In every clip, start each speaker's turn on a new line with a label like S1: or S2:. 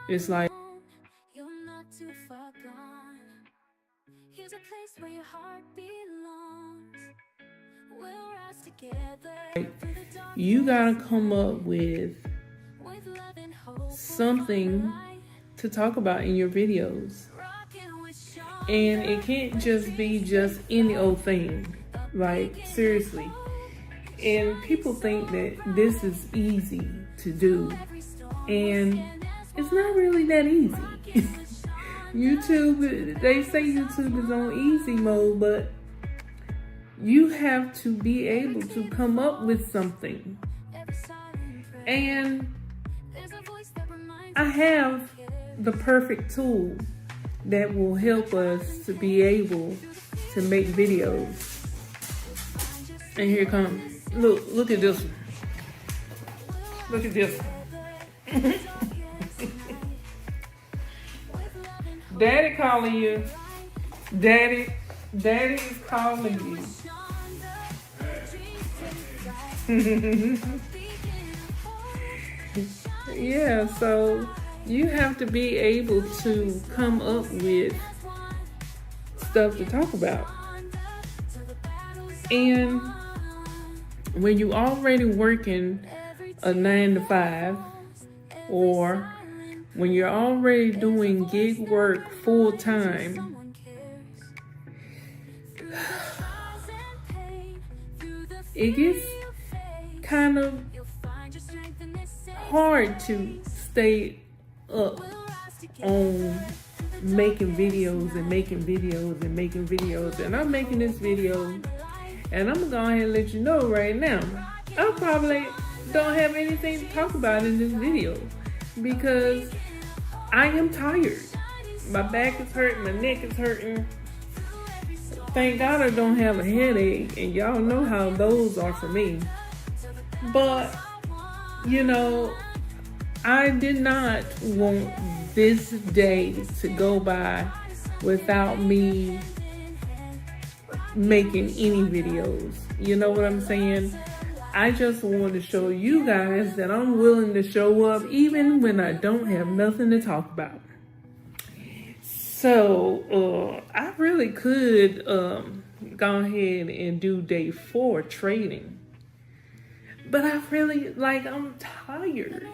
S1: It's like,
S2: You're not too far gone. Here's a place where your heart belongs. We'll rise together through the dark
S1: you gotta come up with
S2: with love and hope.
S1: something to talk about in your videos.
S2: Rockin' with Shonda.
S1: And it can't just be just any old thing. Like, seriously. And people think that this is easy to do. And it's not really that easy. YouTube, they say YouTube is on easy mode, but you have to be able to come up with something. And I have the perfect tool that will help us to be able to make videos. And here it comes. Look at this one. Look at this one. Daddy calling you. Daddy is calling you. Yeah, so you have to be able to come up with stuff to talk about. And when you already working a 9 to 5, or when you're already doing gig work full time, it gets kind of hard to stay up on making videos and making videos and making videos. And I'm making this video, and I'm gonna go ahead and let you know right now, I probably don't have anything to talk about in this video because I am tired. My back is hurting, my neck is hurting. Thank God I don't have a headache, and y'all know how those are for me. But, you know, I did not want this day to go by without me making any videos. You know what I'm saying? I just want to show you guys that I'm willing to show up even when I don't have nothing to talk about. So, I really could go ahead and do day 4 trading. But I'm tired.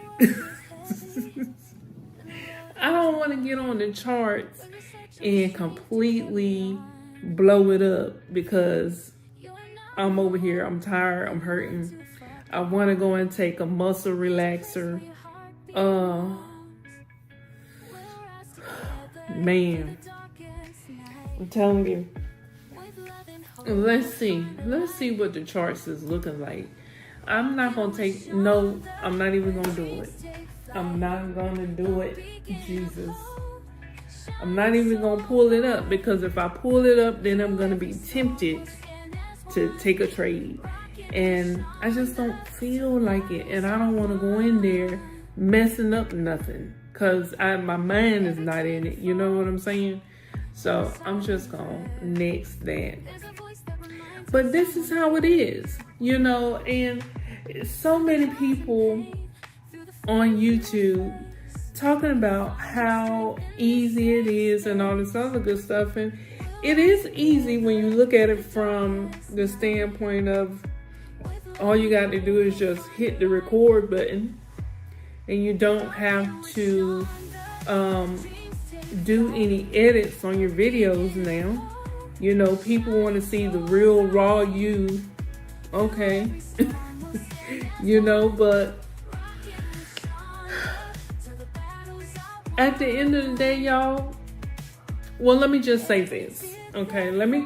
S1: I don't want to get on the charts and completely blow it up because I'm over here, I'm tired, I'm hurting. I want to go and take a muscle relaxer. Man, I'm telling you. Let's see what the charts is looking like. I'm not going to I'm not even going to do it. I'm not going to do it, Jesus. I'm not even going to pull it up because if I pull it up, then I'm going to be tempted to take a trade. And I just don't feel like it. And I don't want to go in there messing up nothing because my mind is not in it. You know what I'm saying? So I'm just going to next that. But this is how it is, you know, and so many people on YouTube talking about how easy it is and all this other good stuff. And it is easy when you look at it from the standpoint of all you got to do is just hit the record button and you don't have to do any edits on your videos now. You know, people want to see the real raw you. Okay. You know, but at the end of the day, y'all, well, let me just say this. Okay, let me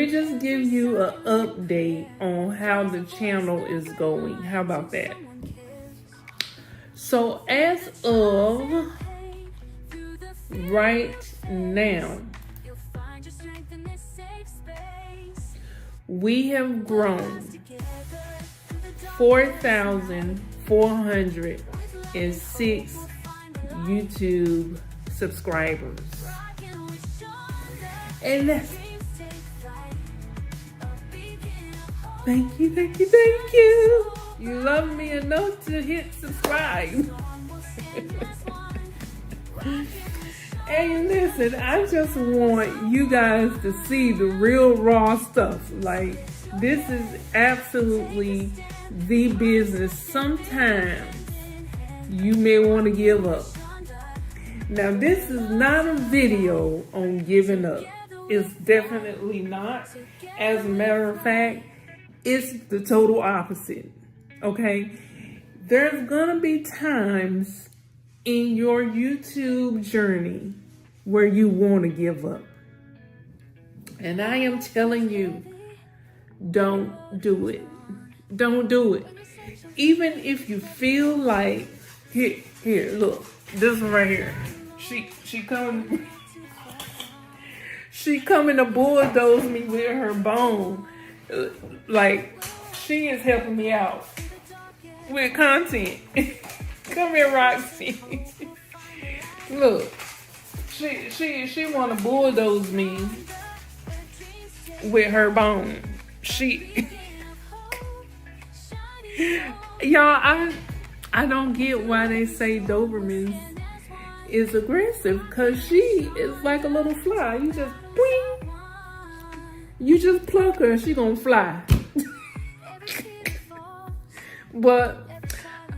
S1: just give you an update on how the channel is going. How about that? So as of right now, we have grown 4,406 YouTube subscribers. And that's, thank you. You love me enough to hit subscribe. Hey, listen, I just want you guys to see the real raw stuff. Like, this is absolutely the business. Sometimes you may want to give up. Now, this is not a video on giving up. It's definitely not. As a matter of fact, it's the total opposite. Okay? There's gonna be times in your YouTube journey where you want to give up. And I am telling you, don't do it. Don't do it. Even if you feel like, here, look, this one right here. She coming to bulldoze me with her bone. Like, she is helping me out with content. Come here, Roxy. Look, she want to bulldoze me with her bone. Y'all, I don't get why they say Doberman is aggressive, because she is like a little fly. You just boing, you just pluck her, she gonna fly. But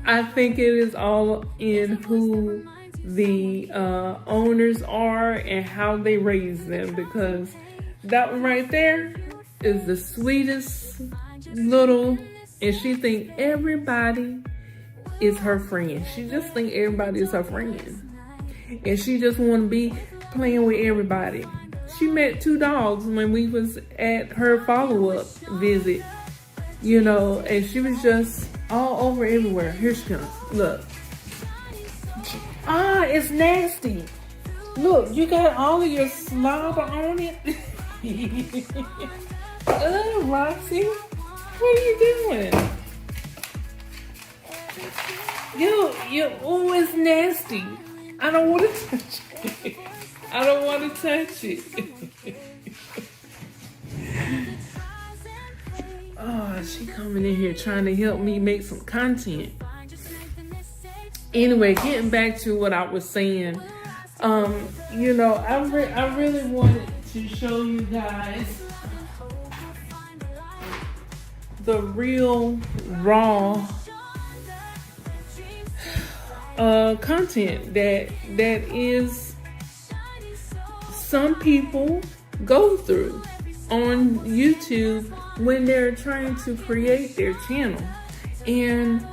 S1: I think it is all in who the owners are and how they raise them, because that one right there is the sweetest little, and she think everybody is her friend. She just think everybody is her friend. And she just want to be playing with everybody. She met 2 dogs when we was at her follow-up visit, you know, and she was just all over everywhere. Here she comes. Look. It's nasty. Look, you got all of your slobber on it. Roxy, what are you doing? Oh, it's nasty. I don't want to touch it. I don't want to touch it. Oh, she coming in here trying to help me make some content. Anyway, getting back to what I was saying, you know, I really wanted to show you guys the real raw content that is some people go through on YouTube when they're trying to create their channel. And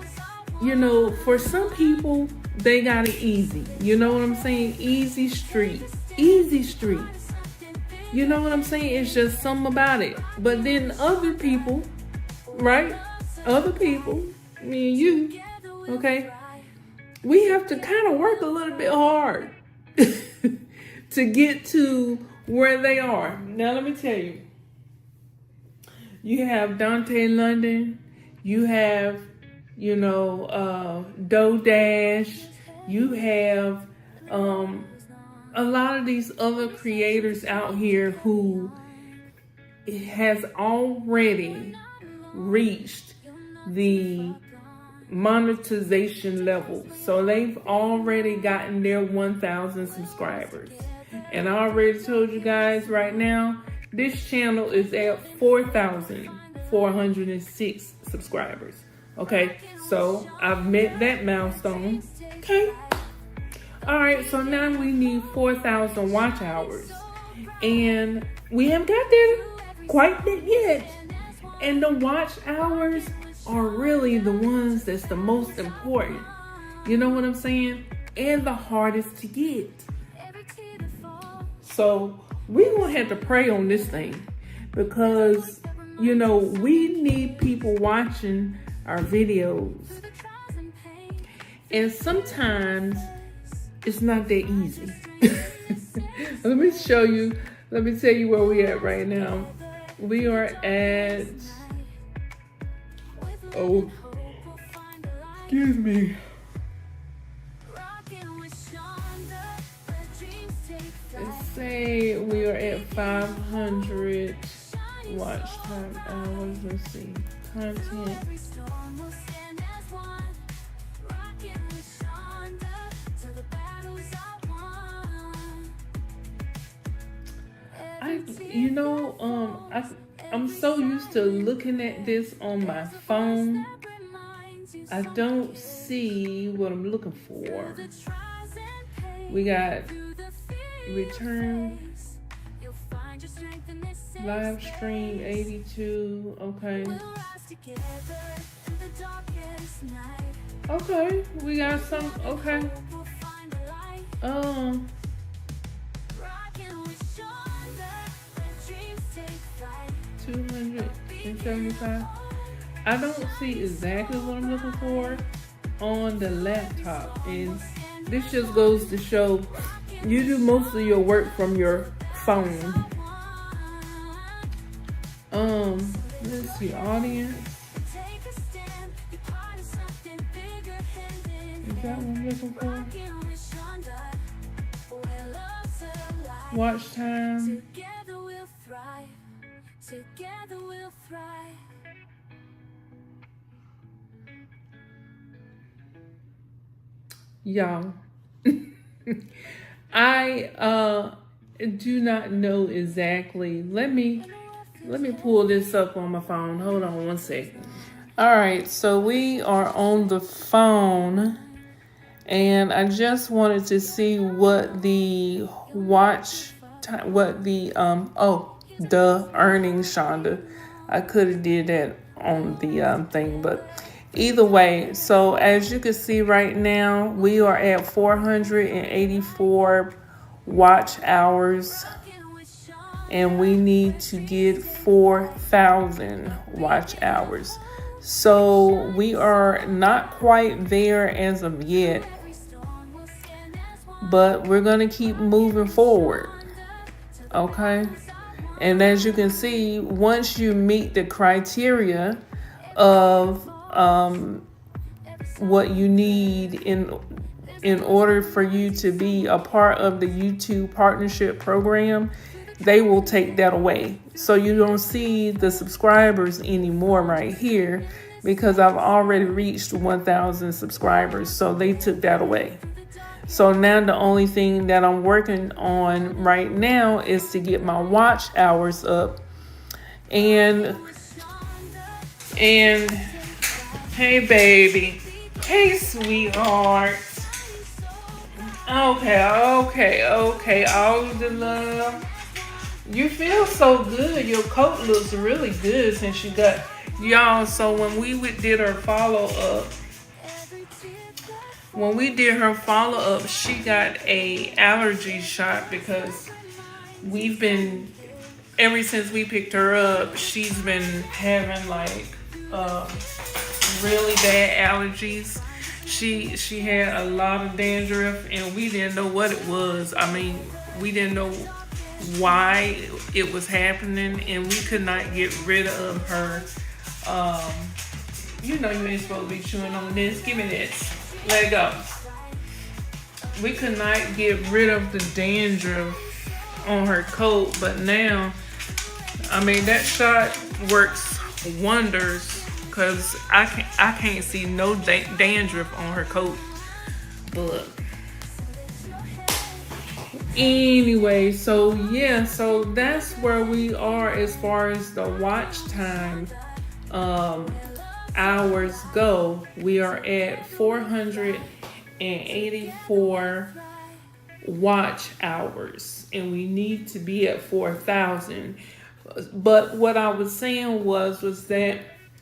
S1: you know, for some people, they got it easy. You know what I'm saying? Easy street. Easy street. You know what I'm saying? It's just something about it. But then other people, right? Other people, me and you, okay? We have to kind of work a little bit hard to get to where they are. Now, let me tell you. You have Dante London. You have, you know, DoDash. You have a lot of these other creators out here who has already reached the monetization level. So they've already gotten their 1,000 subscribers. And I already told you guys right now, this channel is at 4,406 subscribers. Okay, so I've met that milestone. Okay. All right, so now we need 4,000 watch hours. And we haven't got there quite yet. And the watch hours are really the ones that's the most important. You know what I'm saying? And the hardest to get. So we're going to have to pray on this thing. Because, you know, we need people watching our videos. And sometimes it's not that easy. Let me show you. Let me tell you where we're at right now. We are at... Oh, excuse me. Let's say we are at 500 watch time hours. Let's see. Content. I'm so used to looking at this on my phone. I don't see what I'm looking for. We got return live stream 82. Okay. Okay, we got some. Okay. 275. I don't see exactly what I'm looking for on the laptop, and this just goes to show you do most of your work from your phone. Let's see, audience. Is that what I'm looking for? Watch time. Together we'll thrive. Y'all, I do not know exactly. Let me pull this up on my phone. Hold on one second. All right, so we are on the phone, and I just wanted to see what the watch time, what the earnings, Shonda. I could have did that on the thing, but either way. So as you can see right now, we are at 484 watch hours, and we need to get 4,000 watch hours. So we are not quite there as of yet, but we're gonna keep moving forward. Okay. And as you can see, once you meet the criteria of what you need in order for you to be a part of the YouTube partnership program, they will take that away. So you don't see the subscribers anymore right here because I've already reached 1,000 subscribers. So they took that away. So now the only thing that I'm working on right now is to get my watch hours up. And hey baby, hey sweetheart. Okay, all the love. You feel so good. Your coat looks really good since you got y'all. So when we did her follow up. When we did her follow-up, she got a allergy shot because ever since we picked her up, she's been having like really bad allergies. She had a lot of dandruff, and we didn't know what it was. I mean, we didn't know why it was happening, and we could not get rid of her. You ain't supposed to be chewing on this. Give me this. Let it go. We could not get rid of the dandruff on her coat, but now, I mean, that shot works wonders because I can't see no dandruff on her coat. But anyway, so yeah, so that's where we are as far as the watch time hours go. We are at 484 watch hours, and we need to be at 4,000. But what I was saying was that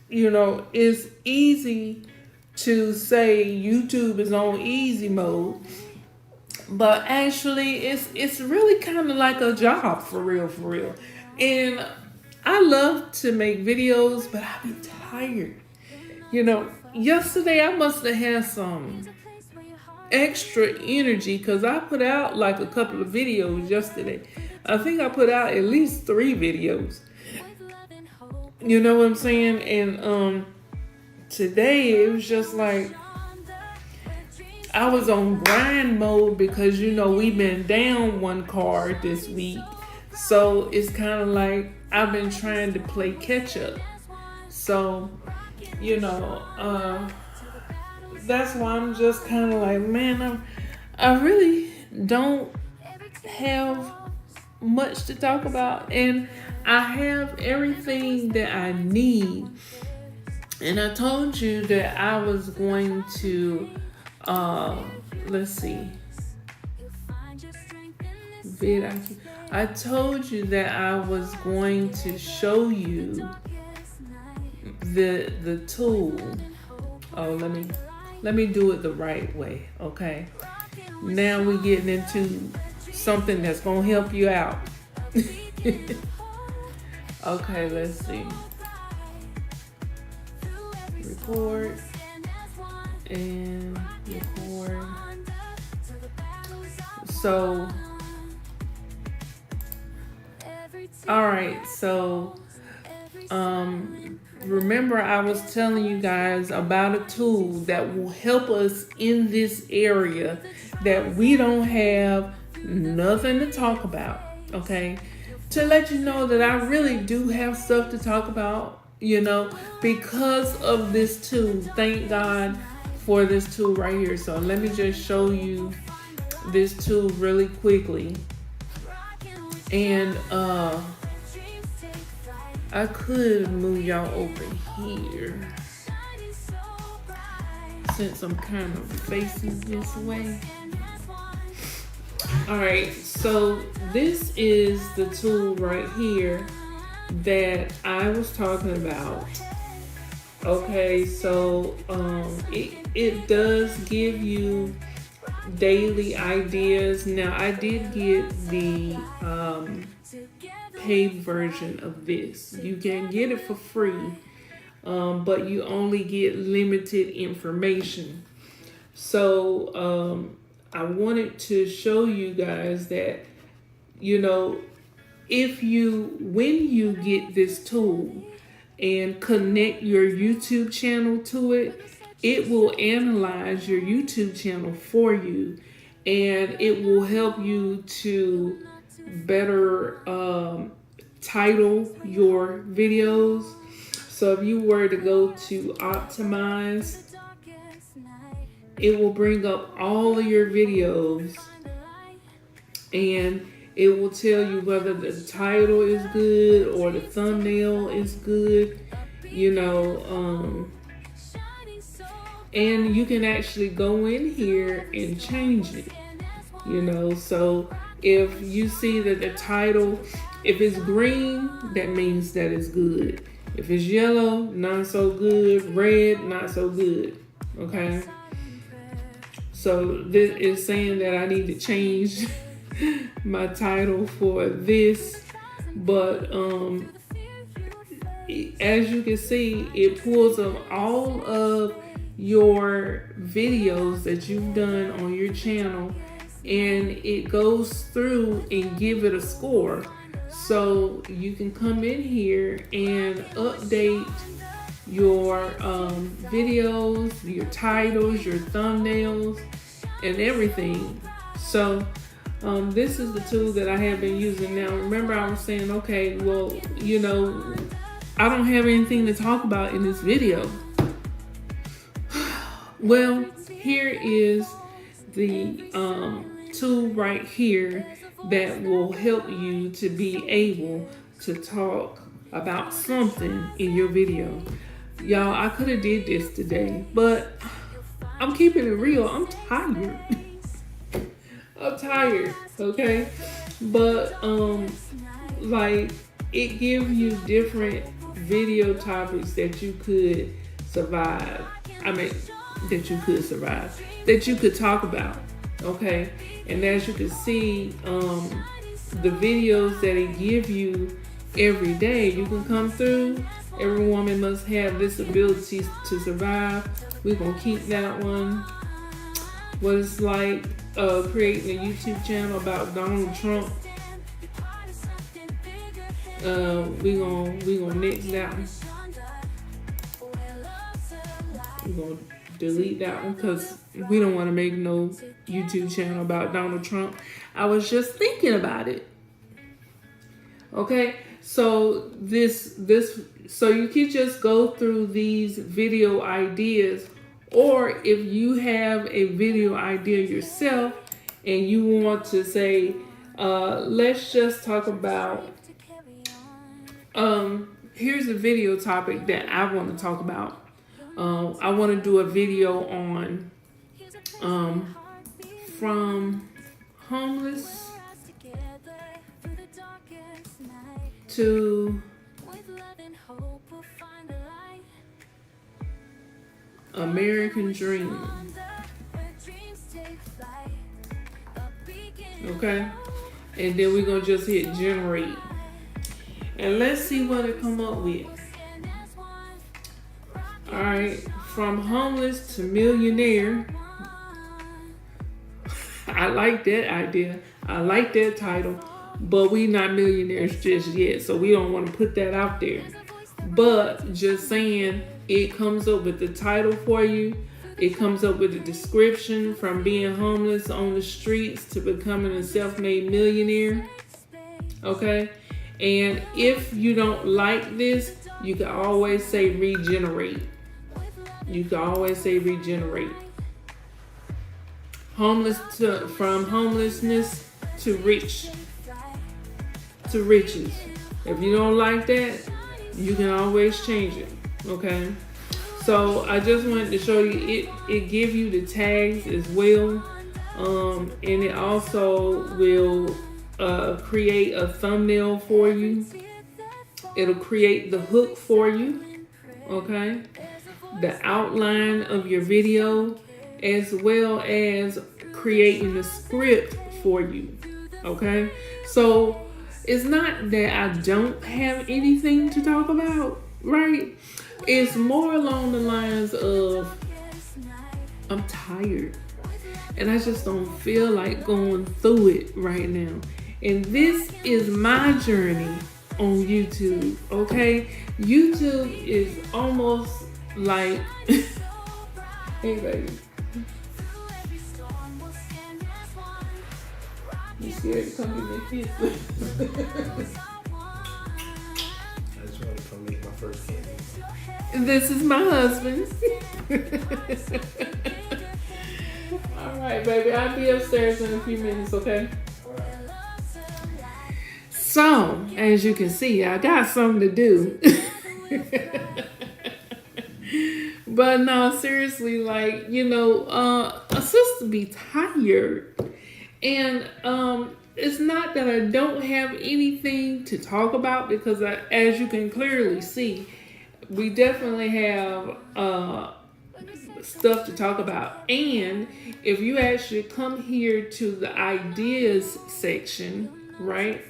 S1: it's easy to say YouTube is on easy mode, but actually it's really kind of like a job for real. And I love to make videos, but I be tired. Yesterday I must have had some extra energy because I put out like a couple of videos yesterday. I think I put out at least 3 videos. You know what I'm saying? And today it was just like I was on grind mode because we've been down 1 card this week. So it's kind of like I've been trying to play catch up. So that's why I'm just kind of like, man, I really don't have much to talk about, and I have everything that I need. And I told you that I was going to, let's see, I told you that I was going to show you the tool. Oh, let me do it the right way, okay? Now we're getting into something that's gonna help you out. Okay, let's see. Record and record. So, all right, so remember I was telling you guys about a tool that will help us in this area that we don't have nothing to talk about, okay? To let you know that I really do have stuff to talk about, because of this tool. Thank God for this tool right here. So let me just show you this tool really quickly. And I could move y'all over here since I'm kind of facing this way. Alright, so this is the tool right here that I was talking about. Okay, so it does give you daily ideas. Now I did get the paid version of this. You can get it for free, but you only get limited information. So I wanted to show you guys that, when you get this tool and connect your YouTube channel to it, it will analyze your YouTube channel for you, and it will help you to better title your videos. So if you were to go to optimize, it will bring up all of your videos, and it will tell you whether the title is good or the thumbnail is good, and you can actually go in here and change it, so if you see that the title, if it's green, that means that it's good. If it's yellow, not so good. Red, not so good. Okay? So this is saying that I need to change my title for this. But as you can see, it pulls up all of your videos that you've done on your channel, and it goes through and give it a score. So you can come in here and update your videos, your titles, your thumbnails, and everything. So this is the tool that I have been using. Now remember I was saying, okay, well, I don't have anything to talk about in this video. Well, here is the tool right here that will help you to be able to talk about something in your video. Y'all, I could have did this today, but I'm keeping it real. I'm tired. I'm tired, okay? But it gives you different video topics that you could survive. That you could talk about, okay? And as you can see, the videos that it give you every day, you can come through. Every woman must have this ability to survive. We're gonna keep that one. What it's like creating a YouTube channel about Donald Trump. We gonna nix that one. We're gonna delete that one because we don't want to make no YouTube channel about Donald Trump. I was just thinking about it. Okay, so so you can just go through these video ideas, or if you have a video idea yourself and you want to say, let's just talk about, here's a video topic that I want to talk about. I want to do a video on, from homeless to American dream. Okay, and then we're gonna just hit generate, and let's see what it come up with. All right, from homeless to millionaire. I like that idea. I like that title, but we not millionaires just yet, so we don't want to put that out there. But just saying, it comes up with the title for you. It comes up with a description, from being homeless on the streets to becoming a self-made millionaire. Okay? And if you don't like this, you can always say regenerate. You can always say regenerate. From homelessness to riches. If you don't like that, you can always change it. Okay? So I just wanted to show you it give you the tags as well. And it also will create a thumbnail for you. It'll create the hook for you. Okay? The outline of your video, as well as creating the script for you. Okay? So it's not that I don't have anything to talk about, right? It's more along the lines of, I'm tired and I just don't feel like going through it right now. And this is my journey on YouTube, okay? YouTube is almost like, hey baby, you scared to come get me a kiss?
S3: I just wanted to come make my first candy.
S1: This is my husband. All right, baby. I'll be upstairs in a few minutes, okay? So, as you can see, I got something to do. But no, seriously, like, a sister be tired. And it's not that I don't have anything to talk about, because as you can clearly see, we definitely have stuff to talk about. And if you actually come here to the ideas section, right,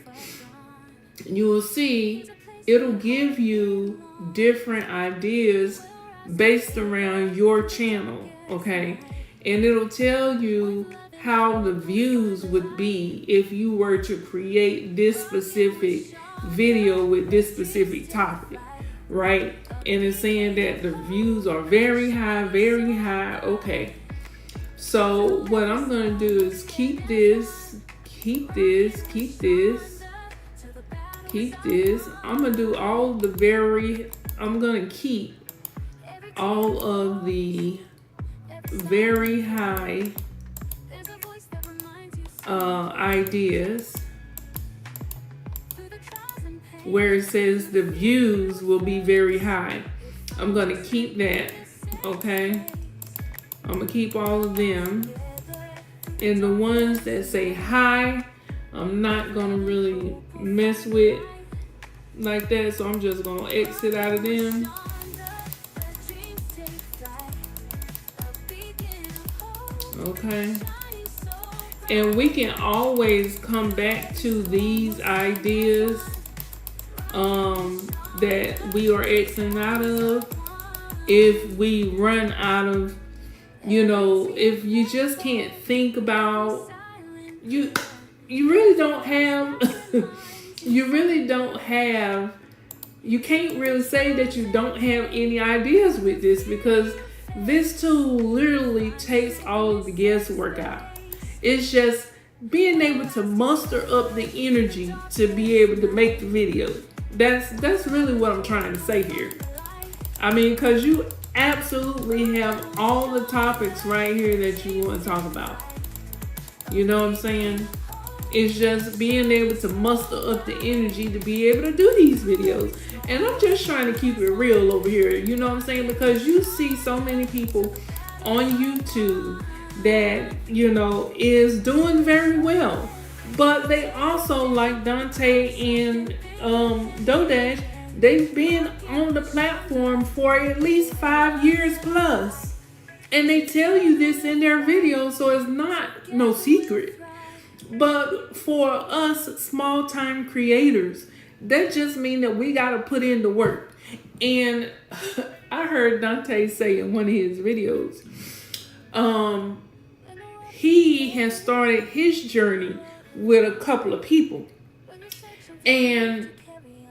S1: you will see it'll give you different ideas based around your channel, okay? And it'll tell you how the views would be if you were to create this specific video with this specific topic, right? And it's saying that the views are very high, very high. Okay. So what I'm going to do is keep this. I'm going to do I'm going to keep all of the very high ideas where it says the views will be very high. I'm going to keep that, okay? I'm going to keep all of them. And the ones that say high, I'm not going to really mess with like that. So I'm just going to exit out of them. Okay. And we can always come back to these ideas that we are Xing out of if we run out of, if you just can't think about, you really don't have, you can't really say that you don't have any ideas with this, because this tool literally takes all of the guesswork out. It's just being able to muster up the energy to be able to make the video. That's really what I'm trying to say here. I mean, because you absolutely have all the topics right here that you want to talk about. You know what I'm saying? It's just being able to muster up the energy to be able to do these videos. And I'm just trying to keep it real over here, you know what I'm saying? Because you see so many people on YouTube that, you know, is doing very well. But they also, like Dante and Dodash, they've been on the platform for at least 5 years plus. And they tell you this in their videos, so it's not no secret. But for us small-time creators, that just means that we got to put in the work. And I heard Dante say in one of his videos, he has started his journey with a couple of people. And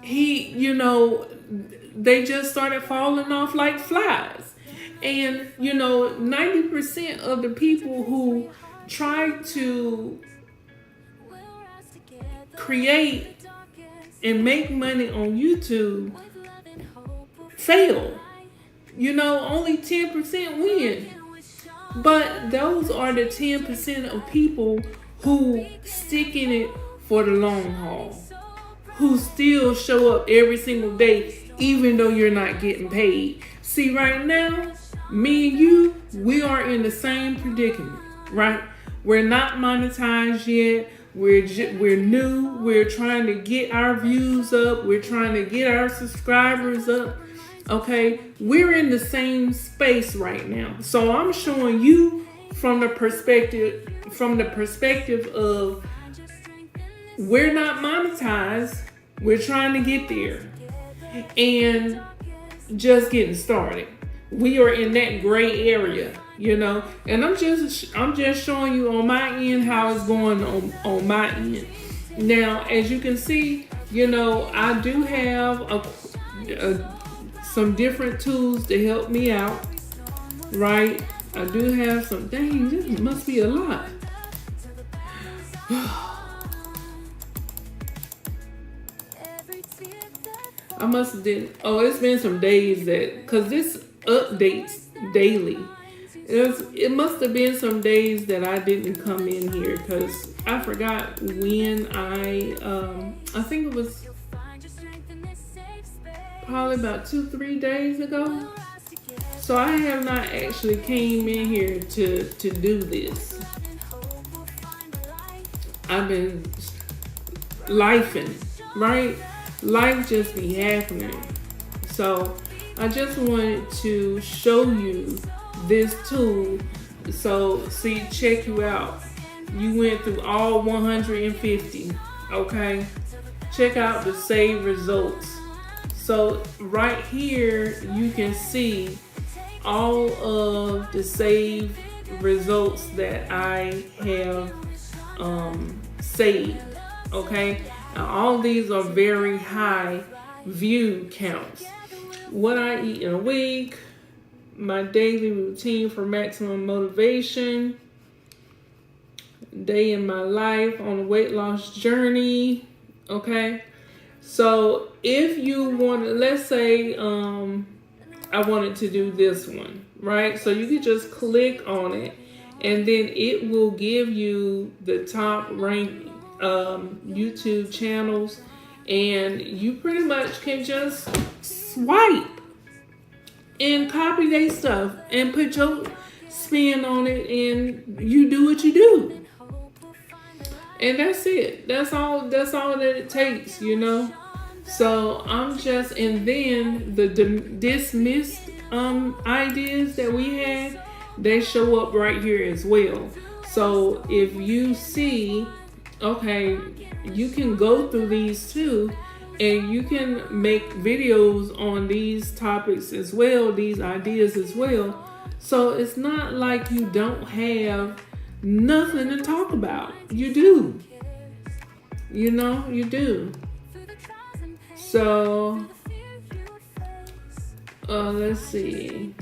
S1: he, you know, they just started falling off like flies. And, you know, 90% of the people who try to create and make money on YouTube fail. You know, only 10% win. But those are the 10% of people who stick in it for the long haul, who still show up every single day, even though you're not getting paid. See, right now, me and you, we are in the same predicament, right? We're not monetized yet. We're new. We're trying to get our views up. We're trying to get our subscribers up. Okay, we're in the same space right now. So I'm showing you from the perspective of we're not monetized. We're trying to get there and just getting started. We are in that gray area, you know, and I'm just showing you on my end how it's going on my end. Now, as you can see, you know, I do have some different tools to help me out, right? I do have some. Dang, this must be a lot. I must have did. Oh, it's been some days that, cause this updates daily. It must have been some days that I didn't come in here, cause I forgot when I think it was probably about 2-3 days ago. So I have not actually came in here to do this. I've been lifing, right? Life just be happening. So I just wanted to show you this tool. So see, check you out. You went through all 150, okay? Check out the save results. So right here, you can see all of the save results that I have saved, okay? Now, all these are very high view counts. What I eat in a week, my daily routine for maximum motivation, day in my life on a weight loss journey, okay? So if you want to, let's say I wanted to do this one, right? So you can just click on it and then it will give you the top ranked YouTube channels, and you pretty much can just swipe and copy their stuff and put your spin on it, and you do what you do, and that's it. That's all that it takes, you know. So I'm just, and then the dismissed ideas that we had, they show up right here as well. So if you see, okay, you can go through these too, and you can make videos on these topics as well, these ideas as well. So it's not like you don't have nothing to talk about. You do. You know, you do. So, let's see.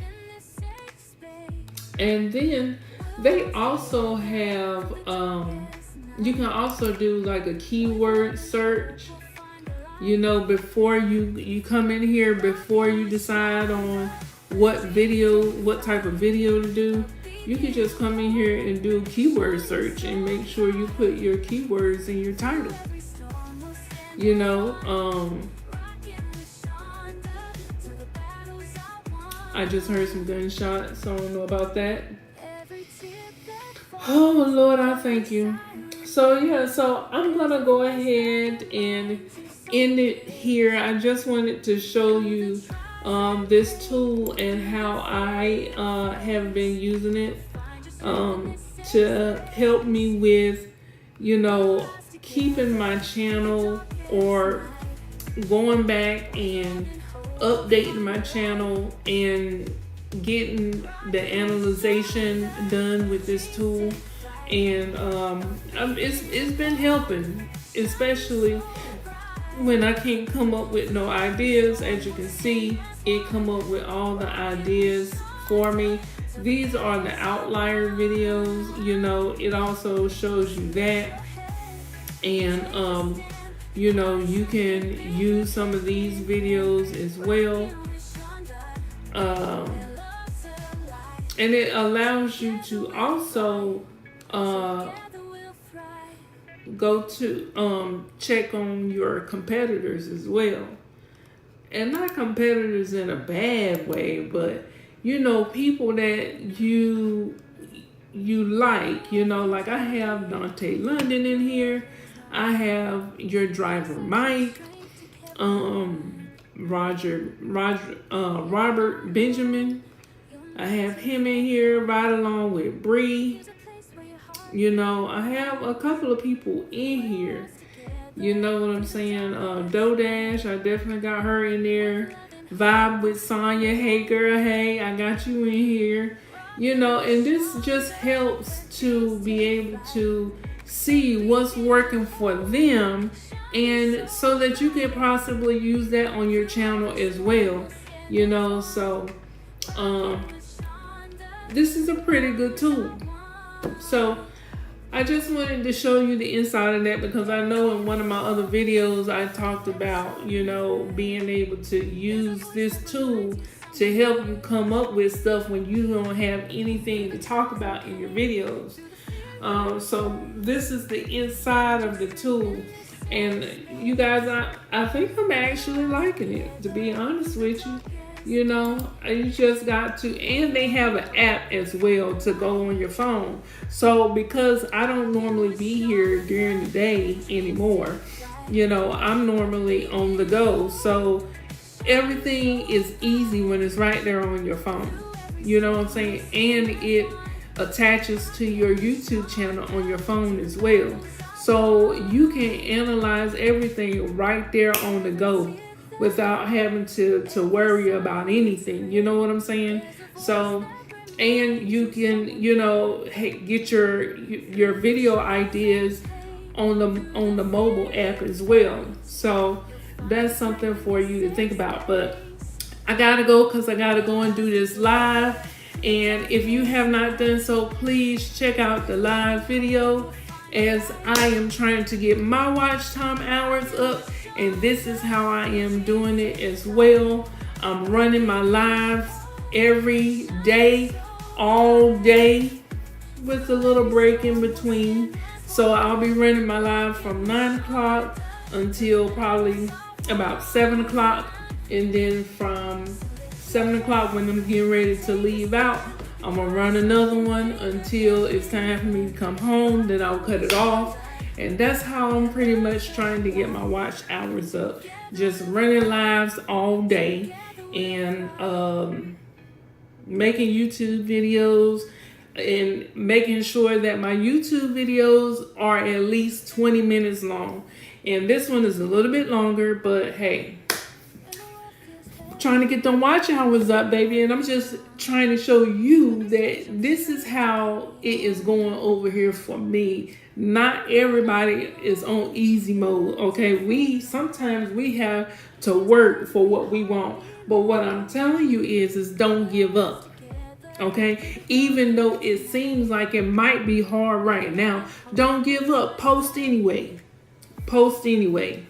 S1: And then they also have, you can also do like a keyword search, you know, before you come in here, before you decide on what type of video to do. you can just come in here and do keyword search and make sure you put your keywords in your title. You know, I just heard some gunshots, so I don't know about that. Oh, Lord, I thank you. So, yeah, so I'm going to go ahead and end it here. I just wanted to show you this tool and how I have been using it to help me with, you know, keeping my channel or going back and updating my channel and getting the analyzation done with this tool. And it's been helping, especially when I can't come up with no ideas. As you can see, it come up with all the ideas for me. These are the outlier videos, you know. It also shows you that, and you know, you can use some of these videos as well, and it allows you to also go to check on your competitors as well. And not competitors in a bad way, but you know, people that you like, you know, like I have Dante London in here. I have your driver Mike, Robert Benjamin. I have him in here right along with Bree. You know, I have a couple of people in here. You know what I'm saying? Dodash, I definitely got her in there. Vibe with Sonya. Hey girl, hey, I got you in here. You know, and this just helps to be able to see what's working for them, and so that you can possibly use that on your channel as well. You know, so this is a pretty good tool. So I just wanted to show you the inside of that, because I know in one of my other videos I talked about, you know, being able to use this tool to help you come up with stuff when you don't have anything to talk about in your videos. So this is the inside of the tool, and you guys, I think I'm actually liking it, to be honest with you. You know, you just got to, and they have an app as well to go on your phone. So because I don't normally be here during the day anymore, you know, I'm normally on the go. So everything is easy when it's right there on your phone. You know what I'm saying? And it attaches to your YouTube channel on your phone as well. So you can analyze everything right there on the go without having to worry about anything. You know what I'm saying? So, and you can, you know, get your video ideas on the mobile app as well. So that's something for you to think about. But I gotta go, because I gotta go and do this live. And if you have not done so, please check out the live video, as I am trying to get my watch time hours up. And this is how I am doing it as well. I'm running my lives every day, all day, with a little break in between. So I'll be running my live from 9 o'clock until probably about 7 o'clock. And then from 7 o'clock, when I'm getting ready to leave out, I'm gonna run another one until it's time for me to come home. Then I'll cut it off. And that's how I'm pretty much trying to get my watch hours up. Just running lives all day, and making YouTube videos, and making sure that my YouTube videos are at least 20 minutes long. And this one is a little bit longer, but hey, trying to get them watch hours up, baby. And I'm just trying to show you that this is how it is going over here for me. Not everybody is on easy mode, okay? Sometimes we have to work for what we want. But what I'm telling you is don't give up, okay? Even though it seems like it might be hard right now, don't give up. Post anyway. Post anyway.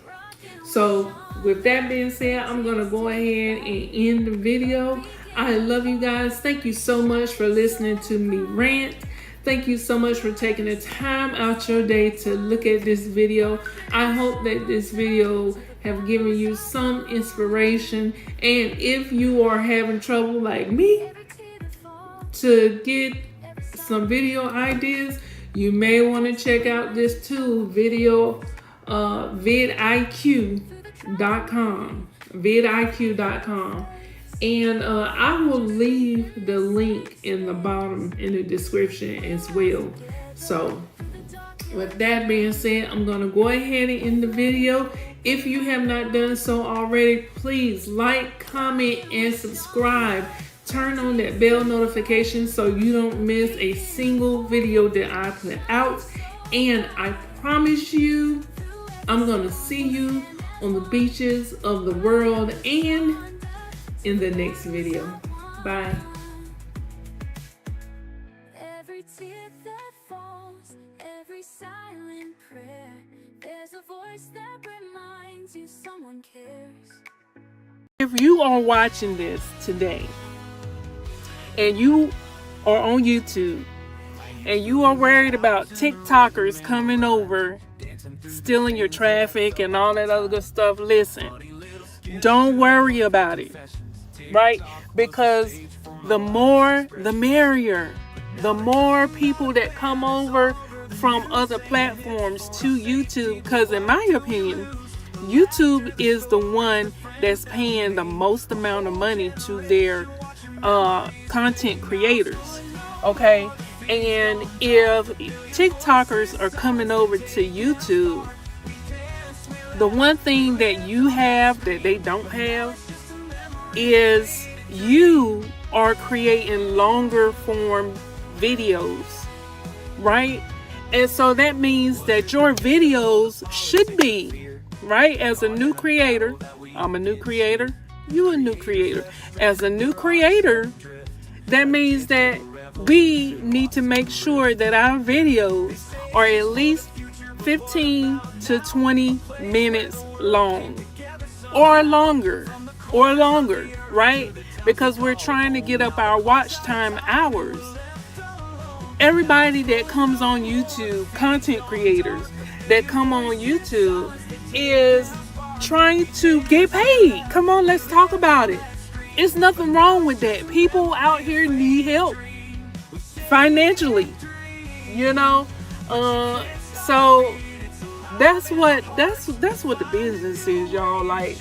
S1: So with that being said, I'm going to go ahead and end the video. I love you guys. Thank you so much for listening to me rant. Thank you so much for taking the time out your day to look at this video. I hope that this video have given you some inspiration. And if you are having trouble like me to get some video ideas, you may want to check out this tool, vidiq.com. And I will leave the link in the bottom in the description as well. So with that being said, I'm going to go ahead and end the video. If you have not done so already, please like, comment, and subscribe. Turn on that bell notification so you don't miss a single video that I put out. And I promise you, I'm going to see you on the beaches of the world and in the next video. Bye.
S2: Every tear that falls, every silent prayer, there's a voice that reminds you someone cares.
S1: If you are watching this today and you are on YouTube and you are worried about TikTokers coming over, stealing your traffic and all that other good stuff, listen, don't worry about it, right? Because the more, the merrier. The more people that come over from other platforms to YouTube, because in my opinion, YouTube is the one that's paying the most amount of money to their content creators, okay? And if TikTokers are coming over to YouTube, the one thing that you have that they don't have is you are creating longer form videos, right? And so that means that your videos should be, right? As a new creator, I'm a new creator, you a new creator. As a new creator, that means that we need to make sure that our videos are at least 15 to 20 minutes long or longer, right? Because we're trying to get up our watch time hours. Everybody that comes on YouTube, content creators that come on YouTube, is trying to get paid. Come on, let's talk about it. It's nothing wrong with that. People out here need help financially, you know. So that's what the business is, y'all. Like,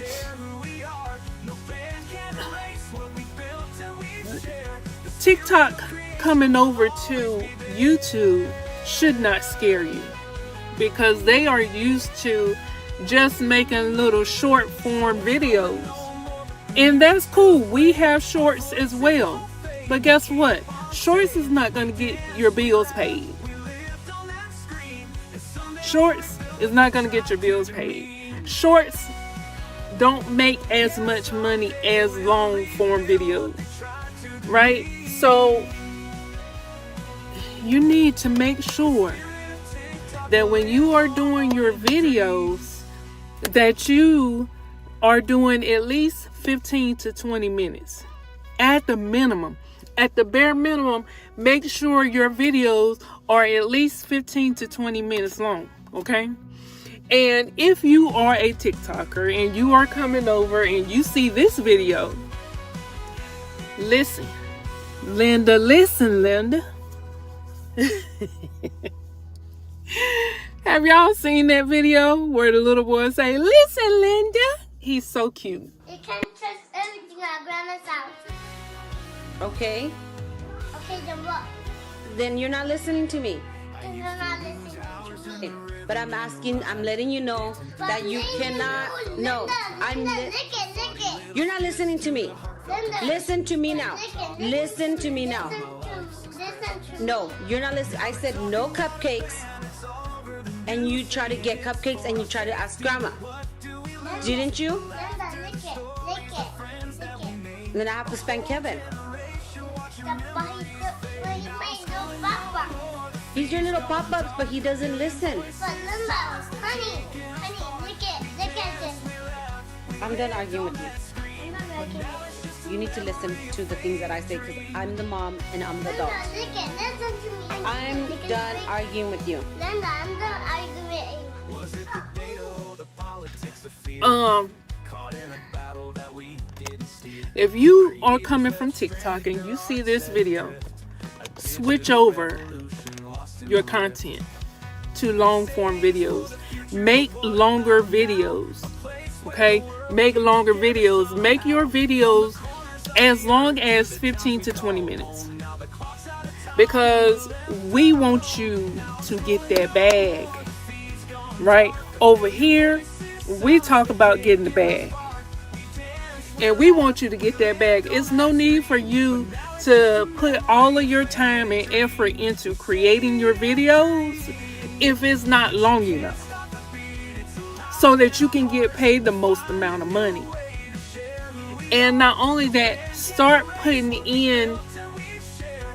S1: TikTok coming over to YouTube should not scare you, because they are used to just making little short form videos, and that's cool. We have shorts as well, but guess what? Shorts is not going to get your bills paid. Shorts is not going to get your bills paid. Shorts don't make as much money as long form videos, right? So you need to make sure that when you are doing your videos, that you are doing at least 15 to 20 minutes at the minimum. At the bare minimum, make sure your videos are at least 15 to 20 minutes long, okay? And if you are a TikToker and you are coming over and you see this video, listen, Linda, have y'all seen that video where the little boy say, "Listen, Linda"? He's so cute.
S4: You can't trust everything at Grandma's house.
S5: Okay,
S4: Okay, then what?
S5: then you're not listening to me.
S4: Then you're not listening to me.
S5: Okay. But I'm letting you know that you cannot.
S4: Linda,
S5: No,
S4: Linda, lick it.
S5: You're not listening to me.
S4: Linda,
S5: Listen to me now. Listen to me now.
S4: Listen to
S5: No, you're not listening. I said no cupcakes, and you try to get cupcakes, and you try to ask Grandma. Didn't you?
S4: Linda, lick it.
S5: Then I have to spank Kevin.
S4: He made no papa.
S5: He's your little pop-ups, but he doesn't listen.
S4: But Linda, honey, lick it.
S5: I'm done arguing with you.
S4: I'm not liking it.
S5: You need to listen to the things that I say because I'm the mom and I'm the adult.
S4: Linda, listen to me.
S5: I'm done arguing with you.
S4: Linda, I'm done arguing.
S1: If you are coming from TikTok and you see this video, switch over your content to long form videos. Make longer videos. Okay? Make longer videos. Make your videos as long as 15 to 20 minutes. Because we want you to get that bag. Right? Over here, we talk about getting the bag. And we want you to get that bag. It's no need for you to put all of your time and effort into creating your videos if it's not long enough. So that you can get paid the most amount of money. And not only that, start putting in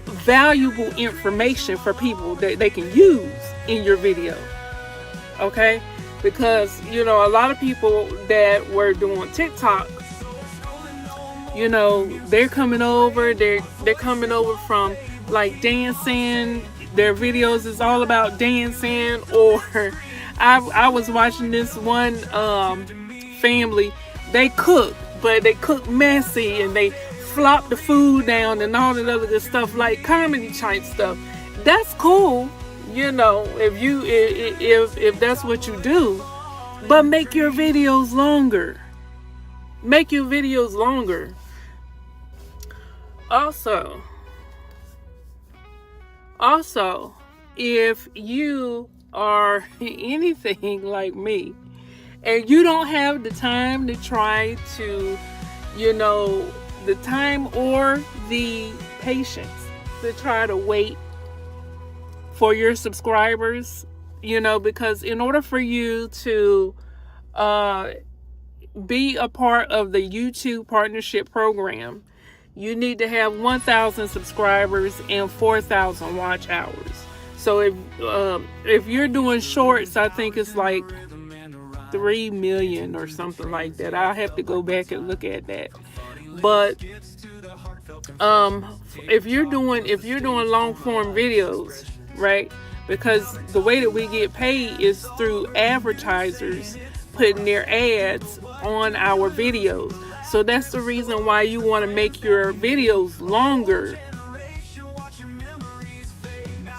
S1: valuable information for people that they can use in your video. Okay? Because, you know, a lot of people that were doing TikTok, you know, they're coming over from like dancing. Their videos is all about dancing. Or I was watching this one family. They cook, but they cook messy and they flop the food down and all that other good stuff, like comedy type stuff. That's cool, you know, if that's what you do. But make your videos longer. Make your videos longer. Also, if you are anything like me and you don't have the time to try to, you know, the time or the patience to try to wait for your subscribers, you know, because in order for you to be a part of the YouTube partnership program, you need to have 1,000 subscribers and 4,000 watch hours. So if you're doing shorts, I think it's like 3 million or something like that. I'll have to go back and look at that. But if you're doing long form videos, right? Because the way that we get paid is through advertisers putting their ads on our videos. So that's the reason why you want to make your videos longer,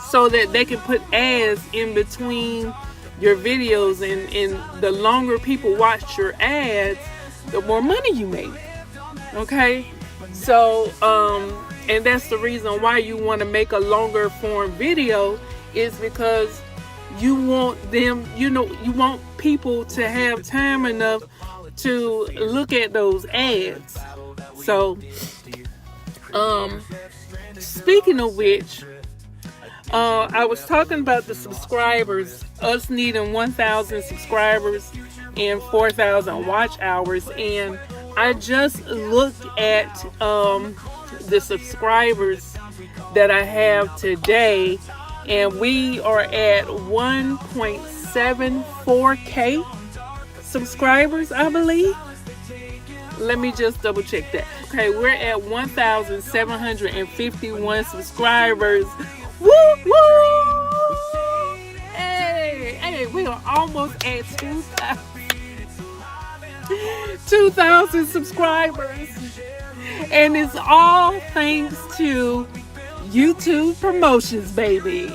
S1: so that they can put ads in between your videos, and the longer people watch your ads, the more money you make. Okay? So, and that's the reason why you want to make a longer form video, is because you want them, you know, you want people to have time enough to look at those ads. So, speaking of which, I was talking about the subscribers, us needing 1,000 subscribers and 4,000 watch hours, and I just looked at the subscribers that I have today, and we are at 1.74k subscribers, I believe. Let me just double check that. Okay, we're at 1,751 subscribers. Woo woo! Hey, we are almost at 2,000 subscribers, and it's all thanks to YouTube promotions, baby.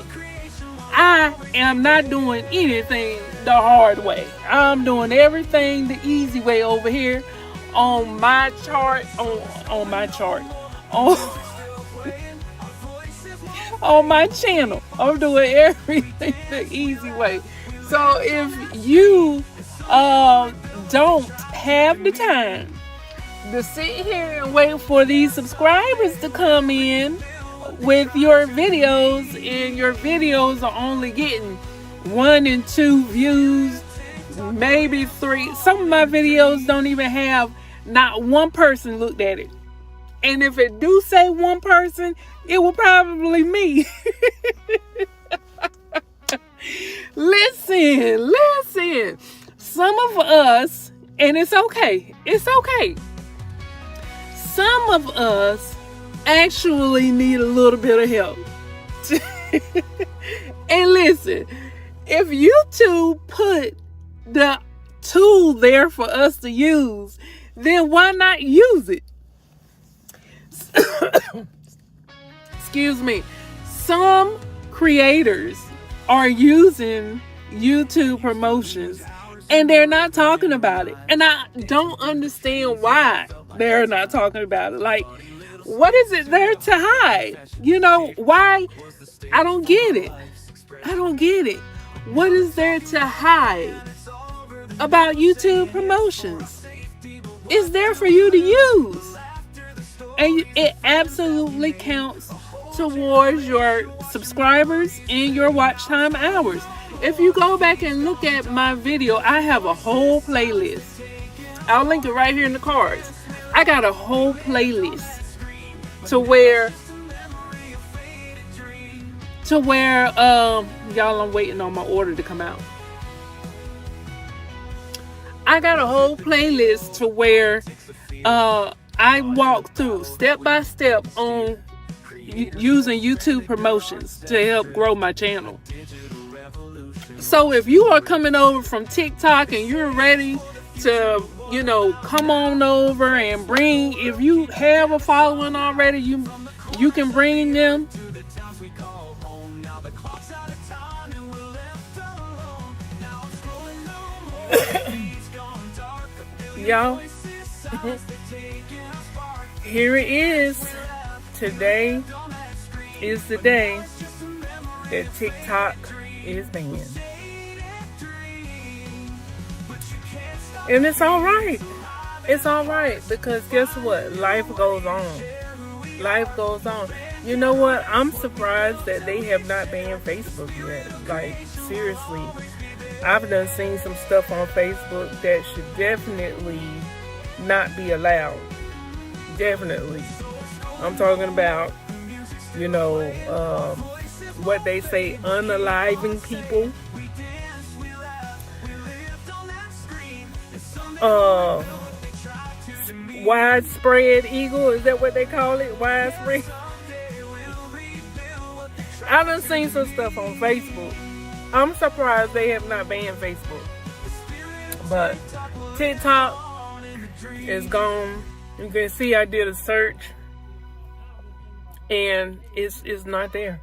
S1: I am not doing anything the hard way. I'm doing everything the easy way over here on my chart, on my chart, on my channel. I'm doing everything the easy way. So if you don't have the time to sit here and wait for these subscribers to come in with your videos, and your videos are only getting 1 and 2 views, maybe 3. Some of my videos don't even have not one person looked at it. And if it do say one person, it will probably me. Listen. Some of us, and it's okay. some of us actually need a little bit of help. And listen, if YouTube put the tool there for us to use, then why not use it? Excuse me. Some creators are using YouTube promotions and they're not talking about it. And I don't understand why they're not talking about it. Like, what is it there to hide? You know, why? I don't get it. I don't get it. What is there to hide about YouTube promotions? It's there for you to use. And it absolutely counts towards your subscribers and your watch time hours. If you go back and look at my video, I have a whole playlist. I'll link it right here in the cards. I got a whole playlist to where y'all, I'm waiting on my order to come out. I got a whole playlist to where I walk through step by step on using YouTube promotions to help grow my channel. So if you are coming over from TikTok and you're ready to, you know, come on over and bring, if you have a following already, you can bring them. Y'all, here it is. Today is the day that TikTok is banned. And it's all right. It's all right, because guess what? Life goes on. Life goes on. You know what? I'm surprised that they have not banned Facebook yet. Like, seriously. I've done seen some stuff on Facebook that should definitely not be allowed. Definitely. I'm talking about, you know, what they say, unaliving people. Widespread eagle, is that what they call it? Widespread. I done seen some stuff on Facebook. I'm surprised they have not banned Facebook. But TikTok is gone. You can see I did a search and it's not there.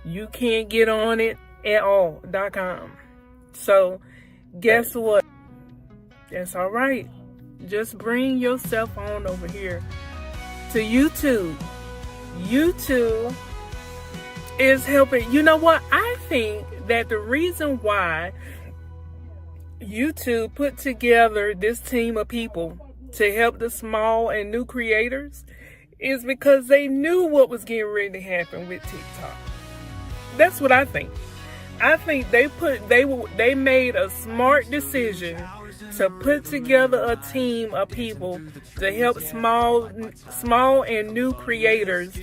S1: You can't get on it at all. .com. So guess what? That's all right. Just bring your cell phone over here to YouTube. YouTube is helping. You know what? I think that the reason why YouTube put together this team of people to help the small and new creators is because they knew what was getting ready to happen with TikTok. That's what I think. I think they made a smart decision to put together a team of people to help small and new creators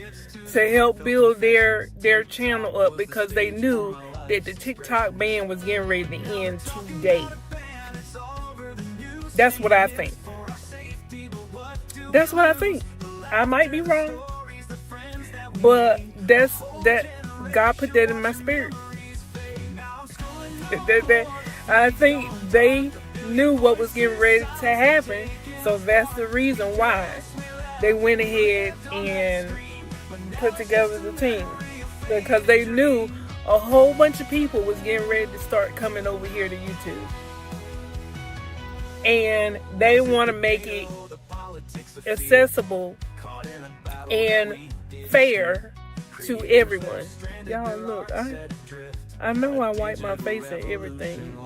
S1: to help build their channel up, because they knew that the TikTok ban was getting ready to end today. That's what I think. That's what I think. I might be wrong, but that God put that in my spirit. I think they knew what was getting ready to happen, so that's the reason why they went ahead and put together the team, because they knew a whole bunch of people was getting ready to start coming over here to YouTube, and they want to make it accessible and fair to everyone. Y'all, look, I know I wipe my face and everything.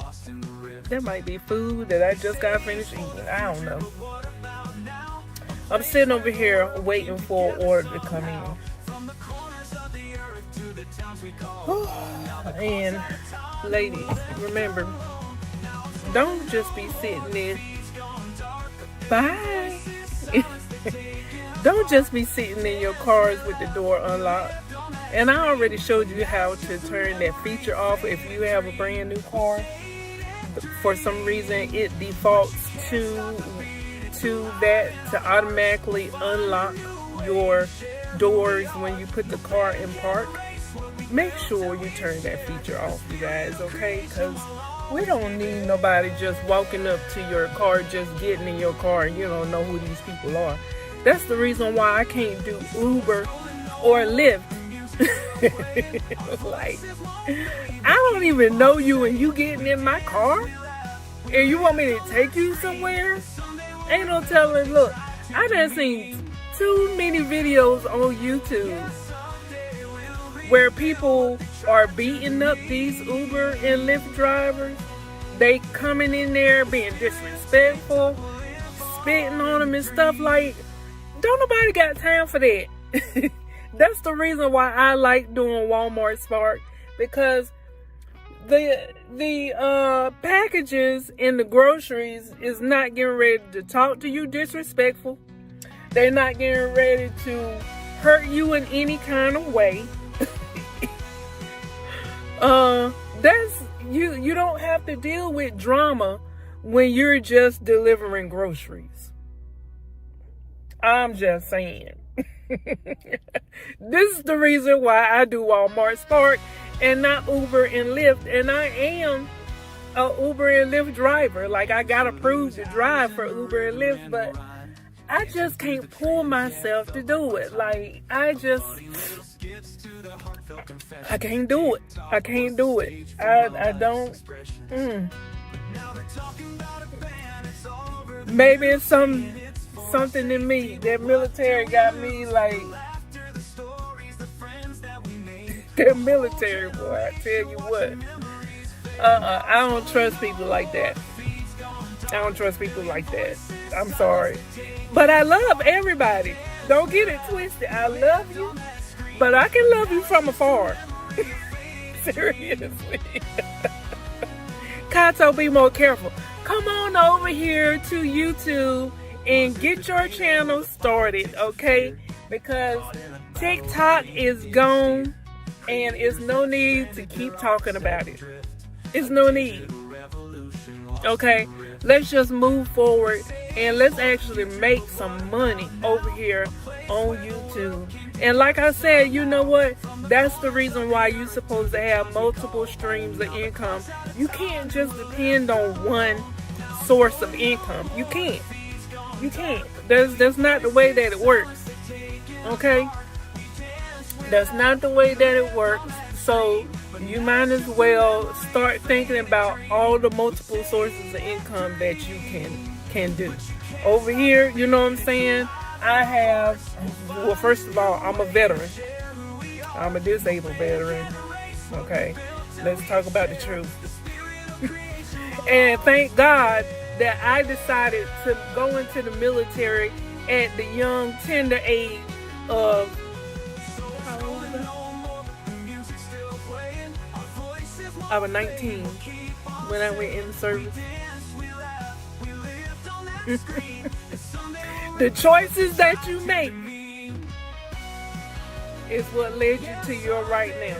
S1: There might be food that I just got finished eating. I don't know. I'm sitting over here waiting for an order to come in. And ladies, remember, don't just be sitting there. Bye. Don't just be sitting in your cars with the door unlocked. And I already showed you how to turn that feature off if you have a brand new car. For some reason, it defaults to to that to automatically unlock your doors when you put the car in park, make sure you turn that feature off, you guys, okay? Because we don't need nobody just walking up to your car, just getting in your car, and you don't know who these people are. That's the reason why I can't do Uber or Lyft. Like, I don't even know you and you getting in my car and you want me to take you somewhere? Ain't no telling. Look, I done seen too many videos on YouTube where people are beating up these Uber and Lyft drivers. They coming in there being disrespectful, spitting on them and stuff. Like, don't nobody got time for that. That's the reason why I like doing Walmart Spark, because the packages in the groceries is not getting ready to talk to you disrespectful. They're not getting ready to hurt you in any kind of way. That's you don't have to deal with drama when you're just delivering groceries. I'm just saying. This is the reason why I do Walmart Spark and not Uber and Lyft. And I am a Uber and Lyft driver. Like, I got approved to drive for Uber and Lyft, but I just can't pull myself to do it. Like, I can't do it. I can't do it. I don't. Maybe it's something in me. That military got me like. That military, boy, I tell you what. I don't trust people like that. I don't trust people like that. I'm sorry. But I love everybody. Don't get it twisted. I love you. But I can love you from afar. Seriously. Kato, be more careful. Come on over here to YouTube and get your channel started, okay? Because TikTok is gone and it's no need to keep talking about it. It's no need. Okay? Let's just move forward and let's actually make some money over here on YouTube. And like I said, you know what? That's the reason why you're supposed to have multiple streams of income. You can't just depend on one source of income. You can't. You can't. That's not the way that it works. Okay? That's not the way that it works. So you might as well start thinking about all the multiple sources of income that you can do. Over here, you know what I'm saying? I have, well, first of all, I'm a veteran. I'm a disabled veteran. Okay, let's talk about the truth. And thank God that I decided to go into the military at the young, tender age of, how old was I? I was 19 when I went in the service. The choices that you make is what led you to your right now.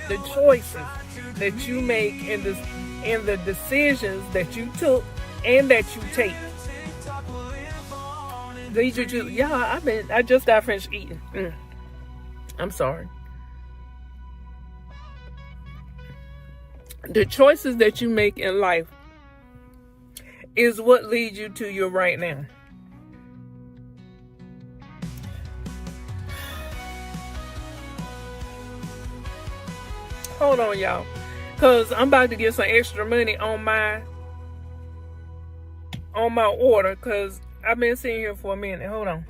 S1: The choices that you make and the decisions that you took and that you take. I just got finished eating. I'm sorry. The choices that you make in life is what leads you to your right now. Hold on, y'all, because I'm about to get some extra money on my order, because I've been sitting here for a minute. Hold on.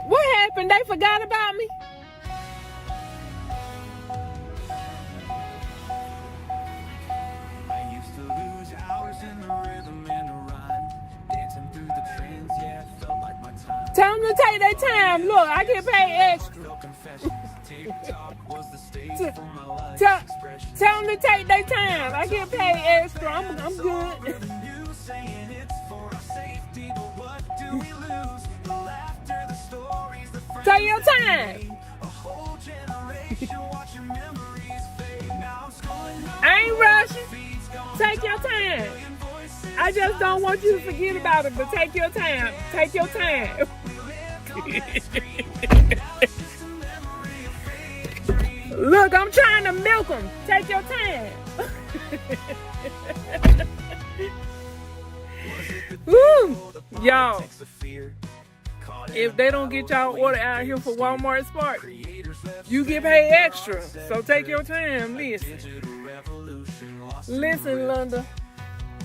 S1: What happened? They forgot about me? Tell them to take their time. Look, I get paid extra. Tell them to take their time. I get paid extra. I'm good. Take your time. I ain't rushing. Take your time. I just don't want you to forget about it, but take your time. Take your time. Look, I'm trying to milk them. Take your time. Woo! Y'all, if they don't get y'all order out here for Walmart Spark, you get paid extra. So take your time. Listen. Listen, Londa.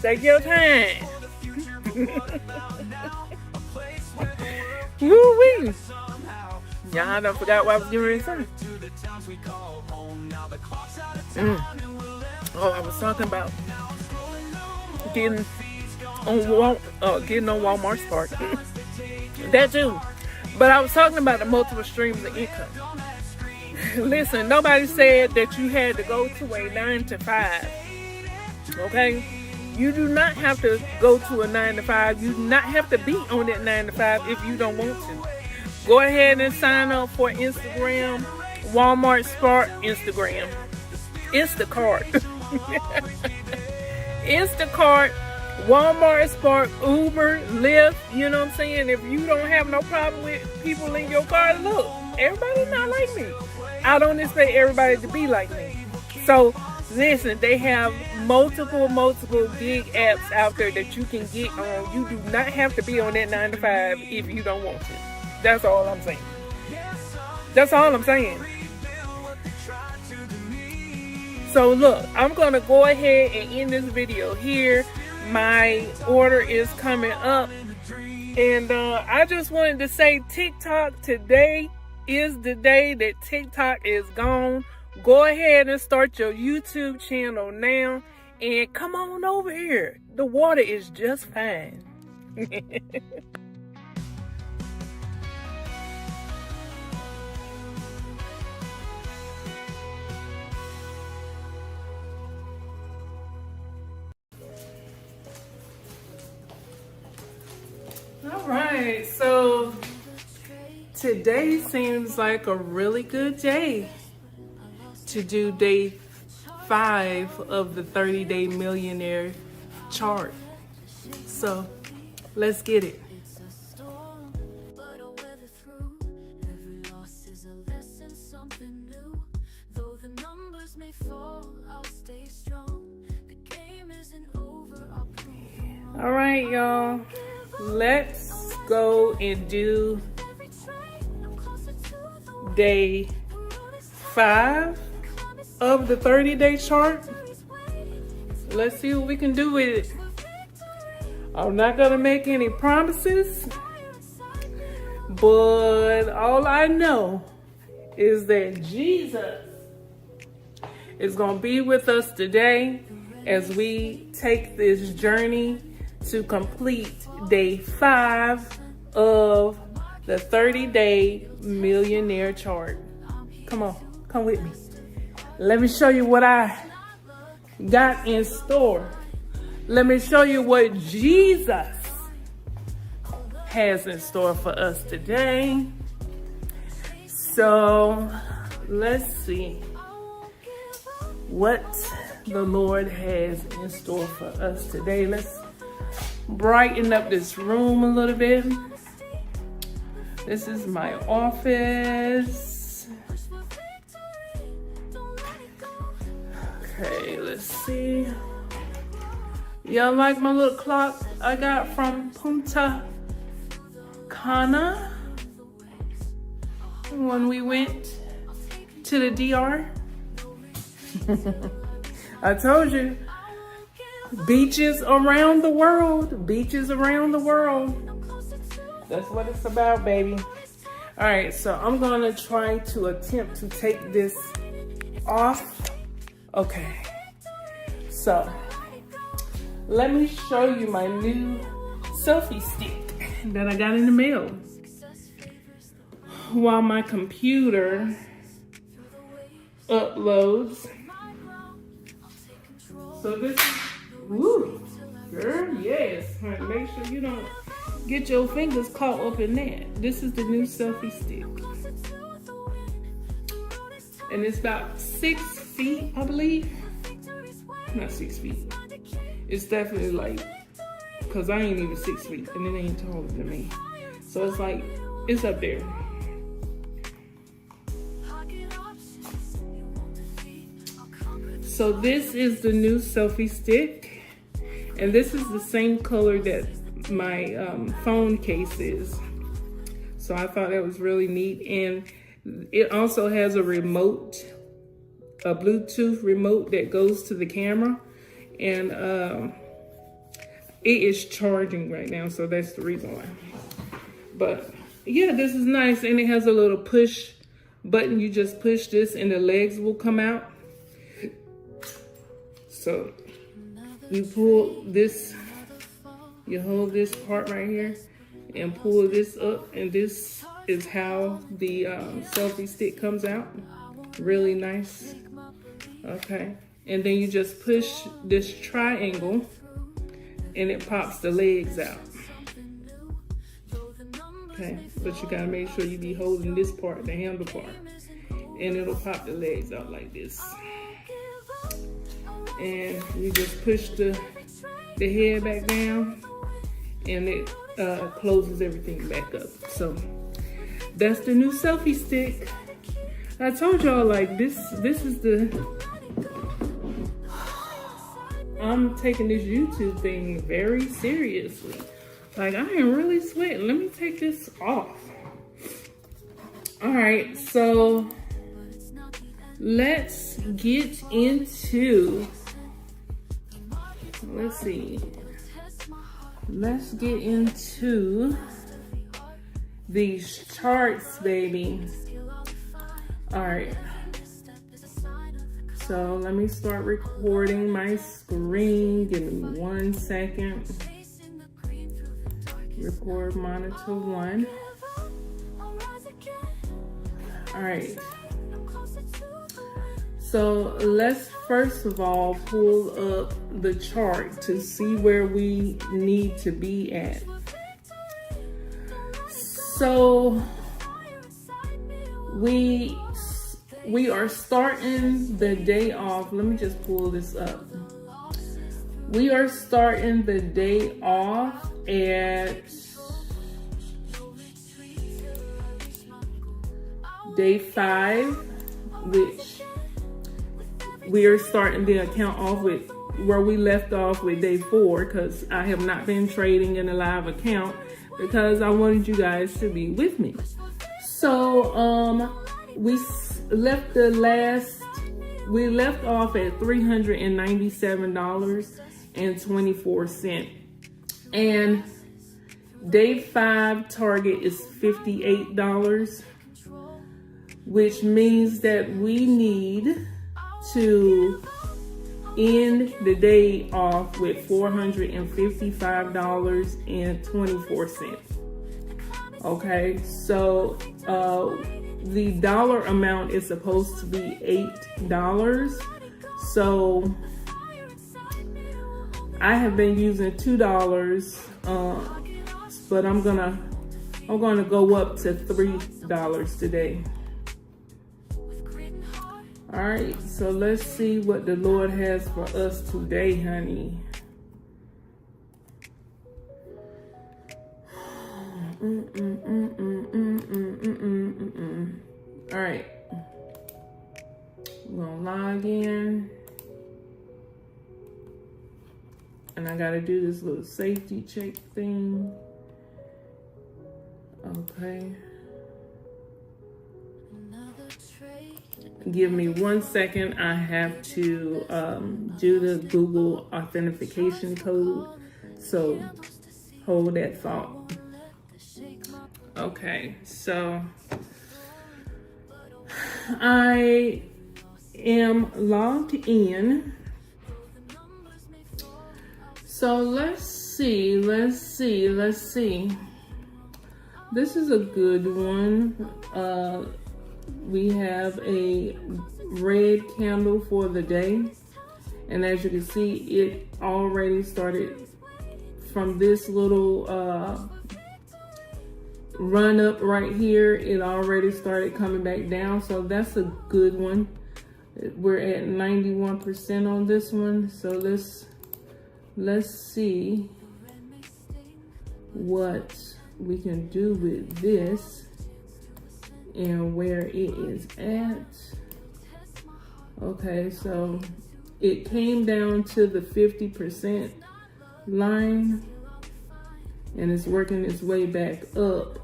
S1: Take your time. Woo-wee. Y'all done forgot what I was getting ready to say. Oh, I was talking about getting on Walmart Spark. That too. But I was talking about the multiple streams of income. Listen, nobody said that you had to go to a 9 to 5. Okay? You do not have to go to a 9 to 5. You do not have to be on that 9 to 5 if you don't want to. Go ahead and sign up for Instagram, Walmart Spark, Instagram. Instacart. Instacart, Walmart Spark, Uber, Lyft, you know what I'm saying? If you don't have no problem with people in your car, look, everybody's not like me. I don't expect everybody to be like me. So, listen, they have multiple gig apps out there that you can get on. You do not have to be on that 9 to 5 if you don't want to. That's all I'm saying. That's all I'm saying. So look, I'm going to go ahead and end this video here. My order is coming up. And I just wanted to say TikTok, today is the day that TikTok is gone. Go ahead and start your YouTube channel now. And come on over here. The water is just fine. All right, so today seems like a really good day to do day 5 of the 30-day millionaire chart. So let's get it. All right, y'all. Let's go and do day 5 of the 30-day chart. Let's see what we can do with it. I'm not gonna make any promises, but all I know is that Jesus is gonna be with us today as we take this journey to complete day 5 of the 30-day millionaire chart. Come on, come with me. Let me show you what I got in store. Let me show you what Jesus has in store for us today. So let's see what the Lord has in store for us today. Let's brighten up this room a little bit. This is my office. Okay, let's see. Y'all like my little clock I got from Punta Cana when we went to the DR? I told you. Beaches around the world. Beaches around the world. That's what it's about, baby. All right, so I'm going to try to attempt to take this off. Okay. So, let me show you my new selfie stick that I got in the mail. While my computer uploads. So this is, woo, girl, yes. Honey, make sure you don't get your fingers caught up in that. This is the new selfie stick. And it's about 6 feet, I believe. Not 6 feet. It's definitely like because I ain't even 6 feet and it ain't taller than me. So it's like, it's up there. So this is the new selfie stick, and this is the same color that my phone case is. So I thought that was really neat. And it also has a remote, a Bluetooth remote that goes to the camera. And it is charging right now, so that's the reason why. But yeah, this is nice. And it has a little push button. You just push this and the legs will come out. So you pull this, you hold this part right here and pull this up, and this is how the selfie stick comes out. Really nice. Okay, and then you just push this triangle and it pops the legs out. Okay, but you gotta make sure you be holding this part, the handle part, and it'll pop the legs out like this. And you just push the head back down, and it closes everything back up. So that's the new selfie stick. I told y'all, like, this is the, I'm taking this YouTube thing very seriously. Like, I am really sweating. Let me take this off. All right, so let's get into, let's get into these charts, baby. All right, so let me start recording my screen. Give me 1 second. Record monitor 1. All right, so let's first of all pull up the chart to see where we need to be at. So we are starting the day off. Let me just pull this up. We are starting the day off at day 5, which we are starting the account off with where we left off with day 4, because I have not been trading in a live account because I wanted you guys to be with me. So we left off at $397.24, and day 5 target is $58, which means that we need to end the day off with $455.24. Okay, so the dollar amount is supposed to be $8. So I have been using $2, but I'm gonna go up to $3 today. All right, so let's see what the Lord has for us today, honey. All right, we're gonna log in, and I gotta do this little safety check thing. Okay. Give me 1 second. I have to do the Google authentication code. So hold that thought. Okay, so I am logged in. So let's see. This is a good one. We have a red candle for the day, and as you can see, it already started from this little run up right here. It already started coming back down, so that's a good one. We're at 91% on this one, so let's see what we can do with this and where it is at. Okay, so it came down to the 50% line and it's working its way back up.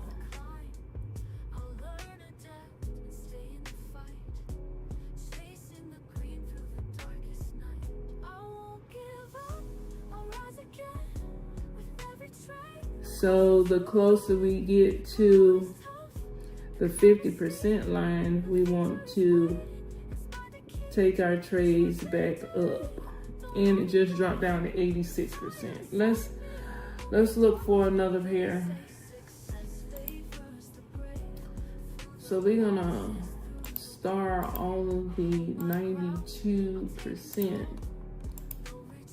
S1: So the closer we get to the 50% line, we want to take our trades back up. And it just dropped down to 86%. Let's look for another pair. So we're gonna star all of the 92%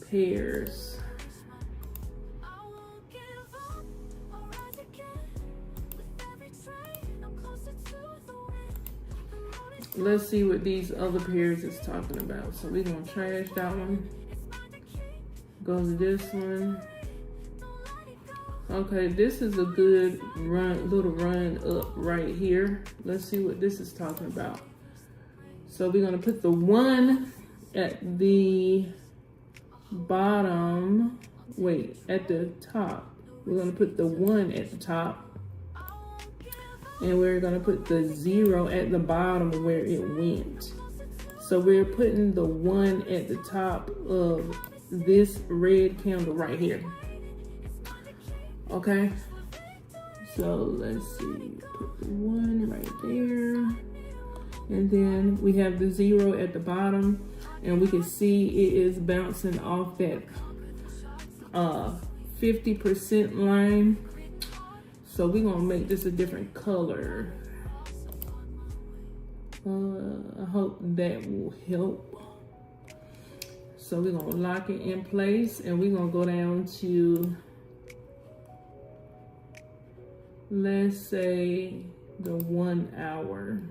S1: pairs. Let's see what these other pairs is talking about. So we're gonna trash that one. Go to this one. Okay, this is a good little run up right here. Let's see what this is talking about. So we're gonna put the 1 at the bottom. Wait, at the top. We're gonna put the 1 at the top. And we're gonna put the 0 at the bottom where it went. So we're putting the 1 at the top of this red candle right here. Okay, so let's see, put the 1 right there. And then we have the 0 at the bottom, and we can see it is bouncing off that 50% line. So we're gonna make this a different color. I hope that will help. So we're gonna lock it in place, and we're gonna go down to, let's say, the 1 hour.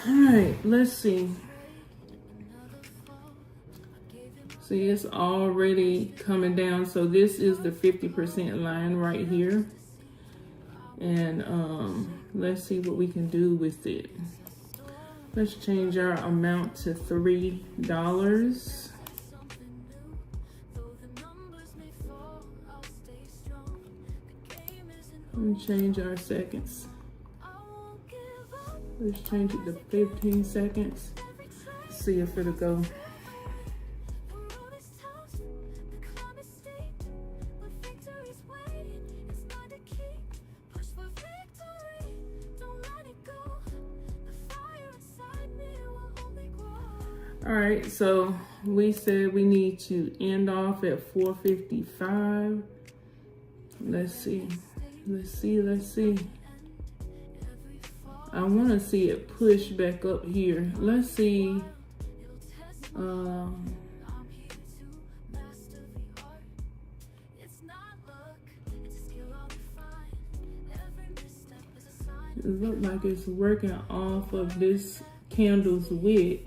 S1: All right, let's see. See, it's already coming down. So this is the 50% line right here. And let's see what we can do with it. Let's change our amount to $3. And change our seconds. Let's change it to 15 seconds. See if it'll go. All right, so we said we need to end off at 455. Let's see. I want to see it push back up here. Let's see. It looks like it's working off of this candle's wick.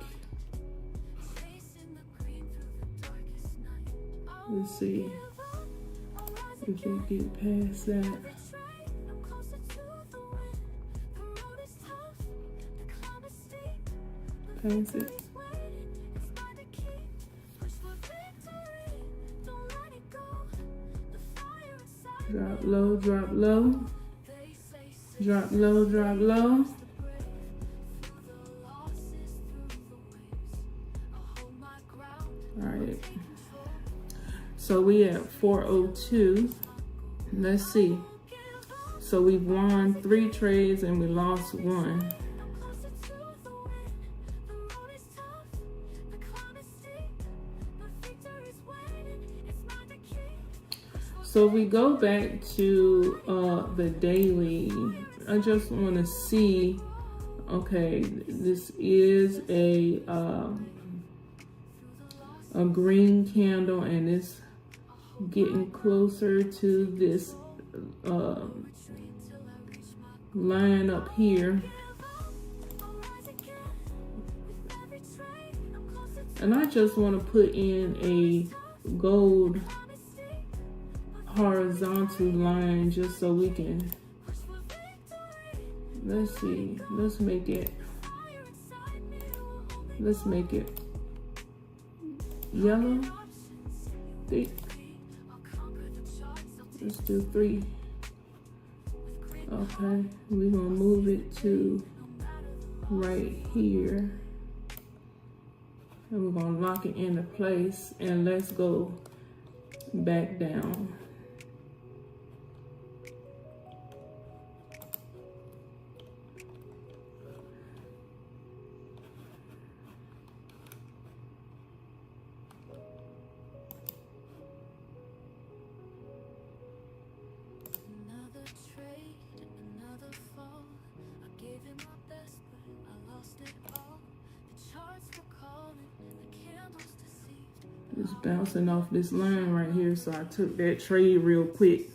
S1: Let's see if we get past that. Pass it. Drop low, drop low. Drop low, drop low. All right. So we at 402. Let's see. So we've won 3 trades and we lost 1. So we go back to the daily. I just want to see. Okay, this is a green candle, and it's getting closer to this line up here. And I just want to put in a gold horizontal line just so we can, let's see, let's make it yellow, thick. Let's do 3. Okay, we're gonna move it to right here. And we're gonna lock it into place, and let's go back down.
S2: Another trade, another fall. I gave it my best, but I lost it all. The charts were calling, the candles deceived.
S1: Just bouncing off this line right here, so I took that trade real quick.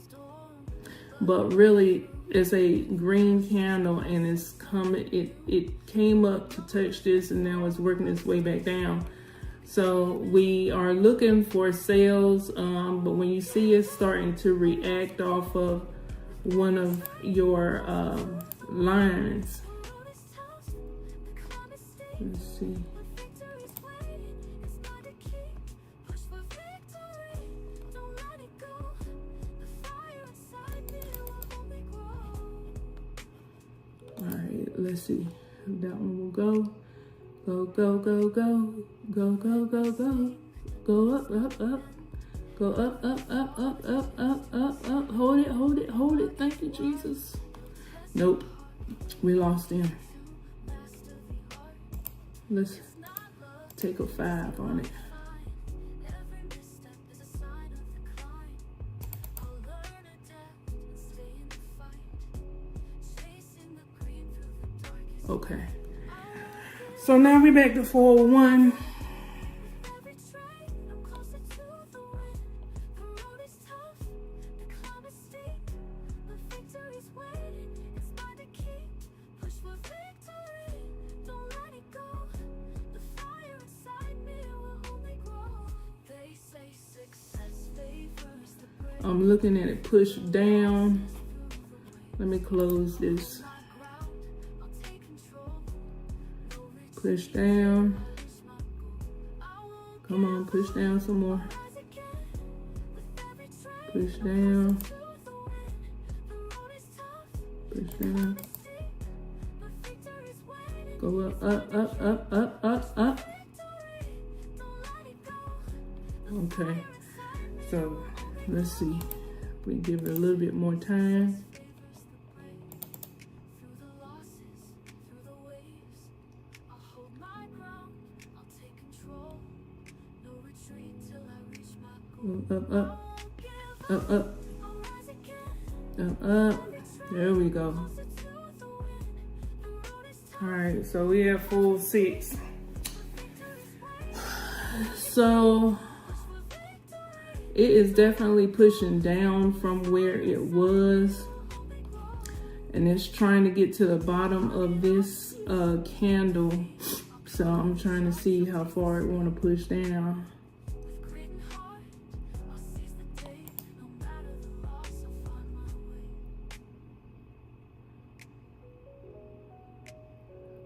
S1: But really, it's a green candle, and it's coming. It came up to touch this, and now it's working its way back down. So we are looking for sales, but when you see it starting to react off of one of your lines, let's see. All right, let's see. That one will go. Go, go, go, go. Go, go, go, go. Go up, up, up. Go up, up, up, up, up, up, up, up. Hold it, hold it, hold it. Thank you, Jesus. Nope. We lost him. Let's take a 5 on it. Okay. So now we're back to 401. I'm looking at it push down. Let me close this. Push down. Come on, push down some more. Push down. Push down. Go up, up, up, up, up, up, up. Okay. So let's see. We give it a little bit more time. Up, up, up, up, up, up. There we go. All right, so we have full 6. So it is definitely pushing down from where it was, and it's trying to get to the bottom of this candle. So I'm trying to see how far it want to push down.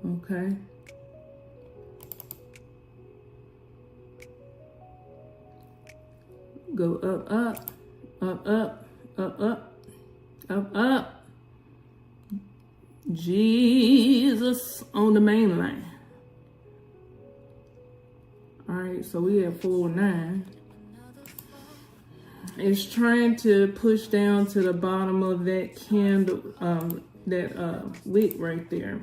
S1: Okay. Go up, up, up, up, up, up, up, up. Jesus on the main line. All right, so we have 409. It's trying to push down to the bottom of that candle, that wick right there.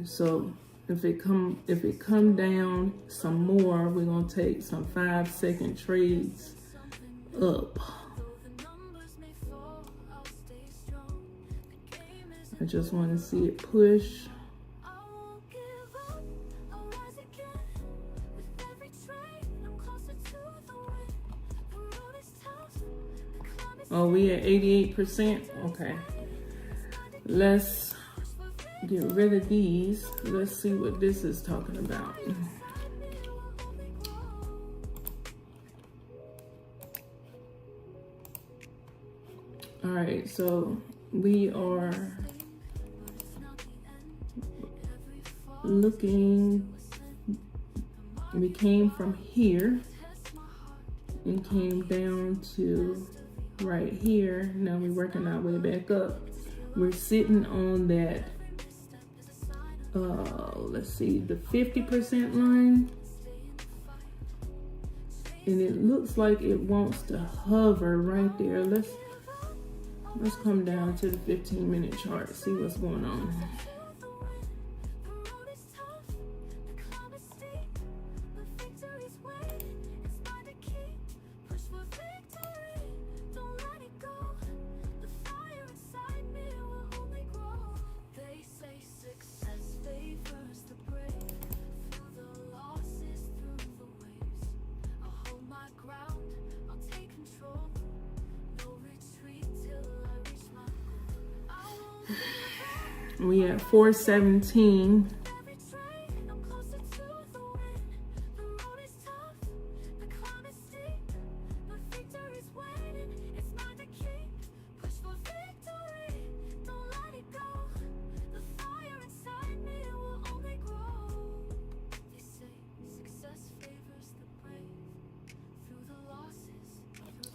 S1: So if it come down some more, we're gonna take some 5-second trades up. I just want to see it push. Oh, we at 88%. Okay. Let's get rid of these. Let's see what this is talking about. All right, so we are looking, we came from here and came down to right here. Now we're working our way back up. We're sitting on that, let's see, the 50% line. And it looks like it wants to hover right there. Let's come down to the 15-minute chart, see what's going on. We at 417.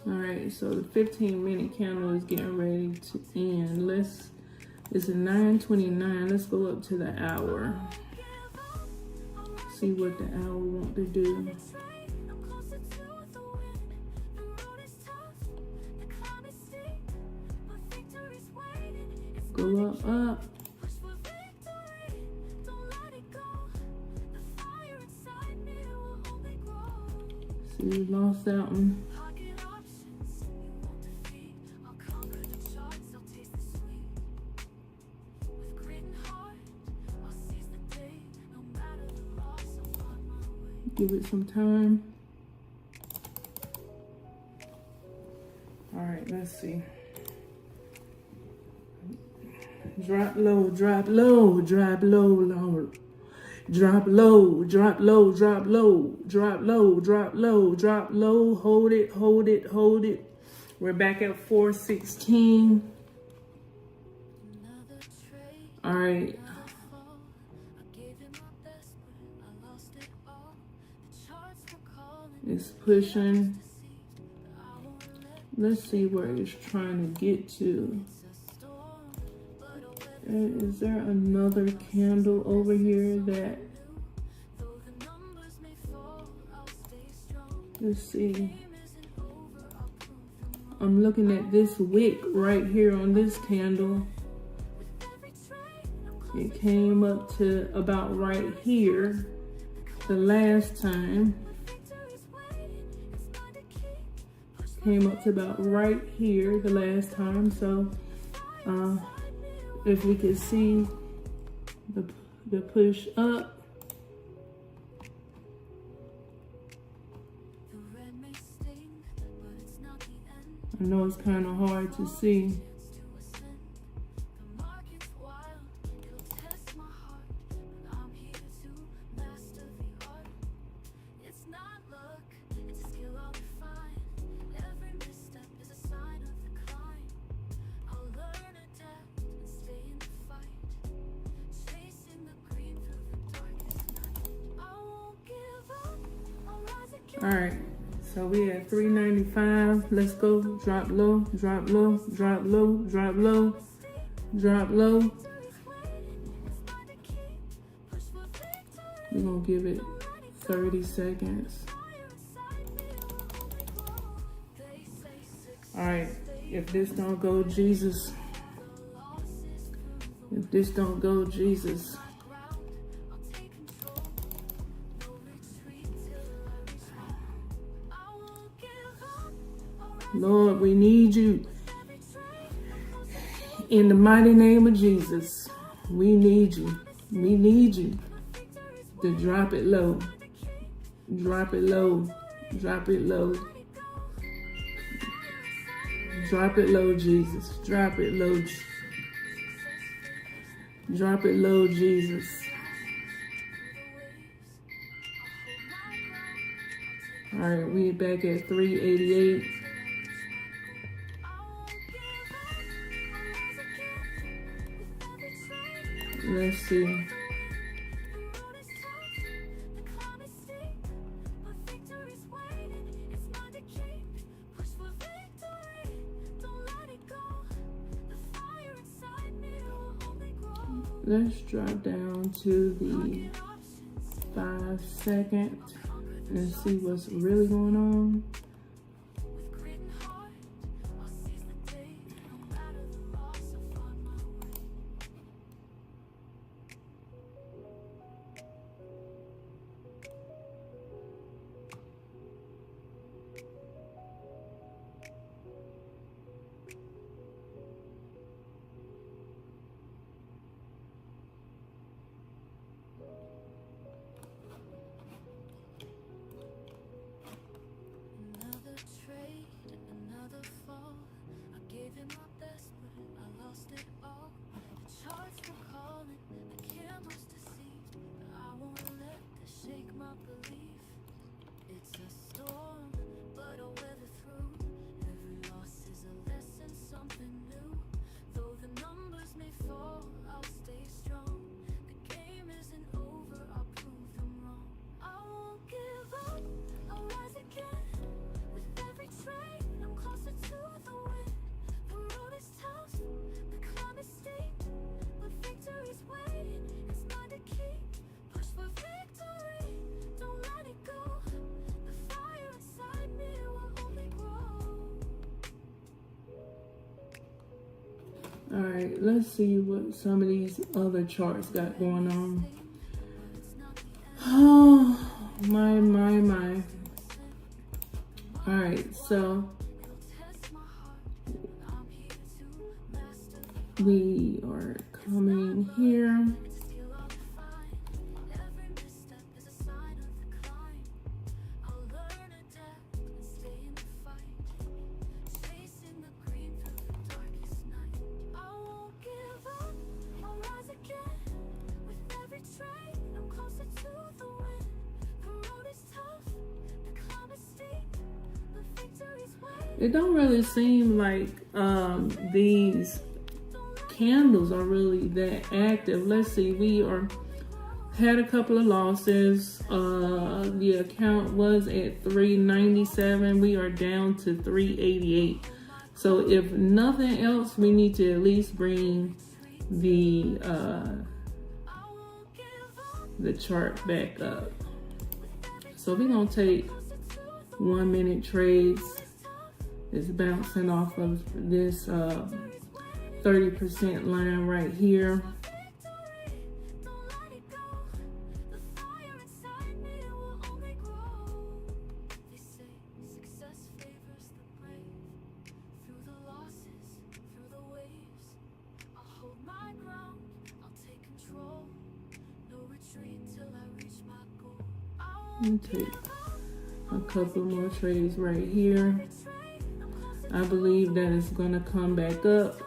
S1: All right, so the 15-minute candle is getting ready to end. It's a 9:29. Let's go up to the hour. See what the hour want to do. Go up. See, we lost that one. Give it some time. All right, let's see. Drop low, drop low, drop low, low. Drop low, drop low, drop low, drop low, drop low, drop low. Hold it, hold it, hold it. We're back at 416. All right. It's pushing. Let's see where it's trying to get to. Is there another candle over here that, let's see. I'm looking at this wick right here on this candle. It came up to about right here the last time. Came up to about right here the last time. So if we could see the push up. I know it's kind of hard to see. All right, so we at 395. Let's go. Drop low, drop low, drop low, drop low, drop low. We're gonna give it 30 seconds. All right, if this don't go, Jesus. If this don't go, Jesus. Lord, we need you. In the mighty name of Jesus, we need you. We need you to drop it low. Drop it low. Drop it low. Drop it low, Jesus. Drop it low. Drop it low, Jesus. All right, we back at 388. Let's see. Let's drop down to the 5 second and see what's really going on.
S2: Another trade, another fall. I gave it my best, but I lost it all. The charts were calling, the candles deceived. But I won't let this shake my belief. It's a storm, but I'll weather through. Every loss is a lesson, something new. Though the numbers may fall, I'll stay strong. The game isn't over, I'll prove them wrong. I won't give up, I'll rise again. With every trade, I'm closer to the win. The road is tough, the climb is steep, but victory's waiting. It's mine to keep. Push for victory, don't let it go. The fire inside me will only grow.
S1: All right, let's see what some of these other charts got going on. Oh, my. All right, so we are coming here.
S2: Every misstep is a sign of the climb. I'll learn, adapt, and stay in the fight. Chasing the green through the darkest night. I won't give up, I'll rise again. With every trade, I'm closer to the win. The road is tough, the climb is steep, but victory's waiting.
S1: It don't really seem like these candles are really that active. Let's see, we had a couple of losses. The account was at 397. We are down to 388. So if nothing else, we need to at least bring the chart back up. So we're gonna take 1 minute trades. It's bouncing off of this 30% line right here.
S2: Don't let it go. The fire inside me will only grow. They say success favors the brave. Through the losses, through the waves, I'll hold my ground, I'll take control. No retreat till I reach my goal. I won't
S1: Take a couple more trades right here. I believe that it's gonna come back up.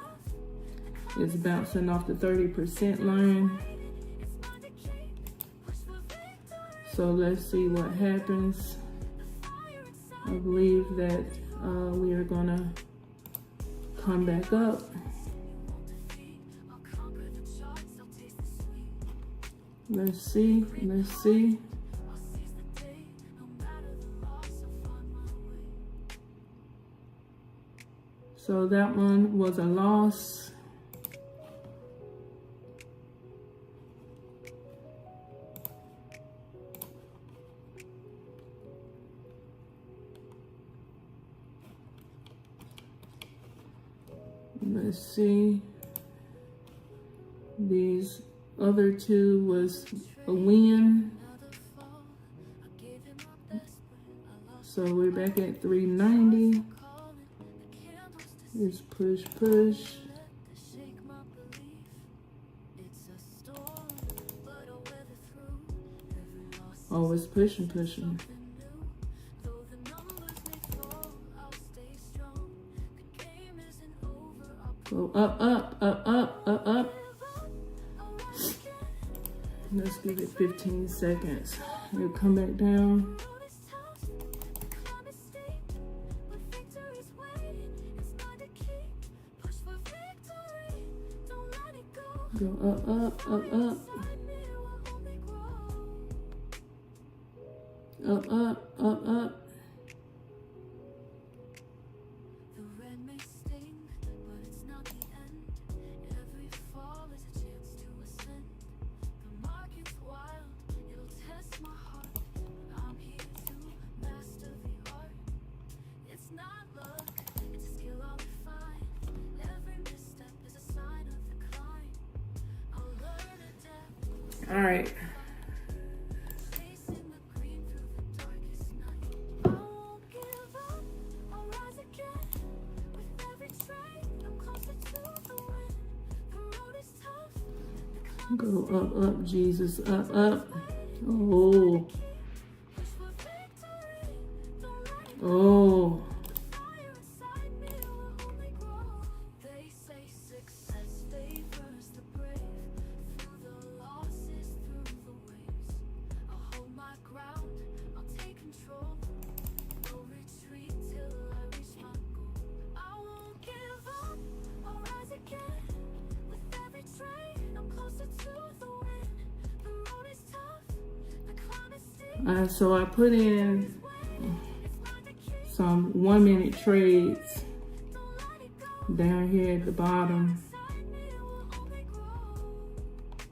S1: It's bouncing off the 30% line. So let's see what happens. I believe that we are gonna come back up. Let's see. So that one was a loss. Let's see. These other two was a win. So we're back at 390. Just push. Oh, it's pushing. Go up. Let's give it 15 seconds. It'll come back down.
S2: Push for victory, don't let it go.
S1: Go up, up, up, up. Up, up, up, up.
S2: The red may sting, but it's not the end. Every fall is a chance to ascend. The market's wild, it'll test my heart. I'm here to master the art. It's not luck, it's a skill I'll refine. Every misstep is a sign of decline. I'll learn adapt.
S1: All right.
S2: Chasing the green through the darkest night. I won't give up, I'll rise again. With every trade, I'm closer to the win. The road is tough, the climb
S1: Go up, up, Jesus. Up, up. Oh.
S2: push for victory. Don't let it go.
S1: Oh.
S2: Fire inside me will only grow. They say success favors the brave. Through the losses, through the waves. I'll hold my ground, I'll take control. No retreat till I reach my goal. I won't give up, I'll rise again. With every trade, I'm closer to the win. The road is tough, the climb is steep.
S1: All right, so I put in
S2: It's mine to keep.
S1: some 1 minute trades
S2: Don't let it go.
S1: down here at the bottom.
S2: Inside me will only grow.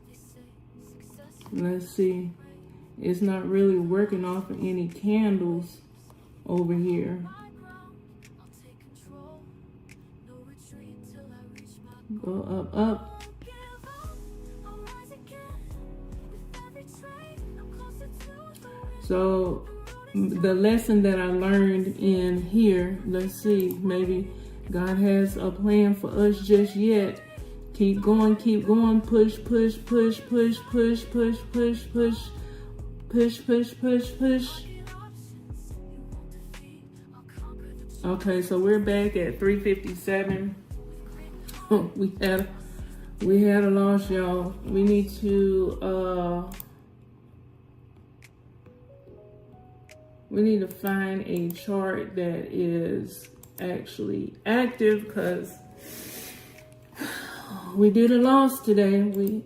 S2: They say success
S1: Let's see. It's not really working off of any candles over here.
S2: my ground. I'll take control. No retreat till I reach my
S1: Go up, up.
S2: won't give up. I'll rise again. With every trade, I'm closer to the win.
S1: So the lesson that I learned in here, let's see, maybe God has a plan for us just yet. Keep going, push, push, push, push, push, push, push, push, push, push, push, push, push.
S2: Options you won't defeat. I'll conquer the
S1: Okay, so we're back at 357. we had a loss, y'all. We need to find a chart that is actually active, because we did a loss today. We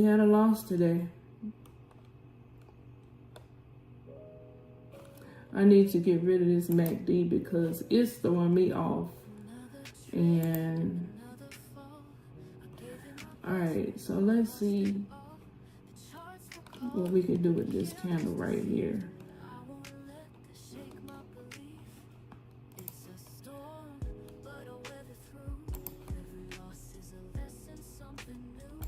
S1: had a loss today. I need to get rid of this MACD because it's throwing me off. And all right, so let's see what we can do with this candle right here.
S2: I won't let this shake my belief. It's a storm, but I'll weather through. Every loss is a lesson, something new.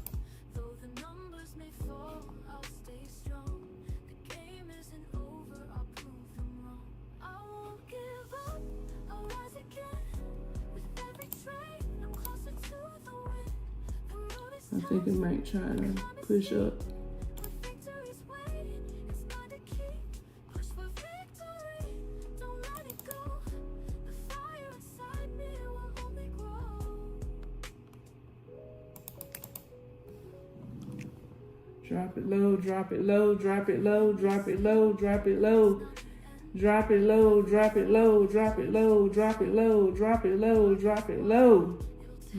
S2: Though the numbers may fall, I'll stay strong. The game isn't over, I'll prove them wrong. I won't give up, I'll rise again. With every trade, I'm closer to the win. The road is
S1: I think it might try to push up.
S2: With victory's waiting, it's mine to keep. Push for victory, don't let it go. The fire inside me will only grow.
S1: Drop it low, drop it low, drop it low, drop it low, drop it low. Drop it low, drop it low, drop it low, drop it low, drop it low, drop it low.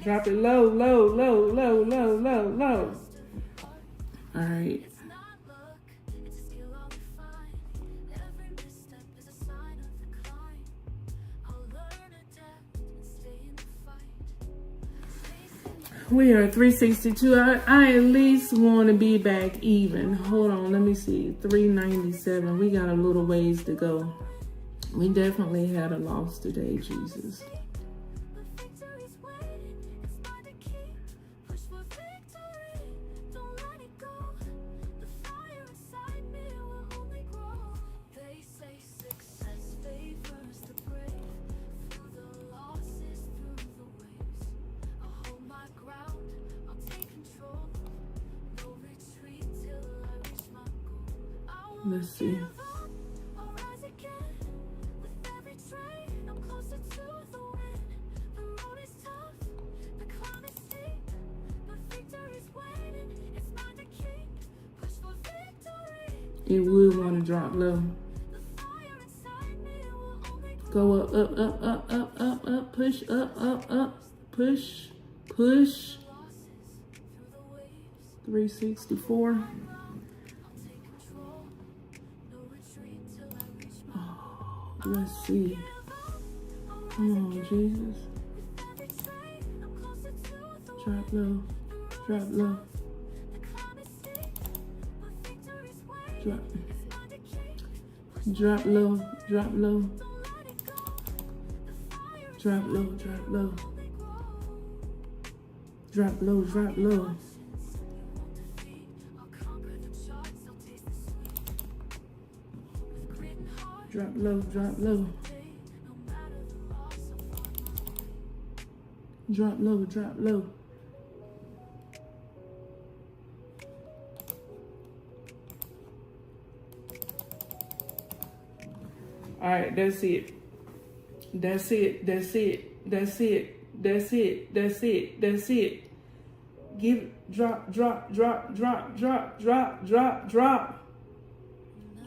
S1: Drop it low, low, low, low, low, low, low. All right.
S2: It's not luck, it's a skill I'll refine. Every misstep is a sign of decline. I'll learn, adapt, and stay in the fight. Chasing
S1: We are 362. I at least want to be back even. Hold on, let me see. 397. We got a little ways to go. We definitely had a loss today, Jesus.
S2: But victory's waiting, it's mine to keep. Push for victory, don't let it go. The fire inside me will only grow. They say success favors the brave. Through the losses, through the waves. I'll hold my ground, I'll take control. No retreat till I reach my goal. I won't
S1: Let's see.
S2: give up, I'll rise again. With every trade, I'm closer to the win. The road is tough, the climb is steep, but victory's waiting, it's mine to keep. Push for victory,
S1: It would want to drop low.
S2: the fire inside me will only
S1: Go up, up, up, up, up, up, up. Push up, up, up. Push, push.
S2: losses through
S1: 364. Let's see. Come on, Jesus. Drop low. Drop low. Drop. Drop low. Drop low. Drop low. Drop low. Drop low. Drop low. Drop low. Drop low. Drop low. Drop low. All right, that's it. That's it. That's it. That's it. That's it. That's it. That's it. Give drop, drop, drop, drop, drop, drop, drop, drop.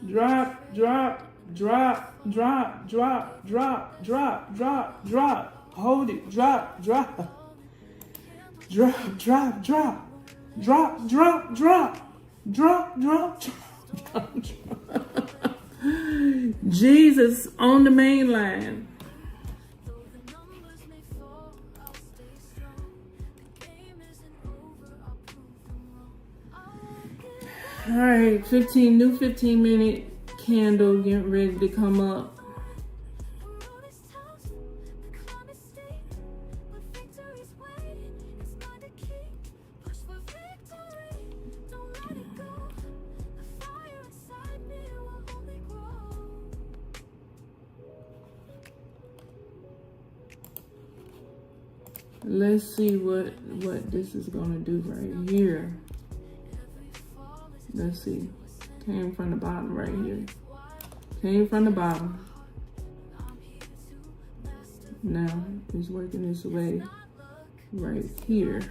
S1: Drop, drop, drop, drop, drop, drop, drop, drop, drop. Hold it. Drop, drop. Drop, drop, drop. Drop, drop, drop. Drop, drop, drop, drop. Jesus on the main line. All right, 15-minute candle getting ready to come up. Let's see what this is gonna do right here. Let's see. Came from the bottom right here. Came from the bottom. Now it's working its way right here.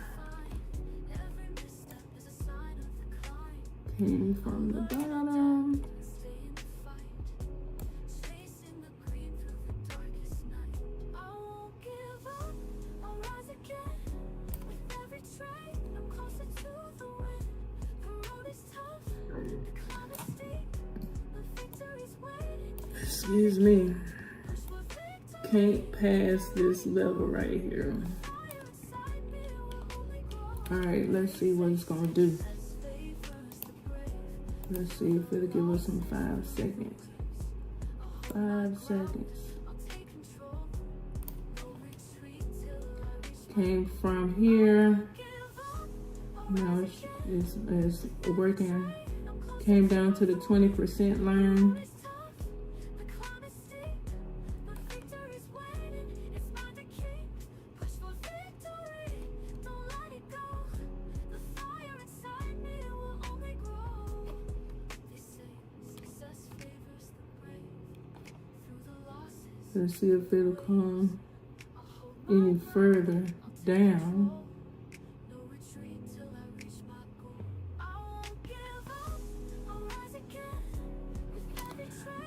S1: Came from the bottom. Excuse me. Can't pass this level right here. All right, let's see what it's gonna do. Let's see if it'll give us some 5 seconds. 5 seconds. Came from here. Now it's working. Came down to the 20% line. Let's see if it'll come any further down.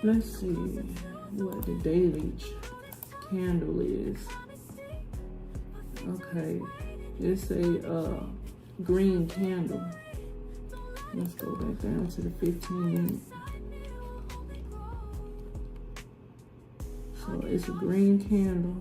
S1: Let's see what the daily candle is. Okay, it's a green candle. Let's go back down to the 15-minute. So it's a green candle.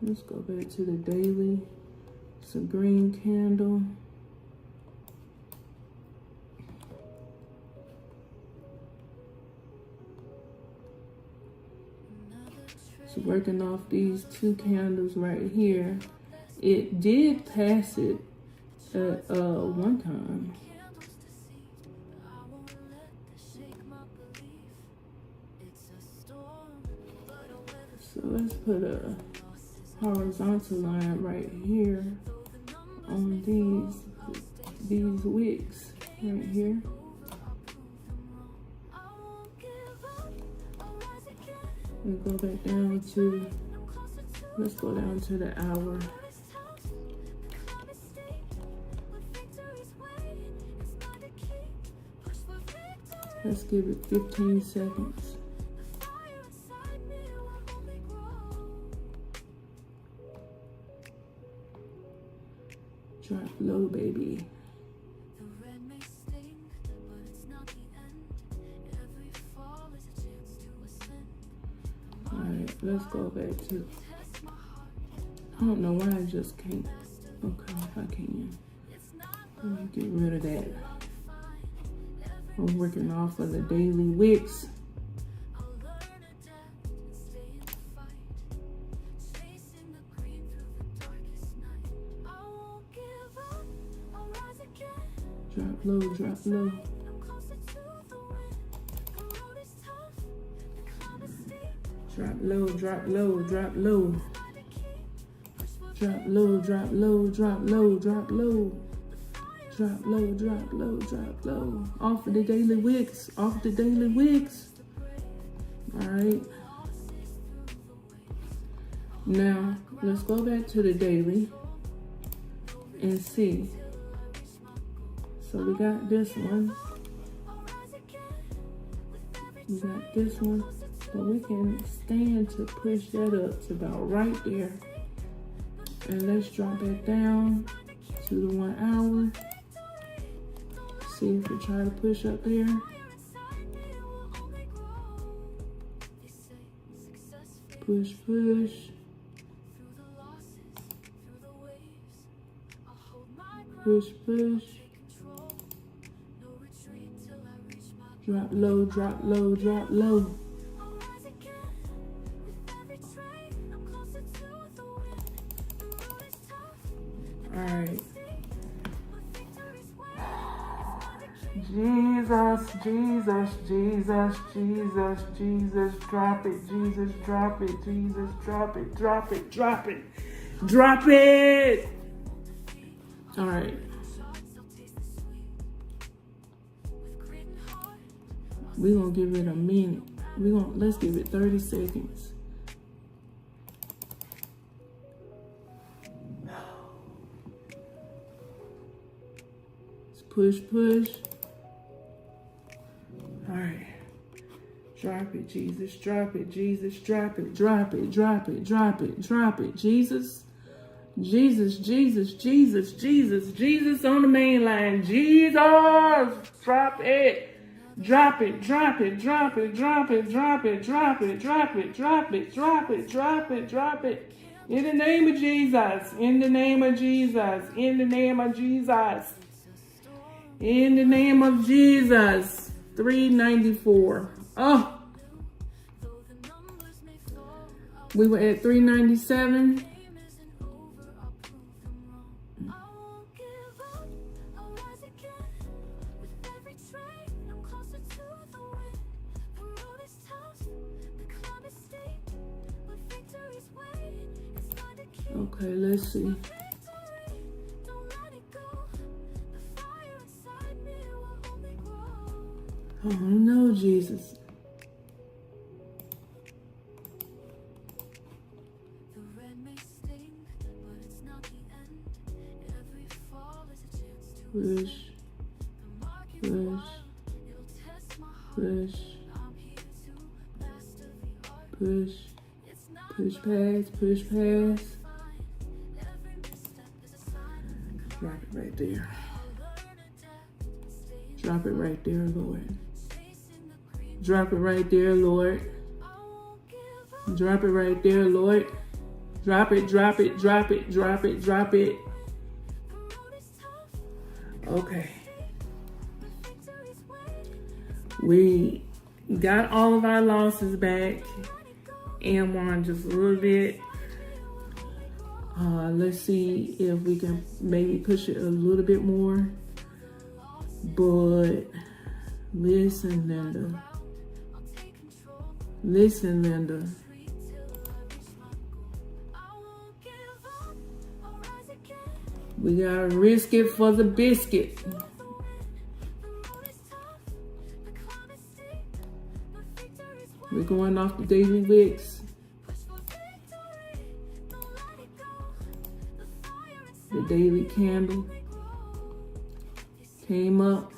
S1: Let's go back to the daily. It's a green candle. So working off these 2 candles right here, it did pass it at one time. So let's put a horizontal line right here on these wicks right here. We'll go back down to Let's go down to the hour. Let's give it 15 seconds. Drop low, baby. Alright, let's go back to, I don't know why I just can't. Okay, if I can. Let me get rid of that. I'm working off of the daily wicks. Drop low, drop low. Drop low, drop low, drop low. Drop low, drop low, drop low, drop low. Drop low, drop low, drop low. Off of the daily wicks, off the daily wicks. All right. Now, let's go back to the daily and see. So we got this one. We got this one. So we can stand to push that up to about right there. And let's drop it down to the 1 hour. See if we try to push up there. Push, push. Push, push. Drop low, drop low, drop low. Alright. Jesus, Jesus, Jesus, Jesus, Jesus, drop it, Jesus, drop it, Jesus, drop it, drop it, drop it, drop it. Alright. We're gonna give it a minute. Let's give it 30 seconds. Let's push, push. All right. Drop it, Jesus. Drop it, Jesus. Drop it, drop it, drop it, drop it, drop it, Jesus. Jesus, Jesus, Jesus, Jesus, Jesus on the main line. Jesus, drop it. Drop it, drop it, drop it, drop it, drop it, drop it, drop it, drop it, drop it, drop it, drop it. In the name of Jesus, in the name of Jesus, in the name of Jesus, in the name of Jesus. 394. Oh, we were at 397. Okay, let's see. Oh no, Jesus. Push, push, push, push, push past, push past. Drop it right there. Drop it right there, Lord. Drop it right there, Lord. Drop it right there, Lord. Drop it, drop it, drop it, drop it, drop it. Okay. We got all of our losses back and won just a little bit. Let's see if we can maybe push it a little bit more. But listen, Linda. Listen, Linda. We gotta risk it for the biscuit. We're going off the daily wicks. the daily candle. Came up,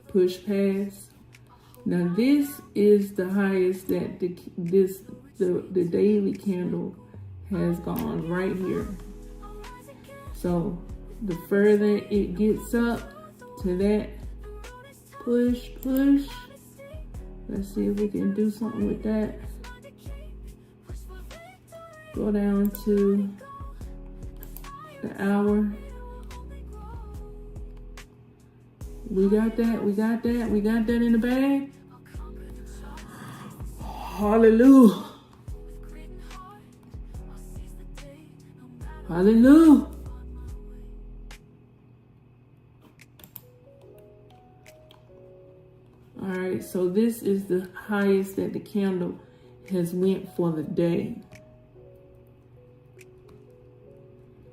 S1: push past. Now this is the highest that the daily candle has gone right here. So the further it gets up to that push, let's see if we can do something with that. Go down to the hour. We got that in the bag. Hallelujah. Hallelujah. All right, so this is the highest that the candle has went for the day.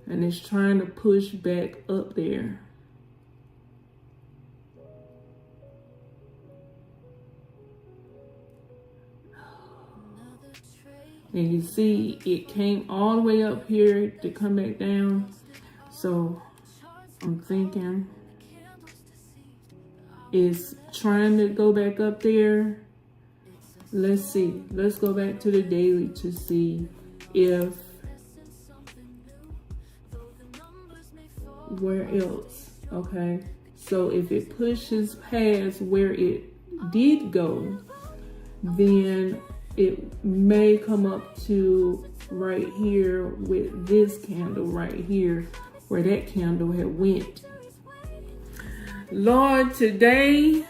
S1: And it's trying to push back up there. And you see it came all the way up here to come back down. So I'm thinking it's trying to go back up there. Let's see. Let's go back to the daily to see if where else. Okay. So if it pushes past where it did go, then it may come up to right here with this candle right here where that candle had went. Lord, today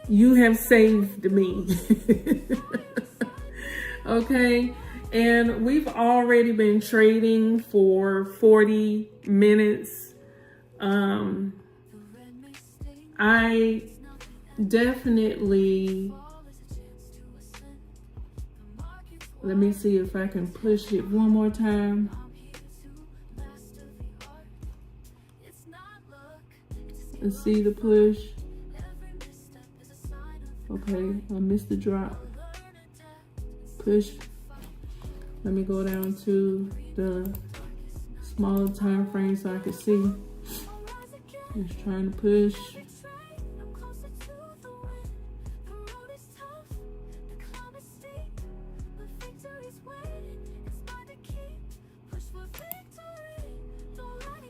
S1: you have saved me. Okay. And we've already been trading for 40 minutes. I definitely, let me see if I can push it one more time. Let's see the push. Okay, I missed the drop. Push. Let me go down to the smaller time frame so I can see. Just trying to push.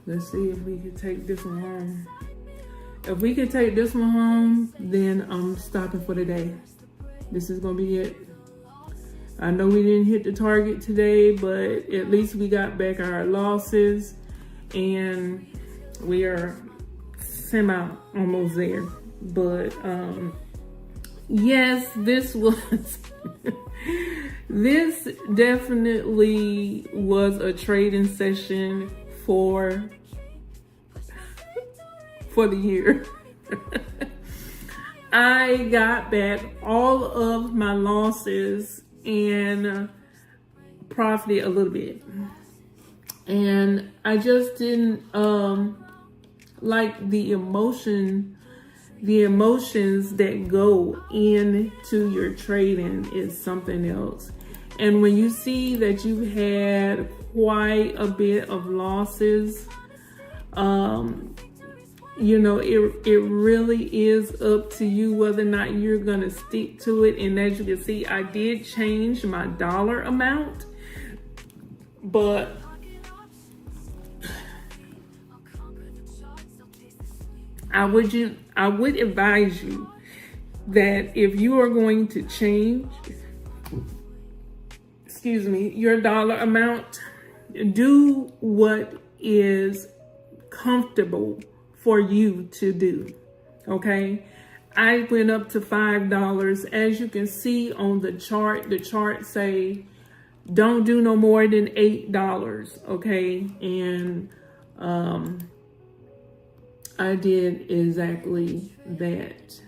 S1: Let's see if we can take this one home. If we can take this one home, then I'm stopping for the day. This is gonna be it. I know we didn't hit the target today, but at least we got back our losses and we are almost there. But yes, this was this definitely was a trading session for the year. I got back all of my losses and profited a little bit. And I just didn't like the emotions that go into your trading is something else. And when you see that you had quite a bit of losses, you know, it really is up to you whether or not you're gonna stick to it. And as you can see, I did change my dollar amount, but I would advise you that if you are going to change, your dollar amount, do what is comfortable for you to do. Okay, I went up to $5. As you can see on the chart say don't do no more than $8. Okay, and I did exactly that.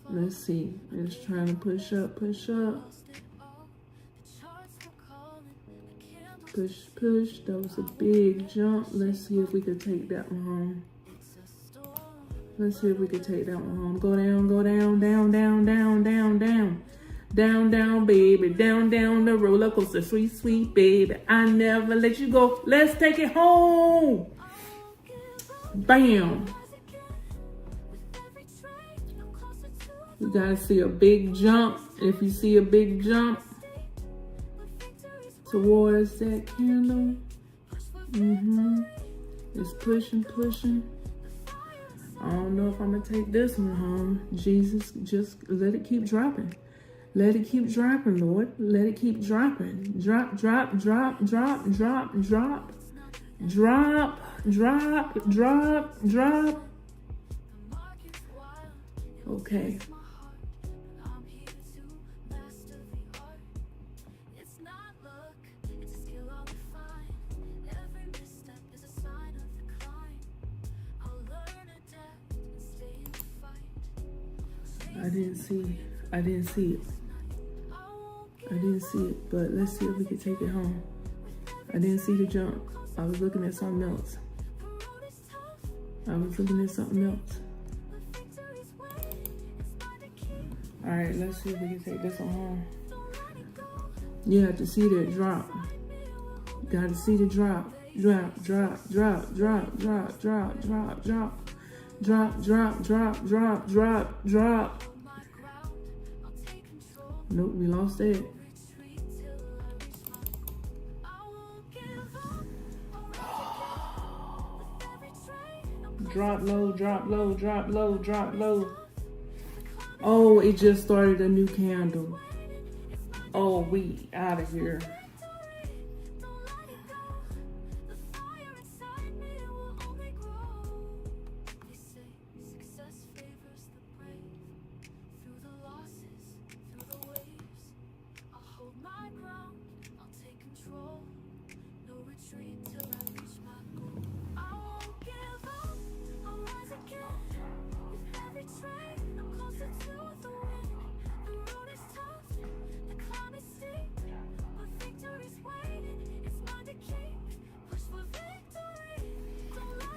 S1: Let's see, it's trying to push up, push. That was a big jump. Let's see if we could take that one home. Go down, down. Down, down, baby. Down, down the roller coaster. Sweet, sweet, baby. I never let you go. Let's take it home. Bam. You gotta see a big jump. If you see a big jump towards that candle, it's pushing, pushing. I don't know if I'm gonna take this one home. Jesus, just let it keep dropping. Let it keep dropping, Lord. Let it keep dropping. Drop, drop, drop, drop, drop, drop. Drop, drop, drop, drop. Okay. I didn't see it, but let's see if we can take it home. I didn't see the jump. I was looking at something else. All right, let's see if we can take this one home. You have to see that drop. You got to see the drop. Drop, drop, drop, drop, drop, drop, drop, drop. Drop, drop, drop, drop, drop, drop. Nope, we lost that. Drop low, drop low, drop low, drop low. Oh, it just started a new candle. Oh, we out of here.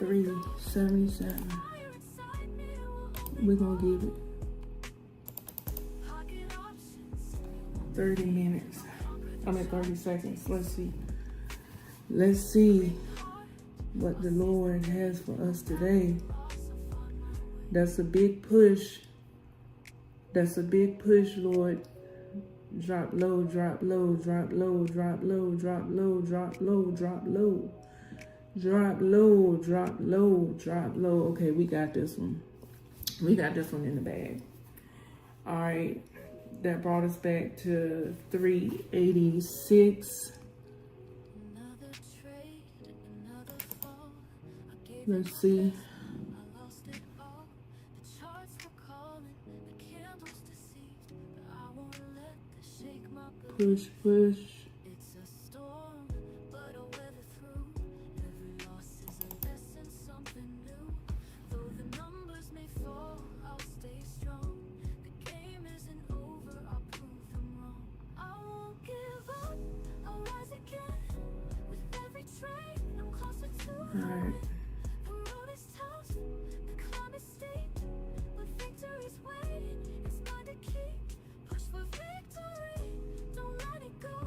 S1: $377. We're gonna give it 30 minutes. I'm at 30 seconds. Let's see what the Lord has for us today. That's a big push. Lord. Drop low, drop low, drop low, drop low, drop low, drop low, drop low. Drop low, drop low, drop low. Okay, we got this one. We got this one in the bag. All right, that brought us back to 386. Let's see. Push, push.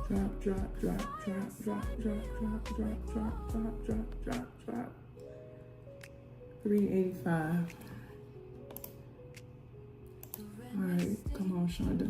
S1: Drop, drop, drop, drop, drop, drop, drop, drop, drop, drop, drop, drop, drop. 385. All right, come on, Shonda.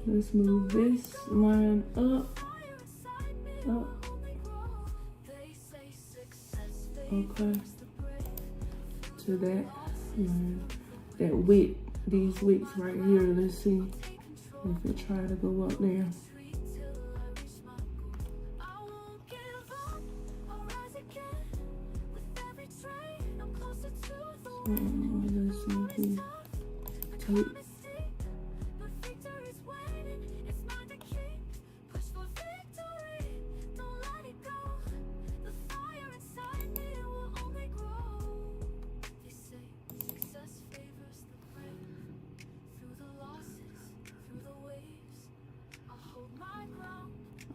S1: Let's move this line up. Okay. To that line. That wick, these wicks right here. Let's see if it try to go up there. Let's see. Tape.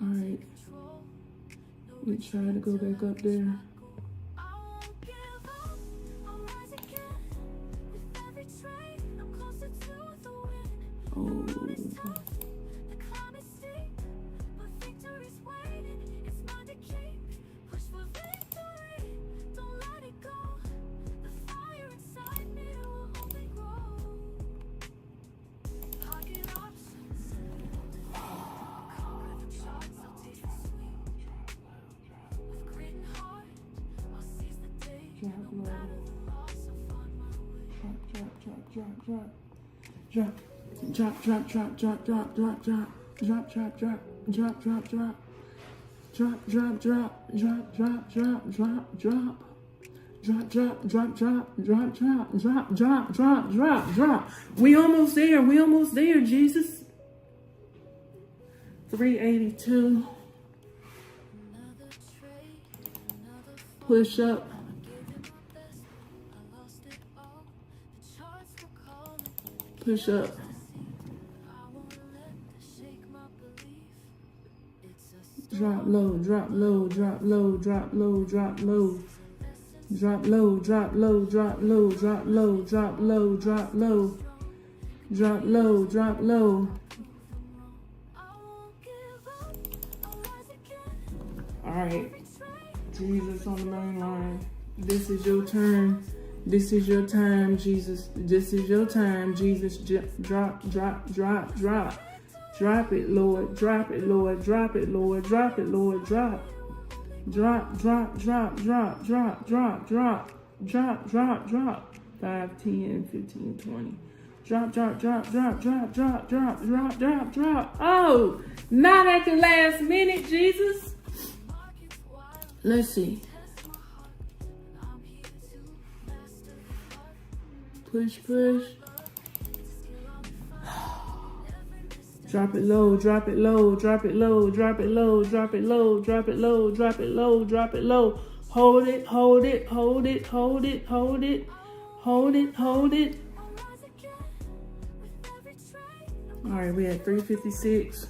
S1: All right. We try to go back up there. Oh. Drop. We almost there, Jesus. 382. Push up. Push up. Drop low, drop low, drop low, drop low, drop low. Drop low, drop low, drop low, drop low, drop low, drop low. Drop low, drop low. All right. Jesus on the main line. This is your turn. This is your time, Jesus. This is your time, Jesus. Drop. Drop it, Lord. Drop it, Lord. Drop it, Lord. Drop it, Lord. Drop. 5, 10, 15, 20. Drop. Oh, not at the last minute, Jesus. Let's see. Push. Drop it low. Hold it. All right, we at 356.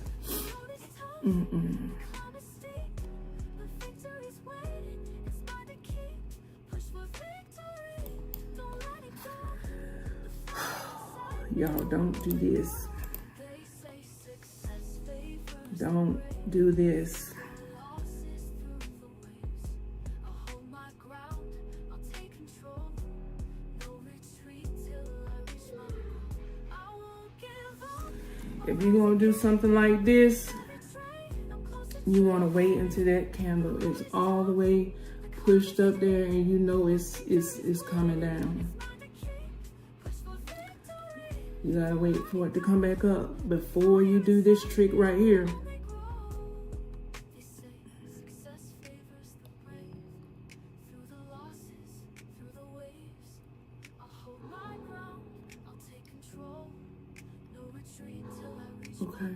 S1: Y'all, don't do this. Don't do this. If you're going to do something like this, you want to wait until that candle is all the way pushed up there and you know it's coming down. You gotta wait for it to come back up before you do this trick right here. Okay.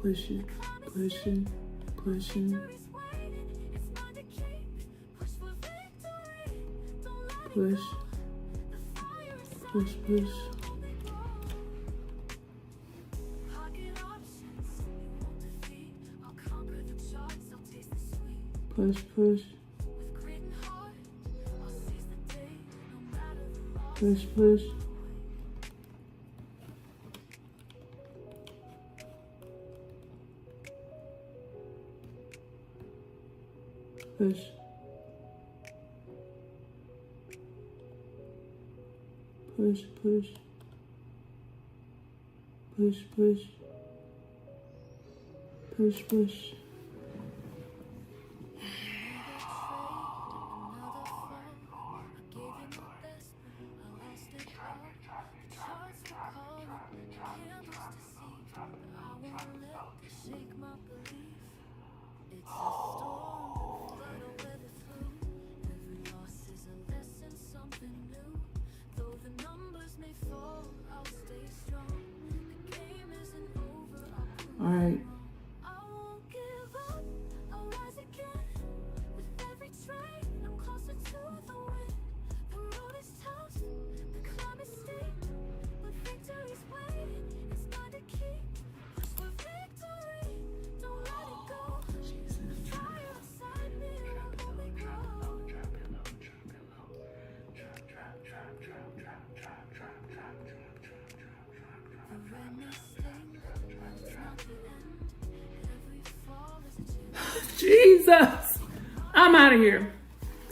S1: Pushing. Push. Push. Push. All right.
S2: I won't give up, I'll rise again. With every trade, I'm closer to the win. The road is tough, the climb is steep, but victory's waiting, it's mine to keep. Push for victory, don't let it go. The fire inside me will only grow. The redness stings, but it's not the end. Every fall is a chance.
S1: Jesus. I'm out of here.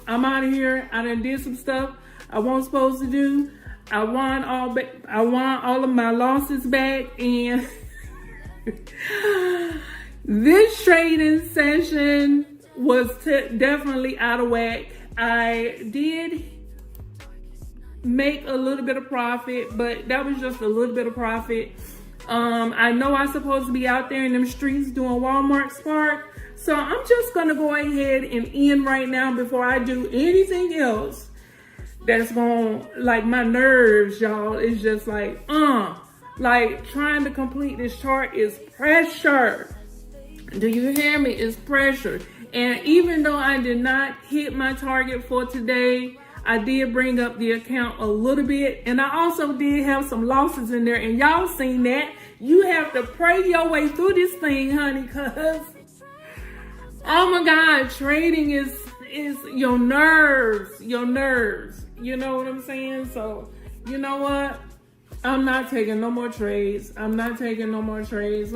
S1: I'm out of here. I done did some stuff I wasn't supposed to do. I won all of my losses back, and this trading session was definitely out of whack. I did make a little bit of profit, but that was just a little bit of profit. I know I'm supposed to be out there in them streets doing Walmart Spark, so I'm just gonna go ahead and end right now before I do anything else. That's going, like, my nerves, y'all. It's just like trying to complete this chart is pressure. Do you hear me? It's pressure. And even though I did not hit my target for today, I did bring up the account a little bit. And I also did have some losses in there. And y'all seen that. You have to pray your way through this thing, honey, because, oh my God, trading is your nerves. You know what I'm saying? So, you know what? I'm not taking no more trades. Let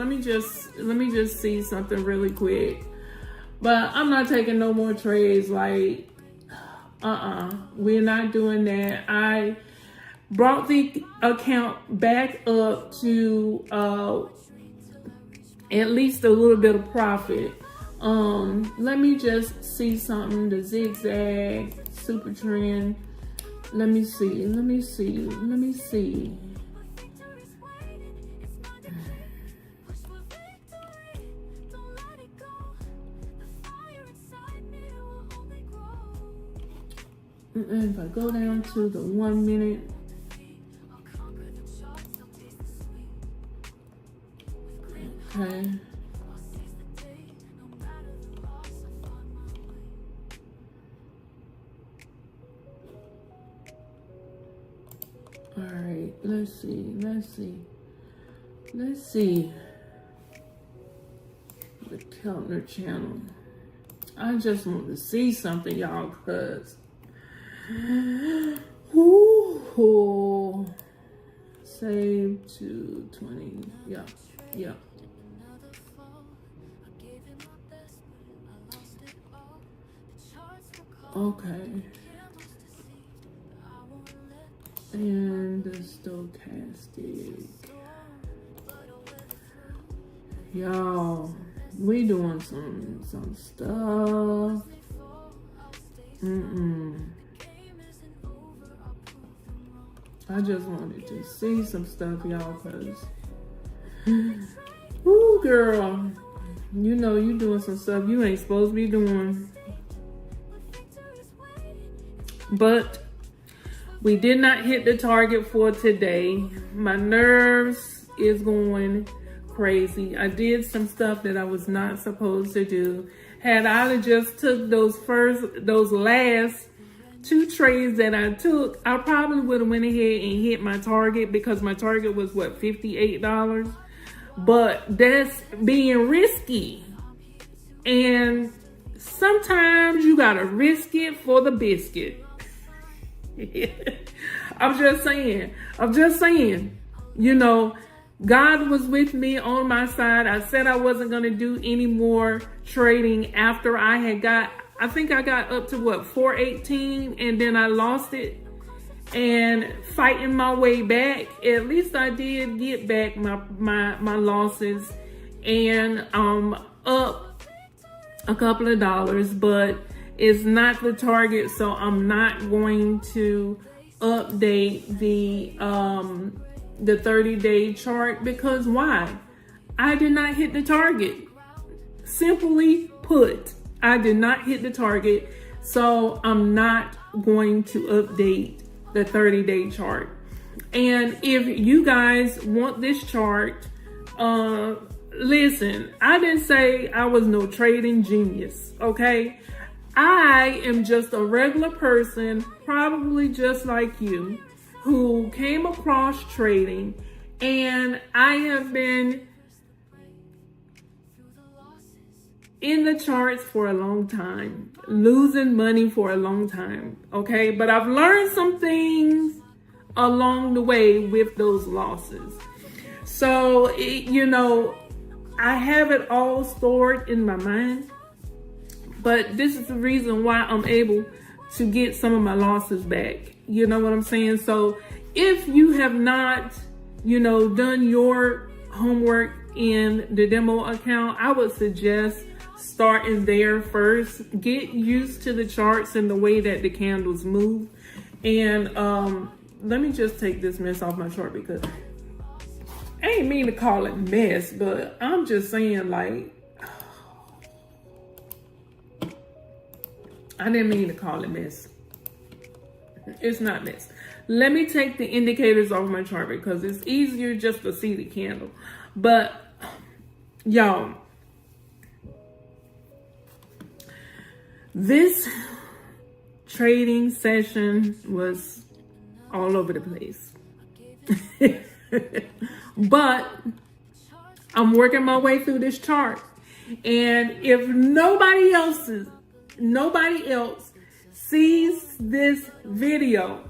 S1: me just see something really quick. But I'm not taking no more trades. Like, we're not doing that. I brought the account back up to at least a little bit of profit. Let me just see something. The zigzag, super trend. Let me see. And if I go down to the 1 minute, okay. All right, let's see. The Keltner channel. I just want to see something, y'all, because save to 20. Yeah. Okay. And the stochastic. Y'all, we doing some stuff. I just wanted to see some stuff, y'all, because, woo, girl, you know you doing some stuff you ain't supposed to be doing. But we did not hit the target for today. My nerves is going crazy. I did some stuff that I was not supposed to do. Had I just took those last 2 trades that I took, I probably would have went ahead and hit my target, because my target was what, $58. But that's being risky. And sometimes you gotta risk it for the biscuit. I'm just saying, you know, God was with me on my side. I said I wasn't going to do any more trading after I got up to what, 418, and then I lost it. And fighting my way back, at least I did get back my losses, and up a couple of dollars, but it's not the target, so I'm not going to update the 30-day chart, because why? I did not hit the target. Simply put, I did not hit the target, so I'm not going to update the 30-day chart. And if you guys want this chart, listen, I didn't say I was no trading genius, okay? I am just a regular person, probably just like you, who came across trading, and I have been in the charts for a long time, losing money for a long time, okay? But I've learned some things along the way with those losses. So, I have it all stored in my mind, but this is the reason why I'm able to get some of my losses back. You know what I'm saying? So if you have not, done your homework in the demo account, I would suggest starting there first. Get used to the charts and the way that the candles move. And let me just take this mess off my chart, because I ain't mean to call it mess, but I'm just saying, like, I didn't mean to call it mess. It's not mess. Let me take the indicators off my chart because it's easier just to see the candle. But y'all, this trading session was all over the place. But I'm working my way through this chart. And if nobody else sees this video,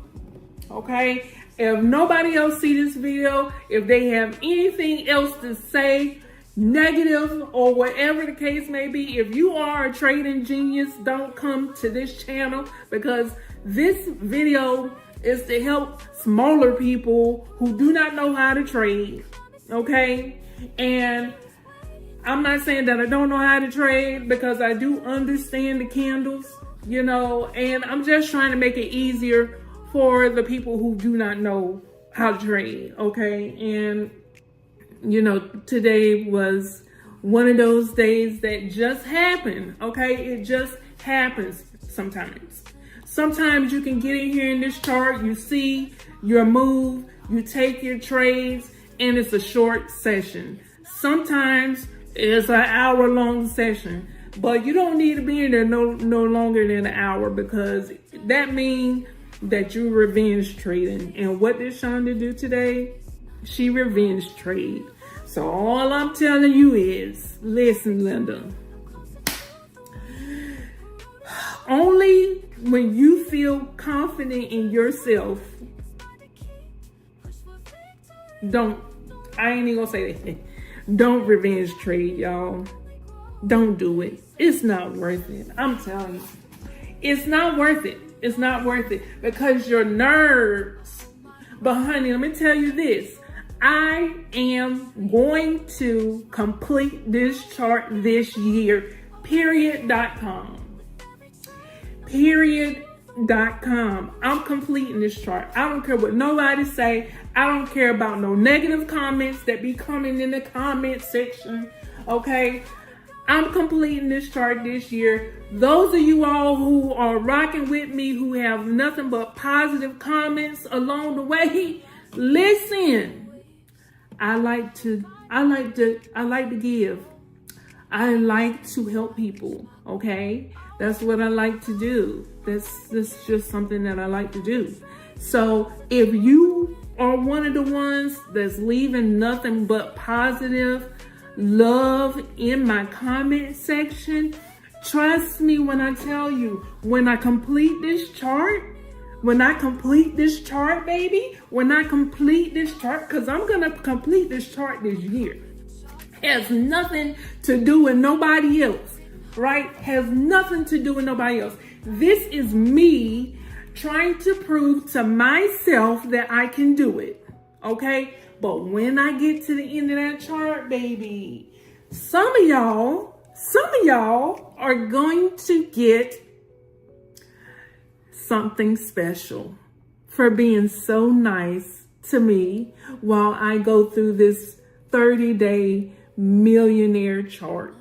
S1: okay? If nobody else sees this video, if they have anything else to say, negative or whatever the case may be, if you are a trading genius, don't come to this channel, because this video is to help smaller people who do not know how to trade, okay? And I'm not saying that I don't know how to trade, because I do understand the candles, and I'm just trying to make it easier for the people who do not know how to trade, okay? And, today was one of those days that just happened, okay? It just happens sometimes. Sometimes you can get in here in this chart, you see your move, you take your trades, and it's a short session. Sometimes it's an hour-long session, but you don't need to be in there no longer than an hour, because that means that you revenge trading. And what did Shonda do today? She revenge trade. So all I'm telling you is, listen, Linda, only when you feel confident in yourself, I ain't even gonna say that. Don't revenge trade, y'all. Don't do it. It's not worth it. I'm telling you. It's not worth it. It's not worth it, because your nerves. But honey, let me tell you this. I am going to complete this chart this year. Period.com. Period.com. I'm completing this chart. I don't care what nobody say. I don't care about no negative comments that be coming in the comment section. Okay? I'm completing this chart this year. Those of you all who are rocking with me, who have nothing but positive comments along the way, listen. I like to give. I like to help people, okay? That's what I like to do. That's just something that I like to do. So if you are one of the ones that's leaving nothing but positive love in my comment section, trust me when I tell you, when I complete this chart, baby, because I'm going to complete this chart this year. Has nothing to do with nobody else, right? Has nothing to do with nobody else. This is me trying to prove to myself that I can do it, okay? But when I get to the end of that chart, baby, some of y'all are going to get something special for being so nice to me while I go through this 30-day millionaire chart.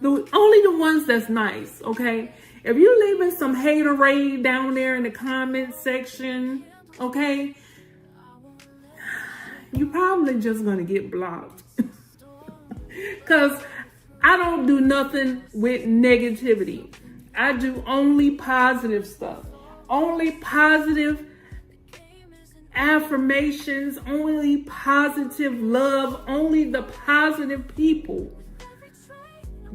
S1: Only the ones that's nice, okay? If you're leaving some haterade down there in the comment section, okay, you're probably just gonna get blocked. Because I don't do nothing with negativity. I do only positive stuff. Only positive affirmations, only positive love, only the positive people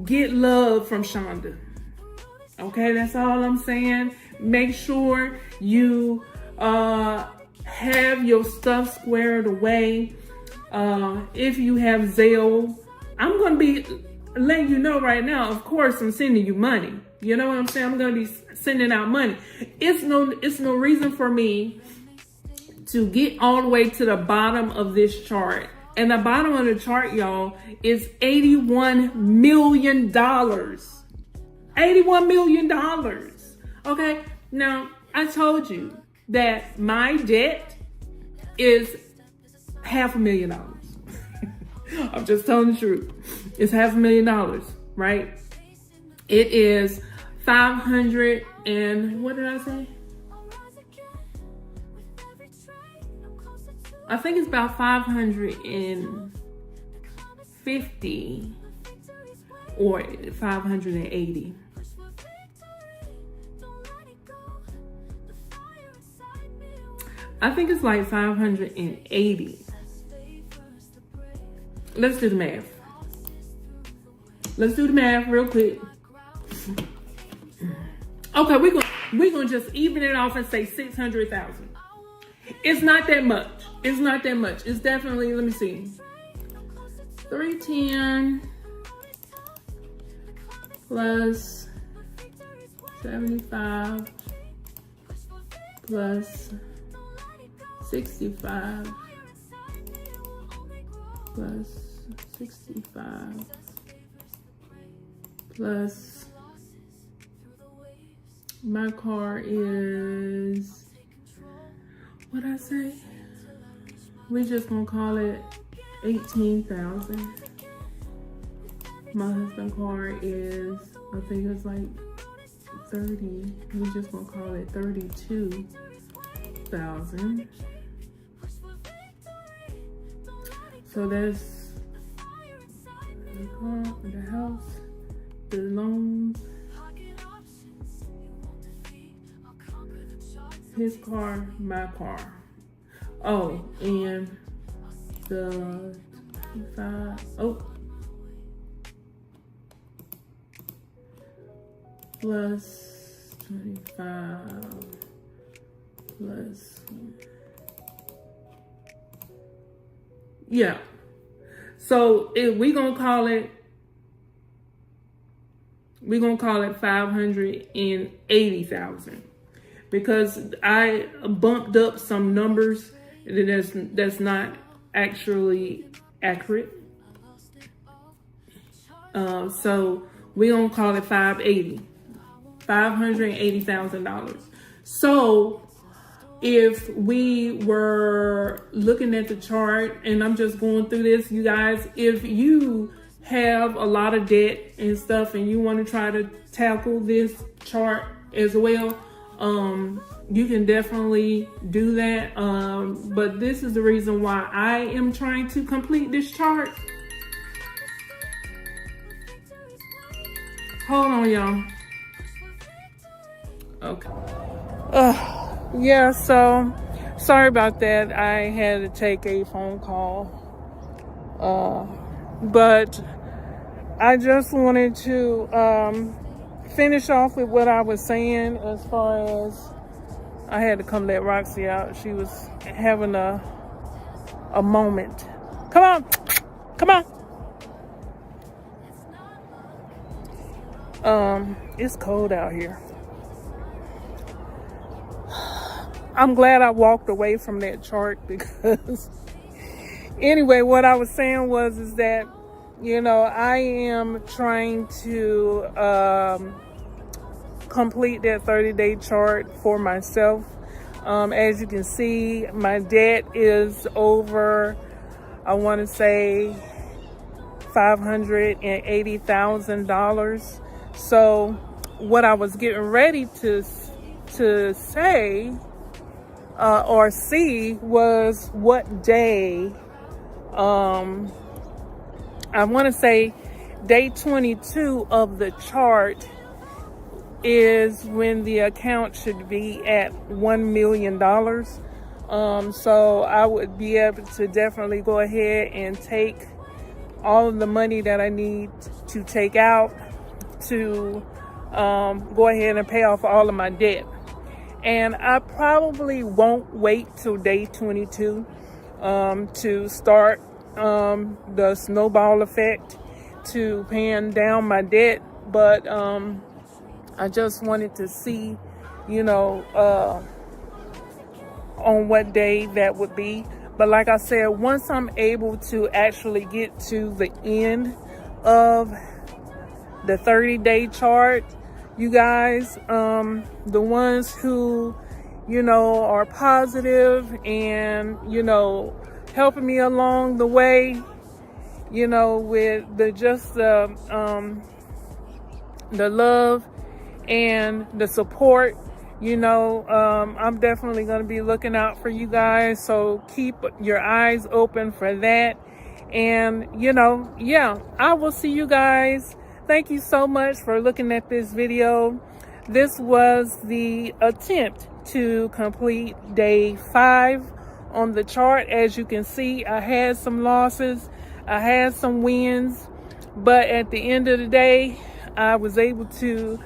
S1: get love from Shonda. Okay, that's all I'm saying. Make sure you have your stuff squared away. If you have Zelle, I'm going to be letting you know right now, of course, I'm sending you money. You know what I'm saying? I'm going to be sending out money. It's no reason for me to get all the way to the bottom of this chart. And the bottom of the chart, y'all, is $81 million. $81 million. Okay? Now, I told you that my debt is $500,000. I'm just telling the truth. It's $500,000, right? It is 500 and what did I say? I think it's about 550 or 580. I think it's like 580. Let's do the math. Let's do the math real quick. Okay, we're gonna just even it off and say 600,000. It's not that much. It's not that much. It's definitely, let me see, 310 plus 75 plus 65 plus 65 plus my car is, what I say? We just gonna call it 18,000. My husband's car is, I think it's like 30. We just gonna call it 32,000. So that's the car, the house, the loans, his car, my car. Oh, and the 25, plus 25 plus, yeah. So if we're gonna call it 580,000 because I bumped up some numbers that's not actually accurate. So we're gonna call it $580,000. So if we were looking at the chart, and I'm just going through this, you guys, if you have a lot of debt and stuff and you want to try to tackle this chart as well, you can definitely do that. But this is the reason why I am trying to complete this chart. Hold on, y'all. Okay. Yeah, so sorry about that. I had to take a phone call. But I just wanted to finish off with what I was saying as far as I had to come let Roxy out. She was having a moment. Come on. Come on. It's cold out here. I'm glad I walked away from that chart because anyway, what I was saying is that, you know, I am trying to complete that 30-day chart for myself. As you can see, my debt is over, I want to say, $580,000. So what I was getting ready to say or see was what day I want to say day 22 of the chart is when the account should be at $1 million. So I would be able to definitely go ahead and take all of the money that I need to take out to go ahead and pay off all of my debt. And I probably won't wait till day 22 to start the snowball effect to paying down my debt. But I just wanted to see, you know, on what day that would be. But like I said, once I'm able to actually get to the end of the 30-day chart, you guys, the ones who, you know, are positive and, you know, helping me along the way, you know, with the love and the support, you know, I'm definitely going to be looking out for you guys. So keep your eyes open for that. And, you know, yeah, I will see you guys. Thank you so much for looking at this video. This was the attempt to complete day 5 on the chart. As you can see, I had some losses, I had some wins, but at the end of the day, I was able to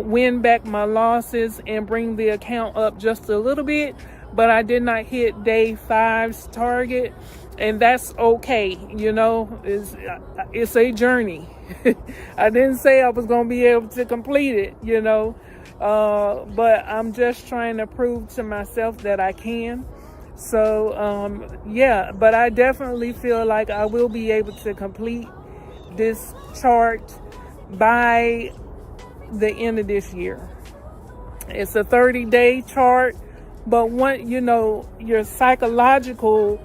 S1: win back my losses and bring the account up just a little bit. But I did not hit day 5's target, and that's okay. You know, it's a journey. I didn't say I was going to be able to complete it, you know, but I'm just trying to prove to myself that I can. So, yeah, but I definitely feel like I will be able to complete this chart by the end of this year. It's a 30-day chart, but you know, your psychological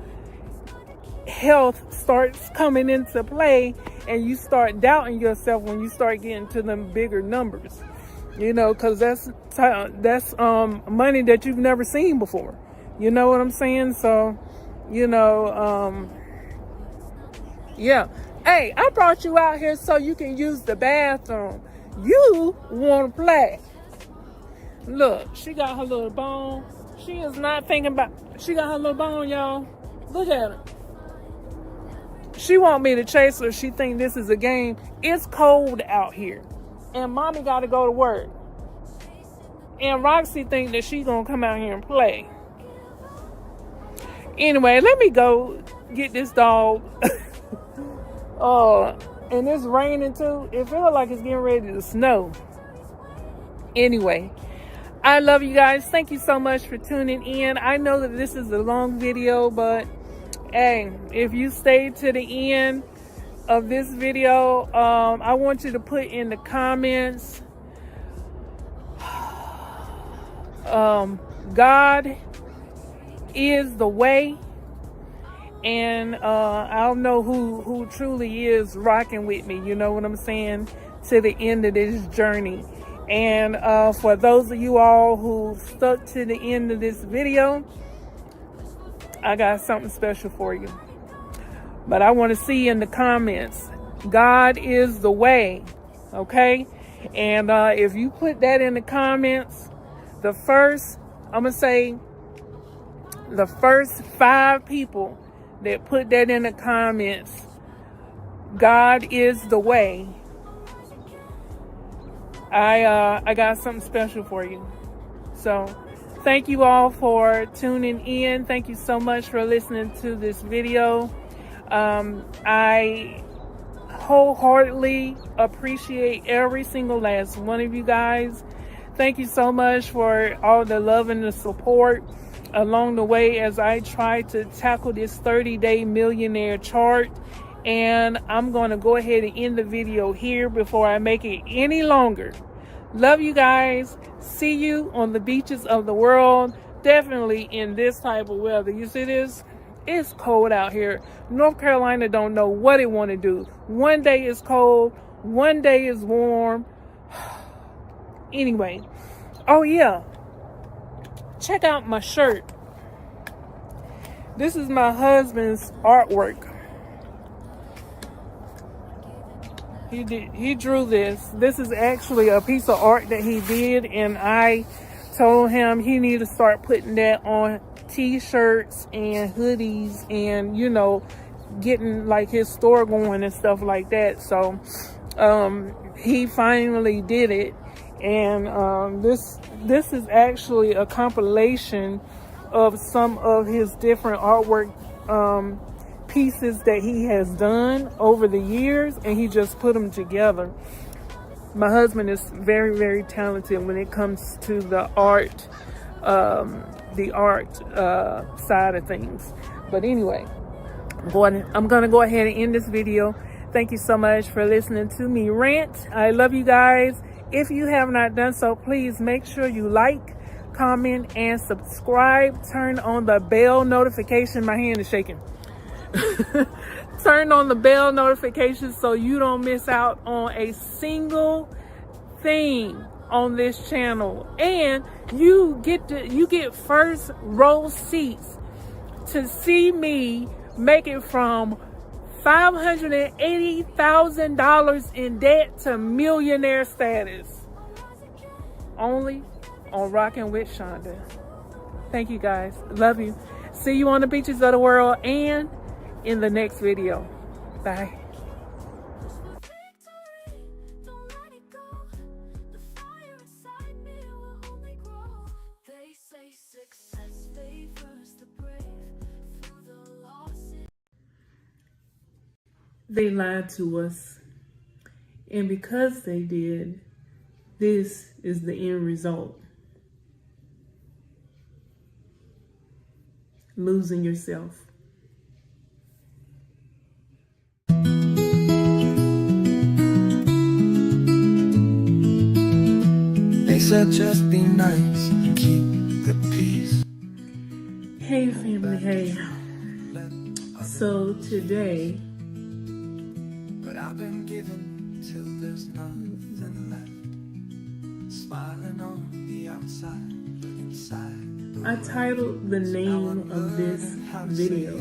S1: health starts coming into play, and you start doubting yourself when you start getting to them bigger numbers, you know, because that's money that you've never seen before. You know what I'm saying? So, you know, yeah. Hey, I brought you out here so you can use the bathroom. You want to play. Look, she got her little bone. She is not thinking about, she got her little bone, y'all. Look at her. She want me to chase her. She think this is a game. It's cold out here, and mommy got to go to work. And Roxy think that she gonna come out here and play. Anyway, let me go get this dog. And it's raining too. It feels like it's getting ready to snow. Anyway, I love you guys. Thank you so much for tuning in. I know that this is a long video, but hey, if you stayed to the end of this video, I want you to put in the comments, God is the way. And I don't know who truly is rocking with me, you know what I'm saying, to the end of this journey. And for those of you all who stuck to the end of this video, I got something special for you. But I want to see in the comments, God is the way, okay? And if you put that in the comments, I'm going to say the first 5 people that put that in the comments, God is the way, I got something special for you. So thank you all for tuning in. Thank you so much for listening to this video. I wholeheartedly appreciate every single last one of you guys. Thank you so much for all the love and the support along the way as I try to tackle this 30-day millionaire chart. And I'm going to go ahead and end the video here before I make it any longer. Love you guys. See you on the beaches of the world. Definitely in this type of weather. You see this? It's cold out here. North Carolina don't know what it want to do. One day is cold, one day is warm. Anyway, oh yeah, check out my shirt. This is my husband's artwork. He drew this. This is actually a piece of art that he did, and I told him he needed to start putting that on t-shirts and hoodies, and getting like his store going and stuff like that. So he finally did it, and this is actually a compilation of some of his different artwork pieces that he has done over the years, and he just put them together. My husband is very, very talented when it comes to the art side of things. But anyway, I'm gonna go ahead and end this video. Thank you so much for listening to me rant. I love you guys. If you have not done so, please make sure you like, comment, and subscribe. Turn on the bell notification. My hand is shaking. Turn on the bell notifications so you don't miss out on a single thing on this channel, and you get first row seats to see me make it from $580,000 in debt to millionaire status, only on Rockin' with Shonda. Thank you guys. Love you. See you on the beaches of the world and in the next video. Bye.
S2: Don't let it go. The fire inside me will only grow. They say success favors the brave. Through the losses.
S1: They lied to us, and because they did, this is the end result. Losing yourself.
S6: They said just be nice and keep the peace.
S1: Hey family, hey. So today,
S6: But I've been given till there's nothing left. Smiling on the outside, but inside.
S1: I titled the name of this video,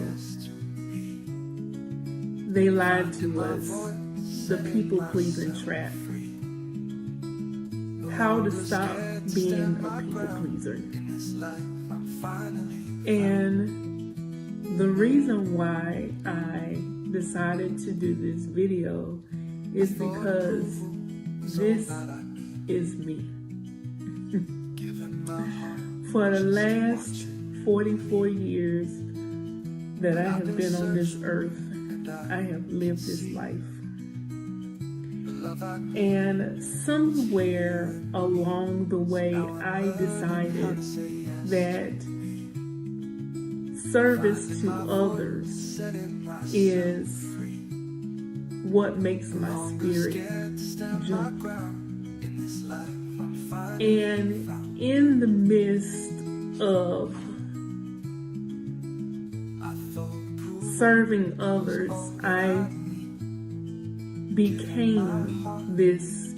S1: They Lied to Us, the People-Pleasing Trap. How to stop being a people pleaser. And the reason why I decided to do this video is because this is me. For the last 44 years that I have been on this earth, I have lived this life. And somewhere along the way, I decided that service to others is what makes my spirit jump. And in the midst of serving others, I became this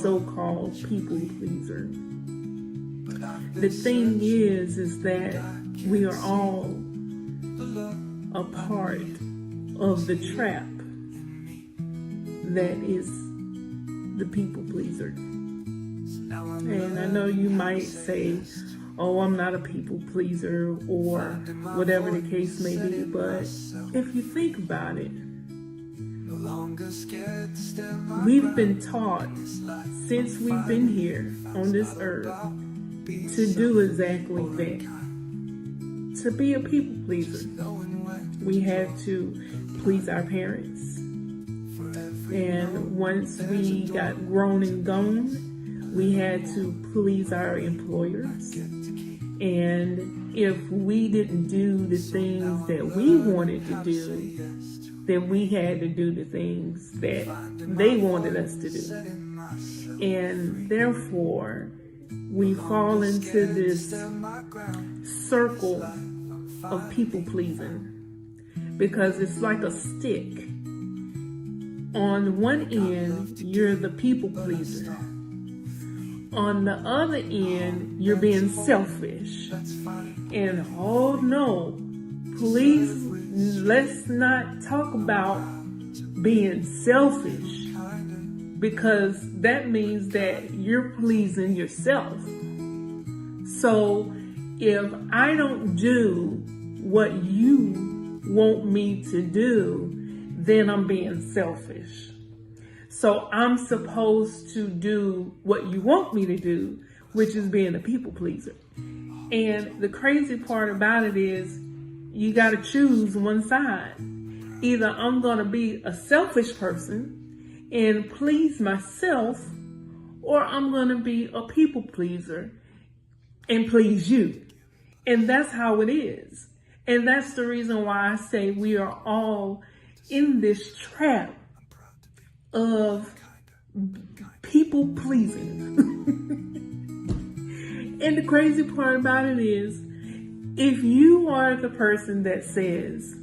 S1: so-called people pleaser. The thing is that we are all a part of the trap that is the people pleaser. And I know you might say, oh, I'm not a people pleaser, or whatever the case may be, but if you think about it, we've been taught since we've been here on this earth to do exactly that, to be a people pleaser. We had to please our parents, and once we got grown and gone, we had to please our employers. And if we didn't do the things that we wanted to do, then we had to do the things that they wanted us to do. And therefore, we fall into this circle of people pleasing, because it's like a stick. On one end, you're the people pleaser. On the other end, you're being selfish. And oh no, please, let's not talk about being selfish. because that means that you're pleasing yourself. So if I don't do what you want me to do, then I'm being selfish. So I'm supposed to do what you want me to do, which is being a people pleaser. And the crazy part about it is you got to choose one side. Either I'm going to be a selfish person and please myself, or I'm going to be a people pleaser and please you. And that's how it is. And that's the reason why I say we are all in this trap of people pleasing. And the crazy part about it is, if you are the person that says,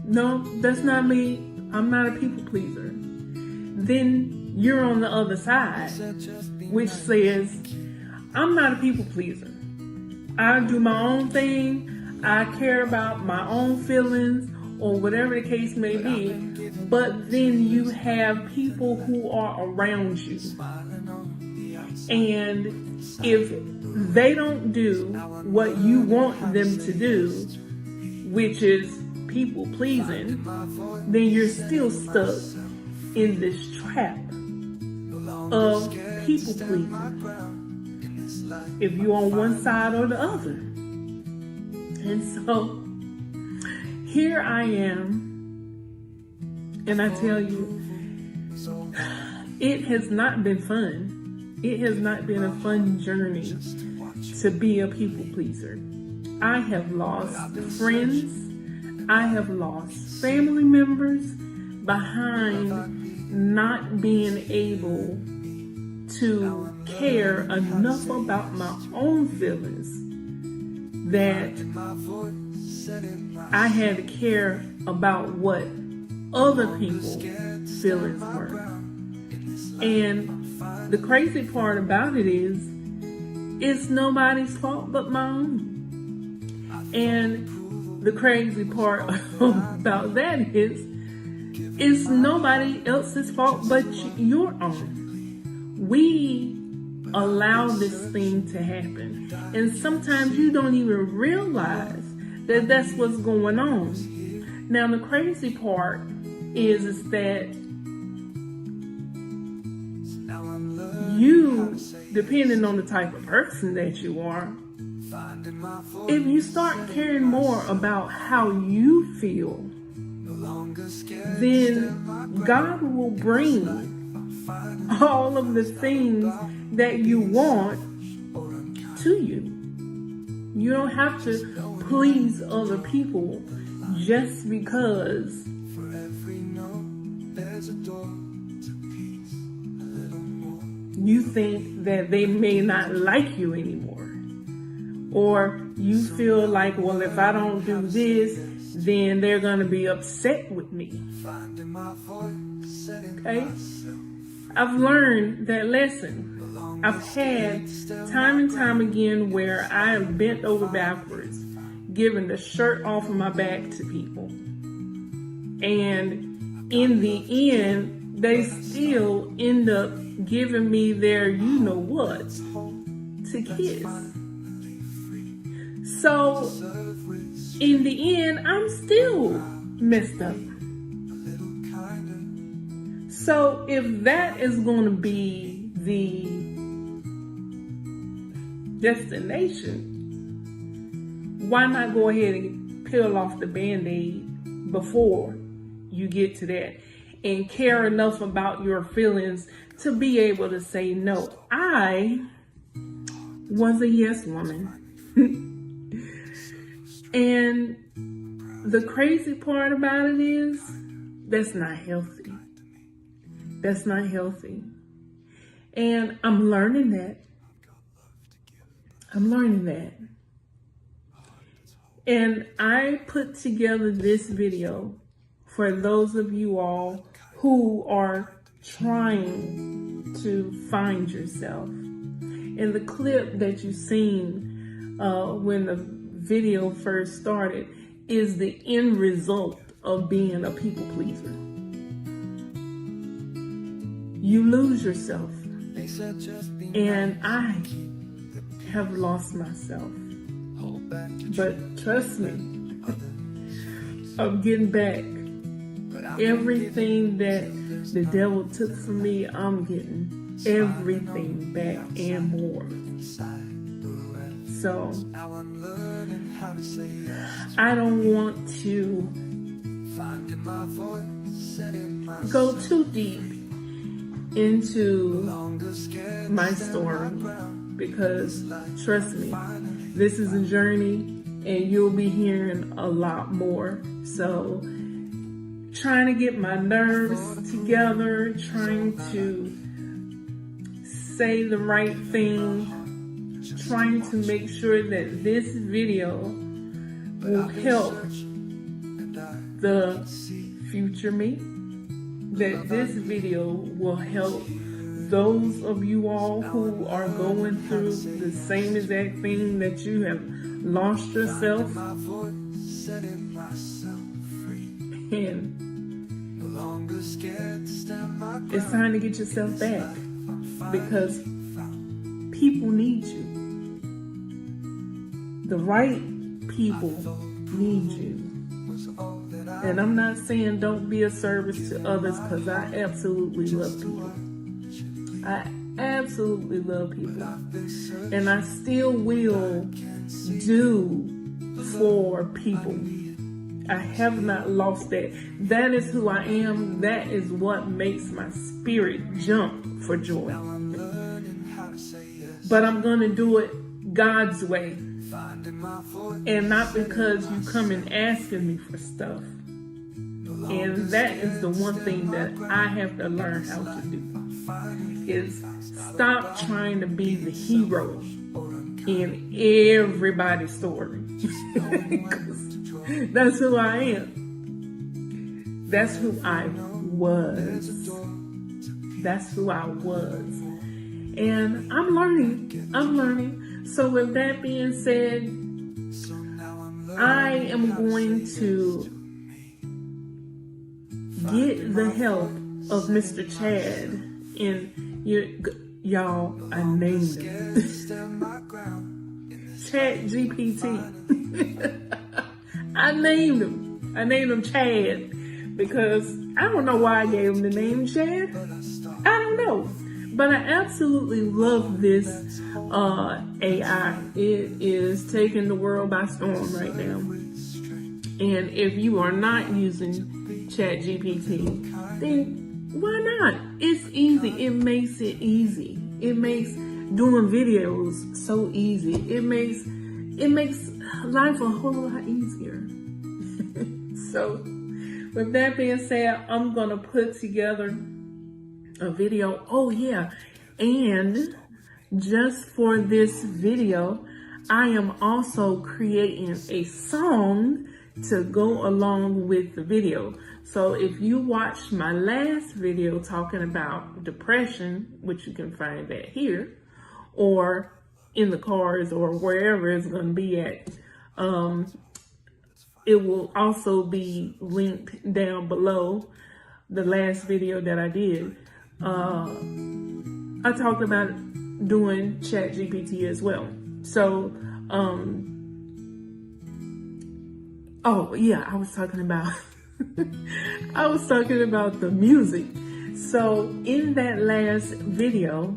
S1: no, that's not me, I'm not a people pleaser, then you're on the other side, which says, I'm not a people pleaser. I do my own thing. I care about my own feelings, or whatever the case may be. But then you have people who are around you. And if they don't do what you want them to do, which is people pleasing, then you're still stuck in this trap of people pleasing, if you're on one side or the other. And so here I am, and I tell you, it has not been fun. It has not been a fun journey to be a people pleaser. I have lost friends. I have lost family members behind not being able to care enough about my own feelings that I had to care about what other people's feelings were. And the crazy part about it is, it's nobody's fault but my own. And the crazy part about that is, it's nobody else's fault but your own. We allow this thing to happen. And sometimes you don't even realize that that's what's going on. Now, the crazy part is that you, depending on the type of person that you are, if you start caring more about how you feel, then God will bring all of the things that you want to you. You don't have to please other people just because you think that they may not like you anymore. Or you feel like, well, if I don't do this, then they're going to be upset with me. Okay? I've learned that lesson. I've had time and time again where I have bent over backwards, giving the shirt off of my back to people. And in the end, they still end up giving me their you-know-what to kiss. So, in the end, I'm still messed up. So, if that is going to be the destination, why not go ahead and peel off the Band-Aid before you get to that, and care enough about your feelings to be able to say no. I was a yes woman. And the crazy part about it is, that's not healthy. That's not healthy. And I'm learning that. I'm learning that. And I put together this video for those of you all who are trying to find yourself. And the clip that you've seen when the video first started is the end result of being a people pleaser. you lose yourself. And I have lost myself. But trust me, I'm getting back. Everything that the devil took from me, I'm getting everything back and more. So I don't want to go too deep into my story, because trust me, this is a journey and you'll be hearing a lot more. So trying to get my nerves together, trying to say the right thing, trying to make sure that this video will help the future me, that this video will help those of you all who are going through the same exact thing, that you have lost yourself. And it's time to get yourself back, because people need you. The right people need you. And I'm not saying don't be a service to others, because I absolutely love people. I absolutely love people. And I still will do for people. I have not lost that. That is who I am. That is what makes my spirit jump for joy. But I'm going to do it God's way. And not because you come and asking me for stuff. And that is the one thing that I have to learn how to do, is stop trying to be the hero in everybody's story. That's who I am. That's who I was. That's who I was. And I'm learning. So with that being said, I am going to get the help of Mr. Chad. And y'all, I named him Chat GPT. I named him Chad, because I don't know why I gave him the name Chad. I don't know. But I absolutely love this AI. It is taking the world by storm right now. And if you are not using ChatGPT, then why not? It's easy. It makes it easy. It makes doing videos so easy. It makes life a whole lot easier. So with that being said, I'm gonna put together a video. Oh yeah, and just for this video, I am also creating a song to go along with the video. So if you watched my last video talking about depression, which you can find that here, or in the cars, or wherever it's going to be at, it will also be linked down below the last video that I did. I talked about doing ChatGPT as well. So, oh yeah, I was talking about the music. So in that last video,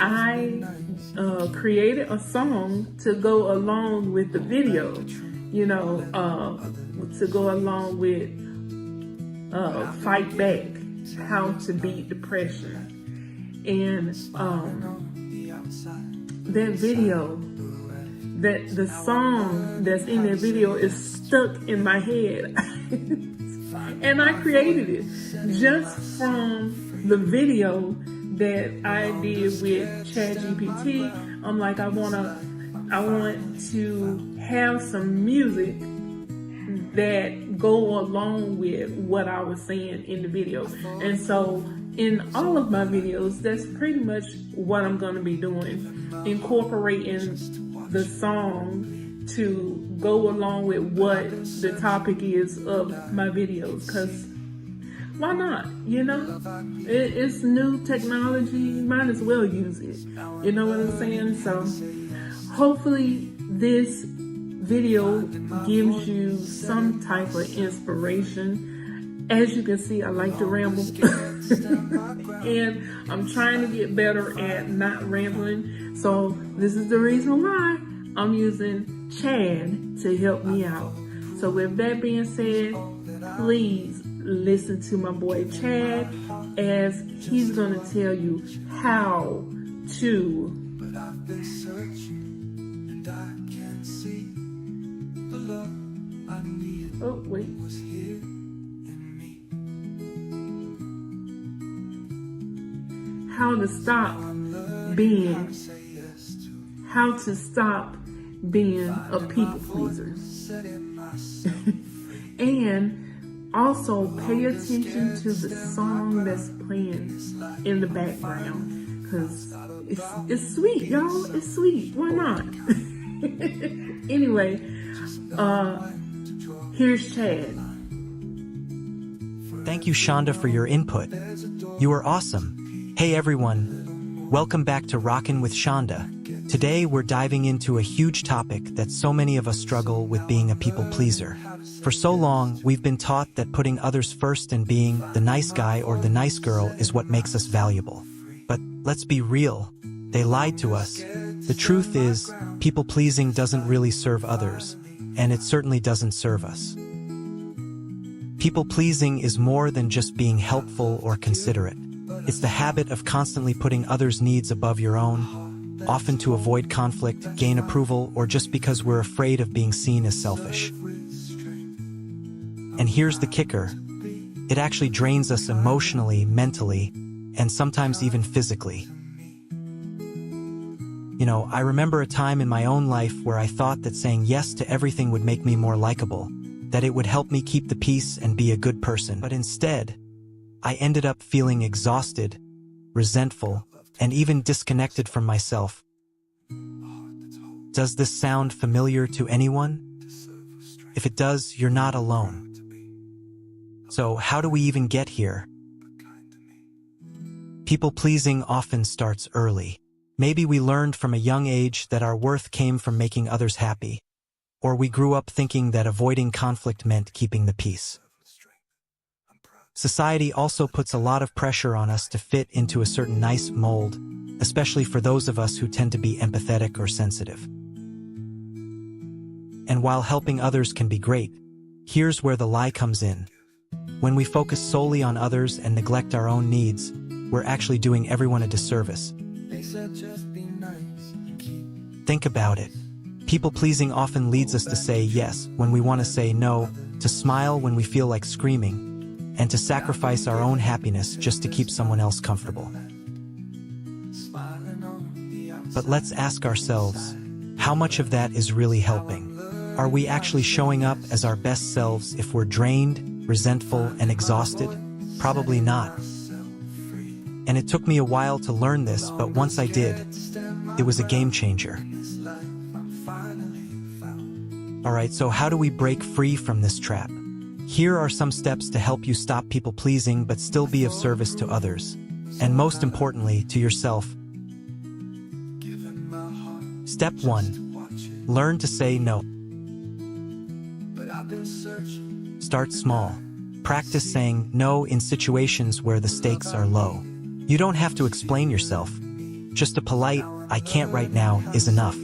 S1: I created a song to go along with the video, to go along with Fight Back, How to Beat Depression. And that video, the song that's in that video is stuck in my head. And I created it just from the video that I did with ChatGPT. I'm like, I want to have some music that go along with what I was saying in the video. And so in all of my videos, that's pretty much what I'm going to be doing, incorporating the song to go along with what the topic is of my videos, because why not? You know, it's new technology. You might as well use it. You know what I'm saying? So hopefully this video gives you some type of inspiration. As you can see, I like to ramble. And I'm trying to get better at not rambling. So this is the reason why I'm using Chad to help me out. So with that being said, please listen to my boy Chad as he's gonna tell you how to
S6: But I've been searching and I can't see the love I needed was here in me.
S1: how to stop being a people pleaser. And also pay attention to the song that's playing in the background, because it's sweet, y'all. It's sweet. Why not? Anyway, here's Chad.
S7: Thank you, Shonda, for your input. You are awesome. Hey everyone, welcome back to Rockin' with Shonda. Today we're diving into a huge topic that so many of us struggle with, being a people pleaser. For so long, we've been taught that putting others first and being the nice guy or the nice girl is what makes us valuable. But let's be real, they lied to us. The truth is, people pleasing doesn't really serve others, and it certainly doesn't serve us. People pleasing is more than just being helpful or considerate. It's the habit of constantly putting others' needs above your own, often to avoid conflict, gain approval, or just because we're afraid of being seen as selfish. And here's the kicker. It actually drains us emotionally, mentally, and sometimes even physically. You know, I remember a time in my own life where I thought that saying yes to everything would make me more likable, that it would help me keep the peace and be a good person. But instead, I ended up feeling exhausted, resentful, and even disconnected from myself. Does this sound familiar to anyone? If it does, you're not alone. So how do we even get here? People pleasing often starts early. Maybe we learned from a young age that our worth came from making others happy, or we grew up thinking that avoiding conflict meant keeping the peace. Society also puts a lot of pressure on us to fit into a certain nice mold, especially for those of us who tend to be empathetic or sensitive. And while helping others can be great, here's where the lie comes in. When we focus solely on others and neglect our own needs, we're actually doing everyone a disservice. Think about it. People-pleasing often leads us to say yes when we want to say no, to smile when we feel like screaming, and to sacrifice our own happiness just to keep someone else comfortable. But let's ask ourselves, how much of that is really helping? Are we actually showing up as our best selves if we're drained, resentful, and exhausted? Probably not. And it took me a while to learn this, but once I did, it was a game changer. Alright, so how do we break free from this trap? Here are some steps to help you stop people-pleasing but still be of service to others. And most importantly, to yourself. Step 1. Learn to say no. Start small. Practice saying no in situations where the stakes are low. You don't have to explain yourself. Just a polite, "I can't right now," is enough.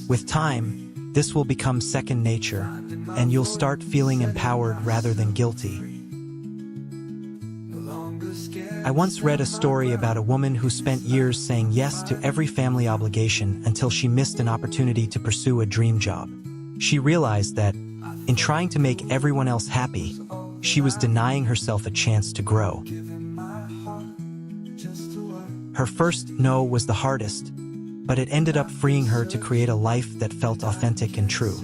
S7: With time, this will become second nature, and you'll start feeling empowered rather than guilty. I once read a story about a woman who spent years saying yes to every family obligation until she missed an opportunity to pursue a dream job. She realized that, in trying to make everyone else happy, she was denying herself a chance to grow. Her first no was the hardest, but it ended up freeing her to create a life that felt authentic and true.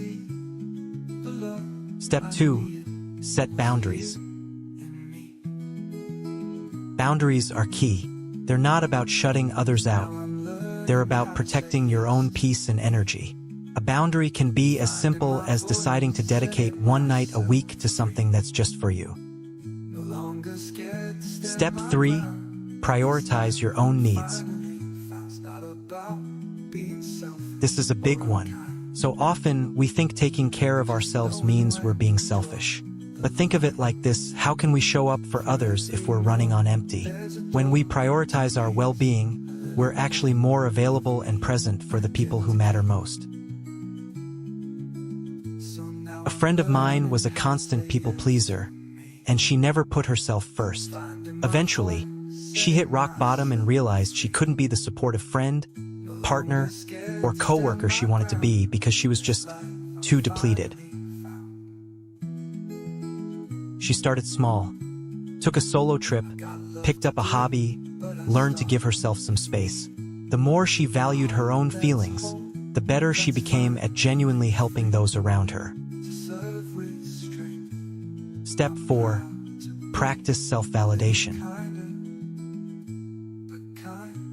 S7: Step 2. Set boundaries. Boundaries are key. They're not about shutting others out. They're about protecting your own peace and energy. A boundary can be as simple as deciding to dedicate one night a week to something that's just for you. Step 3. Prioritize your own needs. This is a big one. So often, we think taking care of ourselves means we're being selfish. But think of it like this: how can we show up for others if we're running on empty? When we prioritize our well-being, we're actually more available and present for the people who matter most. A friend of mine was a constant people pleaser, and she never put herself first. Eventually, she hit rock bottom and realized she couldn't be the supportive friend, partner, or coworker she wanted to be because she was just too depleted. She started small, took a solo trip, picked up a hobby, learned to give herself some space. The more she valued her own feelings, the better she became at genuinely helping those around her. Step 4. Practice self-validation.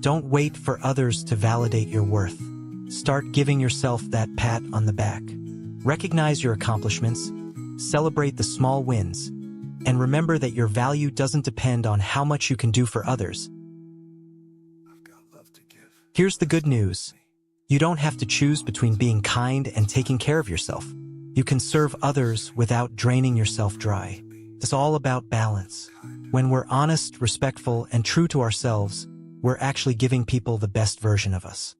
S7: Don't wait for others to validate your worth. Start giving yourself that pat on the back. Recognize your accomplishments, celebrate the small wins, and remember that your value doesn't depend on how much you can do for others. Here's the good news. You don't have to choose between being kind and taking care of yourself. You can serve others without draining yourself dry. It's all about balance. When we're honest, respectful, and true to ourselves, we're actually giving people the best version of us.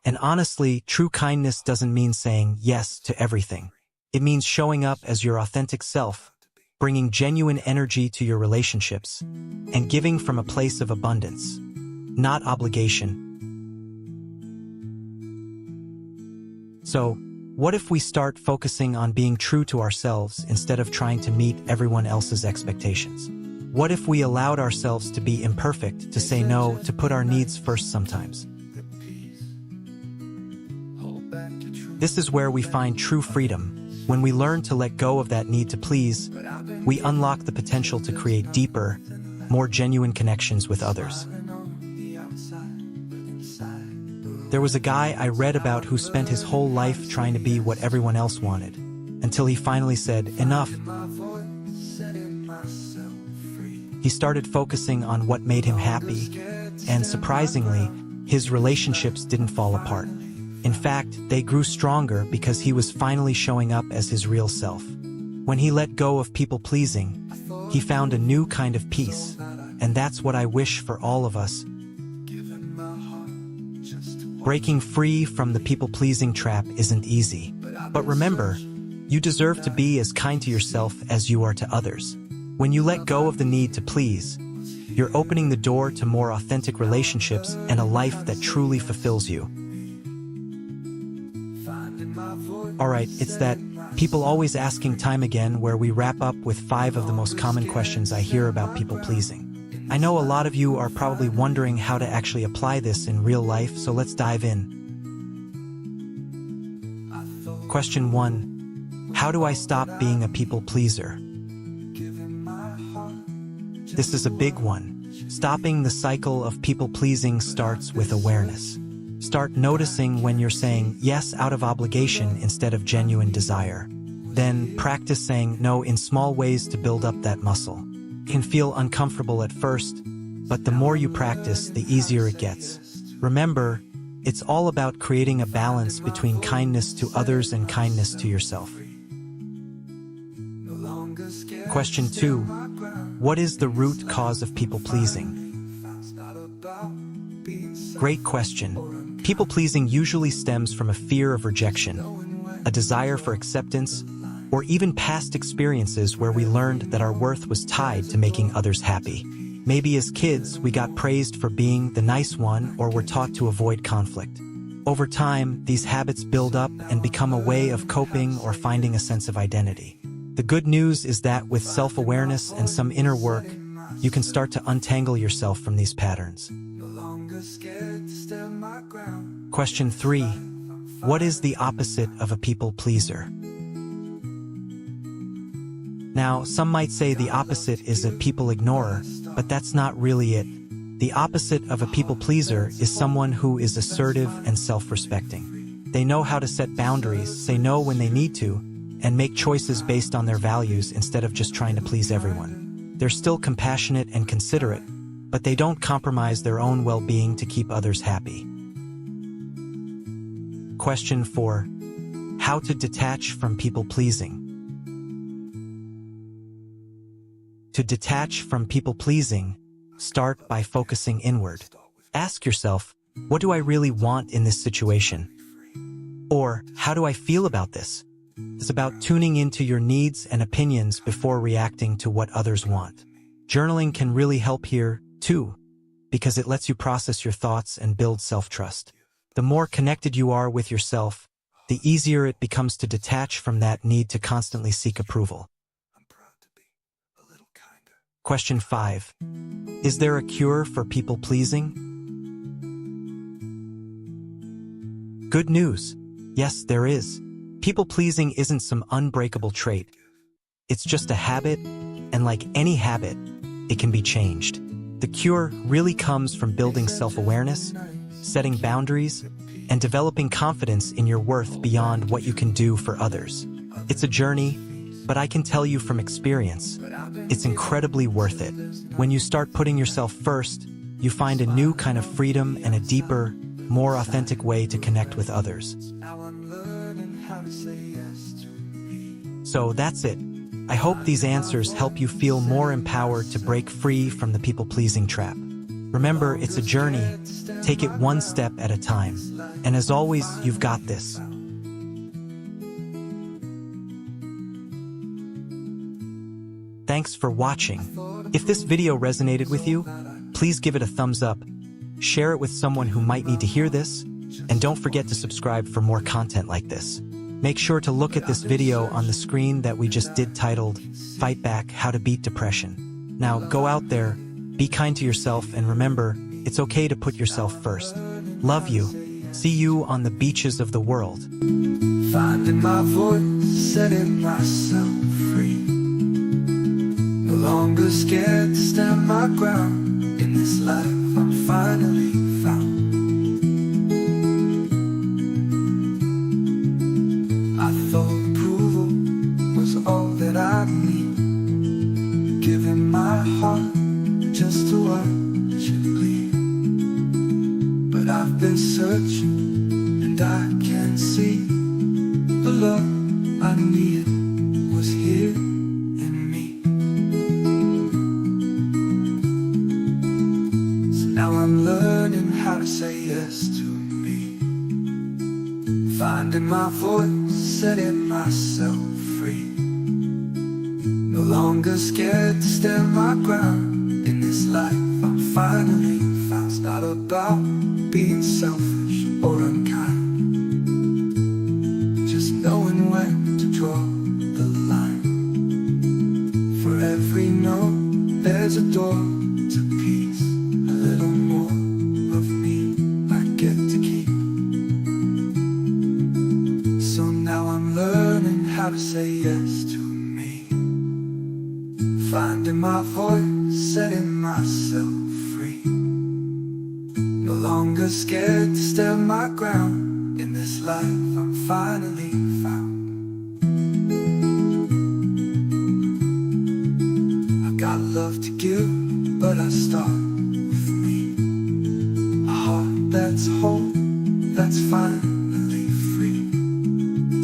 S7: And honestly, true kindness doesn't mean saying yes to everything. It means showing up as your authentic self, bringing genuine energy to your relationships, and giving from a place of abundance, not obligation. So, what if we start focusing on being true to ourselves instead of trying to meet everyone else's expectations? What if we allowed ourselves to be imperfect, to say no, to put our needs first sometimes? This is where we find true freedom. When we learn to let go of that need to please, we unlock the potential to create deeper, more genuine connections with others. There was a guy I read about who spent his whole life trying to be what everyone else wanted, until he finally said, "Enough." He started focusing on what made him happy, and surprisingly, his relationships didn't fall apart. In fact, they grew stronger because he was finally showing up as his real self. When he let go of people-pleasing, he found a new kind of peace, and that's what I wish for all of us. Breaking free from the people-pleasing trap isn't easy. But remember, you deserve to be as kind to yourself as you are to others. When you let go of the need to please, you're opening the door to more authentic relationships and a life that truly fulfills you. Alright, it's that people always asking time again where we wrap up with 5 of the most common questions I hear about people-pleasing. I know a lot of you are probably wondering how to actually apply this in real life, so let's dive in. Question 1. How do I stop being a people-pleaser? This is a big one. Stopping the cycle of people-pleasing starts with awareness. Start noticing when you're saying yes out of obligation instead of genuine desire. Then practice saying no in small ways to build up that muscle. It can feel uncomfortable at first, but the more you practice, the easier it gets. Remember, it's all about creating a balance between kindness to others and kindness to yourself. Question 2. What is the root cause of people-pleasing? Great question. People-pleasing usually stems from a fear of rejection, a desire for acceptance, or even past experiences where we learned that our worth was tied to making others happy. Maybe as kids, we got praised for being the nice one or were taught to avoid conflict. Over time, these habits build up and become a way of coping or finding a sense of identity. The good news is that with self-awareness and some inner work, you can start to untangle yourself from these patterns. Question 3. What is the opposite of a people-pleaser? Now, some might say the opposite is a people ignorer, but that's not really it. The opposite of a people-pleaser is someone who is assertive and self-respecting. They know how to set boundaries, say no when they need to, and make choices based on their values instead of just trying to please everyone. They're still compassionate and considerate, but they don't compromise their own well-being to keep others happy. Question 4. How to detach from people-pleasing. To detach from people-pleasing, start by focusing inward. Ask yourself, what do I really want in this situation? Or, how do I feel about this? It's about tuning into your needs and opinions before reacting to what others want. Journaling can really help here, too, because it lets you process your thoughts and build self-trust. The more connected you are with yourself, the easier it becomes to detach from that need to constantly seek approval. Question 5. Is there a cure for people-pleasing? Good news. Yes, there is. People-pleasing isn't some unbreakable trait. It's just a habit, and like any habit, it can be changed. The cure really comes from building self-awareness, setting boundaries, and developing confidence in your worth beyond what you can do for others. It's a journey, but I can tell you from experience, it's incredibly worth it. When you start putting yourself first, you find a new kind of freedom and a deeper, more authentic way to connect with others. So that's it. I hope these answers help you feel more empowered to break free from the people-pleasing trap. Remember, it's a journey. Take it one step at a time. And as always, you've got this. Thanks for watching. If this video resonated with you, please give it a thumbs up, share it with someone who might need to hear this, and don't forget to subscribe for more content like this. Make sure to look at this video on the screen that we just did titled, Fight Back: How to Beat Depression. Now go out there, be kind to yourself, and remember, it's okay to put yourself first. Love you. See you on the beaches of the world.
S6: Finding my voice, setting myself free. No longer scared to stand my ground. In this life I'm finally found. I thought approval was all that I need. Giving my heart just to watch it bleed. But I've been searching and I can't see the love I needed was here in me. So now I'm learning how to say yes to me. Finding my voice, setting myself free. No longer scared to stand my ground. In this life I'm finally found. It's not about being selfish or unkind. Knowing when to draw the line. For every no, there's a door to peace. A little more of me I get to keep. So now I'm learning how to say yes to me. Finding my voice, setting myself free. No longer scared to stand my ground. In this life I'm finally found. I've got love to give, but I start with me. A heart that's whole, that's finally free.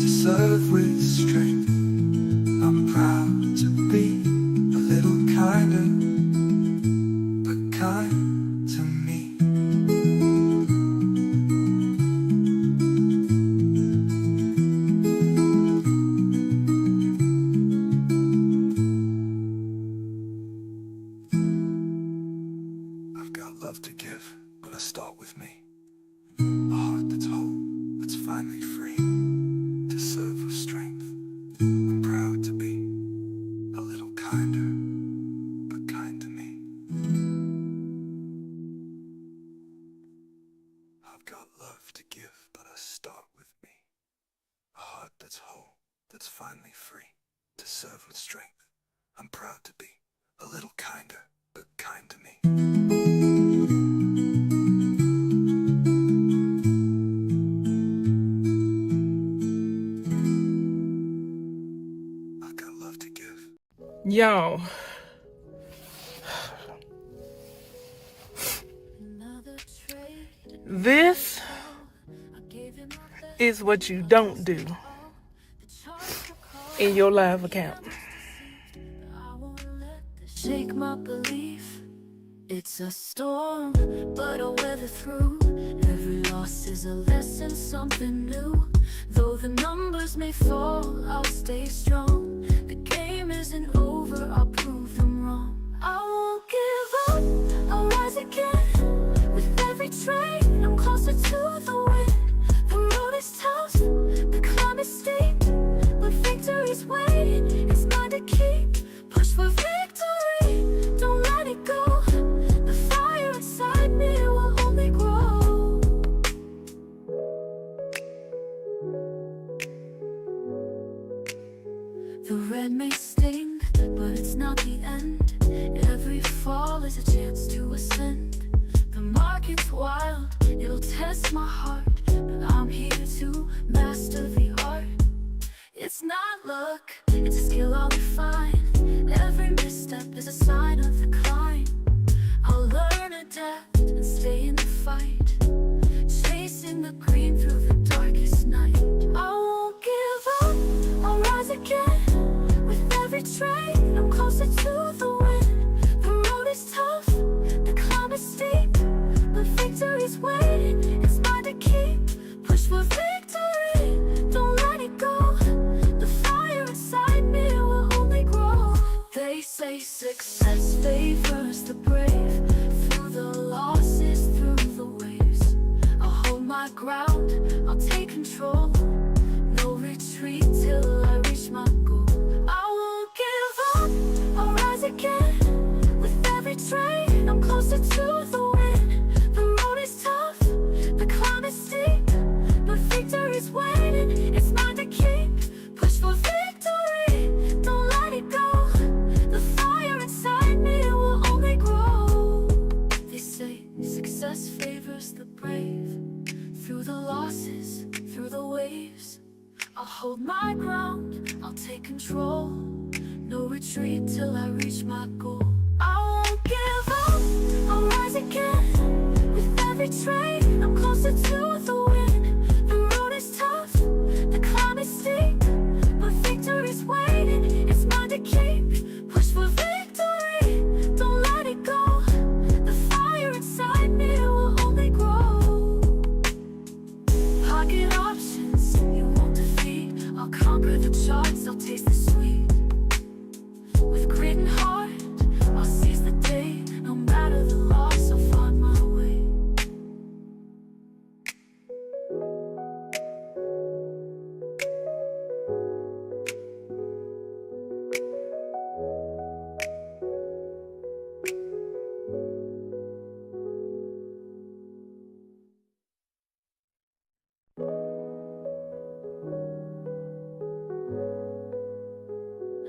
S6: To serve with strength, I'm proud to be a little kinder, but kind to me. Love to give, but I start with me. A heart that's whole, that's finally free. To serve with strength, I'm proud to be a little kinder, but kind to me. I've got love to give, but I start with me. A heart that's whole, that's finally free. To serve with strength, I'm proud to be a little kinder, but kind to me.
S1: Y'all, this is what you don't do in your live account.
S2: Shake my belief. It's a storm, but I'll weather through. Every loss is a lesson, something new. Though the numbers may fall, I'll stay strong. The game isn't over, I'll prove them wrong. I won't give up, I'll rise again. With every trade, I'm closer to the win. The road is tough, the climb is steep, but victory's waiting. It's mine to keep. Push for victory, don't let it go. The fire inside me will only grow. The red may sting, but it's not the end. Every fall is a chance to ascend. The market's wild, it'll test my heart, but I'm here to master the art. It's not luck, it's a skill I'll refine. Every misstep is a sign of the climb. I'll learn, adapt, and stay in the fight, chasing the green through the darkest night. I won't give up, I'll rise again. With every trade, I'm closer to the win. The road is tough, the climb is steep, but victory's waiting. It's mine to keep. Push for victory, don't let it go. The fire inside me will only grow. They say success favors the brave. Through the losses, through the waves, I'll hold my ground, I'll take control. No retreat till I reach my goal. I won't give up, I'll rise again. With every trade, I'm closer to the win. The road is tough, the climb is steep, but victory's waiting. It's mine to keep. Push for victory, don't let it go. The fire inside me will only grow. They say success favors the brave. Through the losses, through the waves, I'll hold my ground, I'll take control. No retreat till I reach my goal. I won't give up, I'll rise again. With every trade, I'm closer to the win. The road is tough, the climb is steep, but victory's waiting. It's mine to keep. Push for victory, don't let it go. The fire inside me will only grow. Pocket options, you won't defeat. I'll conquer the charts, I'll taste the sweet. With grit and heart, I'll seize the day. No matter the loss, I'll find my way.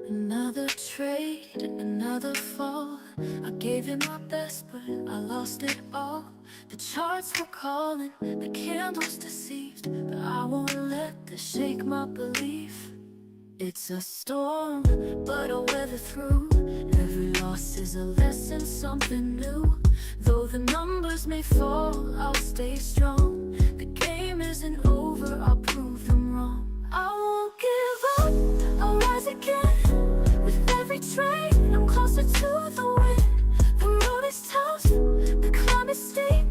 S2: Another trade, another fall. I gave it my best, but I lost it all. The charts were calling, the candles deceived, but I won't let this shake my belief. It's a storm, but I'll weather through. Every loss is a lesson, something new. Though the numbers may fall, I'll stay strong. The game isn't over, I'll prove them wrong. I won't give up, I'll rise again. With every trade, I'm closer to the win. The road is tough, the climb is steep,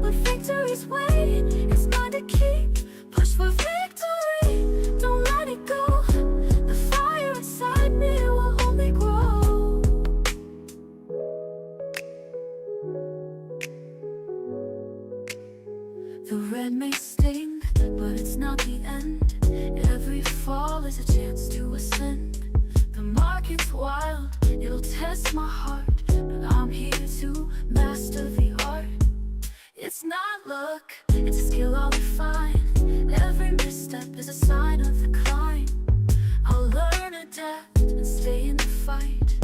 S2: but victory's waiting. It's mine to keep. Push for victory, don't let it go. The fire inside me will only grow. The red may sting, but it's not the end. Every fall is a chance to ascend. The market's wild, it'll test my heart, but I'm here to master the art. It's not luck, it's a skill I'll refine. Every misstep is a sign of the climb. I'll learn, adapt, and stay in the fight,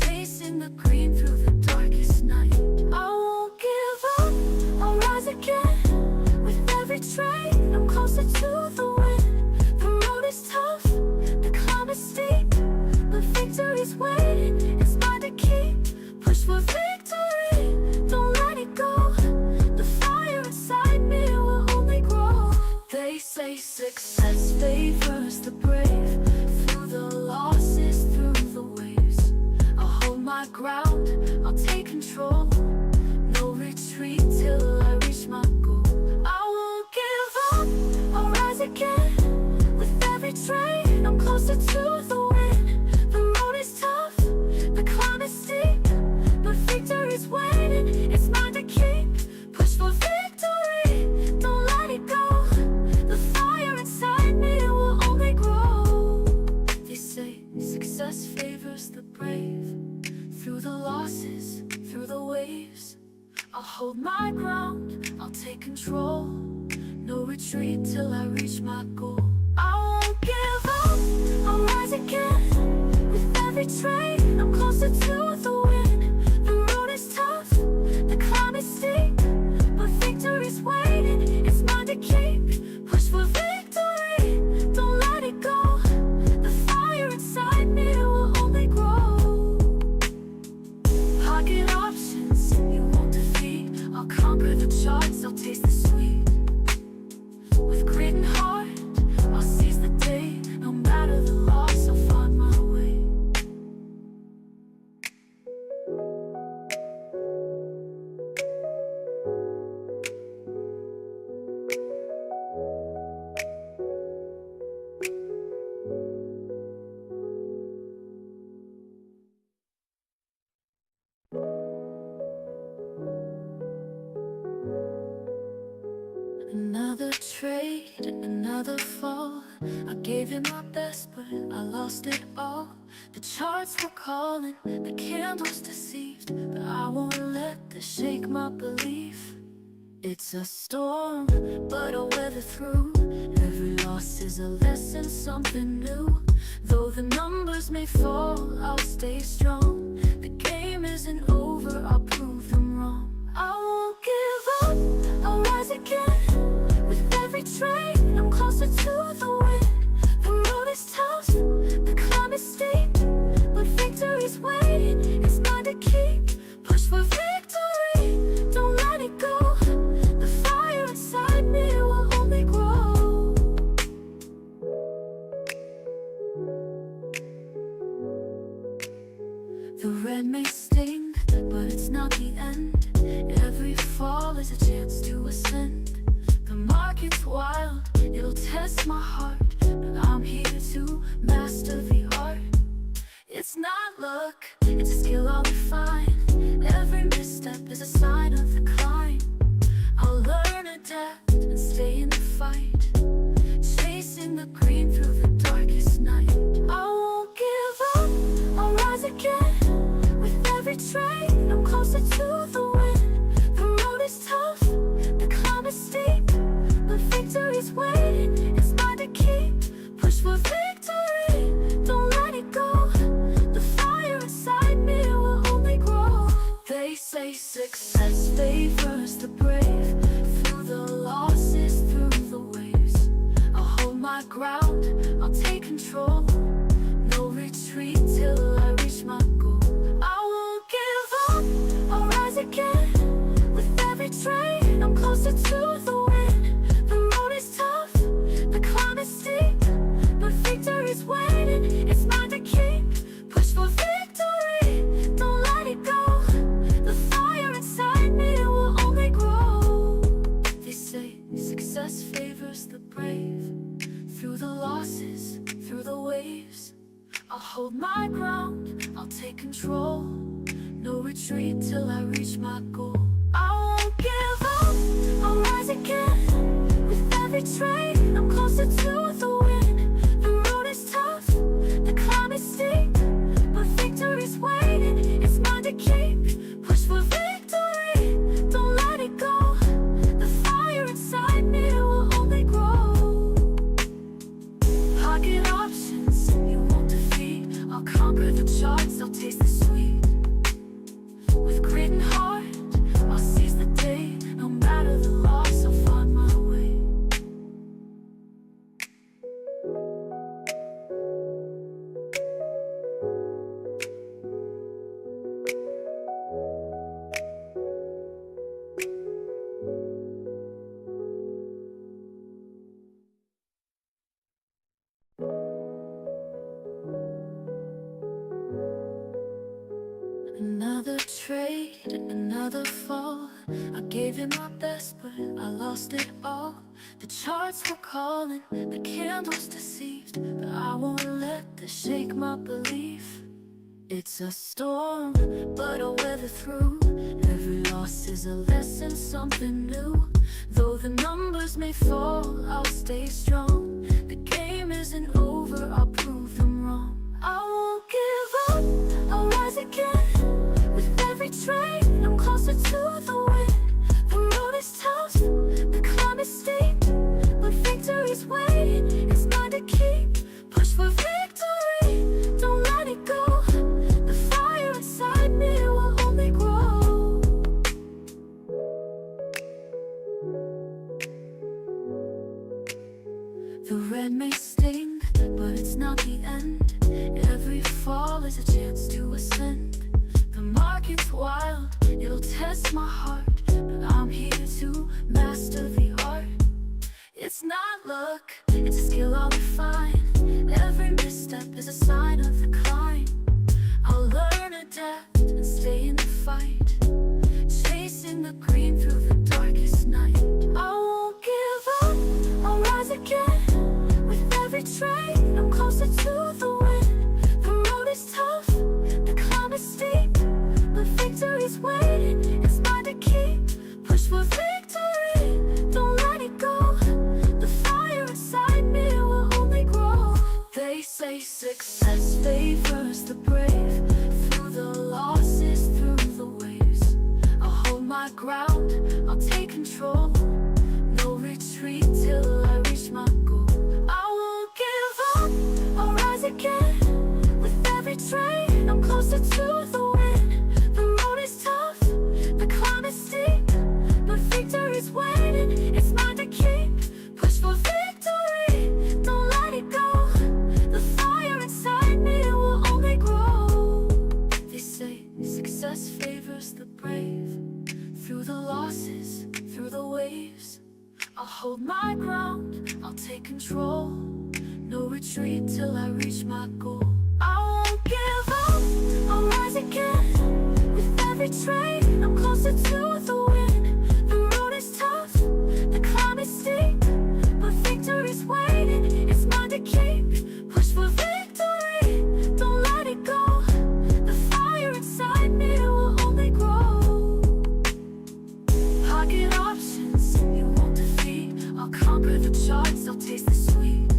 S2: chasing the green through the darkest night. I won't give up, I'll rise again. With every trade, I'm closer to the win. The road is tough, the climb is steep, but victory's waiting. closer to the win. The road is tough, the climb is steep, but victory's waiting. It's mine to keep. Push for victory, don't let it go. The fire inside me will only grow. They say success favors the brave. Through the losses, through the waves, I'll hold my ground, I'll take control. No retreat till I reach my goal. I won't give up, I'll rise again. With every trade, I'm closer to the win. The road is tough, the climb is steep, but victory's waiting. It's mine to keep. Push for victory, don't let it go. The fire inside me will only grow. Pocket options, you won't defeat. I'll conquer the charts, I'll taste the sweet. With grit and heart, I'll seize the day. No matter the loss, I'll find my way. Another trade, another fall. I gave it my best, but I lost it all. The charts were calling, the candles deceived, but I won't let this shake my belief. It's a storm, but I'll weather through. Every loss is a lesson, something new. Though the numbers may fall, I'll stay strong. The game isn't over, I'll prove them wrong. I won't give up, I'll rise again. With every trade, I'm closer to the win. The road is tough, the climb is steep, but victory's waiting. It's mine to keep. Push for victory, don't let it go. The fire inside me will only grow. The red may sting, but it's not the end. Every fall is a chance to ascend. The market's wild, it'll test my heart, but I'm here to master the art. It's not luck, it's a skill I'll refine. Every misstep is a sign of the climb. I'll learn, adapt, and stay in the fight, chasing the green through the darkest night. I won't give up, I'll rise again. With every trade, I'm closer to the win. The road is tough, the climb is steep, but victory's waiting. It's mine to keep. Push for victory, don't let it go. The fire inside me will only grow. They say success favors the brave. Through the losses, through the waves, I'll hold my ground, I'll take control. No retreat till I reach my goal. I won't give up, I'll rise again. With every trade, I'm closer to the win. The road is tough, the climb is steep, but victory's waiting. It's mine to keep. Push for victory, don't let it go. The fire inside me will only grow. They say success favors the brave. Through the losses, through the waves, I'll hold my ground, I'll take control. No retreat till I reach my goal. I won't give up, I'll rise again. With every trade, I'm closer to the win. The road is tough, the climb is steep, but victory's waiting. It's mine to keep. Push for victory, don't let it go. The fire inside me will only grow. Pocket options, you won't defeat. I'll conquer the charts, I'll taste the sweet. With grit and heart, I'll seize the day. No matter the loss, I'll find my way. Another trade, another fall. I gave it my best, but I lost it all. The charts were calling, the candles deceived, but I won't let that shake my belief. It's a storm, but I'll weather through. Every loss is a lesson, something new. Though the numbers may fall, I'll stay strong. The game isn't over, I'll prove them wrong. I won't give up, I'll rise again. With every trade, I'm closer to the win. The road is tough, the climb is steep, but victory's waiting, it's mine to keep. Push for victory, don't let it go. The fire inside me will only grow. The red may sting, but it's not the end. Every fall is a chance to ascend. The market's wild, it'll test my heart, but I'm here to master the art. It's not luck, it's a skill I'll refine. Every misstep is a sign of the climb. I'll learn, adapt, and stay in the fight, chasing the green through the darkest night. I won't give up, I'll rise again. With every trade, I'm closer to the win. The road is tough, the climb is steep, but victory's waiting, it's mine to keep. Push for victory, don't let it go. The fire inside me will only grow. They say success favors the brave. Through the losses, through the waves, I'll hold my ground, I'll take control. No retreat till I reach my goal. I won't give up, I'll rise again. With every trade, I'm closer to the win. The road is tough, the climb is steep, but victory's waiting, it's mine to keep. Push for victory, don't let it go. The fire inside me will only grow. They say success favors the brave. Through the losses, through the waves, I'll hold my ground, I'll take control. No retreat till I reach my goal. I won't give up, I'll rise again. With every trade, I'm closer to the win. The road is tough, the climb is steep, but victory's waiting, it's mine to keep. Push for victory, don't let it go. The fire inside me will only grow. Pocket options, you won't defeat. I'll conquer the charts, I'll taste the sweet.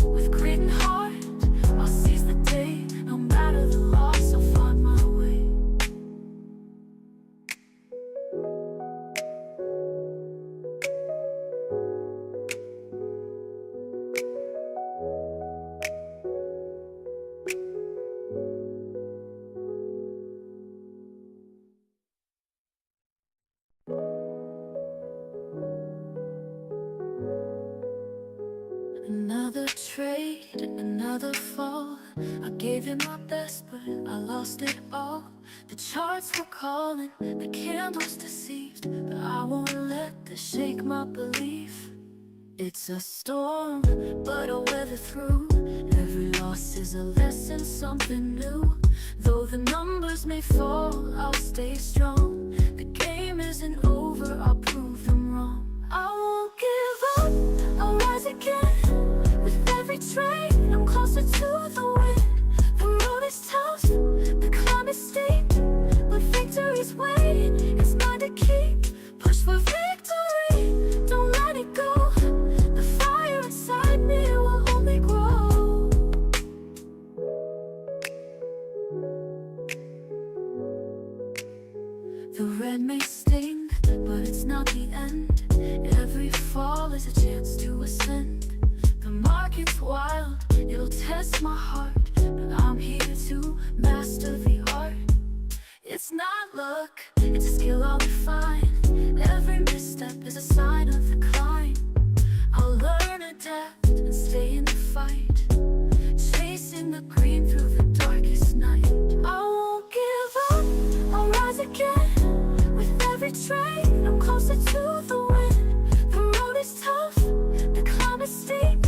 S2: With grit and heart, I'll seize the day. No matter the loss, I'll find my way. Another trade, another fall. I gave it my best, but I lost it all. The charts were calling, the candles deceived, but I won't let this shake my belief. It's a storm, but I'll weather through. Every loss is a lesson, something new. Though the numbers may fall, I'll stay strong. The game isn't over, I'll prove them wrong. I won't give up, I'll rise again. With every trade, I'm closer to the win. The road is tough, the climb is steep, but victory's waiting, it's mine to keep. Push for victory, don't let it go. The fire inside me will only grow. The red may sting, but it's not the end. Every fall is a chance to ascend. The market's wild, it'll test my heart, but I'm here to master the art. It's not luck, it's a skill I'll refine. Every misstep is a sign of the climb. I'll learn, adapt, and stay in the fight, chasing the green through the darkest night. I won't give up, I'll rise again. With every trade, I'm closer to the win. The road is tough, the climb is steep,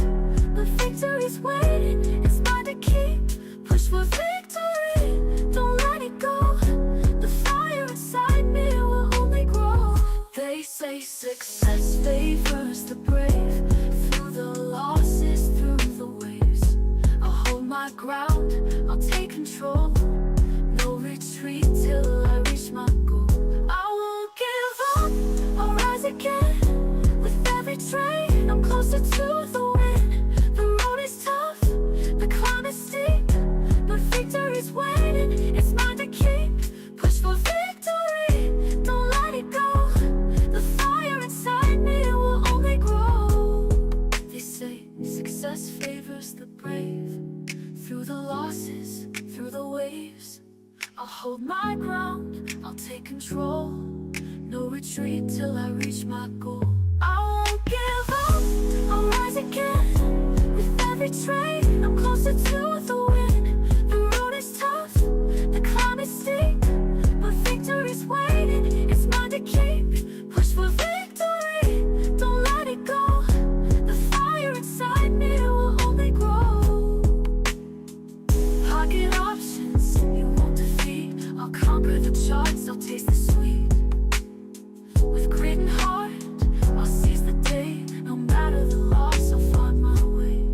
S2: but victory's waiting, it's mine to keep. Push for victory, don't let it go. The fire inside me will only grow. They say success favors the brave. Through the losses, through the waves, my ground, I'll take control. No retreat till I reach my goal. I won't give up, I'll rise again. With every train, I'm closer to the wind. The road is tough, the climb is steep, but victory's waiting, it's mine to keep. Push for victory, don't let it go. The fire inside me will only grow. They say success favors the brave. Through the losses, through the waves, I'll hold my ground, I'll take control. No retreat till I reach my goal. I won't give up, I'll rise again. With every train, I'm closer to the wind. The road is tough, the climb is steep, but victory's waiting, it's mine to keep. Push for victory, don't let it go. The fire inside me will only grow. Pocket options, you won't defeat. I'll conquer the charts, I'll taste the sweet. With grit and heart, I'll seize the day. No matter the loss, I'll find my way.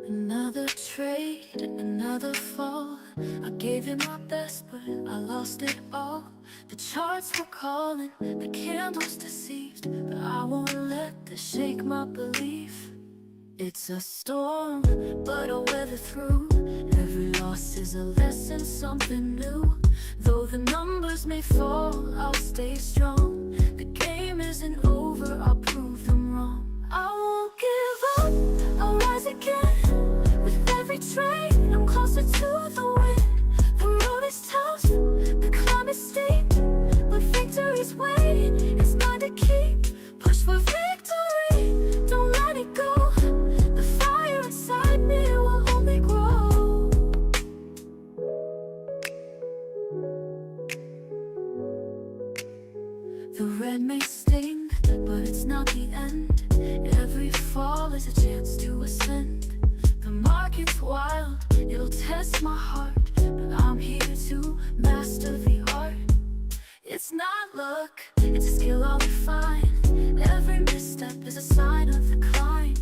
S2: Another trade, another fall. I gave it my best, but I lost it all. The charts were calling, the candles deceived, but I won't let this shake my belief. It's a storm, but I'll weather through. Every loss is a lesson, something new. Though the numbers may fall, I'll stay strong. The game isn't over, I'll prove them wrong. I won't give up, I'll rise again. With every train, I'm closer to the wind. The road is tough, the climb is steep, but victory's waiting, it's mine to keep. Push for victory, don't let it go. The fire inside me will only grow. The red may sting, but it's not the end. Every fall is a chance to ascend. The market's wild, it'll test my heart, but I'm here to master the art. It's not luck, it's a skill I'll refine. Every misstep is a sign of the climb.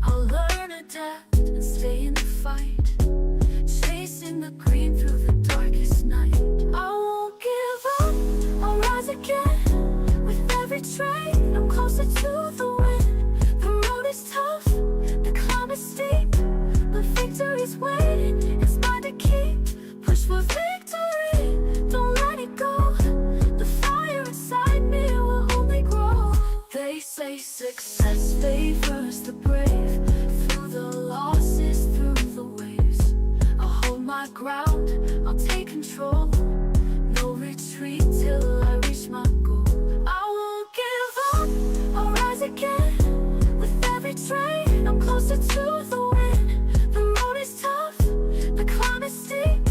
S2: I'll learn, adapt, and stay in the fight, chasing the green through the darkest night. I won't give up, I'll rise again. With every train, I'm closer to the wind. The road is tough, the climb is steep, but victory's waiting, it's mine to keep. Push for victory, don't let it go. The fire inside me will only grow. They say success favors the brave. Through the losses, through the waves, I'll hold my ground, I'll take control. No retreat till I reach my goal. I won't give up, I'll rise again. With every train, I'm closer to the wind. The road is tough, the climb is steep,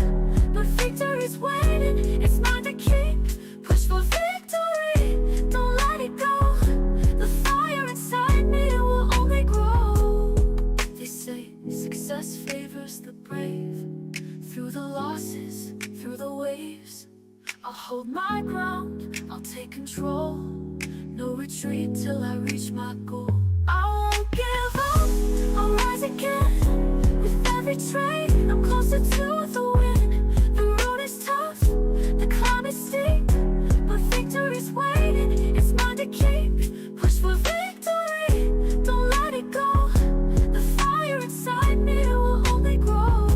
S2: but victory's waiting, it's mine to keep. Push for victory, don't let it go. The fire inside me will only grow. They say success favors the brave. Through the losses, through the waves, I'll hold my ground, I'll take control. No retreat till I reach my goal. I won't give up, I'll rise again. With every train, I'm closer to the wind. The road is tough, the climb is steep, but victory's waiting, it's mine to keep. Push for victory, don't let it go. The fire inside me will only grow.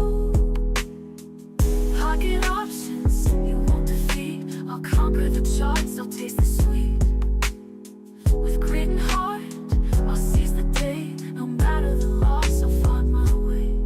S2: Pocket options, you won't defeat. I'll conquer the charts, I'll taste the sweet. With grit and heart, I'll seize the day. No matter the loss, I'll find my way.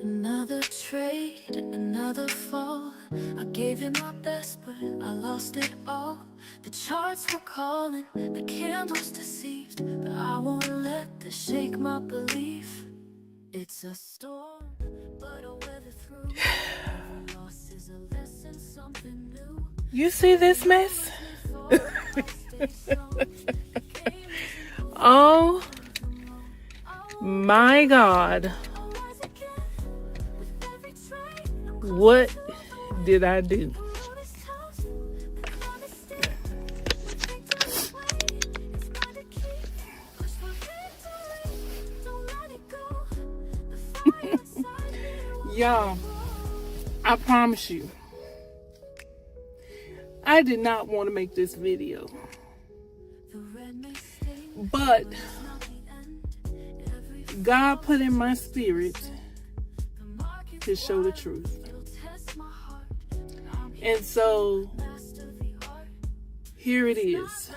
S2: Another trade, another fall. I gave him my best, but I lost it all. The charts were calling, the candles deceived, but I won't let this shake my belief. It's a storm, but I'll weather through. Every loss is a lesson, something new.
S1: You see this mess? Oh my God. What did I do? Y'all, I promise you, I did not want to make this video, but God put in my spirit to show the truth. And so here it is.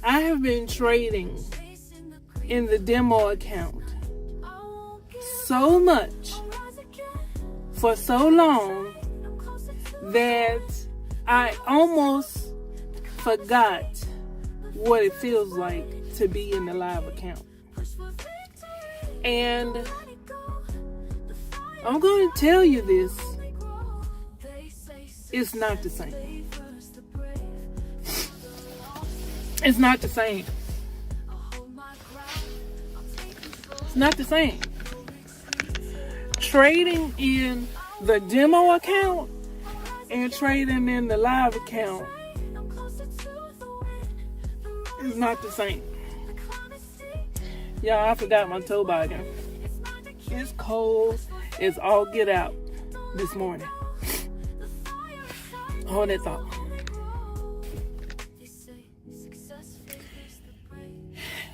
S1: I have been trading in the demo account so much for so long that I almost forgot what it feels like to be in the live account. And I'm going to tell you this, it's not the same. It's not the same. It's not the same. Trading in the demo account and trading in the live account is not the same. Y'all, I forgot my toe bag. It's cold. It's all get out this morning. Hold that thought.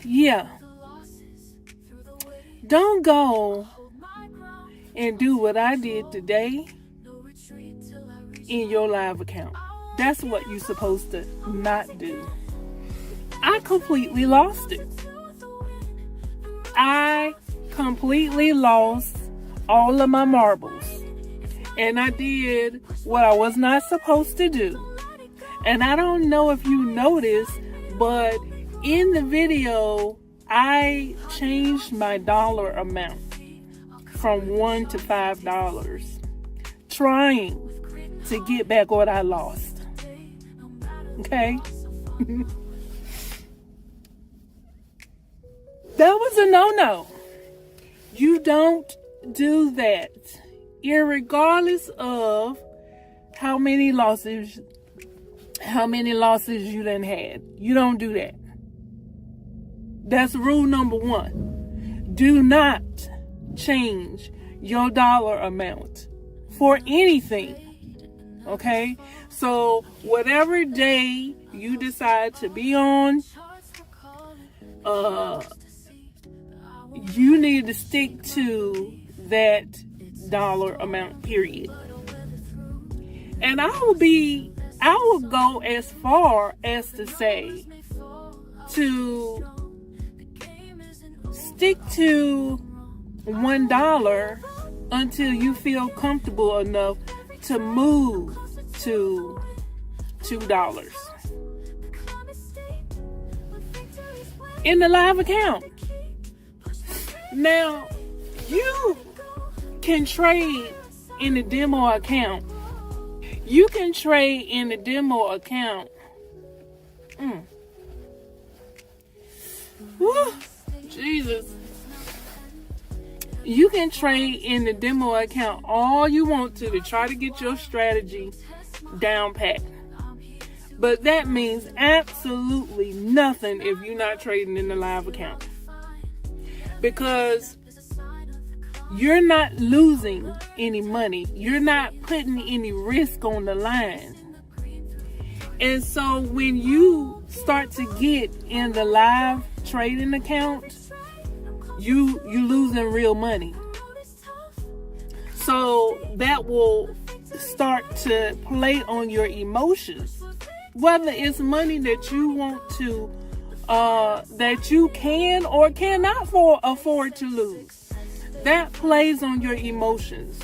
S1: Yeah. Don't go and do what I did today in your live account. That's what you're supposed to not do. I completely lost it. I completely lost all of my marbles. And I did what I was not supposed to do. And I don't know if you noticed, but in the video, I changed my dollar amount from $1 to $5, trying to get back what I lost. Okay? That was a no-no. You don't do that, irregardless of how many losses you done had. You don't do that. That's rule number 1. Do not change your dollar amount for anything. Okay? So whatever day you decide to be on, you need to stick to that dollar amount, period. And I will go as far as to say to stick to $1 until you feel comfortable enough to move to $2 in the live account. Now, you can trade in the demo account. You can trade in the demo account. Woo, Jesus. You can trade in the demo account all you want to try to get your strategy down pat. But that means absolutely nothing if you're not trading in the live account. Because you're not losing any money. You're not putting any risk on the line. And so when you start to get in the live trading account, you losing real money. So that will start to play on your emotions. whether it's money that you want to, that you can or cannot afford to lose, that plays on your emotions.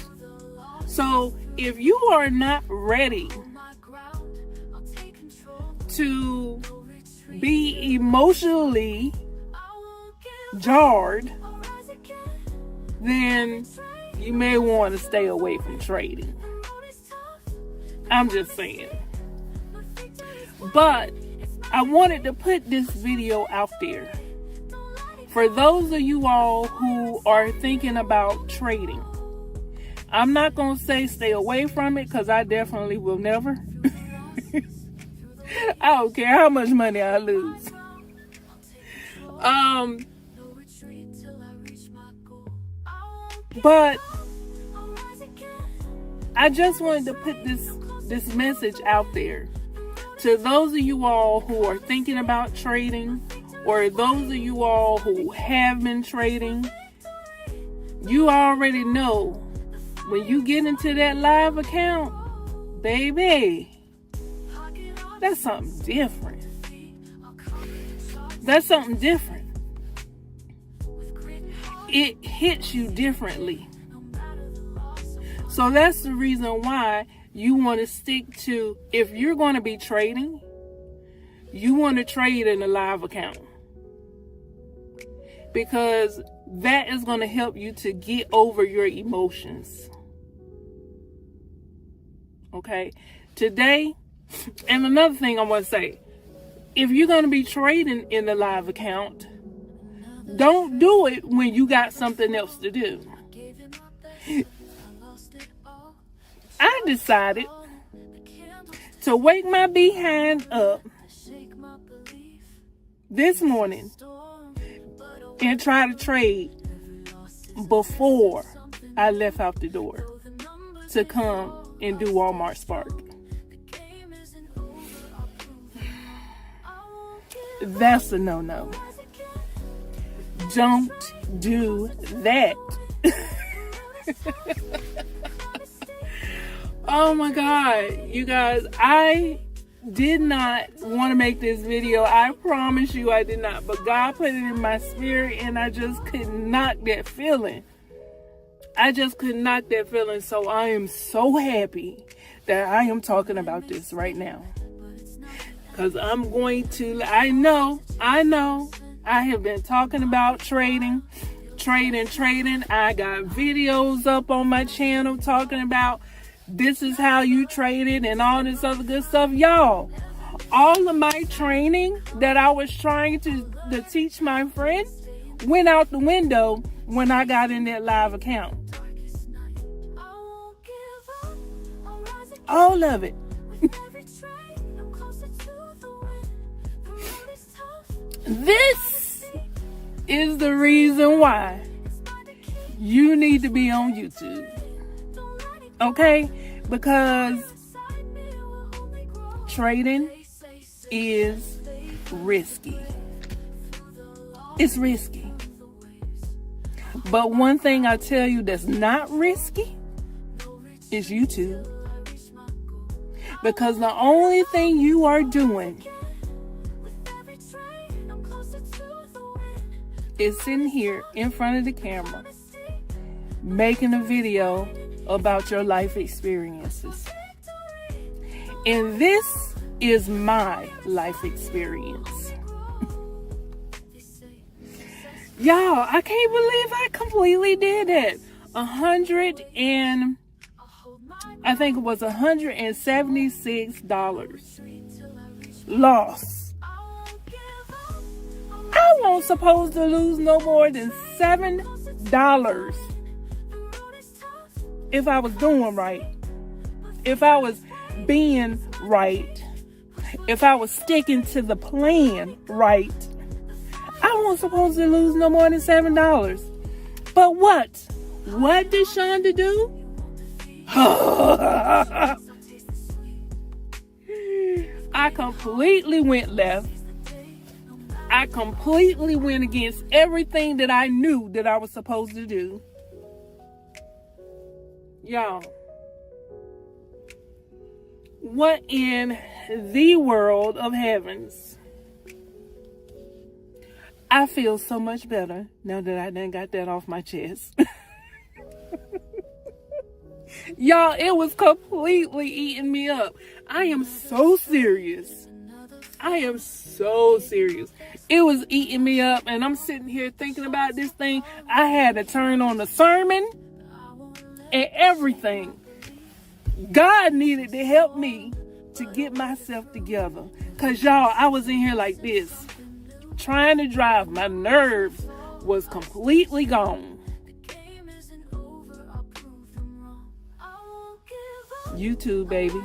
S1: So if you are not ready to be emotionally jarred, then you may want to stay away from trading. I'm just saying. But I wanted to put this video out there for those of you all who are thinking about trading. I'm not going to say stay away from it, because I definitely will never. I don't care how much money I lose. But I just wanted to put this message out there to those of you all who are thinking about trading, or those of you all who have been trading. You already know, when you get into that live account, baby, that's something different. That's something different. It hits you differently. So that's the reason why you want to stick to, if you're going to be trading, you want to trade in a live account, because that is going to help you to get over your emotions. Okay? Today, and another thing I want to say, if you're going to be trading in the live account, don't do it when you got something else to do. I decided to wake my behind up this morning and try to trade before I left out the door to come and do Walmart Spark. That's a no-no. Don't do that. Oh my God, you guys, I did not want to make this video. I promise you I did not. But God put it in my spirit, and I just could knock that feeling. So I am so happy that I am talking about this right now. Because I'm going to, I know. I have been talking about trading. I got videos up on my channel talking about this is how you trade it and all this other good stuff. Y'all, all of my training that I was trying to teach my friends went out the window when I got in that live account. All of it. This is the reason why you need to be on YouTube. Okay? Because trading is risky. It's risky. But one thing I tell you that's not risky is YouTube. Because the only thing you are doing is sitting here in front of the camera making a video about your life experiences. And this is my life experience. Y'all, I can't believe I completely did it. $176 loss. I wasn't supposed to lose no more than $7 if I was doing right, if I was being right, if I was sticking to the plan right. I wasn't supposed to lose no more than $7. But what did Shonda do? I completely went left. I completely went against everything that I knew that I was supposed to do. Y'all, What in the world of heavens? I feel so much better now that I done got that off my chest. Y'all, it was completely eating me up. I am so serious. I am so serious. It was eating me up, and I'm sitting here thinking about this thing. I had to turn on the sermon and everything. God needed to help me to get myself together. Because, y'all, I was in here like this, trying to drive. My nerves was completely gone. YouTube, baby.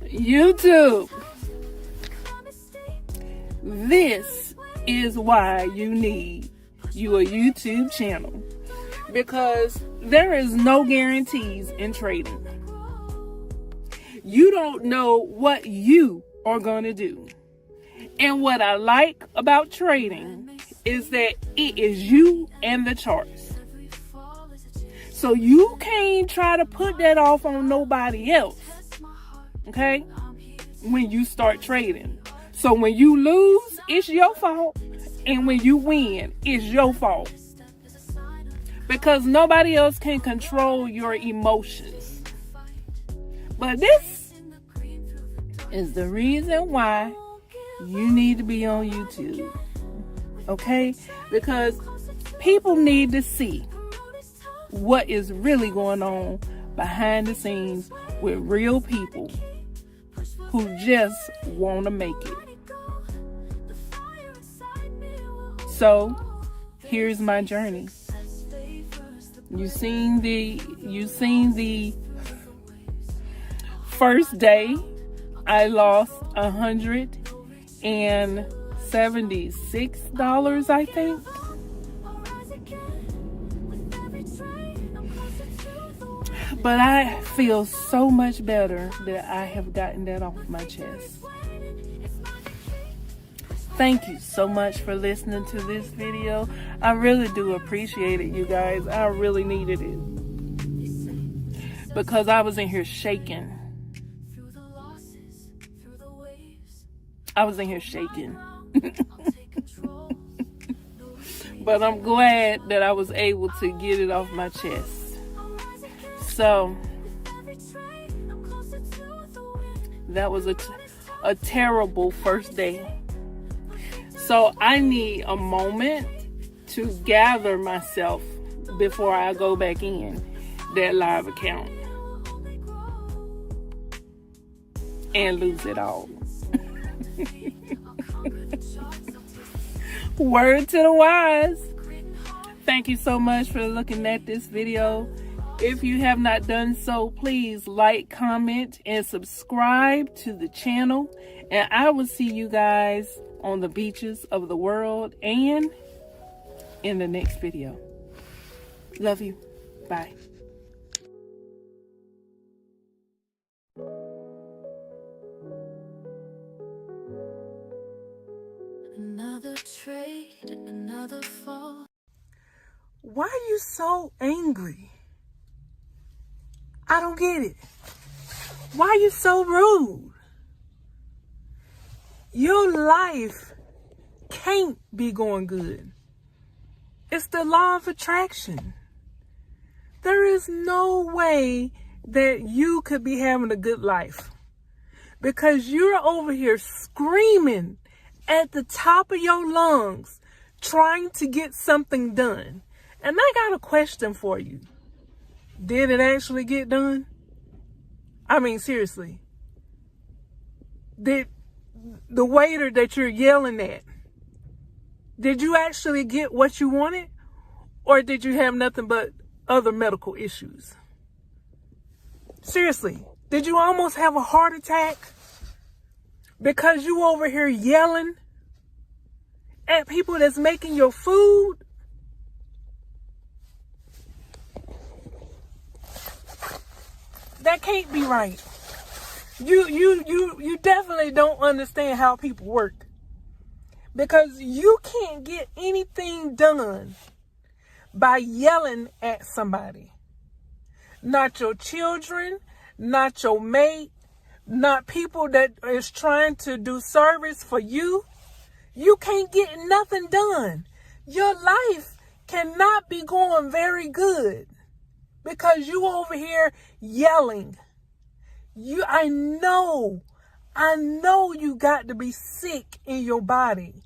S1: YouTube. This is why you need you a YouTube channel. Because there is no guarantees in trading. You don't know what you are going to do. And what I like about trading is that it is you and the charts. So you can't try to put that off on nobody else. Okay? When you start trading. So when you lose, it's your fault. And when you win, it's your fault. Because nobody else can control your emotions. But this is the reason why you need to be on YouTube. Okay? Because people need to see what is really going on behind the scenes with real people who just want to make it. So, here's my journey. You seen the first day I lost $176, I think. But I feel so much better that I have gotten that off my chest. Thank you so much for listening to this video. I really do appreciate it, you guys. I really needed it. Because I was in here shaking. I was in here shaking. But I'm glad that I was able to get it off my chest. So, that was a terrible first day. So, I need a moment to gather myself before I go back in that live account and lose it all. Word to the wise. Thank you so much for looking at this video. If you have not done so, please like, comment, and subscribe to the channel. And I will see you guys on the beaches of the world and in the next video. Love you. Bye.
S2: Another trade, another fall.
S1: Why are you so angry? I don't get it. Why are you so rude? Your life can't be going good. It's the law of attraction. There is no way that you could be having a good life because you're over here screaming at the top of your lungs trying to get something done. And I got a question for you. Did it actually get done? I mean, seriously. Did the waiter that you're yelling at, did you actually get what you wanted? Or did you have nothing but other medical issues? Seriously, did you almost have a heart attack because you over here yelling at people that's making your food? That can't be right. You definitely don't understand how people work. Because you can't get anything done by yelling at somebody. not your children, not your mate, not people that is trying to do service for you, you can't get nothing done. Your life cannot be going very good because you over here yelling. I know you got to be sick in your body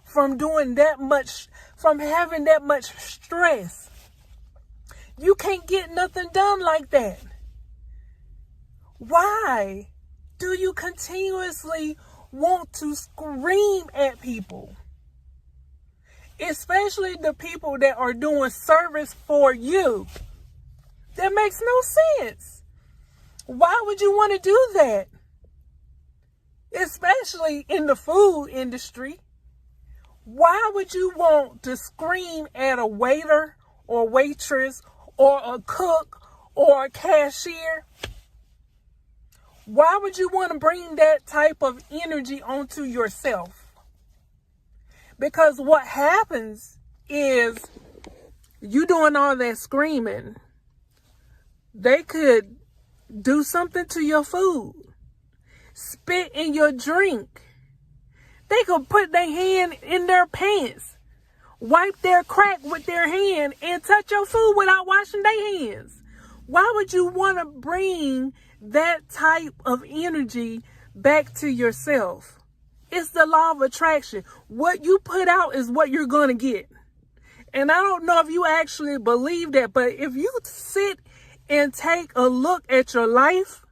S1: from doing that much, from having that much stress. You can't get nothing done like that. Why do you continuously want to scream at people? Especially the people that are doing service for you. That makes no sense. Why would you want to do that? Especially in the food industry. Why would you want to scream at a waiter or waitress or a cook or a cashier? Why would you want to bring that type of energy onto yourself? Because what happens is you doing all that screaming. They could do something to your food, spit in your drink. They could put their hand in their pants, wipe their crack with their hand, and touch your food without washing their hands. Why would you want to bring that type of energy back to yourself? It's the law of attraction. What you put out is what you're going to get. And I don't know if you actually believe that, but if you sit and take a look at your life,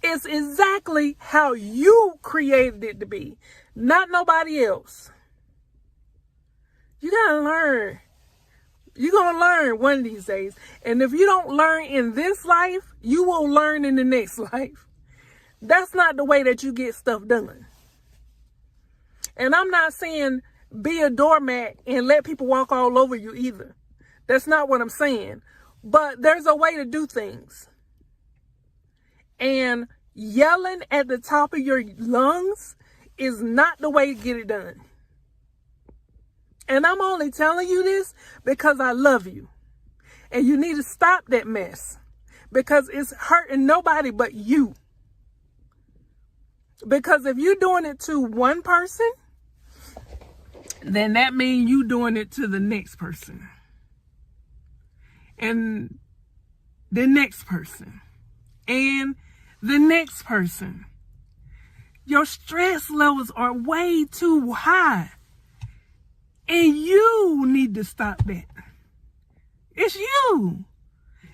S1: it's exactly how you created it to be, not nobody else. You gotta learn. You're gonna learn one of these days. And if you don't learn in this life, you will learn in the next life. That's not the way that you get stuff done. And I'm not saying be a doormat and let people walk all over you either. That's not what I'm saying. But there's a way to do things. And yelling at the top of your lungs is not the way to get it done. And I'm only telling you this because I love you. And you need to stop that mess. Because it's hurting nobody but you. Because if you're doing it to one person, then that means you doing it to the next person. And the next person. And the next person. Your stress levels are way too high. And you need to stop that. It's you.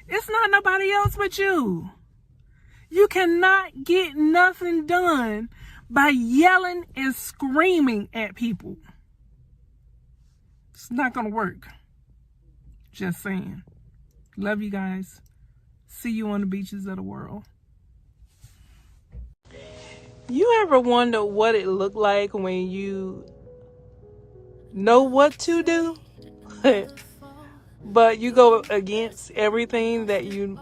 S1: It's not nobody else but you. You cannot get nothing done by yelling and screaming at people. It's not going to work. Just saying. Love you guys. See you on the beaches of the world. You ever wonder what it looked like when you know what to do, but you go against everything that you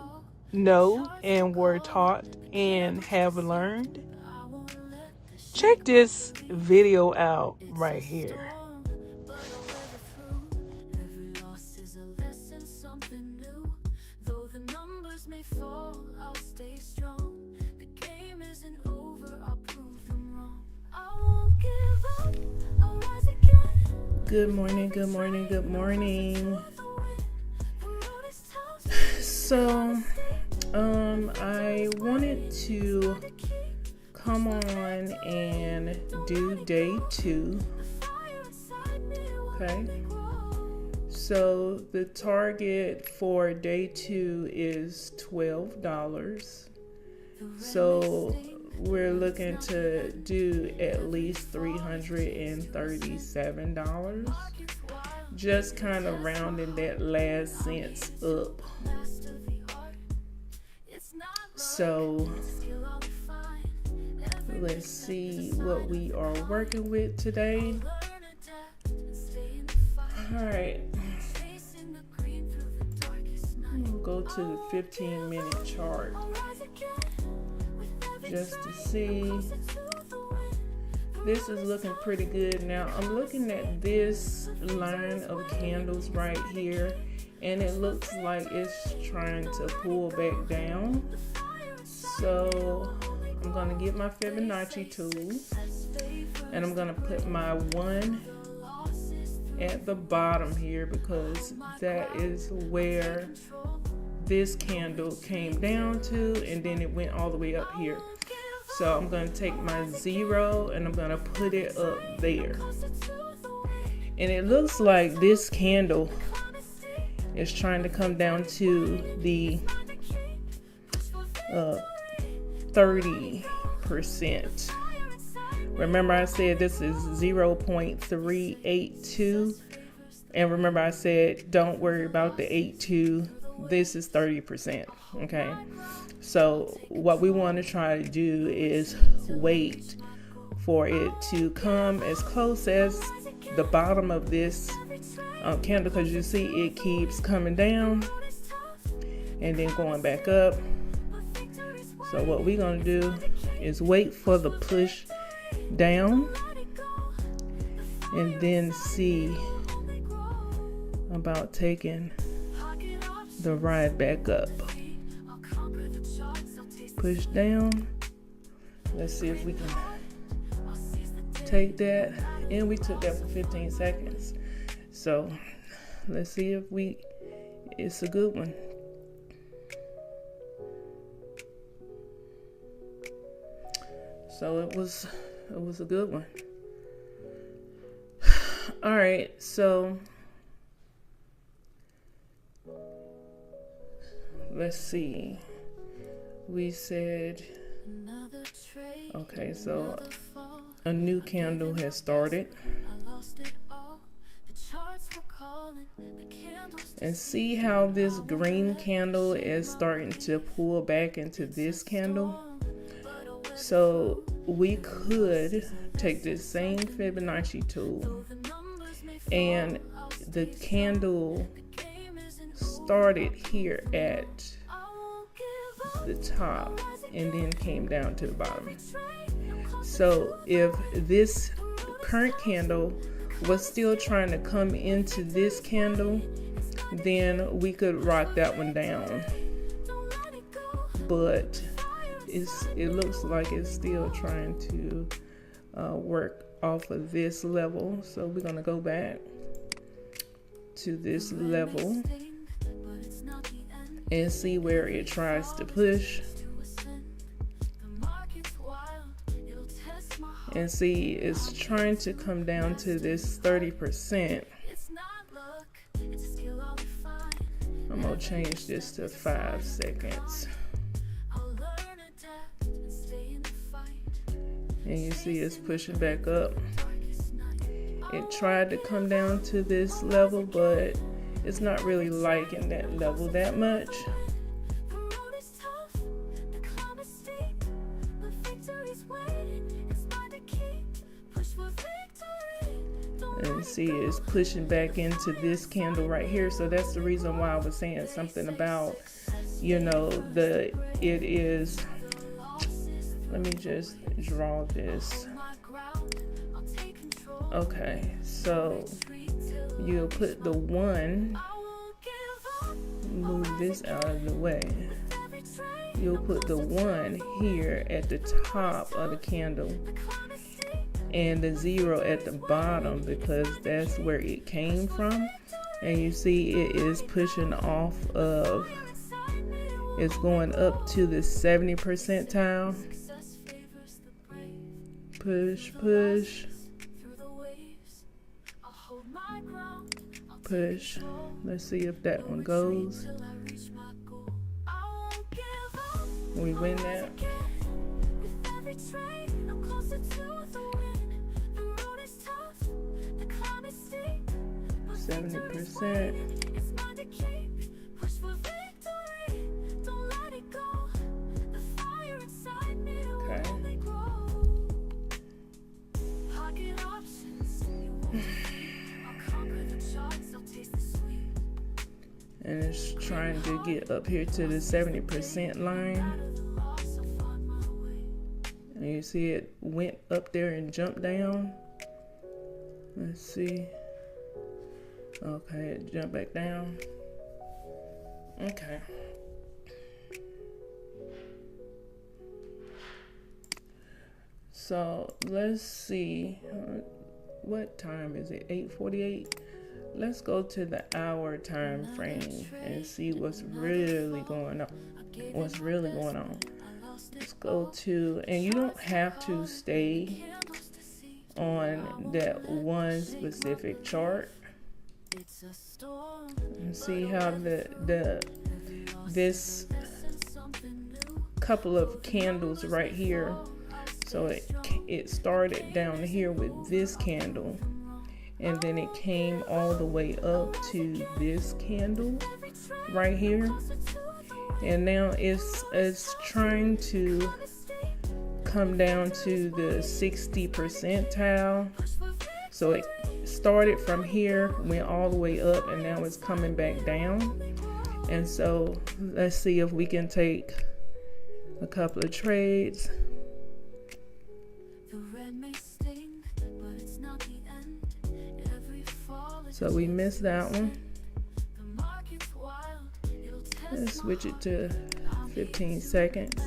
S1: know and were taught and have learned? Check this video out right here. Good morning, good morning, good morning. So, I wanted to come on and do day 2. Okay. So the target for day 2 is $12. So we're looking to do at least $337. Just kind of rounding that last cents up. So let's see what we are working with today. All right. We'll go to the 15-minute chart just to see. This is looking pretty good. Now I'm looking at this line of candles right here, and it looks like it's trying to pull back down. So I'm gonna get my Fibonacci tool, and I'm gonna put my 1 at the bottom here, because that is where this candle came down to, and then it went all the way up here. So I'm going to take my 0 and I'm going to put it up there. And it looks like this candle is trying to come down to the 30%. Remember I said this is 0.382. And remember I said don't worry about the 82. This is 30%. Okay. So what we want to try to do is wait for it to come as close as the bottom of this candle, because you see it keeps coming down and then going back up. So what we're going to do is wait for the push down and then see about taking the ride back up. Push down. Let's see if we can take that. And we took that for 15 seconds. So let's see if it's a good one. So it was a good one. All right, so let's see. We said, okay, so a new candle has started. And see how this green candle is starting to pull back into this candle? So we could take this same Fibonacci tool, and the candle started here at the top and then came down to the bottom. So if this current candle was still trying to come into this candle, then we could rock that one down. But it looks like it's still trying to work off of this level. So we're going to go back to this level and see where it tries to push. And see, it's trying to come down to this 30%. I'm going to change this to 5 seconds. And you see it's pushing back up. It tried to come down to this level, but it's not really liking that level that much. And see, it's pushing back into this candle right here. So that's the reason why I was saying something about, it is. Let me just draw this. Okay, so you'll put the 1, move this out of the way. You'll put the 1 here at the top of the candle and the 0 at the bottom, because that's where it came from. And you see it is pushing off of, it's going up to the 70 percentile. Push, push, push. Let's see if that one goes. We win that. 70%. Okay. And it's trying to get up here to the 70% line. And you see it went up there and jumped down. Let's see. Okay, it jumped back down. Okay. So let's see. What time is it? 8:48. Let's go to the hour time frame and see what's really going on. What's really going on? Let's go to, and you don't have to stay on that one specific chart. And see how this couple of candles right here. So it started down here with this candle, and then it came all the way up to this candle right here, and now it's trying to come down to the 60 percentile. So it started from here, went all the way up, and now it's coming back down. And so let's see if we can take a couple of trades. So we missed that one. Let's switch it to 15 seconds.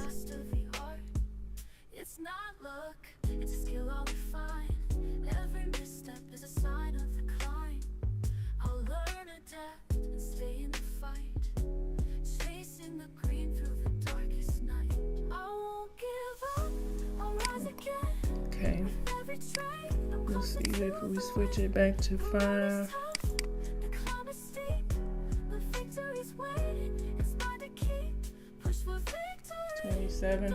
S1: Okay. Let's see if we switch it back to 5. 27.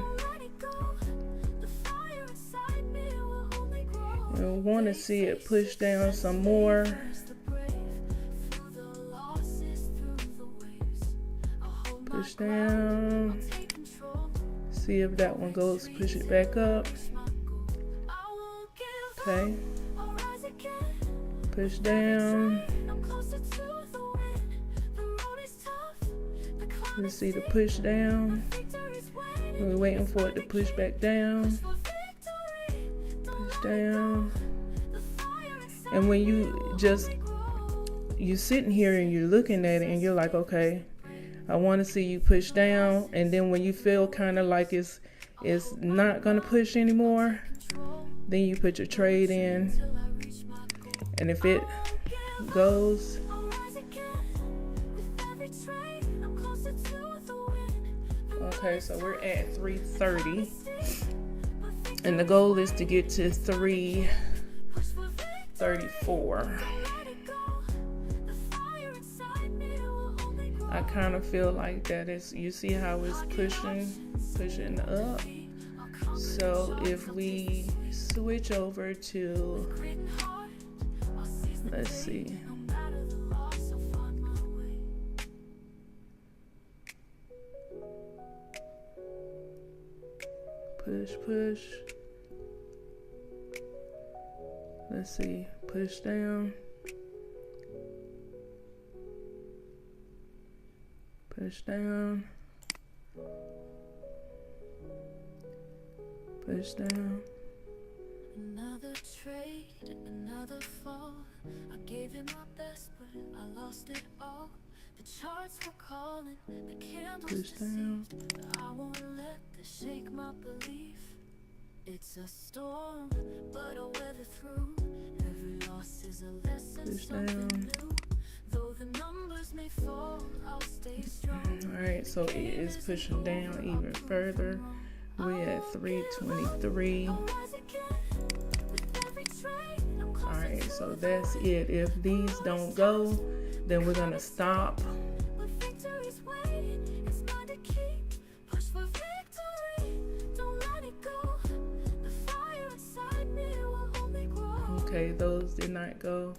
S1: We want to see it push down some more. Push down. See if that one goes. Push it back up. Okay. Push down. Let's see the push down. We're waiting for it to push back down. Push down. And when you sitting here and you're looking at it and you're like, okay, I want to see you push down. And then when you feel kind of like it's not going to push anymore, then you put your trade in. And if it goes, okay, so we're at 330, and the goal is to get to 334. I kind of feel like that is, you see how it's pushing up. So if we switch over to, let's see, push. Let's see, push down. Push down. Push down.
S2: Another trade, another fall. I gave it my best, but I lost it all. The charts were calling, the candles deceived, but I won't let this shake my belief. It's a storm, but I'll weather through. Every loss is a lesson, something new. Though the numbers may fall, I'll stay strong.
S1: Alright, so it is pushing down even further. We're at 323. Alright, so that's it. If these don't go, then we're gonna stop. Okay, those did not go,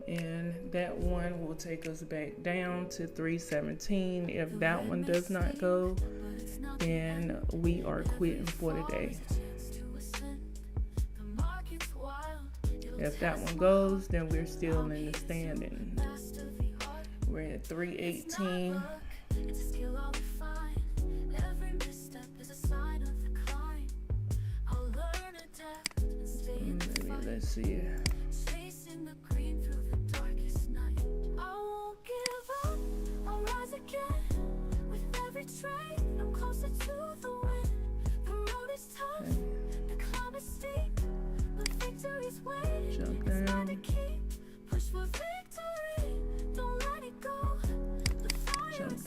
S1: and that one will take us back down to 317. If that one does not go, then we are quitting for the day. If that one goes, then we're still in the standing. We're at 318. Let's see.
S2: Chasing the green through the darkest night. I won't give up, I'll rise again.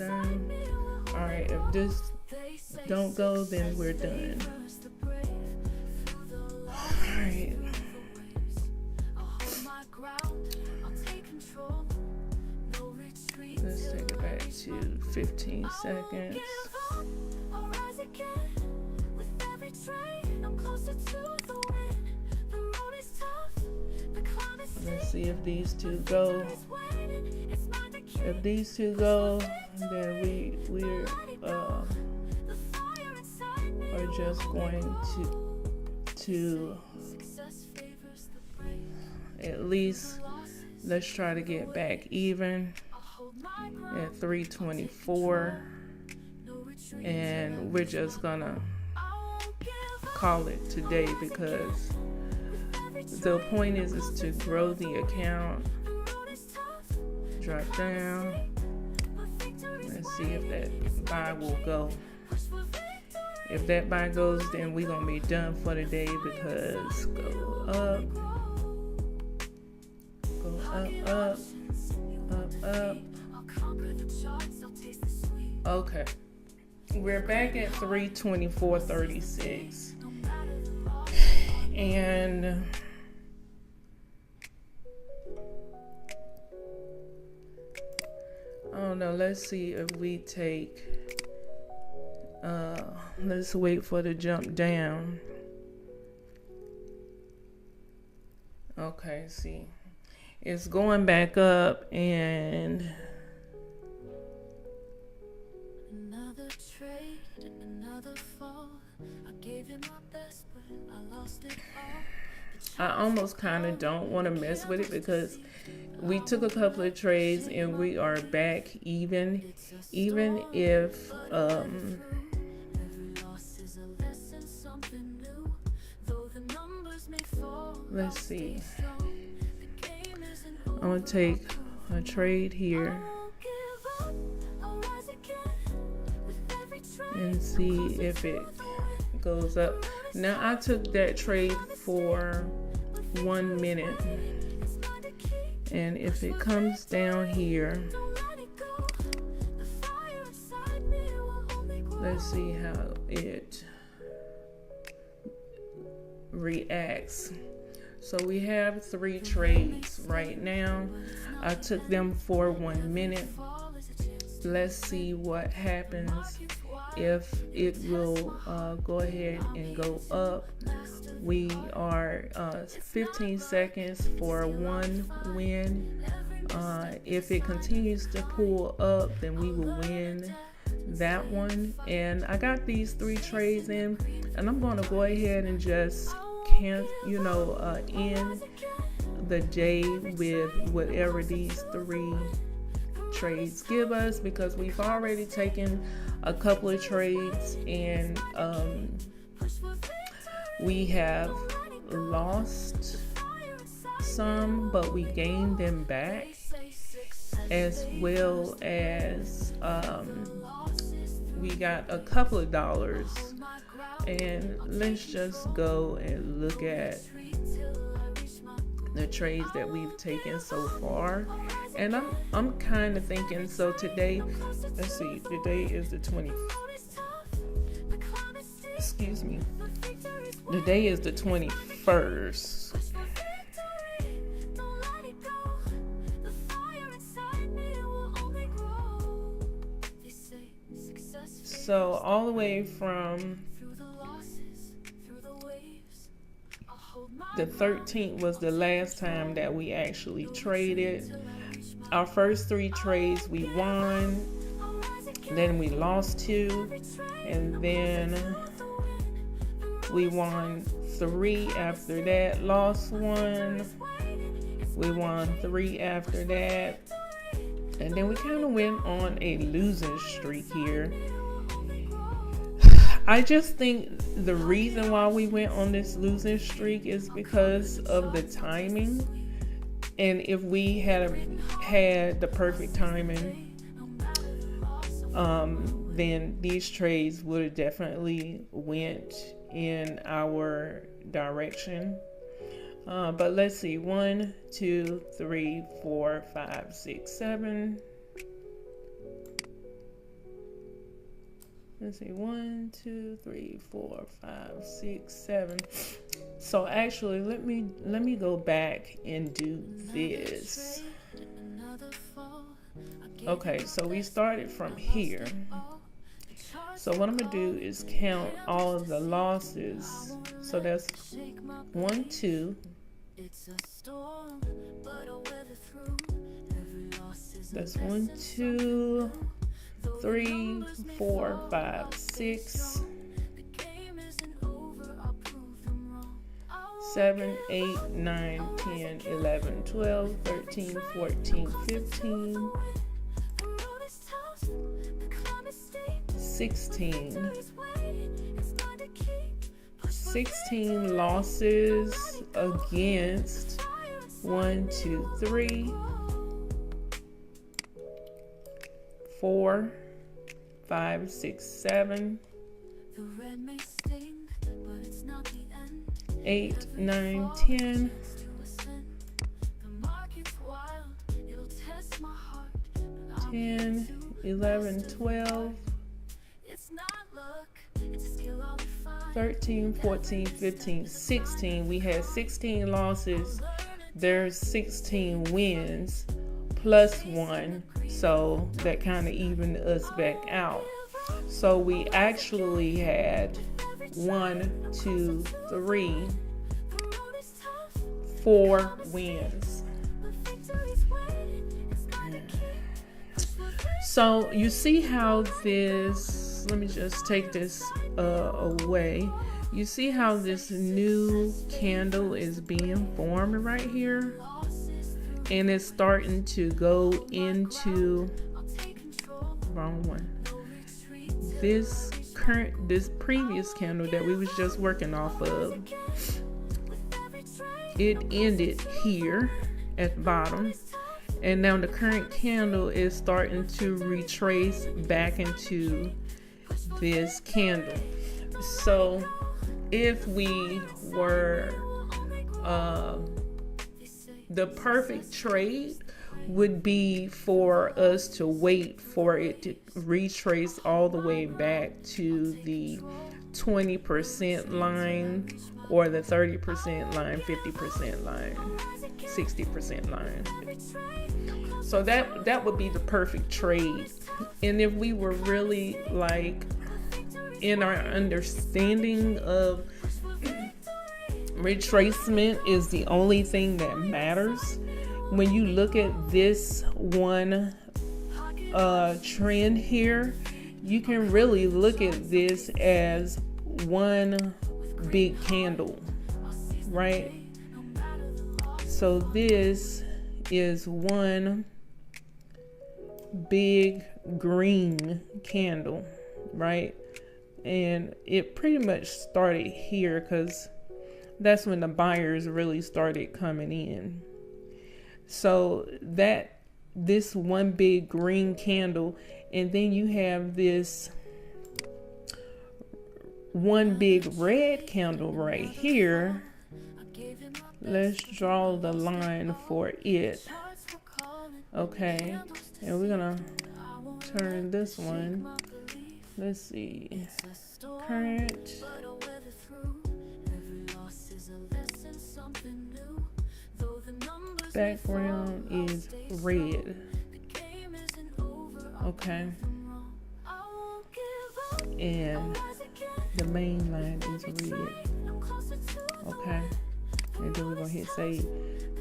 S1: done. All right, if this don't go, then we're done. All right. Let's take it back to 15 seconds. Let's see if these two go. If these two go, then we're are just going to at least let's try to get back even at 324, and we're just gonna call it today because the point is to grow the account. Drop down. Let's see if that buy will go. If that buy goes, then we're gonna be done for the day because go up, up. Okay, we're back at 324.36, and I don't know. Let's see if we take. Let's wait for the jump down. Okay, see, it's going back up, and
S2: another trade, another fall. I gave you my best, but I lost it all.
S1: I almost kind of don't want to mess with it because we took a couple of trades and we are back even if let's see, I'm gonna take a trade here and see if it goes up. Now I took that trade for 1 minute, and if it comes down here, let's see how it reacts. So we have 3 trades right now. I took them for 1 minute. Let's see what happens if it will go ahead and go up. We are 15 seconds for 1 win. If it continues to pull up, then we will win that one. And I got these 3 trades in, and I'm going to go ahead and just end the day with whatever these 3 trades give us, because we've already taken a couple of trades and we have lost some, but we gained them back, as well as we got a couple of dollars. And let's just go and look at the trades that we've taken so far. And I'm kind of thinking, so today, let's see, today is the 20th. Excuse me. Today is the 21st. So all the way from the 13th was the last time that we actually traded. Our first 3 trades we won, then we lost 2, and then we won 3 after that, lost 1, we won 3 after that, and then we kind of went on a losing streak here. I just think the reason why we went on this losing streak is because of the timing. And if we had had the perfect timing, then these trades would have definitely went in our direction. But let's see, 1, 2, 3, 4, 5, 6, 7. let's see, 1, 2, 3, 4, 5, 6, 7. So actually, let me go back and do this. Okay, so we started from here. So what I'm gonna do is count all of the losses. So that's 1, 2. That's 1, 2, 3, 4, 5, 6, 7, 8, 9, 10, 11, 12, 13, 14, 15, 16. 16 losses against 1, 2, 3, 4, 5, 6, 7, 8, 9, 10, 10, 11, 12, 13, 14, 15, 16. We had 16 losses. There's 16 wins plus 1. So that kind of evened us back out. So we actually had 1, 2, 3, 4 wins. So you see how this, let me just take this away. You see how this new candle is being formed right here? And it's starting to go into, wrong one. This previous candle that we was just working off of, it ended here at the bottom. And now the current candle is starting to retrace back into this candle. So if we were, the perfect trade would be for us to wait for it to retrace all the way back to the 20% line or the 30% line, 50% line, 60% line. So that would be the perfect trade. And if we were really like in our understanding of retracement is the only thing that matters, when you look at this one trend here, you can really look at this as one big candle, right? So this is one big green candle, right? And it pretty much started here because that's when the buyers really started coming in. So this one big green candle, and then you have this one big red candle right here. Let's draw the line for it. Okay, and we're gonna turn this one. Let's see, current. Background is red. Okay. And the main line is red. Okay. And then we're going to hit save.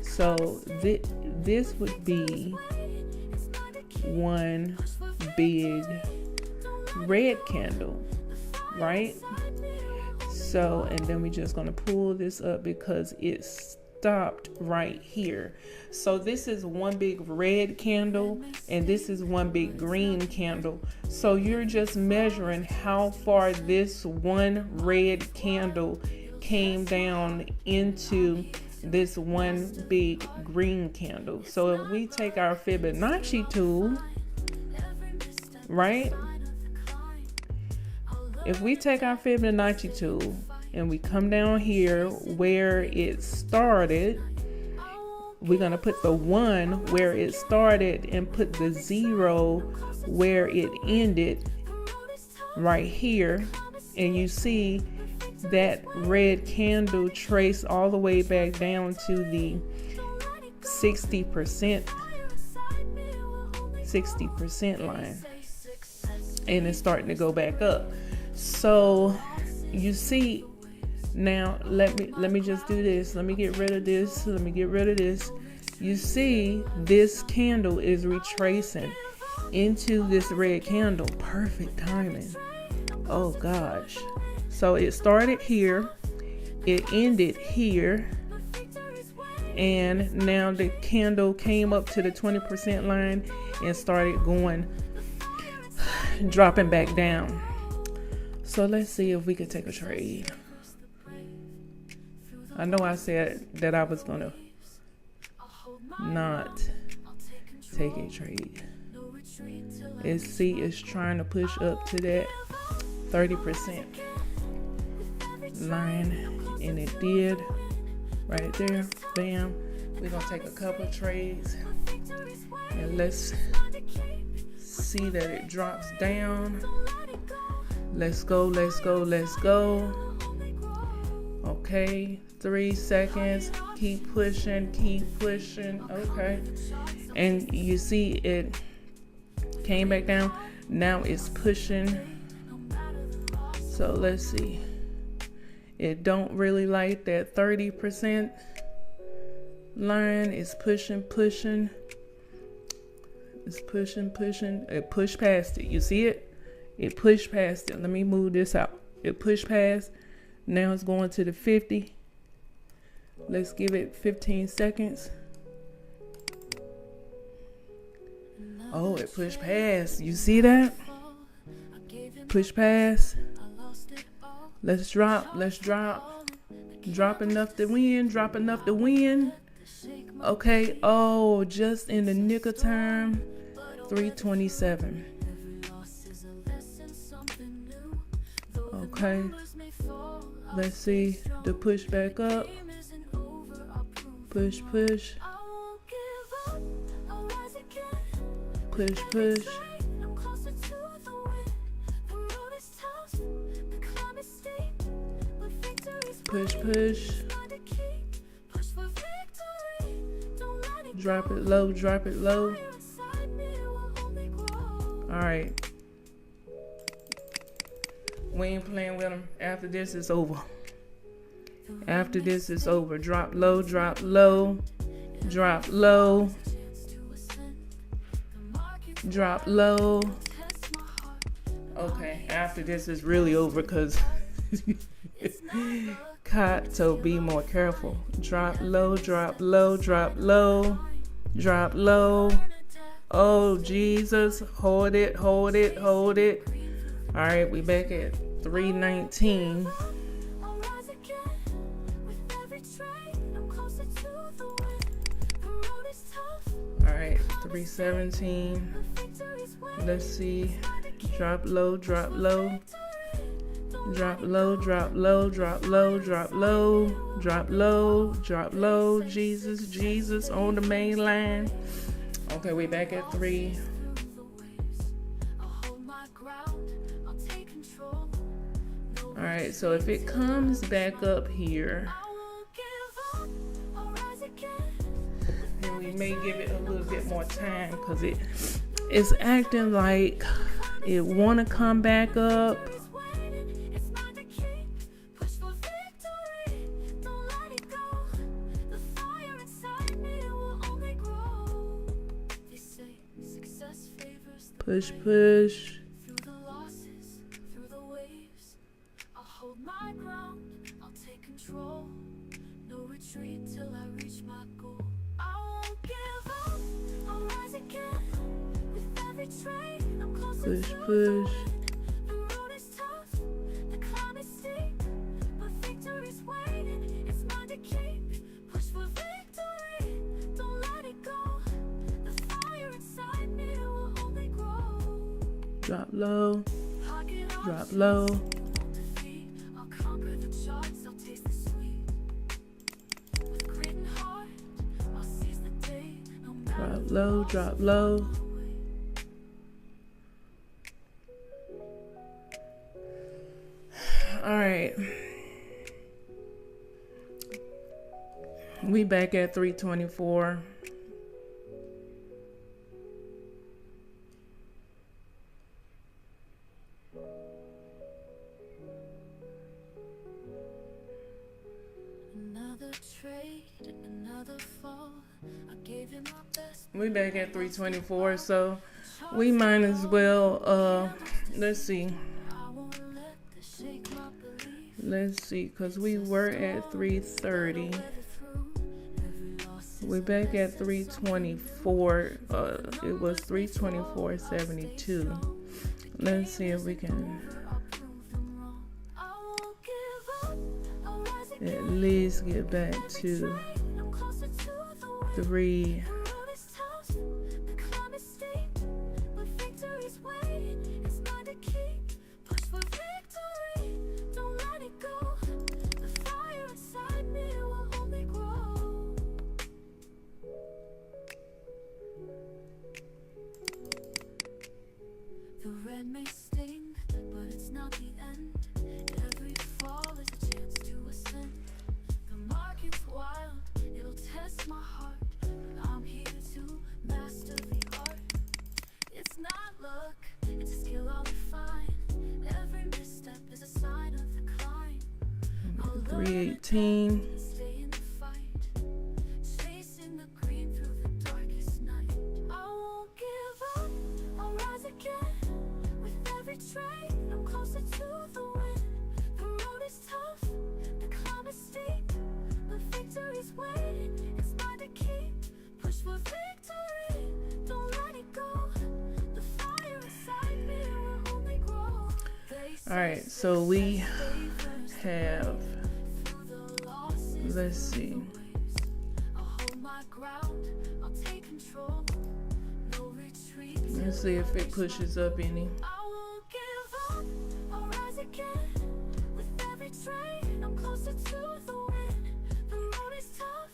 S1: So this would be one big red candle, right? So, and then we're just going to pull this up because it's stopped right here. So this is one big red candle and this is one big green candle. So you're just measuring how far this one red candle came down into this one big green candle. So if we take our Fibonacci tool, right? If we take our Fibonacci tool and we come down here where it started, we're going to put the 1 where it started and put the 0 where it ended. right here, and you see that red candle trace all the way back down to the 60% line, and it's starting to go back up. So you see, now let me just do this. Let me get rid of this. Let me get rid of this. You see, this candle is retracing into this red candle. Perfect timing. Oh gosh. So it started here, it ended here, and now the candle came up to the 20% line and started going, dropping back down. So let's see if we could take a trade. I know I said that I was gonna not take a trade. It's trying to push up to that 30% line, and it did right there. Bam. We're gonna take a couple of trades, and let's see that it drops down. Let's go, let's go, let's go. Okay, 3 seconds. Keep pushing, keep pushing. Okay, and you see it came back down. Now it's pushing. So let's see. It don't really like that 30% line. It's pushing. It's pushing. It pushed past it. You see it? It pushed past it. Let me move this out. It pushed past. Now it's going to the 50. Let's give it 15 seconds. Oh, it pushed past. You see that? Push past. Let's drop. Drop enough to win. Okay. Oh, just in the nick of time. 327. Okay. Let's see the push back up. Push. Push. Drop it low. All right. We ain't playing with them. After this is over. Drop low. Okay, after this is really over, because so be more careful. Drop low. Oh Jesus, hold it. All right, we back at 319. All right, 317. Let's see. Drop low. Jesus on the main line. Okay, we back at 3. All right, so if it comes back up here, then we may give it a little bit more time, because it's acting like it want to come back up. Push. Push. Drop low. Drop low. We back at 324.
S2: Another trade, another fall. I gave him my best.
S1: We back at 324, so we might as well let's see.
S2: I won't let this shake my belief.
S1: Let's see, because we were at 330. We're back at 324. It was 324.72. Let's see if we can at least get back to 3.
S2: The red may sting, but it's not the end. Every fall is a chance to ascend. The market's wild, it'll test my heart. But I'm here to master the art. It's not luck, it's a skill I'll refine. Every misstep is a sign of decline. I'll learn
S1: 318.
S2: to stay in the fight, chasing the green through the darkest night. I won't give up, I'll rise again. Trade, I'm closer to the win. The road is tough, the climb is steep, but victory's waiting. It's mine to keep. Push for victory, don't let it go. The fire inside me will only grow.
S1: All right, so we have, let's see.
S2: I'll hold my ground, I'll take control. No retreat.
S1: Let's see if it pushes up any.
S2: I'll rise again. With every trade, I'm closer to the win. The road is tough,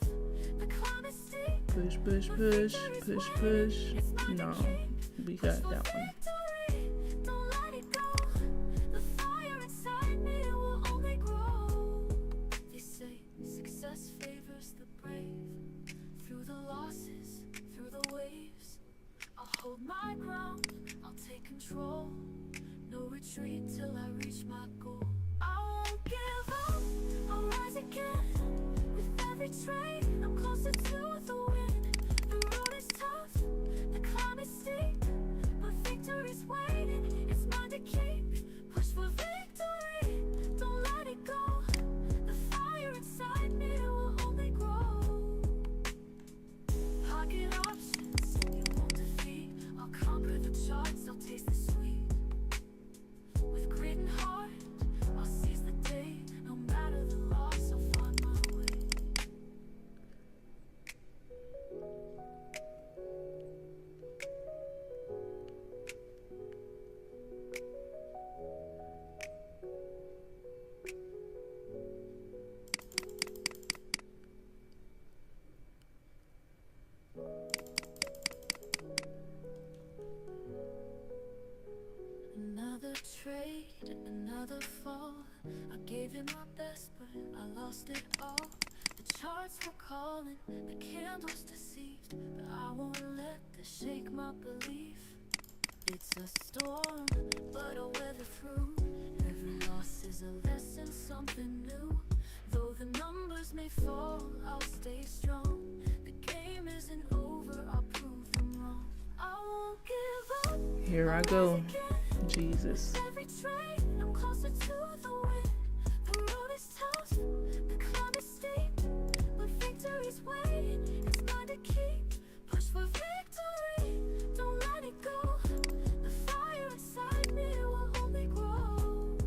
S2: the climb is steep.
S1: Push, push, push, push, push. No, we got that one.
S2: Don't let it go. The fire inside me will only grow. They say success favors the brave. Through the losses, through the waves, I'll hold my ground, I'll take control. No retreat till I reach my goal. I won't give up, I'll rise again. With every trade, I'm closer to the win. The road is tough, the climb is steep, but victory's waiting. It's mine to keep. Push for victory, don't let it go. The fire inside me will only grow. Pocket options, you won't defeat. I'll conquer the charts, I'll taste the sweet. With grit and heart, I'll seize the day. No matter the loss, I'll find my way. Another trade, another fall. I gave it my best, but I lost it all. The charts were calling, the candles deceived, but I won't let this shake my belief. It's a storm, but I'll weather through. Every loss is a lesson, something new. Though the numbers may fall, I'll stay strong. The game isn't over, I'll prove them wrong. I won't give up.
S1: Here I go. Jesus.
S2: Every trade, I'm closer to the win. The road is tough, the climb is steep, but victory's waiting. It's mine to keep. Push for victory, don't let it go. The fire inside me will only grow.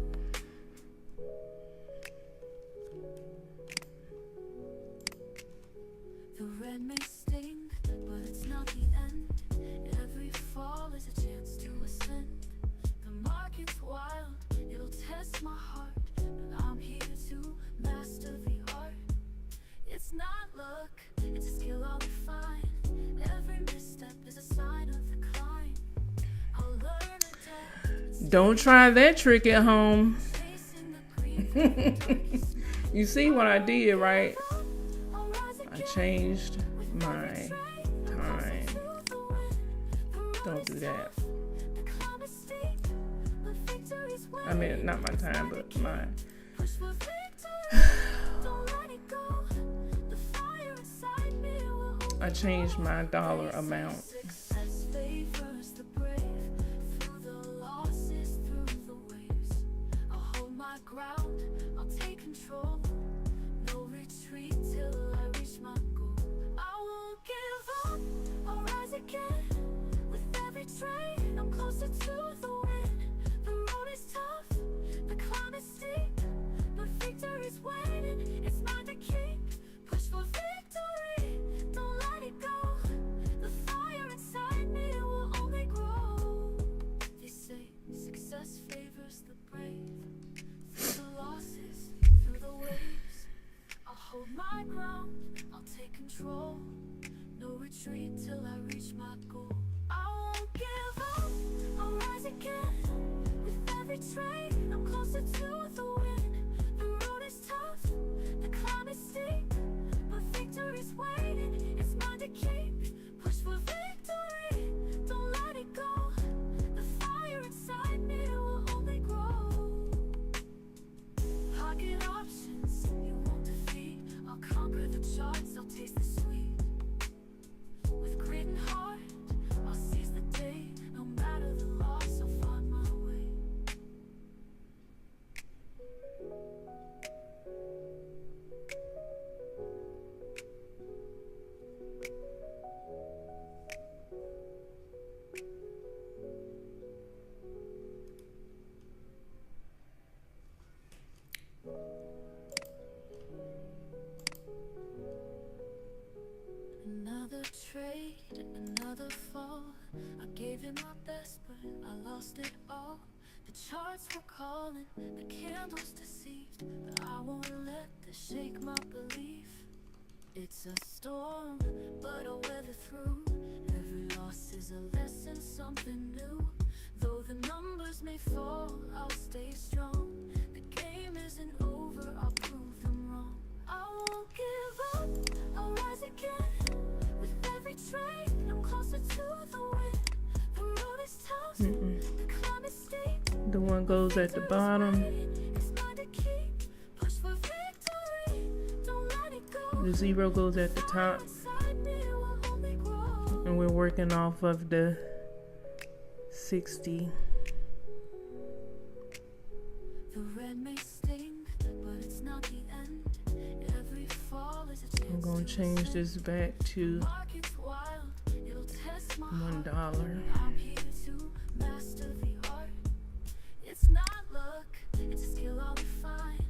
S2: The red may sting, but it's not the end. Every fall is a chance to ascend. The market's wild, it'll test my heart, but I'm here to master the art. It's not luck, it's a skill I'll refine. Every misstep is a sign of decline. I'll learn to adapt.
S1: Don't try that trick at home.
S2: Chasing the green.
S1: You see what I did, right?
S2: I'll rise
S1: I changed my time. Don't do that. I mean, not my time, but my. I changed my dollar amount.
S2: My ground, I'll take control. No retreat till I reach my goal. I won't give up, I'll rise again. With every trade, I'm closer to the win. The road is tough, the climb is steep, but victory's waiting. It's mine to keep. Push for victory, don't let it go. The fire inside me will only grow. Pocket options, you won't defeat. I'll conquer the charts, I'll taste the sweet. With grit and heart, I'll seize the day. No matter the loss, I'll find my way. Another trade, another fall. I gave it my best, but I lost it all. The charts were calling, the candles deceived, but I won't let this shake my belief. It's a storm, but I'll weather through. Every loss is a lesson, something new. Though the numbers may fall, I'll stay strong. The game isn't over, I'll prove them wrong. I won't give up, I'll rise again. With every trade, I'm closer to the win. The road is tough, the climb is steep.
S1: The one goes at the bottom.
S2: It's mine to keep. Push for victory, don't let it go.
S1: The zero goes at the top.
S2: Inside me will only grow.
S1: And we're working off of the 60.
S2: The red may sting, but it's not the end. Every fall is a chance.
S1: I'm going to change this back to
S2: Market's wild, it'll test my
S1: $1.
S2: I'm here to master the art. It's not luck, it's a skill I'll refine.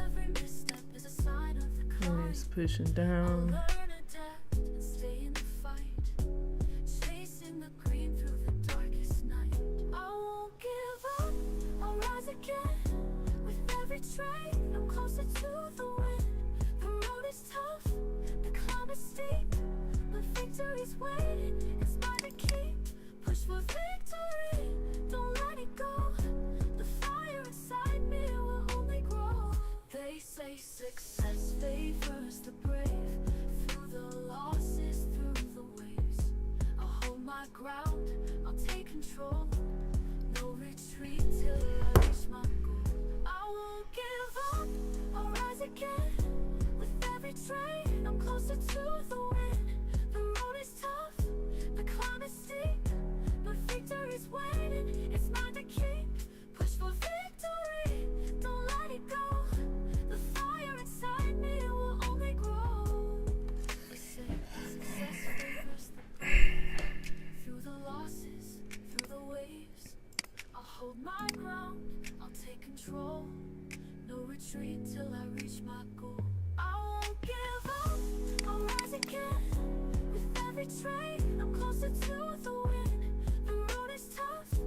S2: Every misstep is a sign of the
S1: And
S2: climb.
S1: it's pushing
S2: I'll
S1: down.
S2: learn, adapt, and stay in the fight. Chasing the green through the darkest night. I won't give up, I'll rise again. With every trade, I'm closer to the win. The road is tough, the climb is steep, but victory's waiting. It's mine to keep. Push for victory, don't let it go. The fire inside me will only grow. They say success favors the brave. Through the losses, through the waves, I'll hold my ground, I'll take control. No retreat till I reach my goal. I won't give up, I'll rise again. With every trade, I'm closer to the win. The road is tough, the climb is steep, but victory's waiting. It's mine to keep. Push for victory, don't let it go. The fire inside me will only grow. They say success favors the brave. Through the losses, through the waves, I'll hold my ground, I'll take control. No retreat till I reach my goal. I won't give up, I'll rise again. With every trade, I'm closer to the win. The road is tough,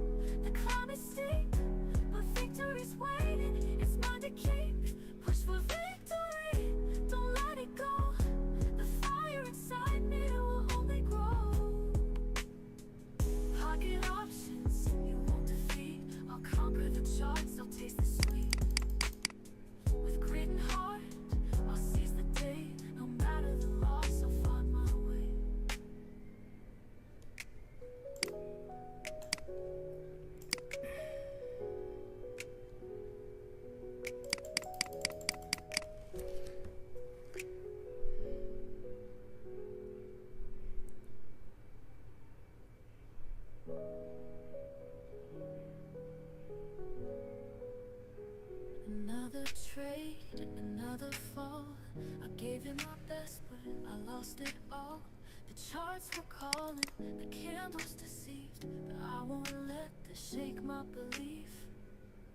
S2: lost it all. The charts were calling, the candles deceived, but I won't let this shake my belief.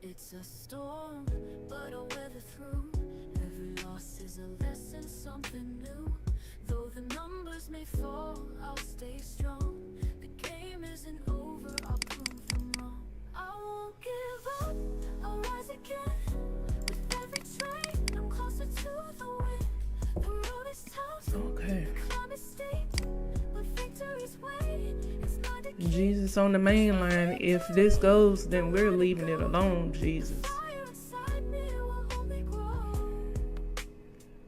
S2: It's a storm, but I'll weather through. Every loss is a lesson, something new. Though the numbers may fall, I'll stay strong. The game isn't over, I'll prove them wrong. I won't give up, I'll rise again. With every trade, I'm closer to the win. The road is tough,
S1: Okay.
S2: the climb is steep, but victory's waiting. It's not a
S1: Jesus on the main line. If this goes, then we're leaving it alone, Jesus.
S2: fire inside me will only grow.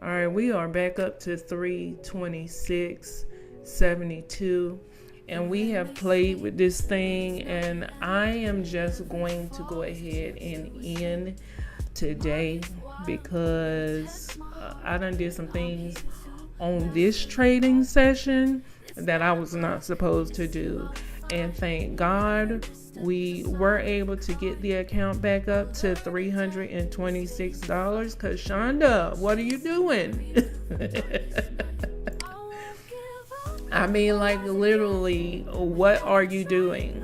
S1: All right, we are back up to 326.72, and we have played with this thing, and I am just going to go ahead and end today because I done did some things on this trading session that I was not supposed to do. And thank God we were able to get the account back up to $326. Cause Shonda, what are you doing? I mean, like literally, what are you doing?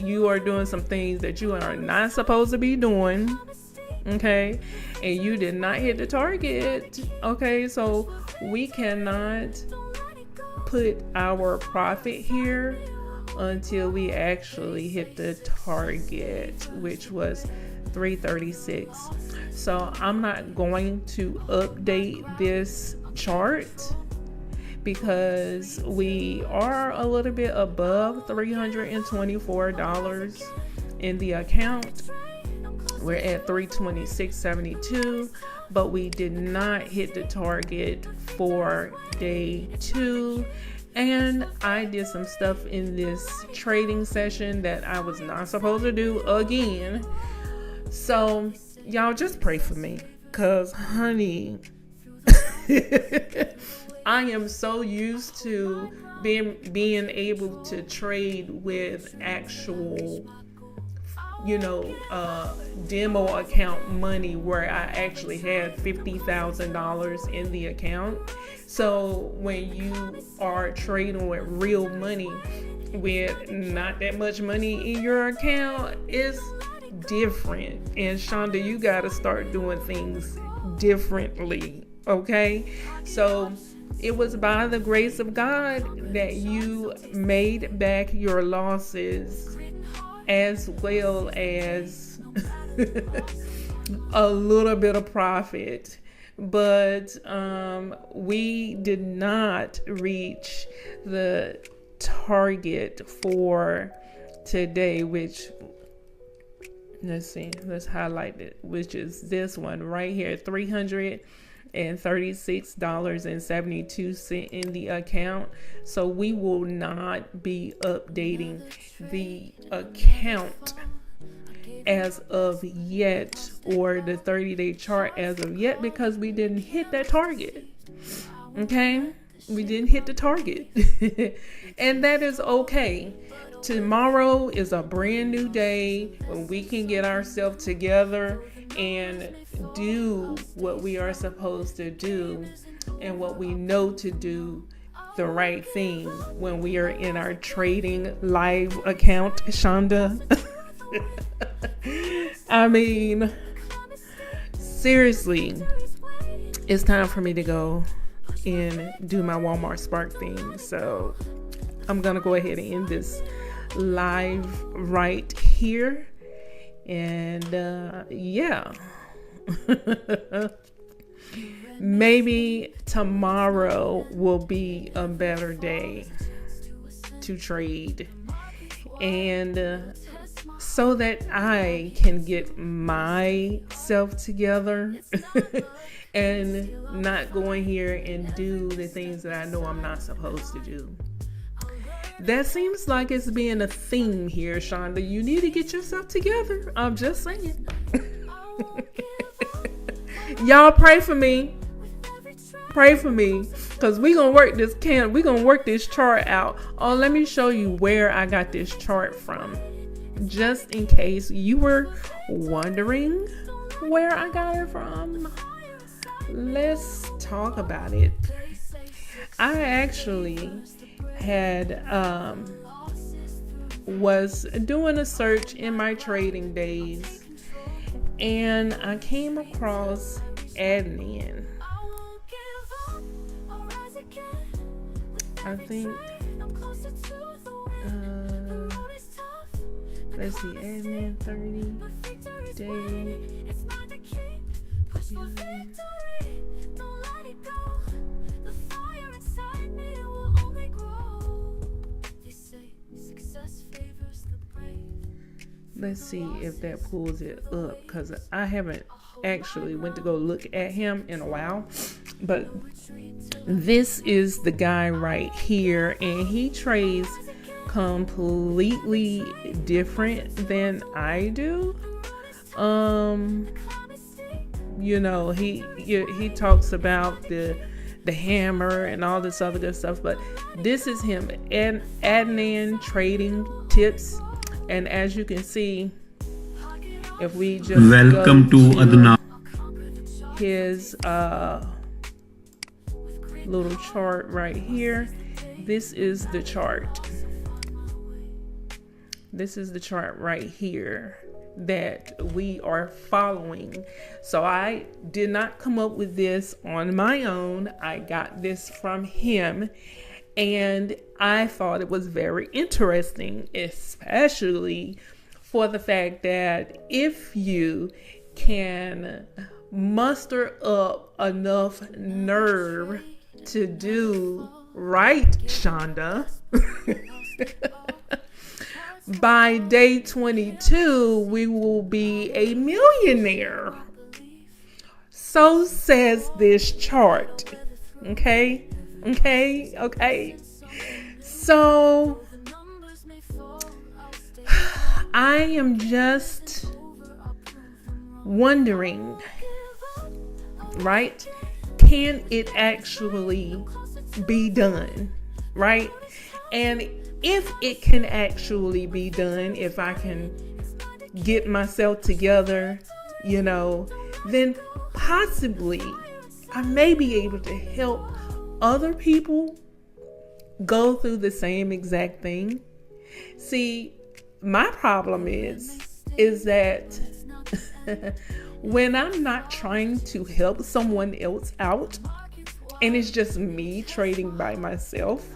S1: You are doing some things that you are not supposed to be doing. Okay, and you did not hit the target. Okay, so we cannot put our profit here until we actually hit the target, which was 336. So I'm not going to update this chart because we are a little bit above $324 in the account. We're at 326.72, but we did not hit the target for day 2. And I did some stuff in this trading session that I was not supposed to do again. So y'all just pray for me, cause honey, I am so used to being able to trade with actual, demo account money where I actually had $50,000 in the account. So when you are trading with real money with not that much money in your account, it's different. And Shonda, you got to start doing things differently. Okay. So it was by the grace of God that you made back your losses, as well as a little bit of profit. But we did not reach the target for today, which, let's highlight it, which is this one right here, $336.72 in the account. So we will not be updating the account as of yet, or the 30-day chart as of yet, because we didn't hit that target. Okay, we didn't hit the target. And that is okay. Tomorrow is a brand new day when we can get ourselves together and do what we are supposed to do and what we know to do, the right thing, when we are in our trading live account, Shonda. I mean, seriously, it's time for me to go and do my Walmart Spark thing. So I'm gonna go ahead and end this live right here. And yeah. Maybe tomorrow will be a better day to trade, and so that I can get myself together and not go in here and do the things that I know I'm not supposed to do. That seems like it's being a theme here, Shonda. You need to get yourself together. I'm just saying. Y'all pray for me. Pray for me, because we're going to work this chart out. Oh, let me show you where I got this chart from, just in case you were wondering where I got it from. Let's talk about it. I actually had was doing a search in my trading days, and I came across admin. I think let's see, admin 30 day. Let's see if that pulls it up, because I haven't actually went to go look at him in a while. But this is the guy right here, and he trades completely different than I do. You know, he talks about the hammer and all this other good stuff, but this is him, and Adnan trading tips. And as you can see, if we just welcome to Adnan, his little chart right here, this is the chart. This is the chart right here that we are following. So I did not come up with this on my own. I got this from him, and I thought it was very interesting, especially for the fact that if you can muster up enough nerve to do right, Shonda, by day 22, we will be a millionaire. So says this chart. Okay. So I am just wondering, right? Can it actually be done, right? And if it can actually be done, if I can get myself together, you know, then possibly I may be able to help other people go through the same exact thing. See, my problem is that when I'm not trying to help someone else out, and it's just me trading by myself,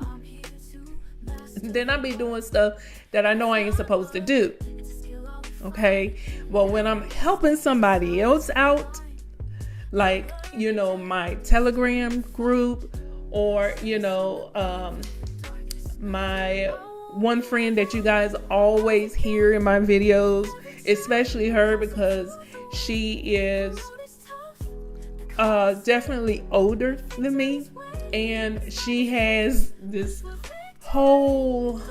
S1: then I be doing stuff that I know I ain't supposed to do. Okay? Well, when I'm helping somebody else out, like, you know, my Telegram group, or, you know, my one friend that you guys always hear in my videos, especially her, because she is definitely older than me, and she has this whole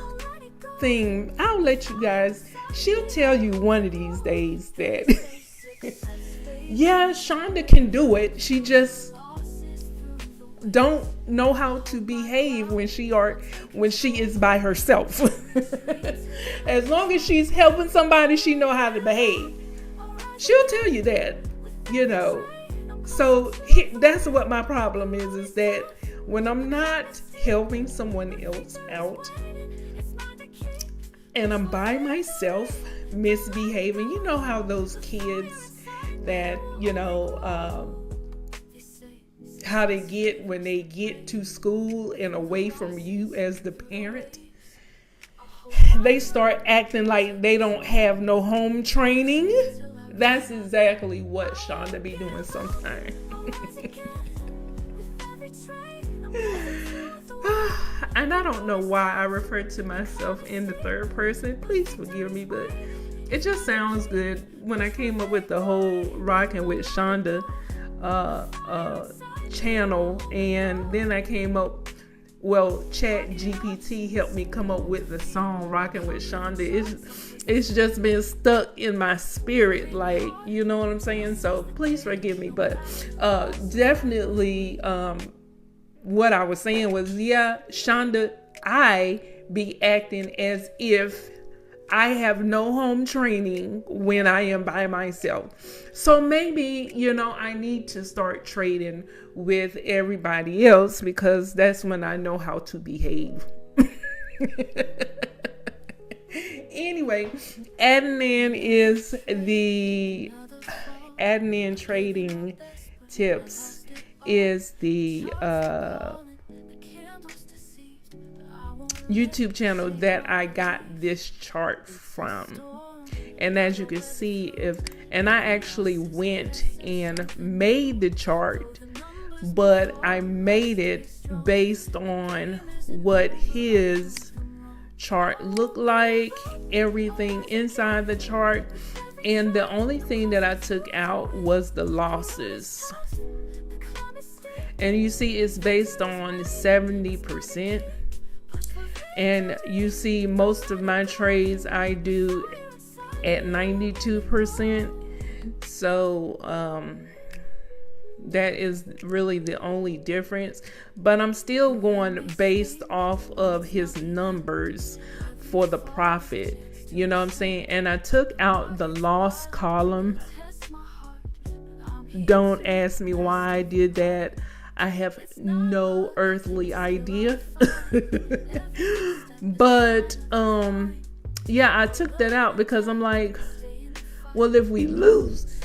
S1: thing. I'll let you guys, she'll tell you one of these days that yeah, Shonda can do it. She just don't know how to behave when she is by herself. As long as she's helping somebody, she know how to behave. She'll tell you that, you know. So that's what my problem is that when I'm not helping someone else out and I'm by myself misbehaving, you know how those kids that, you know, how they get when they get to school and away from you as the parent, they start acting like they don't have no home training. That's exactly what Shonda be doing sometimes. And I don't know why I refer to myself in the third person. Please forgive me, but it just sounds good. When I came up with the whole Rockin with Shonda channel, and then I came up, well, Chat GPT helped me come up with the song Rockin with Shonda. It's just been stuck in my spirit, like, you know what I'm saying? So please forgive me, but definitely what I was saying was, yeah, Shonda, I be acting as if I have no home training when I am by myself. So maybe, I need to start trading with everybody else because that's when I know how to behave. Anyway, admin trading tips is the YouTube channel that I got this chart from. And as you can see, I actually went and made the chart, but I made it based on what his chart looked like, everything inside the chart, and the only thing that I took out was the losses. And you see it's based on 70%. And you see most of my trades I do at 92%. So that is really the only difference. But I'm still going based off of his numbers for the profit. You know what I'm saying? And I took out the loss column. Don't ask me why I did that. I have no earthly idea. But yeah, I took that out because I'm like, well, if we lose,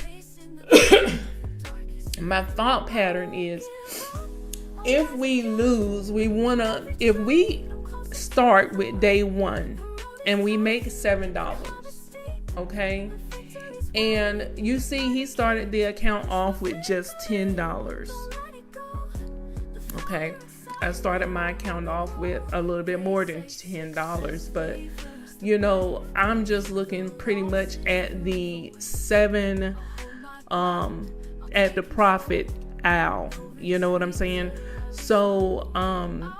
S1: my thought pattern is, if we lose, if we start with day one and we make $7, okay? And you see, he started the account off with just $10. Okay, I started my account off with a little bit more than $10, but I'm just looking pretty much at the at the profit owl. You know what I'm saying? So I'm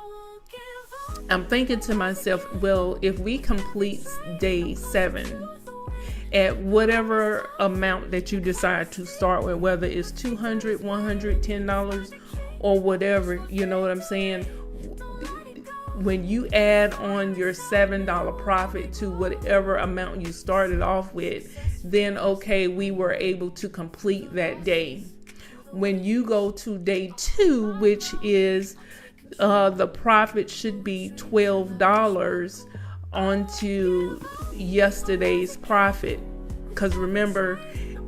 S1: thinking to myself, well, if we complete day 7 at whatever amount that you decide to start with, whether it's $200, $100, $10, or whatever, you know what I'm saying? When you add on your $7 profit to whatever amount you started off with, then okay, we were able to complete that day. When you go to day 2, which is the profit should be $12 onto yesterday's profit. Because remember,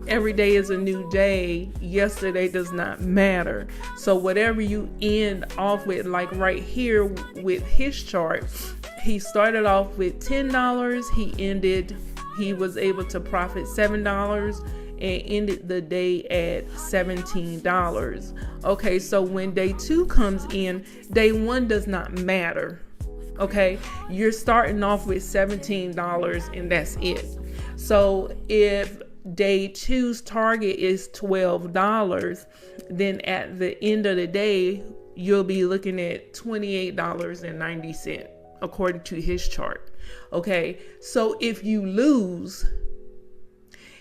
S1: every day is a new day. Yesterday does not matter. So whatever you end off with, like right here with his chart, he started off with $10. He was able to profit $7 and ended the day at $17. Okay, so when day 2 comes in, day 1 does not matter. Okay, you're starting off with $17 and that's it. So if day 2's target is $12, then at the end of the day, you'll be looking at $28.90 according to his chart. Okay, so if you lose,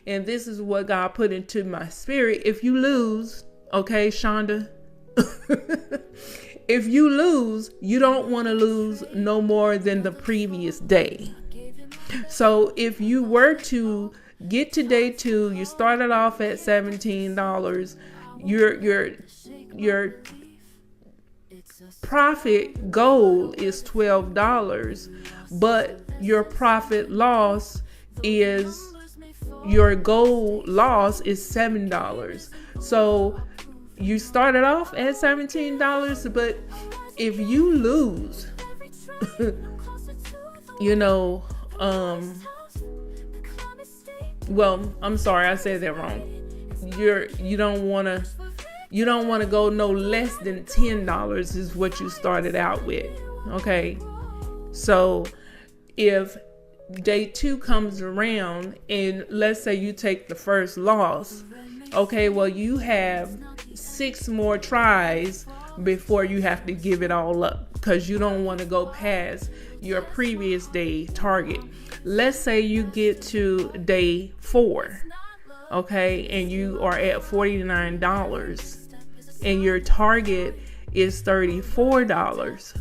S1: and this is what God put into my spirit, if you lose, okay, Shonda, if you lose, you don't want to lose no more than the previous day. So if you were to get to day 2, you started off at $17, your profit goal is $12, but your profit loss is, your goal loss is $7. So you started off at $17, but if you lose, well, I'm sorry, I said that wrong. You don't want to go no less than $10 is what you started out with. Okay, so if day 2 comes around and let's say you take the first loss, okay, well, you have 6 more tries before you have to give it all up, because you don't want to go past your previous day target. Let's say you get to day 4, okay, and you are at $49 and your target is $34,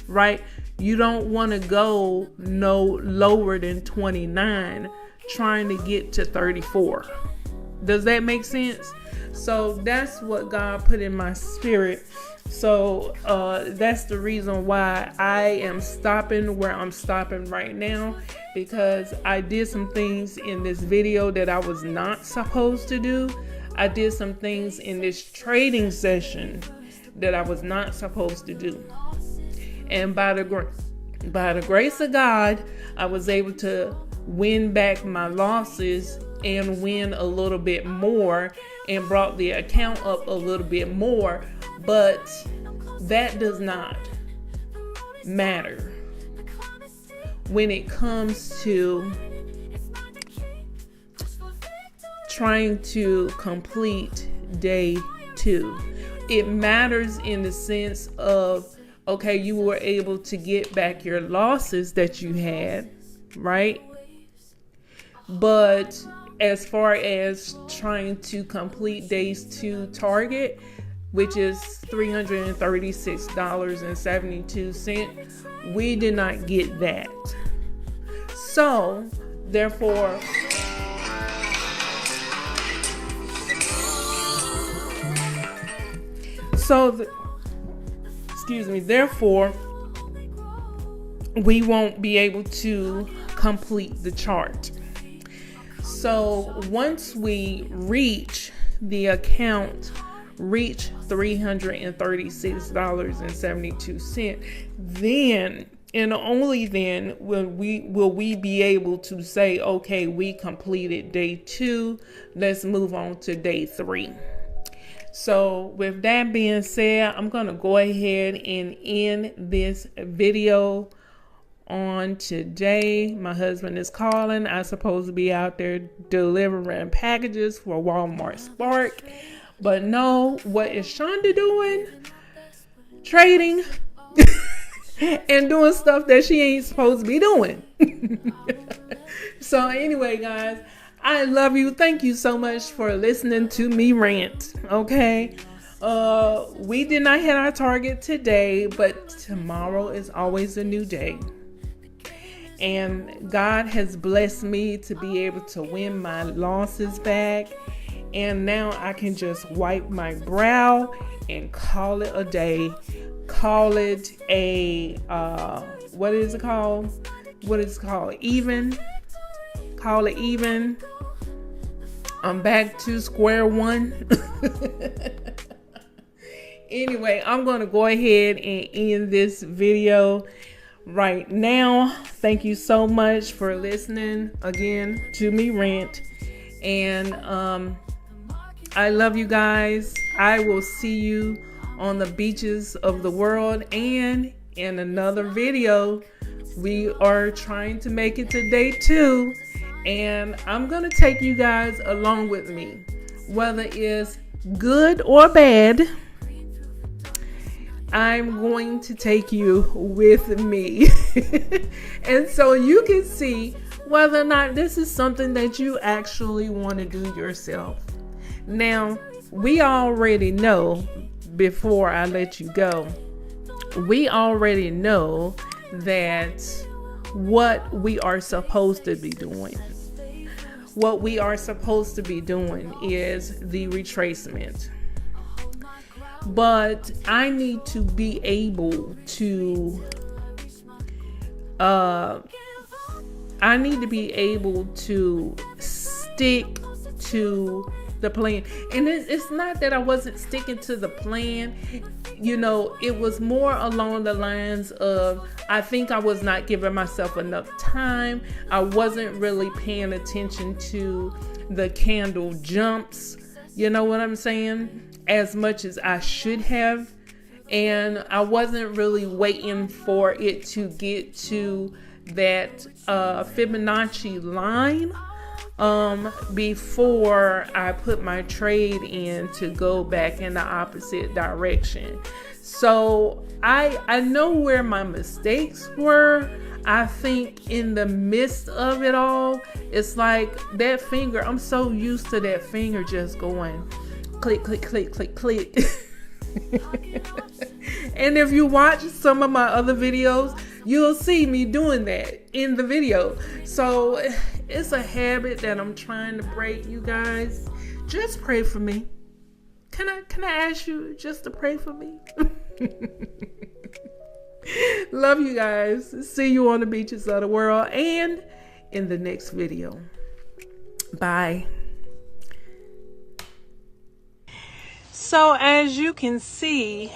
S1: right? You don't want to go no lower than 29 trying to get to 34. Does that make sense? So that's what God put in my spirit. So that's the reason why I am stopping where I'm stopping right now, because I did some things in this video that I was not supposed to do. I did some things in this trading session that I was not supposed to do. And by the grace of God, I was able to win back my losses and win a little bit more and brought the account up a little bit more. But that does not matter when it comes to trying to complete day 2. It matters in the sense of, okay, you were able to get back your losses that you had, right? But as far as trying to complete days 2 target, which is $336.72, we did not get that. So, therefore, therefore, we won't be able to complete the chart. So once we reach the account, reach $336.72, then and only then will we be able to say, okay, we completed day 2. Let's move on to day 3. So with that being said, I'm going to go ahead and end this video on today. My husband is calling. I'm supposed to be out there delivering packages for Walmart Spark. But no, what is Shonda doing? Trading and doing stuff that she ain't supposed to be doing. So anyway, guys, I love you. Thank you so much for listening to me rant. Okay. We did not hit our target today, but tomorrow is always a new day. And God has blessed me to be able to win my losses back. And now I can just wipe my brow and call it a day. Call it a, what is it called? Even. Call it even. I'm back to square one. Anyway, I'm going to go ahead and end this video right now. Thank you so much for listening again to me rant. And I love you guys. I will see you on the beaches of the world and in another video. We are trying to make it to day 2. And I'm going to take you guys along with me, whether it's good or bad. I'm going to take you with me. And so you can see whether or not this is something that you actually want to do yourself. Now, we already know, before I let you go, we already know that what we are supposed to be doing. What we are supposed to be doing is the retracement. But I need to be able to stick to the plan. And it's not that I wasn't sticking to the plan. You know, it was more along the lines of, I think I was not giving myself enough time. I wasn't really paying attention to the candle jumps. You know what I'm saying? As much as I should have. And I wasn't really waiting for it to get to that Fibonacci line before I put my trade in to go back in the opposite direction. So I know where my mistakes were. I think in the midst of it all, it's like that finger, I'm so used to that finger just going click, click, click, click, click. And if you watch some of my other videos, you'll see me doing that in the video. So it's a habit that I'm trying to break, you guys. Just pray for me. Can I ask you just to pray for me? Love you guys. See you on the beaches of the world and in the next video. Bye. So as you can see,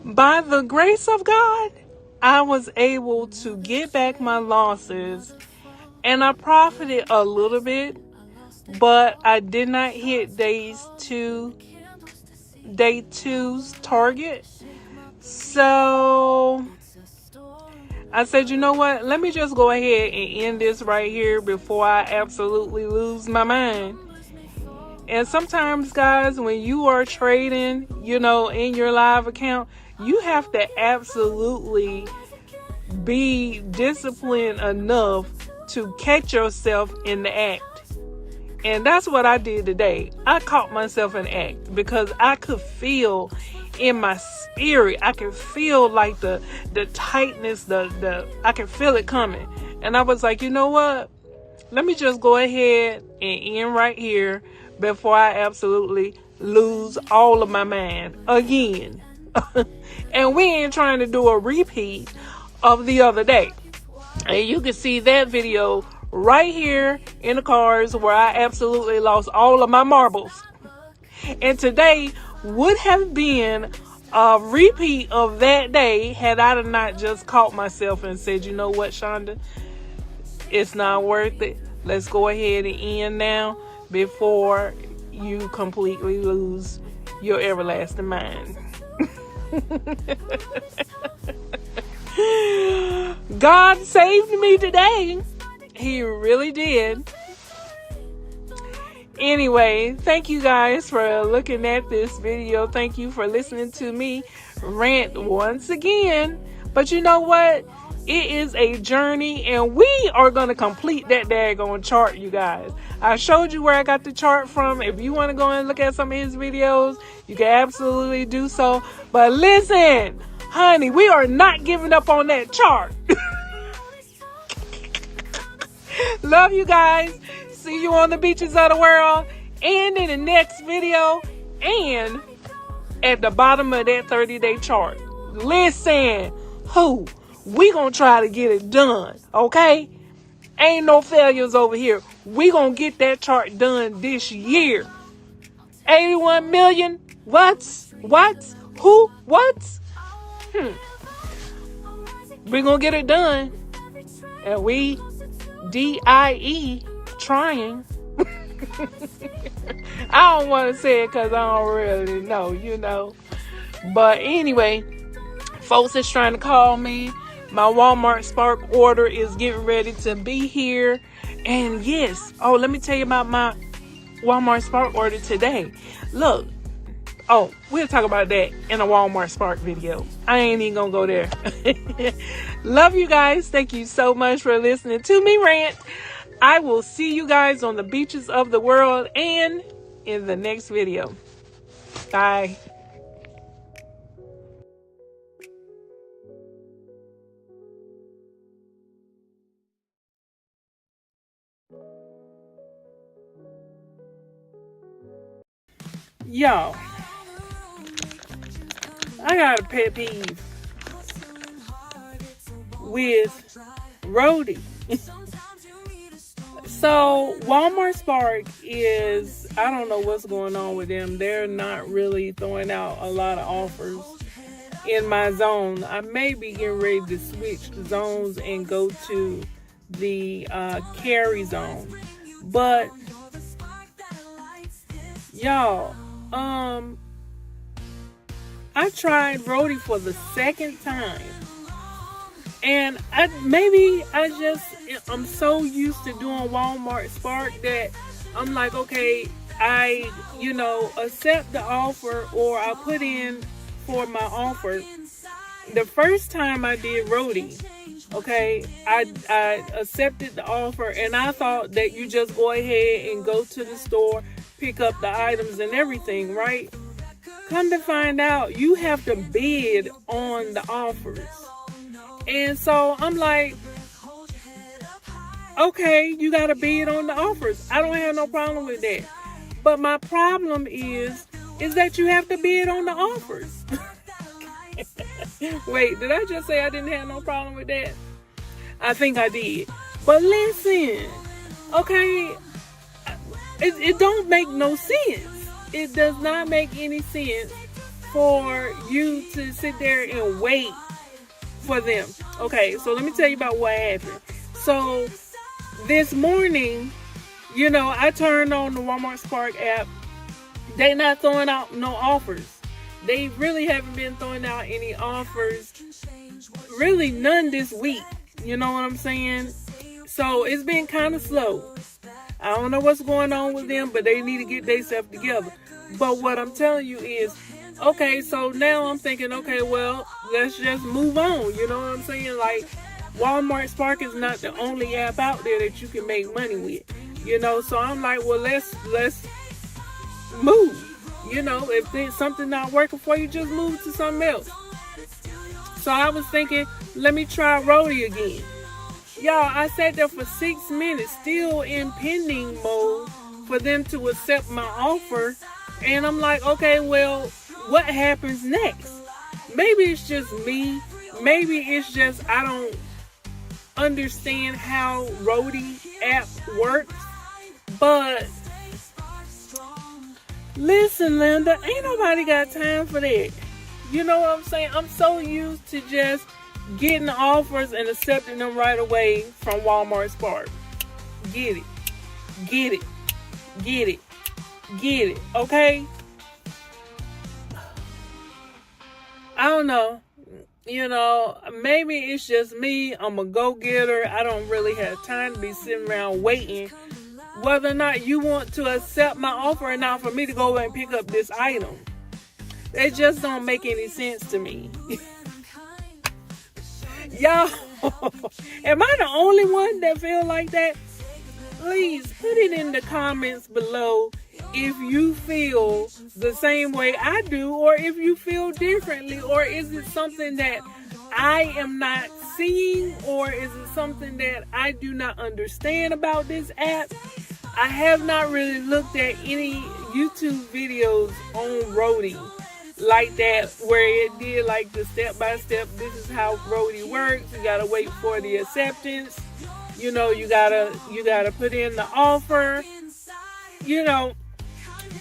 S1: by the grace of God, I was able to get back my losses, and I profited a little bit, but I did not hit day two's target. So I said, you know what? Let me just go ahead and end this right here before I absolutely lose my mind. And sometimes, guys, when you are trading, you know, in your live account, you have to absolutely be disciplined enough to catch yourself in the act. And that's what I did today. I caught myself in the act because I could feel in my spirit, I could feel like the tightness, I could feel it coming. And I was like, you know what? Let me just go ahead and end right here before I absolutely lose all of my mind again. And we ain't trying to do a repeat of the other day. And you can see that video right here in the cards where I absolutely lost all of my marbles. And today would have been a repeat of that day had I not just caught myself and said, you know what, Shonda, it's not worth it. Let's go ahead and end now before you completely lose your everlasting mind. God saved me today. He really did. Anyway, thank you guys for looking at this video. Thank you for listening to me rant once again. But you know what? It is a journey, and we are going to complete that daggone chart, you guys. I showed you where I got the chart from. If you want to go and look at some of his videos, you can absolutely do so. But listen, honey, we are not giving up on that chart. Love you guys. See you on the beaches of the world and in the next video and at the bottom of that 30-day chart. Listen, we gonna try to get it done, okay? Ain't no failures over here. We gonna get that chart done this year. 81 million? What? Who? What? We gonna get it done. And we DIE trying. I don't want to say it because I don't really know, you know. But anyway, folks is trying to call me. My Walmart Spark order is getting ready to be here. And yes, let me tell you about my Walmart Spark order today. Look, we'll talk about that in a Walmart Spark video. I ain't even gonna go there. Love you guys. Thank you so much for listening to me rant. I will see you guys on the beaches of the world and in the next video. Bye. Y'all, I got a pet peeve with Rhodey. So Walmart Spark is, I don't know what's going on with them. They're not really throwing out a lot of offers in my zone. I may be getting ready to switch zones and go to the carry zone. But y'all, I tried Rhodey for the second time. And I'm so used to doing Walmart Spark that I'm like, okay, I, accept the offer, or I put in for my offer. The first time I did Rhodey, okay, I accepted the offer, and I thought that you just go ahead and go to the store, pick up the items and everything, right? Come to find out, you have to bid on the offers. And so I'm like, okay, you got to bid on the offers. I don't have no problem with that. But my problem is that you have to bid on the offers. Wait, did I just say I didn't have no problem with that? I think I did. But listen, okay, it don't make no sense. It does not make any sense for you to sit there and wait for them. Okay, so let me tell you about what happened. So this morning, you know, I turned on the Walmart Spark app. They not throwing out no offers. They really haven't been throwing out any offers. Really none this week. You know what I'm saying? So it's been kind of slow. I don't know what's going on with them, but they need to get themselves together. But what I'm telling you is, okay, so now I'm thinking, okay, well, let's just move on. You know what I'm saying? Like, Walmart Spark is not the only app out there that you can make money with. You know, so I'm like, well, let's move. You know, if there's something not working for you, just move to something else. So I was thinking, let me try Rody again. Y'all, I sat there for 6 minutes, still in pending mode for them to accept my offer. And I'm like, okay, well, what happens next? Maybe it's just me. Maybe it's just I don't understand how Rody app works. But listen, Linda, ain't nobody got time for that. You know what I'm saying? I'm so used to just getting offers and accepting them right away from Walmart Spark. Get it. Get it. Get it. Get it. Okay? I don't know. You know, maybe it's just me. I'm a go-getter. I don't really have time to be sitting around waiting whether or not you want to accept my offer or not for me to go and pick up this item. It just don't make any sense to me. Y'all, am I the only one that feel like that? Please put it in the comments below if you feel the same way I do, or if you feel differently, or is it something that I am not seeing, or is it something that I do not understand about this app? I have not really looked at any YouTube videos on Rody like that, where it did like the step-by-step, this is how Rody works. You gotta wait for the acceptance. You know, you gotta put in the offer. You know,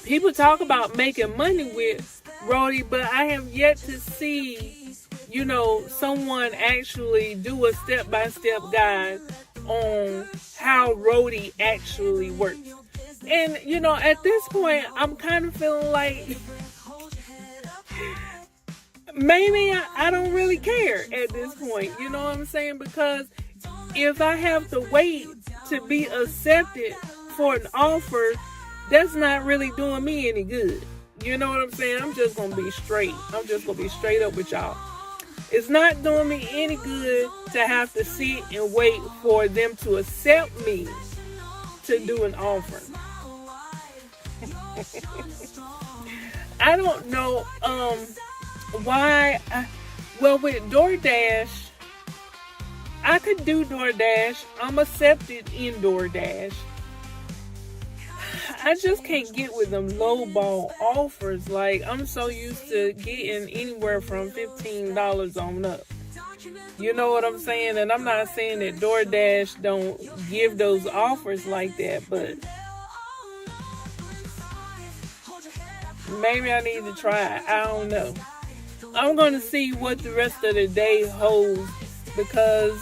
S1: people talk about making money with Rody, but I have yet to see, you know, someone actually do a step-by-step guide on how Rody actually works. And, you know, at this point, I'm kind of feeling like maybe I don't really care at this point. You know what I'm saying? Because if I have to wait to be accepted for an offer, that's not really doing me any good. You know what I'm saying? I'm just going to be straight. I'm just going to be straight up with y'all. It's not doing me any good to have to sit and wait for them to accept me to do an offer. I don't know why. Well, with DoorDash, I could do DoorDash. I'm accepted in DoorDash. I just can't get with them lowball offers. Like, I'm so used to getting anywhere from $15 on up. You know what I'm saying? And I'm not saying that DoorDash don't give those offers like that, but maybe I need to try it. I don't know. I'm going to see what the rest of the day holds, because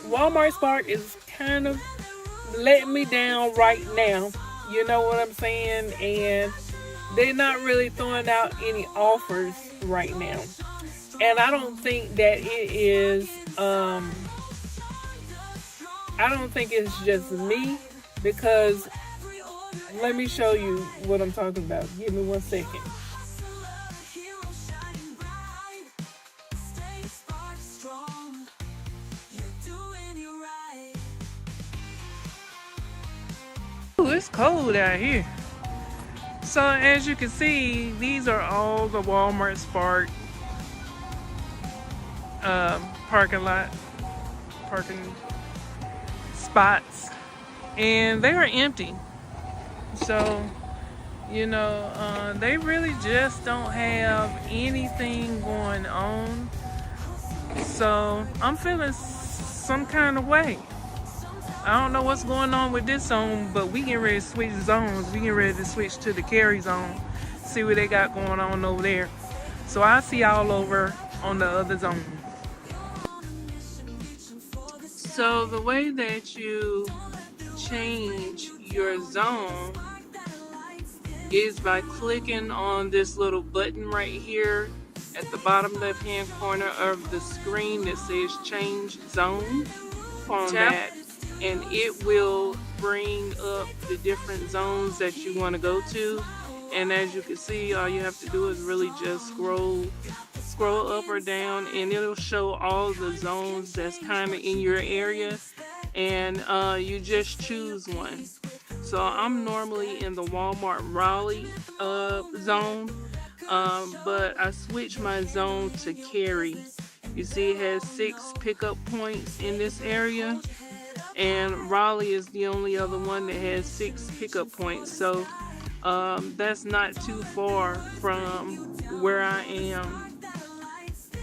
S1: Walmart Spark is kind of letting me down right now. You know what I'm saying? And they're not really throwing out any offers right now. And I don't think that it is, I don't think it's just me, because let me show you what I'm talking about. Give me 1 second. Ooh, it's cold out here. So as you can see, these are all the Walmart Spark parking spots, and they are empty. So, you know, they really just don't have anything going on. So I'm feeling some kind of way. I don't know what's going on with this zone, but we getting ready to switch zones. We getting ready to switch to the carry zone. See what they got going on over there. So I'll see y'all over on the other zone. So the way that you change your zone is by clicking on this little button right here at the bottom left hand corner of the screen that says change zone. On that, and it will bring up the different zones that you want to go to. And as you can see, all you have to do is really just scroll up or down, and it'll show all the zones that's kind of in your area, and you just choose one. So I'm normally in the Walmart Raleigh zone, but I switched my zone to carry. You see it has 6 pickup points in this area, and Raleigh is the only other one that has 6 pickup points. So that's not too far from where I am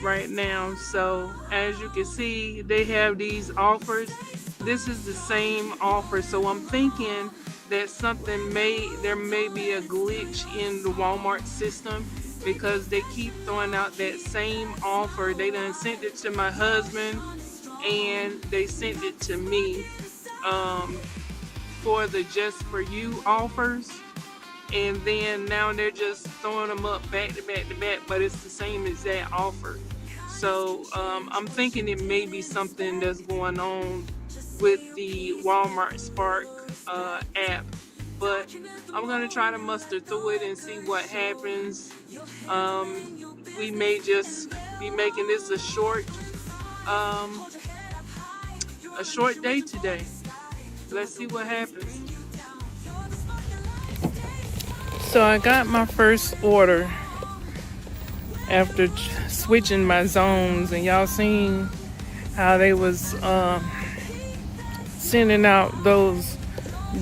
S1: right now. So as you can see, they have these offers. This is the same offer. So I'm thinking that there may be a glitch in the Walmart system, because they keep throwing out that same offer. They done sent it to my husband and they sent it to me for the Just For You offers. And then now they're just throwing them up back to back to back, but it's the same exact offer. So I'm thinking it may be something that's going on with the Walmart Spark app. But I'm going to try to muster through it and see what happens. We may just be making this a short day today. Let's see what happens. So I got my first order after switching my zones, and y'all seen how they was sending out those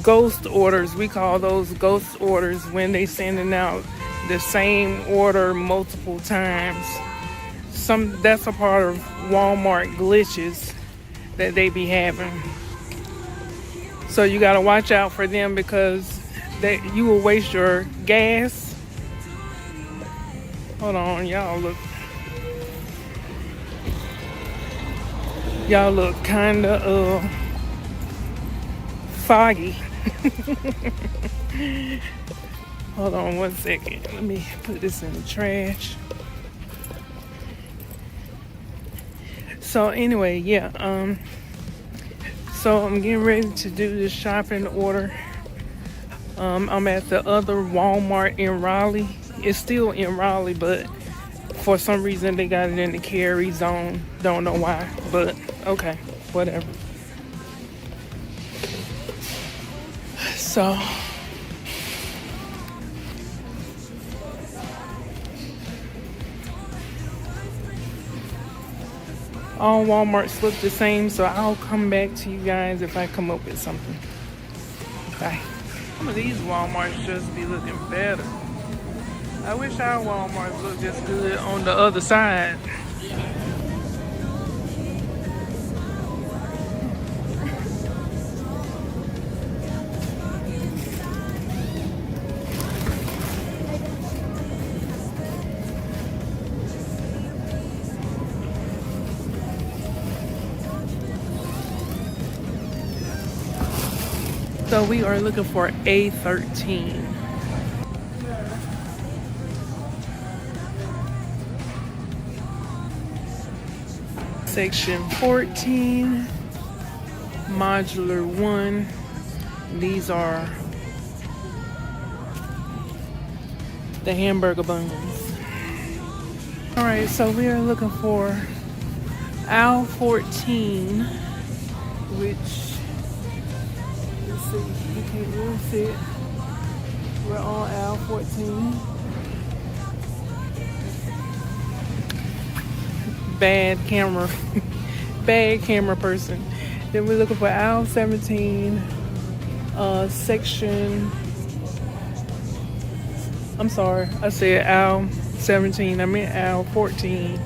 S1: ghost orders. We call those ghost orders when they sending out the same order multiple times. That's a part of Walmart glitches that they be having. So you gotta watch out for them, because you will waste your gas. Hold on, y'all look kinda foggy. Hold on 1 second. Let me put this in the trash. So anyway, yeah. So I'm getting ready to do this shopping order. I'm at the other Walmart in Raleigh. It's still in Raleigh, but for some reason they got it in the carry zone. Don't know why, but okay, whatever. So all Walmarts look the same, so I'll come back to you guys if I come up with something. Bye. Some of these Walmarts just be looking better. I wish our Walmarts looked just good on the other side. So we are looking for A13. Section 14, modular 1. These are the hamburger buns. All right, so we are looking for aisle 14, which, let's see, you can't really see it. We're on aisle 14. bad camera, bad camera person. Then we're looking for aisle 17, section. I'm sorry, I said aisle 17. I meant aisle 14,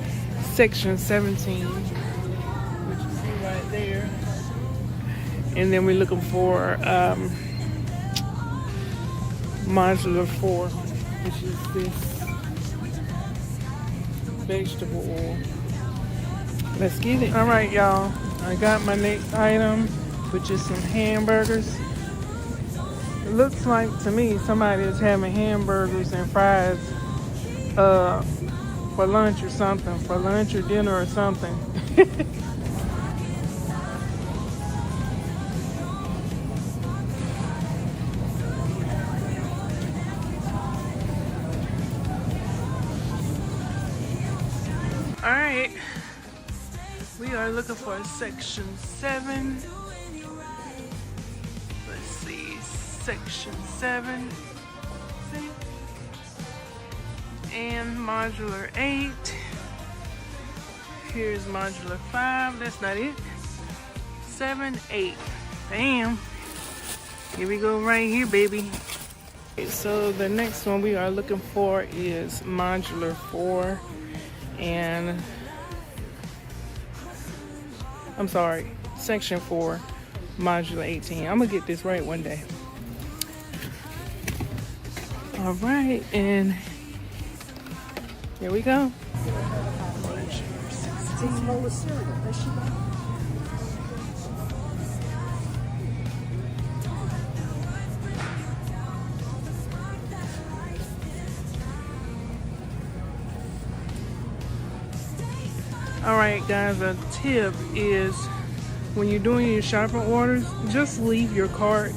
S1: section 17, which you see right there. And then we're looking for modular 4, which is this vegetable oil. Let's get it. All right, y'all. I got my next item, which is some hamburgers. It looks like to me somebody is having hamburgers and fries for lunch or something, for lunch or dinner or something. All right, we are looking for section 7. Let's see, section 7. See? And modular 8. Here's modular 5. That's not it. 7, 8. Bam. Here we go right here, baby. Okay, so the next one we are looking for is modular 4. And I'm sorry, section 4, modular 18. I'm gonna get this right one day. All right, and here we go. All right, guys, a tip is when you're doing your shopping orders, just leave your cart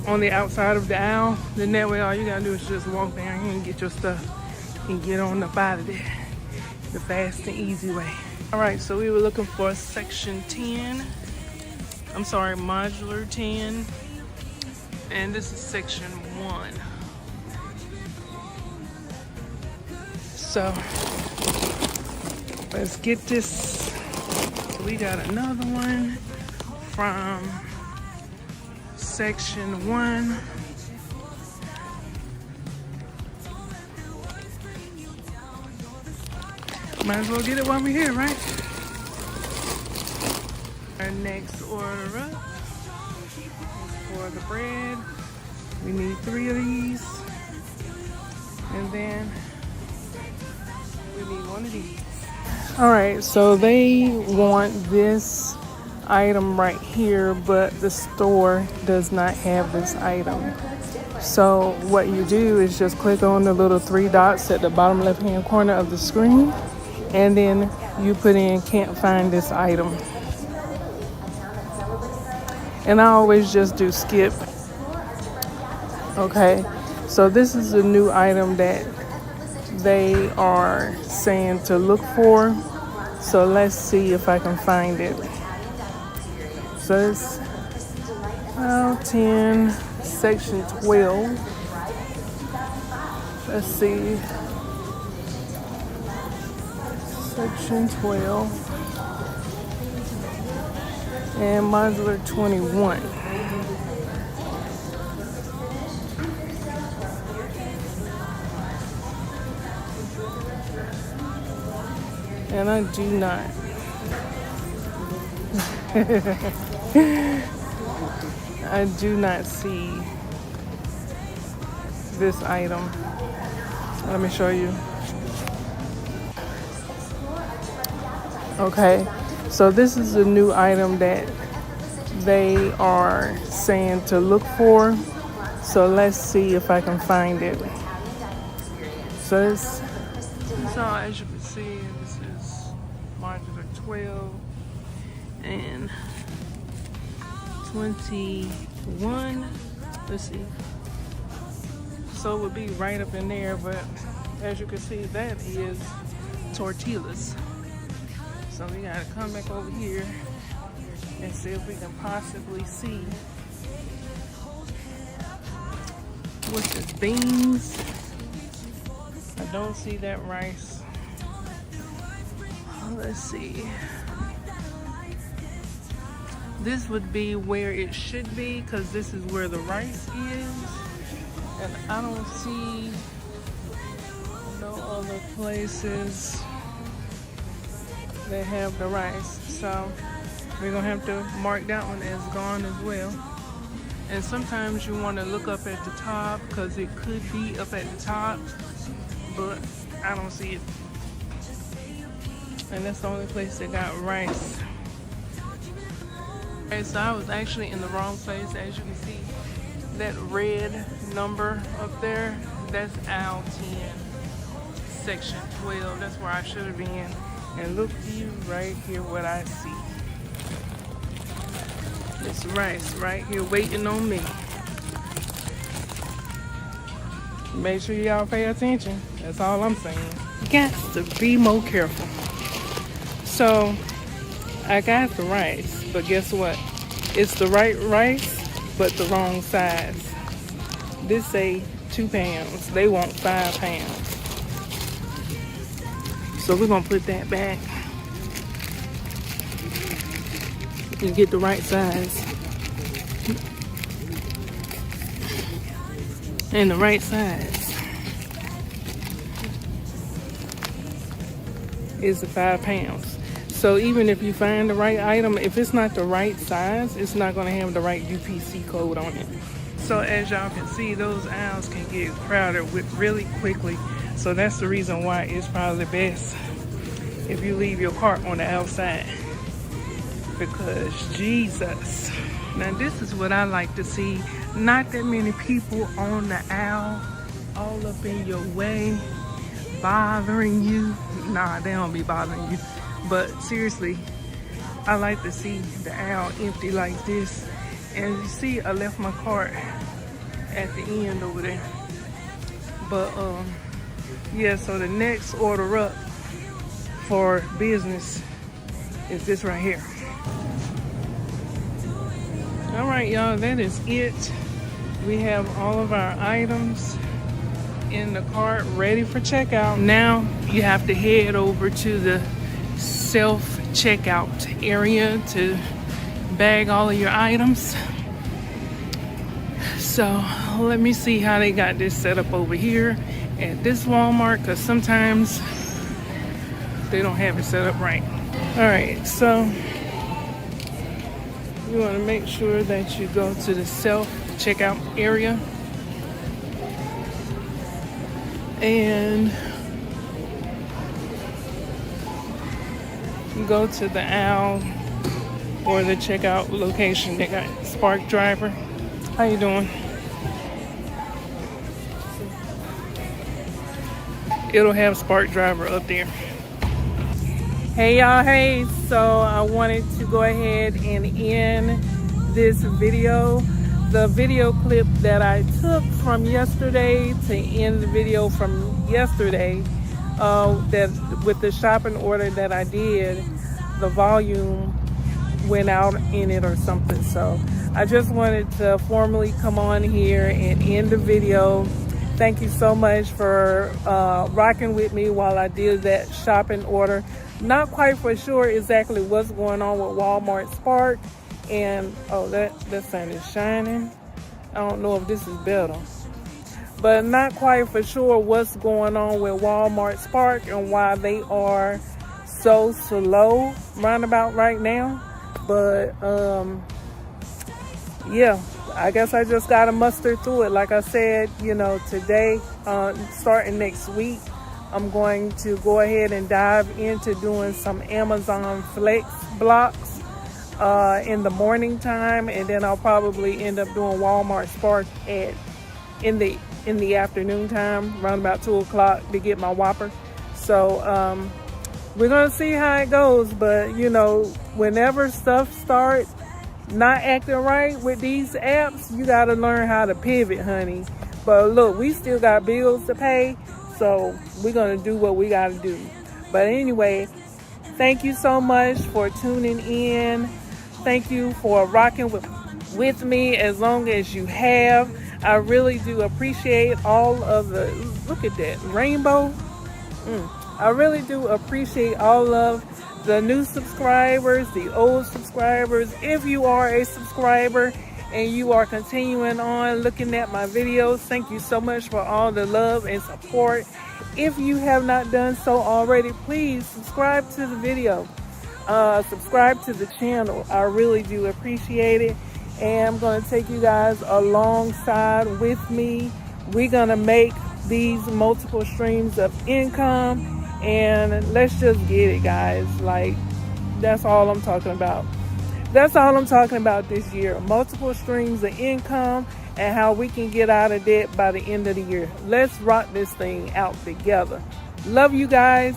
S1: on the outside of the aisle. Then that way all you gotta do is just walk down here and get your stuff and get on up out of there the fast and easy way. All right, so we were looking for section 10. I'm sorry, modular 10. And this is section 1. So let's get this. So we got another one from section 1. Might as well get it while we're here, right? Our next order up for the bread. We need 3 of these. And then we need 1 of these. All right, so they want this item right here, but the store does not have this item. So what you do is just click on the little 3 dots at the bottom left-hand corner of the screen, and then you put in can't find this item. And I always just do skip. Okay, so this is a new item that they are saying to look for. So let's see if I can find it. So it's aisle 10, section 12. Let's see. Section 12. And modular 21. And I do not. I do not see this item. Let me show you. Okay, so this is a new item that they are saying to look for. So let's see if I can find it. So it's, so as you can see, this is modular 12 and 21. Let's see. So it would be right up in there, but as you can see, that is tortillas. So we gotta come back over here and see if we can possibly see what's this, beans. I don't see that rice. let's see. This would be where it should be because this is where the rice is. And I don't see no other places that have the rice. So we're gonna have to mark that one as gone as well. And sometimes you want to look up at the top because it could be up at the top, but I don't see it. And that's the only place that got rice. Okay, so I was actually in the wrong place. As you can see, that red number up there, that's aisle 10, section 12. That's where I should have been. And look you right here what I see. It's rice right here waiting on me. Make sure y'all pay attention. That's all I'm saying. Got to be more careful. So I got the rice, but guess what? It's the right rice, but the wrong size. This say 2 pounds. They want 5 pounds. So we're gonna put that back and get the right size. And the right size is the 5 pounds. So even if you find the right item, if it's not the right size, it's not going to have the right UPC code on it. So as y'all can see, those aisles can get crowded really quickly. So that's the reason why it's probably best if you leave your cart on the outside. Because Jesus. Now this is what I like to see. Not that many people on the aisle, all up in your way, bothering you. Nah, they don't be bothering you. But seriously, I like to see the aisle empty like this. And you see, I left my cart at the end over there. But yeah, so the next order up for business is this right here. All right, y'all, that is it. We have all of our items in the cart ready for checkout. Now you have to head over to the self-checkout area to bag all of your items. So let me see how they got this set up over here at this Walmart, because sometimes they don't have it set up right. All right, so you want to make sure that you go to the self-checkout area and go to the aisle or the checkout location. They got Spark Driver. How you doing? It'll have Spark Driver up there. Hey y'all, hey, so I wanted to go ahead and end this video. The video clip that I took from yesterday to end the video from yesterday, that with the shopping order that I did, the volume went out in it or something. So I just wanted to formally come on here and end the video. Thank you so much for rocking with me while I did that shopping order. Not quite for sure exactly what's going on with Walmart Spark. And oh, that sun is shining. I don't know if this is better. But not quite for sure what's going on with Walmart Spark and why they are so slow roundabout right now. But yeah, I guess I just gotta muster through it. Like I said, you know, today, starting next week, I'm going to go ahead and dive into doing some Amazon Flex blocks in the morning time, and then I'll probably end up doing Walmart Spark in the afternoon time, around about 2 o'clock to get my Whopper. So we're gonna see how it goes. But you know, whenever stuff starts not acting right with these apps, you gotta learn how to pivot, honey. But look, we still got bills to pay, so we're gonna do what we gotta do. But anyway, thank you so much for tuning in. Thank you for rocking with me as long as you have. I really do appreciate all of the, look at that rainbow. I really do appreciate all of the new subscribers, the old subscribers. If you are a subscriber and you are continuing on looking at my videos, thank you so much for all the love and support. If you have not done so already, please subscribe to the video. Subscribe to the channel. I really do appreciate it. And I'm going to take you guys alongside with me. We're going to make these multiple streams of income, and let's just get it, guys. Like, that's all I'm talking about. That's all I'm talking about this year. Multiple streams of income and how we can get out of debt by the end of the year. Let's rock this thing out together. Love you guys.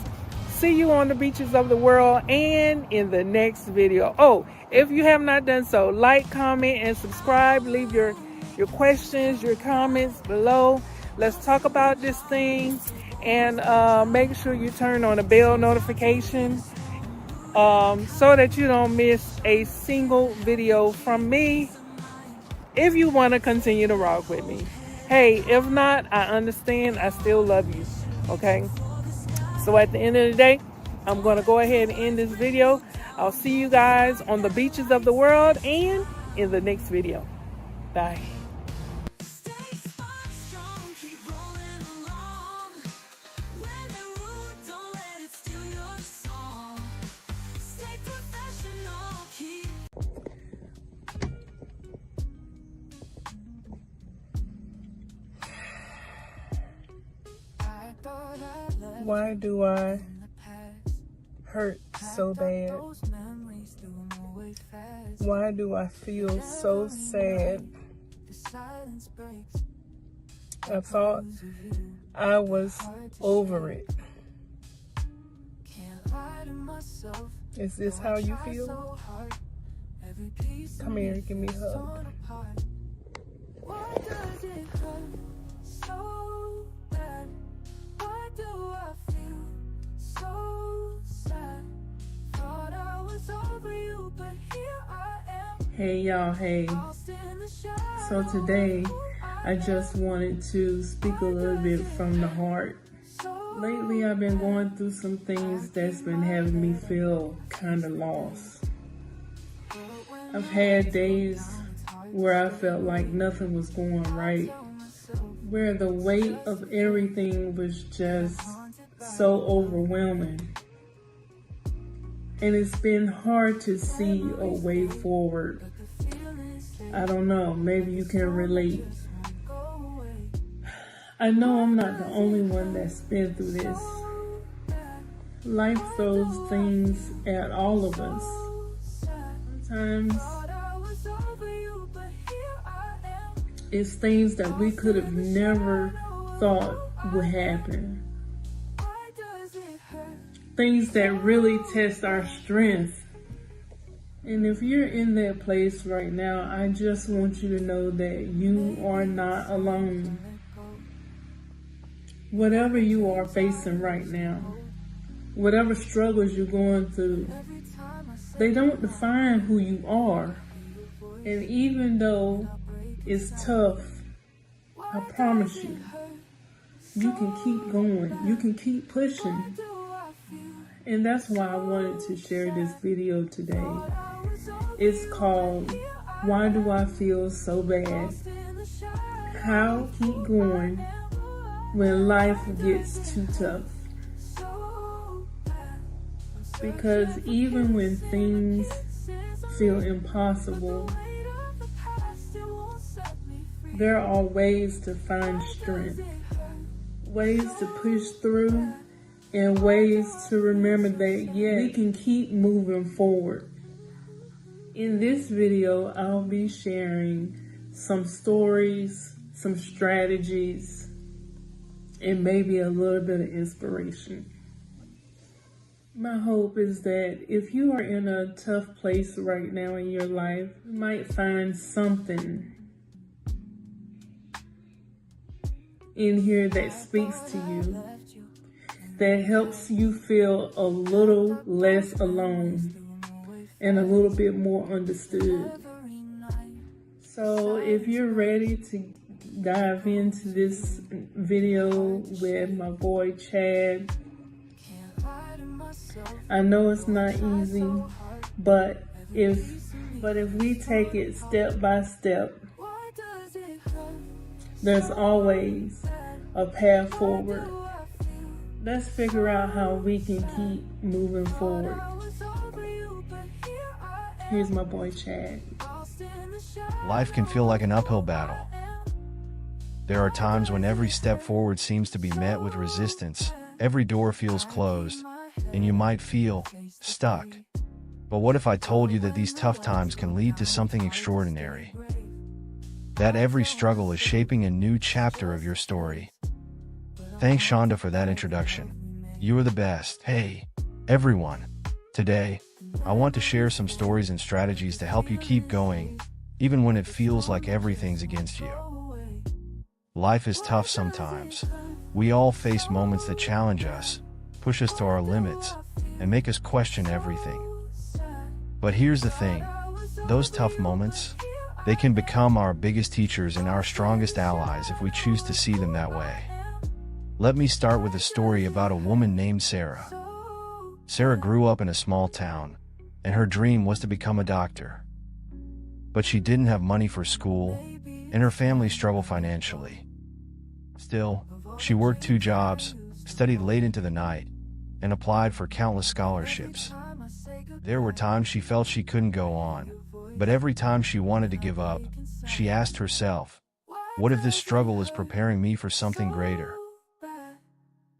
S1: See you on the beaches of the world and in the next video. Oh, if you have not done so, like, comment, and subscribe. Leave your questions, your comments below. Let's talk about this thing, and make sure you turn on the bell notification so that you don't miss a single video from me if you want to continue to rock with me. Hey, if not, I understand. I still love you, okay? So at the end of the day, I'm going to go ahead and end this video. I'll see you guys on the beaches of the world and in the next video. Bye.
S2: Stay smart, strong, keep rolling along. When they're rude, don't let it steal your song. Stay professional, keep. I thought I left
S1: Why do I
S2: in the past.
S1: hurt so bad?
S2: Those memories threw 'em away fast.
S1: Why do I feel so sad?
S2: The silence breaks.
S1: I thought I was over it.
S2: Can't lie to myself.
S1: Is this how you feel?
S2: So hard. Every piece
S1: Come
S2: of
S1: here,
S2: me
S1: give me a
S2: feels
S1: hug.
S2: torn apart. Why does it hurt so bad? Why do I feel so sad? Thought I was over you, but here I am.
S1: Hey y'all, hey.
S2: Lost in the shadows.
S1: So today, I just wanted to speak a little bit from the heart. Lately, I've been going through some things that's been having me feel kind of lost. I've had days where I felt like nothing was going right, where the weight of everything was just so overwhelming. And it's been hard to see a way forward. I don't know, maybe you can relate. I know I'm not the only one that's been through this. Life throws things at all of us. Sometimes it's things that we could have never thought would happen. Things that really test our strength. And if you're in that place right now, I just want you to know that you are not alone. Whatever you are facing right now, whatever struggles you're going through, they don't define who you are. And even though it's tough, I promise you, you can keep going. You can keep pushing. And that's why I wanted to share this video today. It's called, Why Do I Feel So Bad? How keep going when life gets too tough. Because even when things feel impossible, there are ways to find strength, ways to push through, and ways to remember that, yeah, we can keep moving forward. In this video, I'll be sharing some stories, some strategies, and maybe a little bit of inspiration. My hope is that if you are in a tough place right now in your life, you might find something in here that speaks to you, that helps you feel a little less alone and a little bit more understood. So if you're ready to dive into this video with my boy Chad, I know it's not easy, but if we take it step by step, there's always a path forward. Let's figure out how we can keep moving forward. Here's my boy Chad.
S8: Life can feel like an uphill battle. There are times when every step forward seems to be met with resistance, every door feels closed, and you might feel stuck. But what if I told you that these tough times can lead to something extraordinary? That every struggle is shaping a new chapter of your story. Thanks, Shonda, for that introduction. You are the best. Hey, everyone. Today, I want to share some stories and strategies to help you keep going, even when it feels like everything's against you. Life is tough sometimes. We all face moments that challenge us, push us to our limits, and make us question everything. But here's the thing, those tough moments, they can become our biggest teachers and our strongest allies if we choose to see them that way. Let me start with a story about a woman named Sarah. Sarah grew up in a small town, and her dream was to become a doctor. But she didn't have money for school, and her family struggled financially. Still, she worked 2 jobs, studied late into the night, and applied for countless scholarships. There were times she felt she couldn't go on, but every time she wanted to give up, she asked herself, what if this struggle is preparing me for something greater?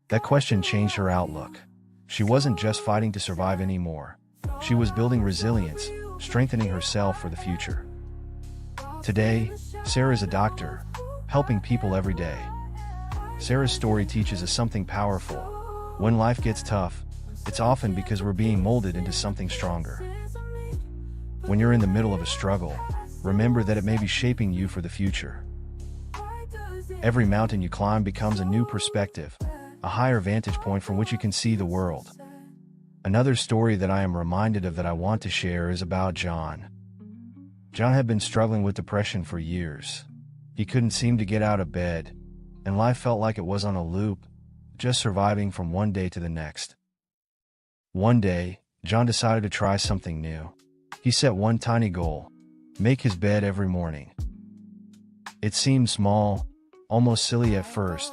S8: That question changed her outlook. She wasn't just fighting to survive anymore. She was building resilience, strengthening herself for the future. Today, Sarah is a doctor, helping people every day. Sarah's story teaches us something powerful. When life gets tough, it's often because we're being molded into something stronger. When you're in the middle of a struggle, remember that it may be shaping you for the future. Every mountain you climb becomes a new perspective, a higher vantage point from which you can see the world. Another story that I am reminded of that I want to share is about John. John had been struggling with depression for years. He couldn't seem to get out of bed, and life felt like it was on a loop, just surviving from one day to the next. One day, John decided to try something new. He set one tiny goal: make his bed every morning. It seemed small, almost silly at first,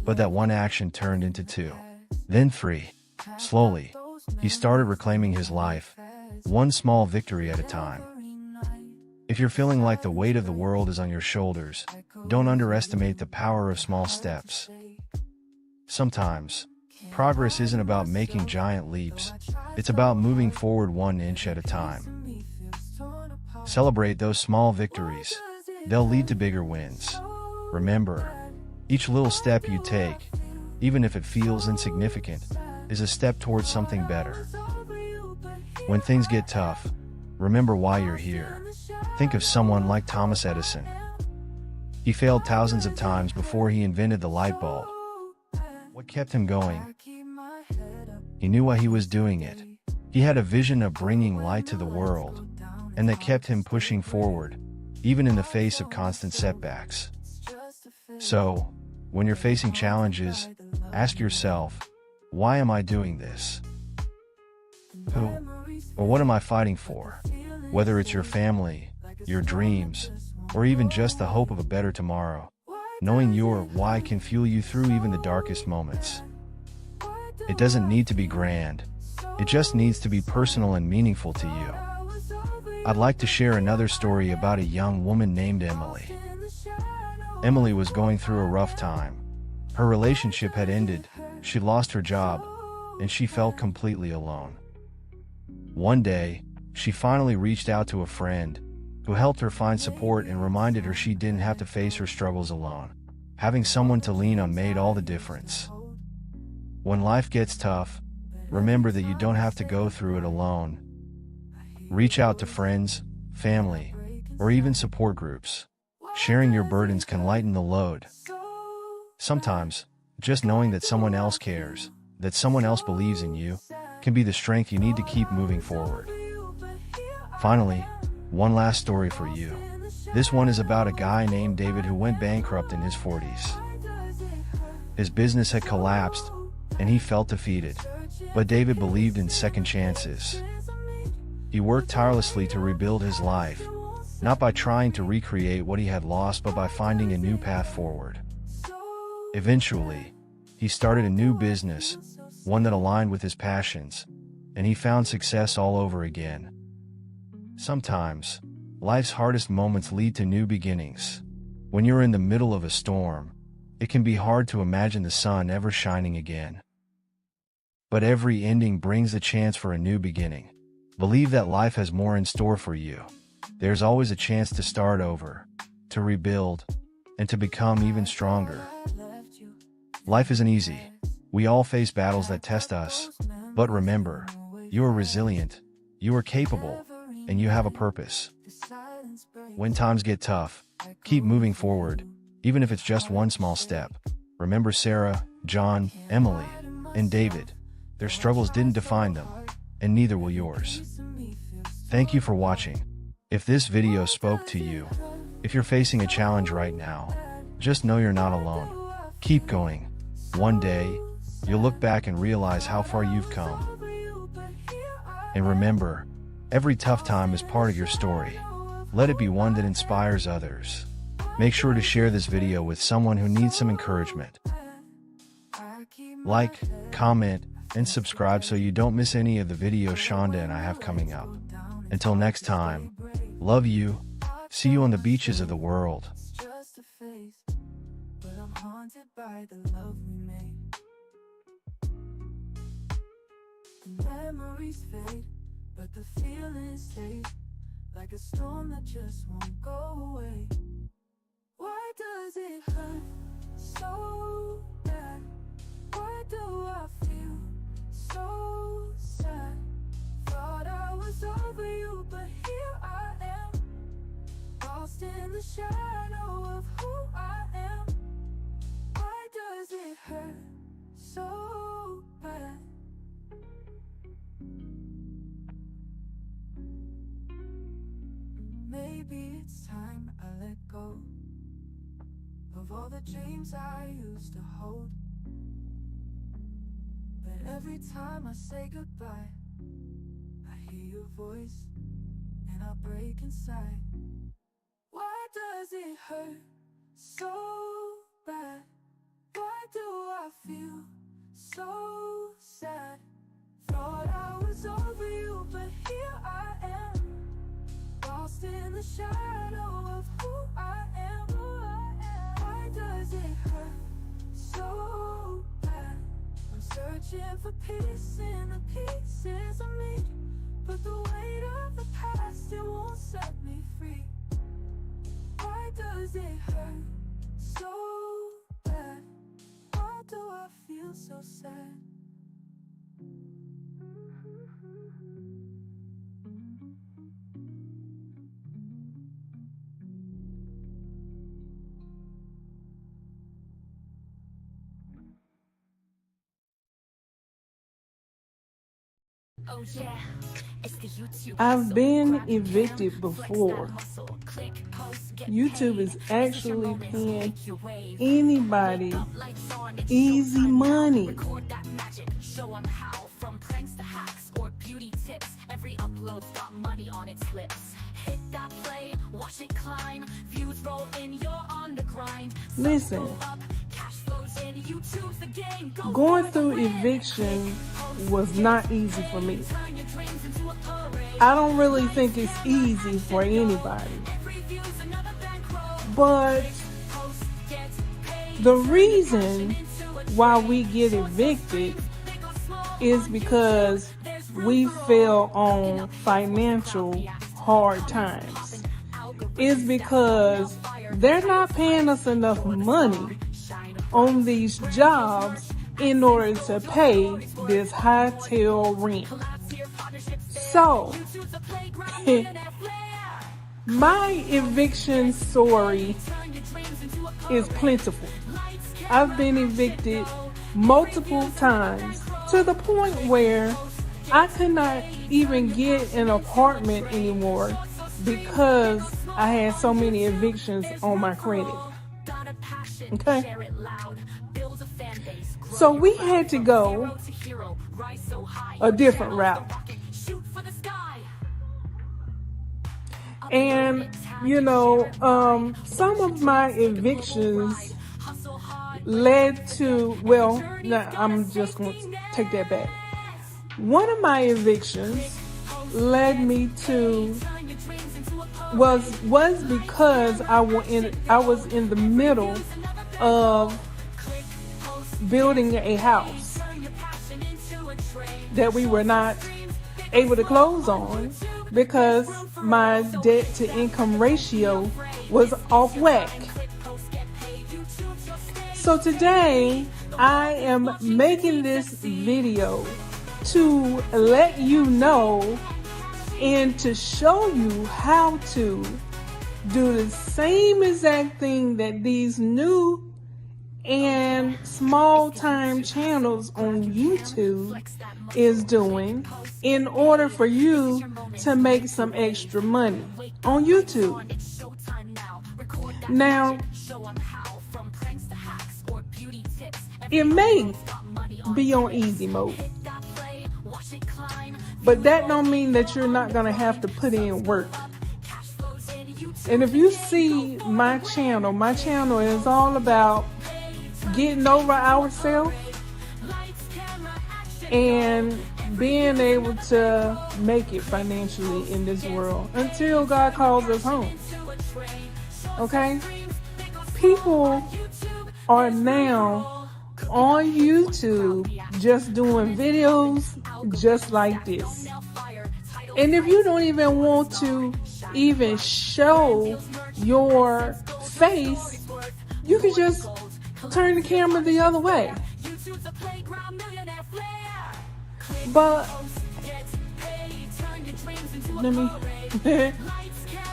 S8: but that one action turned into 2, then 3. Slowly, he started reclaiming his life, one small victory at a time. If you're feeling like the weight of the world is on your shoulders, don't underestimate the power of small steps. Sometimes, progress isn't about making giant leaps, it's about moving forward 1 inch at a time. Celebrate those small victories. They'll lead to bigger wins. Remember, each little step you take, even if it feels insignificant, is a step towards something better. When things get tough, remember why you're here. Think of someone like Thomas Edison. He failed thousands of times before he invented the light bulb. What kept him going? He knew why he was doing it. He had a vision of bringing light to the world, and that kept him pushing forward, even in the face of constant setbacks. So, when you're facing challenges, ask yourself, why am I doing this? Who or what am I fighting for? Whether it's your family, your dreams, or even just the hope of a better tomorrow, knowing your why can fuel you through even the darkest moments. It doesn't need to be grand. It just needs to be personal and meaningful to you. I'd like to share another story about a young woman named Emily. Emily was going through a rough time. Her relationship had ended, she lost her job, and she felt completely alone. One day, she finally reached out to a friend who helped her find support and reminded her she didn't have to face her struggles alone. Having someone to lean on made all the difference. When life gets tough, remember that you don't have to go through it alone. Reach out to friends, family, or even support groups. Sharing your burdens can lighten the load. Sometimes, just knowing that someone else cares, that someone else believes in you, can be the strength you need to keep moving forward. Finally, one last story for you. This one is about a guy named David who went bankrupt in his 40s. His business had collapsed, and he felt defeated. But David believed in second chances. He worked tirelessly to rebuild his life, not by trying to recreate what he had lost, but by finding a new path forward. Eventually, he started a new business, one that aligned with his passions, and he found success all over again. Sometimes, life's hardest moments lead to new beginnings. When you're in the middle of a storm, it can be hard to imagine the sun ever shining again. But every ending brings a chance for a new beginning. Believe that life has more in store for you. There's always a chance to start over, to rebuild, and to become even stronger. Life isn't easy. We all face battles that test us. But remember, you are resilient, you are capable, and you have a purpose. When times get tough, keep moving forward, even if it's just one small step. Remember Sarah, John, Emily, and David. Their struggles didn't define them, and neither will yours. Thank you for watching. If this video spoke to you, if you're facing a challenge right now, just know you're not alone. Keep going. One day, you'll look back and realize how far you've come. And remember, every tough time is part of your story. Let it be one that inspires others. Make sure to share this video with someone who needs some encouragement. Like, comment, and subscribe so you don't miss any of the videos Shonda and I have coming up. Until next time, love you. See you on the beaches of the world.
S2: Memories fade, but the feelings stay, like a storm that just won't go away. Why does it hurt so bad? Why do I feel so sad? Thought I was over you, but here I am, lost in the shadow of who I am. Why does it hurt so bad? Maybe it's time I let go of all the dreams I used to hold. But every time I say goodbye, I hear your voice and I break inside. Why does it hurt so bad? Why do I feel so sad? Thought I was over you, but here I am, lost in the shadow of who I am. Why does it hurt so bad? I'm searching for peace in the pieces of me, but the weight of the past, it won't set me free. Why does it hurt so bad? Why do I feel so sad?
S1: I've been evicted before. YouTube is actually paying anybody easy money.
S2: Every upload's got money on its lips. Hit that play, watch it climb. Views roll in, you're on the grind.
S1: Listen, going through eviction was not easy for me. I don't really think it's easy for anybody. But the reason why we get evicted is because we fell on financial hard times. It's because they're not paying us enough money on these jobs in order to pay this hotel rent. So, my eviction story is plentiful. I've been evicted multiple times to the point where I could not even get an apartment anymore because I had so many evictions on my credit. Okay? So we had to go a different route. And, you know, some of my evictions led to, well, nah, I'm just going to take that back. One of my evictions led me to, was because I was in the middle of building a house that we were not able to close on because my debt to income ratio was off whack. So today I am making this video to let you know and to show you how to do the same exact thing that these new and small time channels on YouTube is doing in order for you to make some extra money on YouTube. Now, it may be on easy mode, but that don't mean that you're not going to have to put in work. And if you see my channel is all about getting over ourselves and being able to make it financially in this world until God calls us home. Okay? People are now on YouTube just doing videos just like this. And if you don't even want to even show your face, you can just turn the camera the other way. But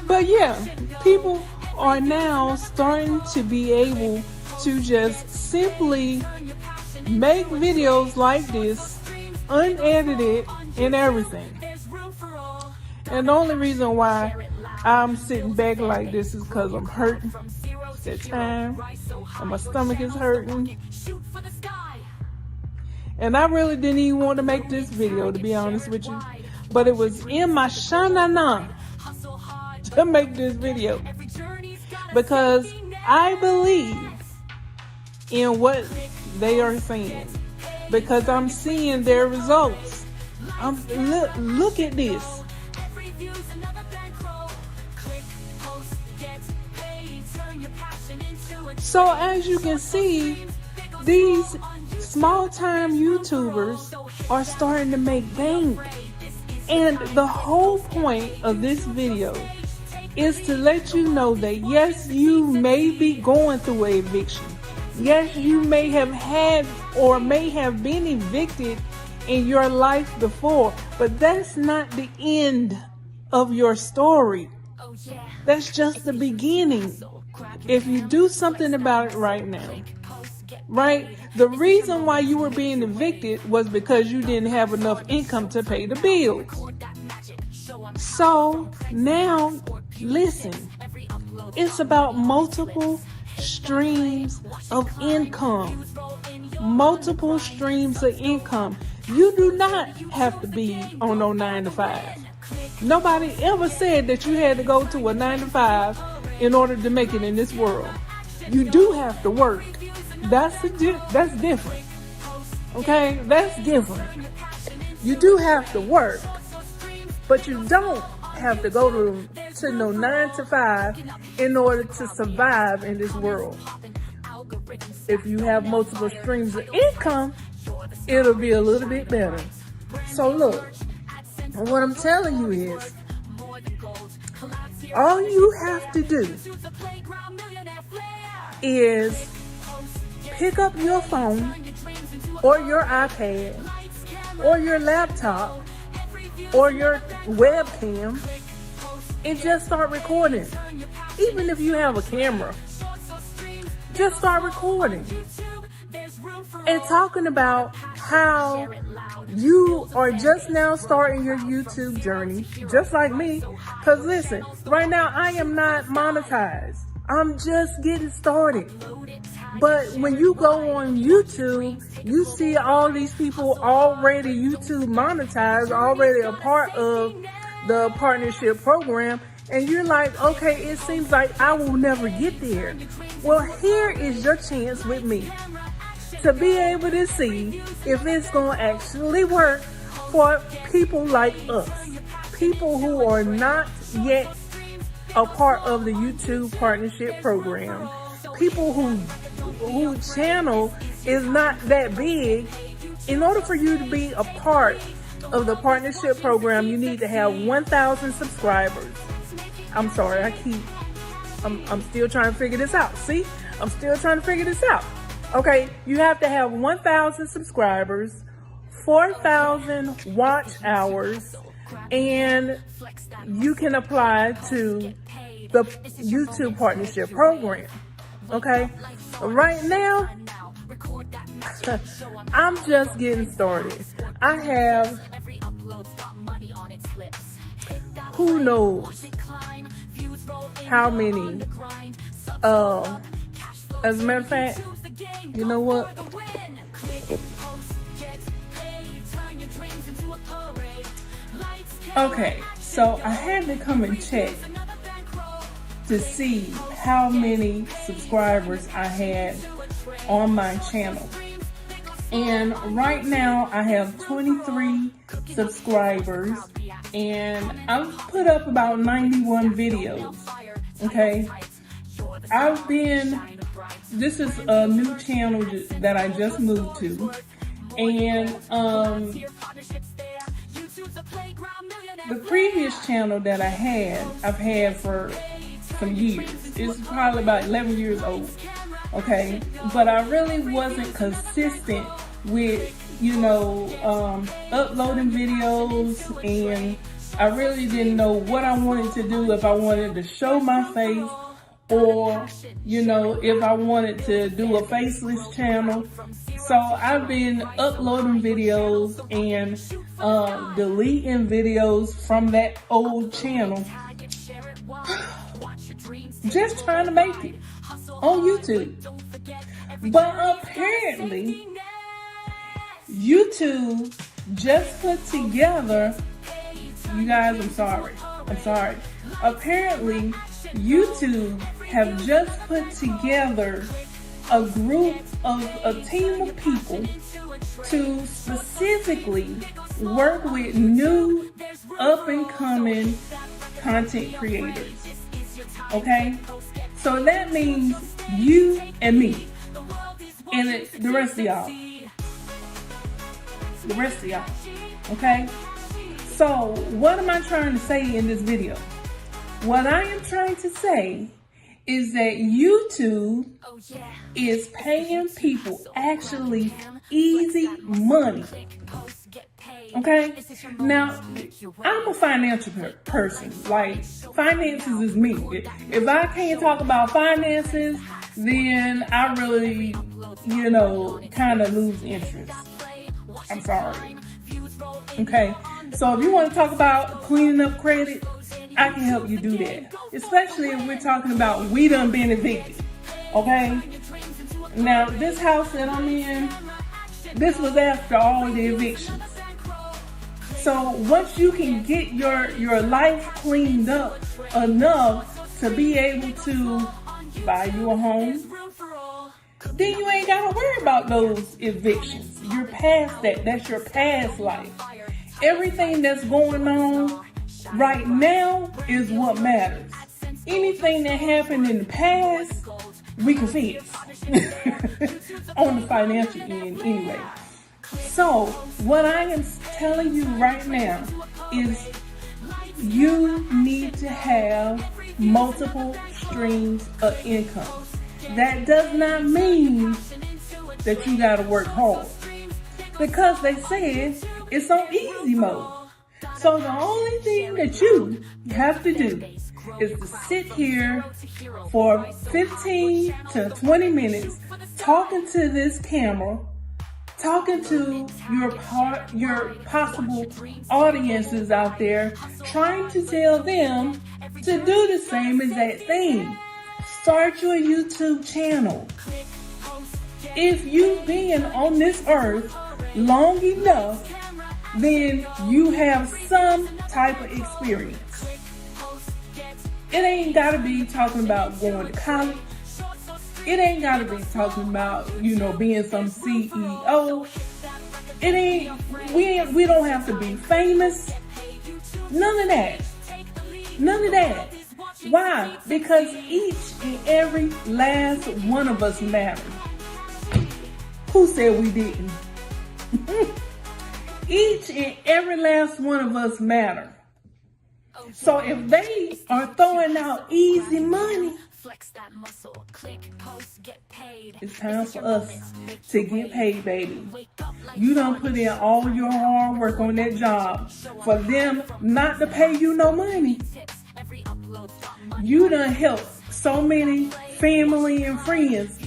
S1: but yeah, people are now starting to be able to just simply make videos like this, unedited and everything. And the only reason why I'm sitting back like this is because I'm hurting. It's that time, and my stomach is hurting. And I really didn't even want to make this video, to be honest with you. But it was in my Shonda to make this video. Because I believe in what they are saying. Because I'm seeing their results. Look at this. So as you can see, these small time YouTubers are starting to make bank. And the whole point of this video is to let you know that yes, you may be going through an eviction. Yes, you may have had or may have been evicted in your life before, but that's not the end of your story. That's just the beginning. If you do something about it right now, right? The reason why you were being evicted was because you didn't have enough income to pay the bills. So now, listen, it's about multiple streams of income. Multiple streams of income. You do not have to be on no 9 to 5. Nobody ever said that you had to go to a 9 to 5 in order to make it in this world. You do have to work. That's different. Okay? That's different. You do have to work, but you don't have to go to no 9 to 5 in order to survive in this world. If you have multiple streams of income, it'll be a little bit better. So look, what I'm telling you is, all you have to do is pick up your phone or your iPad or your laptop or your webcam and just start recording. Even if you have a camera, just start recording and talking about how you are just now starting your YouTube journey, just like me. Because listen, right now I am not monetized. I'm just getting started. But when you go on YouTube, you see all these people already YouTube monetized, already a part of the partnership program. And you're like, okay, it seems like I will never get there. Well, here is your chance with me to be able to see if it's going to actually work for people like us. People who are not yet a part of the YouTube partnership program. People whose channel is not that big. In order for you to be a part of the partnership program, you need to have 1,000 subscribers. I'm sorry, I'm still trying to figure this out. See, I'm still trying to figure this out. Okay, you have to have 1,000 subscribers, 4,000 watch hours, and you can apply to the YouTube partnership program. Okay, right now, I'm just getting started. I have, who knows how many, as a matter of fact, you know what? Okay, so I had to come and check to see how many subscribers I had on my channel. And right now I have 23 subscribers and I've put up about 91 videos. Okay, this is a new channel that I just moved to, and the previous channel that I've had for some years. It's probably about 11 years old. Okay, but I really wasn't consistent with, uploading videos, and I really didn't know what I wanted to do, if I wanted to show my face, or, if I wanted to do a faceless channel. So I've been uploading videos and deleting videos from that old channel, just trying to make it on YouTube. But apparently, YouTube just put together, you guys, I'm sorry. Apparently, YouTube have just put together a team of people to specifically work with new up and coming content creators. Okay? So that means you and me and the rest of y'all. Okay? So what am I trying to say in this video? What I am trying to say is that YouTube is paying people actually easy money. Okay? Now, I'm a financial person. Like, finances is me. If I can't talk about finances, then I really, kind of lose interest. I'm sorry. Okay? So if you want to talk about cleaning up credit, I can help you do that. Especially if we're talking about we done been evicted. Okay? Now, this house that I'm in, this was after all the evictions. So once you can get your life cleaned up enough to be able to buy you a home, then you ain't got to worry about those evictions. You're past that. That's your past life. Everything that's going on right now is what matters. Anything that happened in the past, we can fix on the financial end anyway. So what I am telling you right now is you need to have multiple streams of income. That does not mean that you got to work hard, because they said it's on easy mode. So the only thing that you have to do is to sit here for 15 to 20 minutes talking to this camera, talking to your possible audiences out there, trying to tell them to do the same exact thing. Start your YouTube channel. If you've been on this earth long enough, then you have some type of experience. It ain't gotta be talking about going to college. It ain't gotta be talking about, being some CEO. It ain't, we don't have to be famous. None of that. None of that. Why? Because each and every last one of us matters. Who said we didn't? Each and every last one of us matter. So if they are throwing out easy money, it's time for us to get paid, baby. You done put in all your hard work on that job for them not to pay you no money. You done helped so many family and friends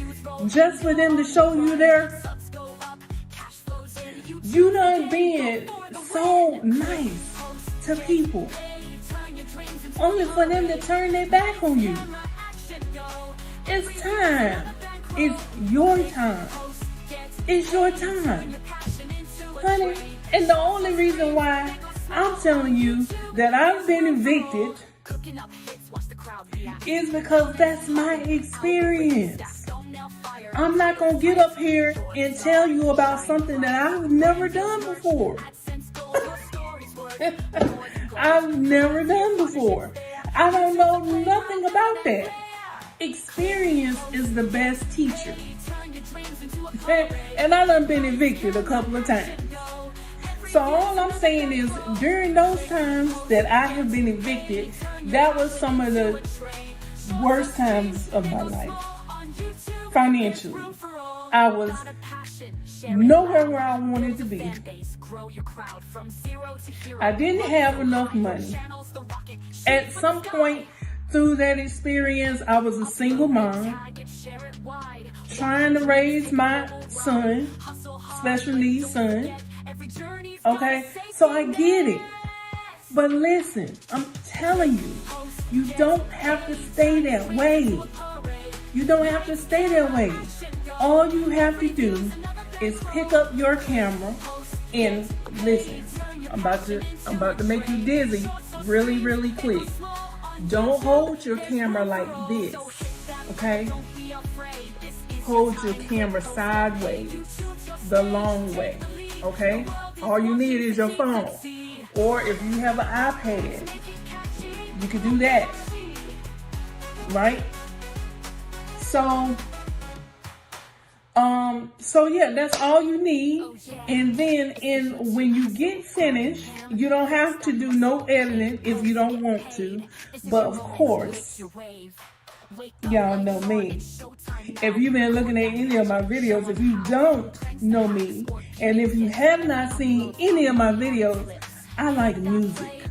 S1: just for them to show you their. You done been so nice to people only for them to turn their back on you. It's time. It's your time. It's your time. Honey, and the only reason why I'm telling you that I've been evicted is because that's my experience. I'm not going to get up here and tell you about something that I've never done before. I've never done before. I don't know nothing about that. Experience is the best teacher. And I done been evicted a couple of times. So all I'm saying is, during those times that I have been evicted, that was some of the worst times of my life. Financially, I was nowhere where I wanted to be. I didn't have enough money. At some point through that experience, I was a single mom, trying to raise my son, special needs son. Okay, so I get it. But listen, I'm telling you, you don't have to stay that way. You don't have to stay that way. All you have to do is pick up your camera and listen. I'm about to make you dizzy really, really quick. Don't hold your camera like this, okay? Hold your camera sideways, the long way, okay? All you need is your phone. Or if you have an iPad, you can do that, right? So yeah, that's all you need. And then when you get finished, you don't have to do no editing if you don't want to. But of course, y'all know me. If you've been looking at any of my videos, if you don't know me, and if you have not seen any of my videos, I like music.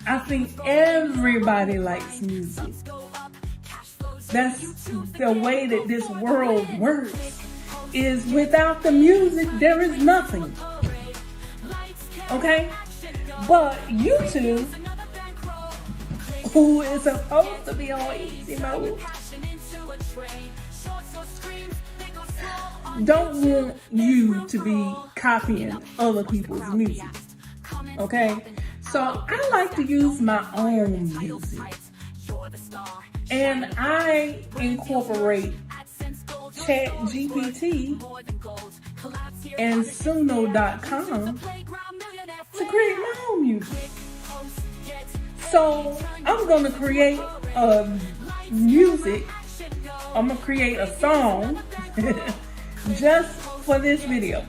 S1: I think everybody likes music. That's the way that this world works. Is without the music, there is nothing. Okay? But YouTube, who is supposed to be on easy mode, don't want you to be copying other people's music. Okay? So I like to use my own music. And I incorporate ChatGPT and Suno.com to create my own music. So I'm going to create I'm going to create a song just for this video,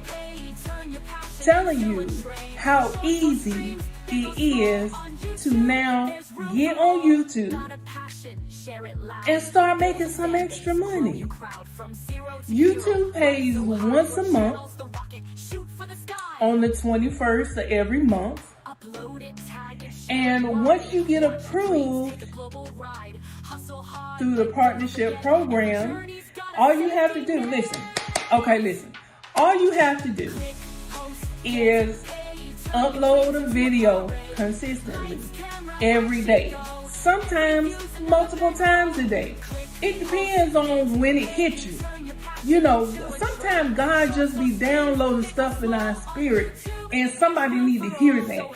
S1: telling you how easy it is to now get on YouTube and start making some extra money. YouTube pays once a month on the 21st of every month. And once you get approved through the partnership program, all you have to do, listen, all you have to do is upload a video consistently every day. Sometimes multiple times a day. It depends on when it hits you. You know, sometimes God just be downloading stuff in our spirit, and somebody need to hear that.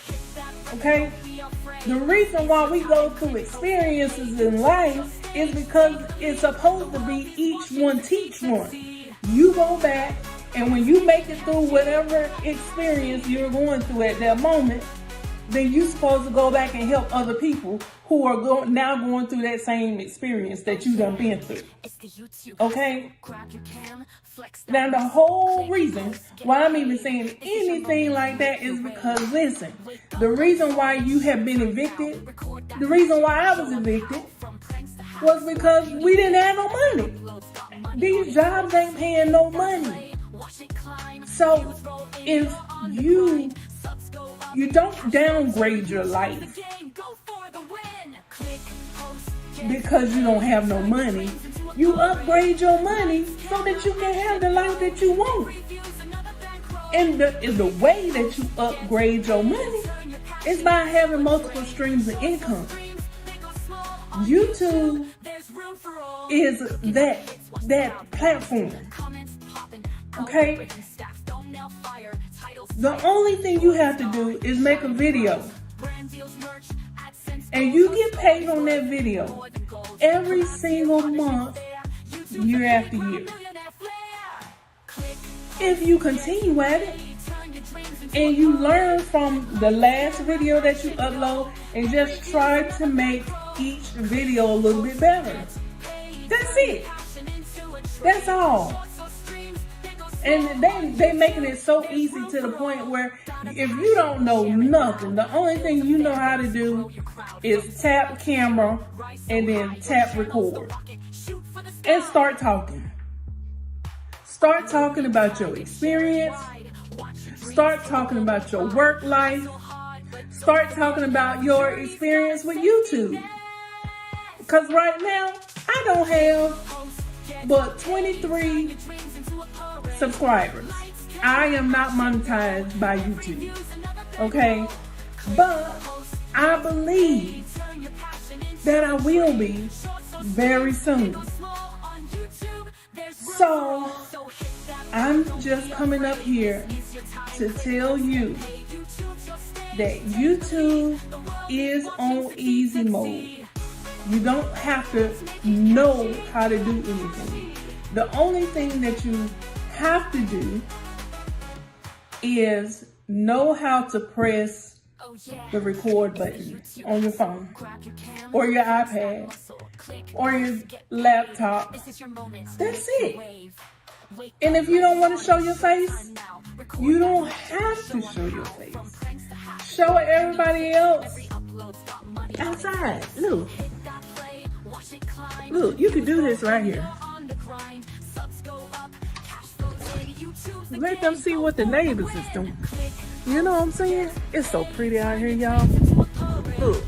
S1: Okay? The reason why we go through experiences in life is because it's supposed to be each one teach one. You go back, and when you make it through whatever experience you're going through at that moment, then you're supposed to go back and help other people who are now going through that same experience that you done been through. Okay? Now, the whole reason why I'm even saying anything like that is because, listen, the reason why you have been evicted, the reason why I was evicted, was because we didn't have no money. These jobs ain't paying no money. So, if you don't downgrade your life because you don't have no money. You upgrade your money so that you can have the life that you want. And the way that you upgrade your money is by having multiple streams of income. YouTube is that platform. Okay? The only thing you have to do is make a video. And you get paid on that video every single month, year after year. If you continue at it and you learn from the last video that you upload and just try to make each video a little bit better. That's it. That's all. And they making it so easy to the point where if you don't know nothing, the only thing you know how to do is tap camera and then tap record. And start talking. Start talking about your experience. Start talking about your work life. Start talking about your experience with YouTube. Because right now, I don't have but 23 subscribers. I am not monetized by YouTube. Okay? But I believe that I will be very soon. So I'm just coming up here to tell you that YouTube is on easy mode. You don't have to know how to do anything. The only thing that you have to do is know how to press the record button on your phone or your iPad or your laptop. That's it. And if you don't want to show your face, you don't have to show your face. Show everybody else outside. Look, you can do this right here. Let them see what the neighbors is doing. You know what I'm saying? It's so pretty out here, y'all. Look,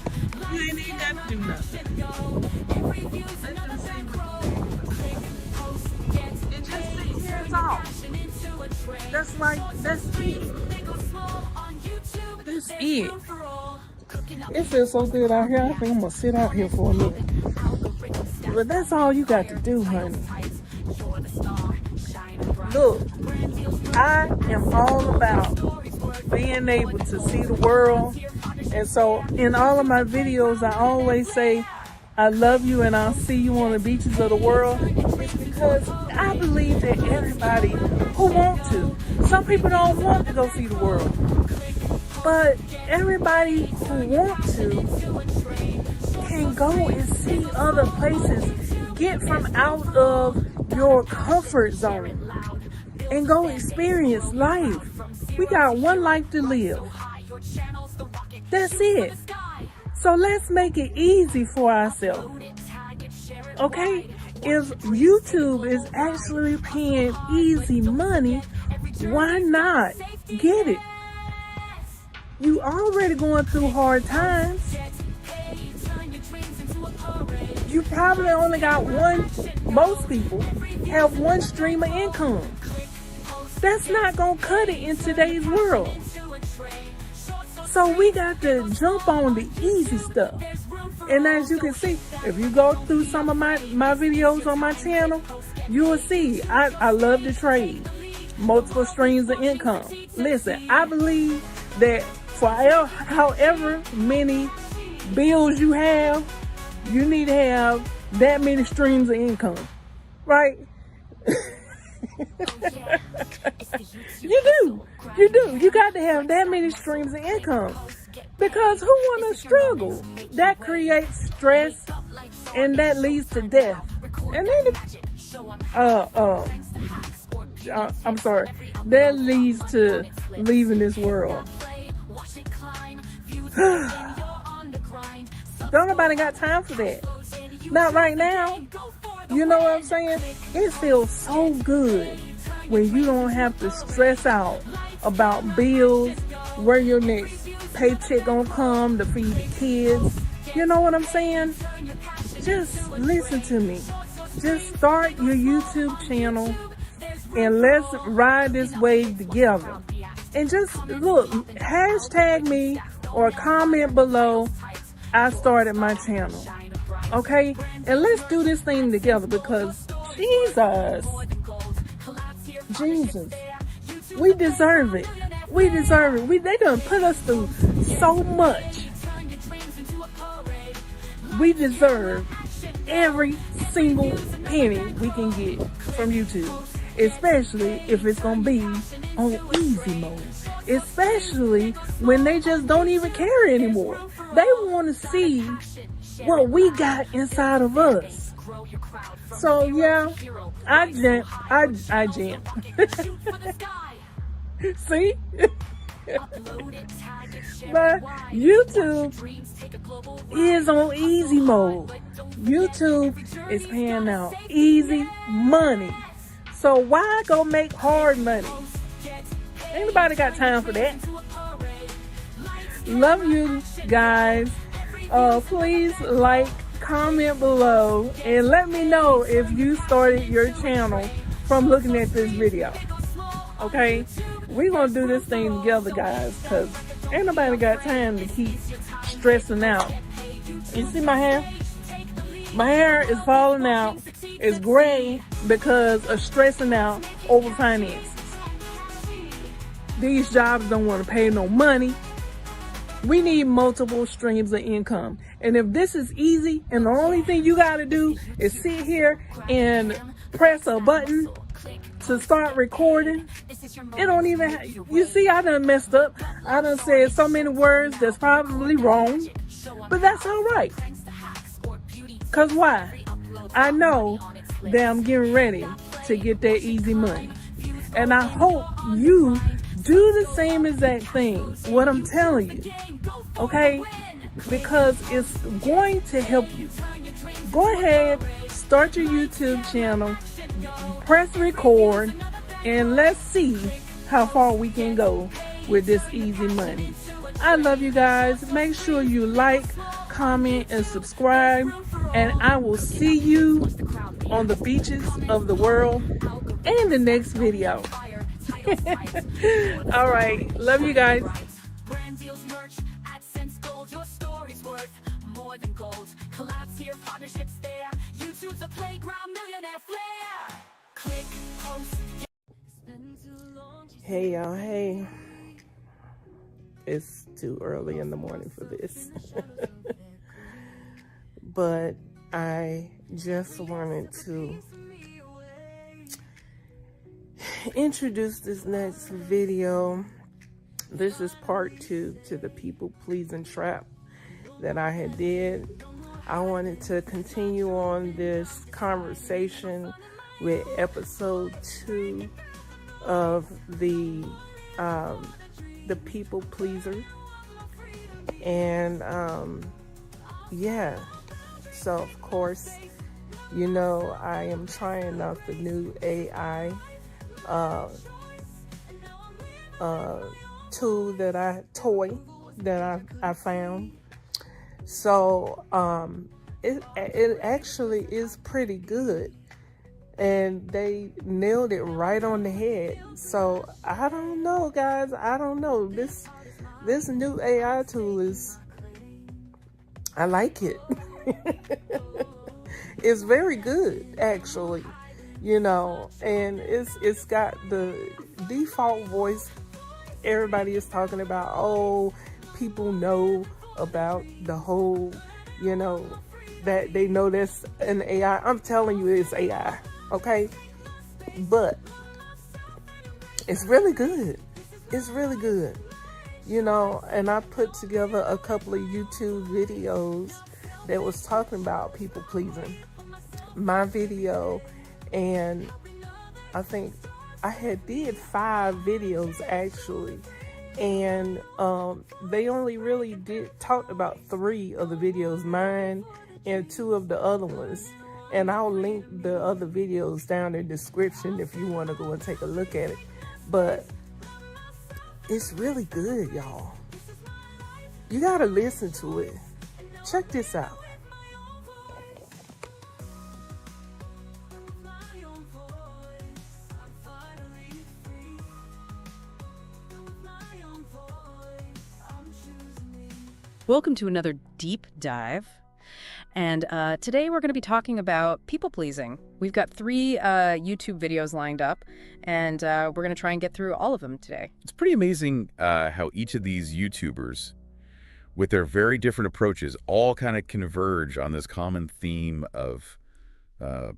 S1: you ain't even got to do nothing. Let them see and just sit here and talk. That's it. That's it. It feels so good out here. I think I'm going to sit out here for a minute. But that's all you got to do, honey. Look, I am all about being able to see the world. And so in all of my videos, I always say, I love you and I'll see you on the beaches of the world. It's because I believe that everybody who wants to. Some people don't want to go see the world. But everybody who wants to can go and see other places. Get from out of your comfort zone and go experience life. We got one life to live. That's it. So let's make it easy for ourselves. Okay? If YouTube is actually paying easy money, why not get it? You already going through hard times. You probably only got most people have one stream of income. That's not going to cut it in today's world. So we got to jump on the easy stuff. And as you can see, if you go through some of my videos on my channel, You will see, I love to trade. Multiple streams of income. Listen, I believe that for however many bills you have, you need to have that many streams of income, right? You do. You got to have that many streams of income, because who want to struggle? That creates stress, and that leads to death. And then, I'm sorry, that leads to leaving this world. Don't nobody got time for that. Not right now. You know what I'm saying? It feels so good when you don't have to stress out about bills, where your next paycheck gonna come to feed the kids. You know what I'm saying? Just listen to me. Just start your YouTube channel and let's ride this wave together. And just look, hashtag me or comment below, I started my channel. Okay? And let's do this thing together, because Jesus, we deserve it. We deserve it. They done put us through so much. We deserve every single penny we can get from YouTube, especially if it's gonna be on easy mode, especially when they just don't even care anymore. They want to see what we got inside of us. So yeah, I jam. See? But YouTube is on easy mode. YouTube is paying out easy money. So why go make hard money? Ain't nobody got time for that. Love you guys. Please like, comment below, and let me know if you started your channel from looking at this video. Okay? We're gonna do this thing together, guys, because ain't nobody got time to keep stressing out. You see my hair? My hair is falling out. It's gray because of stressing out over finances. These jobs don't want to pay no money. We need multiple streams of income. And if this is easy and the only thing you got to do is sit here and press a button to start recording, it don't even you see, I done messed up. I done said so many words that's probably wrong, but that's all right. Cause why? I know that I'm getting ready to get that easy money, and I hope you do the same exact thing, what I'm telling you, okay? Because it's going to help you. Go ahead, start your YouTube channel, press record, and let's see how far we can go with this easy money. I love you guys. Make sure you like, comment, and subscribe, and I will see you on the beaches of the world in the next video. All right, love you guys.
S2: Brand deals, merch, AdSense, gold, your story's worth more than gold. Collabs here, partnerships there. YouTube's a playground, millionaire flair. Click, post.
S1: Hey y'all, hey. It's too early in the morning for this. But I just wanted to introduce this next video. This is part 2 to the people pleasing trap that I had did. I wanted to continue on this conversation with episode 2 of the people pleaser, and yeah, so of course, you know, I am trying out the new AI tool that I found. So it actually is pretty good, and they nailed it right on the head. So I don't know, guys, I don't know, this new AI tool is, I like it. It's very good, actually. and it's got the default voice. Everybody is talking about, oh, people know about the whole, that they know that's an AI. I'm telling you, it's AI, okay? But it's really good. It's really good, and I put together a couple of YouTube videos that was talking about people pleasing. My video, and I think I did 5 videos actually, and they only really talked about 3 of the videos, mine and 2 of the other ones, and I'll link the other videos down in the description if you want to go and take a look at it. But it's really good, y'all. You gotta listen to it. Check this out.
S9: Welcome to another deep dive. And today we're going to be talking about people pleasing. We've got 3 YouTube videos lined up, and we're going to try and get through all of them today.
S10: It's pretty amazing how each of these YouTubers, with their very different approaches, all kind of converge on this common theme of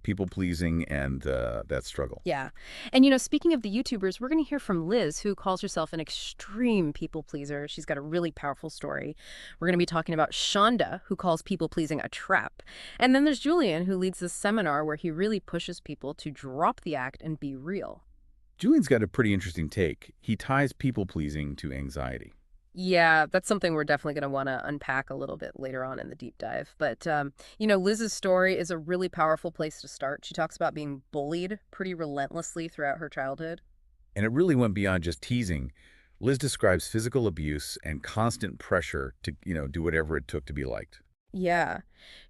S10: people pleasing and that struggle.
S9: Yeah. And, speaking of the YouTubers, we're going to hear from Liz, who calls herself an extreme people pleaser. She's got a really powerful story. We're going to be talking about Shonda, who calls people pleasing a trap. And then there's Julian, who leads this seminar where he really pushes people to drop the act and be real.
S10: Julian's got a pretty interesting take. He ties people pleasing to anxiety.
S9: Yeah, that's something we're definitely going to want to unpack a little bit later on in the deep dive. But, Liz's story is a really powerful place to start. She talks about being bullied pretty relentlessly throughout her childhood.
S10: And it really went beyond just teasing. Liz describes physical abuse and constant pressure to, do whatever it took to be liked.
S9: Yeah.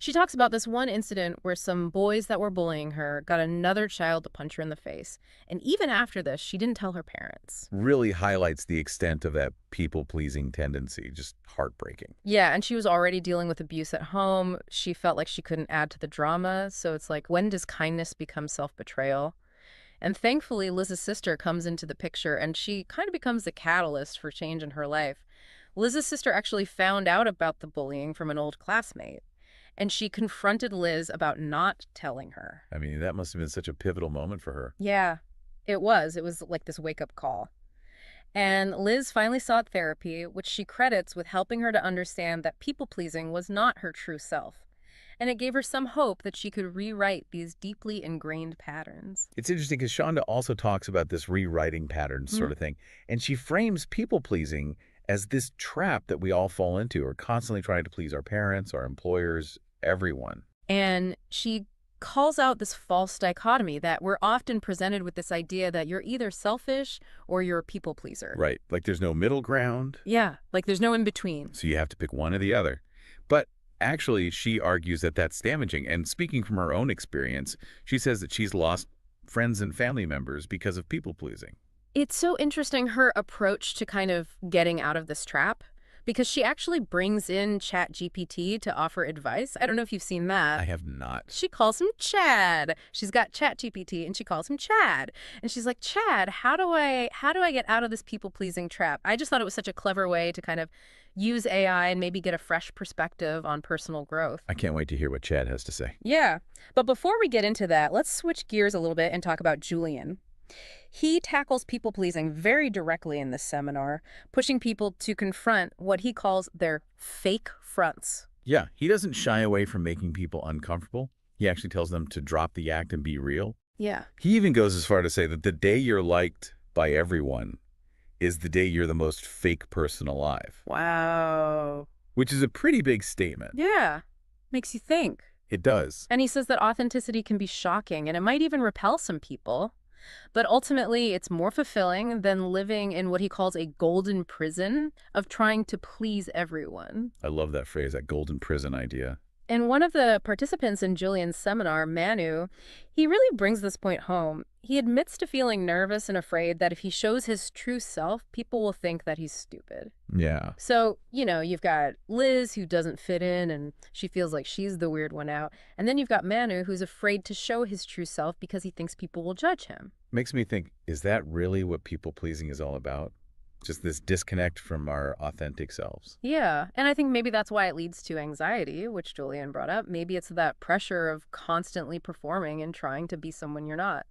S9: She talks about this one incident where some boys that were bullying her got another child to punch her in the face. And even after this, she didn't tell her parents.
S10: Really highlights the extent of that people-pleasing tendency. Just heartbreaking.
S9: Yeah, and she was already dealing with abuse at home. She felt like she couldn't add to the drama. So it's like, when does kindness become self-betrayal? And thankfully, Liz's sister comes into the picture, and she kind of becomes the catalyst for change in her life. Liz's sister actually found out about the bullying from an old classmate, and she confronted Liz about not telling her.
S10: I mean, that must have been such a pivotal moment for her.
S9: Yeah, it was. It was like this wake-up call. And Liz finally sought therapy, which she credits with helping her to understand that people-pleasing was not her true self. And it gave her some hope that she could rewrite these deeply ingrained patterns.
S10: It's interesting because Shonda also talks about this rewriting patterns sort of thing, and she frames people-pleasing as this trap that we all fall into. We're constantly trying to please our parents, our employers, everyone.
S9: And she calls out this false dichotomy that we're often presented with this idea that you're either selfish or you're a people pleaser.
S10: Right. Like there's no middle ground.
S9: Yeah. Like there's no in between.
S10: So you have to pick one or the other. But actually, she argues that that's damaging. And speaking from her own experience, she says that she's lost friends and family members because of people pleasing.
S9: It's so interesting, her approach to kind of getting out of this trap, because she actually brings in ChatGPT to offer advice. I don't know if you've seen that.
S10: I have not.
S9: She calls him Chad. She's got ChatGPT and she calls him Chad. And she's like, Chad, how do I get out of this people-pleasing trap? I just thought it was such a clever way to kind of use AI and maybe get a fresh perspective on personal growth.
S10: I can't wait to hear what Chad has to say.
S9: Yeah. But before we get into that, let's switch gears a little bit and talk about Julian. He tackles people-pleasing very directly in this seminar, pushing people to confront what he calls their fake fronts.
S10: Yeah, he doesn't shy away from making people uncomfortable. He actually tells them to drop the act and be real.
S9: Yeah.
S10: He even goes as far to say that the day you're liked by everyone is the day you're the most fake person alive.
S9: Wow.
S10: Which is a pretty big statement.
S9: Yeah. Makes you think.
S10: It does.
S9: And he says that authenticity can be shocking, and it might even repel some people. But ultimately, it's more fulfilling than living in what he calls a golden prison of trying to please everyone.
S10: I love that phrase, that golden prison idea.
S9: And one of the participants in Julian's seminar, Manu, he really brings this point home. He admits to feeling nervous and afraid that if he shows his true self, people will think that he's stupid.
S10: Yeah.
S9: So, you've got Liz, who doesn't fit in, and she feels like she's the weird one out. And then you've got Manu, who's afraid to show his true self because he thinks people will judge him.
S10: Makes me think, is that really what people-pleasing is all about? Just this disconnect from our authentic selves.
S9: Yeah, and I think maybe that's why it leads to anxiety, which Julian brought up. Maybe it's that pressure of constantly performing and trying to be someone you're not.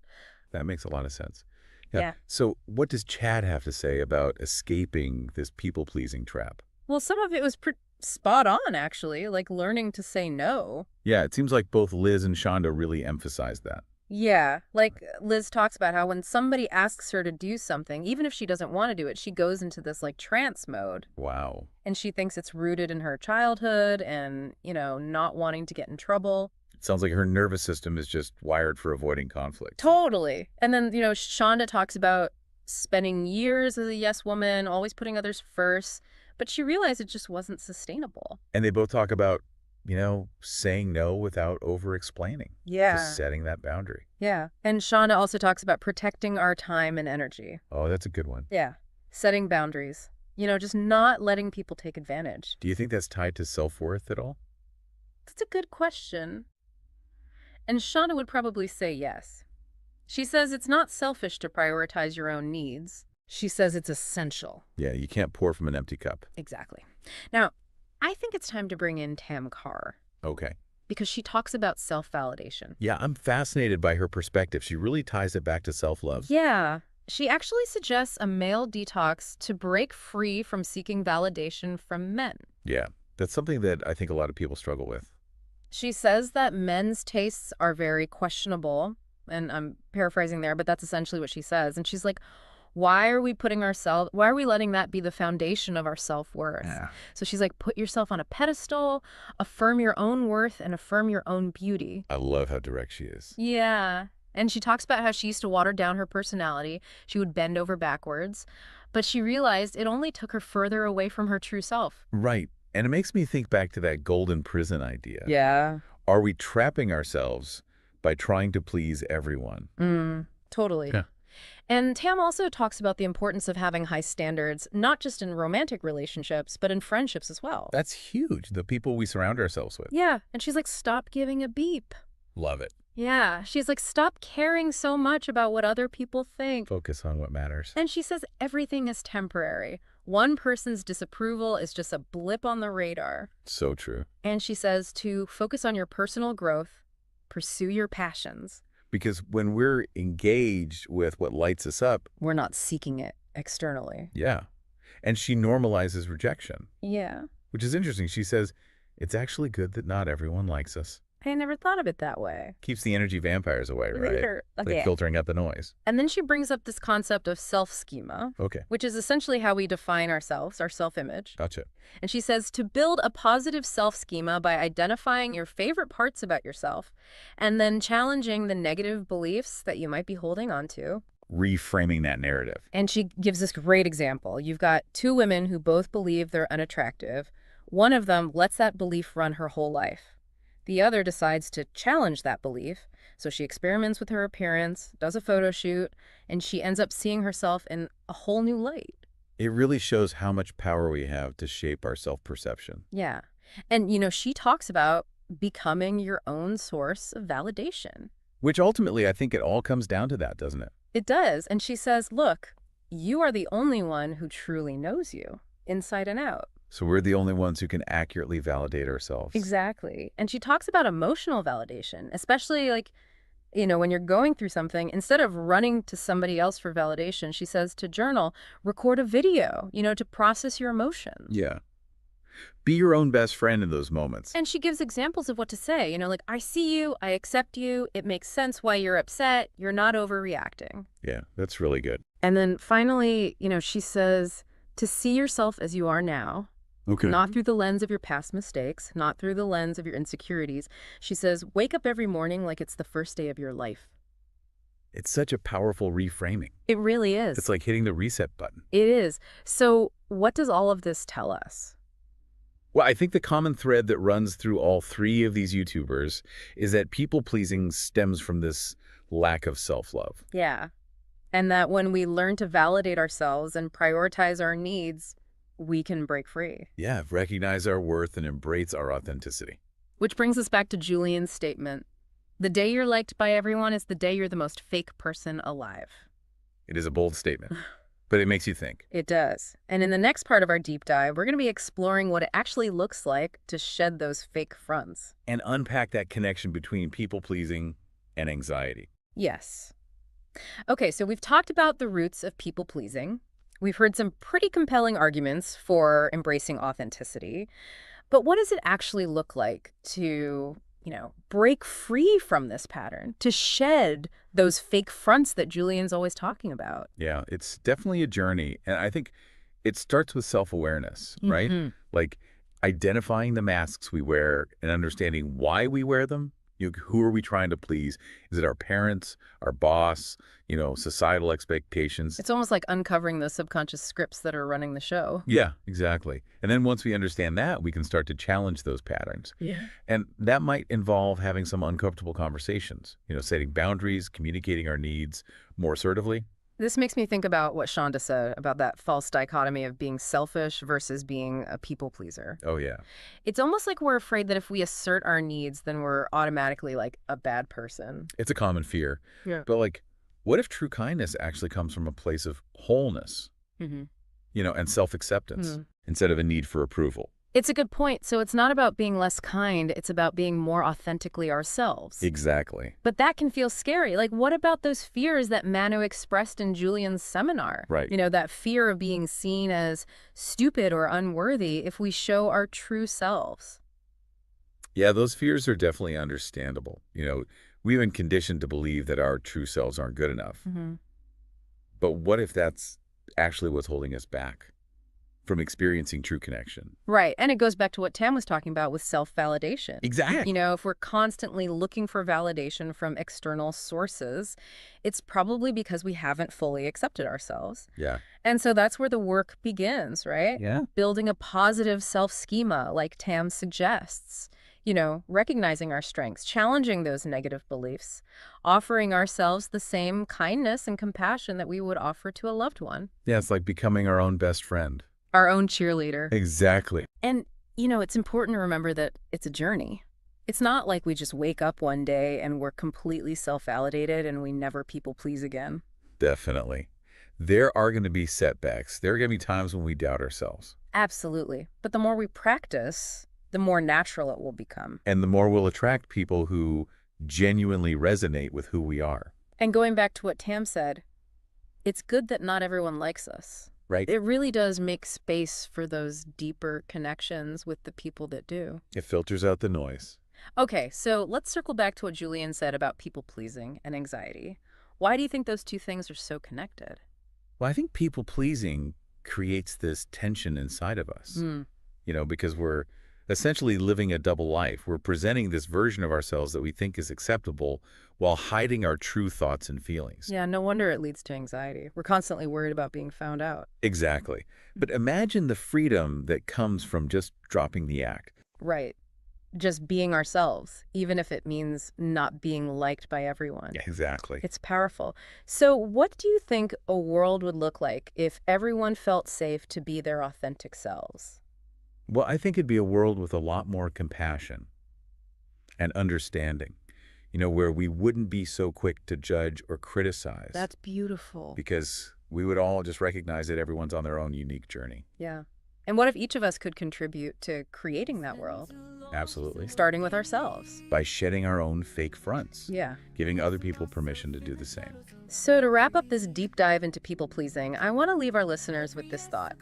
S10: That makes a lot of sense.
S9: Yeah.
S10: So what does Chad have to say about escaping this people-pleasing trap?
S9: Well, some of it was spot on, actually, like learning to say no.
S10: Yeah, it seems like both Liz and Shonda really emphasized that.
S9: Yeah, like Liz talks about how when somebody asks her to do something, even if she doesn't want to do it, she goes into this like trance mode.
S10: Wow.
S9: And she thinks it's rooted in her childhood and, not wanting to get in trouble.
S10: It sounds like her nervous system is just wired for avoiding conflict.
S9: Totally. And then, Shonda talks about spending years as a yes woman, always putting others first, but she realized it just wasn't sustainable.
S10: And they both talk about, saying no without over-explaining.
S9: Yeah.
S10: Just setting that boundary.
S9: Yeah. And Shonda also talks about protecting our time and energy.
S10: Oh, that's a good one.
S9: Yeah. Setting boundaries. Just not letting people take advantage.
S10: Do you think that's tied to self-worth at all?
S9: That's a good question. And Shonda would probably say yes. She says it's not selfish to prioritize your own needs. She says it's essential.
S10: Yeah, you can't pour from an empty cup.
S9: Exactly. Now, I think it's time to bring in Tam Carr.
S10: Okay.
S9: Because she talks about self-validation.
S10: Yeah, I'm fascinated by her perspective. She really ties it back to self-love.
S9: Yeah. She actually suggests a male detox to break free from seeking validation from men.
S10: Yeah, that's something that I think a lot of people struggle with.
S9: She says that men's tastes are very questionable, and I'm paraphrasing there, but that's essentially what she says. And she's like, why are we letting that be the foundation of our self-worth?
S10: Yeah.
S9: So she's like, put yourself on a pedestal, affirm your own worth, and affirm your own beauty.
S10: I love how direct she is.
S9: Yeah. And she talks about how she used to water down her personality. She would bend over backwards. But she realized it only took her further away from her true self.
S10: Right. And it makes me think back to that golden prison idea.
S9: Yeah.
S10: Are we trapping ourselves by trying to please everyone?
S9: Totally.
S10: Yeah.
S9: And Tam also talks about the importance of having high standards, not just in romantic relationships, but in friendships as well.
S10: That's huge, the people we surround ourselves with.
S9: Yeah. And she's like, stop giving a beep.
S10: Love it.
S9: Yeah. She's like, stop caring so much about what other people think.
S10: Focus on what matters.
S9: And she says everything is temporary. One person's disapproval is just a blip on the radar.
S10: So true.
S9: And she says to focus on your personal growth, pursue your passions.
S10: Because when we're engaged with what lights us up,
S9: we're not seeking it externally.
S10: Yeah. And she normalizes rejection.
S9: Yeah.
S10: Which is interesting. She says, it's actually good that not everyone likes us.
S9: I never thought of it that way.
S10: Keeps the energy vampires away, right?
S9: Okay.
S10: Like filtering out the noise.
S9: And then she brings up this concept of self-schema.
S10: Okay.
S9: Which is essentially how we define ourselves, our self-image.
S10: Gotcha.
S9: And she says to build a positive self-schema by identifying your favorite parts about yourself and then challenging the negative beliefs that you might be holding on to.
S10: Reframing that narrative.
S9: And she gives this great example. You've got two women who both believe they're unattractive. One of them lets that belief run her whole life. The other decides to challenge that belief, so she experiments with her appearance, does a photo shoot, and she ends up seeing herself in a whole new light.
S10: It really shows how much power we have to shape our self-perception.
S9: Yeah. And, she talks about becoming your own source of validation.
S10: Which ultimately, I think it all comes down to that, doesn't it?
S9: It does. And she says, look, you are the only one who truly knows you, inside and out.
S10: So we're the only ones who can accurately validate ourselves.
S9: Exactly. And she talks about emotional validation, especially when you're going through something, instead of running to somebody else for validation, she says to journal, record a video, to process your emotions.
S10: Yeah. Be your own best friend in those moments.
S9: And she gives examples of what to say, I see you, I accept you, it makes sense why you're upset, you're not overreacting.
S10: Yeah, that's really good.
S9: And then finally, she says to see yourself as you are now.
S10: Okay.
S9: Not through the lens of your past mistakes, not through the lens of your insecurities. She says, wake up every morning like it's the first day of your life.
S10: It's such a powerful reframing.
S9: It really is.
S10: It's like hitting the reset button.
S9: It is. So what does all of this tell us?
S10: Well, I think the common thread that runs through all three of these YouTubers is that people-pleasing stems from this lack of self-love.
S9: Yeah. And that when we learn to validate ourselves and prioritize our needs, we can break free.
S10: Yeah, recognize our worth and embrace our authenticity.
S9: Which brings us back to Julian's statement. The day you're liked by everyone is the day you're the most fake person alive.
S10: It is a bold statement, but it makes you think.
S9: It does. And in the next part of our deep dive, we're going to be exploring what it actually looks like to shed those fake fronts.
S10: And unpack that connection between people-pleasing and anxiety.
S9: Yes. Okay, so we've talked about the roots of people-pleasing. We've heard some pretty compelling arguments for embracing authenticity. But what does it actually look like to, break free from this pattern, to shed those fake fronts that Julian's always talking about?
S10: Yeah, it's definitely a journey. And I think it starts with self-awareness, right? Like identifying the masks we wear and understanding why we wear them. Who are we trying to please? Is it our parents, our boss, societal expectations?
S9: It's almost like uncovering the subconscious scripts that are running the show.
S10: Yeah, exactly. And then once we understand that, we can start to challenge those patterns.
S9: Yeah.
S10: And that might involve having some uncomfortable conversations, setting boundaries, communicating our needs more assertively.
S9: This makes me think about what Shonda said about that false dichotomy of being selfish versus being a people pleaser.
S10: Oh, yeah.
S9: It's almost like we're afraid that if we assert our needs, then we're automatically like a bad person.
S10: It's a common fear.
S9: Yeah.
S10: But what if true kindness actually comes from a place of wholeness, and self-acceptance instead of a need for approval?
S9: It's a good point. So it's not about being less kind. It's about being more authentically ourselves.
S10: Exactly.
S9: But that can feel scary. Like, what about those fears that Manu expressed in Julian's seminar?
S10: Right.
S9: That fear of being seen as stupid or unworthy if we show our true selves.
S10: Yeah, those fears are definitely understandable. We've been conditioned to believe that our true selves aren't good enough. But what if that's actually what's holding us back from experiencing true connection?
S9: Right. And it goes back to what Tam was talking about with self-validation.
S10: Exactly.
S9: If we're constantly looking for validation from external sources, it's probably because we haven't fully accepted ourselves.
S10: Yeah.
S9: And so that's where the work begins, right?
S10: Yeah.
S9: Building a positive self-schema like Tam suggests. Recognizing our strengths, challenging those negative beliefs, offering ourselves the same kindness and compassion that we would offer to a loved one.
S10: Yeah, it's like becoming our own best friend.
S9: Our own cheerleader.
S10: Exactly.
S9: And, it's important to remember that it's a journey. It's not like we just wake up one day and we're completely self-validated and we never people please again.
S10: Definitely. There are going to be setbacks. There are going to be times when we doubt ourselves.
S9: Absolutely. But the more we practice, the more natural it will become.
S10: And the more we'll attract people who genuinely resonate with who we are.
S9: And going back to what Tam said, it's good that not everyone likes us.
S10: Right.
S9: It really does make space for those deeper connections with the people that do.
S10: It filters out the noise.
S9: Okay, so let's circle back to what Julian said about people-pleasing and anxiety. Why do you think those two things are so connected?
S10: Well, I think people-pleasing creates this tension inside of us, because we're essentially living a double life. We're presenting this version of ourselves that we think is acceptable while hiding our true thoughts and feelings.
S9: Yeah, no wonder it leads to anxiety. We're constantly worried about being found out.
S10: Exactly. But imagine the freedom that comes from just dropping the act.
S9: Right. Just being ourselves, even if it means not being liked by everyone.
S10: Yeah, exactly.
S9: It's powerful. So what do you think a world would look like if everyone felt safe to be their authentic selves?
S10: Well, I think it'd be a world with a lot more compassion and understanding, where we wouldn't be so quick to judge or criticize.
S9: That's beautiful.
S10: Because we would all just recognize that everyone's on their own unique journey.
S9: Yeah. And what if each of us could contribute to creating that world?
S10: Absolutely.
S9: Starting with ourselves.
S10: By shedding our own fake fronts.
S9: Yeah.
S10: Giving other people permission to do the same.
S9: So to wrap up this deep dive into people-pleasing, I want to leave our listeners with this thought.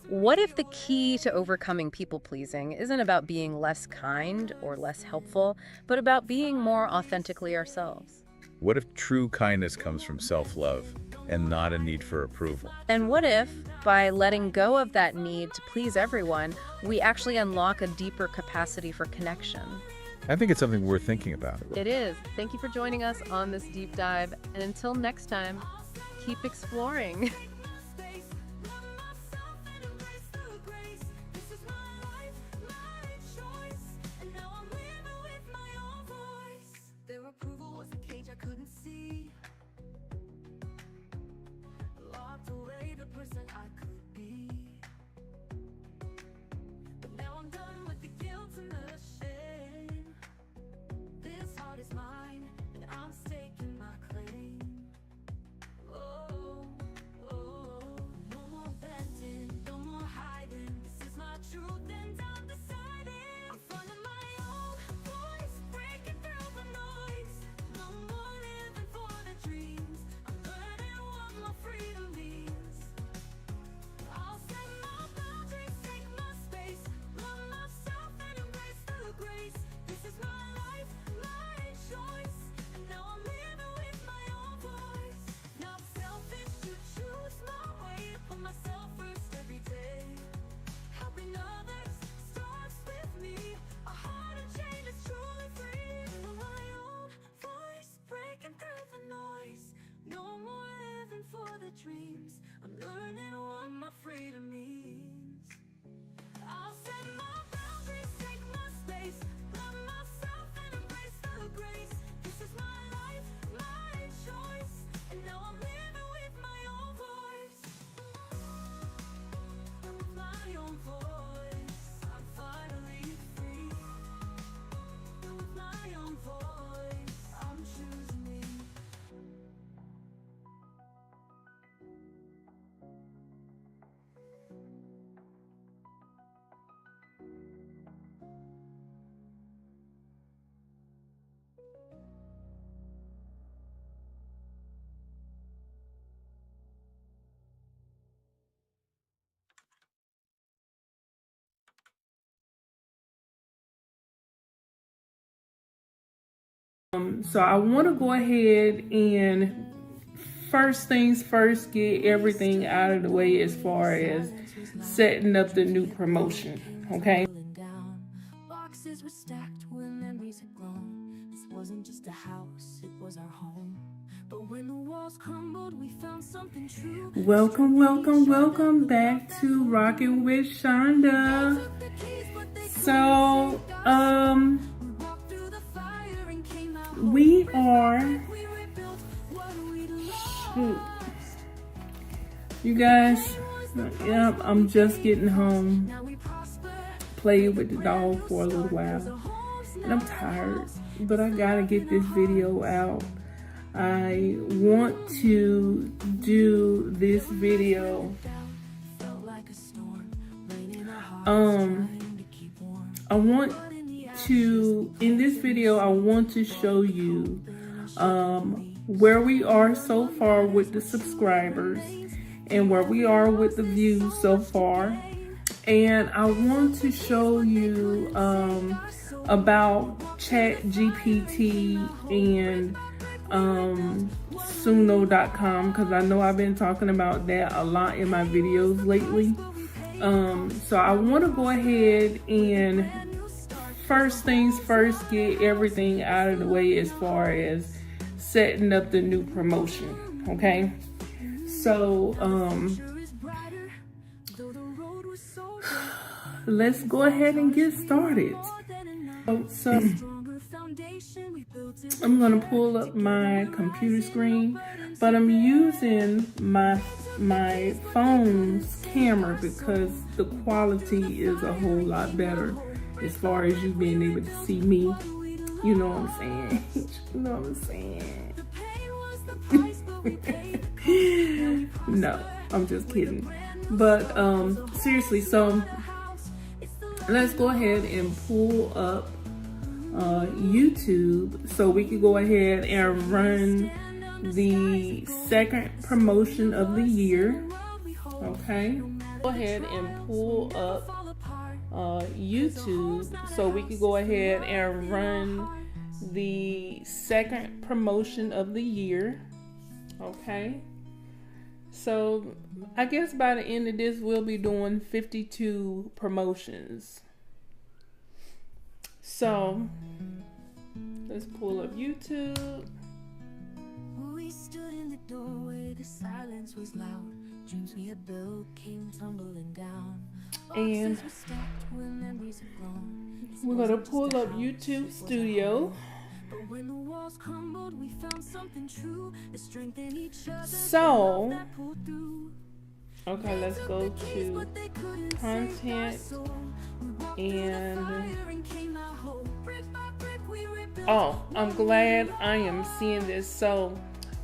S9: What if the key to overcoming people-pleasing isn't about being less kind or less helpful, but about being more authentically ourselves?
S10: What if true kindness comes from self-love and not a need for approval?
S9: And what if, by letting go of that need to please everyone, we actually unlock a deeper capacity for connection?
S10: I think it's something worth thinking about.
S9: It is. Thank you for joining us on this deep dive. And until next time, keep exploring.
S2: This is my life. dreams. I'm learning what my freedom means. I'll set my boundaries, take my space, love myself and embrace the grace. This is my life, my choice, and now I'm living with my own voice. My own voice. I'm finally free. With my own voice, I'm choosing me.
S1: So I want to go ahead and first things first, get everything out of the way as far as setting up the new promotion, okay?
S2: Boxes were stacked when memories had grown. This wasn't just a house, it was our home. But when the walls crumbled, we found something true.
S1: Welcome, welcome, welcome back to Rockin' with Shonda. So, we are, shoot, you guys, yep, I'm just getting home, played with the dog for a little while, and I'm tired, but I gotta get this video out. I want to do this video, in this video, I want to show you where we are so far with the subscribers and where we are with the views so far. And I want to show you about ChatGPT and Suno.com, because I know I've been talking about that a lot in my videos lately. So I want to go ahead and first things first, get everything out of the way as far as setting up the new promotion, okay? So let's go ahead and get started. So I'm gonna pull up my computer screen, but I'm using my phone's camera because the quality is a whole lot better as far as you being able to see me. You know what I'm saying? You know what I'm saying? No, I'm just kidding. But seriously, so let's go ahead and pull up YouTube so we can go ahead and run the second promotion of the year. Okay, go ahead and pull up YouTube so we can go ahead and run the second promotion of the year. Okay, so I guess by the end of this we'll be doing 52 promotions. So let's pull up YouTube.
S2: We stood in the doorway, the silence was loud. Dreams we had built came tumbling down.
S1: And we're gonna pull up YouTube Studio.
S2: But when the walls crumbled, we found something true that strengthened each other.
S1: So, okay, let's go to content and oh, I'm glad I am seeing this. So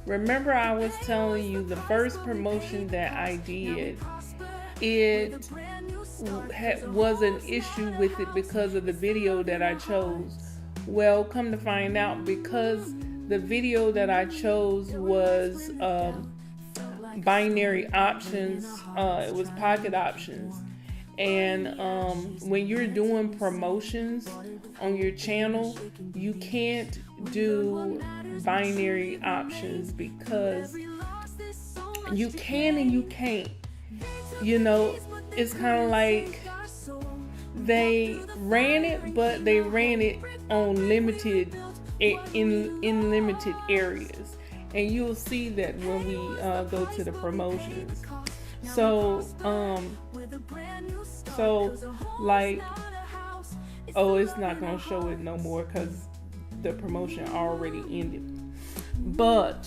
S1: remember I was telling you the first promotion that I did, it was an issue with it because of the video that I chose. Well, come to find out, because the video that I chose was binary options, it was pocket options. And when you're doing promotions on your channel, you can't do binary options because you can and you can't. You know, it's kind of like they ran it, but they ran it on limited, in limited areas. and you'll see that when we go to the promotions. So like, oh, it's not gonna show it no more because the promotion already ended. But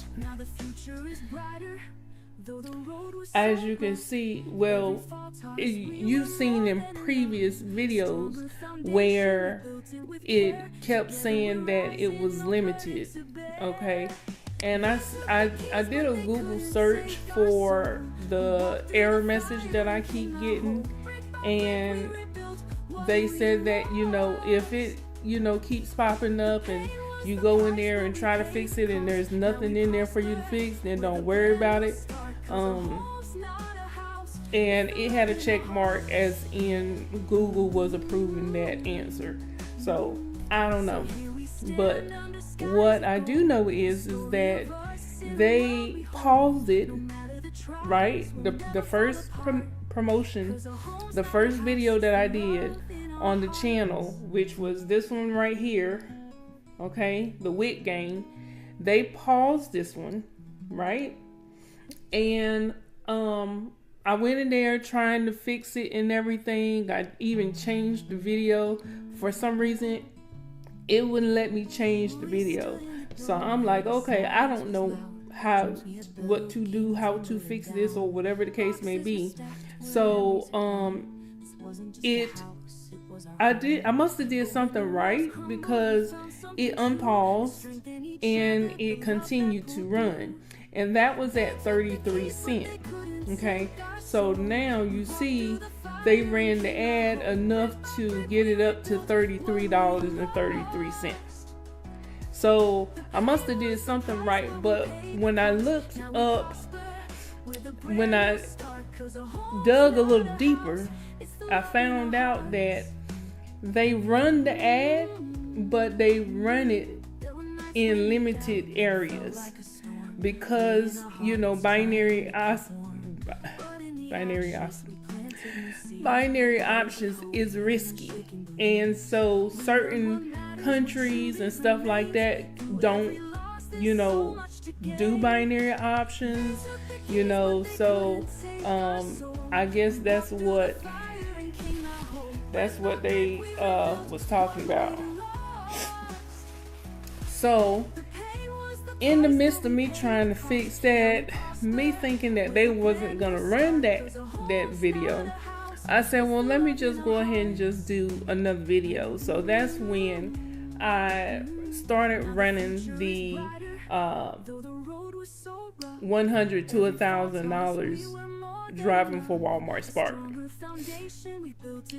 S1: as you can see, well, you've seen in previous videos where it kept saying that it was limited, okay? And I did a Google search for the error message that I keep getting, and they said that, you know, if it, you know, keeps popping up and you go in there and try to fix it and there's nothing in there for you to fix, then don't worry about it. And it had a check mark as in Google was approving that answer. So I don't know, but what I do know is that they paused it, right? The first promotion, the first video that I did on the channel, which was this one right here, okay, the wig game, they paused this one, right? And I went in there trying to fix it and everything. I even changed the video. For some reason, it wouldn't let me change the video. So I'm like, okay, I don't know what to do, how to fix this, or whatever the case may be. So I must have did something right, because it unpaused and it continued to run, and that was at 33 cents. Okay, so now you see they ran the ad enough to get it up to $33.33. So I must have did something right, but when I looked up, when I dug a little deeper, I found out that they run the ad, but they run it in limited areas because, you know, binary options is risky, and so certain countries and stuff like that don't, you know, do binary options, you know. So I guess that's what they was talking about. So in the midst of me trying to fix that, me thinking that they wasn't gonna run that video, I said, well, let me just go ahead and just do another video. So that's when I started running the $100 to $1,000 driving for Walmart Spark.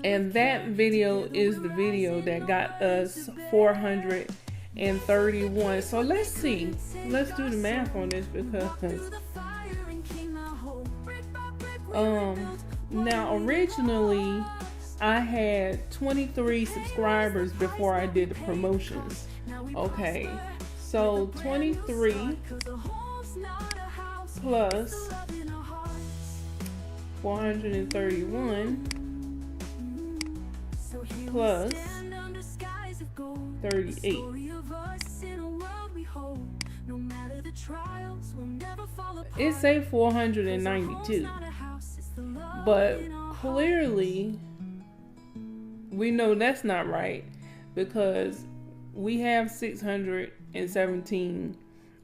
S1: And that video is the video that got us 431. So let's see. Let's do the math on this, because now originally I had 23 subscribers before I did the promotions. Okay, so 23 plus 431 plus 38. It say 492, but clearly we know that's not right, because we have 617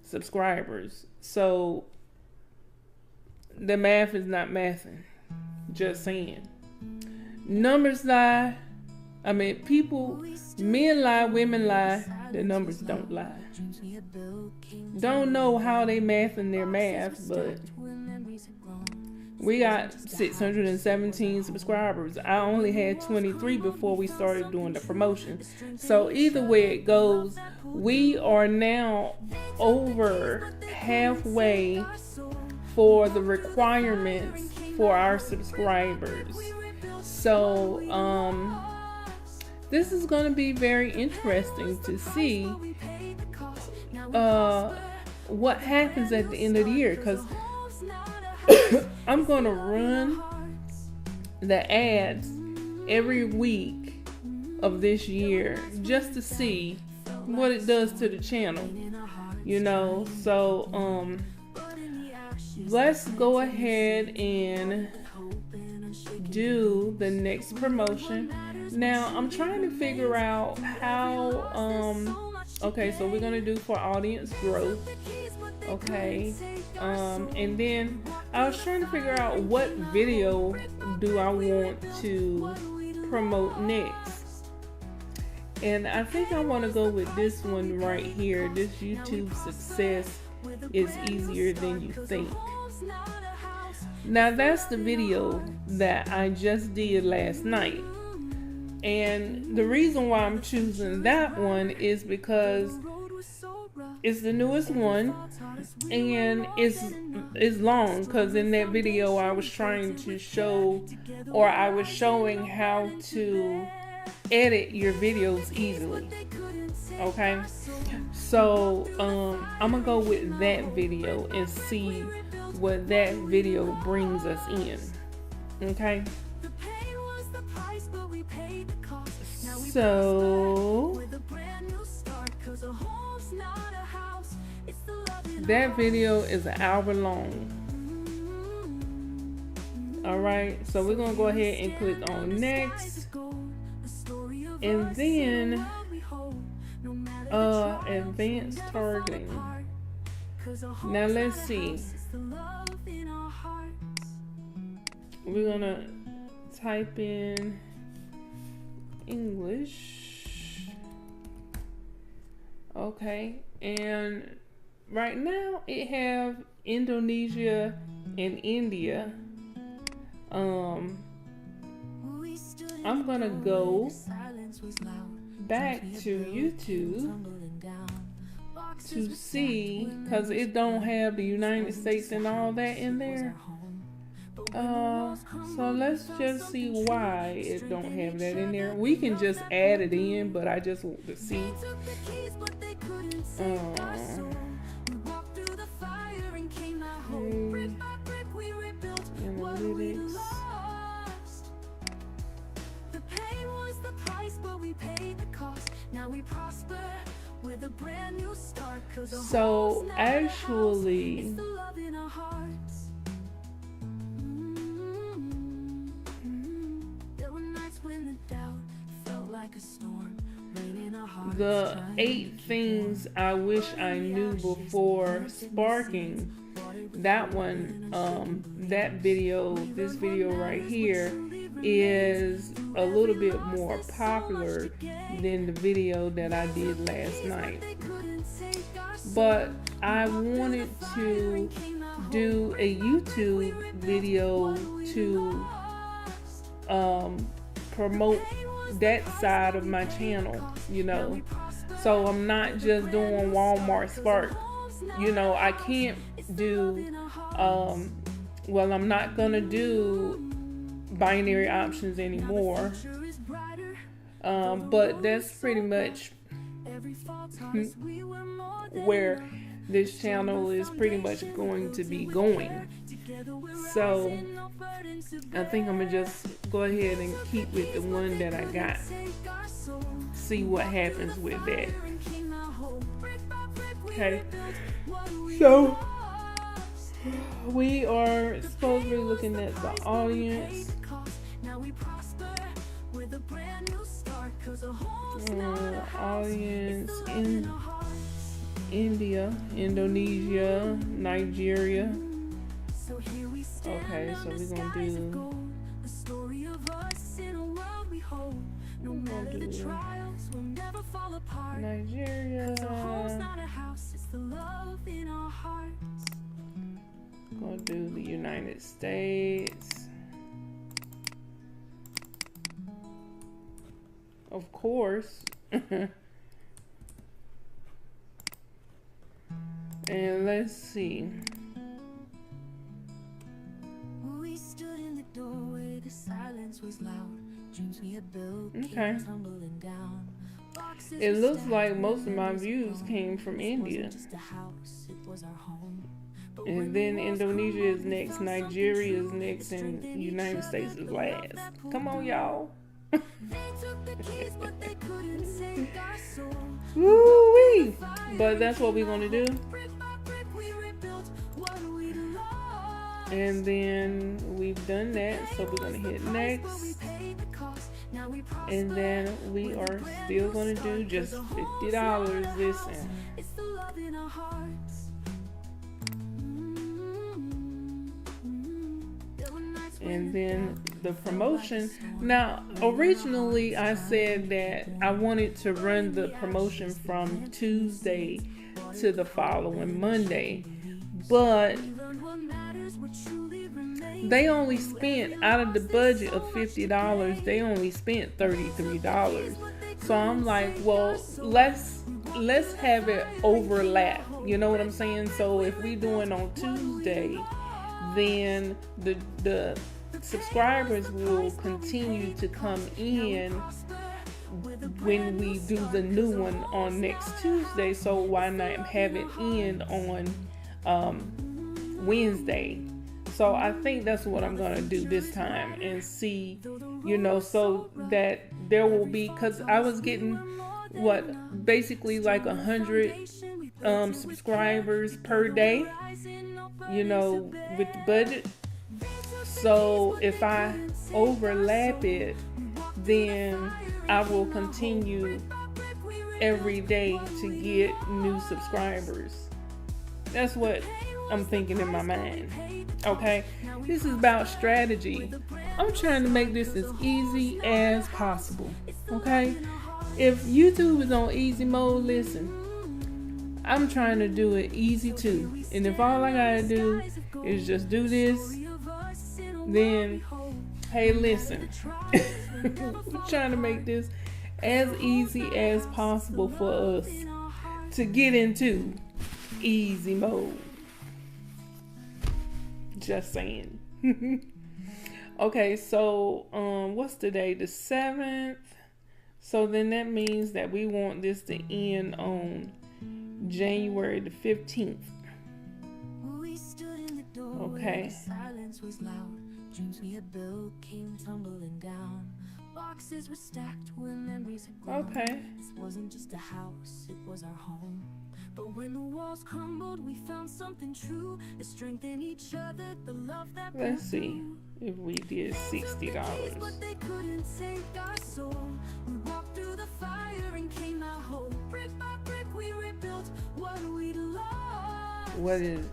S1: subscribers. So the math is not mathing. Just saying. Numbers lie. I mean, people, men lie, women lie. The numbers don't lie. Don't know how they mathing their math, but we got 617 subscribers. I only had 23 before we started doing the promotion. So either way it goes, we are now over halfway for the requirements for our subscribers. So this is going to be very interesting to see what happens at the end of the year, because I'm going to run the ads every week of this year just to see what it does to the channel. you know. So let's go ahead and do the next promotion. Now I'm trying to figure out how okay, so we're gonna do for audience growth. Okay, and then I was trying to figure out what video do I want to promote next, and I think I want to go with this one right here. This YouTube success is easier than you think. Now that's the video that I just did last night, and the reason why I'm choosing that one is because it's the newest one, and it's long, because in that video I was trying to show, or I was showing how to edit your videos easily. Okay, so I'm gonna go with that video and see what that video brings us in. Okay, so that video is an hour long. Alright, so we're gonna go ahead and click on next, and then advanced targeting. Now let's see, we're gonna type in English. Okay, and right now it have Indonesia and India. I'm gonna go back to YouTube to see, because it don't have the United States and all that in there. So let's just see why it don't have that in there. We can just add it in, but I just want to see. Analytics. So actually, the 8 things I wish I knew before sparking, that one, that video, this video right here, is a little bit more popular than the video that I did last night. But I wanted to do a YouTube video to promote that side of my channel, you know. So I'm not just doing Walmart Spark. You know, I can't do, well, I'm not gonna do binary options anymore. But that's pretty much where this channel is pretty much going to be going. So I think I'm gonna just go ahead and keep with the one that I got. See what happens with that. Okay. So we are supposed to be looking at the audience. Audience in India, Indonesia, Nigeria. Okay, so we're gonna do Nigeria. Gonna do the United States. Of course. And let's see. We stood in the doorway, the silence was loud. Dreams we had built came tumbling down. It looks like most of my views came from India. And then Indonesia is next, Nigeria is next, and United States is last. Come on, y'all. Woo-wee. But that's what we're gonna do. And then we've done that, so we're gonna hit next. And then we are still gonna do just $50. Listen. And then the promotion. Now, originally I said that I wanted to run the promotion from Tuesday to the following Monday, but they only spent, out of the budget of $50, they only spent $33. So I'm like, well, let's have it overlap. You know what I'm saying? So if we doing on Tuesday, then the subscribers will continue to come in when we do the new one on next Tuesday. So why not have it end on Wednesday? So I think that's what I'm gonna do this time, and see, you know, so that there will be, because I was getting basically like 100 subscribers per day, you know, with the budget. So if I overlap it, then I will continue every day to get new subscribers. That's what I'm thinking in my mind. Okay, this is about strategy. I'm trying to make this as easy as possible. Okay, if YouTube is on easy mode, listen, I'm trying to do it easy too. And if all I gotta do is just do this, then hey, listen, I'm trying to make this as easy as possible for us to get into easy mode. Just saying. Okay, so what's today? The 7th. So then that means that we want this to end on January the 15th. Okay.
S2: Silence was loud. Dreams we had built came tumbling down. Boxes were stacked when memories had grown.
S1: Okay.
S2: This wasn't just a house, it was our home. But when the walls crumbled, we found something true that strengthened each other, the love that.
S1: Let's see if we did $60.
S2: But they couldn't take our soul. We walked through the fire and came out whole. Brick by brick we rebuilt what we'd lost.
S1: What is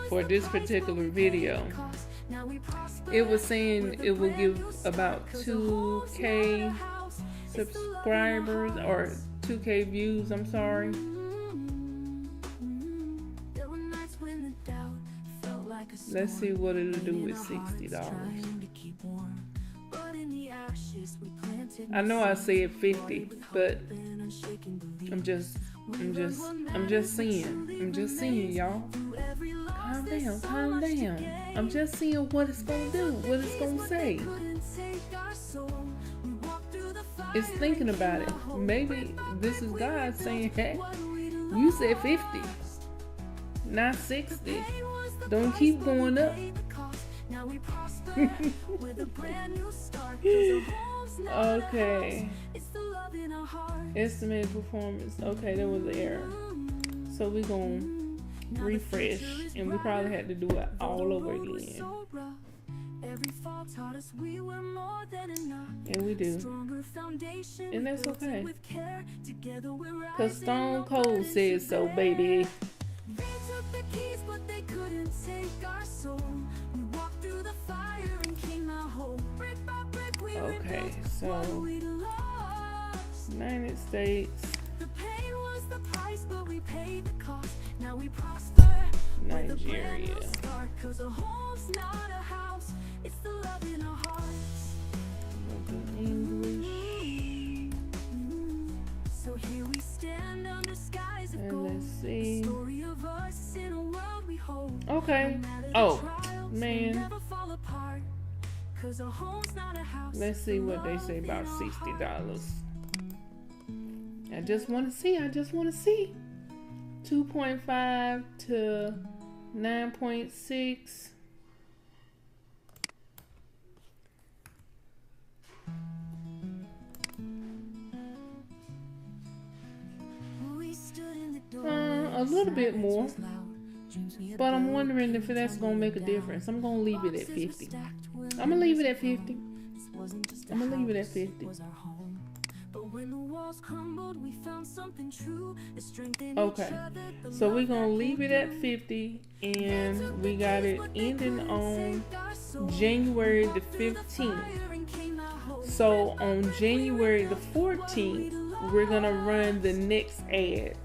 S1: for this particular video? It was saying it will give about 2K subscribers, or 2K views, I'm sorry. Let's see what it'll do with $60. I know I said 50, but I'm just seeing, y'all. Calm down. I'm just seeing what it's gonna do, what it's gonna say. It's thinking about it. Maybe this is God saying, hey, you said 50, not 60. Don't keep going up. Okay. Estimated performance. Okay, there was an error. So we're gonna refresh, and we probably had to do it all over again. And we do. And that's okay. Cause Stone Cold said so, baby. Okay, so United States, Nigeria. English.
S2: So here we stand under skies of gold.
S1: And let's see.
S2: Story of us in a world we hold.
S1: Okay. Oh, man. Let's see what they say about $60. I just want to see. 2.5 to 9.6. little bit more. But I'm wondering if that's going to make a difference. I'm going to leave it at 50. I'm going to leave it at 50. I'm going to leave it at 50. Okay, so we're going to leave it at 50, and we got it ending on January the 15th. So on January the 14th, we're going to run the next ad.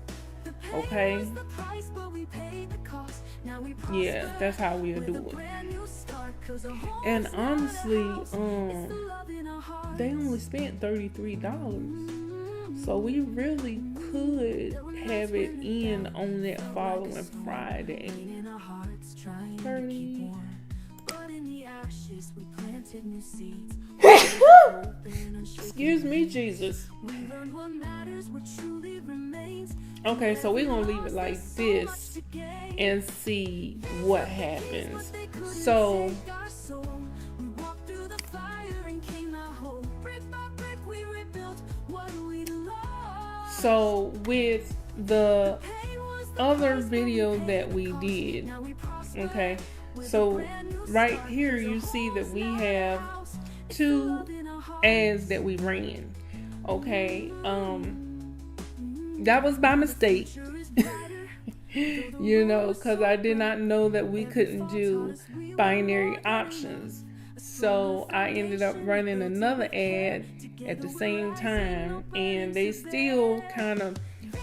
S1: Okay? Yeah, that's how we'll do it. And honestly, they only spent $33. So we really could have it in on that following Friday. 30. Excuse me, Jesus. Okay, so we're going to leave it like this and see what happens. So with the other video that we did, okay, so right here you see that we have 2 ads that we ran. Okay, that was by mistake. You know, because I did not know that we couldn't do binary options. So I ended up running another ad at the same time, and they still kind of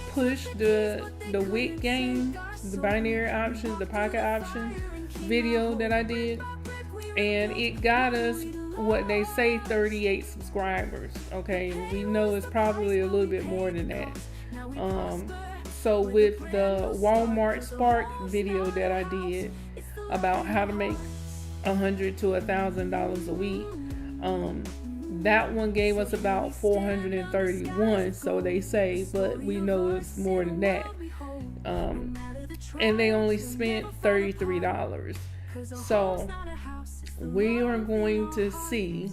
S1: pushed the WIC game, the binary options, the pocket option video that I did, and it got us what they say 38 subscribers. Okay, we know it's probably a little bit more than that. So with the Walmart Spark video that I did about how to make $100 to $1,000 a week, that one gave us about 431, so they say, but we know it's more than that. And they only spent $33. So we are going to see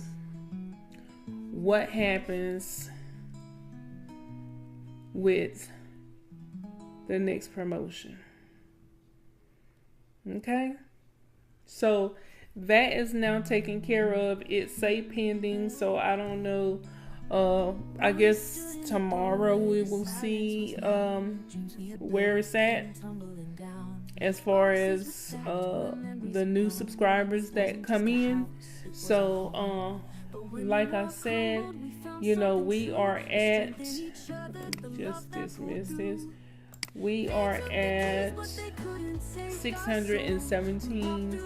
S1: what happens with the next promotion. Okay, so that is now taken care of. It say pending, so I don't know. I guess tomorrow we will see where it's at as far as the new subscribers that come in. So like I said, you know, we are at, just dismiss this, we are at 617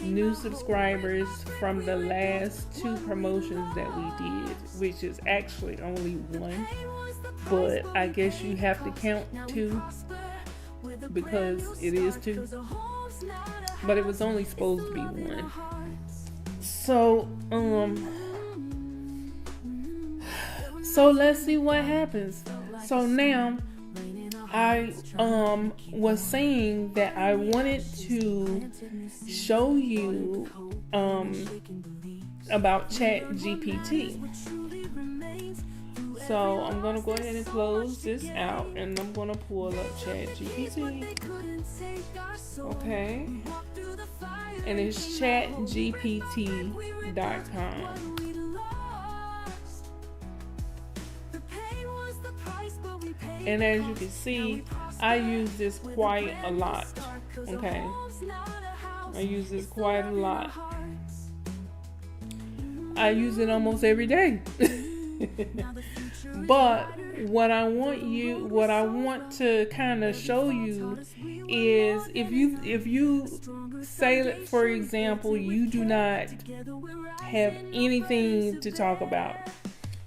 S1: new subscribers from the last 2 promotions that we did, which is actually only 1, but I guess you have to count 2 because it is 2, but it was only supposed to be 1. So let's see what happens. So now I was saying that I wanted to show you about ChatGPT. So I'm gonna go ahead and close this out, and I'm gonna pull up ChatGPT. Okay, and it's chatgpt.com. And as you can see, I use this quite a lot. Okay, I use this quite a lot. I use it almost every day. But what I want to kind of show you is if you say, for example, you do not have anything to talk about,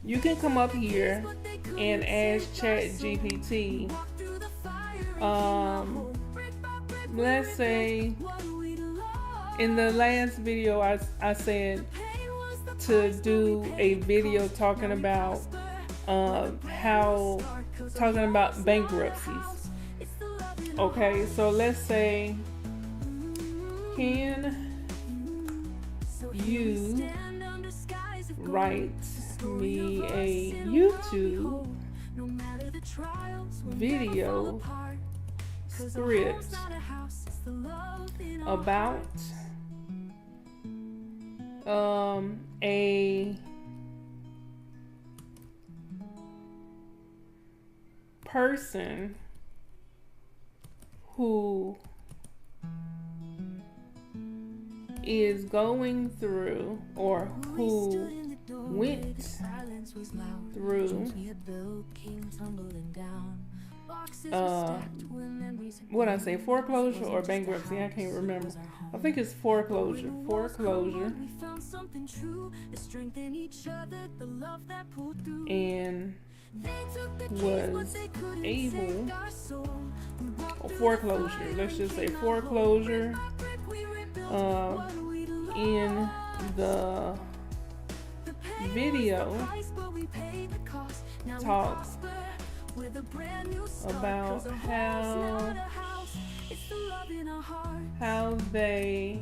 S1: you can come up here and ask ChatGPT. Let's say in the last video I said to do a video talking about bankruptcies. Okay, so let's say, can you write me a YouTube video script about a person who is going through, or who went through what I say, foreclosure or bankruptcy, I can't remember. I think it's foreclosure. And was able, or foreclosure, let's just say foreclosure, in the video talks about how they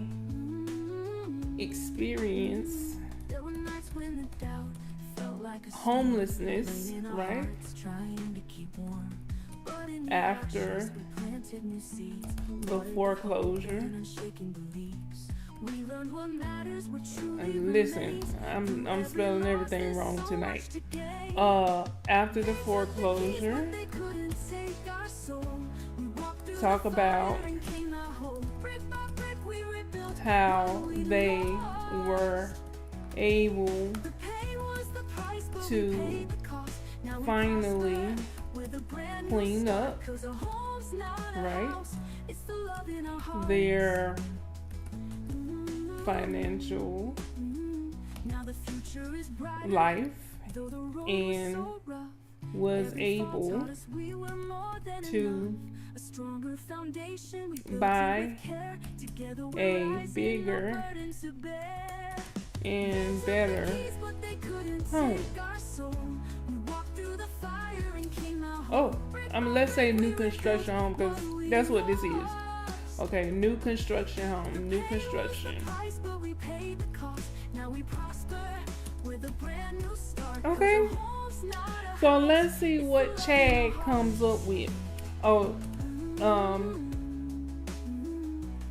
S1: experience homelessness, right? After the foreclosure. And listen, I'm spelling everything wrong tonight. After the foreclosure, talk about how they were able to finally clean up, right, their financial life, and was able to buy a bigger and better home. Oh, let's say new construction home, because that's what this is. Okay, new construction home, new construction. Okay, so let's see what Chad comes up with. Oh,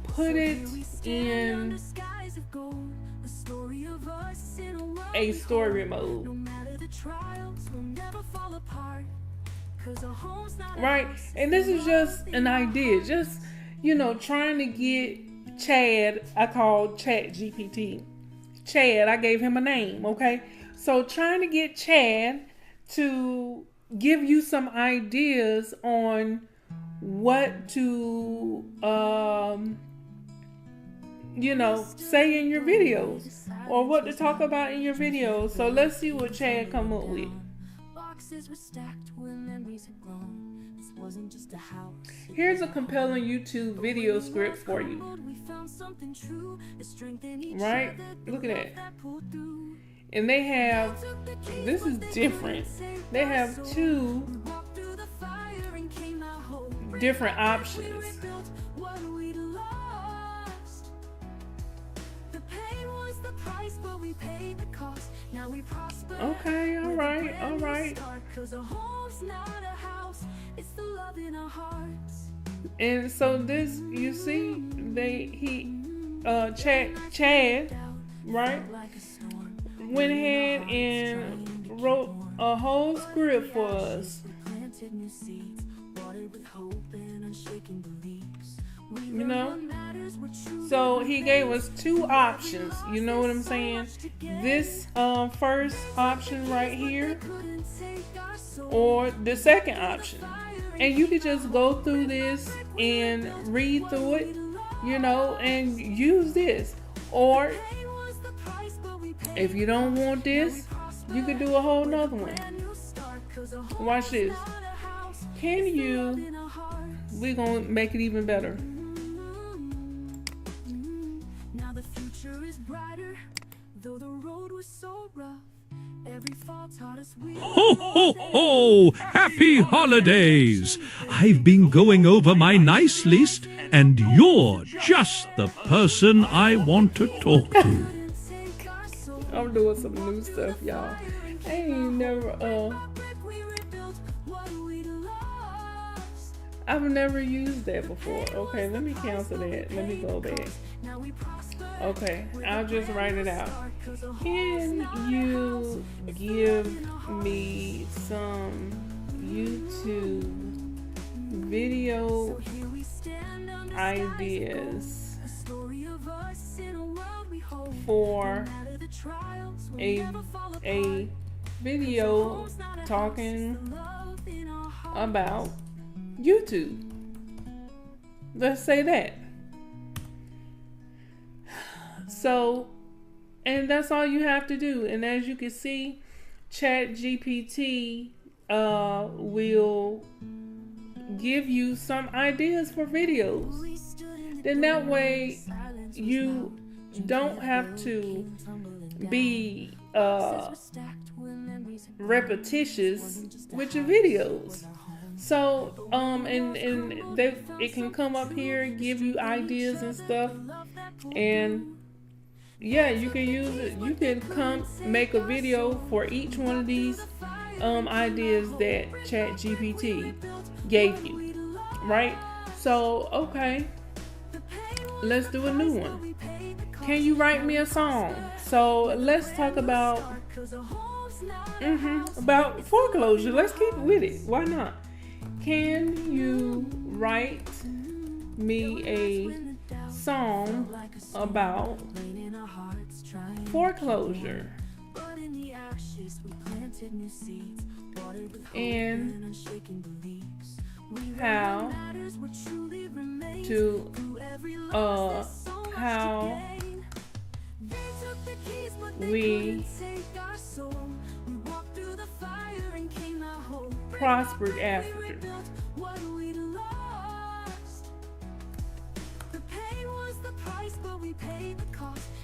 S1: put it in a story mode. Right, and this is just an idea, just, trying to get Chad. I called Chat GPT Chad. I gave him a name, okay? So trying to get Chad to give you some ideas on what to, say in your videos, or what to talk about in your videos. So let's see what Chad come up with. Here's a compelling YouTube video script for you. Right? Look at that. And they have, this is different. They have 2 different options. Okay, all right. And so this, you see, Chad, right, went ahead and wrote a whole script for us. So he gave us 2 options. You know what I'm saying? This first option right here, or the second option. And you could just go through this and read through it, and use this. Or if you don't want this, you could do a whole nother one. Watch this. We're gonna make it even better. Now the future is brighter, though the road was so rough. Every fall taught us we...
S11: Ho, ho, ho! Happy holidays! I've been going over my nice list, and you're just the person I want to talk to.
S1: I'm doing some new stuff, y'all. I ain't never, I've never used that before. Okay, let me cancel that. Let me go back. Okay, I'll just write it out. Can you give me some YouTube video ideas for a video talking about YouTube? Let's say that. So, and that's all you have to do. And as you can see, ChatGPT will give you some ideas for videos. Then that way you don't have to be repetitious with your videos. So it can come up here, give you ideas and stuff, and yeah, you can use it. You can come make a video for each one of these ideas that ChatGPT gave you, right? So okay, let's do a new one. Can you write me a song? So let's talk about foreclosure. Let's keep with it. Why not? Can you write me a song about foreclosure? And how we prospered after.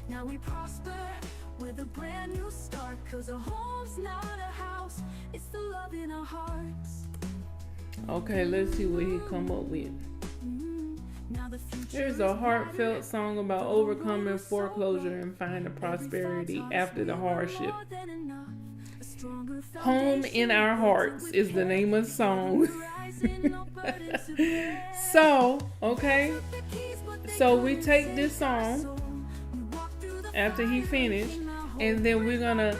S2: Now we prosper with a brand new start, 'cause a home's not a house, it's the love in our hearts.
S1: Okay, let's see what he come up with. There's a heartfelt song about overcoming foreclosure and finding prosperity after the hardship. Home in Our Hearts is the name of the song. So, okay. So we take this song after he finished, and then we're gonna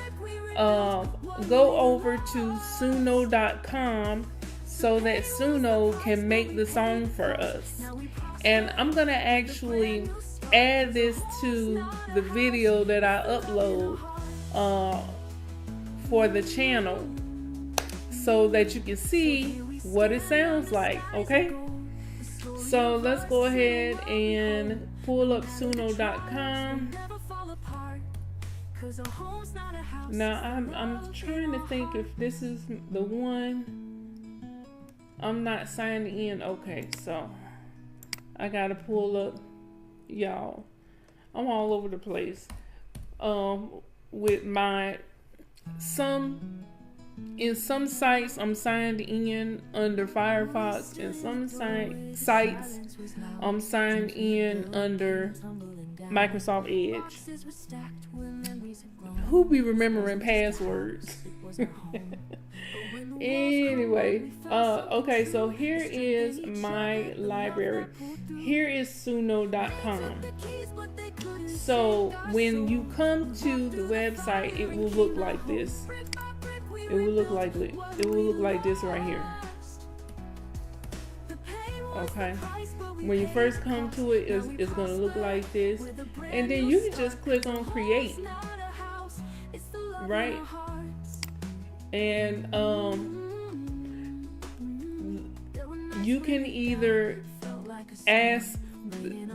S1: go over to Suno.com so that Suno can make the song for us. And I'm gonna actually add this to the video that I upload for the channel so that you can see what it sounds like, okay? So let's go ahead and pull up Suno.com. Now I'm trying to think if this is the one. I'm not signed in. Okay, so I gotta pull up, y'all. I'm all over the place. With my in some sites I'm signed in under Firefox, and some sites I'm signed in under Microsoft Edge. Who be remembering passwords? Anyway, okay, so here is my library. Here is Suno.com. So when you come to the website, it will look like this. It will look like this right here. Okay. When you first come to it, it's going to look like this, and then you can just click on create, right? And you can either ask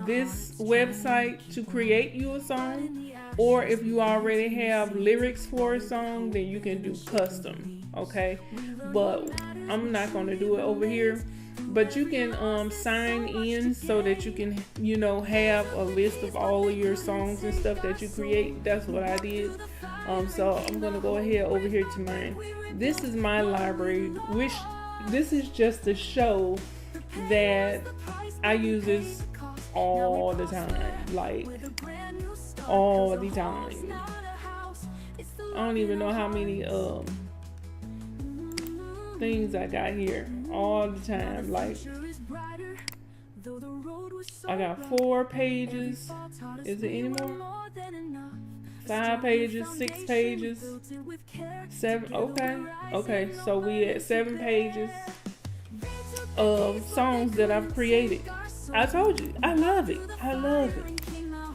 S1: this website to create you a song, or if you already have lyrics for a song, then you can do custom, okay? But I'm not going to do it over here. But you can sign in so that you can, have a list of all of your songs and stuff that you create. That's what I did. So I'm going to go ahead over here to mine. This is my library, which this is just to show that I use this all the time. Like, all the time. I don't even know how many things I got here all the time. Like, I got 4 pages. Is it any more? 5 pages, 6 pages, 7. Okay. So we at 7 pages of songs that I've created. I told you, I love it.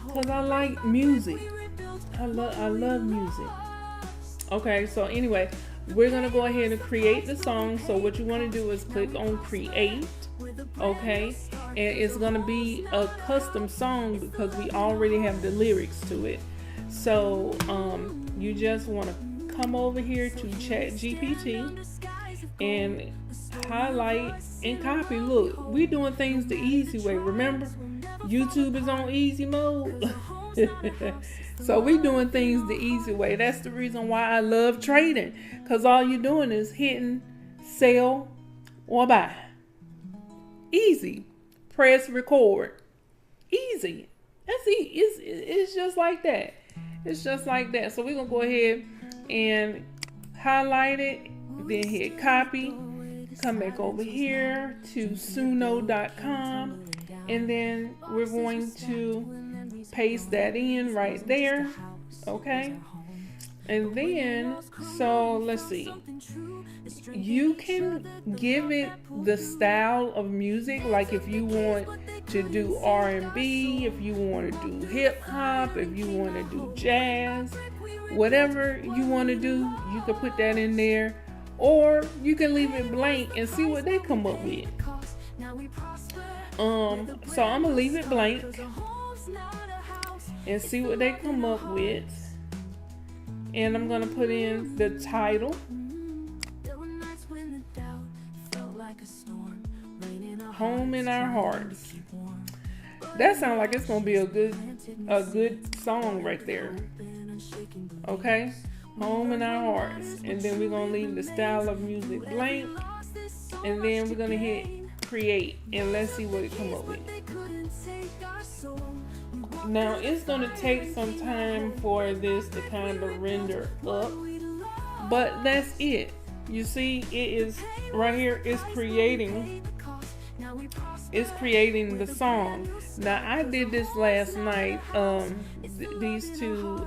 S1: Cause I like music. I love music. Okay, so anyway, we're gonna go ahead and create the song. So what you want to do is click on create. Okay, and it's gonna be a custom song because we already have the lyrics to it. So you just want to come over here to ChatGPT and highlight and copy. Look, we're doing things the easy way. Remember, YouTube is on easy mode. So we doing things the easy way. That's the reason why I love trading, because all you're doing is hitting sell or buy. Easy. Press record. Easy. That's easy. It's just like that. It's just like that. So we're going to go ahead and highlight it, then hit copy, come back over here to suno.com, and then we're going to paste that in right there. Okay, and then so let's see, you can give it the style of music, like if you want to do R&B, if you want to do hip hop, if you want to do jazz, whatever you want to do, you can put that in there, or you can leave it blank and see what they come up with. So I'm gonna leave it blank and see what they come up with, and I'm gonna put in the title, Home in Our Hearts. That sounds like it's gonna be a good song right there. Okay, Home in Our Hearts, and then we're gonna leave the style of music blank, and then we're gonna hit create, and let's see what it come up with. Now it's gonna take some time for this to kind of render up, but that's it. You see, it is right here. It's creating the song. Now I did this last night. These two,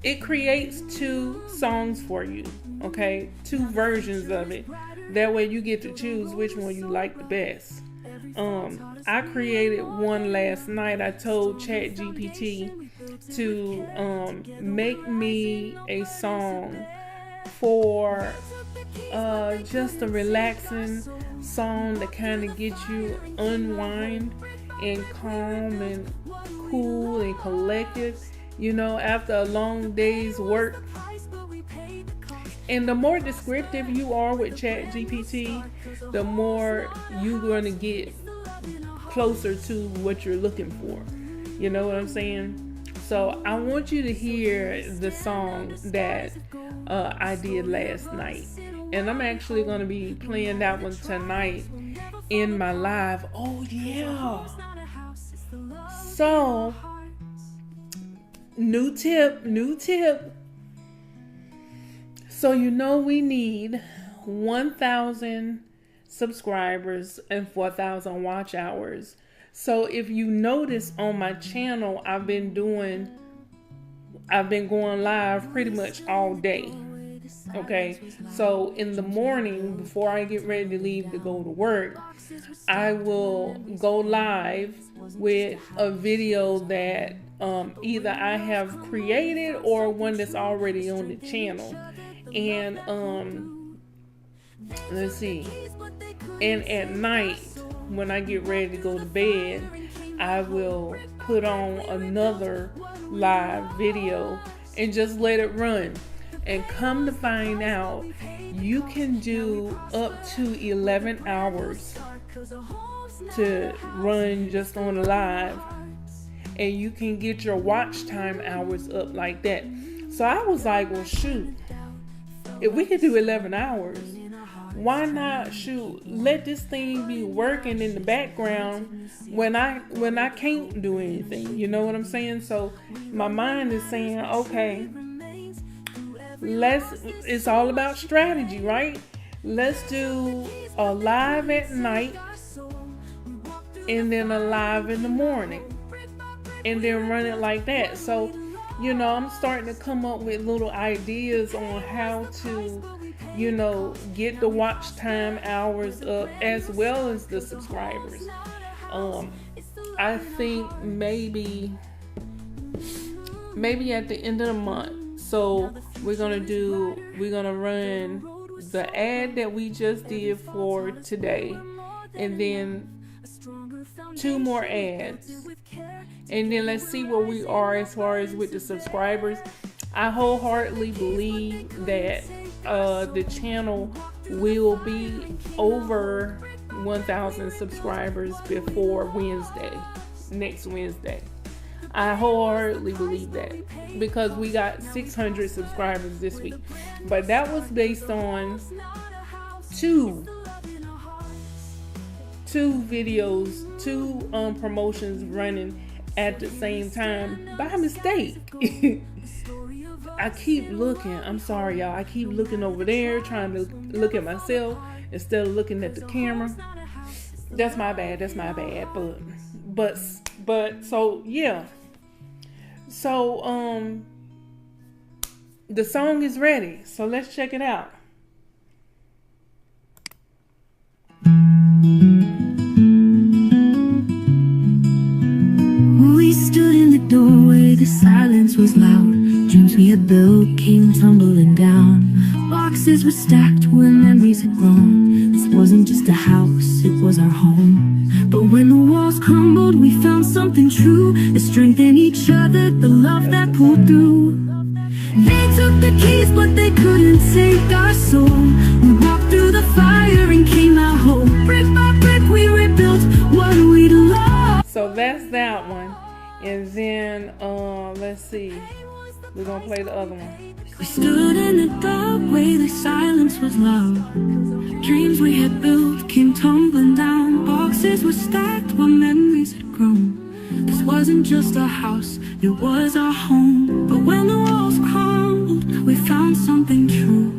S1: it creates 2 songs for you. Okay, 2 versions of it. That way you get to choose which one you like the best. I created one last night. I told ChatGPT to make me a song for just a relaxing song that kind of gets you unwind and calm and cool and collected, you know, after a long day's work. And the more descriptive you are with ChatGPT, the more you're going to get closer to what you're looking for. You know what I'm saying? So I want you to hear the song that I did last night. And I'm actually going to be playing that one tonight in my live. Oh, yeah. So, new tip. So you know we need 1,000 subscribers and 4,000 watch hours. So if you notice on my channel, I've been going live pretty much all day. Okay, so in the morning before I get ready to leave to go to work, I will go live with a video that either I have created or one that's already on the channel. And let's see, and at night when I get ready to go to bed, I will put on another live video and just let it run. And come to find out, you can do up to 11 hours to run just on a live, and you can get your watch time hours up like that. So I was like, well, shoot, if we could do 11 hours, why not let this thing be working in the background when I can't do anything? You know what I'm saying? So my mind is saying, okay, it's all about strategy, right? let's do a live at night and then a live in the morning, and then run it like that. So, you know, I'm starting to come up with little ideas on how to, you know, get the watch time hours up as well as the subscribers. I think maybe at the end of the month. So we're gonna run the ad that we just did for today, and then 2 more ads, and then let's see where we are as far as with the subscribers. I wholeheartedly believe that the channel will be over 1,000 subscribers before next Wednesday. I wholeheartedly believe that, because we got 600 subscribers this week, but that was based on two videos, 2 promotions running at the same time by mistake. I keep looking, I'm sorry y'all, I keep looking over there trying to look at myself instead of looking at the camera. That's my bad, but so yeah. So the song is ready, so let's check it out.
S2: We stood in the doorway, the silence was loud. Dreams we had built came tumbling down. Boxes were stacked where memories had grown. This wasn't just a house, it was our home. But when the walls crumbled, we found something true. The strength in each other, the love that pulled through. They took the keys, but they couldn't take our soul. We walked through the fire and came out whole. Brick by brick, we rebuilt what we'd lost.
S1: So that's that one. And then, let's see. We're gonna play the other one.
S2: We stood in the darkway, the silence was loud. Dreams we had built came tumbling down. Boxes were stacked while memories had grown. This wasn't just a house, it was our home. But when the walls crumbled, we found something true.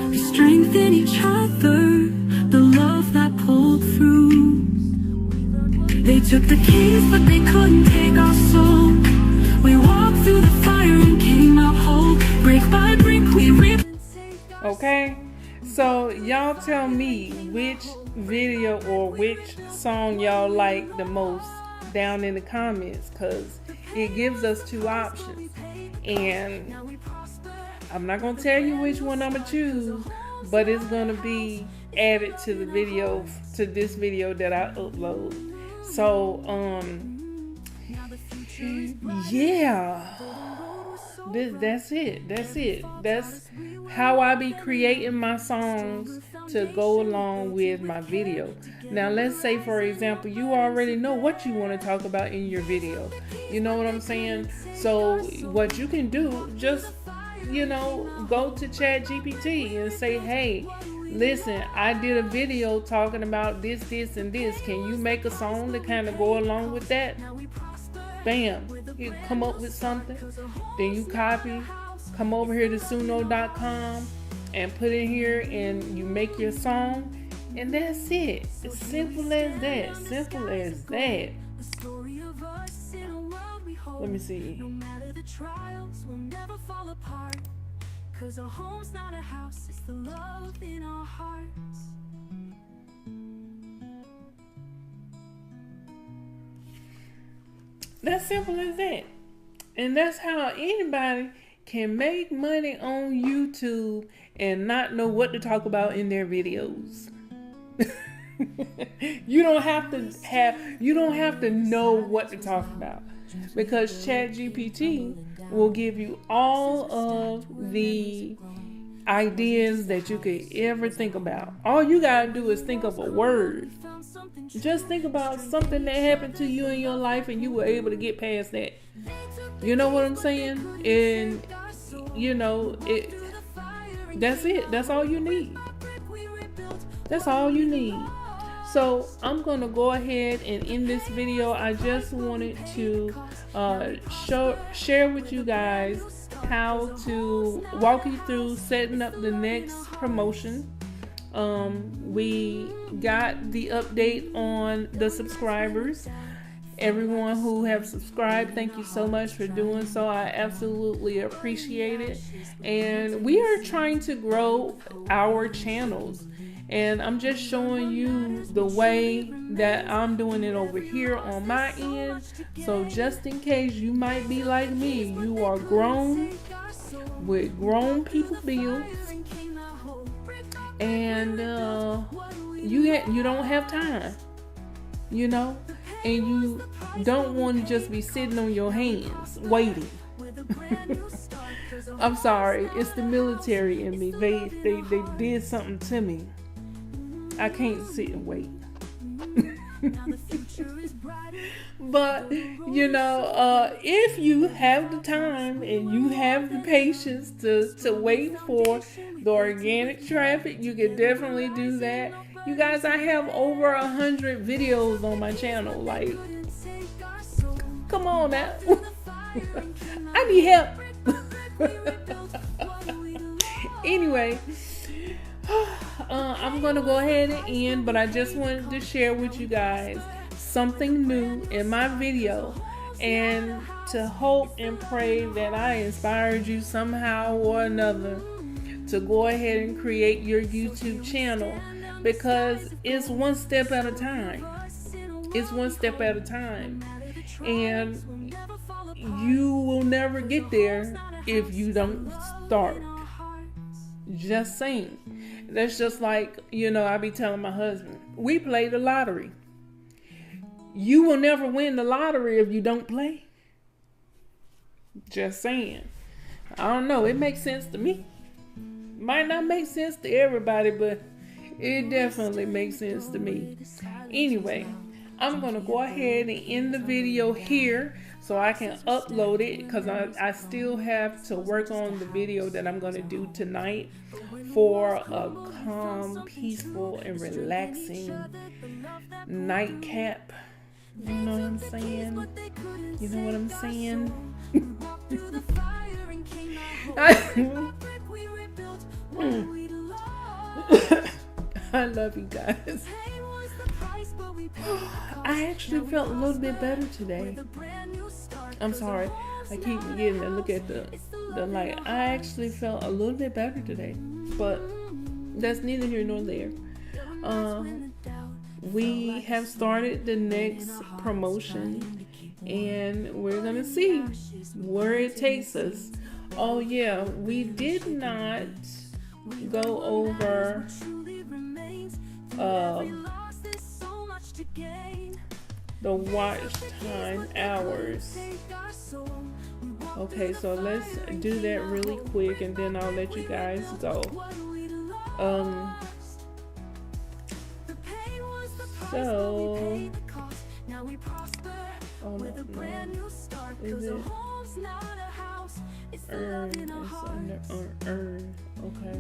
S2: We strengthened each other, the love that pulled through. They took the keys, but they couldn't take our soul. We walked through the fire and came out whole. Brick by brick, we ripped.
S1: Okay, so y'all tell me which video or which song y'all like the most down in the comments, because it gives us 2 options. And I'm not gonna tell you which one I'm gonna choose, but it's gonna be added to the video, to this video that I upload. So yeah, that's it. That's how I be creating my songs to go along with my video. Now let's say, for example, you already know what you want to talk about in your video. You know what I'm saying? So what you can do, just, you know, go to ChatGPT and say, hey, listen, I did a video talking about this, and this. Can you make a song to kind of go along with that? Bam, you come up with something, then you copy, come over here to suno.com and put it here, and you make your song, and that's it. It's simple as that. Simple as that. Let me see.
S2: No matter the trials, we'll never fall apart. 'Cause our home's not a house, it's the love in our hearts.
S1: That's simple as that. And that's how anybody can make money on YouTube and not know what to talk about in their videos. You don't have to know what to talk about, because ChatGPT will give you all of the ideas that you could ever think about. All you gotta do is think of a word. Just think about something that happened to you in your life and you were able to get past that. You know what I'm saying? And you know, that's it. That's all you need. That's all you need. So I'm gonna go ahead and end this video. I just wanted to share with you guys how to walk you through setting up the next promotion. We got the update on the subscribers. Everyone who have subscribed, thank you so much for doing so. I absolutely appreciate it. And we are trying to grow our channels. And I'm just showing you the way that I'm doing it over here on my end. So just in case you might be like me, you are grown with grown people bills, and you don't have time, you know, and you don't want to just be sitting on your hands waiting. I'm sorry, it's the military in me. They did something to me. I can't sit and wait. But you know, if you have the time and you have the patience to wait for the organic traffic, you can definitely do that. You guys, I have over 100 videos on my channel. Like, come on now. I need help. Anyway, I'm gonna go ahead and end, but I just wanted to share with you guys something new in my video, and to hope and pray that I inspired you somehow or another to go ahead and create your YouTube channel, because it's one step at a time. It's one step at a time, and you will never get there if you don't start. Just saying. That's just like, you know, I be telling my husband, we play the lottery. You will never win the lottery if you don't play. Just saying. I don't know. It makes sense to me. Might not make sense to everybody, but it definitely makes sense to me. Anyway, I'm going to go ahead and end the video here so I can upload it, because I still have to work on the video that I'm going to do tonight for a calm, peaceful, and relaxing nightcap. You know what I'm saying? You know what I'm saying? I love you guys. I actually felt a little bit better today. I'm sorry. I keep forgetting to look at the light. I actually felt a little bit better today. But that's neither here nor there. We have started the next promotion, and we're going to see where it takes us. Oh yeah, we did not go over the watch time hours. Okay, so let's do that really quick, and then I'll let you guys go. So, oh no, is it earn? It's under earn. Okay.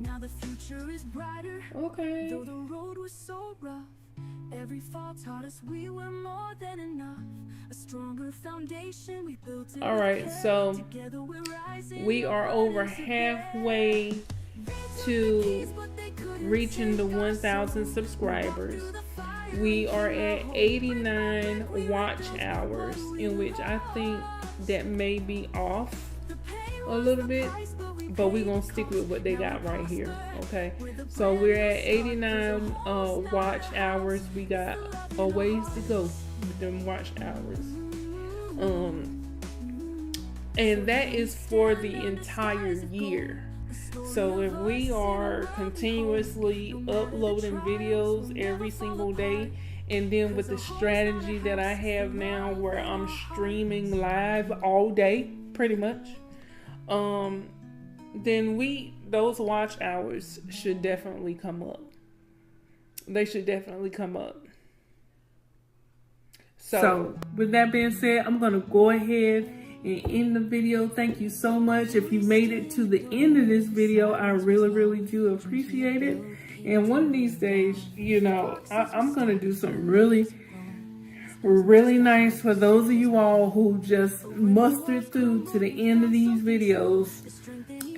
S1: Now the future is brighter. Okay. Though the road was so rough, every fall taught us we were more than enough. A stronger foundation we built. All right, so we are over halfway to reaching the 1,000 subscribers. We are at 89 watch hours, in which I think that may be off a little bit, but we're gonna stick with what they got right here. Okay, so we're at 89 watch hours. We got a ways to go with them watch hours, and that is for the entire year. So if we are continuously uploading videos every single day, and then with the strategy that I have now where I'm streaming live all day pretty much, then those watch hours should definitely come up. They should definitely come up. So with that being said, I'm gonna go ahead and end the video. Thank you so much. If you made it to the end of this video, I really, really do appreciate it. And one of these days, you know, I'm gonna do some really really nice for those of you all who just mustered through to the end of these videos,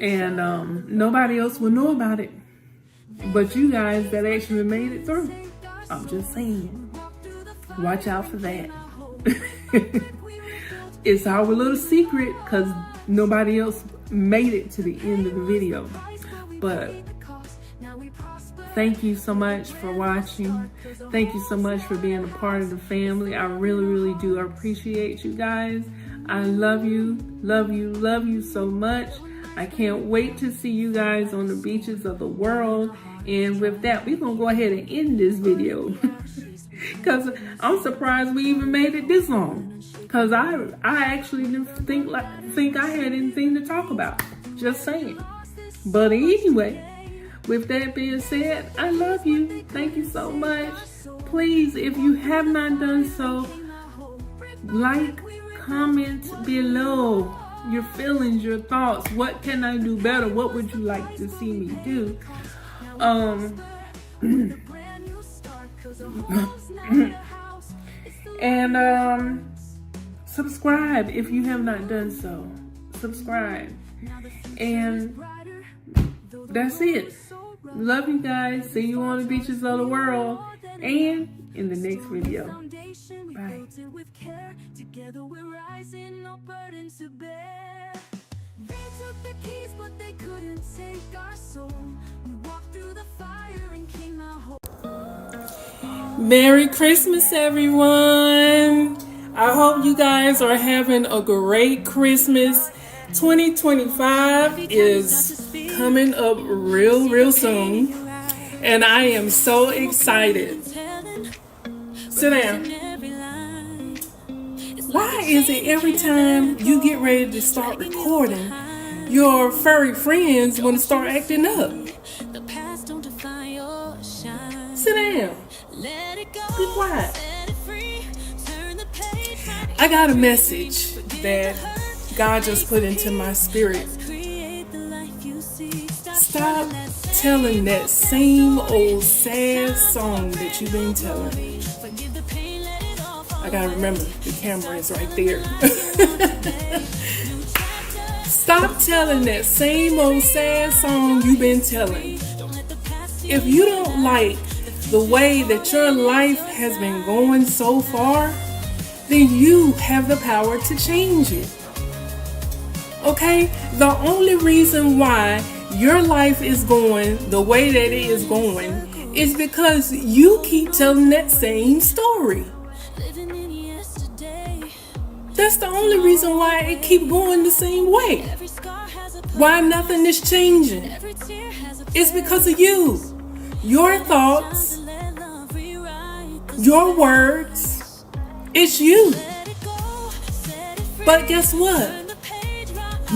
S1: and nobody else will know about it but you guys that actually made it through. I'm just saying, watch out for that. It's our little secret because nobody else made it to the end of the video. But thank you so much for watching. Thank you so much for being a part of the family. I really, really do appreciate you guys. I love you, love you, love you so much. I can't wait to see you guys on the beaches of the world. And with that, we're going to go ahead and end this video. Because I'm surprised we even made it this long. Because I actually didn't think I had anything to talk about. Just saying. But anyway, with that being said, I love you. Thank you so much. Please, if you have not done so, like, comment below your feelings, your thoughts. What can I do better? What would you like to see me do? And subscribe if you have not done so. Subscribe. And that's it. Love you guys. See you on the beaches of the world and in the next video. Bye.
S2: Together we're rising, no burden to bear. They took the keys, but they couldn't take our soul. We walked through the fire and came out whole.
S1: Merry Christmas, everyone. I hope you guys are having a great Christmas. 2025 is coming up real soon, and I am so excited. Sit down. Why is it every time you get ready to start recording, your furry friends want to start acting up? Sit down. Be quiet. I got a message that God just put into my spirit. Stop telling that same old sad song that you've been telling. I gotta remember, the camera is right there. Stop telling that same old sad song you've been telling. If you don't like the way that your life has been going so far, then you have the power to change it. Okay? The only reason why your life is going the way that it is going is because you keep telling that same story. That's the only reason why it keeps going the same way. Why nothing is changing. It's because of you. Your thoughts, your words, it's you. But guess what?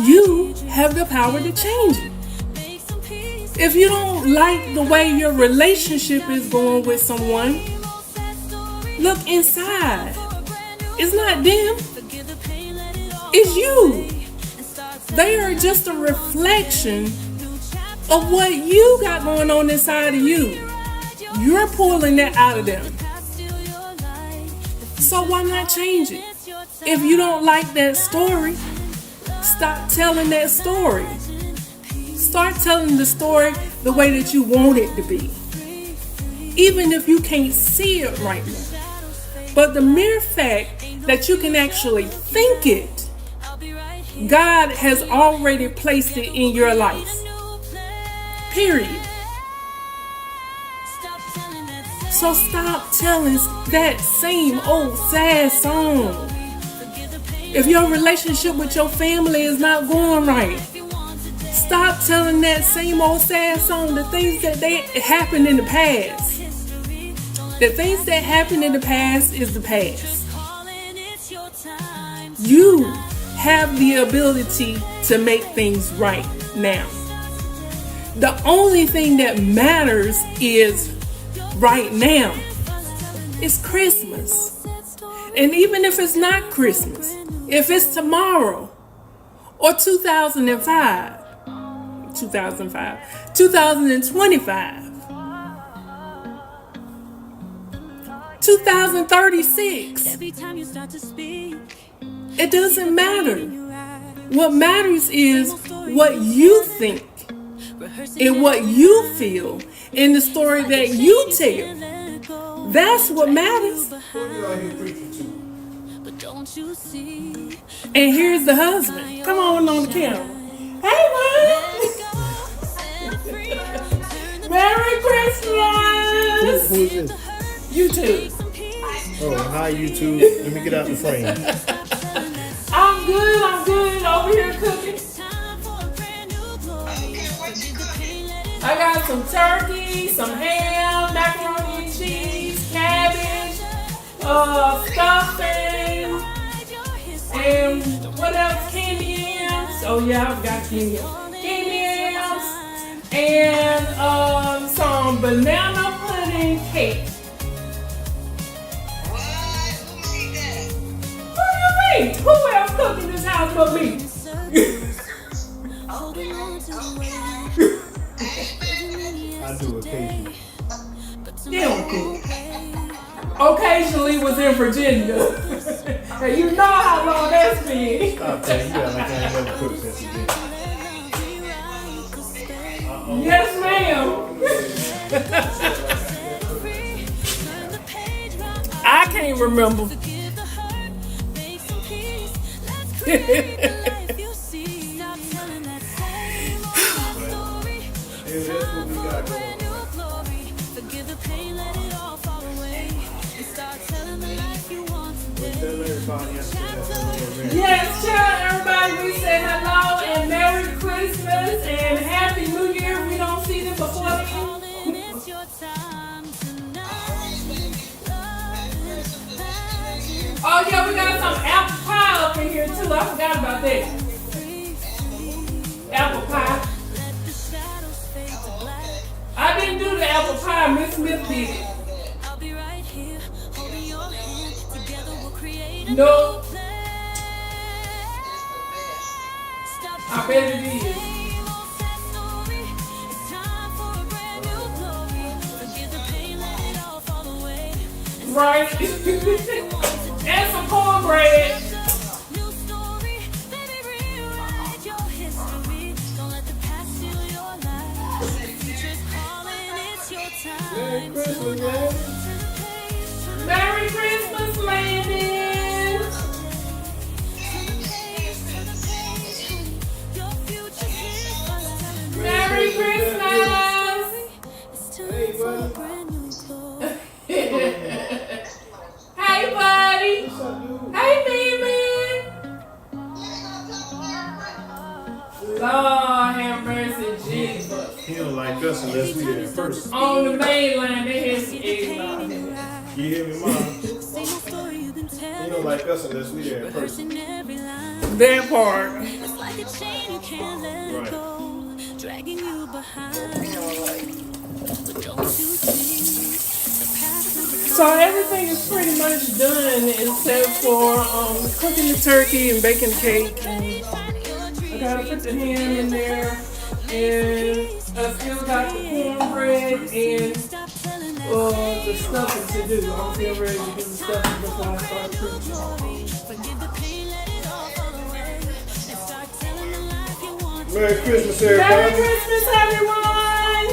S1: You have the power to change it. If you don't like the way your relationship is going with someone, look inside. It's not them. It's you. They are just a reflection of what you got going on inside of you. You're pulling that out of them. So why not change it? If you don't like that story, stop telling that story. Start telling the story the way that you want it to be. Even if you can't see it right now. But the mere fact that you can actually think it, God has already placed it in your life. Period. So stop telling that same old sad song. If your relationship with your family is not going right, stop telling that same old sad song. The things that happened in the past. The things that happened in the past is the past. You have the ability to make things right now. The only thing that matters is right now. It's Christmas. And even if it's not Christmas, if it's tomorrow or 2025, 2025, 2036. It doesn't matter. What matters is what you think and what you feel and the story that you tell. That's what matters. And here's the husband. Come on the camera. Hey, man. Merry Christmas.
S3: Who is this?
S1: YouTube.
S3: Oh, hi YouTube. Let me get out the frame.
S1: I'm good. Over here cooking. I got some turkey, some ham, macaroni and cheese, cabbage, stuffing, and what else? Candy yams. Oh yeah, I forgot candy yams. Candy yams and some banana pudding cake. What do you mean? Who else cooked in this house but me?
S3: I do occasionally.
S1: They don't cook. Occasionally was in Virginia. And you know how long that's been.
S3: Stop that. You got like I ain't never cooked since again.
S1: Yes, ma'am. I can't remember.
S3: That's what we got going.
S1: Yes, child, everybody, we say hello and Merry Christmas and Happy New Year. We don't see them before then. Oh yeah, we got some apple pie up in here too. I forgot about that. Apple pie. I didn't do the apple pie. Miss Smith did it. No. I bet it is. Right. And some cornbread. Merry Christmas, man. Merry Christmas, Landon. Merry Christmas.
S3: Hey, buddy.
S1: Hey, buddy. Hey, baby. Lord have mercy, Jesus.
S3: He don't like us unless we there first.
S1: On the mainland, they had some eggnog.
S3: You hear me, Mom? He don't like us unless we there first.
S1: That part.
S3: Right.
S1: So everything is pretty much done except for cooking the turkey and baking the cake. And I gotta put the ham in there, and I still got the cornbread and the stuffing to do. I'm still ready to do the stuffing before I start preaching.
S3: Merry Christmas, everybody.
S1: Merry Christmas, everyone!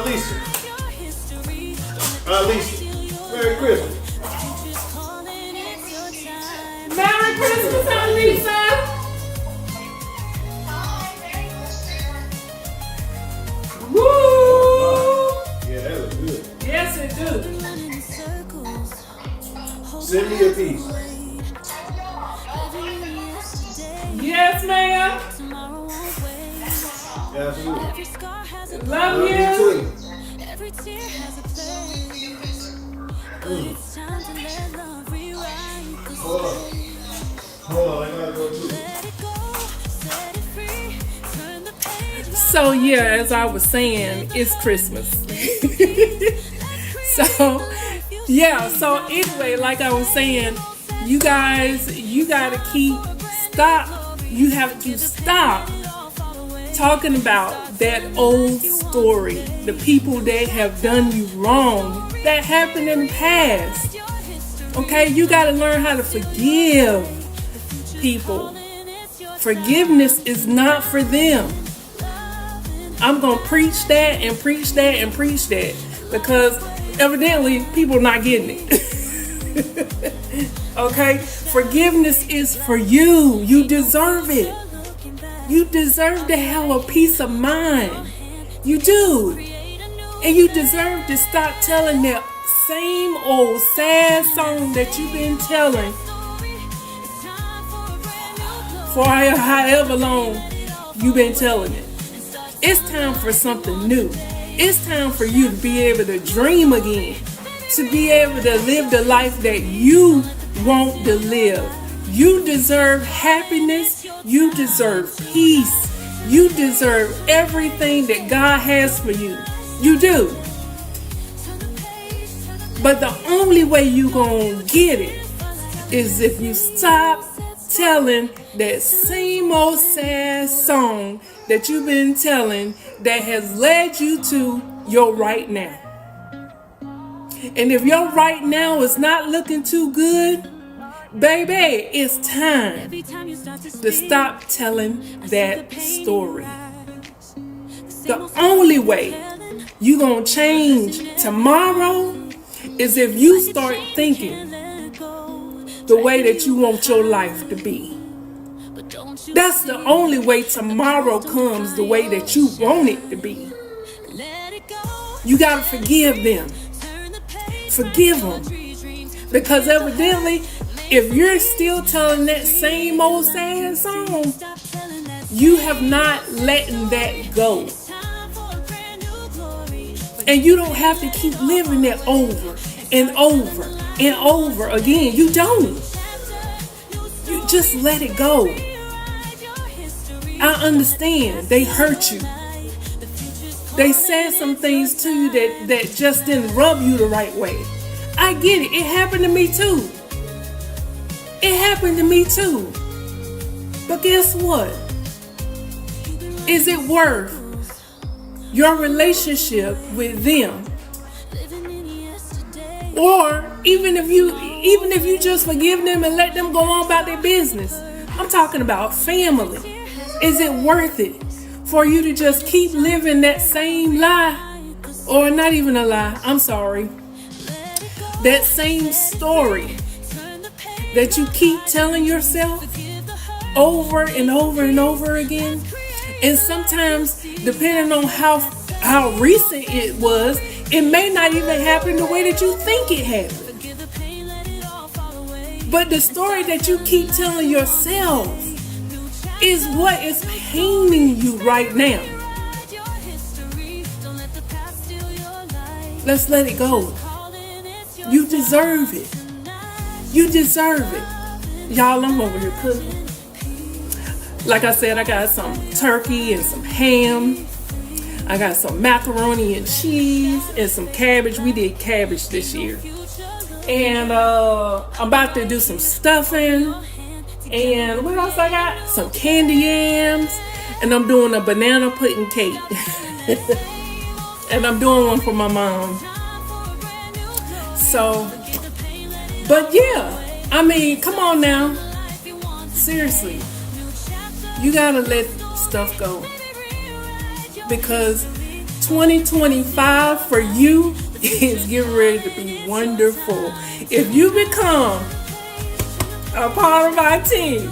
S3: Lisa. Lisa. Merry Christmas.
S1: Merry Christmas, Lisa! Woo!
S3: Yeah, that looks good.
S1: Yes, it do.
S3: Send me a piece.
S1: Yes, ma'am.
S3: Absolutely.
S1: Love you.
S3: Too. Hold on, I gotta go too.
S1: So yeah, as I was saying, it's Christmas. So anyway, like I was saying, you guys, you have to stop talking about that old story, the people that have done you wrong, that happened in the past. Okay, you got to learn how to forgive people. Forgiveness is not for them. I'm going to preach that and preach that and preach that because evidently people are not getting it. Okay, forgiveness is for you. You deserve it. You deserve to have a peace of mind. You do. And you deserve to stop telling that same old sad song that you've been telling for however long you've been telling it. It's time for something new. It's time for you to be able to dream again, to be able to live the life that you want to live. You deserve happiness. You deserve peace. You deserve everything that God has for you. You do. But the only way you gonna get it is if you stop telling that same old sad song that you've been telling that has led you to your right now. And if your right now is not looking too good, baby, it's time to stop telling that story. The only way you're going to change tomorrow is if you start thinking the way that you want your life to be. That's the only way tomorrow comes the way that you want it to be. You got to forgive them. Forgive them. Because evidently, if you're still telling that same old sad song, you have not letting that go. And you don't have to keep living it over and over and over again. You don't. You just let it go. I understand they hurt you. They said some things to you that just didn't rub you the right way. I get it. It happened to me too. It happened to me too. But guess what? Is it worth your relationship with them? Or even if you just forgive them and let them go on about their business. I'm talking about family. Is it worth it for you to just keep living that same lie? Or not even a lie, I'm sorry. That same story that you keep telling yourself over and over and over again. And sometimes, depending on how recent it was, it may not even happen the way that you think it happened. But the story that you keep telling yourself is what is paining you right now. Let's let it go. You deserve it. You deserve it. Y'all, I'm over here cooking. Like I said, I got some turkey and some ham. I got some macaroni and cheese and some cabbage. We did cabbage this year. And I'm about to do some stuffing. And what else I got? Some candy yams. And I'm doing a banana pudding cake. And I'm doing one for my mom. So, but yeah, I mean, come on now. Seriously. You gotta let stuff go. Because 2025 for you is getting ready to be wonderful. If you become a part of our team.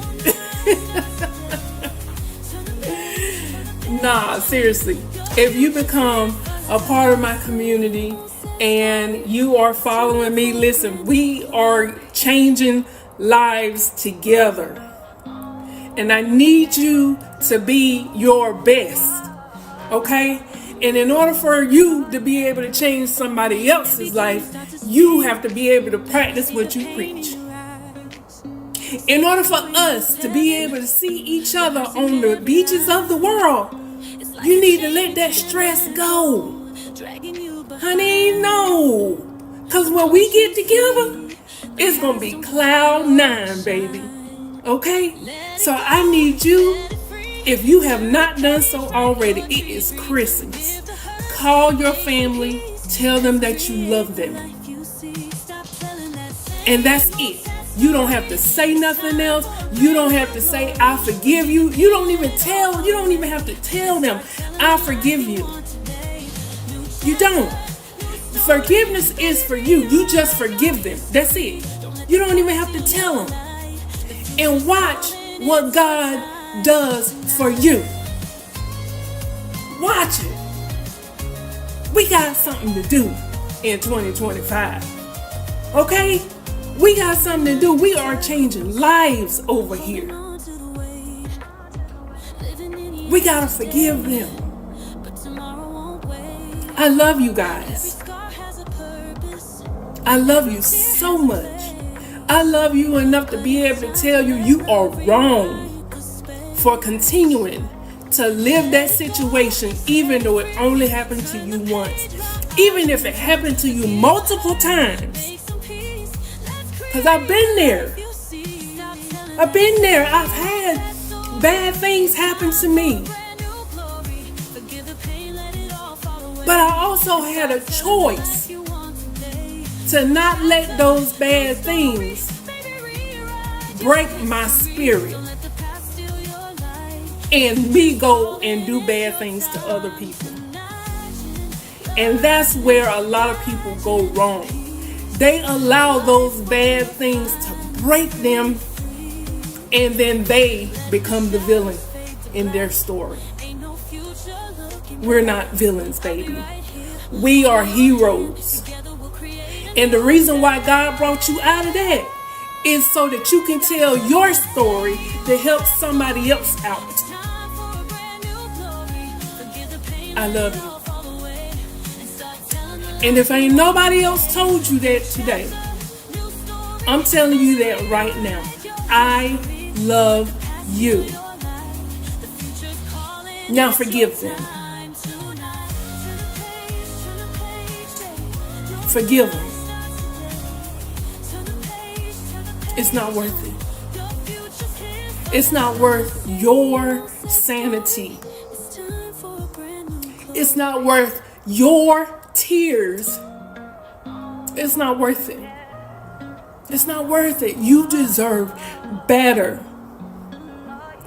S1: Nah, seriously. If you become a part of my community and you are following me, listen, we are changing lives together. And I need you to be your best. Okay? And in order for you to be able to change somebody else's life, you have to be able to practice what you preach. In order for us to be able to see each other on the beaches of the world, you need to let that stress go. Honey, no. Because when we get together, it's going to be cloud nine, baby. Okay? So I need you, if you have not done so already, it is Christmas. Call your family, Tell them that you love them. And that's it. You don't have to say nothing else. You don't have to say, I forgive you. You don't even have to tell them, I forgive you. You don't. Forgiveness is for you. You just forgive them. That's it. You don't even have to tell them. And watch what God does for you. Watch it. We got something to do in 2025. Okay? We got something to do. We are changing lives over here. We gotta forgive them. I love you guys. I love you so much. I love you enough to be able to tell you you are wrong for continuing to live that situation, even though it only happened to you once. Even if it happened to you multiple times. Because I've been there. I've been there. I've had bad things happen to me. But I also had a choice to not let those bad things break my spirit and me go and do bad things to other people. And that's where a lot of people go wrong. They allow those bad things to break them, and then they become the villain in their story. We're not villains, baby. We are heroes. And the reason why God brought you out of that is so that you can tell your story to help somebody else out. I love you. And if ain't nobody else told you that today, I'm telling you that right now. I love you. Now forgive them. Forgive them. It's not worth it. It's not worth your sanity. It's not worth your tears. It's not worth it. It's not worth it. You deserve better.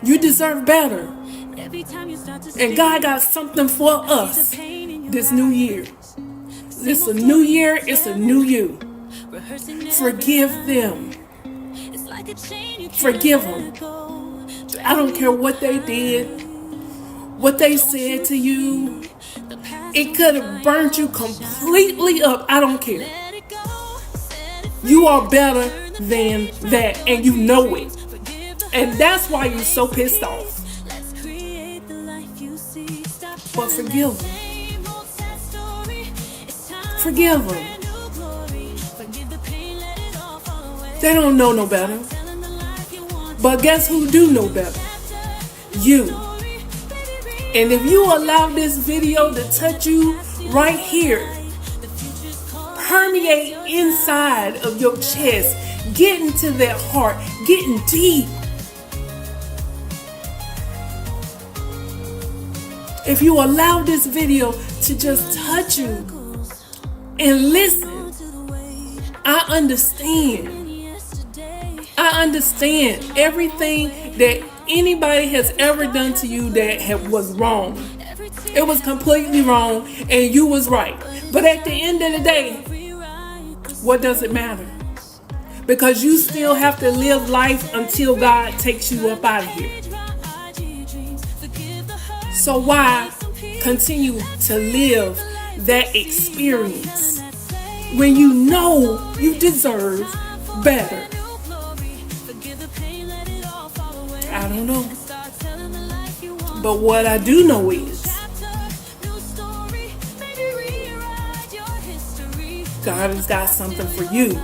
S1: You deserve better. And God got something for us this new year. It's a new year. It's a new you. Forgive them. Forgive them. I don't care what they did, what they said to you. It could have burnt you completely up. I don't care. You are better than that, and you know it. And that's why you're so pissed off. But forgive them. Forgive them. They don't know no better. But guess who do know better? You. And if you allow this video to touch you right here, permeate inside of your chest, get into that heart, getting deep. If you allow this video to just touch you and listen, I understand. I understand everything that anybody has ever done to you that was wrong. It was completely wrong and you was right. But at the end of the day, what does it matter? Because you still have to live life until God takes you up out of here. So why continue to live that experience when you know you deserve better? I don't know. But what I do know is God has got something for you.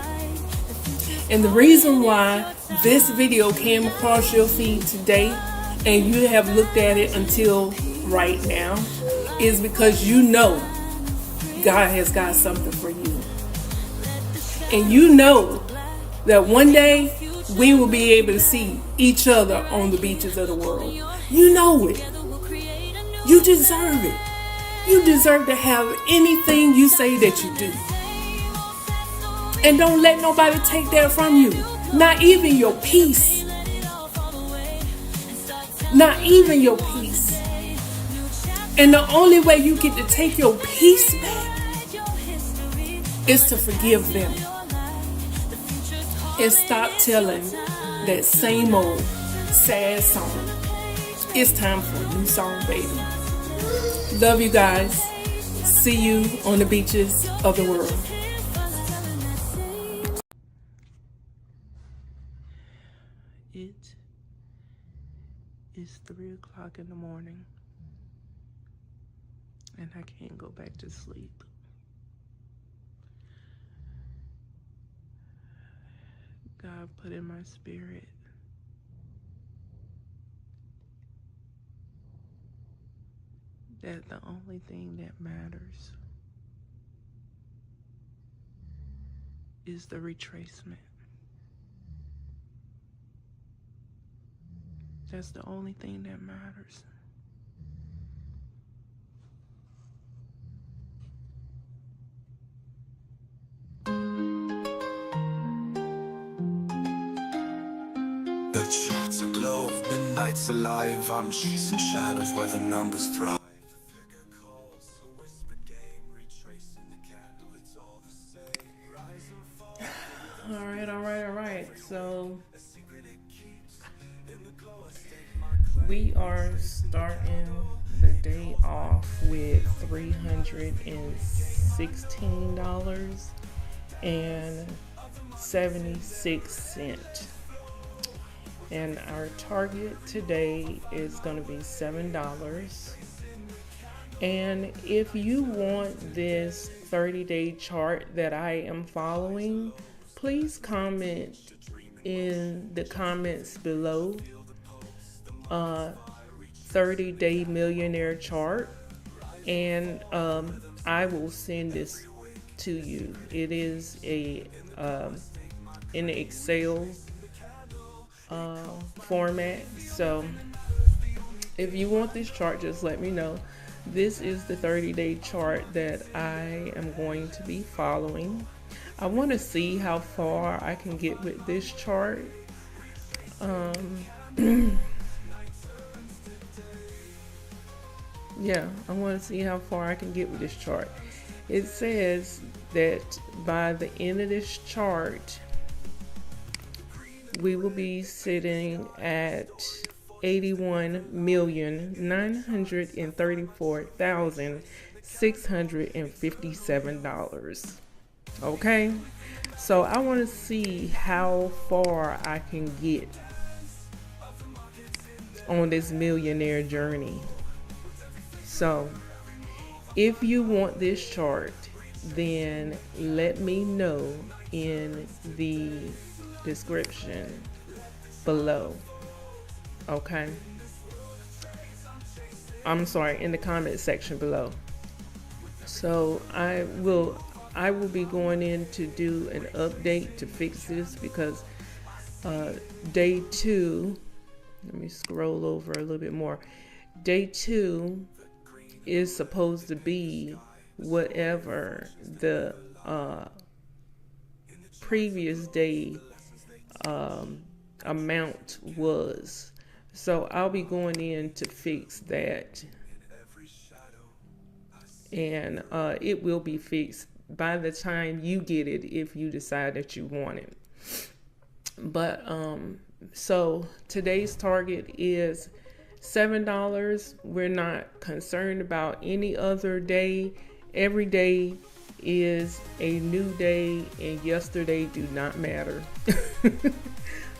S1: And the reason why this video came across your feed today and you have looked at it until right now is because you know God has got something for you. And you know that one day we will be able to see each other on the beaches of the world. You know it. You deserve it. You deserve to have anything you say that you do. And don't let nobody take that from you. Not even your peace. Not even your peace. And the only way you get to take your peace back is to forgive them. And stop telling that same old sad song. It's time for a new song, baby. Love you guys. See you on the beaches of the world. It is 3 o'clock in the morning, and I can't go back to sleep. God put in my spirit that the only thing that matters is the retracement. That's the only thing that matters.
S6: The shots aglow, the night's alive. I'm chasing shadows where the numbers thrive.
S1: All right. So we are starting the day off with $316.76. And our target today is going to be $7. And if you want this 30-day chart that I am following, please comment in the comments below 30-day millionaire chart, and I will send this to you. It is a in the Excel format. So if you want this chart, just let me know. This is the 30-day chart that I am going to be following. I want to see how far I can get with this chart. Yeah, I want to see how far I can get with this chart. It says that by the end of this chart, we will be sitting at $81,934,657. Okay, so I want to see how far I can get on this millionaire journey. So if you want this chart, then let me know in the description below. Okay, I'm sorry, in the comment section below. So I will be going in to do an update to fix this, because day 2, let me scroll over a little bit more. Day 2 is supposed to be whatever the previous day amount was. So I'll be going in to fix that, and it will be fixed by the time you get it, if you decide that you want it. But so today's target is $7. We're not concerned about any other day. Every day is a new day, and yesterday do not matter.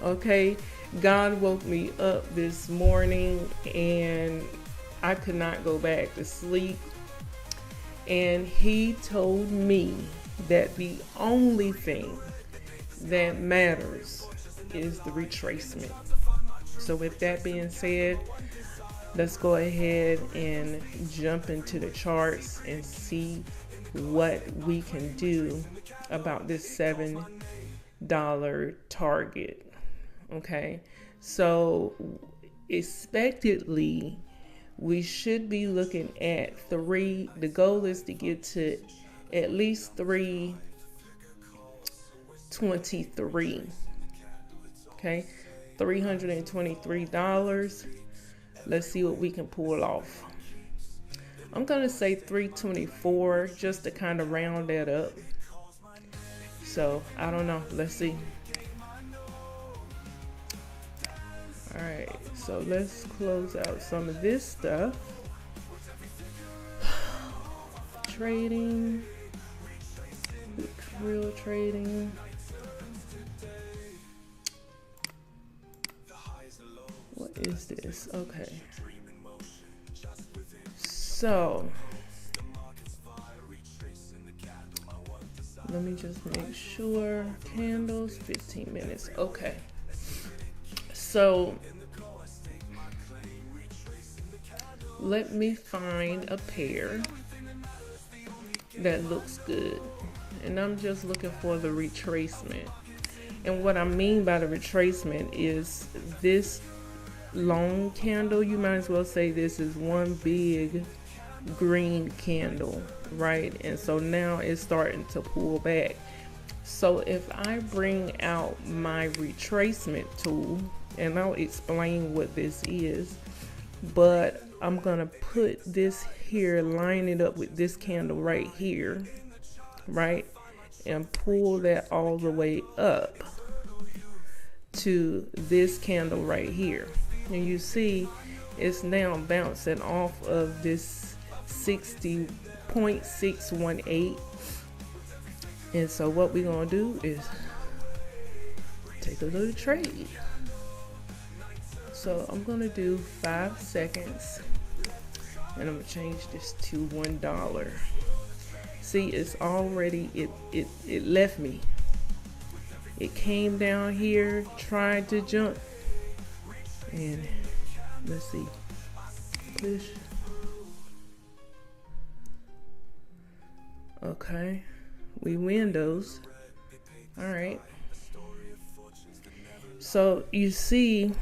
S1: Okay, God woke me up this morning and I could not go back to sleep, and he told me that the only thing that matters is the retracement. So with that being said, let's go ahead and jump into the charts and see what we can do about this $7 target. Okay, so expectedly we should be looking at 3. The goal is to get to at least 323. Okay, $323. Let's see what we can pull off. I'm gonna say 324 just to kind of round that up. So I don't know, let's see. All right, so let's close out some of this stuff. Trading, real trading. What is this? Okay. So let me just make sure. Candles, 15 minutes. Okay. So let me find a pair that looks good. And I'm just looking for the retracement. And what I mean by the retracement is this long candle. You might as well say this is one big green candle, right? And so now it's starting to pull back. So if I bring out my retracement tool, and I'll explain what this is, but I'm gonna put this here, line it up with this candle right here, right? And pull that all the way up to this candle right here. And you see it's now bouncing off of this 60.618. And so what we're gonna do is take a little trade. So I'm gonna do 5 seconds, and I'm gonna change this to $1. See, it's already, it left me. It came down here, tried to jump, and let's see, push. Okay, we win those. All right. So you see,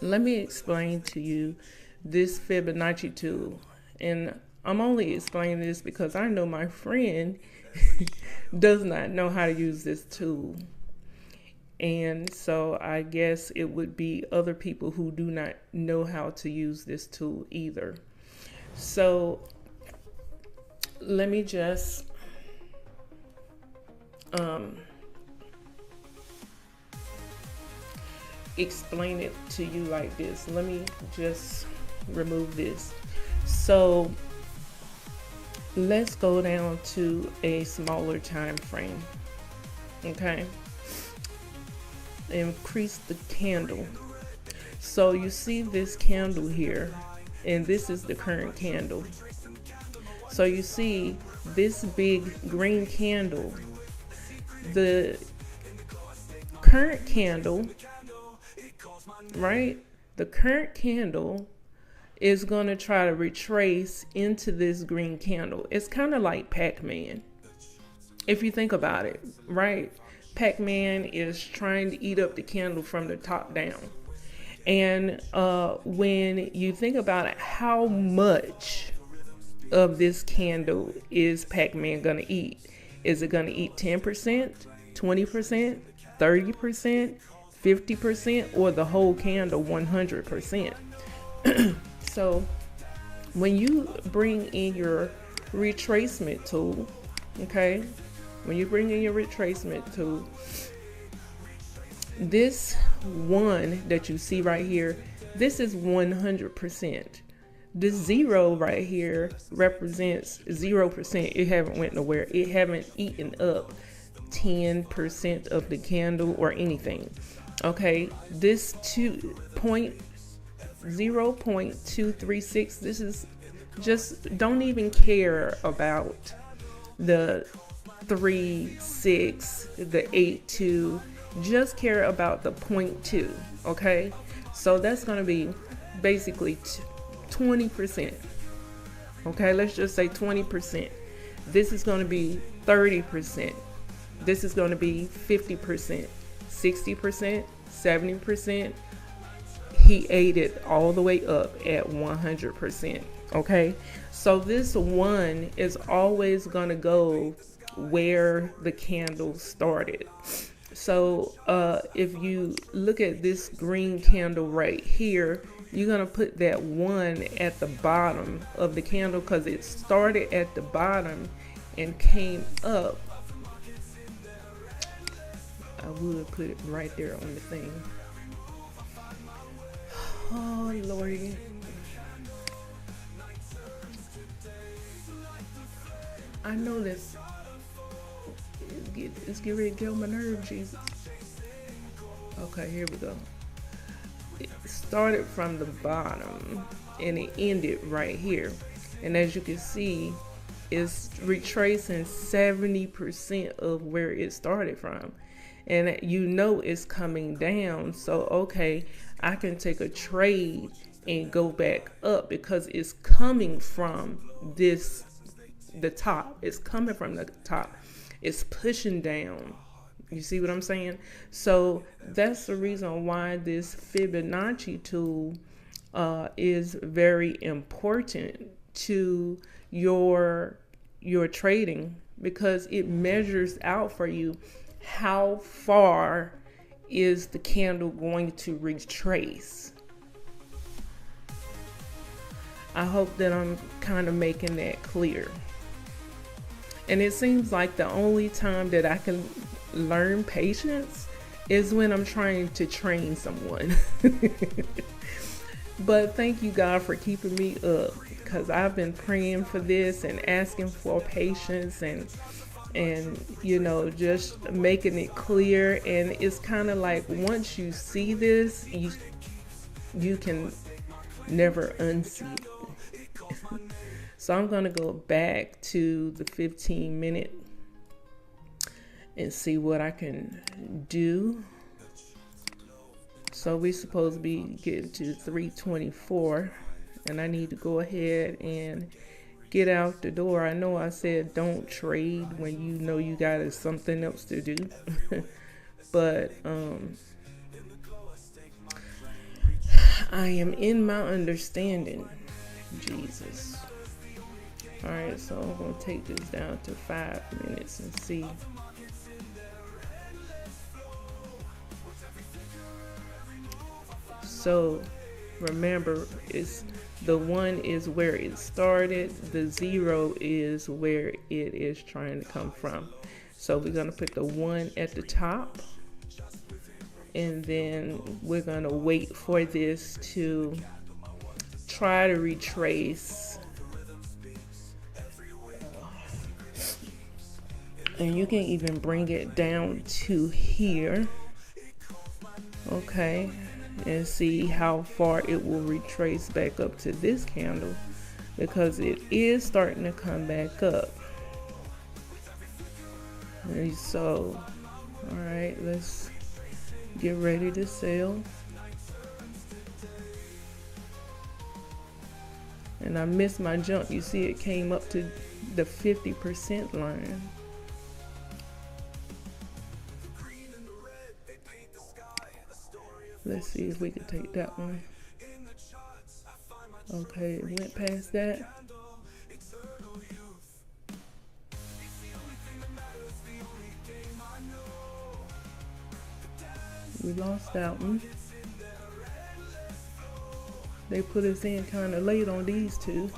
S1: let me explain to you this Fibonacci tool. And I'm only explaining this because I know my friend does not know how to use this tool. And so I guess it would be other people who do not know how to use this tool either. So let me just explain it to you like this. Let me just remove this. So let's go down to a smaller time frame. Okay, increase the candle. So you see this candle here, and this is the current candle. So you see this big green candle, the current candle, right? The current candle is going to try to retrace into this green candle. It's kind of like Pac-Man, if you think about it, right? Pac-Man is trying to eat up the candle from the top down. And when you think about it, how much of this candle is Pac-Man going to eat? Is it going to eat 10%, 20%, 30%, 50%, or the whole candle 100%? So when you bring in your retracement tool, okay, when you bring in your retracement tool, this one that you see right here, this is 100%. This 0 right here represents 0%. It haven't went nowhere. It haven't eaten up 10% of the candle or anything. Okay, this 0.236, this is just, don't even care about the 3.6, the 8.2, just care about the 0.2. Okay, so that's going to be basically 20%. Okay, let's just say 20%. This is going to be 30%. This is going to be 50%, 60%, 70%. he ate it all the way up at 100%. Okay, so this one is always going to go where the candle started. So if you look at this green candle right here, you're going to put that one at the bottom of the candle because it started at the bottom and came up. I would put it right there on the thing. Oh, Lordy. I know this. It's getting ready to get on my nerves, Jesus. Okay, here we go. It started from the bottom and it ended right here. And as you can see, it's retracing 70% of where it started from. And you know it's coming down. So, okay, I can take a trade and go back up because it's coming from the top. It's coming from the top. It's pushing down. You see what I'm saying? So that's the reason why this Fibonacci tool is very important to your trading, because it measures out for you how far is the candle going to retrace. I hope that I'm kind of making that clear. And it seems like the only time that I can learn patience is when I'm trying to train someone. But thank you, God, for keeping me up, because I've been praying for this and asking for patience and you know, just making it clear. And it's kind of like once you see this, you can never unsee it. So I'm going to go back to the 15-minute and see what I can do. So we're supposed to be getting to 324, and I need to go ahead and get out the door. I know I said don't trade when you know you got something else to do. But I am in my understanding. Jesus. All right, so I'm going to take this down to 5 minutes and see. So remember, it's the 1 is where it started, the 0 is where it is trying to come from. So we're going to put the 1 at the top, and then we're going to wait for this to try to retrace. And you can even bring it down to here, okay, and see how far it will retrace back up to this candle, because it is starting to come back up. And so, all right, let's get ready to sell. And I missed my jump. You see it came up to the 50% line. Let's see if we can take that one. Okay, it went past that. We lost that one. They put us in kind of late on these two.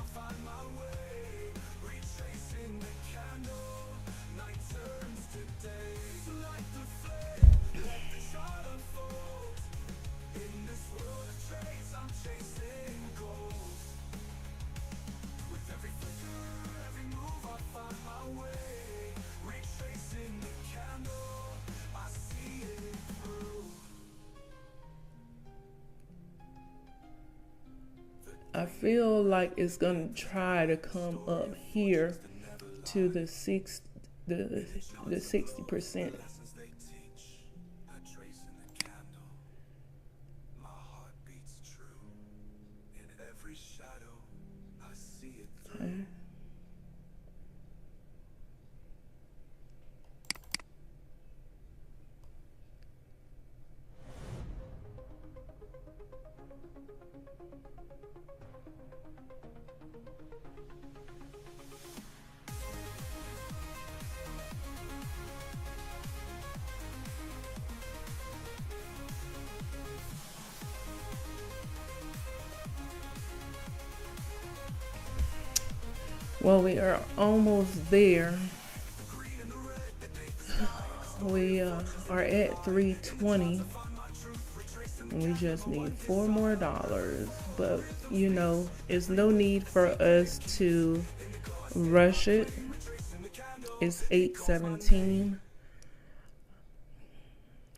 S1: I feel like it's gonna try to come up here to the 60%. Okay. Well, we are almost there. We are at 320. We just need $4 more. But, you know, it's no need for us to rush it. It's 8:17.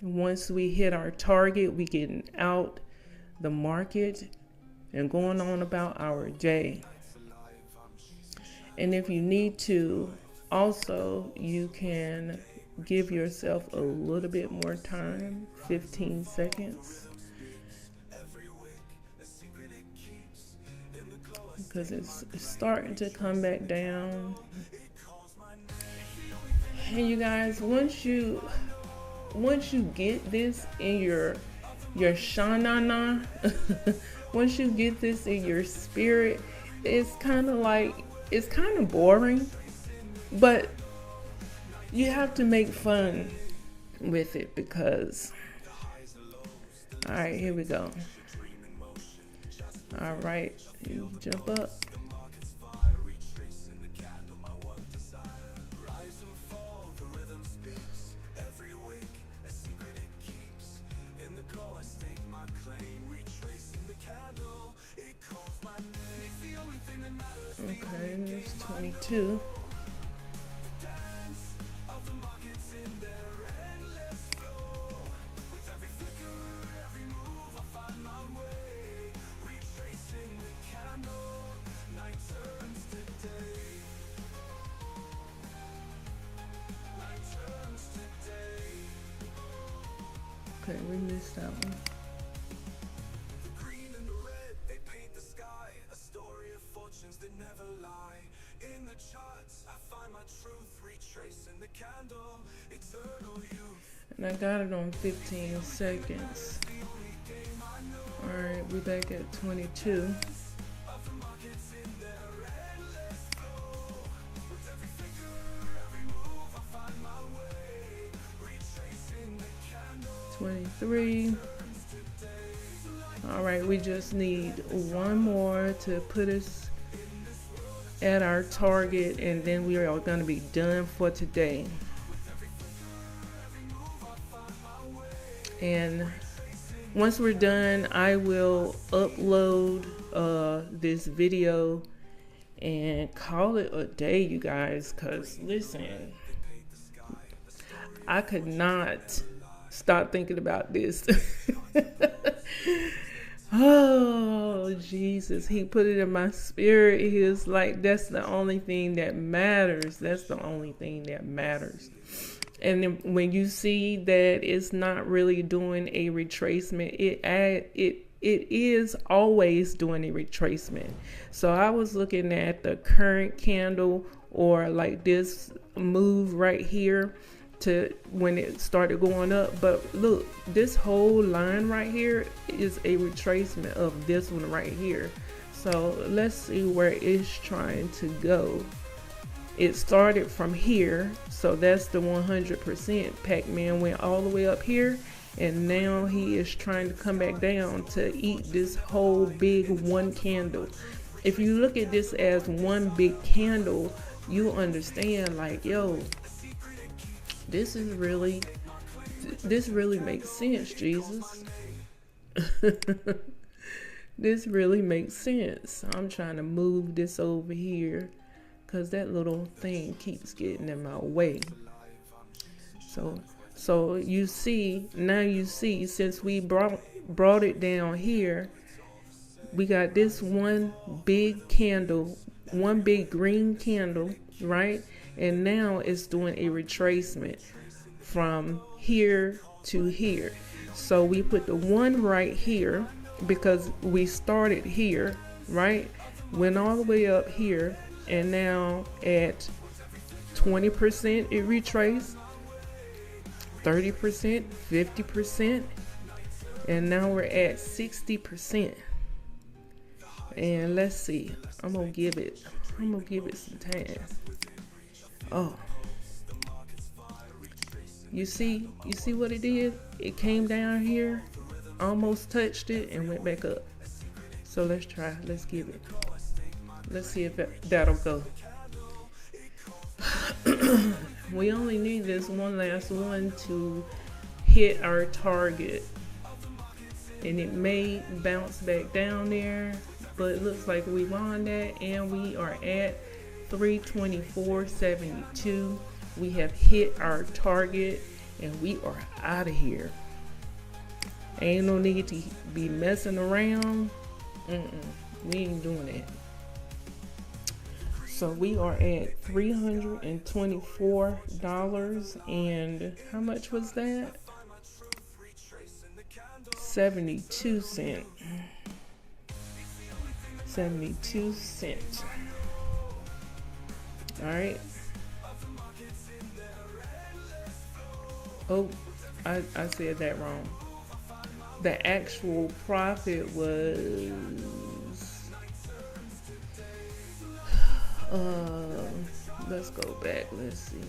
S1: Once we hit our target, we getting out the market and going on about our day. And if you need to, also, you can give yourself a little bit more time, 15 seconds. Because it's starting to come back down. And you guys, once you get this in your shanana, once you get this in your spirit, it's kind of boring, but you have to make fun with it because, all right, here we go. All right, you jump up. Okay, there's 22. Okay, we missed that one. And I got it on 15 seconds. Alright, we're back at 22. $23. Alright, we just need one more to put us at our target, and then we are going to be done for today. And once we're done, I will upload this video and call it a day, you guys, because listen, I could not stop thinking about this. Oh, Jesus. He put it in my spirit. He was like, that's the only thing that matters. That's the only thing that matters. And then when you see that it's not really doing a retracement, it is always doing a retracement. So I was looking at the current candle, or like this move right here, to when it started going up. But look, this whole line right here is a retracement of this one right here. So let's see where it's trying to go. It started from here, so that's the 100%. Pac-Man went all the way up here, and now he is trying to come back down to eat this whole big one candle. If you look at this as one big candle, you understand, like, yo, this really makes sense, Jesus. This really makes sense. I'm trying to move this over here because that little thing keeps getting in my way. So you see, since we brought it down here, we got this one big candle, one big green candle, right? And now it's doing a retracement from here to here. So we put the one right here because we started here, right? Went all the way up here, and now at 20% it retraced, 30%, 50%, and now we're at 60%. And let's see, I'm gonna give it some time. Oh, you see what it did? It came down here, almost touched it, and went back up. So let's try. Let's give it. Let's see if that'll go. We only need this one last one to hit our target. And it may bounce back down there, but it looks like we won that, and we are at 324.72. We have hit our target, and we are out of here. Ain't no need to be messing around. We ain't doing that. So we are at $324, and how much was that? 72 cents. 72 cents. All right. Oh, I said that wrong. The actual profit was let's go back. Let's see.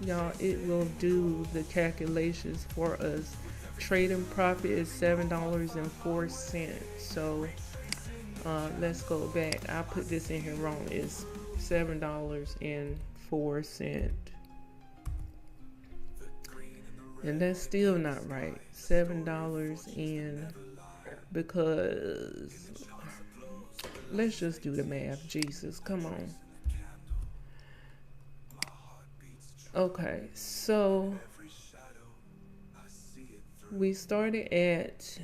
S1: Y'all, it will do the calculations for us. Trading profit is $7.04. So let's go back. I put this in here wrong. It's $7.04. And that's still not right. $7 in, because let's just do the math. Jesus, come on. Okay, so we started at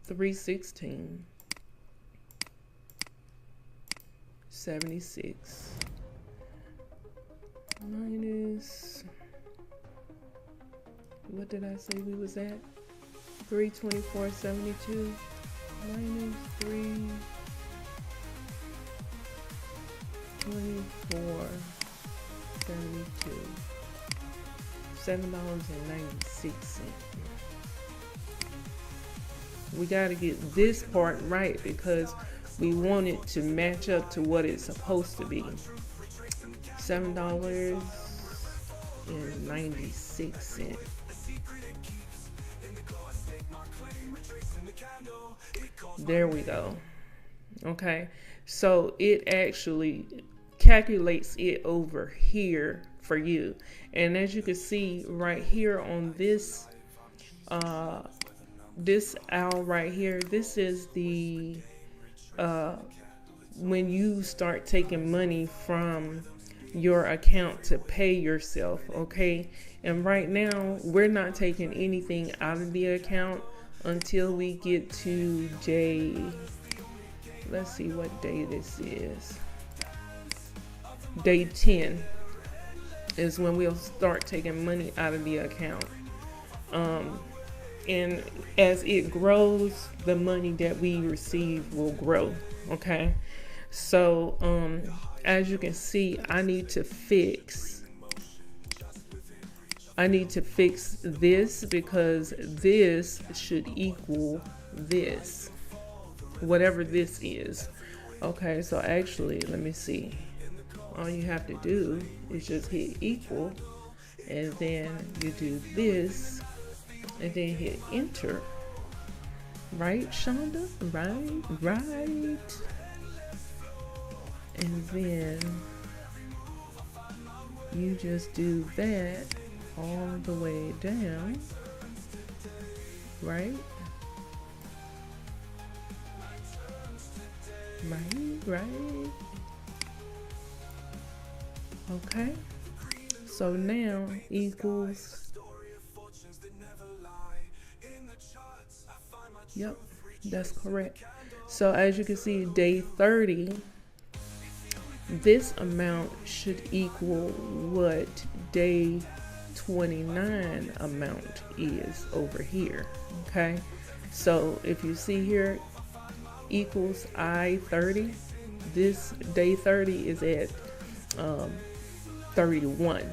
S1: 316.76 minus, what did I say we was at? 324.72 minus 324.72. $7.96. We got to get this part right because we want it to match up to what it's supposed to be. $7.96. There we go. Okay, so it actually calculates it over here for you. And as you can see right here on this this owl right here, this is the when you start taking money from your account to pay yourself. Okay, and right now we're not taking anything out of the account until we get to day, let's see what day this is. Day 10 is when we'll start taking money out of the account. And as it grows, the money that we receive will grow. Okay, so as you can see, I need to fix this because this should equal this, whatever this is. Okay, so actually, let me see. All you have to do is just hit equal, and then you do this, and then hit enter. Right, Shonda? Right. And then you just do that all the way down. Right? Right. Okay. So now equals. Yep, that's correct. So as you can see, day 30, this amount should equal what day 29 amount is over here. Okay, so if you see here, equals I-30, this day 30 is at 31.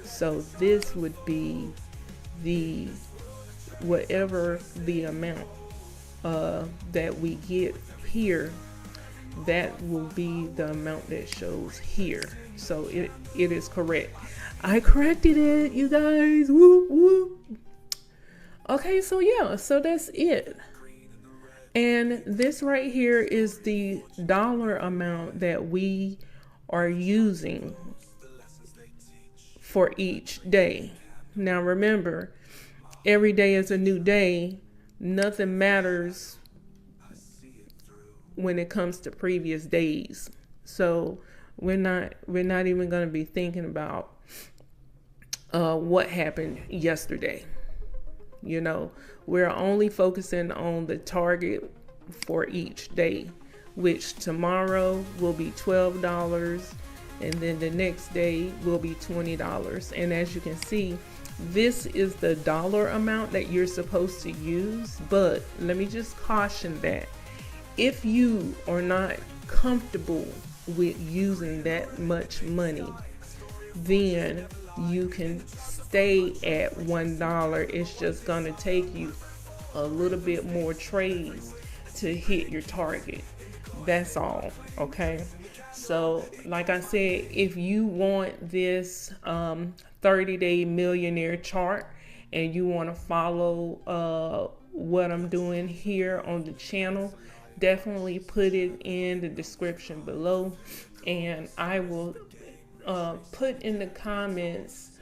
S1: So this would be the whatever the amount that we get here, that will be the amount that shows here. So it is correct. I corrected it, you guys. Whoop, whoop. Okay, so yeah, so that's it. And this right here is the dollar amount that we are using for each day. Now remember, every day is a new day. Nothing matters when it comes to previous days. So we're not even going to be thinking about what happened yesterday. You know, we're only focusing on the target for each day, which tomorrow will be $12, and then the next day will be $20. And as you can see, this is the dollar amount that you're supposed to use. But let me just caution that if you are not comfortable with using that much money, then you can stay at $1. It's just gonna take you a little bit more trades to hit your target. That's all, okay? So like I said, if you want this 30-day millionaire chart and you want to follow what I'm doing here on the channel, definitely put it in the description below, and I will put in the comments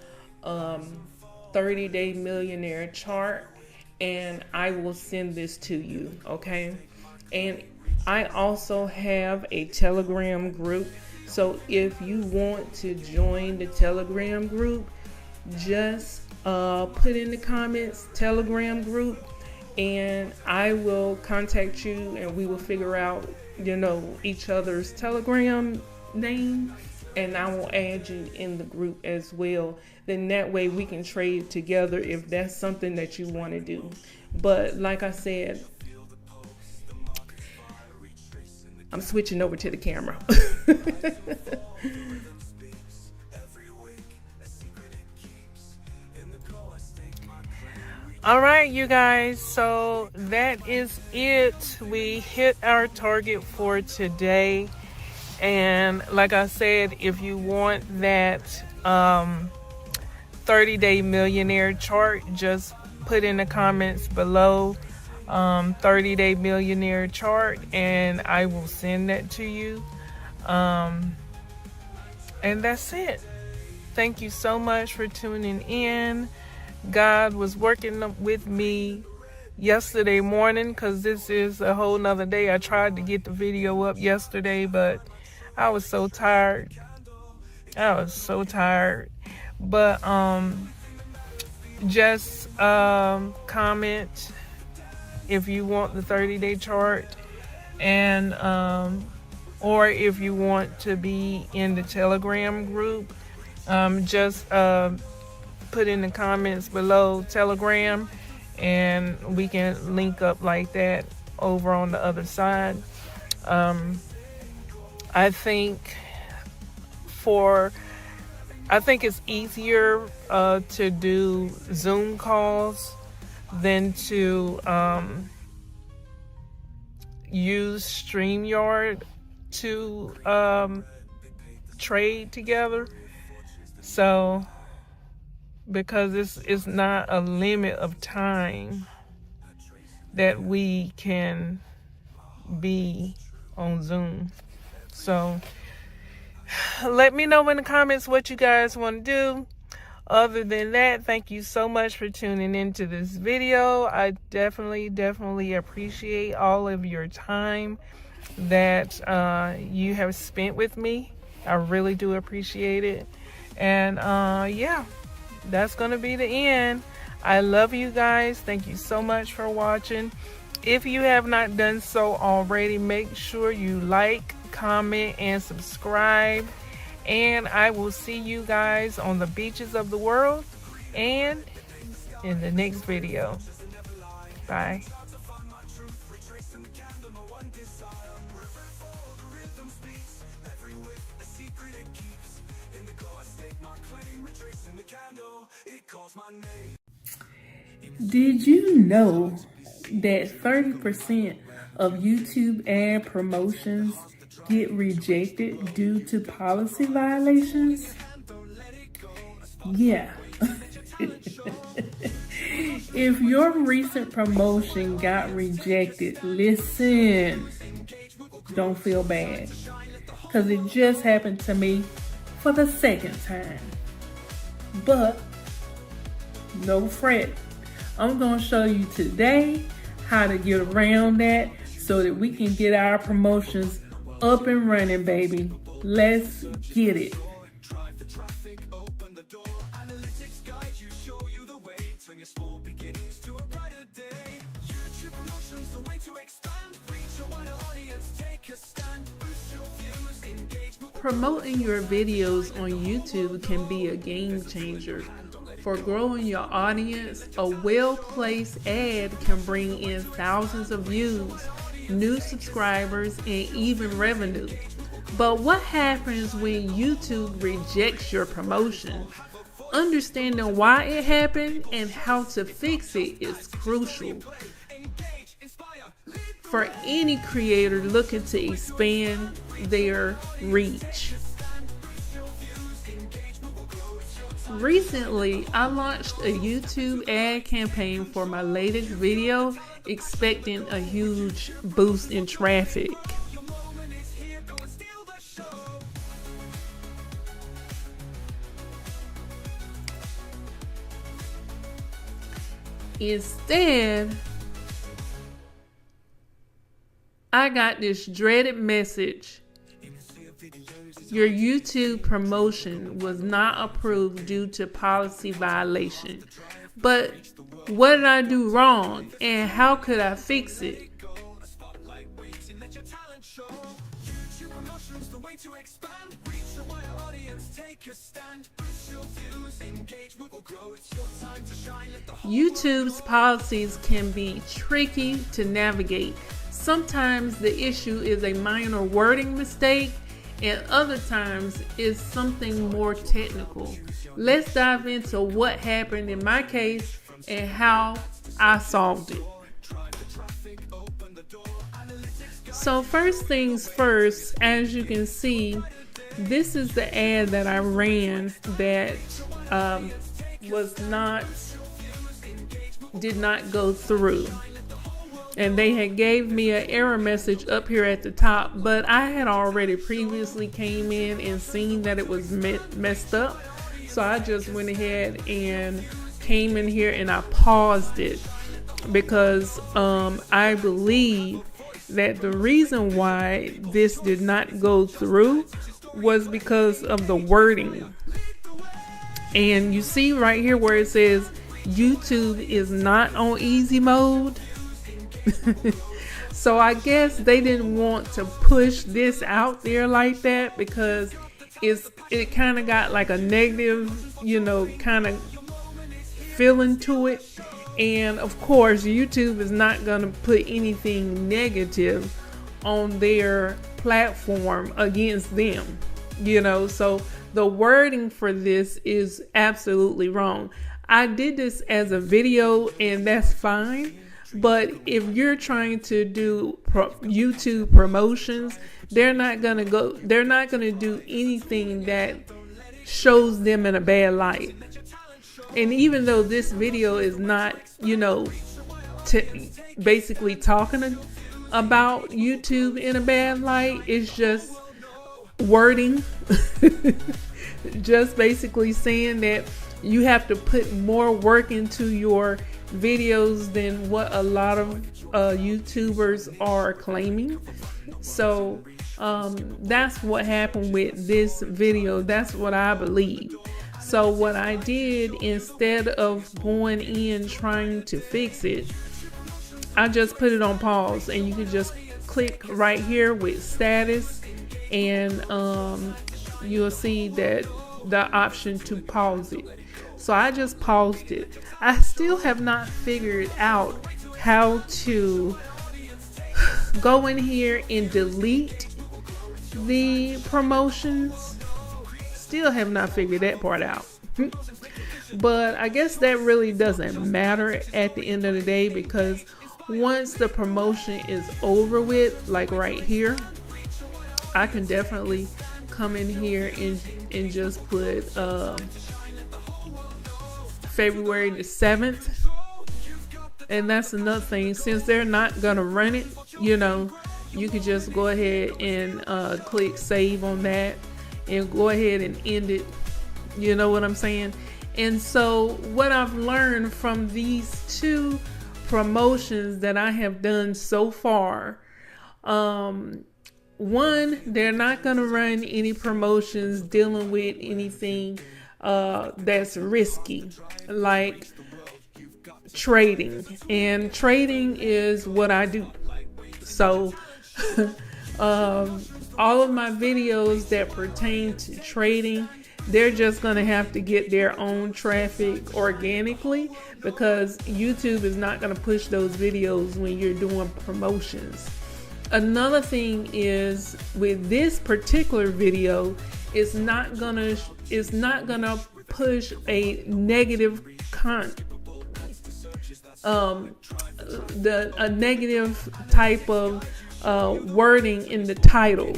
S1: 30-day millionaire chart, and I will send this to you, okay? And I also have a Telegram group, so if you want to join the Telegram group, just put in the comments Telegram group, and I will contact you, and we will figure out, you know, each other's Telegram name, and I will add you in the group as well. Then that way we can trade together if that's something that you want to do. But like I said, I'm switching over to the camera. All right, you guys, so that is it. We hit our target for today. And like I said, if you want that 30-day millionaire chart, just put in the comments below 30-day millionaire chart, and I will send that to you. And that's it. Thank you so much for tuning in. God was working with me yesterday morning, because this is a whole nother day. I tried to get the video up yesterday, but I was so tired. But just comment if you want the 30-day chart, and or if you want to be in the Telegram group, just put in the comments below Telegram, and we can link up like that over on the other side. I think it's easier to do Zoom calls than to use StreamYard to trade together. So, because it's not a limit of time that we can be on Zoom. So let me know in the comments what you guys want to do. Other than that, thank you so much for tuning into this video. I definitely appreciate all of your time that you have spent with me. I really do appreciate it. And yeah, that's gonna be the end. I love you guys. Thank you so much for watching. If you have not done so already, make sure you like, comment, and subscribe. And I will see you guys on the beaches of the world and in the next video. Bye. Did you know that 30% of YouTube ad promotions get rejected due to policy violations? Yeah. If your recent promotion got rejected, listen, don't feel bad. because it just happened to me for the second time. But no fret. I'm going to show you today how to get around that so that we can get our promotions up and running, baby. Let's get it. Promoting your videos on YouTube can be a game changer. For growing your audience, a well-placed ad can bring in thousands of views, new subscribers, and even revenue. But what happens when YouTube rejects your promotion? Understanding why it happened and how to fix it is crucial for any creator looking to expand their reach. Recently, I launched a YouTube ad campaign for my latest video, expecting a huge boost in traffic. Instead, I got this dreaded message. Your YouTube promotion was not approved due to policy violation. But what did I do wrong, and how could I fix it? YouTube's policies can be tricky to navigate. Sometimes the issue is a minor wording mistake, and other times it's something more technical. Let's dive into what happened in my case and how I solved it. So first things first, as you can see, this is the ad that I ran that did not go through. And they had gave me an error message up here at the top, but I had already previously came in and seen that it was messed up. So I just went ahead and came in here and I paused it because I believe that the reason why this did not go through was because of the wording. And you see right here where it says YouTube is not on easy mode. So I guess they didn't want to push this out there like that because it kind of got like a negative, kind of feeling to it. And of course, YouTube is not going to put anything negative on their platform against them, so the wording for this is absolutely wrong. I did this as a video and that's fine. But if you're trying to do YouTube promotions, they're not gonna do anything that shows them in a bad light. And even though this video is not, basically talking about YouTube in a bad light, it's just wording, just basically saying that you have to put more work into your videos than what a lot of YouTubers are claiming. So that's what happened with this video. That's what I believe. So what I did, instead of going in trying to fix it, I just put it on pause, and you can just click right here with status, and you'll see that the option to pause it. So I just paused it. I still have not figured out how to go in here and delete the promotions. Still have not figured that part out. But I guess that really doesn't matter at the end of the day, because once the promotion is over with, like right here, I can definitely come in here and just put February the 7th. And that's another thing, since they're not gonna run it, you could just go ahead and click save on that and go ahead and end it. You know what I'm saying? And so what I've learned from these 2 promotions that I have done so far, one, they're not going to run any promotions dealing with anything that's risky, like trading. And trading is what I do. So all of my videos that pertain to trading, they're just going to have to get their own traffic organically, because YouTube is not going to push those videos when you're doing promotions. Another thing is, with this particular video, it's not gonna push a negative a negative type of wording in the title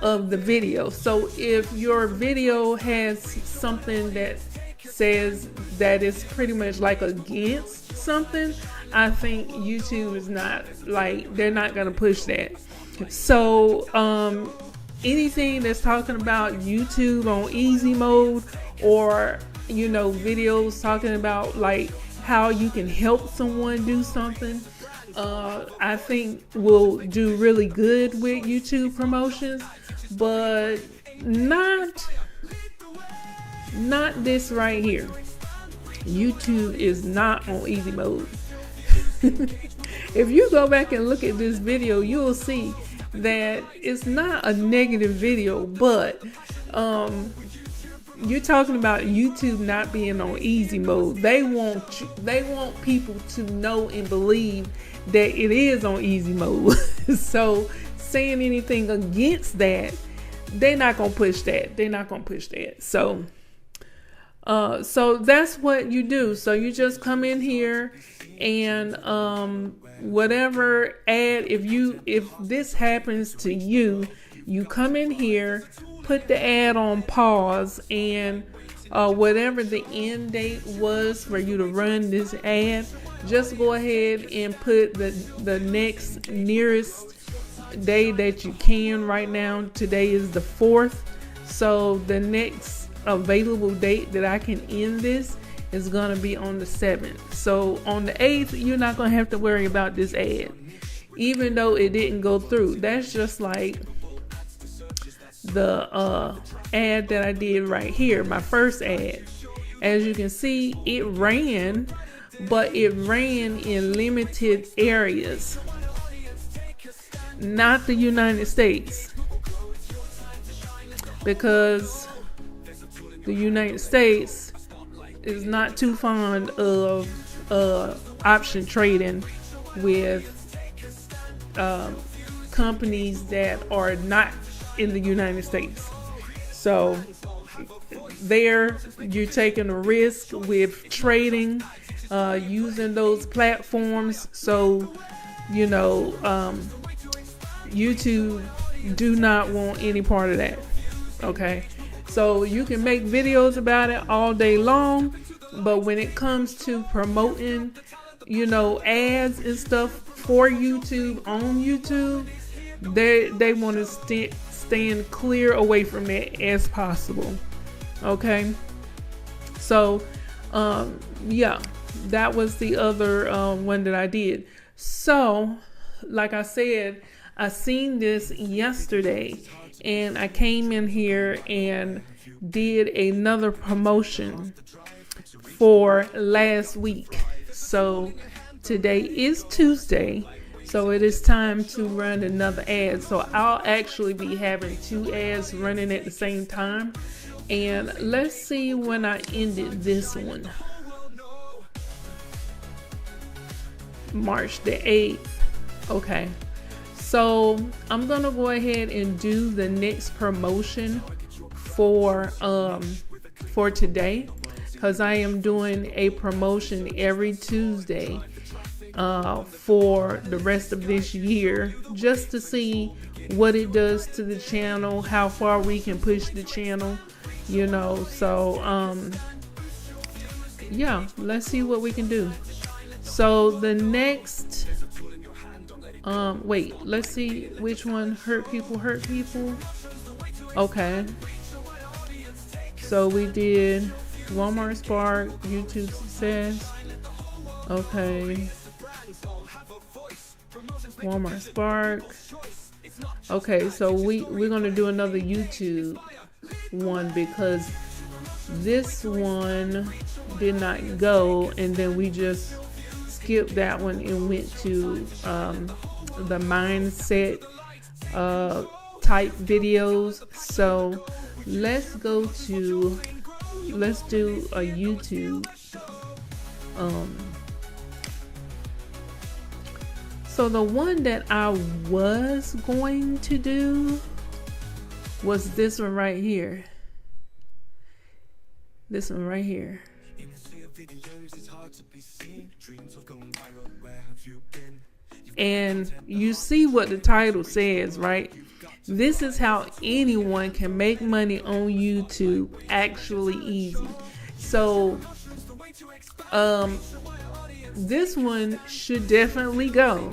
S1: of the video. So if your video has something that says that it's pretty much like against something, I think YouTube is not, like, they're not going to push that. So anything that's talking about YouTube on easy mode, or videos talking about like how you can help someone do something, I think will do really good with YouTube promotions, but not this right here. YouTube is not on easy mode. If you go back and look at this video, you'll see that it's not a negative video, but you're talking about YouTube not being on easy mode. They want people to know and believe that it is on easy mode. So saying anything against that, they're not gonna push that. So that's what you do. So you just come in here and whatever ad, if this happens to you, you come in here, put the ad on pause, and whatever the end date was for you to run this ad, just go ahead and put the next nearest day that you can. Right now, today is the 4th, so the next available date that I can end this is gonna be on the 7th. So on the 8th, you're not gonna have to worry about this ad, even though it didn't go through. That's just like the ad that I did right here, my first ad. As you can see, it ran, but it ran in limited areas, not the United States, because the United States is not too fond of option trading with companies that are not in the United States. So there, you're taking a risk with trading using those platforms. So YouTube do not want any part of that. Okay, so you can make videos about it all day long, but when it comes to promoting ads and stuff for YouTube on YouTube, they want to stand clear away from that as possible. Okay, so yeah, that was the other one that I did. So like I said, I seen this yesterday, and I came in here and did another promotion for last week. So today is Tuesday, so it is time to run another ad. So I'll actually be having 2 ads running at the same time. And let's see when I ended this one. March the 8th. Okay. So I'm gonna go ahead and do the next promotion for today, because I am doing a promotion every Tuesday for the rest of this year, just to see what it does to the channel, how far we can push the channel, so yeah, let's see what we can do. So the next Wait, let's see which one hurt people. Okay. So we did Walmart Spark, YouTube success. Okay. Walmart Spark. Okay, so we're gonna do another YouTube one because this one did not go, and then we just skipped that one and went to the mindset type videos. So let's do a YouTube. So the one that I was going to do was this one right here. This one right here. And you see what the title says, right? This is how anyone can make money on YouTube actually easy. So this one should definitely go.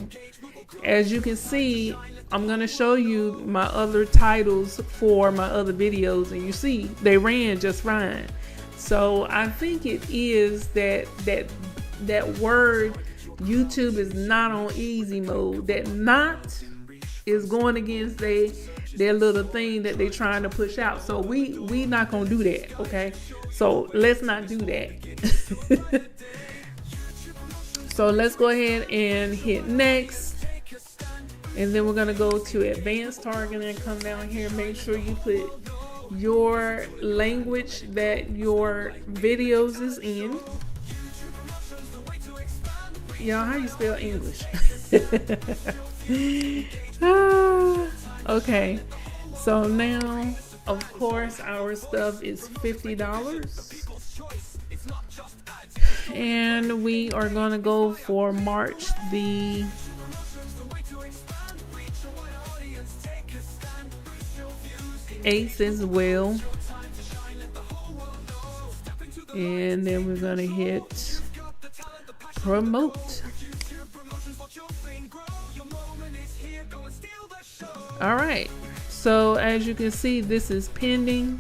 S1: As you can see, I'm going to show you my other titles for my other videos, and you see they ran just fine. So I think it is that word YouTube is not on easy mode. That not is going against their little thing that they're trying to push out. So we not going to do that, okay? So let's not do that. So let's go ahead and hit next. And then we're going to go to advanced targeting and come down here. Make sure you put your language that your videos is in. Y'all, how you spell English? Okay. So now, of course, our stuff is $50. And we are going to go for March the 8th as well. And then we're going to hit promote. All right. So as you can see, this is pending.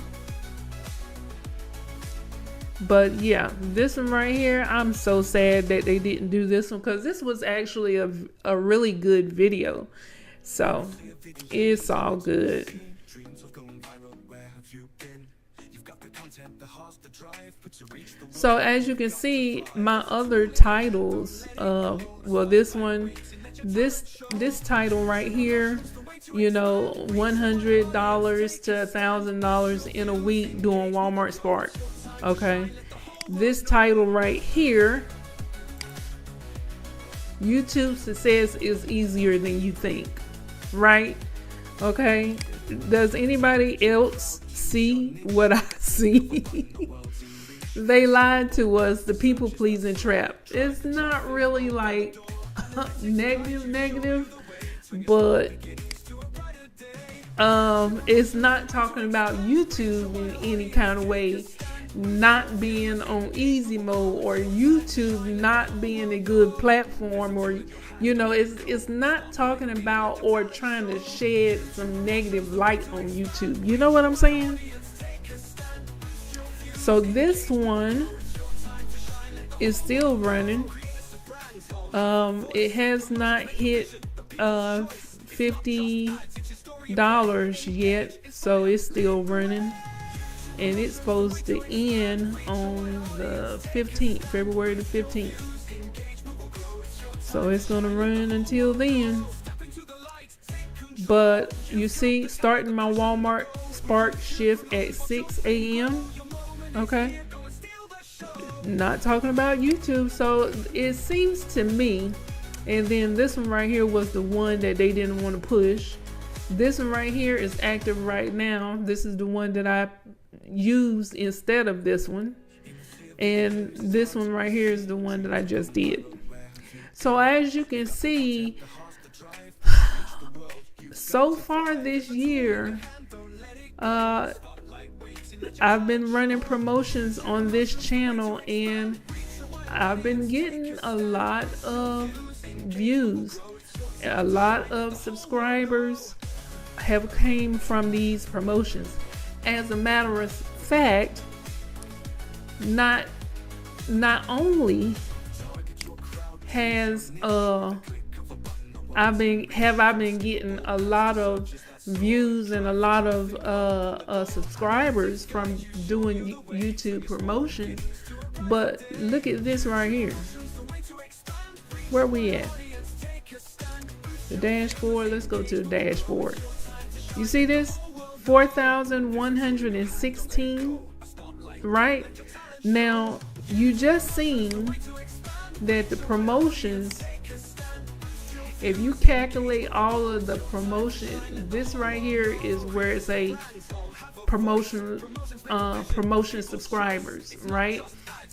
S1: But yeah, this one right here, I'm so sad that they didn't do this one because this was actually a really good video. So it's all good. So as you can see, my other titles, well, this one, this title right here, you know, $100 to $1,000 in a week doing Walmart Spark. Okay, this title right here, YouTube success is easier than you think, right? Okay, does anybody else see what I see? They lied to us, the people pleasing trap. It's not really like negative, but it's not talking about YouTube in any kind of way not being on easy mode, or YouTube not being a good platform, or you know, it's not talking about or trying to shed some negative light on YouTube. You know what I'm saying? So this one is still running. It has not hit $50 yet, so it's still running. And it's supposed to end on the 15th, February the 15th. So it's going to run until then. But you see, starting my Walmart Spark shift at 6 a.m. Okay. Not talking about YouTube. So it seems to me, and then this one right here was the one that they didn't want to push. This one right here is active right now. This is the one that I used instead of this one, and this one right here is the one that I just did. So as you can see, so far this year, I've been running promotions on this channel, and I've been getting a lot of views. A lot of subscribers have came from these promotions. As a matter of fact, not only has I been getting a lot of views and a lot of subscribers from doing YouTube promotions, but look at this right here. Where we at? The dashboard. Let's go to the dashboard. You see this? 4,116, right? Now, you just seen that the promotions, if you calculate all of the promotion, this right here is where it's a promotion subscribers, right?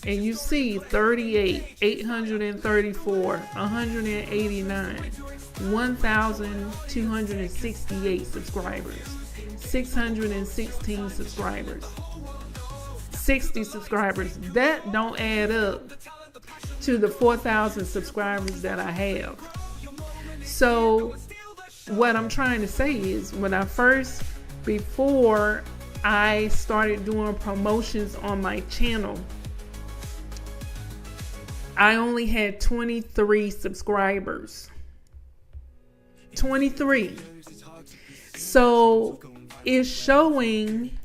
S1: And you see 38, 834, 189, 1,268 subscribers, 616 subscribers, 60 subscribers. That don't add up to the 4,000 subscribers that I have. So what I'm trying to say is, before I started doing promotions on my channel, I only had 23 subscribers. 23. So it's showing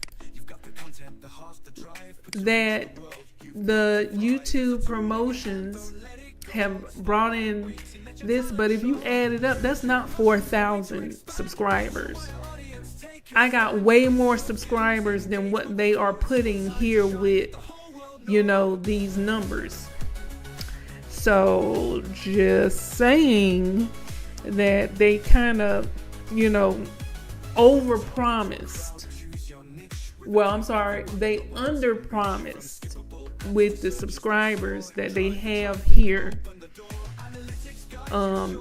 S1: that the YouTube promotions have brought in this, but if you add it up, that's not 4,000 subscribers. I got way more subscribers than what they are putting here with, these numbers. So just saying that they kind of, overpromised. Well, I'm sorry, they underpromised with the subscribers that they have here,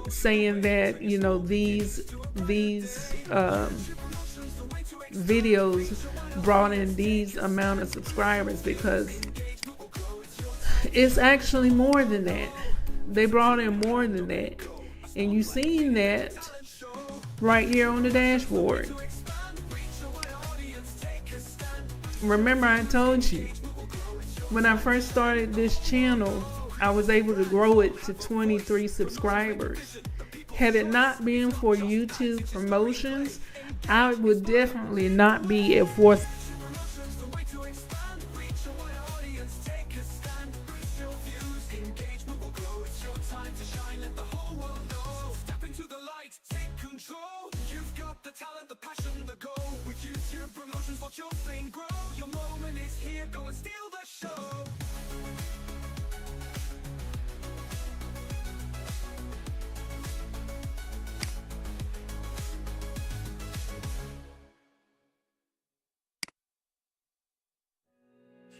S1: saying that these videos brought in these amount of subscribers, because it's actually more than that. They brought in more than that, and you seen that right here on the dashboard. Remember, I told you when I first started this channel, I was able to grow it to 23 subscribers. Had it not been for YouTube promotions, I would definitely not be at 4th.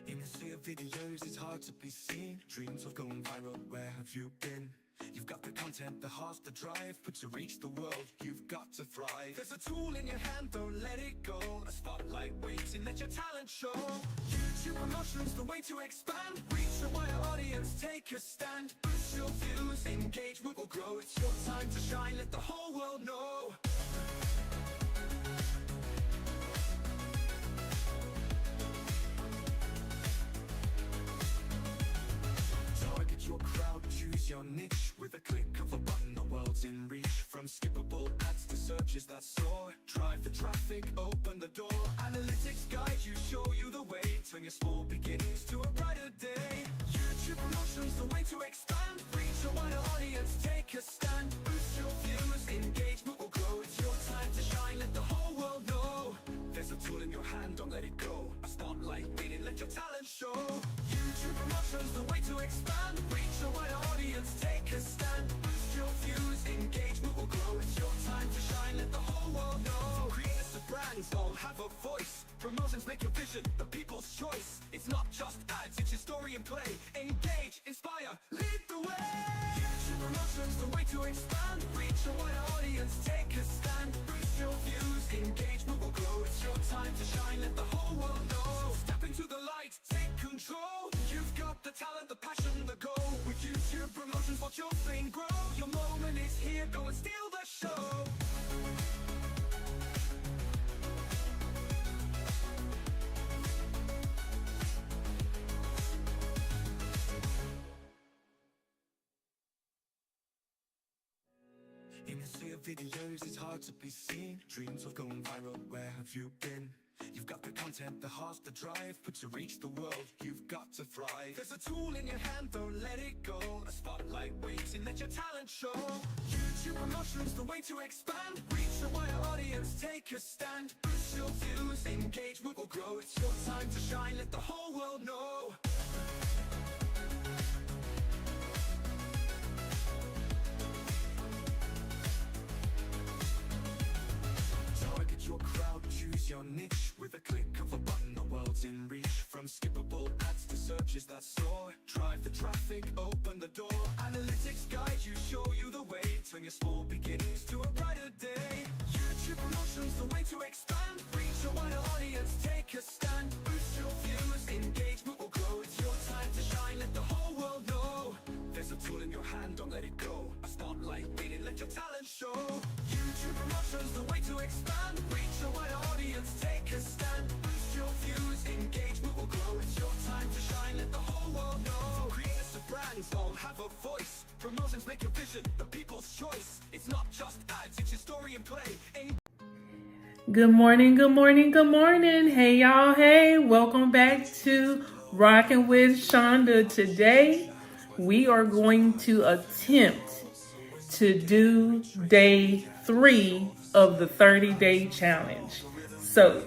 S6: In a sea of videos, it's hard to be seen. Dreams of going viral, where have you been? You've got the content, the heart, the drive, but to reach the world, you've got to thrive. There's a tool in your hand, don't let it go. A spotlight waiting, let your talent show. YouTube promotions, the way to expand. Reach a wider audience, take a stand. Boost your views, engagement will grow. It's your time to shine, let the whole world know. Target your crowd, choose your niche. With a click of a button, the world's in reach. From skippable ads to searches that soar. Drive the traffic, open the door. Analytics guide you, show you the way. Turn your small beginnings to a brighter day. YouTube promotions, the way to expand. Reach a wider audience, take a stand. Boost your views, engagement will grow. It's your time to shine, let the whole world know. There's a tool in your hand, don't let it go. A spotlight waiting, let your talent show. YouTube promotions, the way to expand. Reach a wider audience, take a stand. Boost your views, engagement will grow. It's your time to shine, let the whole world know. Creators of brands all have a voice. Promotions make your vision the people's choice. It's not just ads, it's your story and play. Engage, inspire, lead the way. YouTube promotions, the way to expand. Reach a wider audience, take a stand. Boost your views, engagement will grow. It's your time to shine, let the whole world know. Step into the light, take control. You've got the talent, the passion, the goal. With YouTube promotions, watch your thing grow. Your moment is here, go and steal the In a sea of videos, it's hard to be seen. Dreams of going viral, where have you been? You've got the content, the heart, the drive, but to reach the world, you've got to thrive. There's a tool in your hand, don't let it go. A spotlight waiting, let your talent show. YouTube promotion's the way to expand. Reach a wider audience, take a stand. Boost your views, engagement will grow. It's your time to shine, let the whole world know. Target your crowd, choose your niche. With a click of a button, the world's in reach. From skippable ads to searches that soar. Drive the traffic, open the door. Analytics guide you, show you the way. Turn your small beginnings to a brighter day. YouTube promotion's the way to expand. Reach a wider audience, take a stand. Boost your views, engagement will grow. It's your time to shine, let the whole world know. There's a tool in your hand, don't let it go. A spotlight waiting, let your talent show. YouTube promotion's the way to expand. Reach a wider audience, take a stand. Boost your views, engagement will grow. It's your time to shine, let the whole world know. Creators of brands all have a voice. Promotions make your vision the people's choice. It's not just ads, it's your story and play.
S1: Good morning, good morning, good morning. Hey y'all, hey, welcome back to Rockin' with Shonda. Today, we are going to attempt to do day 3 of the 30-day challenge. So,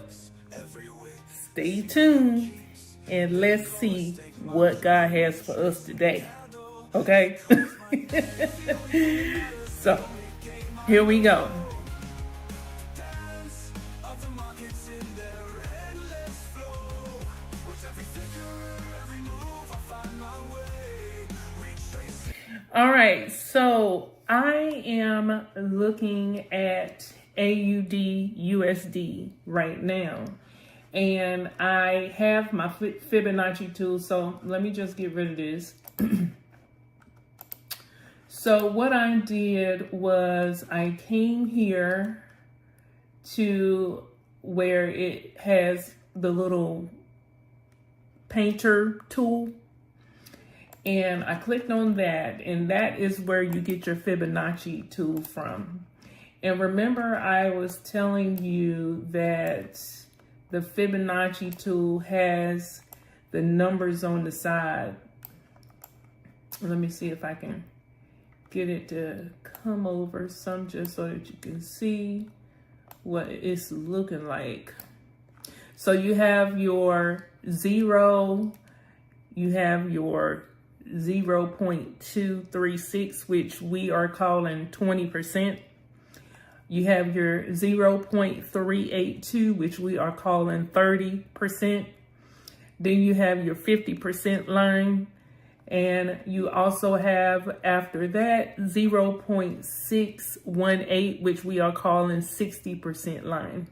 S1: stay tuned and let's see what God has for us today. Okay? So, here we go. All right, so I am looking at AUD USD right now, and I have my Fibonacci tool, so let me just get rid of this. So what I did was I came here to where it has the little painter tool, and I clicked on that, and that is where you get your Fibonacci tool from. And remember, I was telling you that the Fibonacci tool has the numbers on the side. Let me see if I can get it to come over some just so that you can see what it's looking like. So you have your 0, you have your 0.236, which we are calling 20%. You have your 0.382, which we are calling 30%. Then you have your 50% line. And you also have, after that, 0.618, which we are calling 60% line.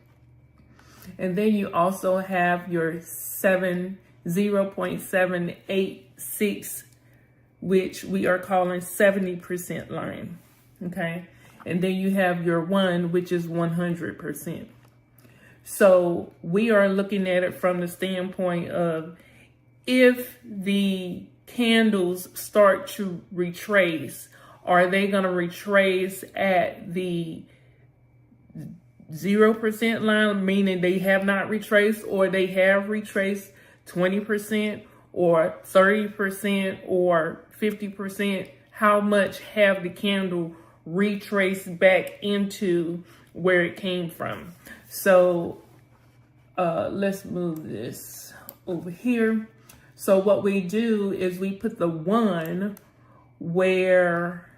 S1: And then you also have your 0.786, which we are calling 70% line, okay? And then you have your 1, which is 100%. So we are looking at it from the standpoint of, if the candles start to retrace, are they going to retrace at the 0% line, meaning they have not retraced, or they have retraced 20%, or 30%, or 50%? How much have the candle retraced back into where it came from? So let's move this over here. So what we do is we put the 1 where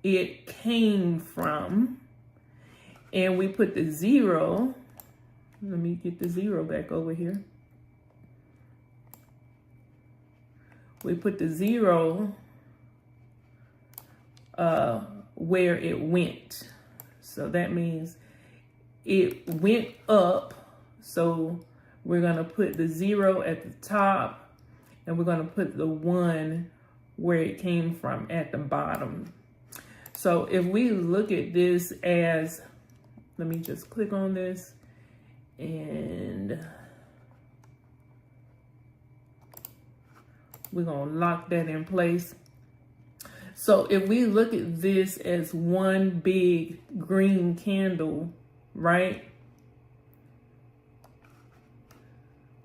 S1: it came from, and we put the 0. Let me get the 0 back over here. We put the 0 where it went. So that means it went up. So we're going to put the 0 at the top, and we're going to put the 1 where it came from at the bottom. So if we look at this as, let me just click on this, and we're going to lock that in place. So if we look at this as one big green candle, right?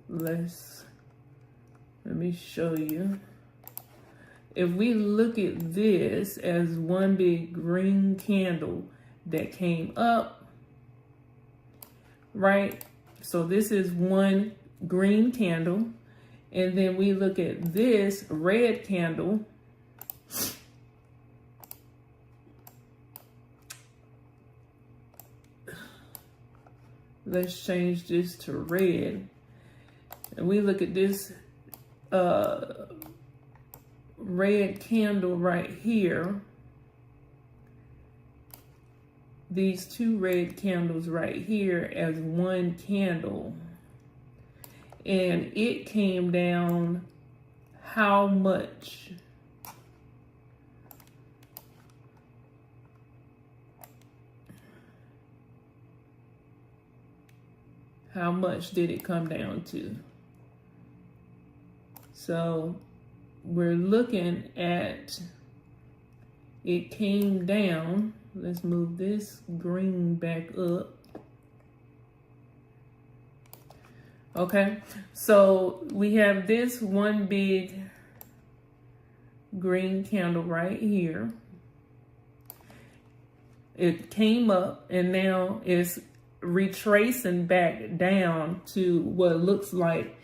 S1: Let me show you. If we look at this as one big green candle that came up, right? So this is one green candle. And then we look at this red candle. Let's change this to red. And we look at this red candle right here. These two red candles right here as one candle. And it came down how much? How much did it come down to? So we're looking at, it came down. Let's move this green back up. Okay, so we have this one big green candle right here. It came up and now it's retracing back down to what looks like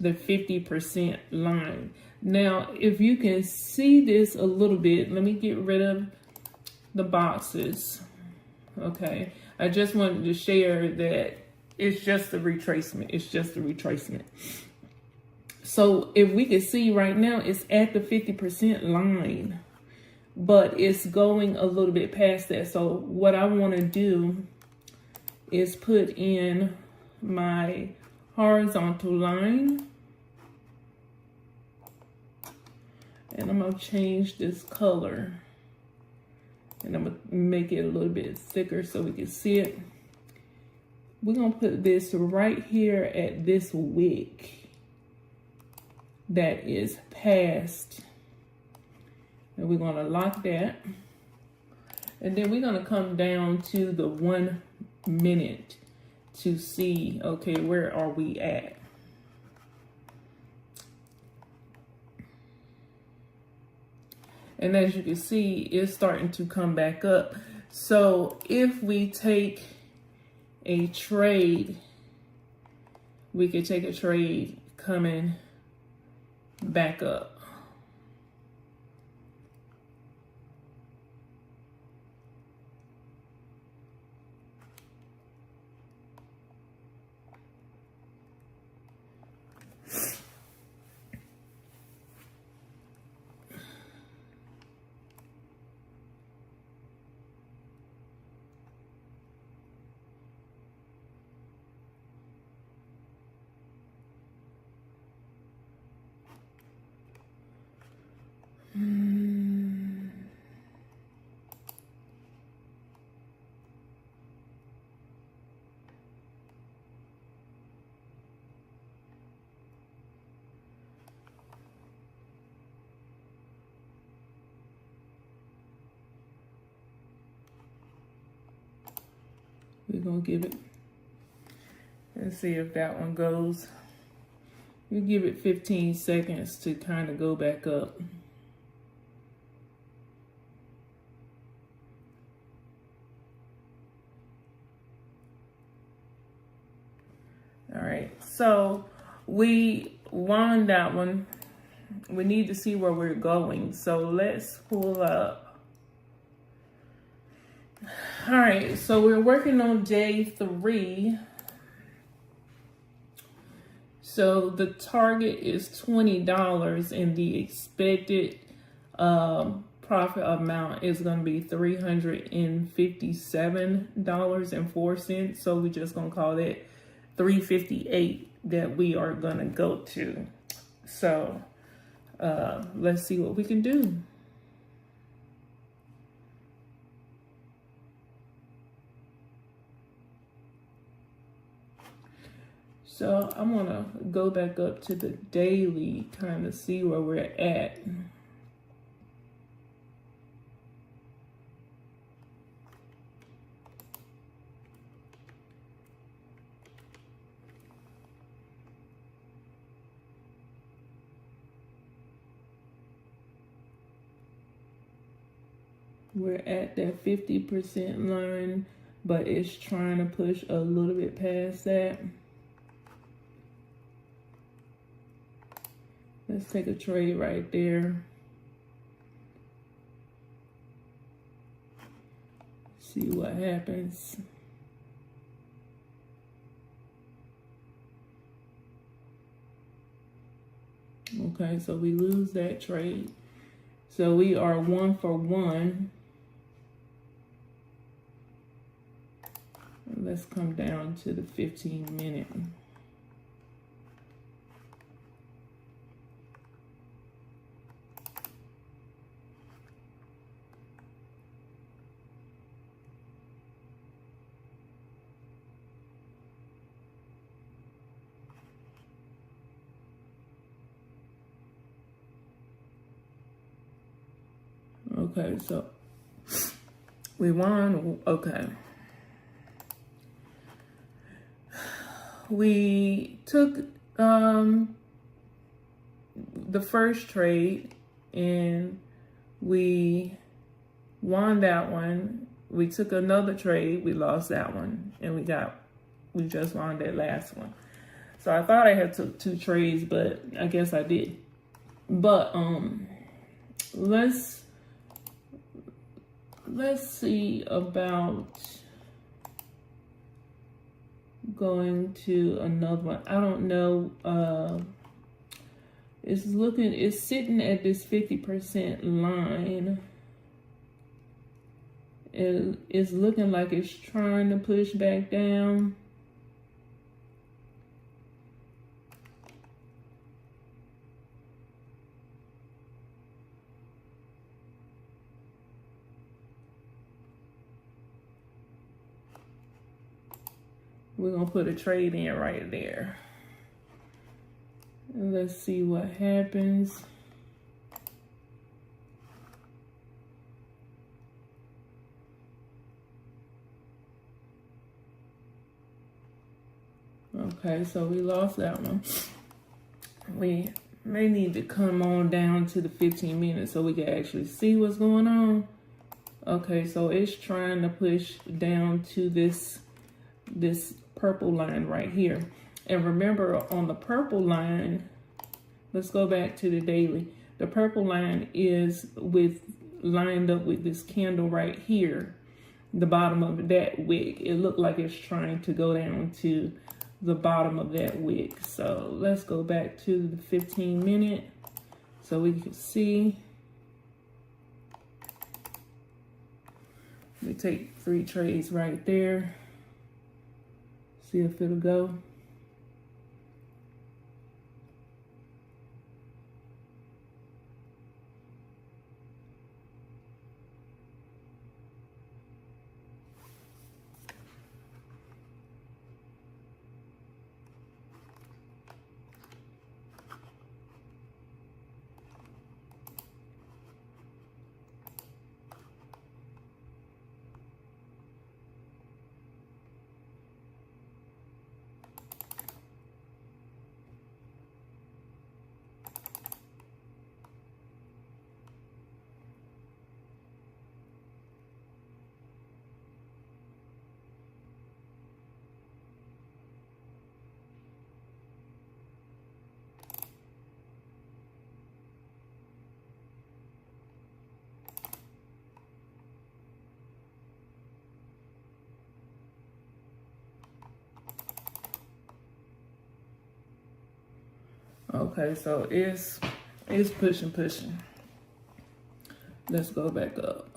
S1: the 50% line. Now, if you can see this a little bit, let me get rid of the boxes. Okay, I just wanted to share that it's just a retracement. It's just a retracement. So if we can see right now, it's at the 50% line, but it's going a little bit past that. So what I want to do is put in my horizontal line. And I'm going to change this color. And I'm going to make it a little bit thicker so we can see it. We're going to put this right here at this wick that is past. And we're going to lock that. And then we're going to come down to the 1 minute to see, okay, where are we at? And as you can see, it's starting to come back up. So if we take a trade, we could take a trade coming back up. We're going to give it, let's see if that one goes. You give it 15 seconds to kind of go back up. All right, so we won that one. We need to see where we're going. So let's pull up. All right, so we're working on day 3. So the target is $20 and the expected profit amount is going to be $357.04. So we're just going to call that 358 that we are going to go to. So let's see what we can do. So I'm going to go back up to the daily, kind of see where we're at. We're at that 50% line, but it's trying to push a little bit past that. Let's take a trade right there. See what happens. Okay, so we lose that trade. So we are 1 for 1. Let's come down to the 15-minute. Okay, so we won. Okay. We took the first trade and we won that one. We took another trade, we lost that one, and we just won that last one. So I thought I had took 2 trades, but I guess I did. But let's see about going to another one. I don't know. It's sitting at this 50% line. It's looking like it's trying to push back down. We're going to put a trade in right there. And let's see what happens. Okay, so we lost that one. We may need to come on down to the 15 minutes so we can actually see what's going on. Okay, so it's trying to push down to this purple line right here. And remember, on the purple line, let's go back to the daily. The purple line is lined up with this candle right here, the bottom of that wick. It looked like it's trying to go down to the bottom of that wick. So let's go back to the 15-minute so we can see. We take 3 trades right there. See if it'll go. Okay, so it's pushing. Let's go back up.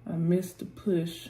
S1: I missed the push.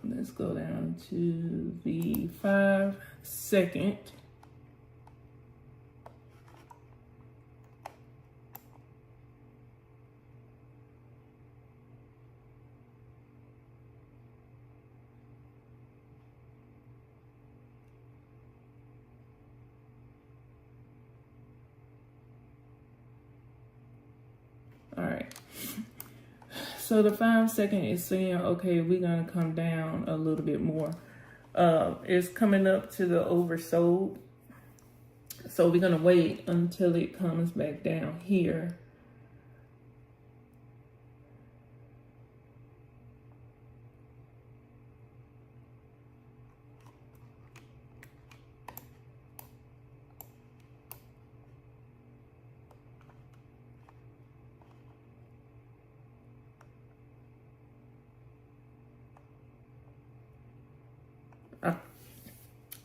S1: Let's go down to the 5-second. All right. So the 5 second is saying, okay, we're going to come down a little bit more. It's coming up to the oversold. So we're going to wait until it comes back down here.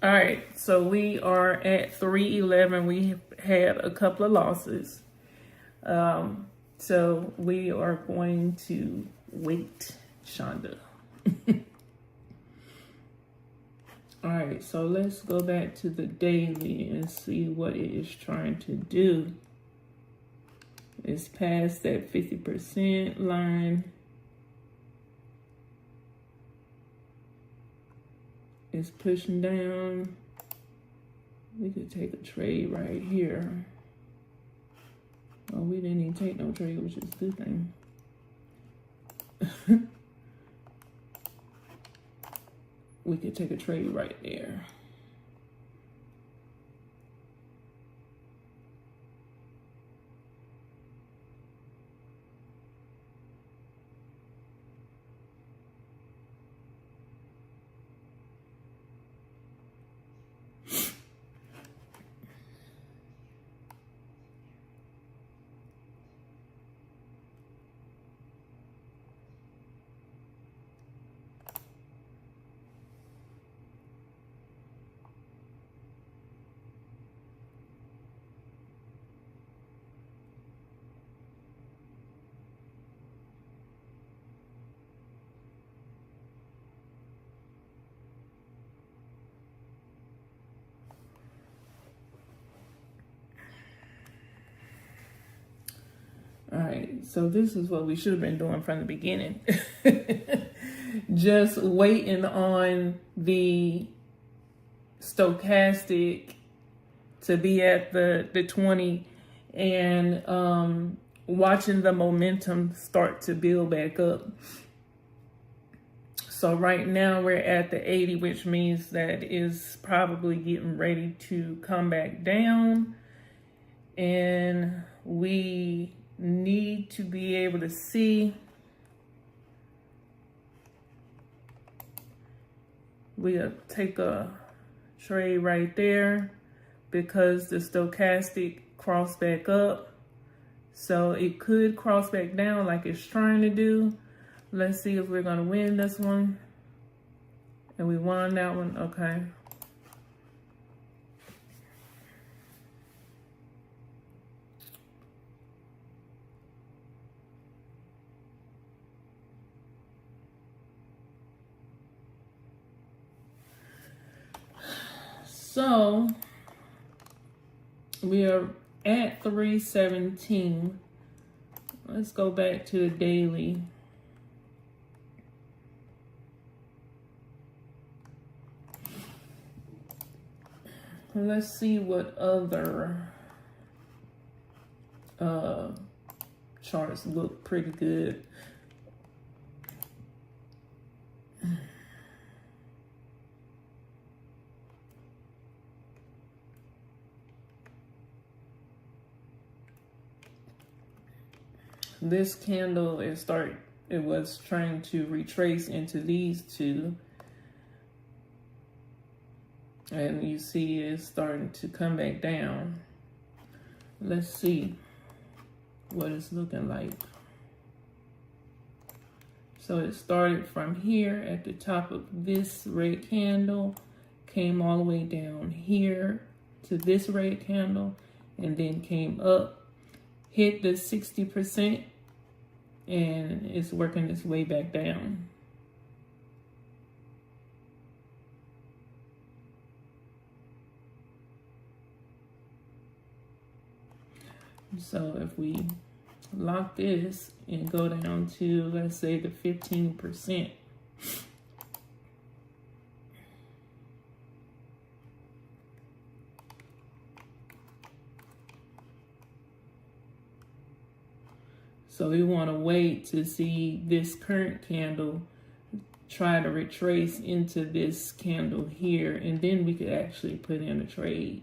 S1: All right, so we are at 311. We had a couple of losses. So we are going to wait, Shonda. All right, so let's go back to the daily and see what it is trying to do. It's past that 50% line. It's pushing down. We could take a trade right here. Oh, we didn't even take no trade, which is a good thing. We could take a trade right there. All right, so this is what we should have been doing from the beginning. Just waiting on the stochastic to be at the 20 and watching the momentum start to build back up. So right now we're at the 80, which means that is probably getting ready to come back down. And we need to be able to see. We'll take a trade right there because the stochastic crossed back up. So it could cross back down like it's trying to do. Let's see if we're going to win this one. And we won that one. Okay. So we are at 317. Let's go back to the daily. Let's see what other charts look pretty good. This candle it was trying to retrace into these two. And you see it's starting to come back down. Let's see what it's looking like. So it started from here at the top of this red candle, came all the way down here to this red candle, and then came up, hit the 60%, and it's working its way back down. So if we lock this and go down to, let's say, the 15%. So we want to wait to see this current candle try to retrace into this candle here, and then we could actually put in a trade.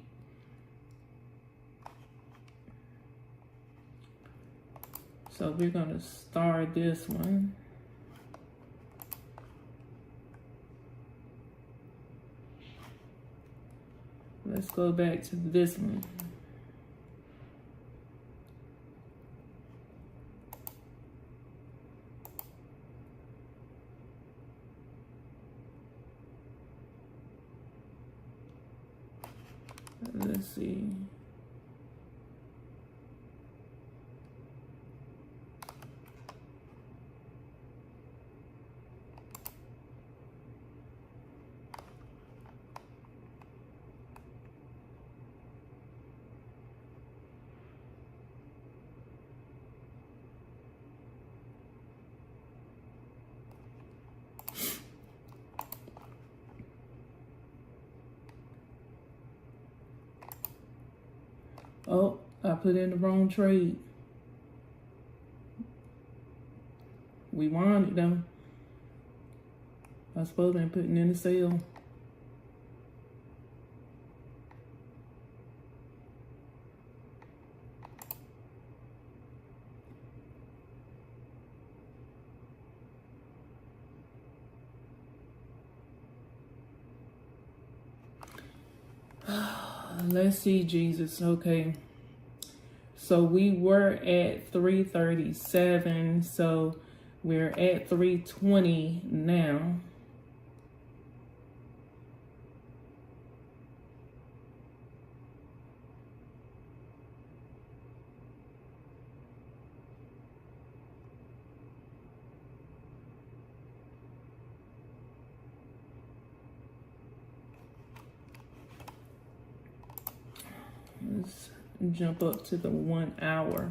S1: So we're going to start this one. Let's go back to this one. Let's see. Oh, I put in the wrong trade. We won it though. I suppose I'm putting in the sale. Let's see, Jesus. Okay. So we were at 337. So we're at 320 now. Let's jump up to the 1 hour.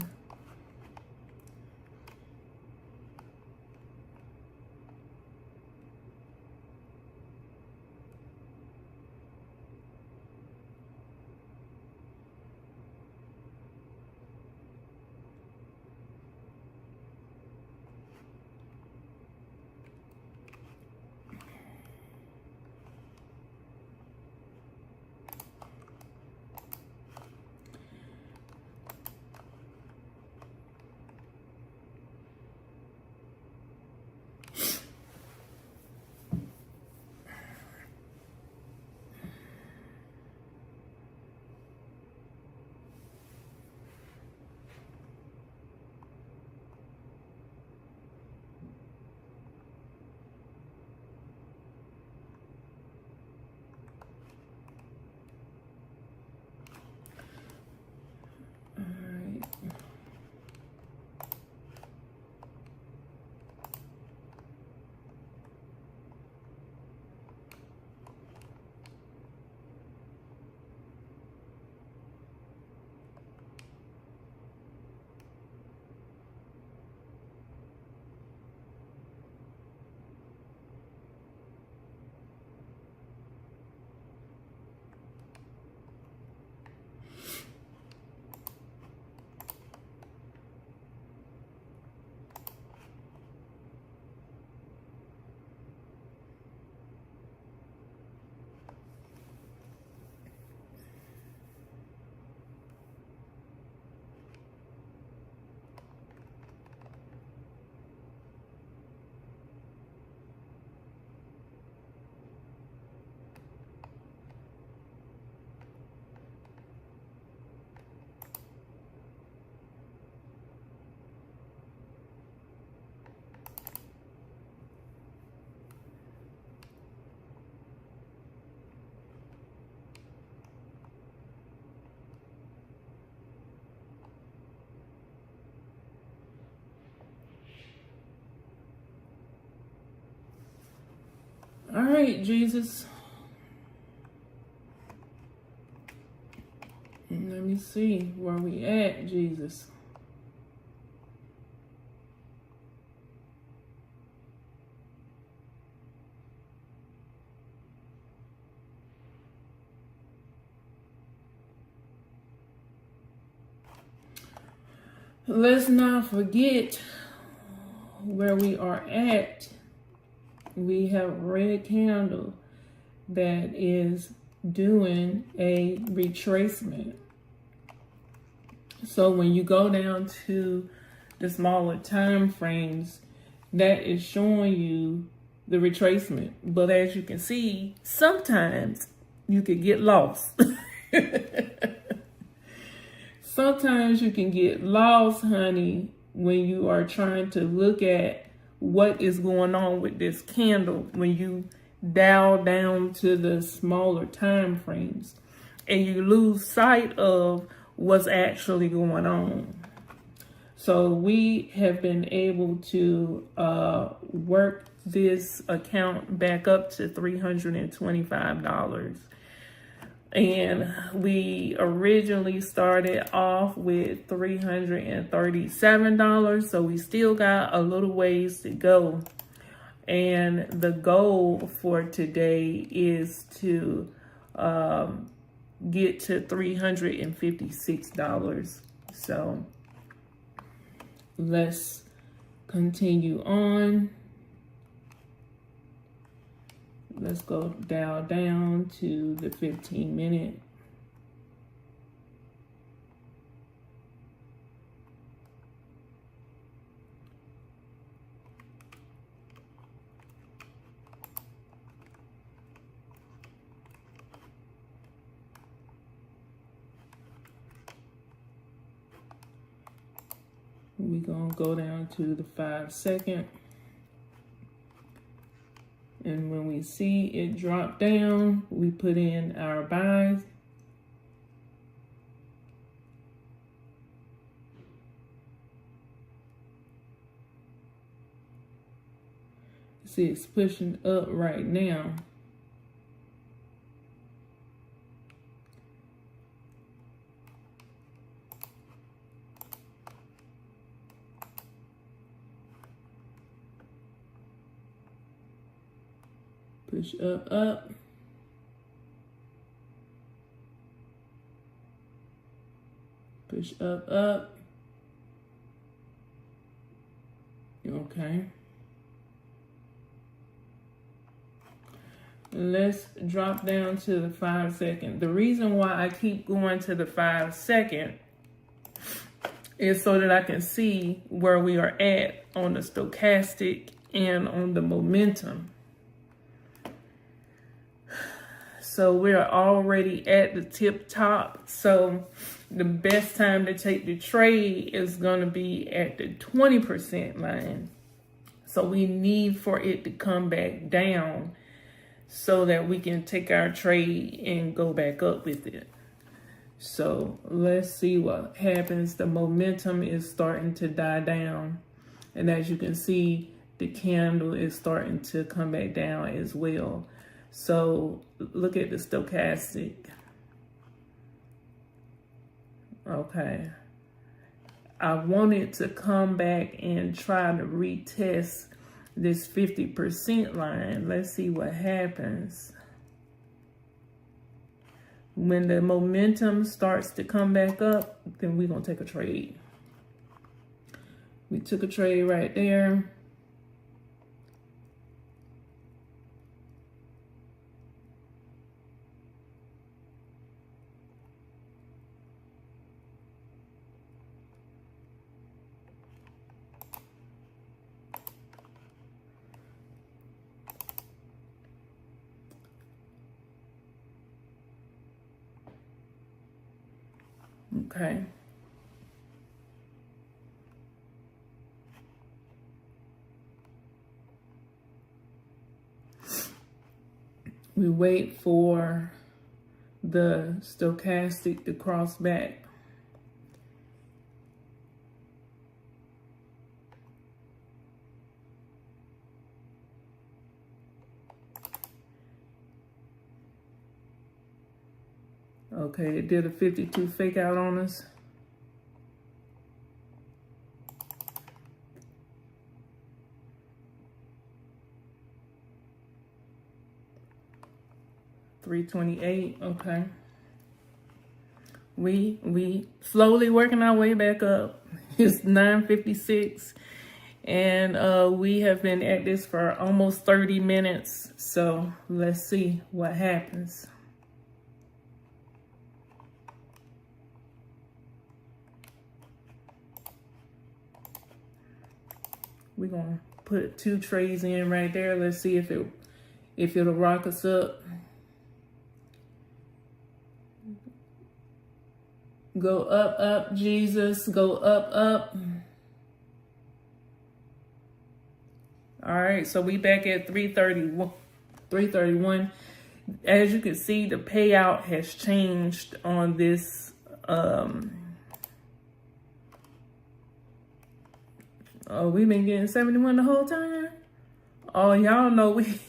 S1: All right, Jesus. Let me see where we at, Jesus. let's not forget where we are at. We have red candle that is doing a retracement. So when you go down to the smaller time frames, that is showing you the retracement. But as you can see, sometimes you can get lost. Sometimes you can get lost, honey, when you are trying to look at what is going on with this candle, when you dial down to the smaller time frames and you lose sight of what's actually going on. So we have been able to work this account back up to $325. And we originally started off with $337, so we still got a little ways to go. And the goal for today is to get to $356. So let's continue on. Let's go dial down to the 15-minute. We're gonna go down to the 5-second. And when we see it drop down, we put in our buys. See, it's pushing up right now. Push up. Push up. Okay. Let's drop down to the 5-second. The reason why I keep going to the 5-second is so that I can see where we are at on the stochastic and on the momentum. So we're already at the tip top. So the best time to take the trade is going to be at the 20% line. So we need for it to come back down so that we can take our trade and go back up with it. So let's see what happens. The momentum is starting to die down. And as you can see, the candle is starting to come back down as well. So look at the stochastic. Okay. I wanted to come back and try to retest this 50% line. Let's see what happens. When the momentum starts to come back up, then we're going to take a trade. We took a trade right there. Okay. We wait for the stochastic to cross back. Okay, it did a 52 fake out on us. $328. Okay. We slowly working our way back up. It's 9:56, and we have been at this for almost 30 minutes. So let's see what happens. We're gonna put 2 trays in right there. Let's see if it'll rock us up. Go up, up, Jesus. Go up, up. All right, so we back at 331. As you can see, the payout has changed on this. Oh, we've been getting 71 the whole time. Oh, y'all know we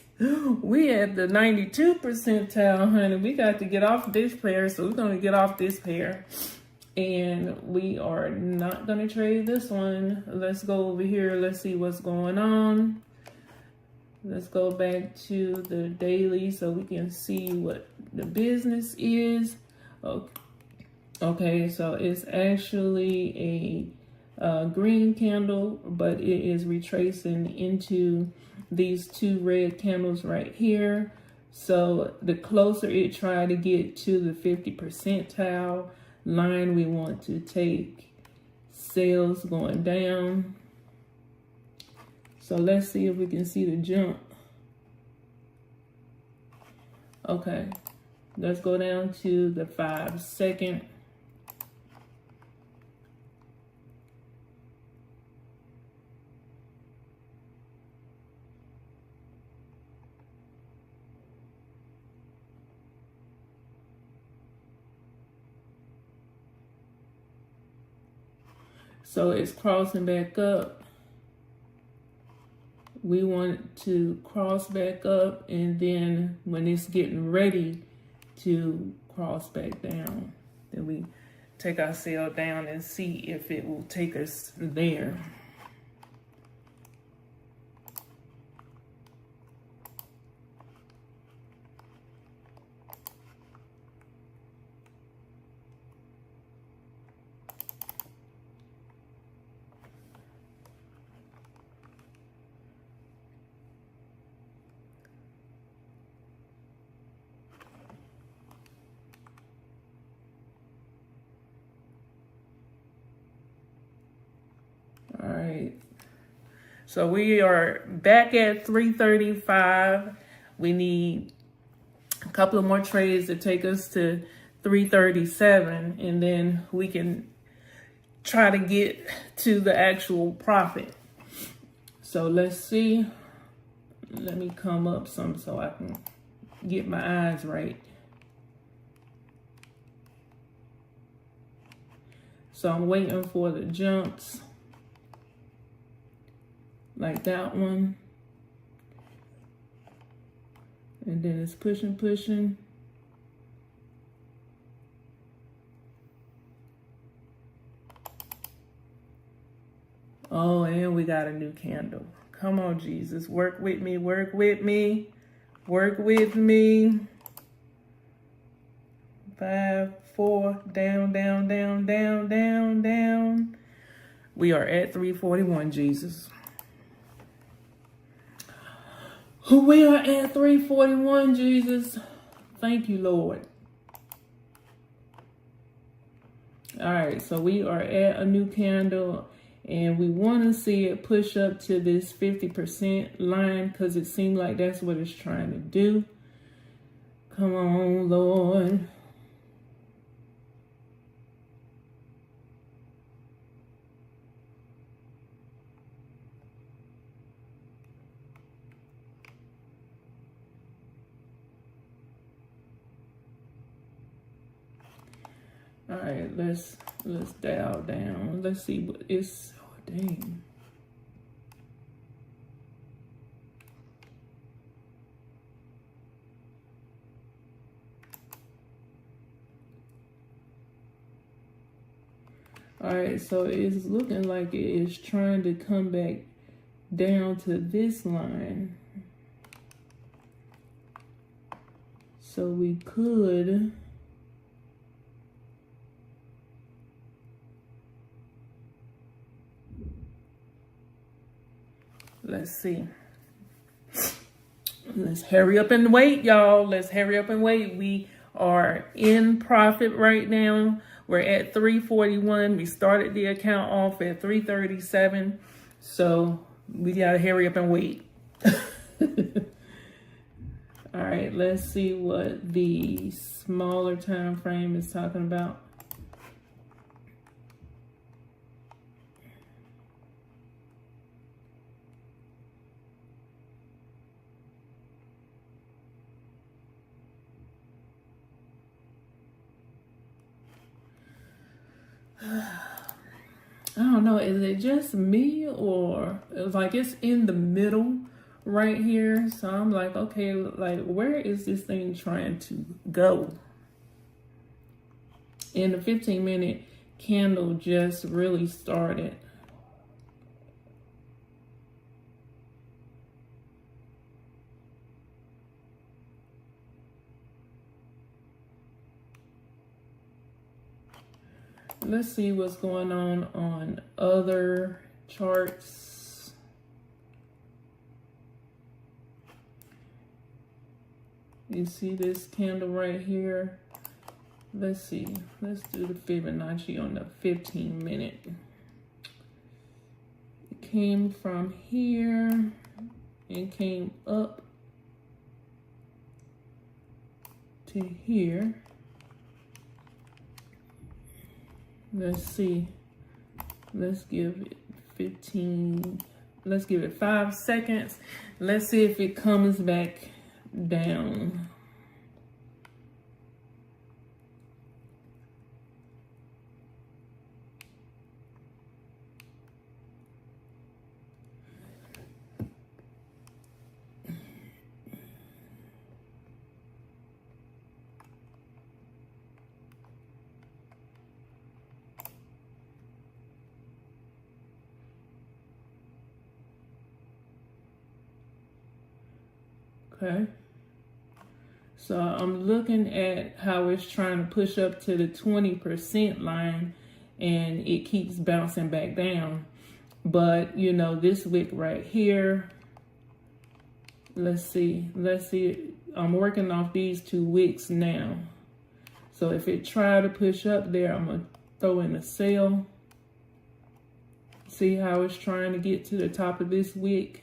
S1: at the 92 percentile, honey. We got to get off this pair, so we're gonna get off this pair. And we are not gonna trade this one. Let's go over here. Let's see what's going on. Let's go back to the daily so we can see what the business is. Okay, so it's actually a green candle, but it is retracing into these 2 red candles right here. So the closer it try to get to the 50 percentile line, we want to take sales going down. So let's see if we can see the jump. Okay, let's go down to the 5 second. So it's crossing back up. We want to cross back up, and then when it's getting ready to cross back down, then we take our sale down and see if it will take us there. All right, so we are back at 335. We need a couple of more trades to take us to 337, and then we can try to get to the actual profit. So let's see. Let me come up some so I can get my eyes right. So I'm waiting for the jumps. Like that one. And then it's pushing, pushing. Oh, and we got a new candle. Come on, Jesus. Work with me, work with me, work with me. 5, 4, down, down, down, down, down, down. We are at 341, Jesus. We are at 341, Jesus. Thank you, Lord. All right, so we are at a new candle, and we want to see it push up to this 50% line because it seems like that's what it's trying to do. Come on, Lord. All right, let's dial down. Let's see what it's. Oh, dang. All right, so it's looking like it is trying to come back down to this line. So we could Let's see. Let's hurry up and wait, y'all. Let's hurry up and wait. We are in profit right now. We're at 341. We started the account off at 337. So we gotta hurry up and wait. All right, let's see what the smaller time frame is talking about. I don't know, is it just me or like it's in the middle right here? So I'm like, okay, like where is this thing trying to go? And the 15-minute candle just really started. Let's see what's going on other charts. You see this candle right here? Let's see. Let's do the Fibonacci on the 15-minute. It came from here and came up to here. Let's see. Let's give it 15. Let's give it 5 seconds. Let's see if it comes back down. Okay, so I'm looking at how it's trying to push up to the 20% line and it keeps bouncing back down. But you know, this wick right here, let's see, I'm working off these 2 wicks now. So if it try to push up there, I'm gonna throw in a sell. See how it's trying to get to the top of this wick.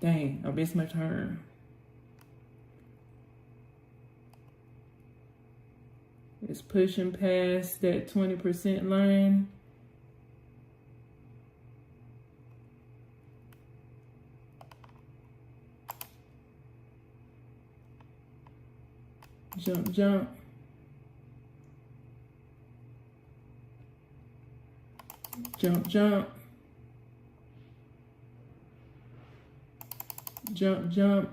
S1: Dang, I missed my turn. It's pushing past that 20% line. Jump, jump. Jump, jump. Jump, jump.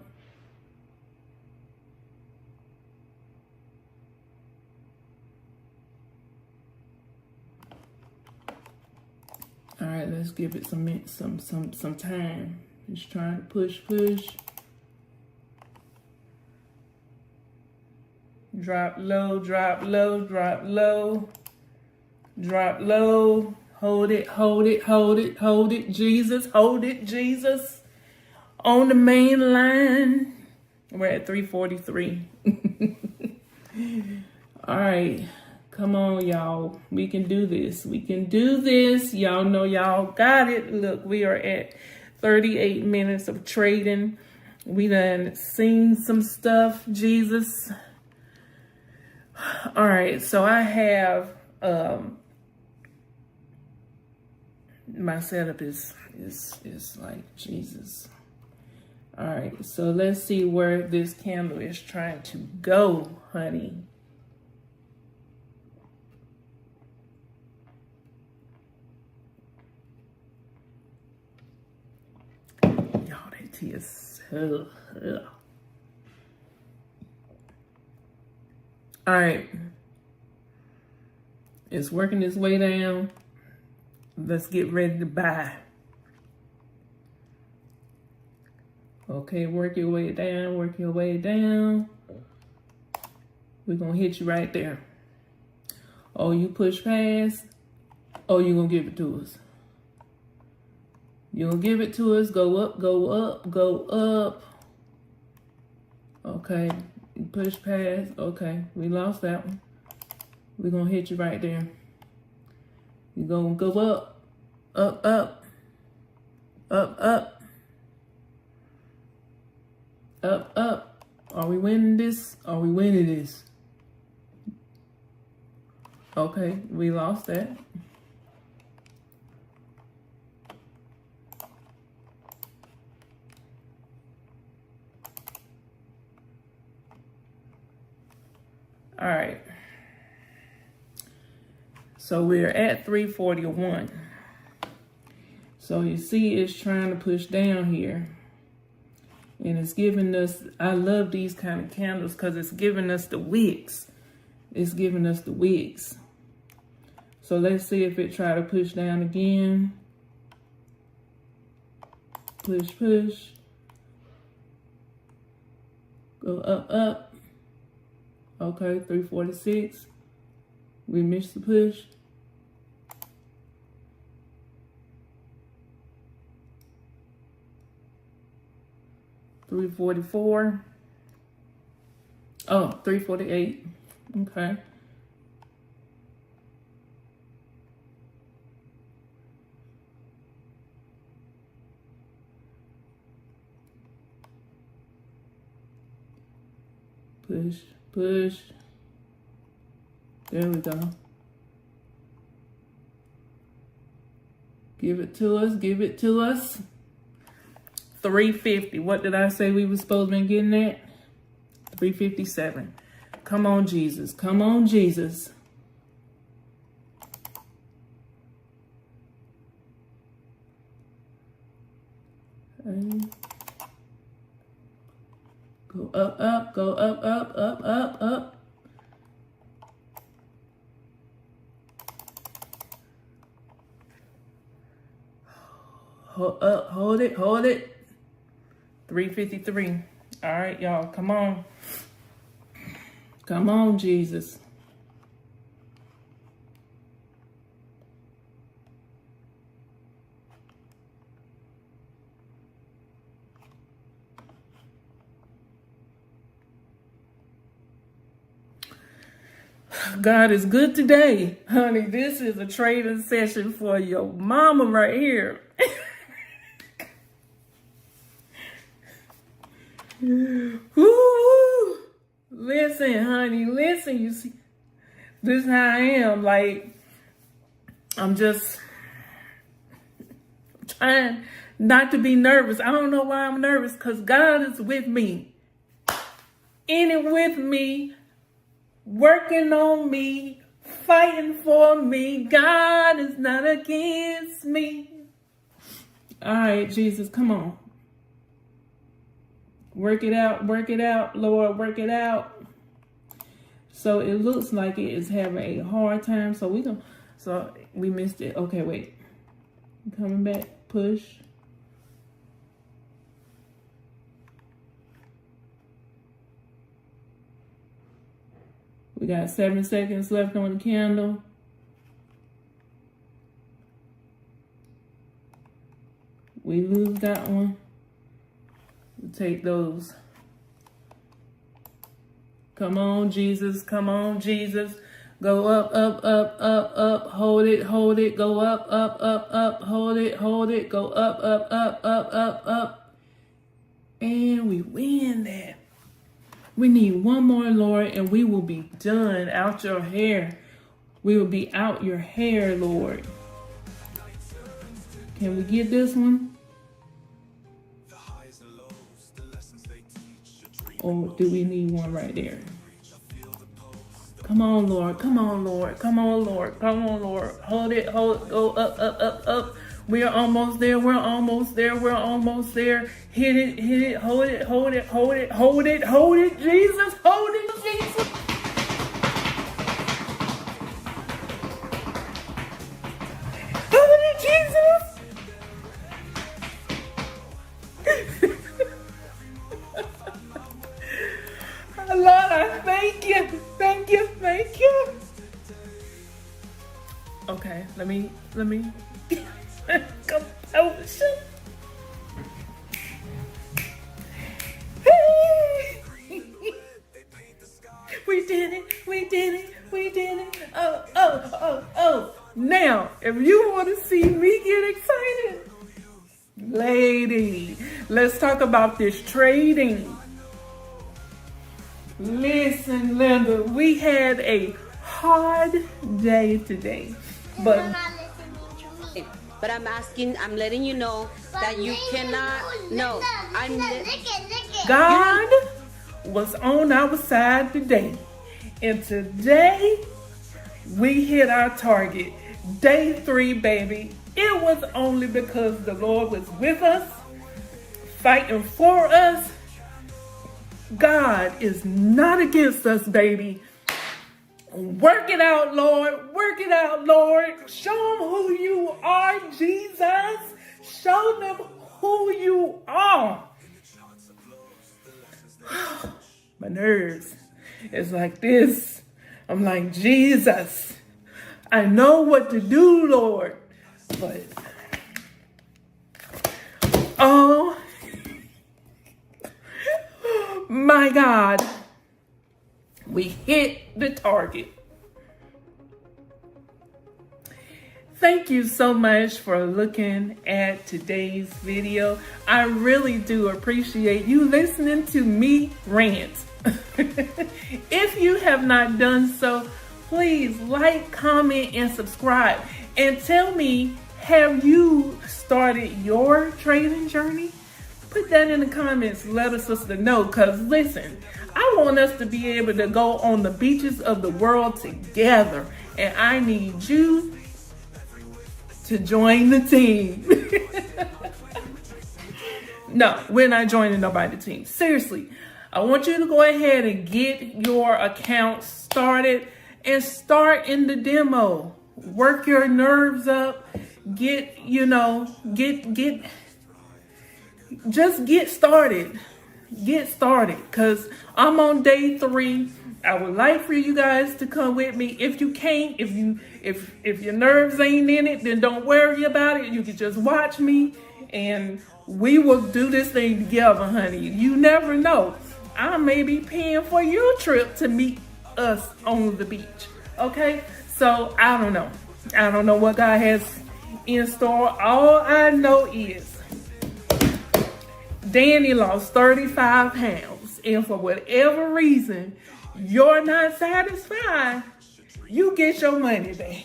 S1: All right, let's give it some time. Just trying to push. Drop low, drop low, drop low. Drop low. Hold it, hold it, hold it, hold it, Jesus, hold it, Jesus. On the main line, we're at 343. All right, come on, y'all. We can do this. We can do this. Y'all know y'all got it. Look, we are at 38 minutes of trading. We done seen some stuff, Jesus. All right, so I have my setup is like Jesus. All right, so let's see where this candle is trying to go, honey. Y'all, that tea is so... All right. It's working its way down. Let's get ready to buy. Okay, work your way down, work your way down. We're gonna hit you right there. Oh, you push past. Oh, you gonna give it to us. You'll give it to us. Go up, go up, go up. Okay. Push past. Okay. We lost that one. We're going to hit you right there. You're going to go up, up, up, up, up, up, up. Are we winning this? Are we winning this? Okay. We lost that. All right. So we're at 341. So you see it's trying to push down here. And it's giving us, I love these kind of candles because it's giving us the wicks. It's giving us the wicks. So let's see if it try to push down again. Push, push. Go up, up. Okay, 346. We missed the push. $344. Oh, 348. Okay. Push, push. There we go. Give it to us, give it to us. 350. What did I say we were supposed to be getting at? 357. Come on, Jesus. Come on, Jesus. Okay. Go up, up, go up, up, up, up, up. Hold up, hold it, hold it. 353. All right, y'all, come on. Come on, Jesus. God is good today. Honey, this is a trading session for your mama right here. Woo! Listen, honey, listen. You see, this is how I am. Like, I'm just trying not to be nervous. I don't know why I'm nervous, because God is with me. In it with me, working on me, fighting for me. God is not against me. All right, Jesus, come on. Work it out, Lord, work it out. So it looks like it is having a hard time. So we missed it. Okay, wait. Coming back, push. We got 7 seconds left on the candle. We lose that one. Take those. Come on, Jesus. Come on, Jesus. Go up, up, up, up, up. Hold it, hold it. Go up, up, up, up. Hold it, hold it. Go up, up, up, up, up, up. And we win that. We need one more, Lord, and we will be done. Out your hair. We will be out your hair, Lord. Can we get this one? Or do we need one right there? Come on, Lord. Come on, Lord. Come on, Lord. Come on, Lord. Hold it. Hold it. Go up, up, up, up. We are almost there. We're almost there. We're almost there. Hit it. Hit it. Hold it. Hold it. Hold it. Hold it. Hold it. Jesus. Hold it, Jesus. Hold it, Jesus. Lord, I thank you. Thank you. Thank you. Okay, let me come Oh, shit. We did it. We did it. We did it. Oh, oh, oh, oh. Now, if you want to see me get excited, lady, let's talk about this trading. Listen, Linda, we had a hard day today, but
S5: I'm letting you know that you cannot. No,
S1: God was on our side today, and today we hit our target. Day 3, baby. It was only because the Lord was with us, fighting for us. God is not against us, baby. Work it out, Lord. Work it out, Lord. Show them who you are, Jesus. Show them who you are. My nerves is like this. I'm like, Jesus, I know what to do, Lord. But, oh, my God. We hit the target. Thank you so much for looking at today's video. I really do appreciate you listening to me rant. If you have not done so, please like, comment, and subscribe. And tell me, have you started your trading journey? Put that in the comments. Let us sister know. Because listen, I want us to be able to go on the beaches of the world together. And I need you to join the team. No, we're not joining nobody's team. Seriously, I want you to go ahead and get your account started and start in the demo. Work your nerves up. Just get started. Get started, because I'm on day 3. I would like for you guys to come with me. If you can't, if your nerves ain't in it, then don't worry about it. You can just watch me and we will do this thing together, honey. You never know. I may be paying for your trip to meet us on the beach. Okay? So I don't know. I don't know what God has in store. All I know is Danny lost 35 pounds. And for whatever reason, you're not satisfied, you get your money back.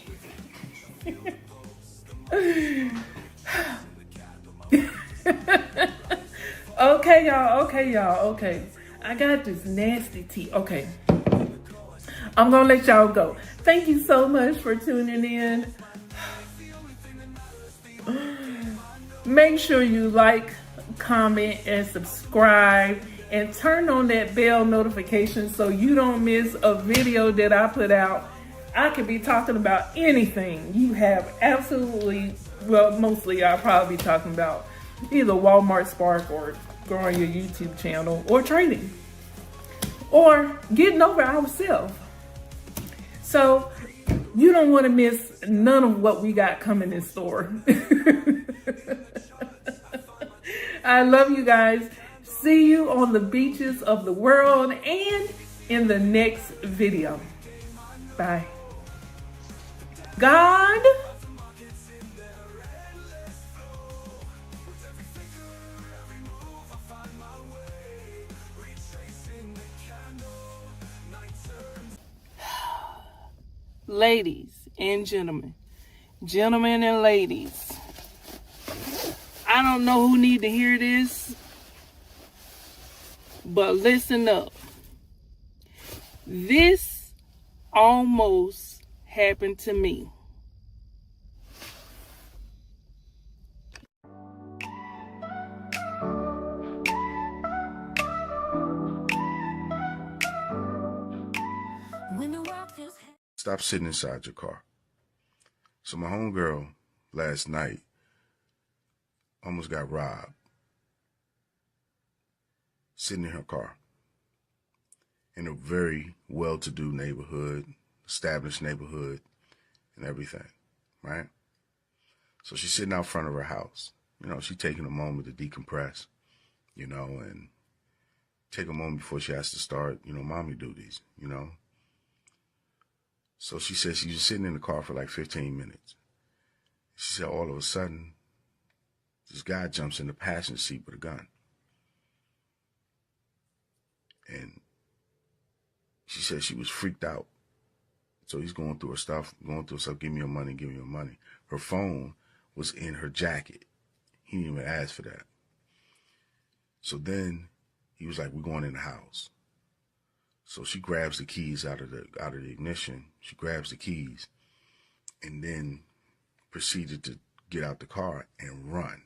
S1: Okay, y'all. Okay. I got this nasty tea. Okay. I'm going to let y'all go. Thank you so much for tuning in. Make sure you like, comment, and subscribe, and turn on that bell notification so you don't miss a video that I put out. I could be talking about anything. You have absolutely, well, mostly I'll probably be talking about either Walmart Spark or growing your YouTube channel or trading or getting over ourselves. So you don't want to miss none of what we got coming in store. I love you guys. See you on the beaches of the world and in the next video. Bye. God. Ladies and gentlemen and ladies, I don't know who need to hear this, but listen up. This almost happened to me.
S3: Stop sitting inside your car. So my homegirl last night almost got robbed sitting in her car in a very well-to-do neighborhood, established neighborhood and everything, right? So she's sitting out front of her house. She's taking a moment to decompress, and take a moment before she has to start, mommy duties, So she said she was sitting in the car for like 15 minutes. She said all of a sudden, this guy jumps in the passenger seat with a gun. And she said she was freaked out. So he's going through her stuff, give me your money. Her phone was in her jacket. He didn't even ask for that. So then he was like, we're going in the house. So she grabs the keys out of the ignition. She grabs the keys and then proceeded to get out the car and run.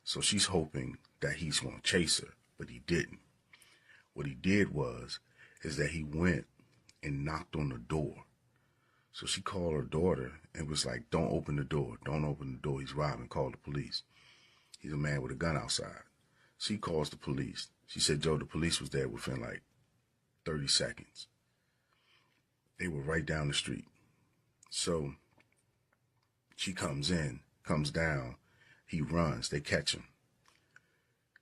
S3: So she's hoping that he's going to chase her, but he didn't. What he did is that he went and knocked on the door. So she called her daughter and was like, don't open the door. Don't open the door. He's robbing. Call the police. He's a man with a gun outside. She calls the police. She said, Joe, the police was there within like 30 seconds. They were right down the street. So she comes down. He runs. They catch him.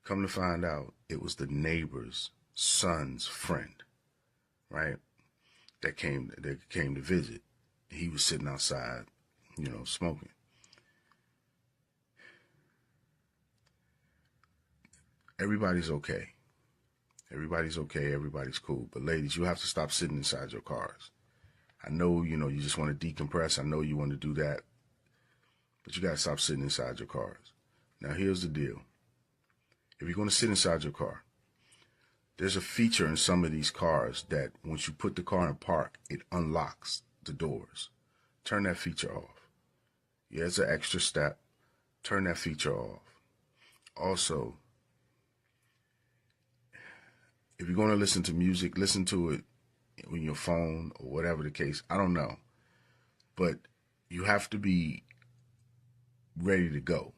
S3: Come to find out, it was the neighbor's son's friend, right? That came to visit. He was sitting outside, smoking. Everybody's okay. Everybody's okay. Everybody's cool. But ladies, you have to stop sitting inside your cars. I know, you just want to decompress. I know you want to do that. But you got to stop sitting inside your cars. Now, here's the deal. If you're going to sit inside your car, there's a feature in some of these cars that once you put the car in park, it unlocks the doors. Turn that feature off. Yeah, it's an extra step. Turn that feature off. Also, if you're going to listen to music, listen to it on your phone or whatever the case. I don't know. But you have to be ready to go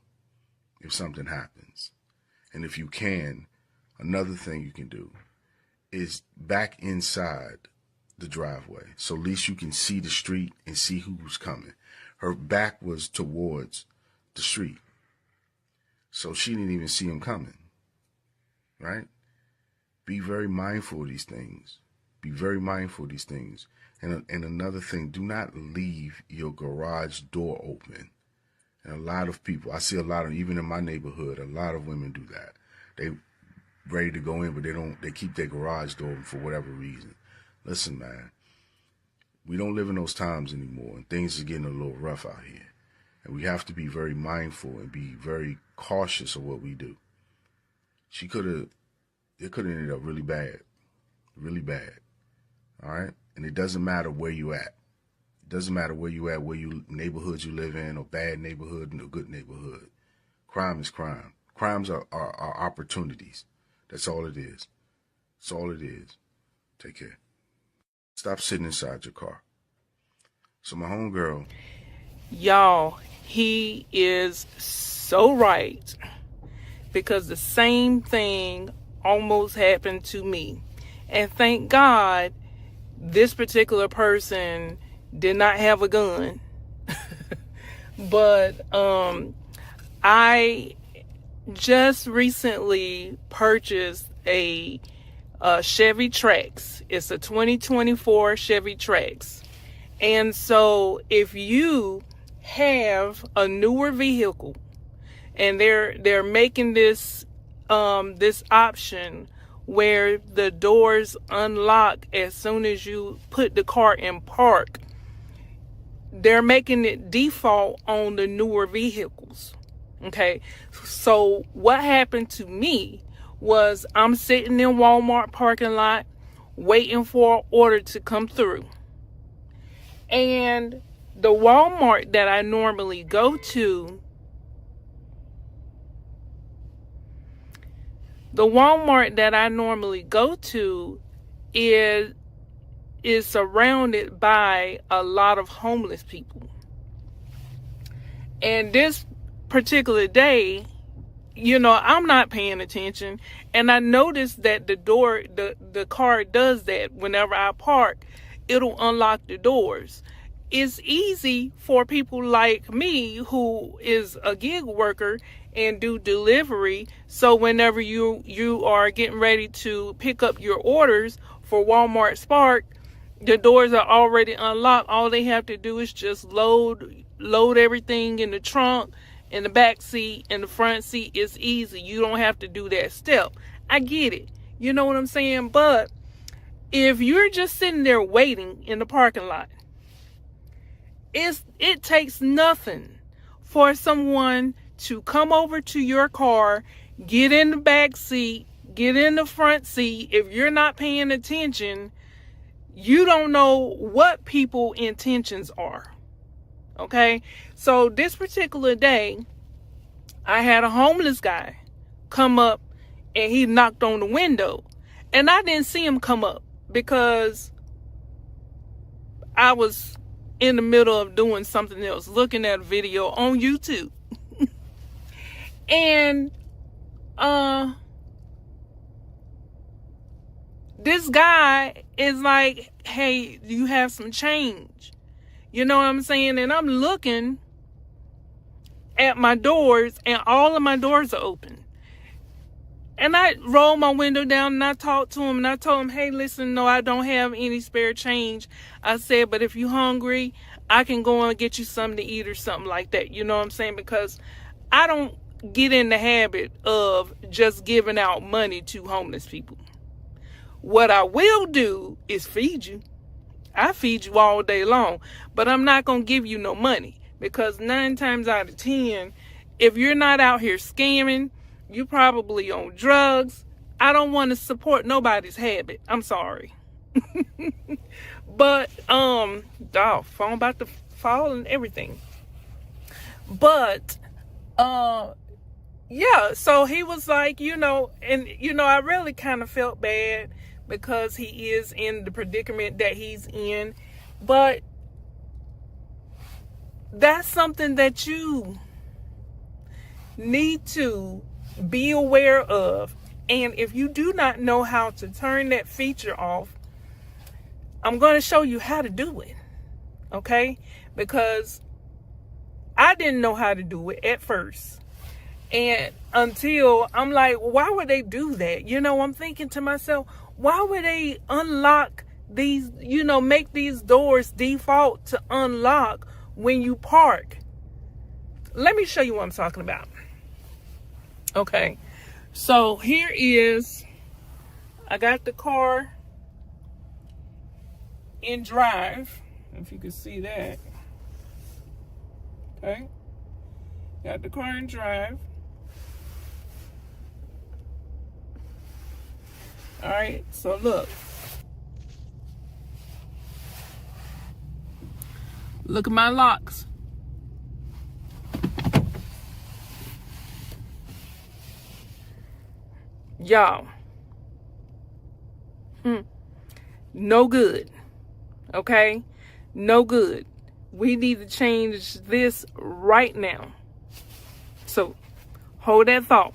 S3: if something happens. And if you can, another thing you can do is back inside the driveway. So at least you can see the street and see who's coming. Her back was towards the street. So she didn't even see him coming. Right? Be very mindful of these things. Be very mindful of these things. And another thing, do not leave your garage door open. And a lot of people, I see a lot of, even in my neighborhood, a lot of women do that. They ready to go in, but they keep their garage door open for whatever reason. Listen, man, we don't live in those times anymore, and things are getting a little rough out here. And we have to be very mindful and be very cautious of what we do. It could have ended up really bad. Really bad. All right? And it doesn't matter where you at. It doesn't matter where you at, neighborhoods you live in, or bad neighborhood or good neighborhood. Crime is crime. Crimes are opportunities. That's all it is. That's all it is. Take care. Stop sitting inside your car. So my homegirl.
S1: Y'all, he is so right. Because the same thing almost happened to me. And thank God this particular person did not have a gun. But I just recently purchased a Chevy Trax. It's a 2024 Chevy Trax. And so if you have a newer vehicle and they're making this option where the doors unlock as soon as you put the car in park, they're making it default on the newer vehicles. Okay, so what happened to me was I'm sitting in Walmart parking lot waiting for an order to come through. And the Walmart that I normally go to, is surrounded by a lot of homeless people. And this particular day, I'm not paying attention, and I noticed that the car does that. Whenever I park, it'll unlock the doors. it's easy for people like me who is a gig worker and do delivery. So whenever you are getting ready to pick up your orders for Walmart Spark, the doors are already unlocked. All they have to do is just load everything in the trunk, in the back seat, in the front seat. It's easy. You don't have to do that step. I get it. You know what I'm saying? But if you're just sitting there waiting in the parking lot, it takes nothing for someone to come over to your car, get in the back seat, get in the front seat. If you're not paying attention, you don't know what people's intentions are. Okay? So this particular day, I had a homeless guy come up and he knocked on the window. And I didn't see him come up because I was in the middle of doing something else, looking at a video on YouTube. And this guy is like, hey, do you have some change? You know what I'm saying? And I'm looking at my doors, and all of my doors are open. And I rolled my window down and I talked to him and I told him, hey, listen, no, I don't have any spare change. I said, but if you're hungry, I can go and get you something to eat or something like that. You know what I'm saying? Because I don't get in the habit of just giving out money to homeless people. What I will do is feed you. I feed you all day long, but I'm not going to give you no money, because 9 times out of 10, if you're not out here scamming, you probably on drugs. I don't want to support nobody's habit. I'm sorry. But dog, phone about to fall and everything. But yeah, so he was like, I really kind of felt bad because he is in the predicament that he's in. But that's something that you need to be aware of. And if you do not know how to turn that feature off, I'm going to show you how to do it. Okay? Because I didn't know how to do it at first. And until I'm like, why would they do that? I'm thinking to myself, why would they unlock these, make these doors default to unlock when you park? Let me show you what I'm talking about. Okay, so here is, I got the car in drive, if you can see that. Okay, got the car in drive. All right, so look at my locks. Y'all, no good. Okay, no good. We need to change this right now. So hold that thought.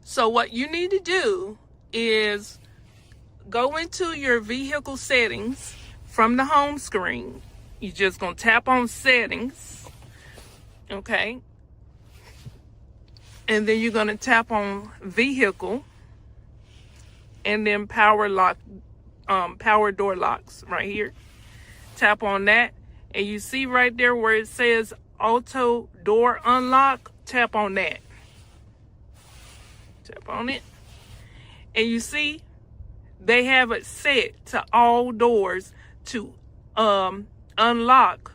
S1: So what you need to do is go into your vehicle settings from the home screen. You're just going to tap on settings. Okay. And then you're going to tap on vehicle and then power door locks right here. Tap on that. And you see right there where it says auto door unlock, tap on that. Tap on it. And you see they have it set to all doors to unlock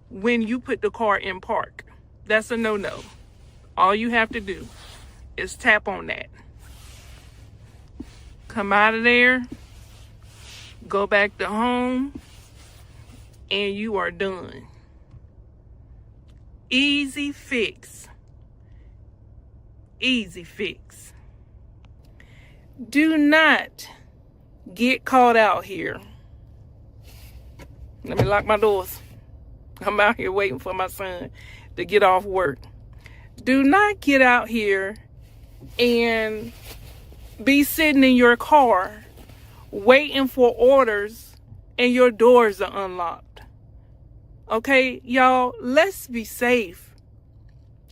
S1: when you put the car in park. That's a no-no. All you have to do is tap on that. Come out of there, go back to home, and you are done. Easy fix. Easy fix. Do not get caught out here. Let me lock my doors. I'm out here waiting for my son to get off work. Do not get out here and be sitting in your car waiting for orders and your doors are unlocked. Okay, y'all, let's be safe,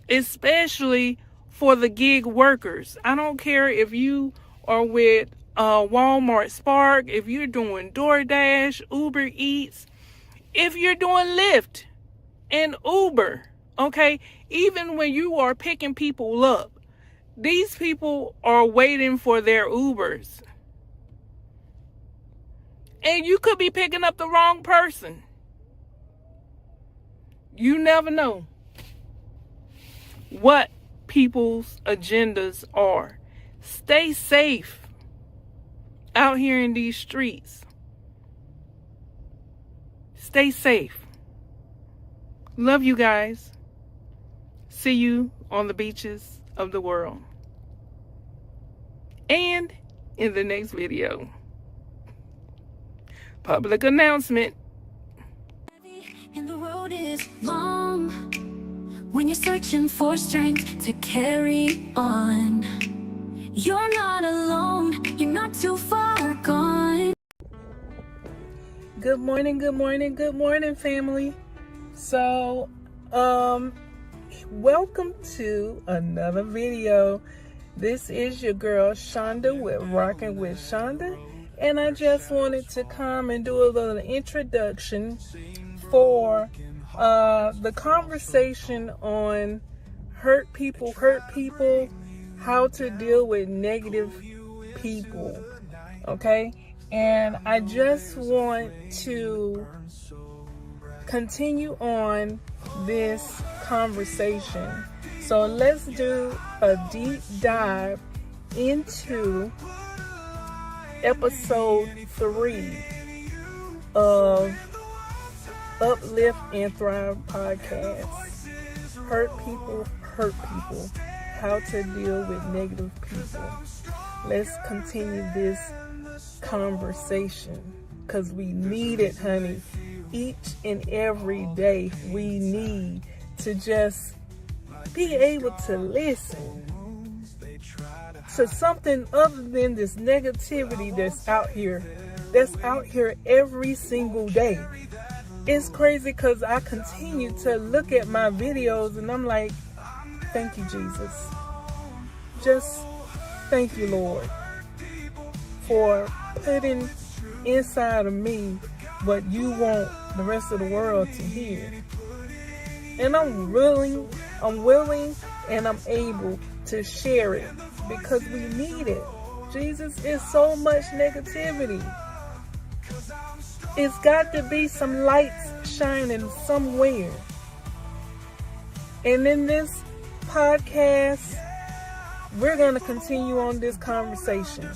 S1: especially for the gig workers. I don't care if you are with Walmart Spark, if you're doing DoorDash, Uber Eats, if you're doing Lyft and Uber, okay? Even when you are picking people up, these people are waiting for their Ubers. And you could be picking up the wrong person. You never know what people's agendas are. Stay safe out here in these streets. Stay safe. Love you guys. See you on the beaches of the world. And in the next video. Public announcement.
S2: And the road is long when you're searching for strength to carry on. You're not alone, you're not too far gone.
S1: Good morning, good morning, good morning, family. So, welcome to another video. This is your girl Shonda with Rockin with Shonda, and I just wanted to come and do a little introduction for the conversation on hurt people, how to deal with negative people, okay? And I just want to continue on this conversation. So let's do a deep dive into episode 3 of Uplift and Thrive podcast. Hurt people, how to deal with negative people. Let's continue this conversation because we need it, honey. Each and every day we need to just be able to listen to something other than this negativity that's out here every single day. It's crazy because I continue to look at my videos and I'm like, thank you, Jesus. Just thank you, Lord, for putting inside of me what you want the rest of the world to hear. And I'm willing, and I'm able to share it because we need it. Jesus, is so much negativity. It's got to be some lights shining somewhere. And in this podcast, we're going to continue on this conversation.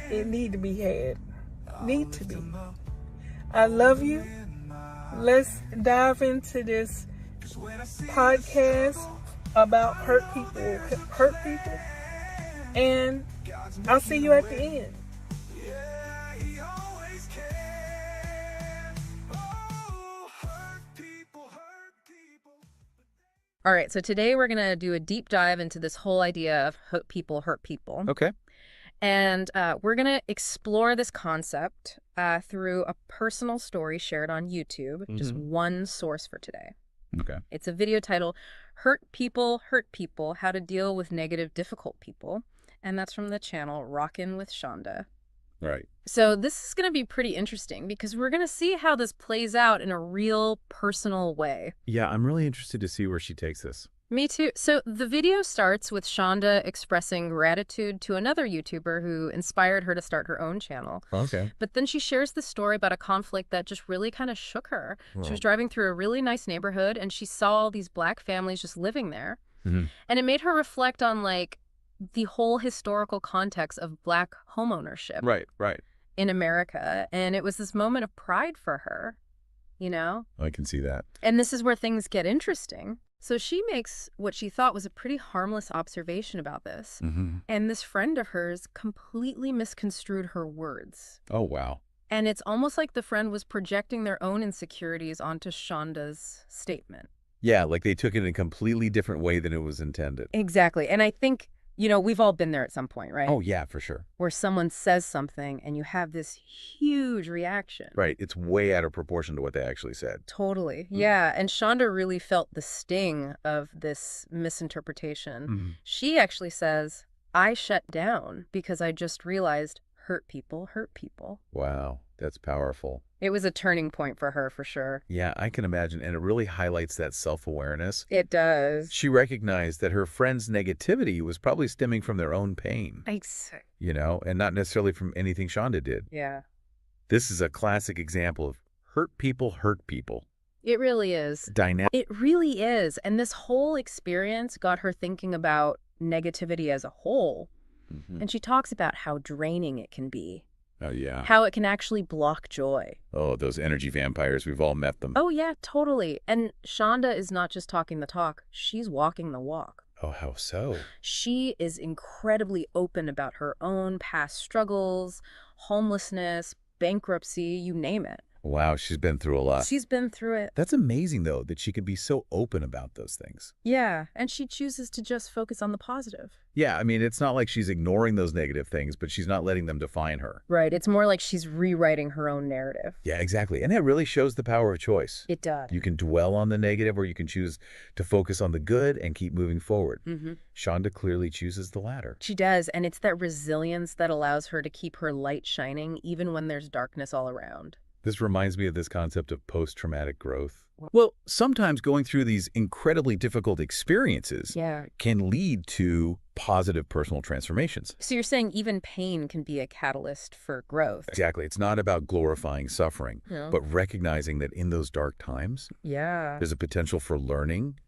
S1: It need to be had. Need to be. I love you. Let's dive into this podcast about hurt people. And I'll see you at the end.
S9: All right, so today we're going to do a deep dive into this whole idea of hurt people.
S10: Okay.
S9: And we're going to explore this concept through a personal story shared on YouTube, just one source for today.
S10: Okay.
S9: It's a video titled, Hurt People, How to Deal with Negative, Difficult People. And that's from the channel Rockin with Shonda.
S10: Right.
S9: So this is going to be pretty interesting because we're going to see how this plays out in a real personal way.
S10: Yeah, I'm really interested to see where she takes this.
S9: Me too. So the video starts with Shonda expressing gratitude to another YouTuber who inspired her to start her own channel.
S10: Okay.
S9: But then she shares the story about a conflict that just really kind of shook her. She was driving through a really nice neighborhood and she saw all these black families just living there. And it made her reflect on like the whole historical context of black homeownership.
S10: Right.
S9: In America. And it was this moment of pride for her, you know?
S10: I can see that.
S9: And this is where things get interesting. So she makes what she thought was a pretty harmless observation about this. And this friend of hers completely misconstrued her words.
S10: Oh, wow.
S9: And it's almost like the friend was projecting their own insecurities onto Shonda's statement.
S10: Yeah, like they took it in a completely different way than it was intended.
S9: Exactly. And I think You know, we've all been there at some point, right?
S10: Oh, yeah, for sure.
S9: Where someone says something and you have this huge reaction.
S10: Right. It's way out of proportion to what they actually said.
S9: Totally. Yeah. And Shonda really felt the sting of this misinterpretation. She actually says, I shut down because I just realized hurt people hurt people.
S10: Wow. That's powerful.
S9: It was a turning point for her, for sure.
S10: Yeah, I can imagine. And it really highlights that self-awareness.
S9: It does.
S10: She recognized that her friend's negativity was probably stemming from their own pain.
S9: Exactly.
S10: You know, and not necessarily from anything Shonda did.
S9: Yeah.
S10: This is a classic example of hurt people.
S9: It really is.
S10: Dynamic.
S9: It really is. And this whole experience got her thinking about negativity as a whole. And she talks about how draining it can be.
S10: Oh, yeah.
S9: How it can actually block joy.
S10: Oh, those energy vampires. We've all met them.
S9: Oh, yeah, totally. And Shonda is not just talking the talk. She's walking the walk.
S10: Oh, how so?
S9: She is incredibly open about her own past struggles, homelessness, bankruptcy, you name it.
S10: Wow, she's been through a lot.
S9: She's been through it.
S10: That's amazing, though, that she could be so open about those things.
S9: Yeah, and she chooses to just focus on the positive.
S10: Yeah, I mean, it's not like she's ignoring those negative things, but she's not letting them define her.
S9: Right, it's more like she's rewriting her own narrative.
S10: Yeah, exactly. And that really shows the power of choice.
S9: It does.
S10: You can dwell on the negative, or you can choose to focus on the good and keep moving forward. Shonda clearly chooses the latter.
S9: She does, and it's that resilience that allows her to keep her light shining even when there's darkness all around.
S10: This reminds me of this concept of post-traumatic growth. Well, sometimes going through these incredibly difficult experiences can lead to positive personal transformations.
S9: So you're saying even pain can be a catalyst for growth.
S10: Exactly. It's not about glorifying suffering, but recognizing that in those dark times, there's a potential for learning,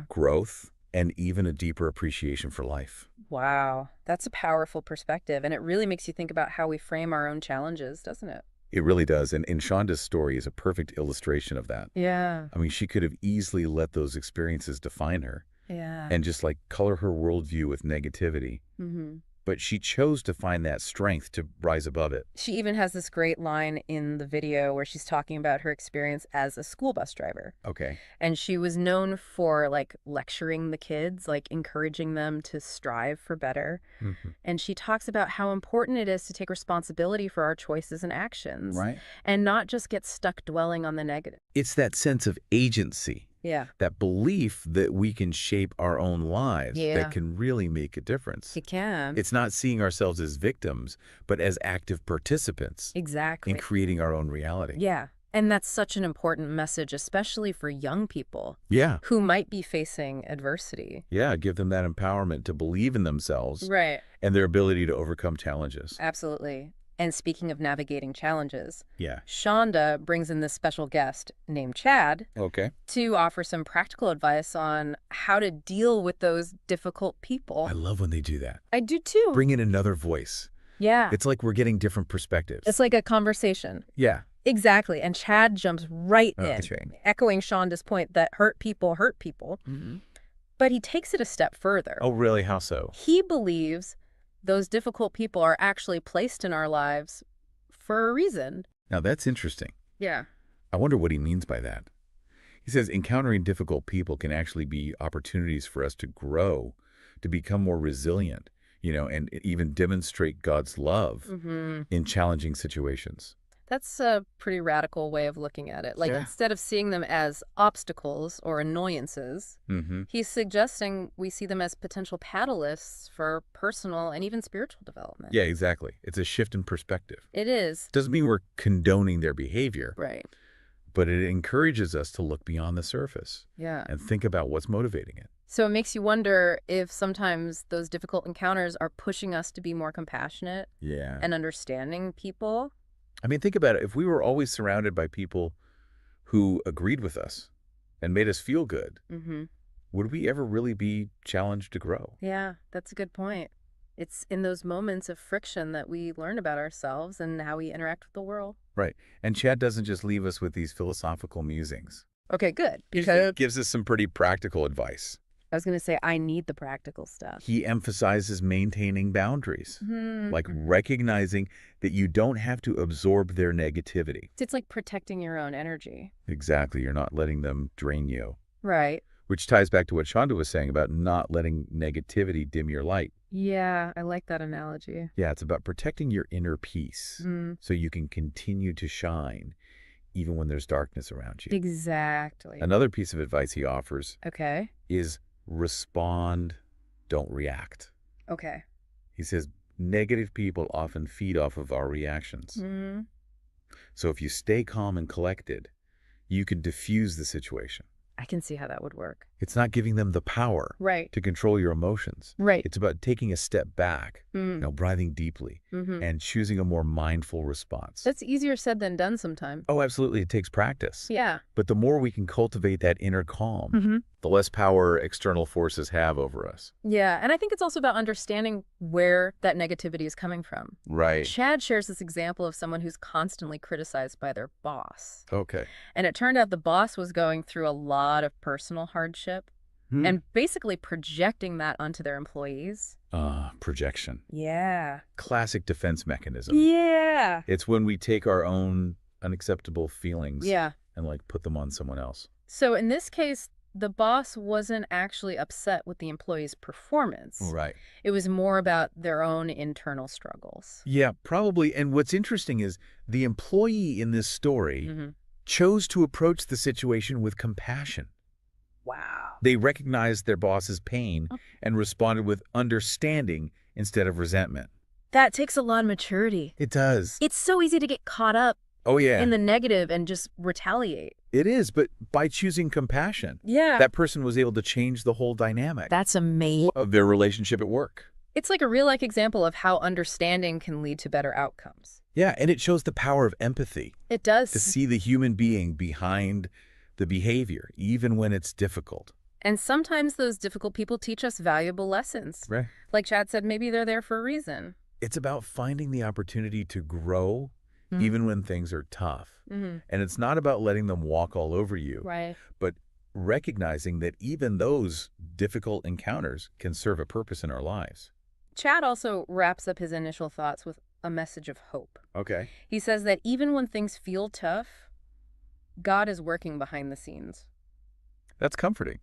S10: growth, and even a deeper appreciation for life.
S9: Wow. That's a powerful perspective, and it really makes you think about how we frame our own challenges, doesn't it?
S10: It really does. And Shonda's story is a perfect illustration of that.
S9: Yeah.
S10: I mean, she could have easily let those experiences define her.
S9: Yeah.
S10: And just like color her worldview with negativity. But she chose to find that strength to rise above it.
S9: She even has this great line in the video where she's talking about her experience as a school bus driver.
S10: Okay.
S9: And she was known for like lecturing the kids, like encouraging them to strive for better. And she talks about how important it is to take responsibility for our choices and actions.
S10: Right.
S9: And not just get stuck dwelling on the negative.
S10: It's that sense of agency.
S9: Yeah.
S10: That belief that we can shape our own lives that can really make a difference.
S9: It can.
S10: It's not seeing ourselves as victims, but as active participants.
S9: Exactly.
S10: In creating our own reality.
S9: Yeah. And that's such an important message, especially for young people.
S10: Yeah.
S9: Who might be facing adversity.
S10: Yeah, give them that empowerment to believe in themselves.
S9: Right.
S10: And their ability to overcome challenges.
S9: Absolutely. And speaking of navigating challenges,
S10: Yeah.
S9: Shonda brings in this special guest named Chad
S10: Okay.
S9: to offer some practical advice on how to deal with those difficult people.
S10: I love when they do that.
S9: I do too.
S10: Bring in another voice.
S9: Yeah.
S10: It's like we're getting different perspectives.
S9: It's like a conversation.
S10: Yeah.
S9: Exactly. And Chad jumps right in,
S10: That's right.
S9: echoing Shonda's point that hurt people hurt people. But he takes it a step further.
S10: Oh, really? How so?
S9: He believes those difficult people are actually placed in our lives for a reason.
S10: Now, that's interesting.
S9: Yeah.
S10: I wonder what he means by that. He says encountering difficult people can actually be opportunities for us to grow, to become more resilient, and even demonstrate God's love in challenging situations.
S9: That's a pretty radical way of looking at it. Like, instead of seeing them as obstacles or annoyances, he's suggesting we see them as potential catalysts for personal and even spiritual development.
S10: Yeah, exactly. It's a shift in perspective.
S9: It is.
S10: Doesn't mean we're condoning their behavior.
S9: Right.
S10: But it encourages us to look beyond the surface.
S9: Yeah.
S10: And think about what's motivating it.
S9: So it makes you wonder if sometimes those difficult encounters are pushing us to be more compassionate and understanding people.
S10: I mean, think about it. If we were always surrounded by people who agreed with us and made us feel good, would we ever really be challenged to grow?
S9: Yeah, that's a good point. It's in those moments of friction that we learn about ourselves and how we interact with the world.
S10: Right. And Chad doesn't just leave us with these philosophical musings.
S9: Okay, good.
S10: Because he gives us some pretty practical advice.
S9: I was going to say, I need the practical stuff.
S10: He emphasizes maintaining boundaries, like recognizing that you don't have to absorb their negativity.
S9: It's like protecting your own energy.
S10: Exactly. You're not letting them drain you.
S9: Right.
S10: Which ties back to what Shonda was saying about not letting negativity dim your light.
S9: Yeah, I like that analogy.
S10: Yeah, it's about protecting your inner peace so you can continue to shine even when there's darkness around you.
S9: Exactly.
S10: Another piece of advice he offers is respond, don't react.
S9: Okay.
S10: He says negative people often feed off of our reactions. So if you stay calm and collected, you can diffuse the situation.
S9: I can see how that would work.
S10: It's not giving them the power to control your emotions. It's about taking a step back, breathing deeply, and choosing a more mindful response.
S9: That's easier said than done sometimes.
S10: Oh, absolutely. It takes practice.
S9: Yeah.
S10: But the more we can cultivate that inner calm, the less power external forces have over us.
S9: Yeah, and I think it's also about understanding where that negativity is coming from.
S10: Right.
S9: Chad shares this example of someone who's constantly criticized by their boss.
S10: Okay.
S9: And it turned out the boss was going through a lot of personal hardship and basically projecting that onto their employees.
S10: Projection.
S9: Yeah.
S10: Classic defense mechanism.
S9: Yeah.
S10: It's when we take our own unacceptable feelings and put them on someone else.
S9: So in this case, the boss wasn't actually upset with the employee's performance.
S10: Right.
S9: It was more about their own internal struggles.
S10: Yeah, probably. And what's interesting is the employee in this story chose to approach the situation with compassion.
S9: Wow.
S10: They recognized their boss's pain and responded with understanding instead of resentment.
S9: That takes a lot of maturity.
S10: It does.
S9: It's so easy to get caught up in the negative and just retaliate.
S10: It is, but by choosing compassion, that person was able to change the whole dynamic.
S9: That's amazing.
S10: Of their relationship at work.
S9: It's like a real-life example of how understanding can lead to better outcomes.
S10: Yeah, and it shows the power of empathy.
S9: It does.
S10: To see the human being behind the behavior, even when it's difficult.
S9: And sometimes those difficult people teach us valuable lessons.
S10: Right.
S9: Like Chad said, maybe they're there for a reason.
S10: It's about finding the opportunity to grow even when things are tough. And it's not about letting them walk all over you, but recognizing that even those difficult encounters can serve a purpose in our lives.
S9: Chad also wraps up his initial thoughts with a message of hope.
S10: Okay.
S9: He says that even when things feel tough, God is working behind the scenes.
S10: That's comforting.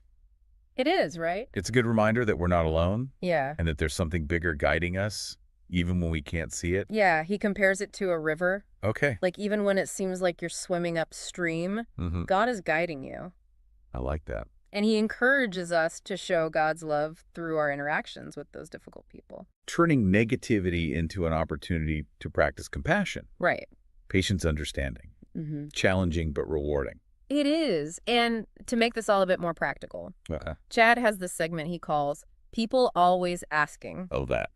S9: It is, right?
S10: It's a good reminder that we're not alone.
S9: Yeah.
S10: And that there's something bigger guiding us, even when we can't see it.
S9: Yeah, he compares it to a river.
S10: Okay.
S9: Like even when it seems like you're swimming upstream, God is guiding you.
S10: I like that.
S9: And he encourages us to show God's love through our interactions with those difficult people.
S10: Turning negativity into an opportunity to practice compassion.
S9: Right.
S10: Patience, understanding. Challenging but rewarding.
S9: It is. And to make this all a bit more practical, Chad has this segment he calls People Always Asking.
S10: Oh, that.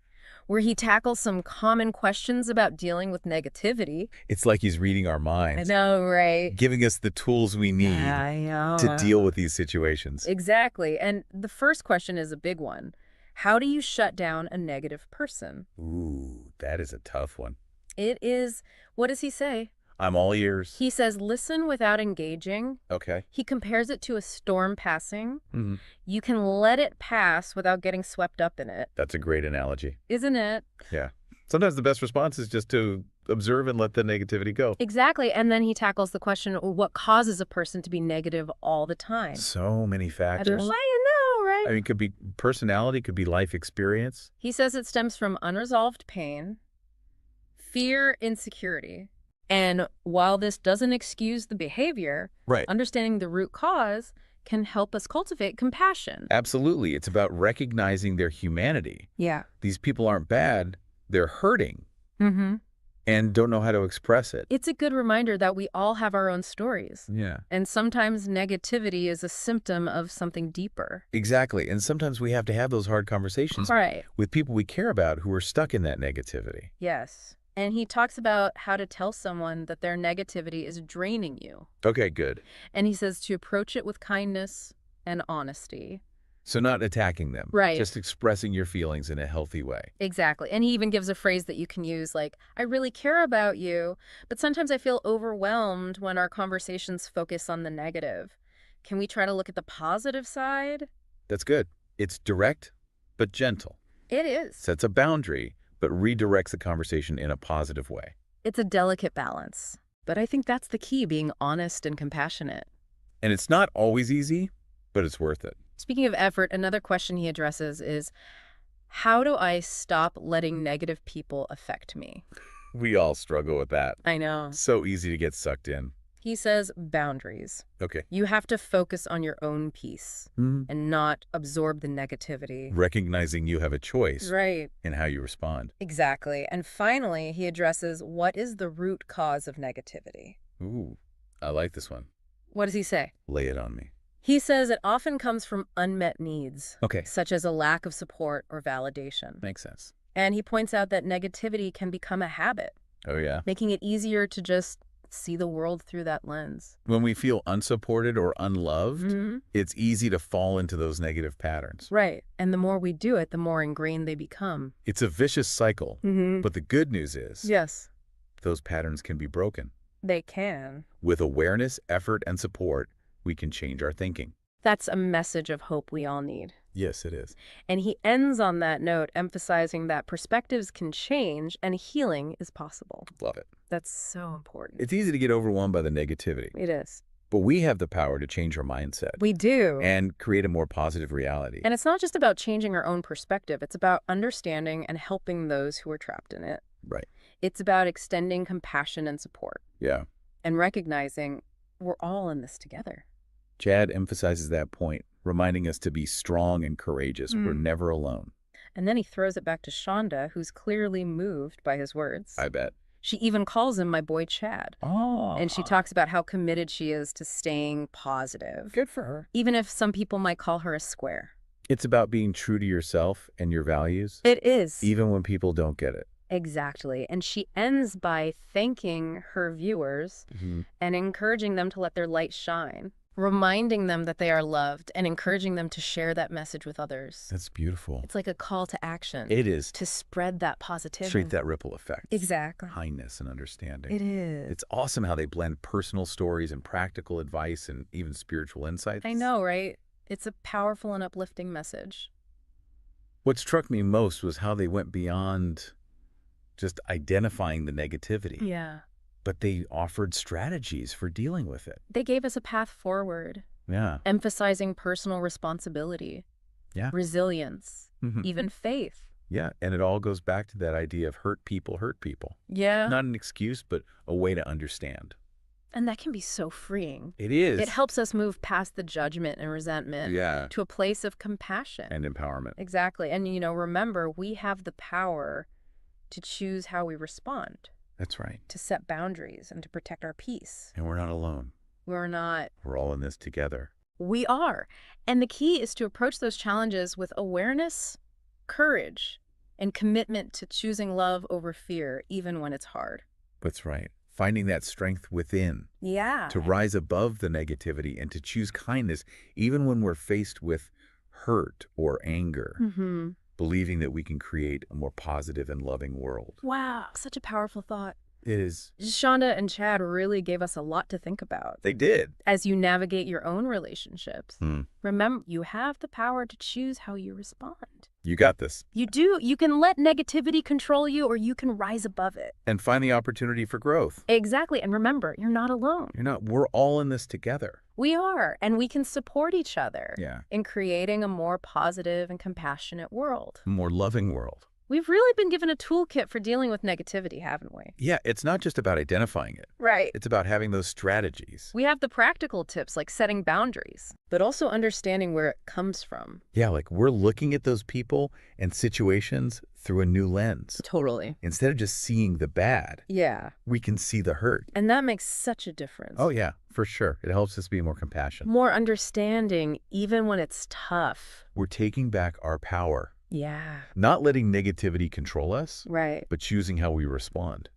S9: Where he tackles some common questions about dealing with negativity.
S10: It's like he's reading our minds.
S9: I know, right?
S10: Giving us the tools we need to deal with these situations.
S9: Exactly. And the first question is a big one. How do you shut down a negative person?
S10: Ooh, that is a tough one.
S9: It is. What does he say?
S10: I'm all ears.
S9: He says, listen without engaging.
S10: Okay.
S9: He compares it to a storm passing. You can let it pass without getting swept up in it.
S10: That's a great analogy.
S9: Isn't it?
S10: Yeah. Sometimes the best response is just to observe and let the negativity go.
S9: Exactly. And then he tackles the question, what causes a person to be negative all the time?
S10: So many factors.
S9: I know, right?
S10: I mean, it could be personality, could be life experience.
S9: He says it stems from unresolved pain, fear, insecurity. And while this doesn't excuse the behavior, understanding the root cause can help us cultivate compassion.
S10: Absolutely. It's about recognizing their humanity.
S9: Yeah.
S10: These people aren't bad. They're hurting and don't know how to express it.
S9: It's a good reminder that we all have our own stories.
S10: Yeah.
S9: And sometimes negativity is a symptom of something deeper.
S10: Exactly. And sometimes we have to have those hard conversations with people we care about who are stuck in that negativity.
S9: Yes. And he talks about how to tell someone that their negativity is draining you.
S10: Okay, good.
S9: And he says to approach it with kindness and honesty.
S10: So not attacking them.
S9: Right.
S10: Just expressing your feelings in a healthy way.
S9: Exactly. And he even gives a phrase that you can use like, I really care about you, but sometimes I feel overwhelmed when our conversations focus on the negative. Can we try to look at the positive side?
S10: That's good. It's direct, but gentle.
S9: It is.
S10: Sets a boundary, but redirects the conversation in a positive way.
S9: It's a delicate balance, but I think that's the key, being honest and compassionate.
S10: And it's not always easy, but it's worth it.
S9: Speaking of effort, another question he addresses is, How do I stop letting negative people affect me?
S10: We all struggle with that.
S9: I know.
S10: So easy to get sucked in.
S9: He says boundaries.
S10: Okay.
S9: You have to focus on your own peace and not absorb the negativity.
S10: Recognizing you have a choice
S9: Right.
S10: in how you respond.
S9: Exactly. And finally, he addresses what is the root cause of negativity.
S10: Ooh, I like this one.
S9: What does he say?
S10: Lay it on me.
S9: He says it often comes from unmet needs,
S10: Okay.
S9: such as a lack of support or validation.
S10: Makes sense.
S9: And he points out that negativity can become a habit,
S10: Oh, yeah.
S9: making it easier to just see the world through that lens.
S10: When we feel unsupported or unloved, it's easy to fall into those negative patterns.
S9: Right. And the more we do it, the more ingrained they become.
S10: It's a vicious cycle. But the good news is
S9: Yes,
S10: those patterns can be broken.
S9: they can.
S10: With awareness, effort, and support, we can change our thinking.
S9: That's a message of hope we all need.
S10: Yes, it is.
S9: And he ends on that note, emphasizing that perspectives can change and healing is possible.
S10: Love it.
S9: That's so important.
S10: It's easy to get overwhelmed by the negativity,
S9: It is.
S10: but we have the power to change our mindset
S9: We do.
S10: and create a more positive reality.
S9: And it's not just about changing our own perspective. It's about understanding and helping those who are trapped in it.
S10: Right.
S9: It's about extending compassion and support
S10: Yeah.
S9: and recognizing we're all in this together.
S10: Chad emphasizes that point, reminding us to be strong and courageous. We're never alone.
S9: And then he throws it back to Shonda, who's clearly moved by his words.
S10: I bet.
S9: She even calls him my boy Chad.
S10: Oh.
S9: And she talks about how committed she is to staying positive.
S10: Good for her.
S9: Even if some people might call her a square.
S10: It's about being true to yourself and your values,
S9: It is.
S10: even when people don't get it.
S9: Exactly. And she ends by thanking her viewers and encouraging them to let their light shine, reminding them that they are loved and encouraging them to share that message with others.
S10: That's beautiful.
S9: It's like a call to action.
S10: It is.
S9: To spread that positivity.
S10: Straight that ripple effect.
S9: Exactly.
S10: Kindness and understanding.
S9: It is.
S10: It's awesome how they blend personal stories and practical advice and even spiritual insights.
S9: I know, right? It's a powerful and uplifting message.
S10: What struck me most was how they went beyond just identifying the negativity.
S9: Yeah.
S10: But they offered strategies for dealing with it.
S9: They gave us a path forward,
S10: Yeah.
S9: emphasizing personal responsibility,
S10: Yeah.
S9: resilience,
S10: Mhm.
S9: even faith.
S10: Yeah. And it all goes back to that idea of hurt people hurt people.
S9: Yeah.
S10: Not an excuse, but a way to understand.
S9: And that can be so freeing.
S10: It is.
S9: It helps us move past the judgment and resentment
S10: Yeah.
S9: to a place of compassion.
S10: And empowerment.
S9: Exactly. And, remember, we have the power to choose how we respond,
S10: That's right.
S9: to set boundaries, and to protect our peace.
S10: And we're not alone.
S9: We're not.
S10: We're all in this together.
S9: We are. And the key is to approach those challenges with awareness, courage, and commitment to choosing love over fear, even when it's hard.
S10: That's right. Finding that strength within.
S9: Yeah.
S10: To rise above the negativity and to choose kindness, even when we're faced with hurt or anger. Believing that we can create a more positive and loving world.
S9: Wow. Such a powerful thought.
S10: It is.
S9: Shonda and Chad really gave us a lot to think about.
S10: They did.
S9: As you navigate your own relationships, remember, you have the power to choose how you respond.
S10: You got this.
S9: You do. You can let negativity control you, or you can rise above it.
S10: And find the opportunity for growth.
S9: Exactly. And remember, you're not alone.
S10: We're all in this together.
S9: We are. And we can support each other
S10: Yeah.
S9: in creating a more positive and compassionate world.
S10: A more loving world.
S9: We've really been given a toolkit for dealing with negativity, haven't we?
S10: Yeah, it's not just about identifying it.
S9: Right.
S10: It's about having those strategies.
S9: We have the practical tips like setting boundaries, but also understanding where it comes from.
S10: Yeah, like we're looking at those people and situations through a new lens.
S9: Totally.
S10: Instead of just seeing the bad,
S9: Yeah.
S10: we can see the hurt.
S9: And that makes such a difference.
S10: Oh, yeah, for sure. It helps us be more compassionate.
S9: More understanding, even when it's tough.
S10: We're taking back our power.
S9: Yeah.
S10: Not letting negativity control us,
S9: Right.
S10: but choosing how we respond.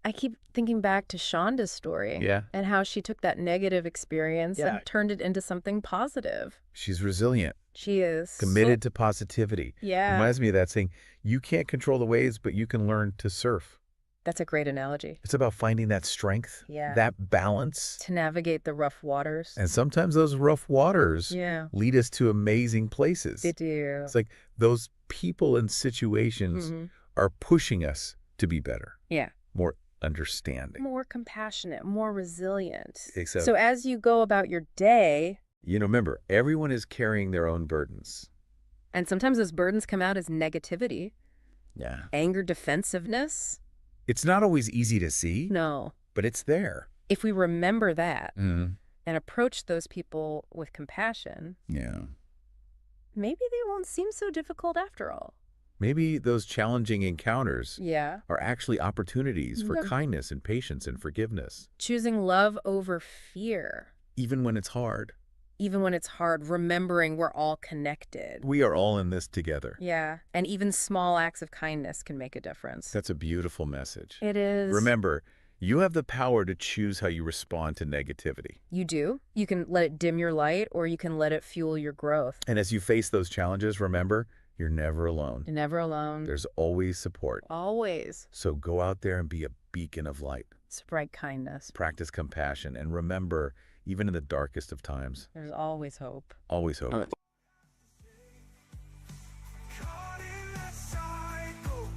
S9: I keep thinking back to Shonda's story.
S10: Yeah.
S9: And how she took that negative experience
S10: Yeah.
S9: and turned it into something positive.
S10: She's resilient,
S9: She is.
S10: committed to positivity.
S9: Yeah.
S10: Reminds me of that saying, you can't control the waves, but you can learn to surf.
S9: That's a great analogy.
S10: It's about finding that strength,
S9: Yeah.
S10: that balance.
S9: To navigate the rough waters.
S10: And sometimes those rough waters
S9: Yeah.
S10: lead us to amazing places.
S9: They do.
S10: It's like those people and situations are pushing us to be better,
S9: Yeah.
S10: more understanding.
S9: More compassionate, more resilient.
S10: Except-
S9: So as you go about your day,
S10: Remember, everyone is carrying their own burdens.
S9: And sometimes those burdens come out as negativity,
S10: Yeah.
S9: anger, defensiveness.
S10: It's not always easy to see,
S9: No.
S10: but it's there.
S9: If we remember that
S10: Mm.
S9: and approach those people with compassion,
S10: Yeah.
S9: maybe they won't seem so difficult after all.
S10: Maybe those challenging encounters
S9: Yeah.
S10: are actually opportunities for
S9: Yeah.
S10: kindness and patience and forgiveness,
S9: Choosing love over fear.
S10: even when it's hard.
S9: Even when it's hard, remembering we're all connected.
S10: We are all in this together.
S9: Yeah. And even small acts of kindness can make a difference.
S10: That's a beautiful message.
S9: It is.
S10: Remember, you have the power to choose how you respond to negativity.
S9: You do. You can let it dim your light, or you can let it fuel your growth.
S10: And as you face those challenges, remember, you're never alone.
S9: You're never alone.
S10: There's always support.
S9: Always.
S10: So go out there and be a beacon of light.
S9: Spread kindness.
S10: Practice compassion. And remember, even in the darkest of times,
S9: There's always hope.
S10: always hope.
S6: Caught in that cycle,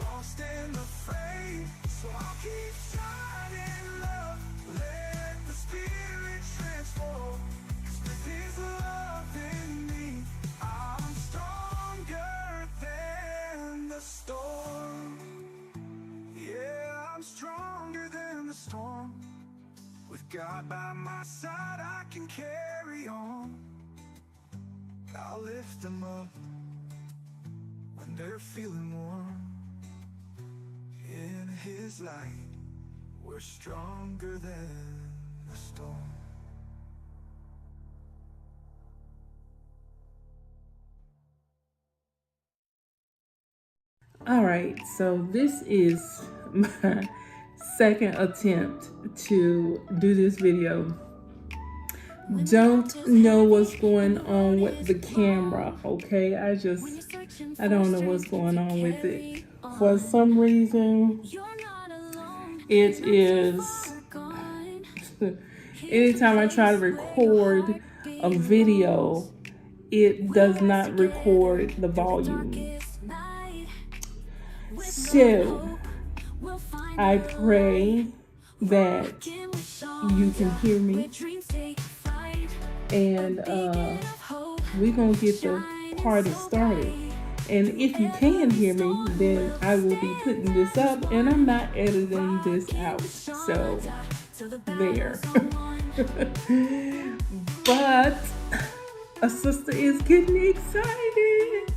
S6: lost in the fray. So I'll keep shining love, let the spirit transform. 'Cause with his love in me, I'm stronger than the storm. Yeah, I'm stronger than the storm. With God by my side, I can carry on. I'll lift them up when they're feeling warm. In his light, we're stronger than the storm.
S1: All right, so this is my second attempt to do this video. Don't know what's going on with the camera, okay? I don't know what's going on with it. For some reason, it is, anytime I try to record a video, it does not record the volume. So, I pray that you can hear me, and we're gonna get the party started. And if you can hear me, then I will be putting this up, and I'm not editing this out. So, there. But a sister is getting excited.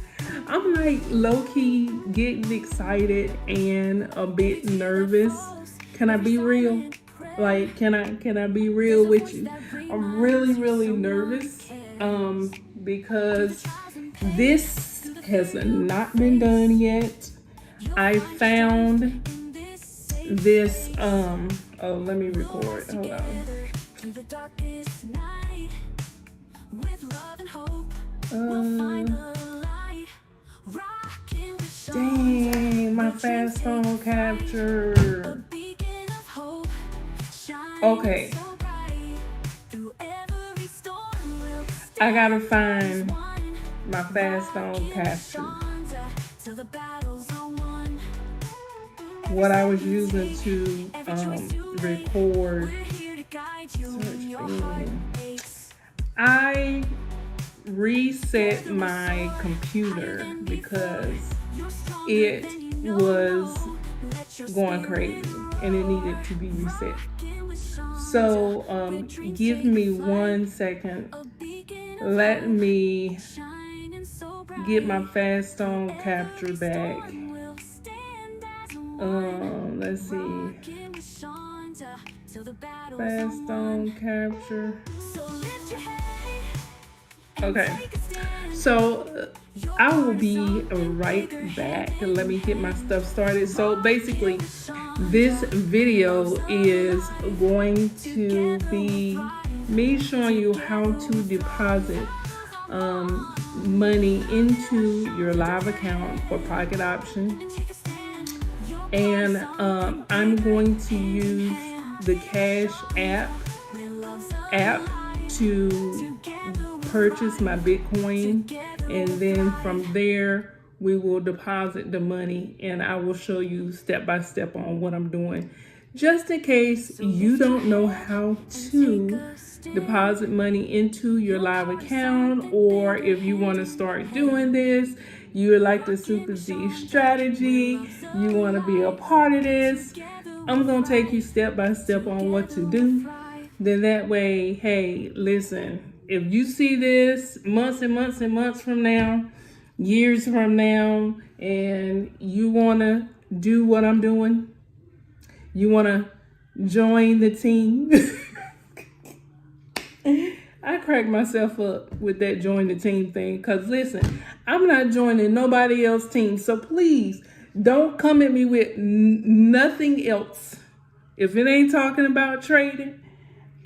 S1: I'm like low-key getting excited and a bit nervous. Can I be real? Like, can I be real with you? I'm really nervous because this has not been done yet. I found this oh, let me record. Hold on. Dang, my fast phone capture. Okay. I gotta find my fast phone capture. What I was using to record search. I reset my computer because it was going crazy and it needed to be reset. So give me 1 second. Let me get my fast phone capture back. Let's see. Fast phone capture. Okay, so I will be right back. Let me get my stuff started. So basically, this video is going to be me showing you how to deposit money into your live account for pocket option. And I'm going to use the Cash app to purchase my Bitcoin, and then from there we will deposit the money, and I will show you step by step on what I'm doing just in case you don't know how to deposit money into your live account, or if you want to start doing this, you like the Super Z strategy, you want to be a part of this, I'm going to take you step by step on what to do. Then that way, hey, listen, if you see this months and months and months from now, years from now, and you want to do what I'm doing, you want to join the team. I crack myself up with that join the team thing, because listen, I'm not joining nobody else's team. So please don't come at me with nothing else. If it ain't talking about trading,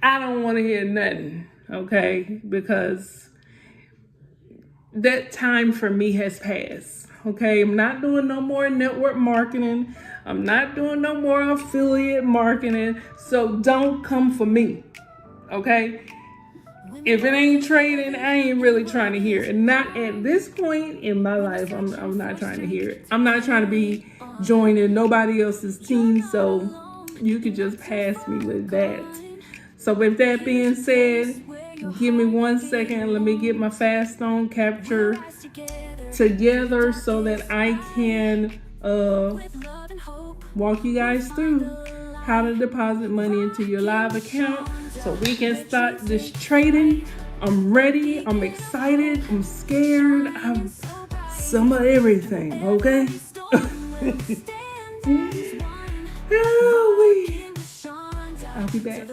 S1: I don't want to hear nothing, okay? Because that time for me has passed, okay? I'm not doing no more network marketing. I'm not doing no more affiliate marketing. So don't come for me, okay? If it ain't trading, I ain't really trying to hear it. Not at this point in my life, I'm not trying to hear it. I'm not trying to be joining nobody else's team, so you can just pass me with that. So with that being said, give me 1 second. Let me get my fast stone capture together so that I can walk you guys through how to deposit money into your live account so we can start this trading. I'm ready. I'm excited. I'm scared. I'm some of everything, okay? I'll be back.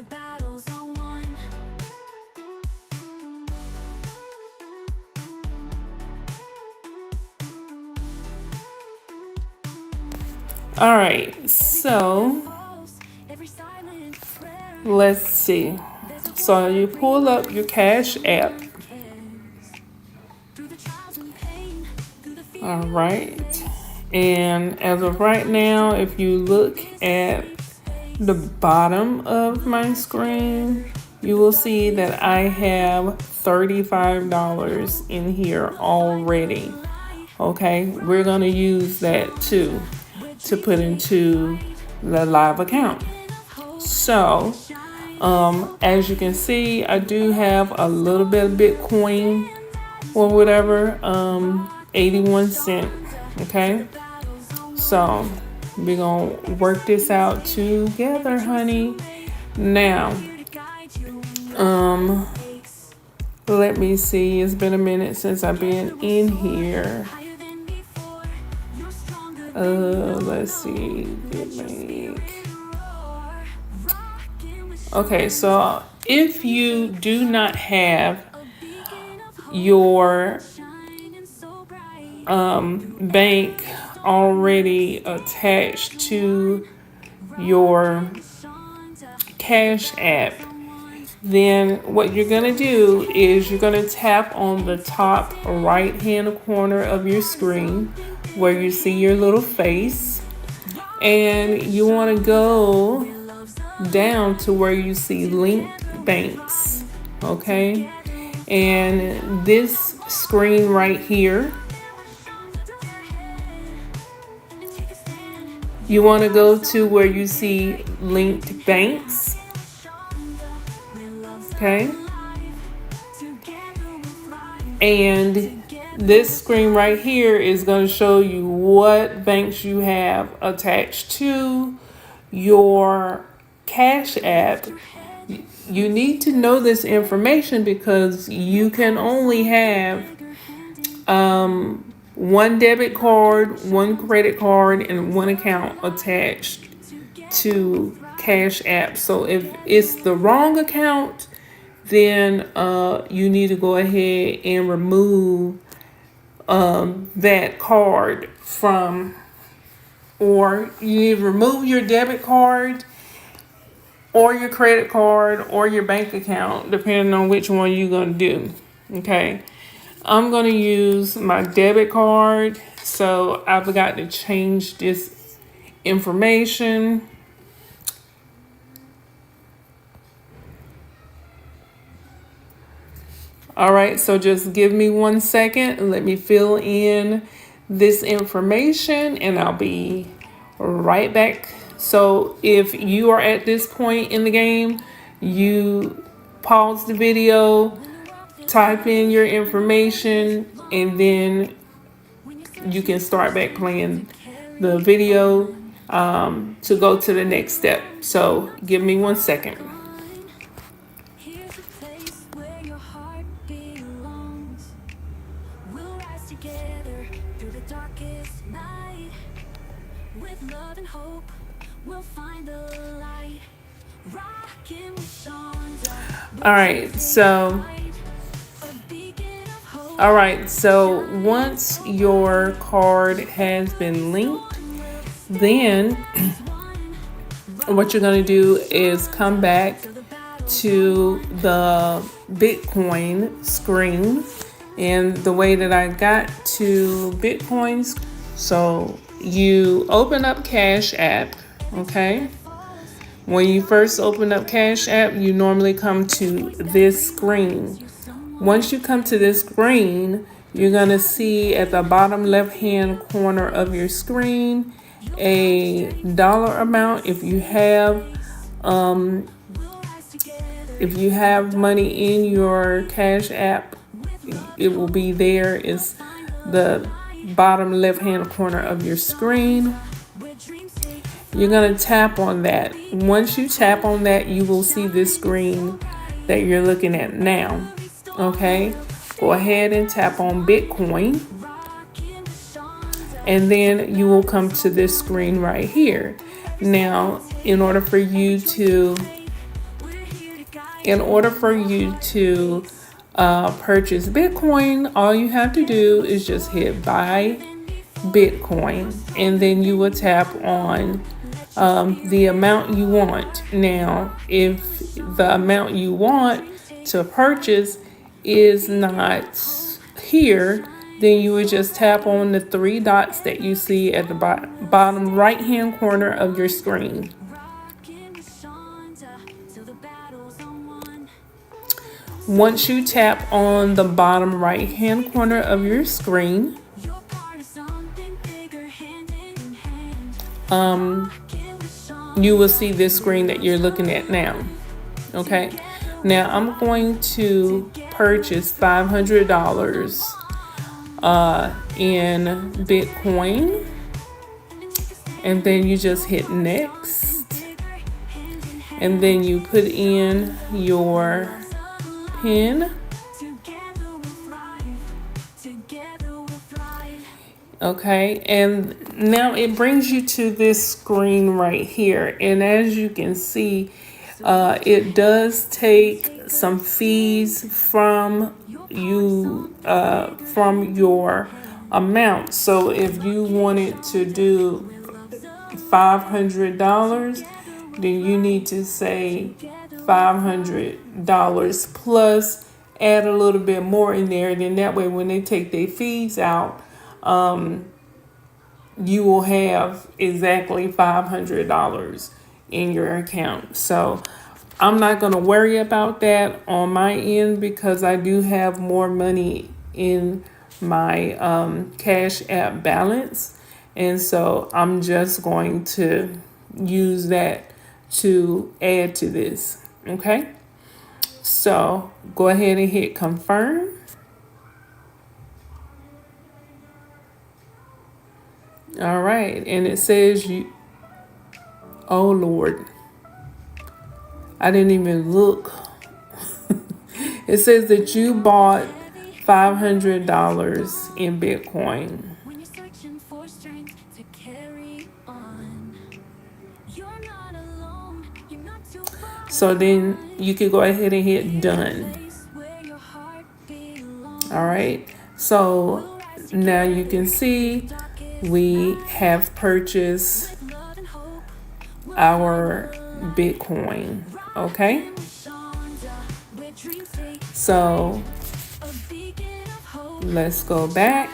S1: All right, so let's see. So you pull up your Cash app. All right. And as of right now, if you look at the bottom of my screen, you will see that I have $35 in here already. Okay, we're going to use that too to put into the live account. So, as you can see, I do have a little bit of Bitcoin or whatever, 81 cents. Okay, so we're gonna work this out together, honey. Now, let me see. It's been a minute since I've been in here. Let's see. Okay, so if you do not have your bank already attached to your Cash app, then what you're going to do is you're going to tap on the top right hand corner of your screen where you see your little face, and you want to go down to where you see linked banks. Okay, and this screen right here, you want to go to where you see linked banks. Okay, and this screen right here is going to show you what banks you have attached to your Cash app. You need to know this information because you can only have one debit card, one credit card, and one account attached to Cash app. So if it's the wrong account, then you need to go ahead and remove that card from, or you need to remove your debit card or your credit card or your bank account, depending on which one you're going to do. Okay, I'm going to use my debit card, so I forgot to change this information. All right, so just give me 1 second and let me fill in this information, and I'll be right back So if you are at this point in the game, you pause the video, type in your information, and then you can start back playing the video to go to the next step. So give me 1 second.
S2: Here's a place where your heart belongs. We'll rise together through the darkest night. With love and hope, we'll find the light. Rockin' with Shonda.
S1: All right, so once your card has been linked, then what you're going to do is come back to the Bitcoin screen. And the way that I got to Bitcoins, so you open up Cash App, okay? When you first open up Cash App, you normally come to this screen. Once you come to this screen, you're going to see at the bottom left-hand corner of your screen a dollar amount. If you have money in your Cash App, it will be there. It's the bottom left-hand corner of your screen. You're going to tap on that. Once you tap on that, you will see this screen that you're looking at now. Okay, go ahead and tap on Bitcoin, and then you will come to this screen right here. Now, in order for you to purchase Bitcoin, all you have to do is just hit buy Bitcoin, and then you will tap on the amount you want. Now, if the amount you want to purchase is not here, then you would just tap on the 3 dots that you see at the bottom right hand corner of your screen. Once you tap on the bottom right hand corner of your screen, you will see this screen that you're looking at now. Okay, now I'm going to purchase $500 in Bitcoin, and then you just hit next, and then you put in your PIN. Okay, and now it brings you to this screen right here, and as you can see, it does take some fees from you from your amount. So if you wanted to do $500, then you need to say $500 plus add a little bit more in there. Then that way, when they take their fees out, you will have exactly $500 in your account. So I'm not going to worry about that on my end because I do have more money in my Cash App balance. And so I'm just going to use that to add to this. Okay. So go ahead and hit confirm. All right. And it says oh Lord, I didn't even look. It says that you bought $500 in Bitcoin. So then you can go ahead and hit done. All right. So now you can see we have purchased our Bitcoin. Okay. So let's go back.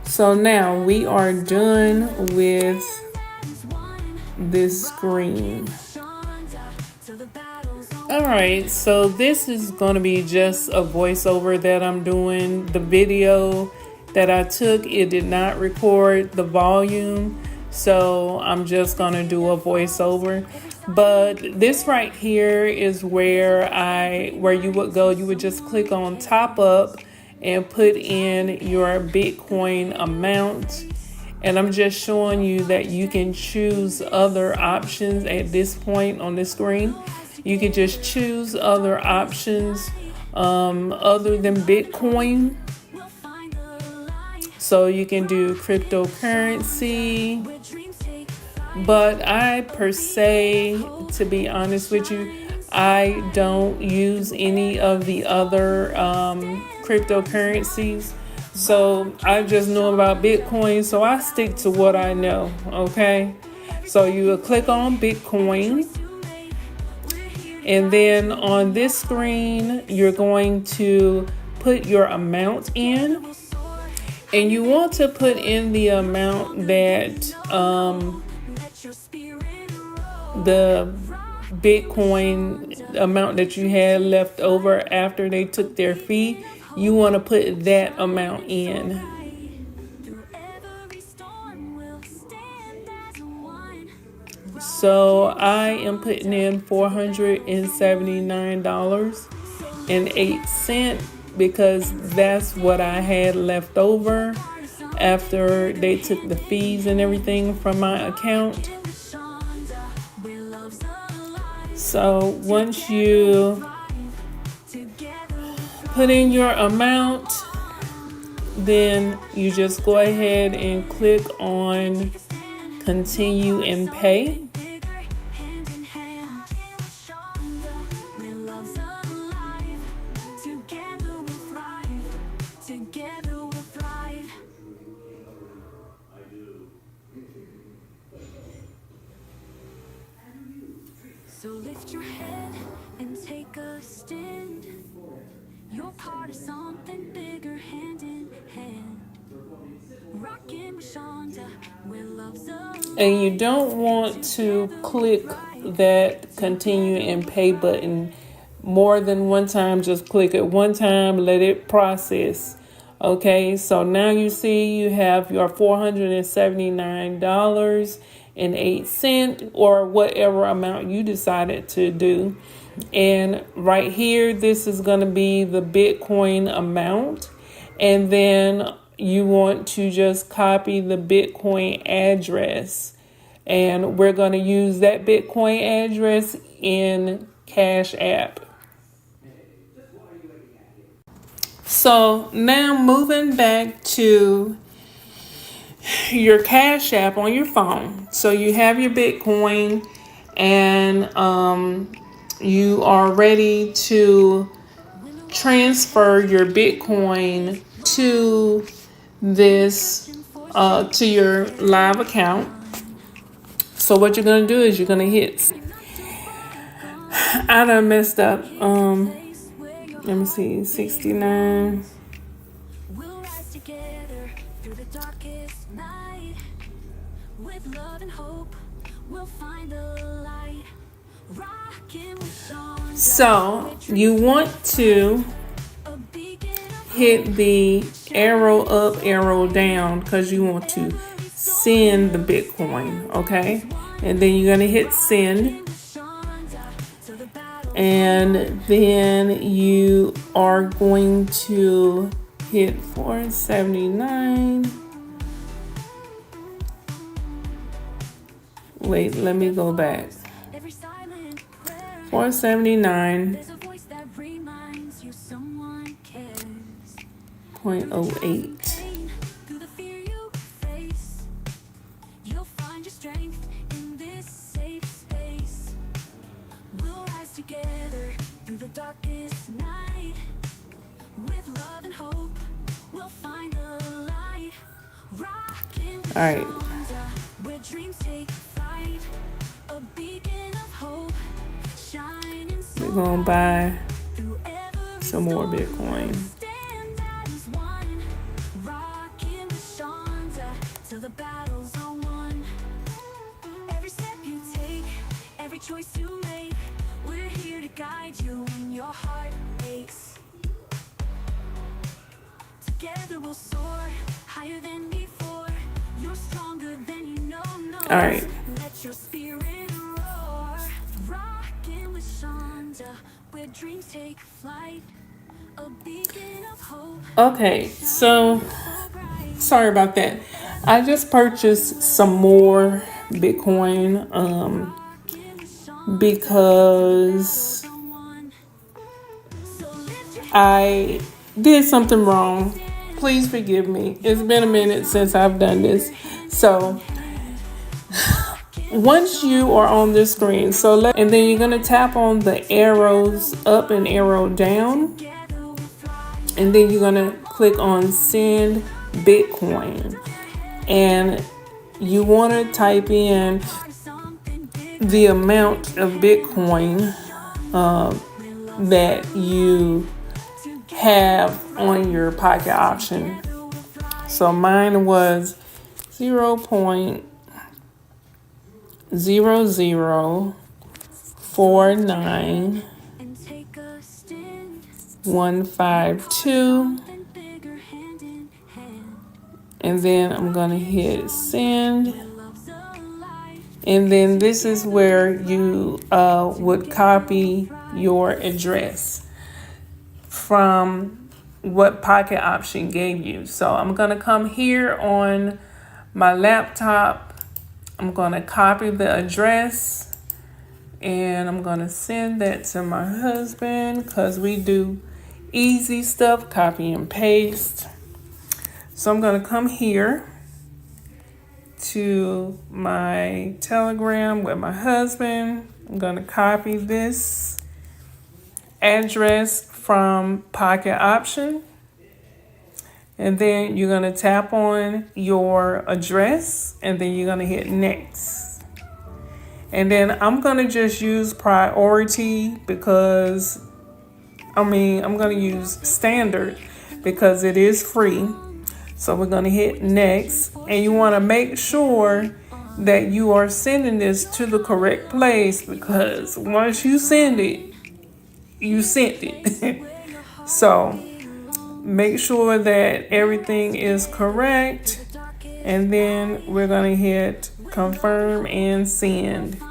S1: So now we are done with this screen. All right, so this is going to be just a voiceover that I'm doing. The video that I took, it did not record the volume. so I'm just gonna do a voiceover. But this right here is where you would go. You would just click on top up and put in your Bitcoin amount. And I'm just showing you that you can choose other options at this point on the screen. You can just choose other options other than Bitcoin. So you can do cryptocurrency. But I, per se, to be honest with you, I don't use any of the other cryptocurrencies. So I just know about Bitcoin, so I stick to what I know, okay? So you will click on Bitcoin. And then on this screen, you're going to put your amount in. And you want to put in the amount that the Bitcoin amount that you had left over after they took their fee. You want to put that amount in. So I am putting in $479.08 because that's what I had left over after they took the fees and everything from my account. So once you put in your amount, then you just go ahead and click on continue and pay.
S2: So lift your head and take a stand. You're part of something bigger, hand in hand. Rockin' with Shonda, where love's alive.
S1: And you don't want to click that continue and pay button more than one time. Just click it one time, let it process. Okay, so now you see you have your $479.08 or whatever amount you decided to do. And right here, this is going to be the Bitcoin amount. And then you want to just copy the Bitcoin address. And we're going to use that Bitcoin address in Cash App. So now moving back to your Cash App on your phone. So you have your Bitcoin and you are ready to transfer your Bitcoin to this to your live account. So what you're going to do is you're going to hit, I done messed up. Let me see, 69.
S2: We'll rise together through the darkest night. With love and hope, we'll find the light. Rockin' with Shonda.
S1: So you want to hit the arrow up, arrow down, because you want to send the Bitcoin, okay? And then you're going to hit send. And then you are going to hit 479. Wait, let me go back. 479.08.
S2: Together through the darkest night. With love and hope, we'll find the light. Rockin' with Shonda, where dreams take flight. A beacon of hope, shining so
S1: we're gonna buy
S2: through every
S1: some more Bitcoin.
S2: stand as one. Rockin' with Shonda till the battles are won. Every step you take, every choice you make, we're here to guide you when your heart aches. Together we'll soar higher than before. You're stronger than you know.
S1: All right.
S2: Let your spirit roar. Rockin' with Shonda, where dreams take flight. A beacon of hope.
S1: Okay, so sorry about that. I just purchased some more Bitcoin because I did something wrong. Please forgive me. It's been a minute since I've done this. So once you are on this screen, and then you're gonna tap on the arrows up and arrow down, and then you're gonna click on send Bitcoin, and you want to type in the amount of Bitcoin that you have on your pocket option. So mine was 0.00049,152, and then I'm gonna hit send. And then this is where you would copy your address from what pocket option gave you. So I'm going to come here on my laptop. I'm going to copy the address and I'm going to send that to my husband because we do easy stuff, copy and paste. So I'm going to come here to my Telegram with my husband. I'm going to copy this address from pocket option, and then you're going to tap on your address, and then you're going to hit next. And then I'm going to just use priority because I'm going to use standard because it is free. So we're going to hit next, and you want to make sure that you are sending this to the correct place because once you send it, you sent it. So make sure that everything is correct, and then we're going to hit confirm and send.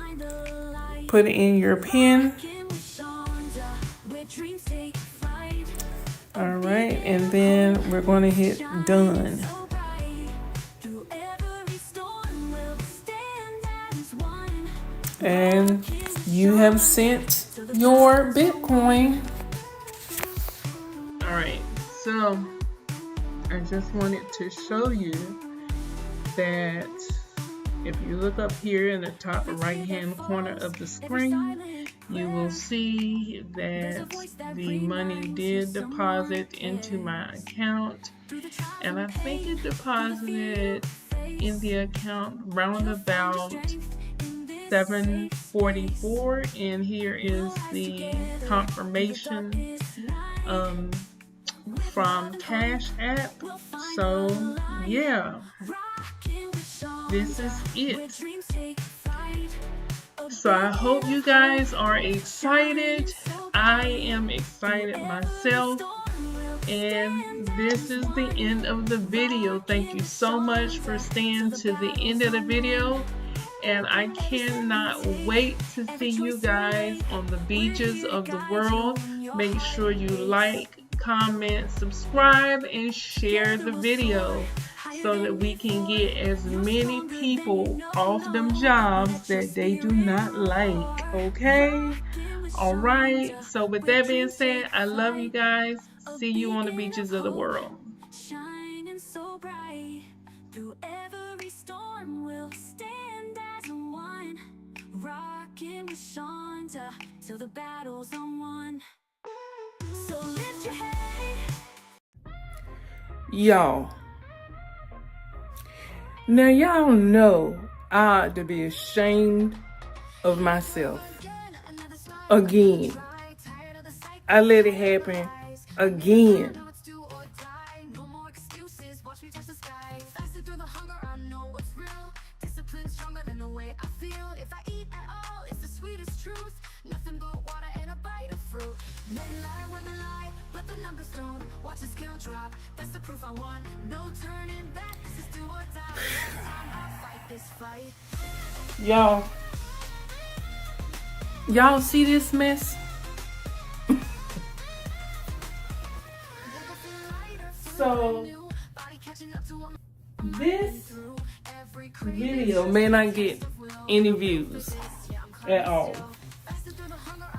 S1: Put in your PIN. All right, and then we're going to hit done. And you have sent your Bitcoin. All right, so I just wanted to show you that if you look up here in the top right hand corner of the screen, you will see that the money did deposit into my account, and I think it deposited in the account round about 744, and here is the confirmation from Cash App. So yeah, this is it. So I hope you guys are excited. I am excited myself. And this is the end of the video. Thank you so much for staying to the end of the video. And I cannot wait to see you guys on the beaches of the world. Make sure you like, comment, subscribe, and share the video so that we can get as many people off them jobs that they do not like. Okay? Alright. So with that being said, I love you guys. See you on the beaches of the world.
S2: Shining so bright through every storm, we'll stand as one. Rockin' with Shonda till the battle's on one. So lift your head.
S1: Y'all. Now y'all know I ought to be ashamed of myself. Again. I let it happen again.
S2: Watch the scale drop, that's the proof I want. No turning back, this is do or die. Every time I fight this fight.
S1: Y'all see this mess? So this video may not get any views at all.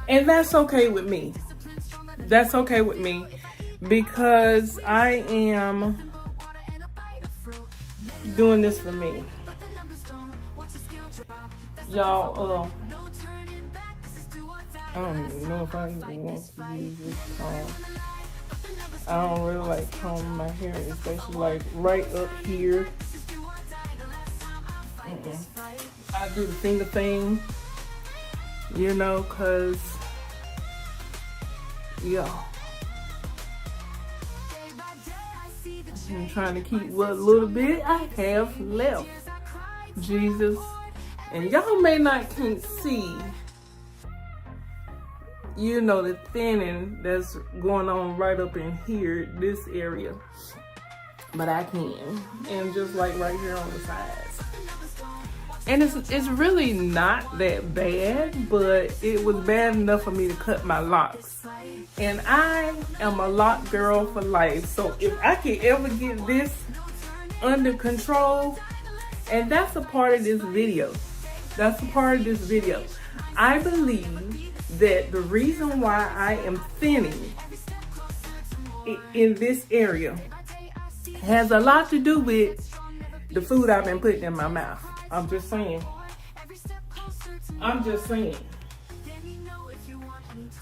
S1: And that's okay with me. That's okay with me because I am doing this for me. Y'all, I don't even know if I even want to use this comb. I don't really like combing my hair, especially like right up here. I do the finger thing, you know, cause yeah, I'm trying to keep what little bit I have left. Jesus, and y'all may not can see, you know, the thinning that's going on right up in here, this area, but I can, and just like right here on the sides. And it's really not that bad, but it was bad enough for me to cut my locks. And I am a lock girl for life. So if I can ever get this under control, and that's a part of this video. That's a part of this video. I believe that the reason why I am thinning in this area has a lot to do with the food I've been putting in my mouth. I'm just saying. I'm just saying.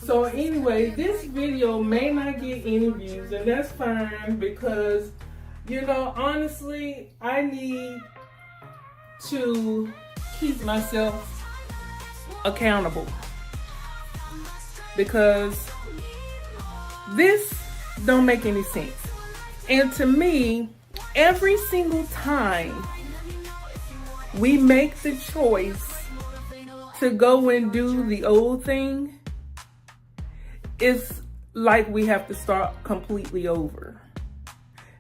S1: So anyway, this video may not get any views, and that's fine because, you know, honestly, I need to keep myself accountable because this don't make any sense. And to me, every single time we make the choice to go and do the old thing, it's like we have to start completely over.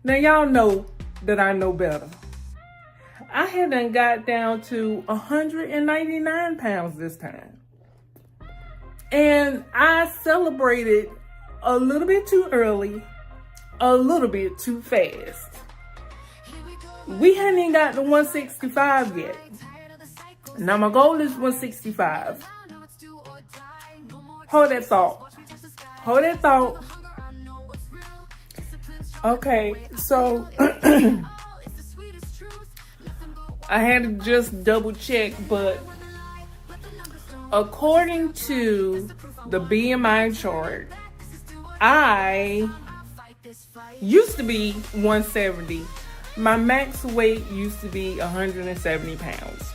S1: Now y'all know that I know better. I hadn't got down to 199 pounds this time. And I celebrated a little bit too early, a little bit too fast. We hadn't even got to 165 yet. Now my goal is 165. Hold that thought. Hold that thought. Okay, so I had to just double check, but according to the BMI chart, I used to be 170. My max weight used to be 170 pounds.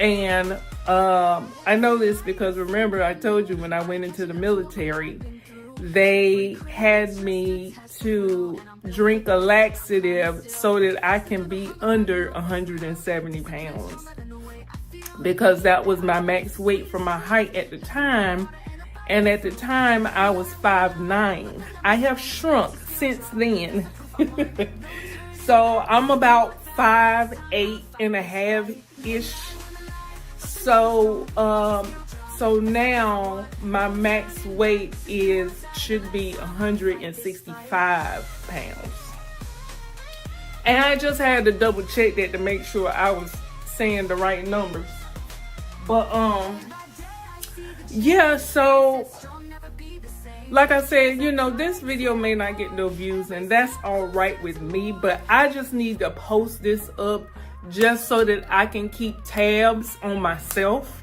S1: And I know this because remember I told you when I went into the military, they had me to drink a laxative so that I can be under 170 pounds. Because that was my max weight for my height at the time. And at the time I was 5'9". I have shrunk since then. So I'm about 5'8.5" So so now my max weight should be 165 pounds. And I just had to double check that to make sure I was saying the right numbers. But yeah, so like I said, you know, this video may not get no views, and that's all right with me, but I just need to post this up just so that I can keep tabs on myself.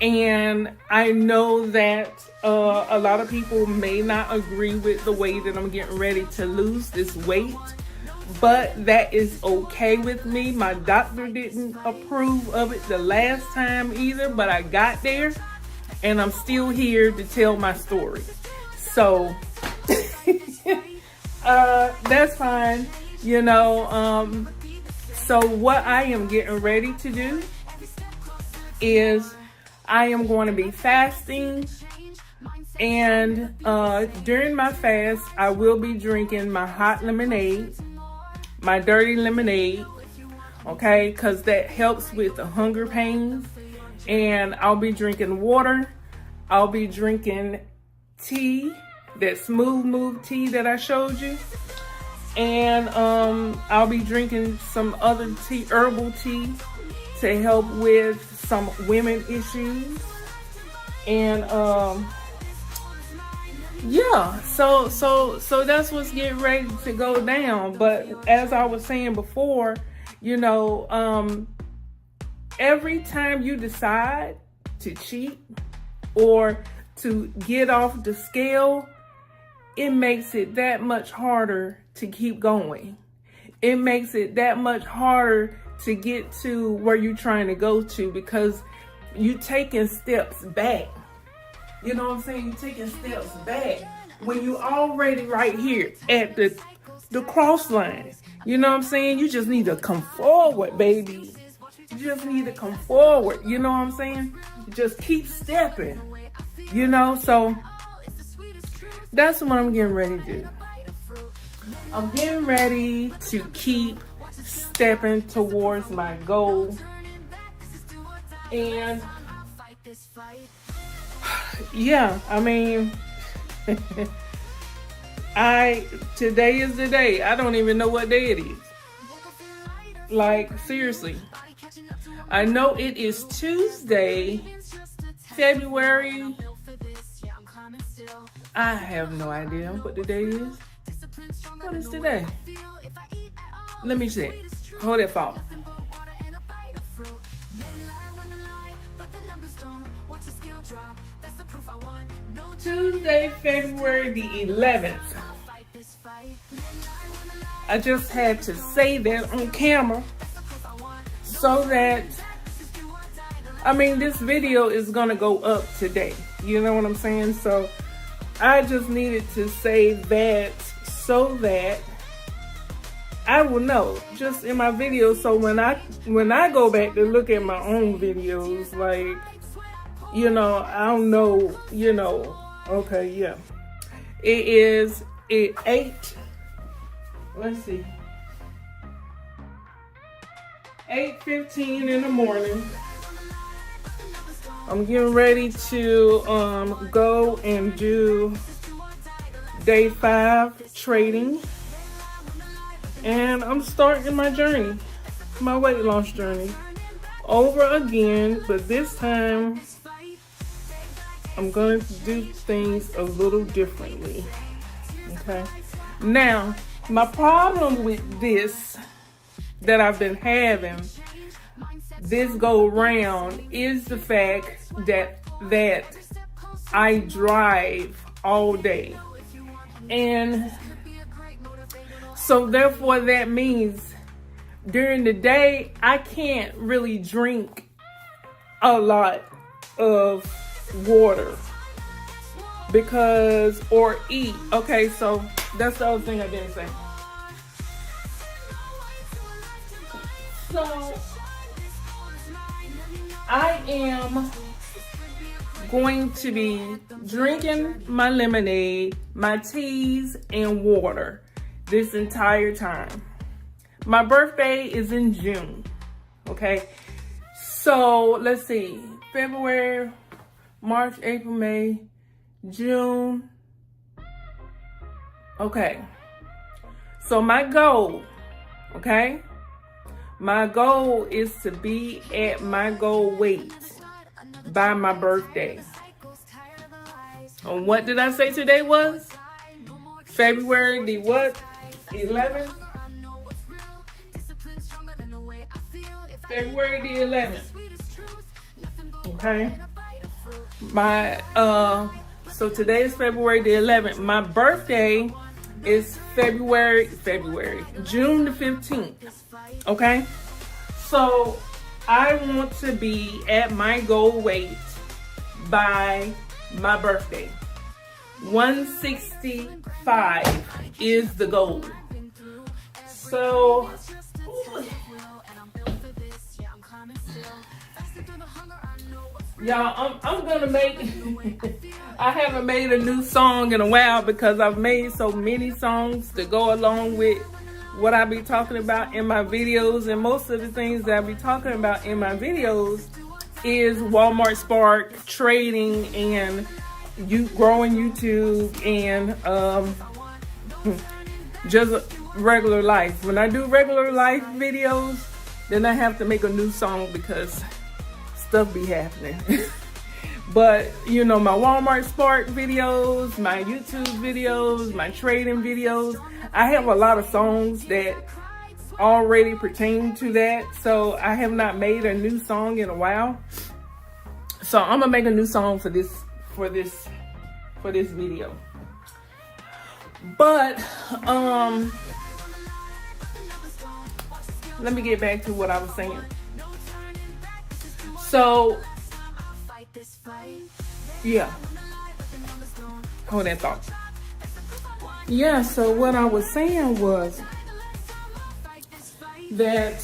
S1: And I know that a lot of people may not agree with the way that I'm getting ready to lose this weight, but that is okay with me. My doctor didn't approve of it the last time either, but I got there and I'm still here to tell my story. So that's fine, you know. So what I am getting ready to do is I am going to be fasting, and during my fast I will be drinking my hot lemonade, my dirty lemonade, okay? Because that helps with the hunger pains. And I'll be drinking water. I'll be drinking tea, that smooth move tea that I showed you. And I'll be drinking some other tea, herbal tea, to help with some women issues. And yeah, so that's what's getting ready to go down. But as I was saying before, you know, every time you decide to cheat or to get off the scale, it makes it that much harder to keep going. It makes it that much harder to get to where you're trying to go to, because you're taking steps back. You know what I'm saying? You're taking steps back when you're already right here at the cross line. You know what I'm saying? You just need to come forward, baby. You just need to come forward. You know what I'm saying? Just keep stepping. You know, so that's what I'm getting ready to do. I'm getting ready to keep stepping towards my goal. And yeah, I mean, today is the day. I don't even know what day it is. Like, seriously. I know it is Tuesday, February. I have no idea what the day is. What is today? Let me check. Hold that phone. Tuesday, February the 11th. I just had to say that on camera so that, I mean, this video is gonna go up today. You know what I'm saying? So I just needed to say that so that I will know just in my video. So when I go back to look at my own videos, like, you know, I don't know, you know, okay, yeah. It is 8, let's see, 8:15 in the morning. I'm getting ready to go and do day 5 trading. And I'm starting my journey, my weight loss journey, over again, but this time I'm going to do things a little differently, okay? Now, my problem with this that I've been having this go round is the fact that I drive all day. And so therefore that means during the day, I can't really drink a lot of water or eat. Okay, so that's the other thing I didn't say. So I am going to be drinking my lemonade, my teas, and water this entire time. My birthday is in June, okay? So let's see, February, March, April, May, June. Okay, so my goal, okay? My goal is to be at my goal weight by my birthday. And what did I say today was? February the what? 11th? February the 11th. Okay. So today is February the 11th. My birthday is June the 15th. Okay. So I want to be at my goal weight by my birthday. 165 is the goal. So y'all, I'm gonna make I haven't made a new song in a while because I've made so many songs to go along with what I be talking about in my videos, and most of the things that I be talking about in my videos is Walmart Spark, trading, and you growing YouTube, and just regular life. When I do regular life videos, then I have to make a new song because stuff be happening. But you know, my Walmart Spark videos, my YouTube videos, my trading videos, I have a lot of songs that already pertain to that. So I have not made a new song in a while. So I'm gonna make a new song for this video. But let me get back to what I was saying. So yeah, hold that thought. Yeah, so what I was saying was that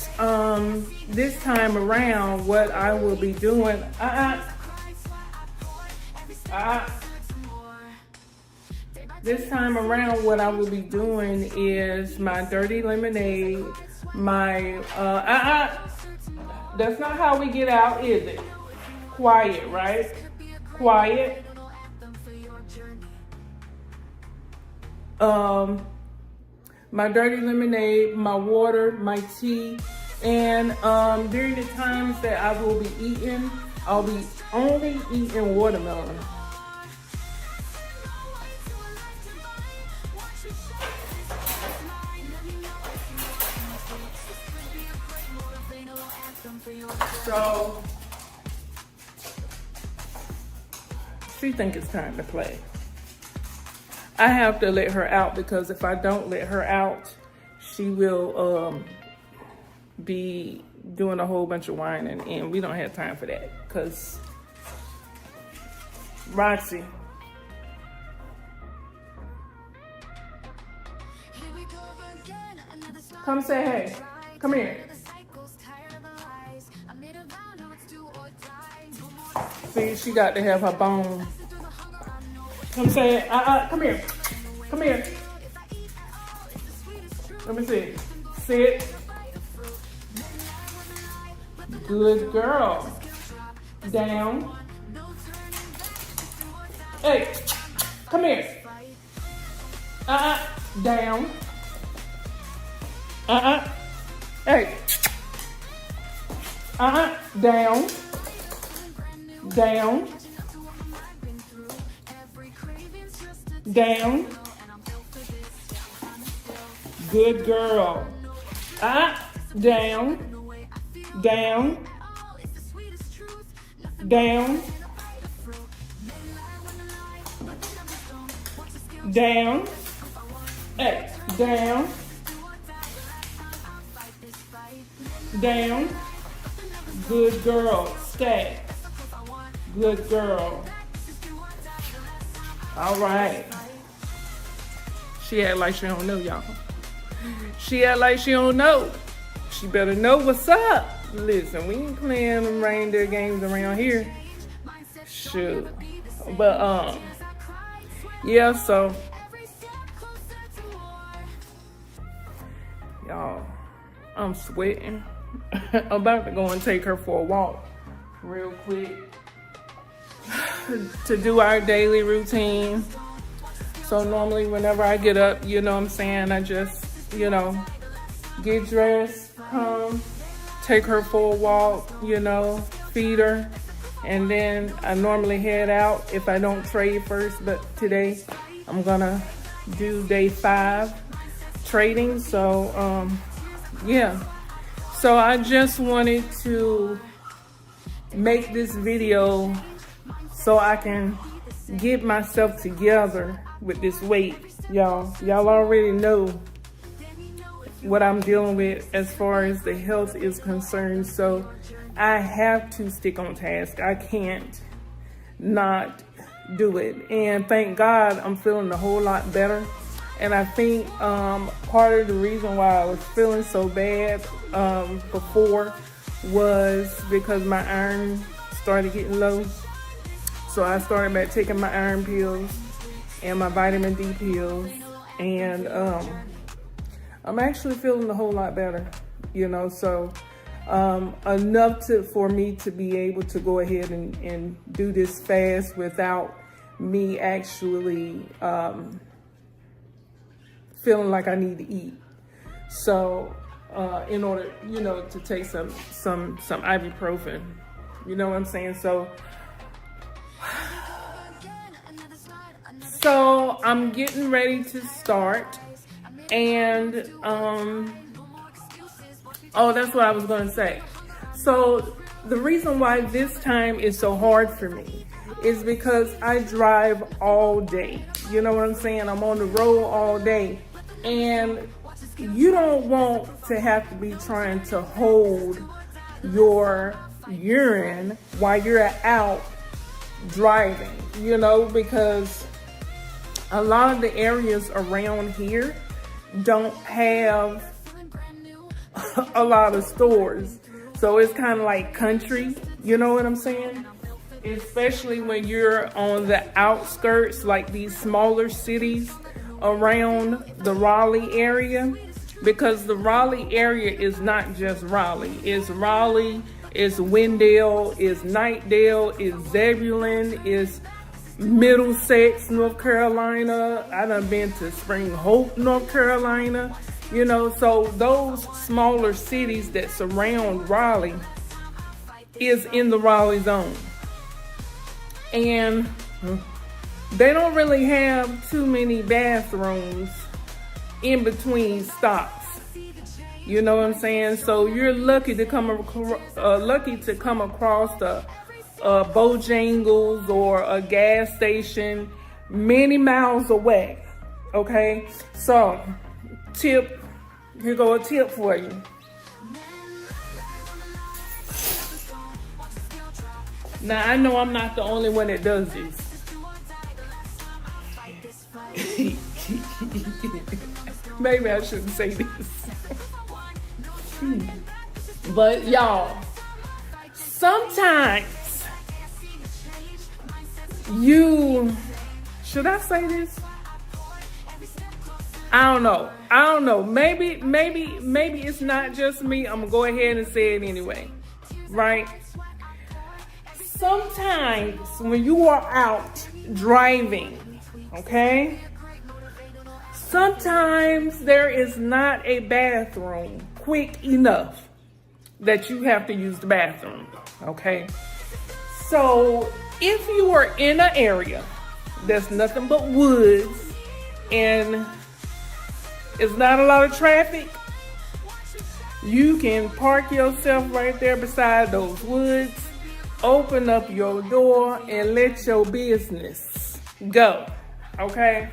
S1: this time around, what I will be doing, this time around, what I will be doing is my dirty lemonade, my that's not how we get out, is it? Quiet, right? Quiet. My dirty lemonade, my water, my tea, and during the times that I will be eating, I'll be only eating watermelon. So she think it's time to play. I have to let her out, because if I don't let her out, she will be doing a whole bunch of whining, and we don't have time for that. Because Roxy, come say hey. Come here. See, she got to have her bone. Come say, come here. Come here. Let me see. Sit. Good girl. Down. Hey, come here. Down. Hey. Down. Down. Down. Good girl. Down. Down. Down. Down. Hey, down. Down. Good girl. Stay. Good girl. All right. She act like she don't know, y'all. She act like she don't know. She better know what's up. Listen, we ain't playing them reindeer games around here. Shoot. But, yeah, so. Y'all, I'm sweating. I'm about to go and take her for a walk real quick to do our daily routine. So normally whenever I get up, you know what I'm saying, I just, you know, get dressed, come, take her for a walk, you know, feed her, and then I normally head out if I don't trade first. But today I'm gonna do day 5 trading. So yeah, so I just wanted to make this video so I can get myself together with this weight. Y'all already know what I'm dealing with as far as the health is concerned. So I have to stick on task. I can't not do it. And thank God I'm feeling a whole lot better. And I think part of the reason why I was feeling so bad before was because my iron started getting low. So I started back taking my iron pills and my vitamin D pills. And I'm actually feeling a whole lot better, you know, so enough for me to be able to go ahead and do this fast without me actually feeling like I need to eat. So in order, you know, to take some ibuprofen, you know what I'm saying? So I'm getting ready to start, and oh, that's what I was gonna say. So the reason why this time is so hard for me is because I drive all day. You know what I'm saying? I'm on the road all day, and you don't want to have to be trying to hold your urine while you're out driving, you know, because a lot of the areas around here don't have a lot of stores. So it's kind of like country, you know what I'm saying? Especially when you're on the outskirts, like these smaller cities around the Raleigh area, because the Raleigh area is not just Raleigh. It's Raleigh, it's Wendell, it's Knightdale, it's Zebulon, it's Middlesex, North Carolina. I done been to Spring Hope, North Carolina. You know, so those smaller cities that surround Raleigh is in the Raleigh zone. And they don't really have too many bathrooms in between stops. You know what I'm saying? So you're lucky to come across a Bojangles or a gas station many miles away. Okay, so here go a tip for you. Now I know I'm not the only one that does this. Maybe I shouldn't say this. But y'all, sometimes should I say this? I don't know. Maybe it's not just me. I'm gonna go ahead and say it anyway. Right? Sometimes when you are out driving, okay? Sometimes there is not a bathroom quick enough that you have to use the bathroom, okay? So if you are in an area that's nothing but woods and it's not a lot of traffic, you can park yourself right there beside those woods, open up your door and let your business go, okay?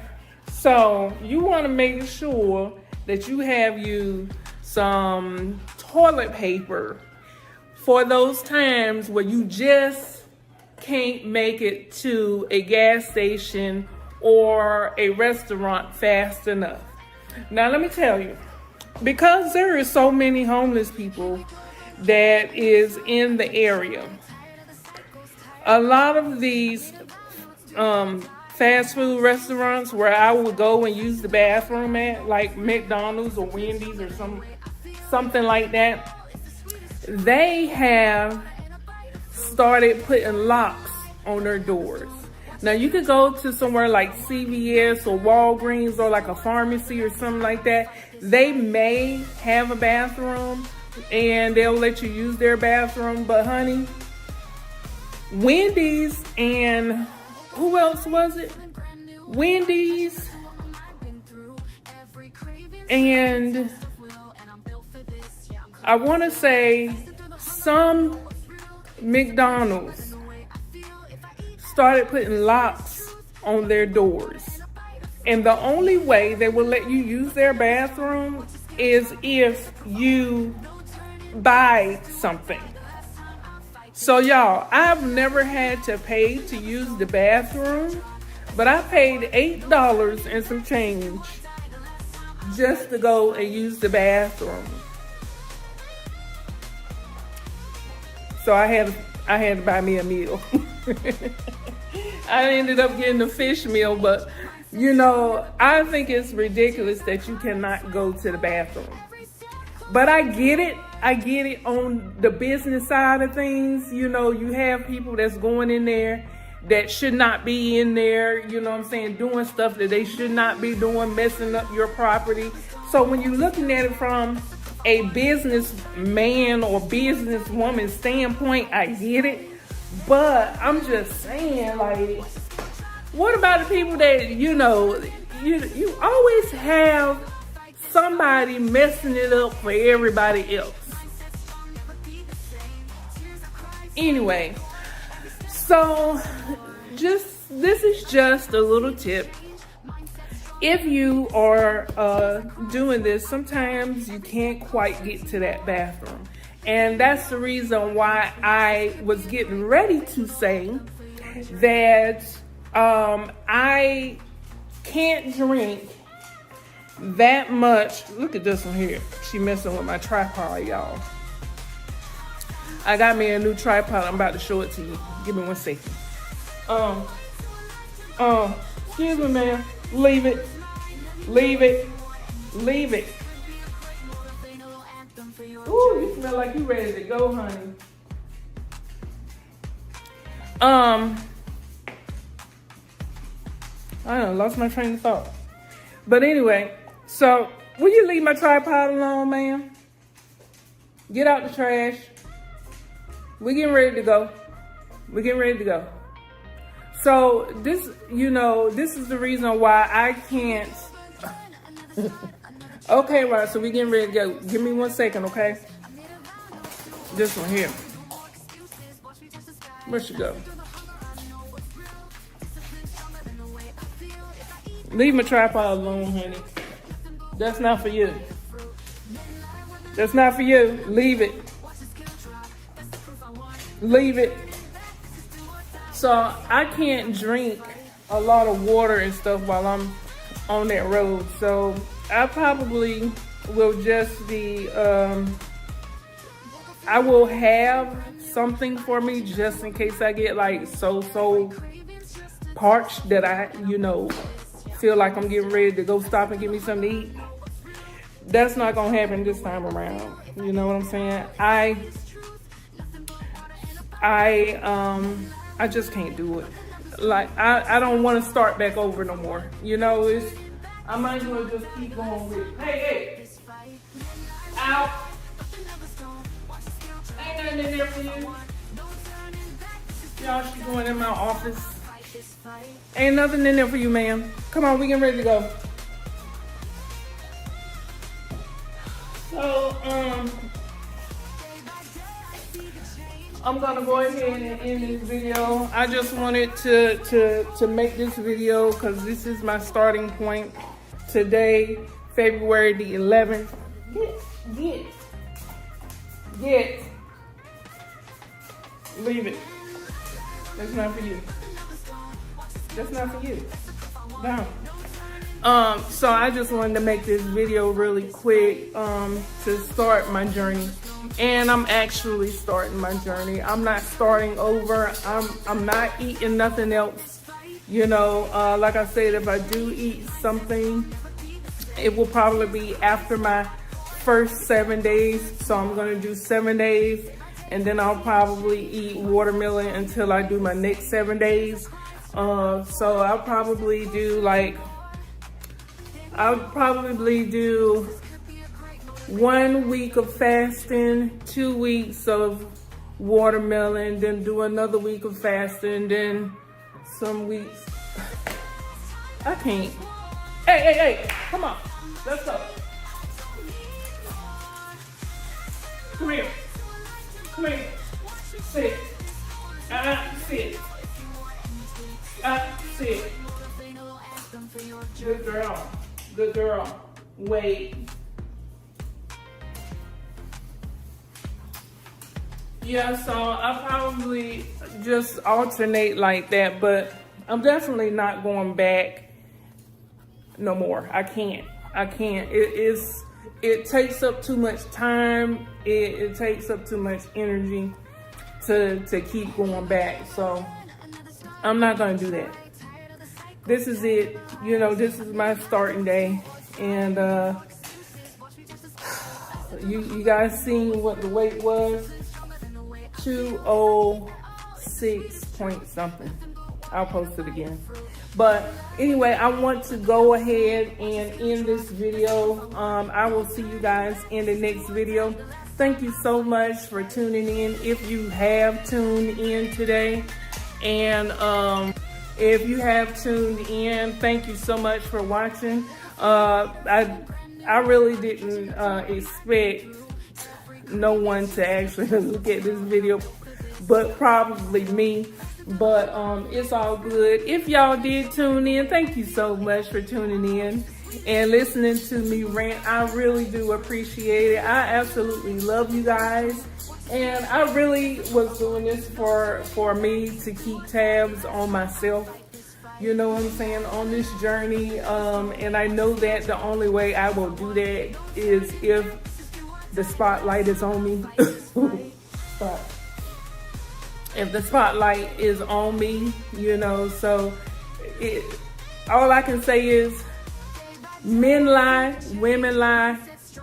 S1: So you want to make sure that you have you some toilet paper for those times where you just can't make it to a gas station or a restaurant fast enough. Now let me tell you, because there are so many homeless people that is in the area, a lot of these fast food restaurants where I would go and use the bathroom at, like McDonald's or Wendy's or something like that, they have started putting locks on their doors. Now you could go to somewhere like CVS or Walgreens or like a pharmacy or something like that. They may have a bathroom and they'll let you use their bathroom, but honey, Wendy's and who else was it? Wendy's and I want to say some McDonald's started putting locks on their doors. And the only way they will let you use their bathroom is if you buy something. So y'all, I've never had to pay to use the bathroom, but I paid $8 and some change just to go and use the bathroom. So I had to buy me a meal. I ended up getting the fish meal, but You know, I think it's ridiculous that you cannot go to the bathroom. But I get it. I get it on the business side of things. You know, you have people that's going in there that should not be in there, you know what I'm saying, doing stuff that they should not be doing, messing up your property. So when you're looking at it from a businessman or businesswoman standpoint, I get it. But I'm just saying, like, what about the people that, you know, you always have somebody messing it up for everybody else. Anyway, so this is just a little tip. If you are doing this, sometimes you can't quite get to that bathroom. And that's the reason why I was getting ready to say that I can't drink that much. Look at this one here. She messing with my tripod, y'all. I got me a new tripod. I'm about to show it to you. Give me 1 second. Excuse me, ma'am. Leave it. Leave it. Leave it. Ooh, you smell like you ready to go, honey. I done lost my train of thought. But anyway, so will you leave my tripod alone, ma'am? Get out the trash. We're getting ready to go. We're getting ready to go. So this, you know, this is the reason why I can't. Okay, right, so we're getting ready to go. Give me 1 second, okay? This one here. Where she go? Leave my tripod alone, honey. That's not for you. That's not for you. Leave it. Leave it. So I can't drink a lot of water and stuff while I'm on that road. So I probably will just be, I will have something for me just in case I get like so parched that I, you know, feel like I'm getting ready to go stop and get me something to eat. That's not gonna happen this time around. You know what I'm saying? I just can't do it. Like I don't want to start back over no more. You know, I might as well just keep going with it. Hey, out. Ain't nothing in there for you. Y'all, she's going in my office. Ain't nothing in there for you, ma'am. Come on, we getting ready to go. So, I'm gonna go ahead and end this video. I just wanted to make this video because this is my starting point. Today, February the 11th. Get. Leave it. That's not for you. That's not for you. No. So I just wanted to make this video really quick to start my journey. And I'm actually starting my journey. I'm not starting over. I'm not eating nothing else. You know, like I said, if I do eat something, it will probably be after my first 7 days. So I'm gonna do 7 days, and then I'll probably eat watermelon until I do my next 7 days. So I'll probably do 1 week of fasting, 2 weeks of watermelon, then do another week of fasting, then some weeks. I can't. Hey, come on, let's go. Come here, sit, sit, sit. Good girl, wait. Yeah, so I'll probably just alternate like that, but I'm definitely not going back no more. I can't. It takes up too much time. It takes up too much energy to keep going back. So I'm not gonna do that. this is it. You know, this is my starting day. And you guys seen what the weight was? 206 point something. I'll post it again. But anyway, I want to go ahead and end this video. I will see you guys in the next video. Thank you so much for tuning in, if you have tuned in today. And if you have tuned in, thank you so much for watching. I really didn't expect no one to actually look at this video, but probably me. But it's all good. If y'all did tune in, thank you so much for tuning in and listening to me rant. I really do appreciate it. I absolutely love you guys. And I really was doing this for me to keep tabs on myself. You know what I'm saying? On this journey. And I know that the only way I will do that is if the spotlight is on me. If the spotlight is on me, you know, so all I can say is men lie, women lie,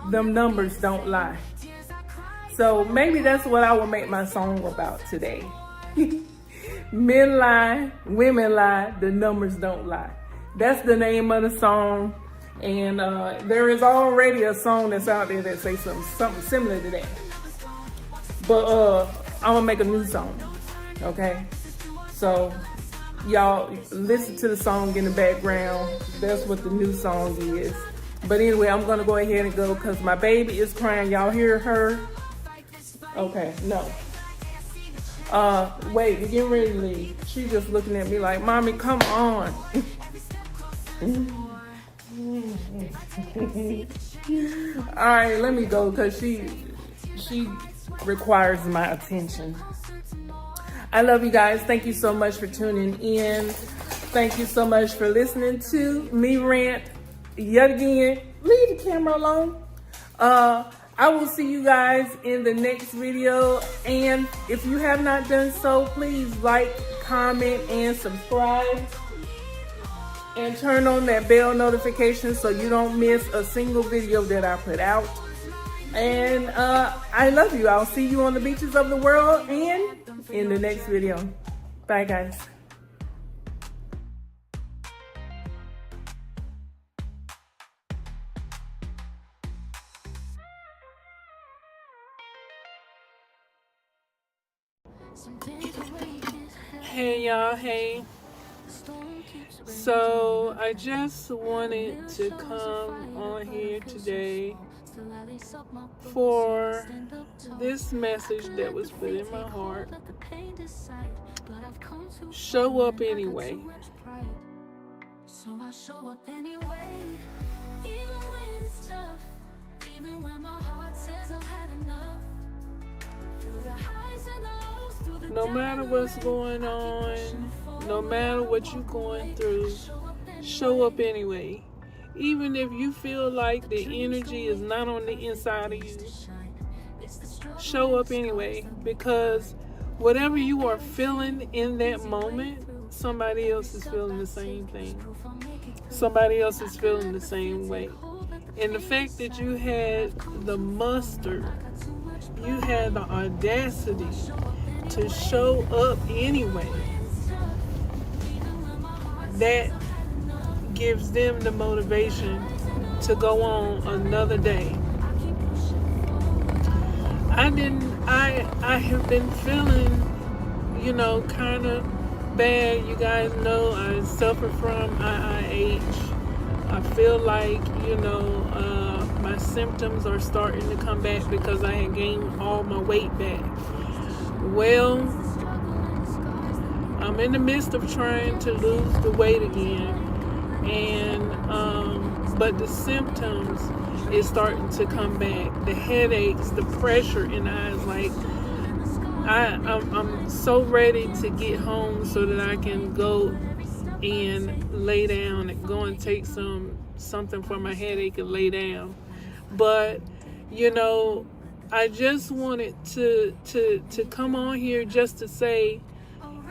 S1: them numbers don't lie. So maybe that's what I will make my song about today. Men lie, women lie, the numbers don't lie. That's the name of the song. And there is already a song that's out there that says something similar to that. But I'm gonna make a new song. Okay, so y'all listen to the song in the background. That's what the new song is. But anyway, I'm gonna go ahead and go because my baby is crying. Y'all hear her? Okay, no. Wait, we're getting ready to leave. She's just looking at me like, Mommy, come on. All right, let me go because she requires my attention. I love you guys. Thank you so much for tuning in. Thank you so much for listening to me rant yet again. Leave the camera alone. I will see you guys in the next video. And if you have not done so, please like, comment, and subscribe. And turn on that bell notification so you don't miss a single video that I put out. And I love you. I'll see you on the beaches of the world and in the next video. Bye, guys. Hey, y'all. Hey. So I just wanted to come on here today for this message that was put in my heart. Show up anyway. So I show up anyway, even when it's tough, even when my heart says I've had enough. Through the highs and the lows, through the no matter what's going on, no matter what you're going through, show up anyway. Even if you feel like the energy is not on the inside of you, show up anyway, because whatever you are feeling in that moment, somebody else is feeling the same thing. Somebody else is feeling the same way. And the fact that you had the muster, you had the audacity to show up anyway, that gives them the motivation to go on another day. I have been feeling, you know, kind of bad. You guys know I suffer from IIH. I feel like, you know, my symptoms are starting to come back because I had gained all my weight back. Well, I'm in the midst of trying to lose the weight again, and but the symptoms is starting to come back. The headaches, the pressure in the eyes, like I'm so ready to get home so that I can go and lay down and go and take something for my headache and lay down. But you know, I just wanted to come on here just to say,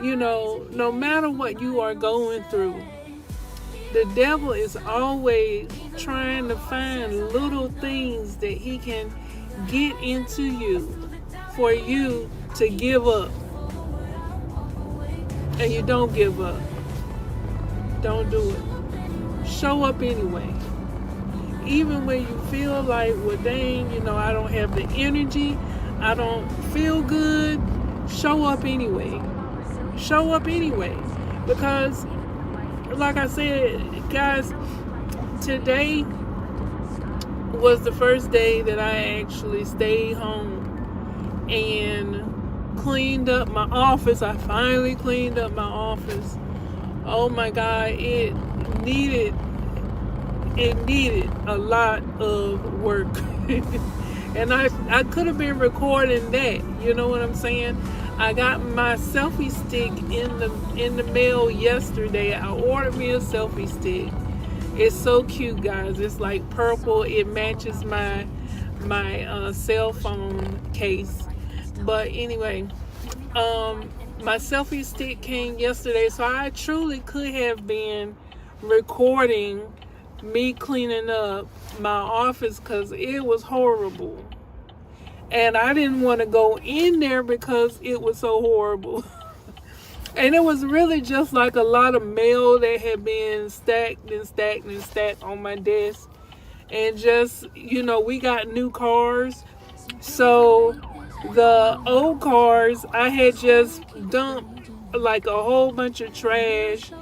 S1: you know, no matter what you are going through, The devil is always trying to find little things that he can get into you for you to give up. And you don't give up. Don't do it. Show up anyway. Even when you feel like, well, dang, I don't have the energy, I don't feel good, show up anyway. Show up anyway. Because, like I said, guys, today was the first day that I actually stayed home and cleaned up my office. I finally cleaned up my office. Oh my God, it needed a lot of work. And I could have been recording that, you know what I'm saying? I got my selfie stick in the mail yesterday. I ordered me a selfie stick. It's so cute, guys. It's like purple. It matches my cell phone case. But anyway, my selfie stick came yesterday, so I truly could have been recording me cleaning up my office because it was horrible. And I didn't want to go in there because it was so horrible. And it was really just like a lot of mail that had been stacked and stacked and stacked on my desk. And just, we got new cars. So the old cars, I had just dumped like a whole bunch of trash.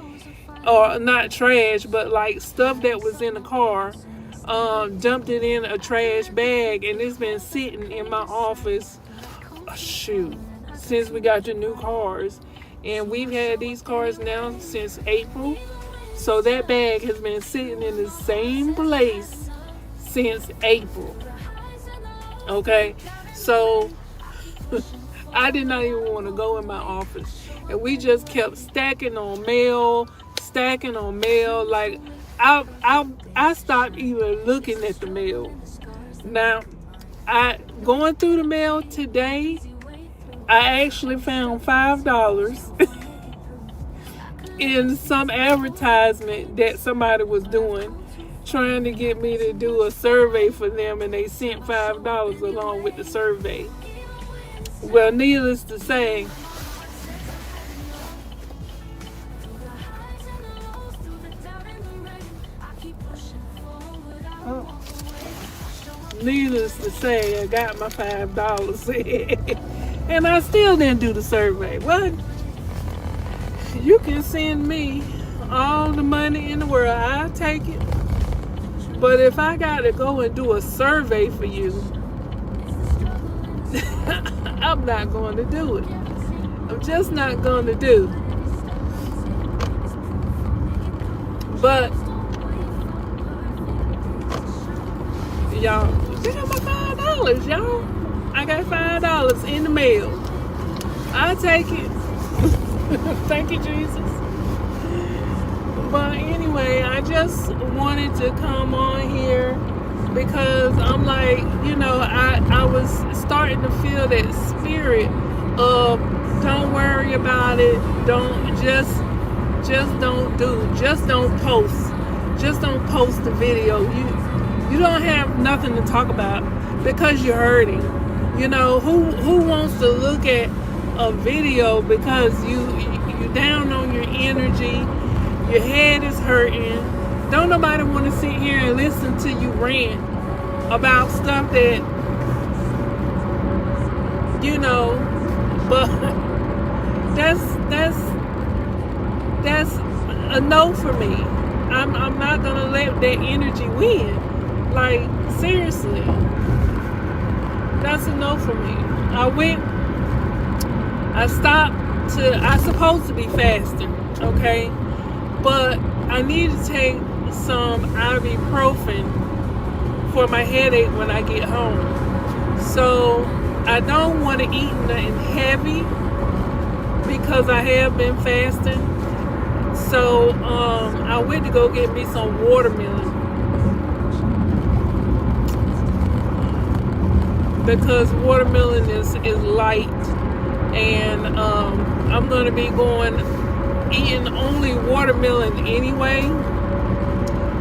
S1: Or not trash, but like stuff that was in the car. Dumped it in a trash bag, and it's been sitting in my office, since we got the new cars. And we've had these cars now since April. So that bag has been sitting in the same place since April. Okay? So I did not even want to go in my office. And we just kept stacking on mail. Like I stopped even looking at the mail. Now, going through the mail today, I actually found $5 in some advertisement that somebody was doing, trying to get me to do a survey for them, and they sent $5 along with the survey. Well, needless to say, I got my $5 and I still didn't do the survey. What? You can send me all the money in the world, I'll take it. But if I got to go and do a survey for you, I'm not going to do it. I'm just not going to do. But y'all, I got my $5, y'all. I got $5 in the mail. I'll take it. Thank you, Jesus. But anyway, I just wanted to come on here because I'm like, I was starting to feel that spirit of don't worry about it. Just don't post. Just don't post the video. You don't have nothing to talk about because you're hurting. Who wants to look at a video because you down on your energy, your head is hurting. Don't nobody want to sit here and listen to you rant about stuff that but that's a no for me. I'm not gonna let that energy win. Like, seriously, that's a no for me. I'm supposed to be fasting, okay? But I need to take some ibuprofen for my headache when I get home. So I don't want to eat nothing heavy because I have been fasting. So I went to go get me some watermelon because watermelon is light, and I'm going to be eating only watermelon anyway.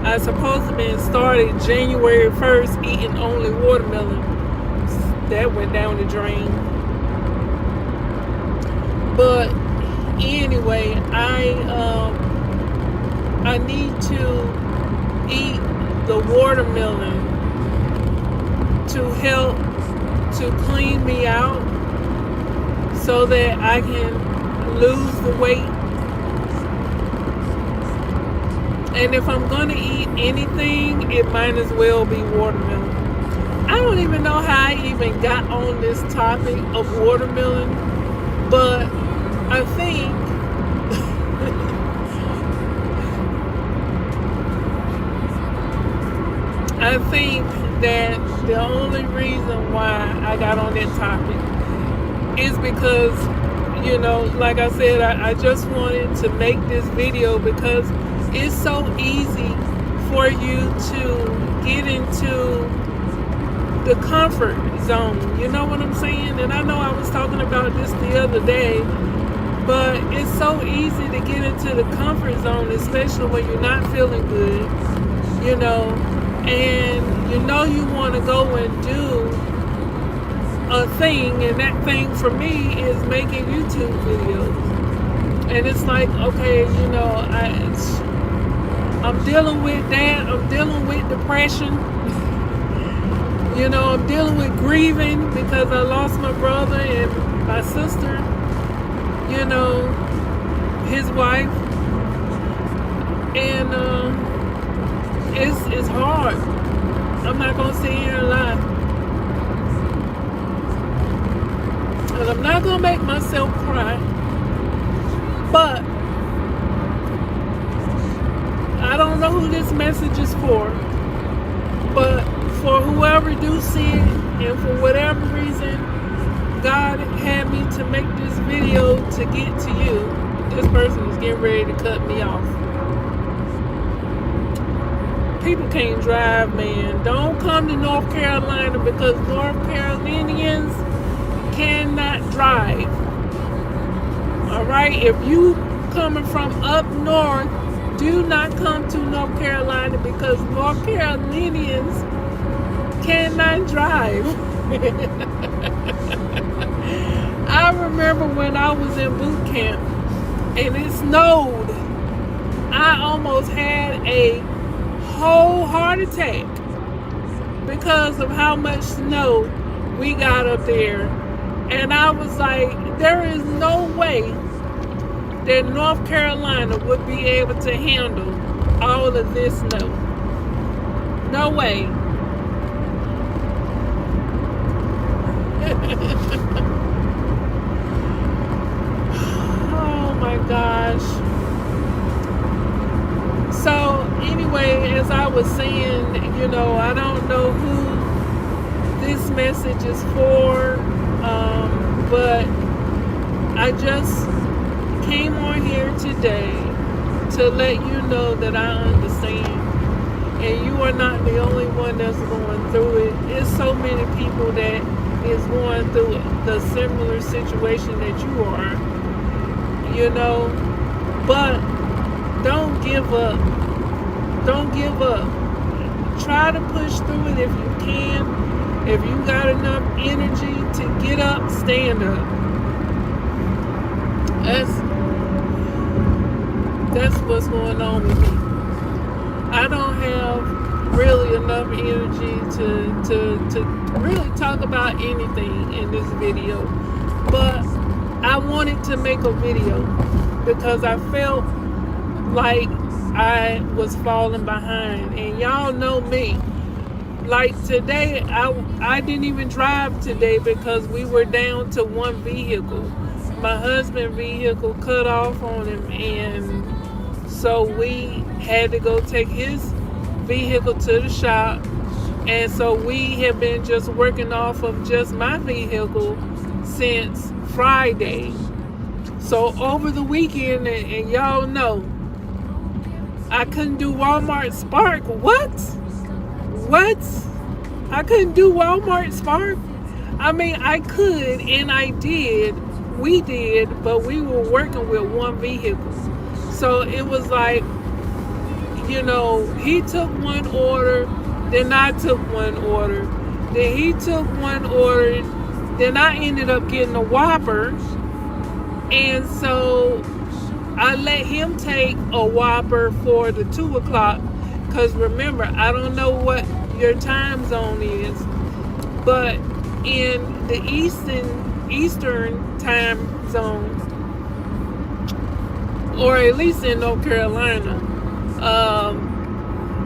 S1: I supposed to been started January 1st eating only watermelon. That went down the drain. But anyway, I need to eat the watermelon to help to clean me out so that I can lose the weight. And if I'm gonna eat anything, it might as well be watermelon. I don't even know how I even got on this topic of watermelon, but I think that the only reason why I got on that topic is because, you know, like I said, I just wanted to make this video because it's so easy for you to get into the comfort zone. You know what I'm saying? And I know I was talking about this the other day, but it's so easy to get into the comfort zone, especially when you're not feeling good, you know, and you know you want to go and do a thing, and that thing for me is making YouTube videos. And it's like, okay, you know, I'm dealing with that. I'm dealing with depression. You know, I'm dealing with grieving because I lost my brother and my sister, you know, his wife. And it's hard. I'm not going to sit here and lie. And I'm not going to make myself cry. But I don't know who this message is for. But for whoever do see it, and for whatever reason God had me to make this video to get to you, this person is getting ready to cut me off. People can't drive, man. Don't come to North Carolina because North Carolinians cannot drive. Alright, if you coming from up north, do not come to North Carolina because North Carolinians cannot drive. I remember when I was in boot camp and it snowed. I almost had a whole heart attack because of how much snow we got up there. And I was like, there is no way that North Carolina would be able to handle all of this snow. No way. Oh my gosh. So anyway, as I was saying, you know, I don't know who this message is for, but I just came on here today to let you know that I understand, and you are not the only one that's going through it. There's so many people that is going through the similar situation that you are, you know. But don't give up. Don't give up. Try to push through it if you can. If you got enough energy to get up, stand up. That's what's going on with me. I don't have really enough energy to really talk about anything in this video. But I wanted to make a video because I felt like I was falling behind. And y'all know me. Like today, I didn't even drive today because we were down to one vehicle. My husband's vehicle cut off on him, and so we had to go take his vehicle to the shop. And so we have been just working off of just my vehicle since Friday. So over the weekend, and y'all know, I couldn't do Walmart Spark. What? I couldn't do Walmart Spark? I mean, I could, and I did. We did, but we were working with one vehicle. So it was like, he took one order, then I took one order, then he took one order, then I ended up getting a Whopper. And so I let him take a Whopper for the 2 o'clock, because remember, I don't know what your time zone is, but in the Eastern time zone, or at least in North Carolina,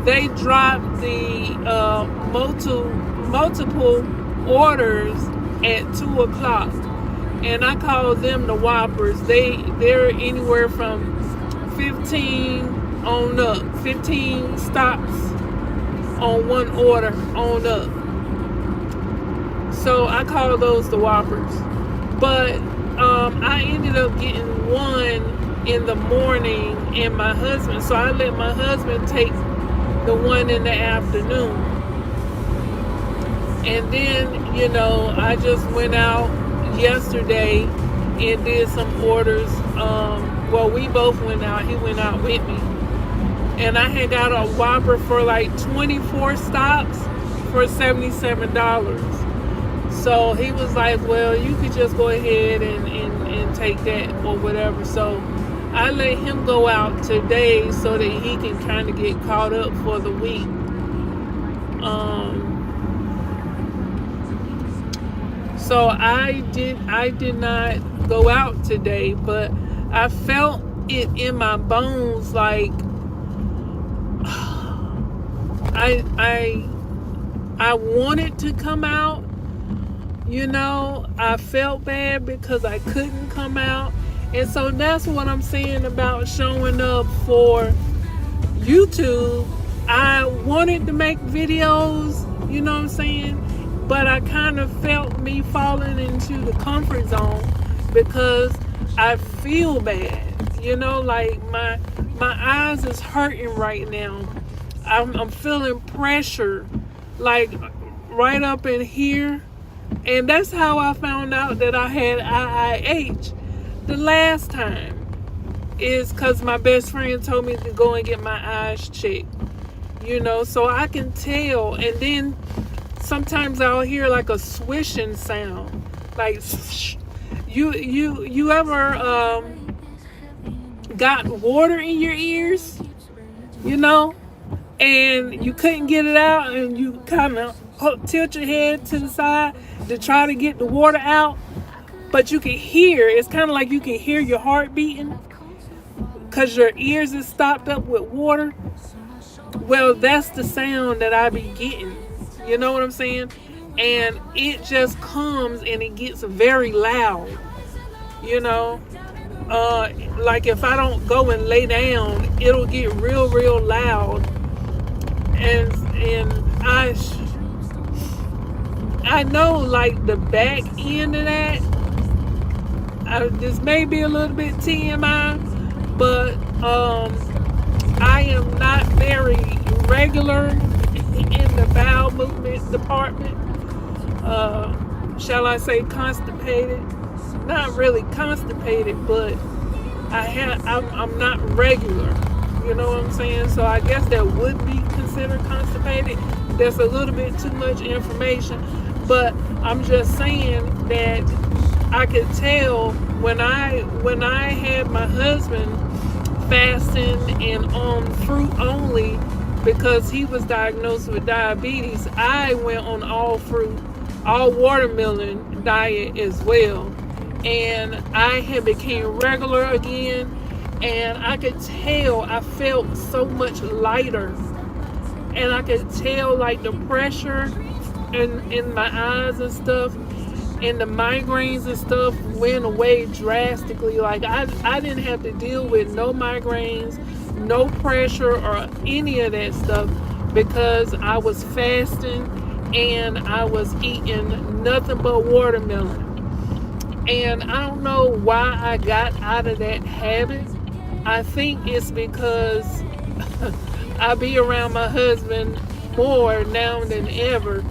S1: they dropped the multiple orders at 2 o'clock. And I call them the Whoppers. They're anywhere from 15 on up, 15 stops on one order on up. So I call those the Whoppers. But I ended up getting one in the morning, and my husband, so I let my husband take the one in the afternoon. And then, I just went out yesterday and did some orders. Well, we both went out. He went out with me. And I had got a Whopper for like 24 stops for $77. So he was like, well, you could just go ahead and take that or whatever. So I let him go out today so that he can kind of get caught up for the week. So I did not go out today, but I felt it in my bones, like I wanted to come out. I felt bad because I couldn't come out. And so that's what I'm saying about showing up for YouTube. I wanted to make videos, you know what I'm saying? But I kind of felt me falling into the comfort zone because I feel bad. Like my eyes is hurting right now. I'm feeling pressure, like right up in here. And that's how I found out that I had IIH the last time, is because my best friend told me to go and get my eyes checked. So I can tell. And then sometimes I'll hear like a swishing sound, like you ever got water in your ears, and you couldn't get it out, and you kind of tilt your head to the side to try to get the water out, but you can hear, it's kind of like you can hear your heart beating because your ears is stopped up with water. Well, that's the sound that I be getting. You know what I'm saying? And it just comes and it gets very loud. Like if I don't go and lay down, it'll get real, real loud. And I know, like, the back end of that, this may be a little bit TMI, but I am not very regular in the bowel movement department. Shall I say constipated? Not really constipated, but I'm not regular. You know what I'm saying? So I guess that would be considered constipated. That's a little bit too much information, but I'm just saying that I could tell when I had my husband fasting and on fruit only because he was diagnosed with diabetes. I went on all fruit, all watermelon diet as well, and I had became regular again. And I could tell I felt so much lighter. And I could tell like the pressure in my eyes and stuff, and the migraines and stuff went away drastically. Like I didn't have to deal with no migraines, no pressure or any of that stuff because I was fasting and I was eating nothing but watermelon. And I don't know why I got out of that habit. I think it's because I be around my husband more now than ever.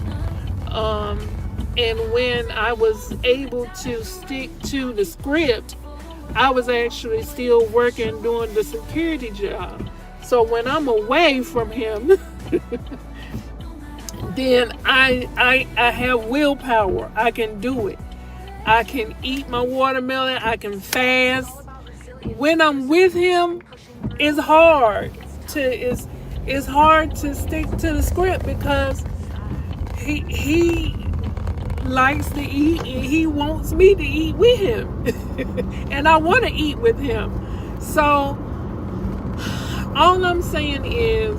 S1: And when I was able to stick to the script, I was actually still working doing the security job So when I'm away from him, then I have willpower. I can do it. I can eat my watermelon. I can fast. When I'm with him, it's hard it's hard to stick to the script because he likes to eat and he wants me to eat with him. And I want to eat with him. So all I'm saying is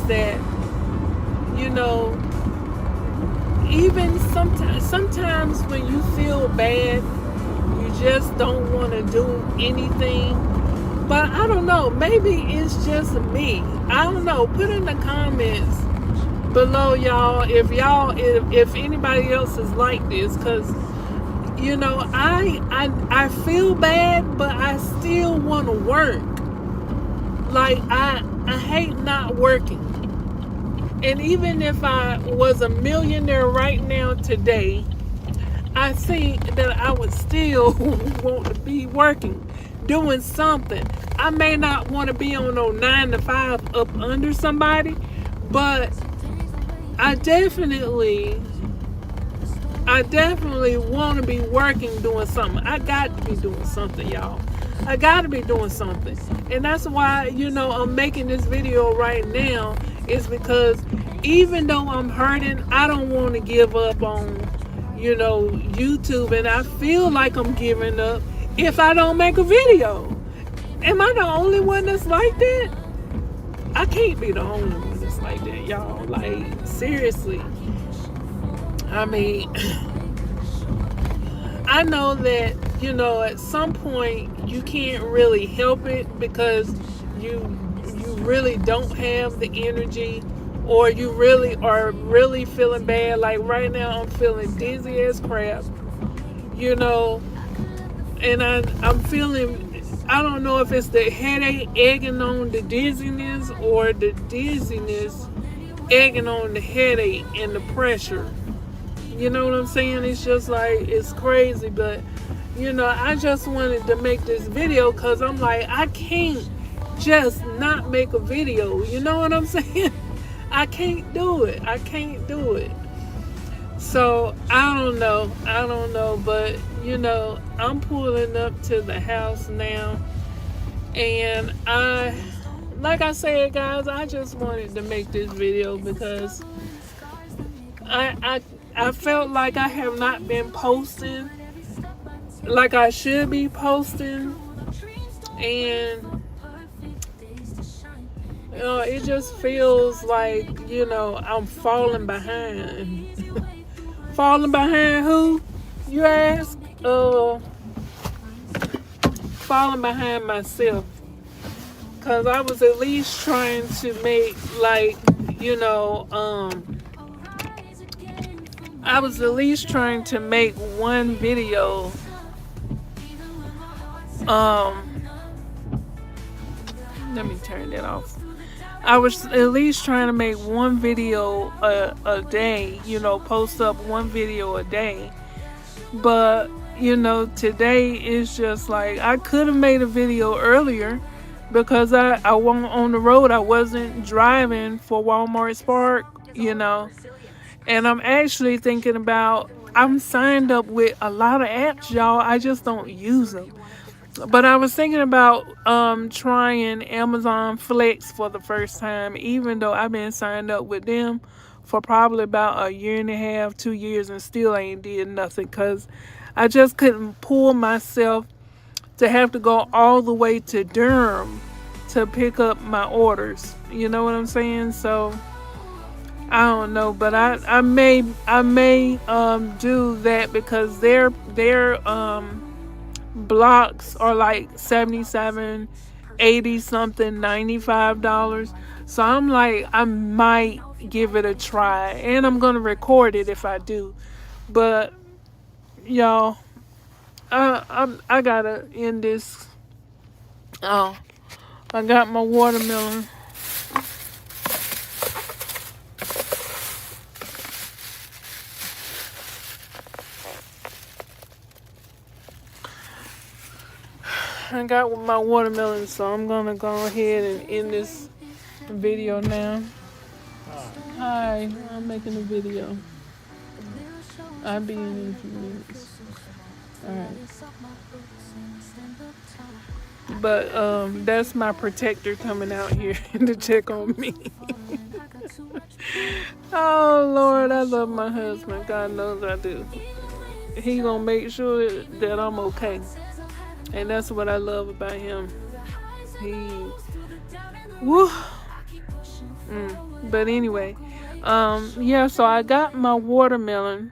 S1: that, you know, even sometimes when you feel bad, you just don't want to do anything. But I don't know, maybe it's just me. I don't know. Put in the comments below, y'all, if anybody else is like this, because you know, I feel bad, but I still want to work. Like I hate not working. And even if I was a millionaire right now today, I think that I would still want to be working, doing something. I may not want to be on no 9 to 5 up under somebody, but I definitely want to be working, doing something. I got to be doing something, y'all. I got to be doing something. And that's why, you know, I'm making this video right now, is because even though I'm hurting, I don't want to give up on, you know, YouTube. And I feel like I'm giving up if I don't make a video. Am I the only one that's like that? I can't be the only one that's like that, y'all. Like, seriously. I mean, I know that, you know, at some point you can't really help it because you really don't have the energy, or you really are really feeling bad. Like right now I'm feeling dizzy as crap, you know, and I'm feeling, I don't know if it's the headache egging on the dizziness or the dizziness egging on the headache and the pressure. You know what I'm saying? It's just like, it's crazy. But, you know, I just wanted to make this video because I'm like, I can't just not make a video. You know what I'm saying? I can't do it. I can't do it. So, I don't know. But, you know, I'm pulling up to the house now. And like I said, guys, I just wanted to make this video because I felt like I have not been posting like I should be posting, and you know, it just feels like, you know, I'm falling behind. Falling behind who, you ask? Falling behind myself, because I was at least trying to make, like, you know, I was at least trying to make one video. Let me turn that off. I was at least trying to make one video a day, you know, post up one video a day. But, you know, today is just like, I could have made a video earlier because I wasn't on the road. I wasn't driving for Walmart Spark, you know. And I'm actually thinking about, I'm signed up with a lot of apps, y'all. I just don't use them. But I was thinking about trying Amazon Flex for the first time, even though I've been signed up with them for probably about a year and a half, 2 years, and still ain't did nothing because I just couldn't pull myself to have to go all the way to Durham to pick up my orders. You know what I'm saying? So I don't know, but I may do that because their blocks are like $77, $80 something, $95. So I'm like, I might give it a try, and I'm gonna record it if I do. But y'all, I gotta end this. Oh, I got my watermelon. I got my watermelon, so I'm gonna go ahead and end this video now. Hi, I'm making a video. I'll be in a few minutes. Alright. But that's my protector coming out here to check on me. Oh Lord, I love my husband. God knows I do. He gonna make sure that I'm okay. And that's what I love about him. Woo. But anyway, yeah, so I got my watermelon,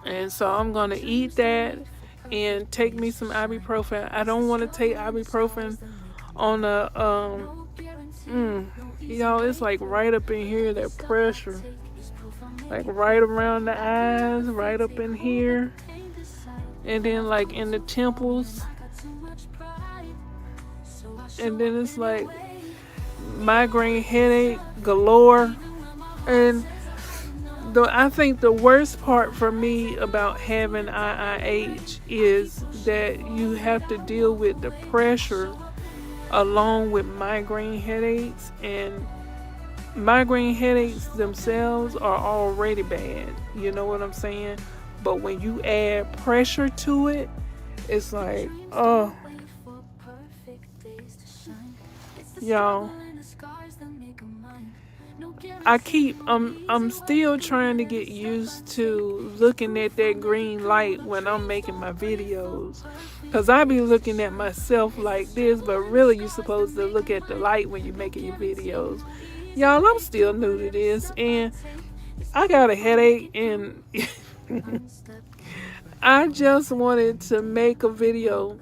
S1: and so I'm gonna eat that and take me some ibuprofen. I don't want to take ibuprofen on a y'all, it's like right up in here, that pressure, like right around the eyes, right up in here, and then like in the temples, and then it's like migraine headache galore. And I think the worst part for me about having IIH is that you have to deal with the pressure along with migraine headaches, and migraine headaches themselves are already bad, you know what I'm saying? But when you add pressure to it, it's like, oh, y'all, I'm still trying to get used to looking at that green light when I'm making my videos, because I be looking at myself like this, but really you're supposed to look at the light when you're making your videos. Y'all, I'm still new to this, and I got a headache, and I just wanted to make a video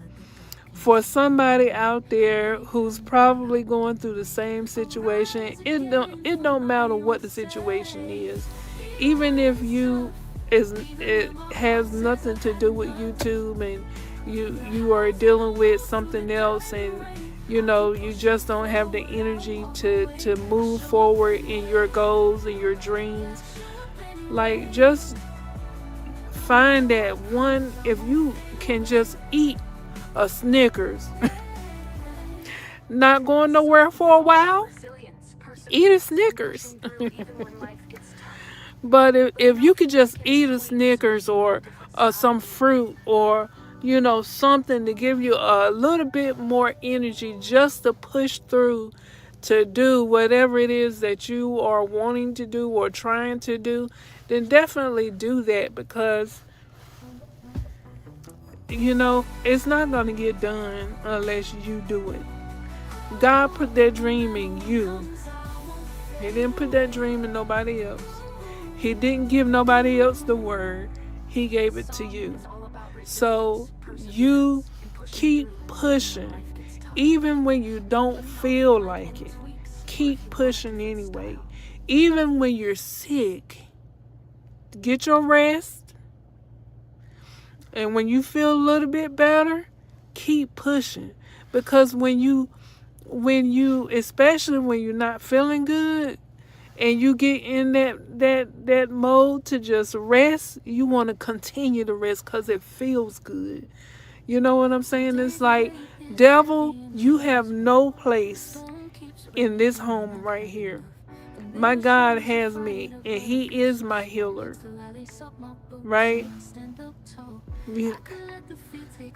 S1: for somebody out there who's probably going through the same situation. It don't matter what the situation is, even if it has nothing to do with YouTube, and you are dealing with something else, and you just don't have the energy to move forward in your goals and your dreams. Like, just find that one, if you can just eat a Snickers, not going nowhere for a while, eat a Snickers. But if you could just eat a Snickers, or some fruit, or something to give you a little bit more energy just to push through, to do whatever it is that you are wanting to do or trying to do, then definitely do that, because it's not going to get done unless you do it. God put that dream in you. He didn't put that dream in nobody else. He didn't give nobody else the word. He gave it to you. So you keep pushing, even when you don't feel like it. Keep pushing anyway. Even when you're sick, get your rest. And when you feel a little bit better, keep pushing. Because when you, especially when you're not feeling good, and you get in that mode to just rest, you want to continue to rest because it feels good. You know what I'm saying? It's like, devil, you have no place in this home right here. My God has me, and He is my healer. Right?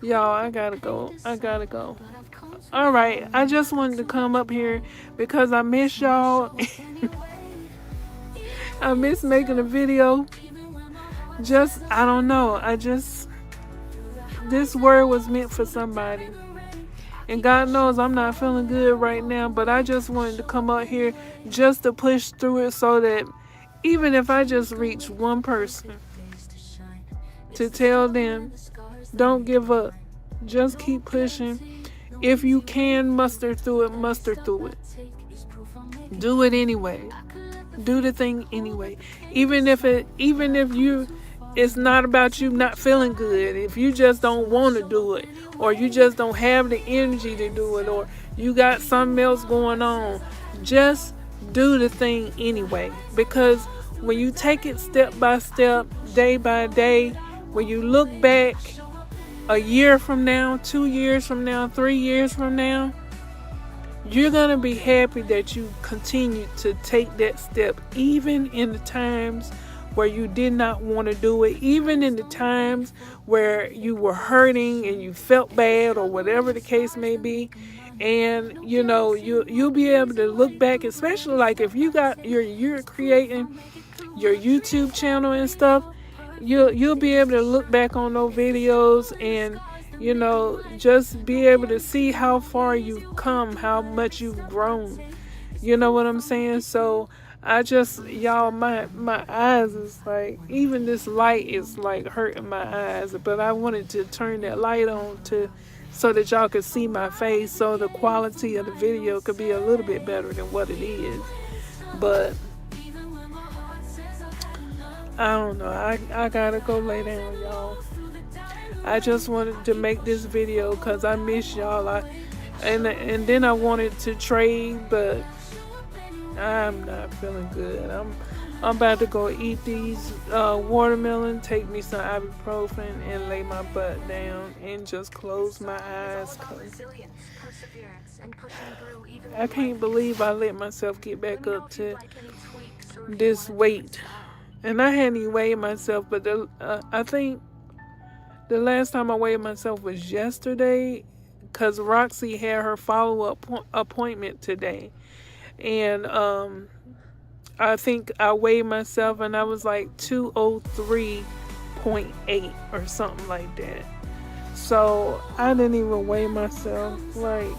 S1: Y'all, I gotta go. All right, I just wanted to come up here because I miss y'all. I miss making a video. I don't know. This word was meant for somebody. And God knows I'm not feeling good right now, but I just wanted to come up here just to push through it, so that even if I just reach one person, to tell them, don't give up. Just keep pushing. If you can muster through it. Do it anyway. Do the thing anyway. Even if it's not about you not feeling good. If you just don't want to do it, or you just don't have the energy to do it, or you got something else going on, just do the thing anyway. Because when you take it step by step, day by day, when you look back a year from now, 2 years from now, 3 years from now, you're going to be happy that you continued to take that step, even in the times where you did not want to do it, even in the times where you were hurting and you felt bad or whatever the case may be. And you'll be able to look back, especially like if you're creating your YouTube channel and stuff, you'll be able to look back on those videos and just be able to see how far you've come, how much you've grown. You know what I'm saying? So I just, y'all, my eyes is like, even this light is like hurting my eyes, but I wanted to turn that light on so that y'all could see my face, so the quality of the video could be a little bit better than what it is. But I don't know, I gotta go lay down, y'all. I just wanted to make this video because I miss y'all. And then I wanted to trade, but I'm not feeling good. I'm about to go eat these watermelon, take me some ibuprofen, and lay my butt down and just close my eyes. 'Cause I can't believe I let myself get back up to this weight. And I hadn't even weighed myself, but I think the last time I weighed myself was yesterday, because Roxy had her follow-up appointment today. And I think I weighed myself and I was like 203.8 or something like that. So I didn't even weigh myself, like,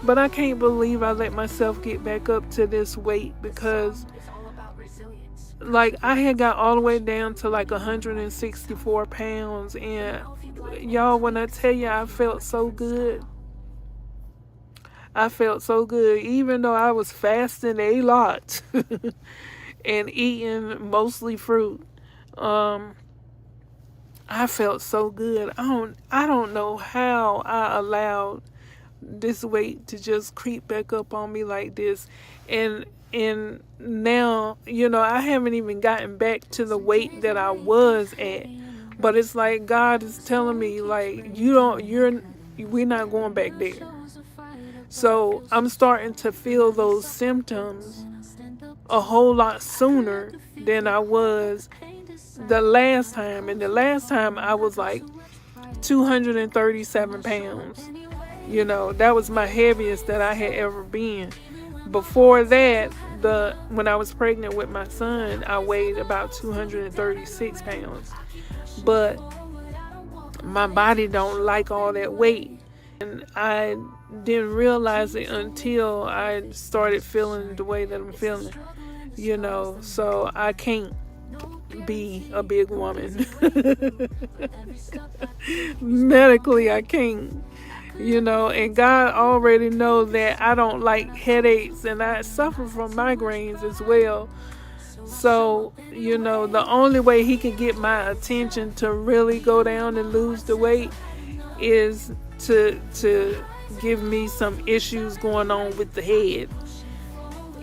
S1: but I can't believe I let myself get back up to this weight, because like I had got all the way down to like 164 pounds, and y'all, when I tell you I felt so good. I felt so good, even though I was fasting a lot and eating mostly fruit. I felt so good. I don't know how I allowed this weight to just creep back up on me like this. And now, I haven't even gotten back to the weight that I was at. But it's like God is telling me, like, we're not going back there. So I'm starting to feel those symptoms a whole lot sooner than I was the last time. And the last time I was like 237 pounds. That was my heaviest that I had ever been. Before that, when I was pregnant with my son, I weighed about 236 pounds. But my body don't like all that weight. And I didn't realize it until I started feeling the way that I'm feeling, so I can't be a big woman. Medically, I can't, and God already knows that I don't like headaches, and I suffer from migraines as well. So, the only way he can get my attention to really go down and lose the weight is to give me some issues going on with the head.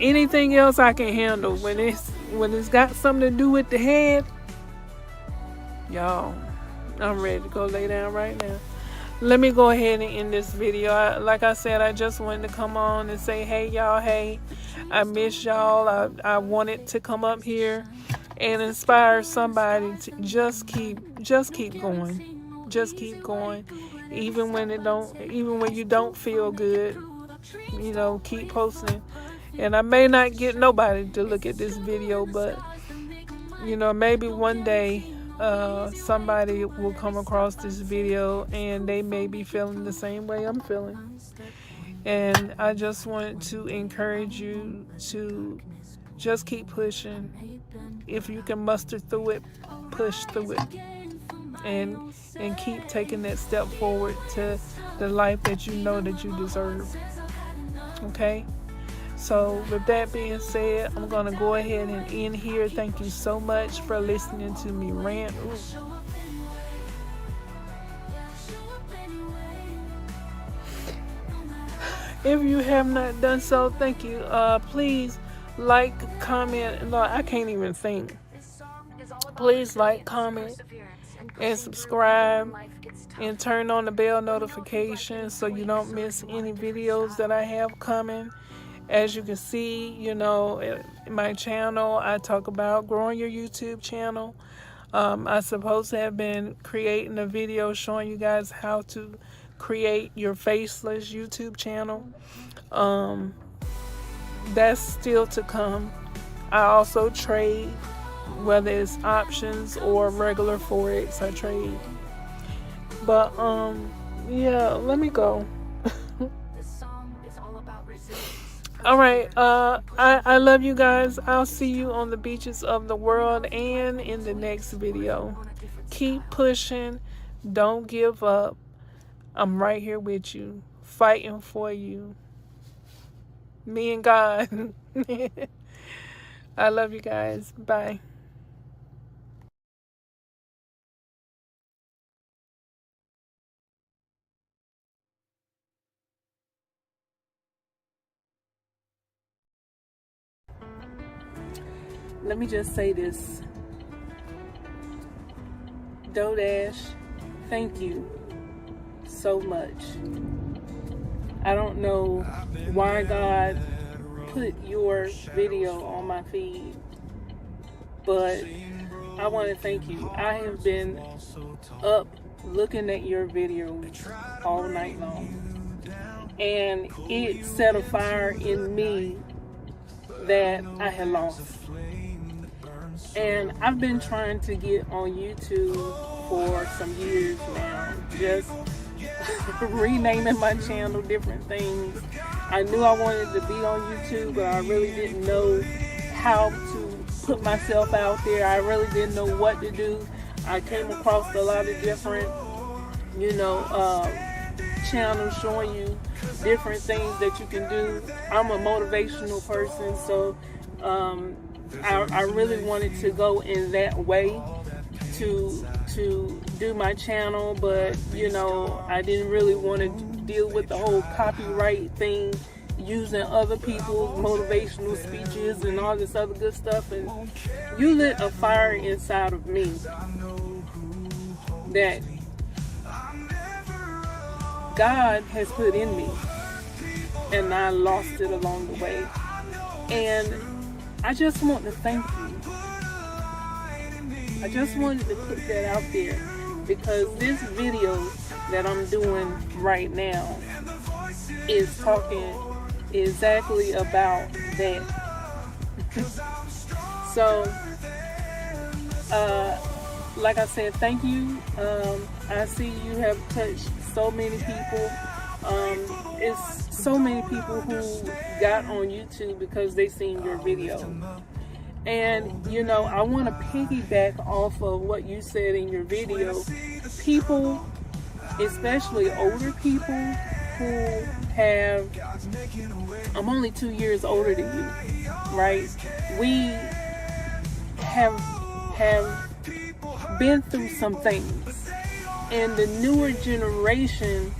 S1: Anything else I can handle. When it's got something to do with the head, y'all, I'm ready to go lay down right now. Let me go ahead and end this video. Like I said, I just wanted to come on and say, hey y'all, hey, I miss y'all. I wanted to come up here and inspire somebody to just keep going. Just keep going. Even when you don't feel good, keep posting. And I may not get nobody to look at this video, but maybe one day somebody will come across this video and they may be feeling the same way I'm feeling. And I just wanted to encourage you to just keep pushing. If you can muster through it, push through it. And keep taking that step forward to the life that you know that you deserve. Okay? So with that being said, I'm going to go ahead and end here. Thank you so much for listening to me rant. Ooh. If you have not done so, thank you. Please like, comment. No, I can't even think. Please like, comment, and subscribe and turn on the bell notifications so you don't miss any videos that I have coming. As you can see, you know, in my channel, I talk about growing your YouTube channel. I supposed to have been creating a video showing you guys how to create your faceless YouTube channel. That's still to come. I also trade, whether it's options or regular Forex, I trade. But, yeah, let me go. Alright, I love you guys. I'll see you on the beaches of the world and in the next video. Keep pushing. Don't give up. I'm right here with you, fighting for you. Me and God. I love you guys. Bye. Let me just say this. DoorDash, thank you so much. I don't know why God put your video on my feed, but I want to thank you. I have been up looking at your video all night long, and it set a fire in me that I had lost. And I've been trying to get on YouTube for some years now, just renaming my channel, different things. I knew I wanted to be on YouTube, but I really didn't know how to put myself out there. I really didn't know what to do. I came across a lot of different, you know, channels showing you different things that you can do. I'm a motivational person, so I really wanted to go in that way to do my channel, but you know, I didn't really want to deal with the whole copyright thing, using other people's motivational speeches and all this other good stuff. And you lit a fire inside of me that God has put in me, and I lost it along the way. And I just want to thank you. I just wanted to put that out there, because this video that I'm doing right now is talking exactly about that. So, like I said, thank you. I see you have touched so many people. It's so many people who got on YouTube because they seen your video. And you know, I want to piggyback off of what you said in your video. People, especially older people who have, I'm only 2 years older than you, right? We have been through some things, and the newer generation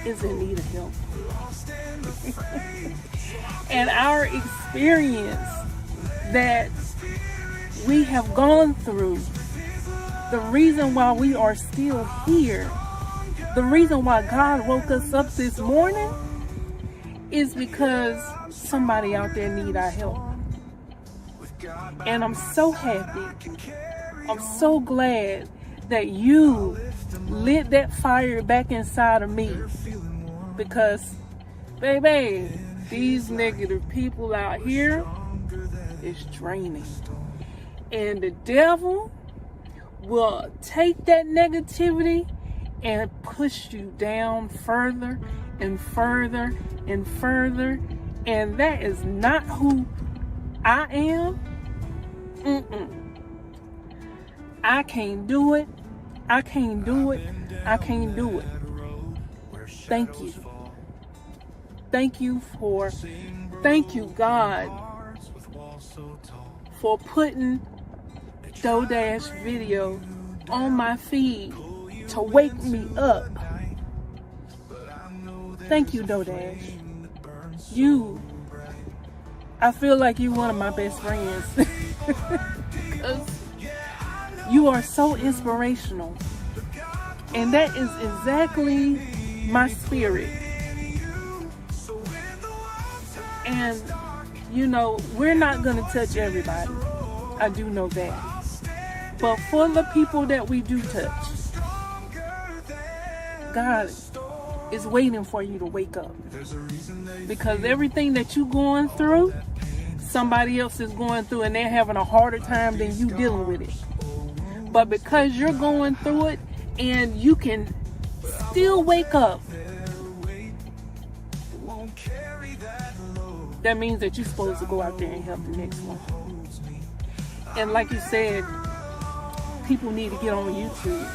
S1: is in need of help. And our experience that we have gone through, the reason why we are still here, the reason why God woke us up this morning, is because somebody out there need our help. And I'm so happy, I'm so glad that you lit that fire back inside of me, because baby, these negative people out here is draining, and the devil will take that negativity and push you down further and further and further, and that is not who I am. I can't do it. I can't do it. I can't do it. Thank you. Thank you God, for putting DoorDash video on my feed to wake me up. Thank you, DoorDash. I feel like you're one of my best friends. You are so inspirational. And that is exactly my spirit. And, you know, we're not going to touch everybody. I do know that. But for the people that we do touch, God is waiting for you to wake up. Because everything that you're going through, somebody else is going through, and they're having a harder time than you dealing with it. But because you're going through it and you can still wake up, that means that you're supposed to go out there and help the next one. And like you said, people need to get on YouTube.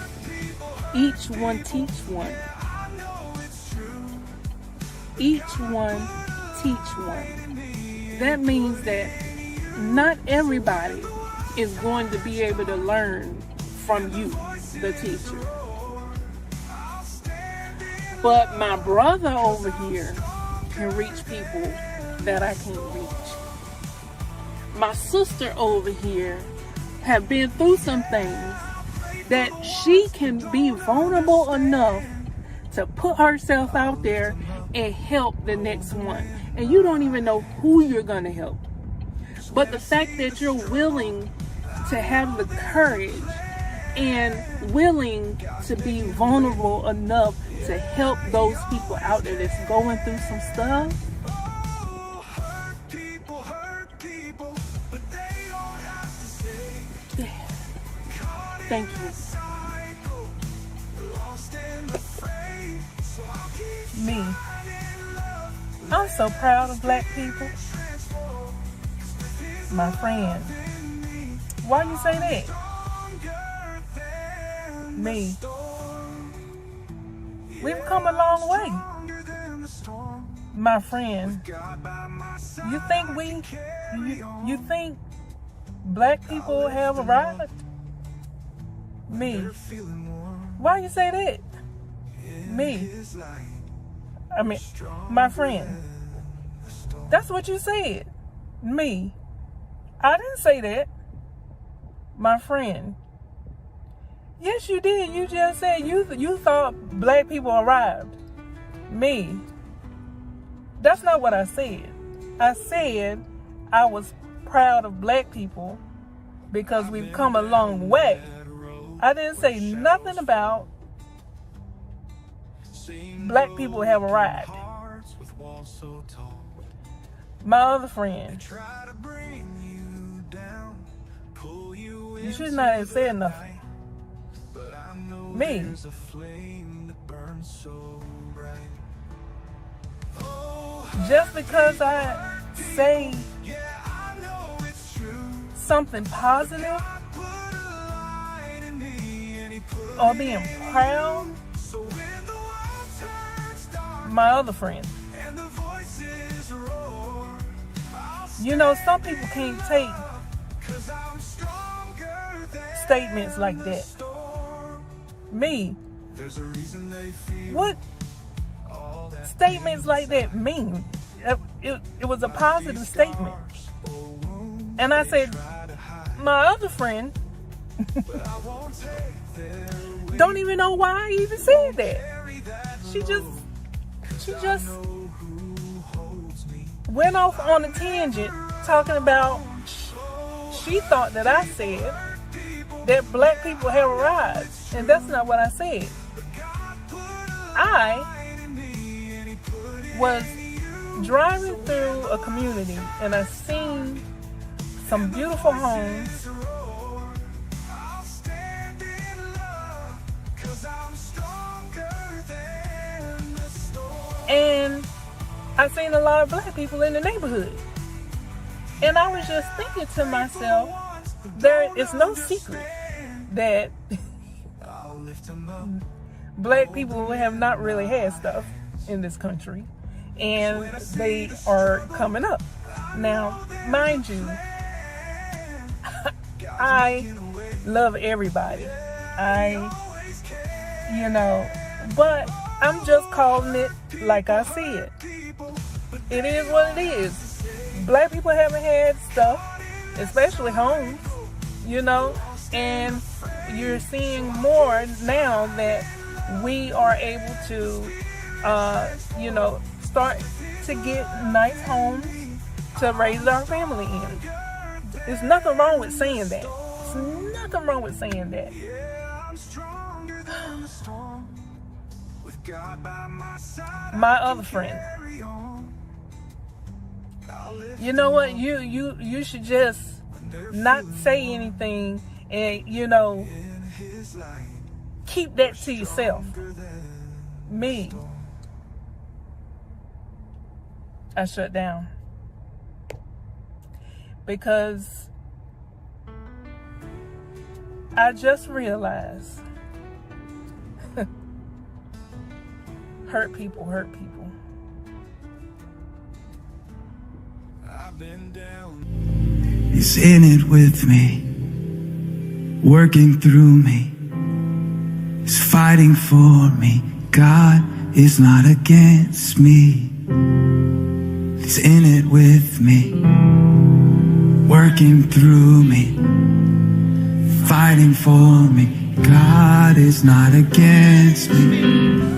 S1: Each one teach one. Each one teach one. That means that not everybody is going to be able to learn from you, the teacher. But my brother over here can reach people that I can't reach. My sister over here have been through some things that she can be vulnerable enough to put herself out there and help the next one. And you don't even know who you're going to help. But the fact that you're willing to have the courage and willing to be vulnerable enough to help those people out there that's going through some stuff. Thank you. Me. I'm so proud of black people. My friend. Why you say that? Me. We've come a long way. My friend. You think black people have arrived? Me. Why you say that? Me. I mean, my friend. That's what you said. Me. I didn't say that. My friend. Yes, you did. You just said you thought black people arrived. Me. That's not what I said. I said I was proud of black people because we've come a long way. I didn't say nothing about black people have arrived. My other friend. You should not have said nothing. Me. Just because I say something positive or being proud, my other friend. You know, some people can't take statements like that. Me. What statements like that mean? It was a positive statement. And I said, my other friend don't even know why I even said that. She just went off on a tangent talking about she thought that I said that black people have arrived, and that's not what I said. I was driving through a community and I seen some beautiful homes, and I seen a lot of black people in the neighborhood. And I was just thinking to myself, there is no secret that black people have not really had stuff in this country, and they are coming up. Now, mind you, I love everybody. But I'm just calling it like I said. It is what it is. Black people haven't had stuff, especially homes, And you're seeing more now that we are able to, start to get nice homes to raise our family in. There's nothing wrong with saying that. There's nothing wrong with saying that. My other friend. You know what? You should just not say anything and, keep that to yourself. Me, I shut down. Because I just realized hurt people hurt people.
S6: He's in it with me, working through me. He's fighting for me. God is not against me. He's in it with me, working through me, fighting for me. God is not against me.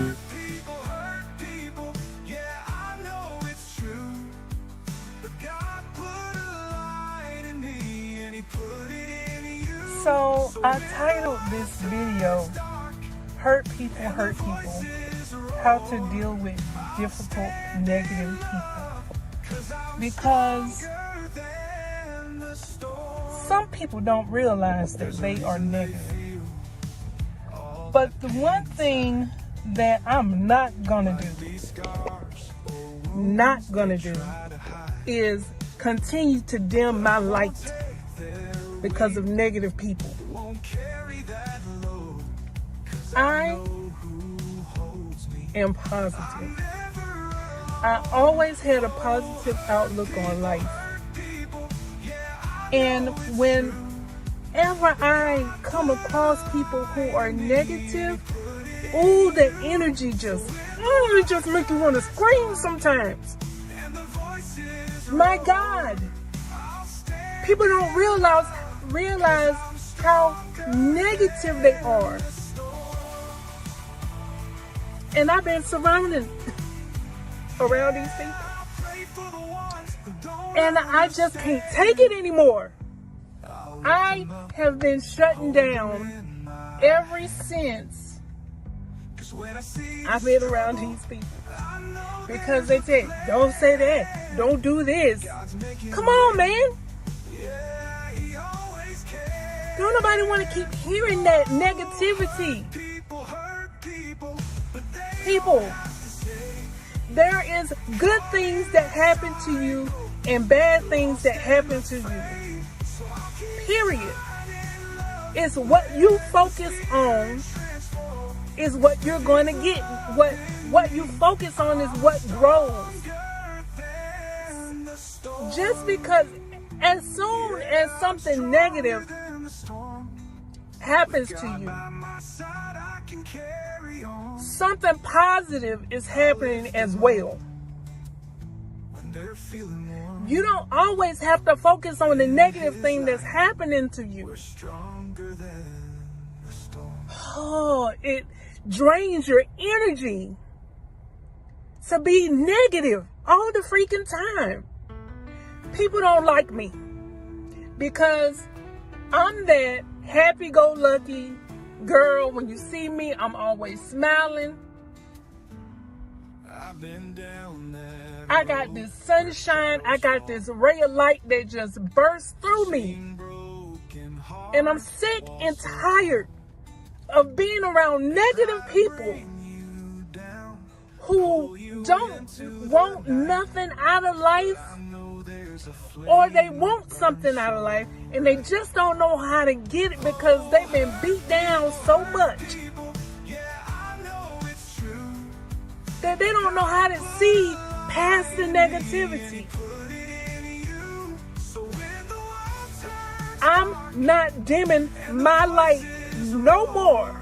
S1: So I titled this video, Hurt People, How to Deal with Difficult, Negative People. Because some people don't realize that they are negative. But the one thing that I'm not gonna do is continue to dim my light because of negative people. I am positive. I always had a positive outlook on life. And whenever I come across people who are negative, ooh, the energy it just makes you want to scream sometimes. My God. People don't realize how negative they are. And I've been surrounded around these people. And I just can't take it anymore. I have been shutting down ever since I've been around these people. Because they say, don't say that, don't do this. Come on, man. Don't nobody want to keep hearing that negativity. People, there is good things that happen to you and bad things that happen to you. Period. It's what you focus on is what you're going to get. What you focus on is what grows. Just because as soon as something negative happens to you, something positive is happening as well. You don't always have to focus on the negative thing that's happening to you. Oh, it drains your energy to be negative all the freaking time. People don't like me because I'm that happy-go-lucky girl. When you see me, I'm always smiling. I got this sunshine. I got this ray of light that just bursts through me. And I'm sick and tired of being around negative people who don't want nothing out of life, or they want something out of life and they just don't know how to get it because they've been beat down so much that they don't know how to see past the negativity. I'm not dimming my light no more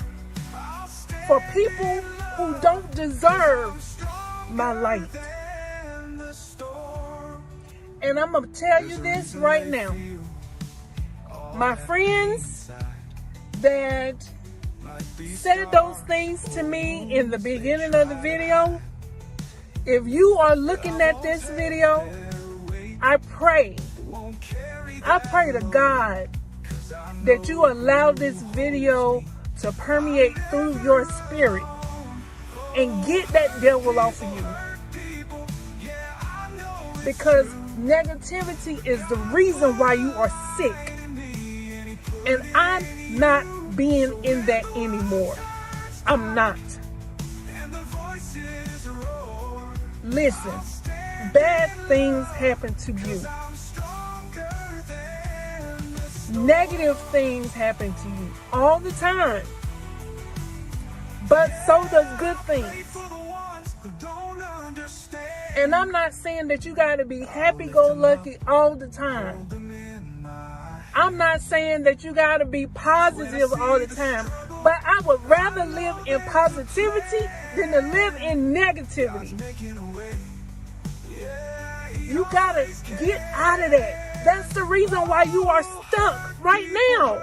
S1: for people who don't deserve my light. And I'm going to tell you this right now. My friends, that said those things to me in the beginning of the video, if you are looking at this video, I pray to God that you allow this video to permeate through your spirit and get that devil off of you. Because negativity is the reason why you are sick. And I'm not being in that anymore. I'm not. Listen, bad things happen to you. Negative things happen to you all the time. But so does good things. And I'm not saying that you got to be happy-go-lucky all the time. I'm not saying that you got to be positive all the time. But I would rather live in positivity than to live in negativity. You got to get out of that. That's the reason why you are stuck right now.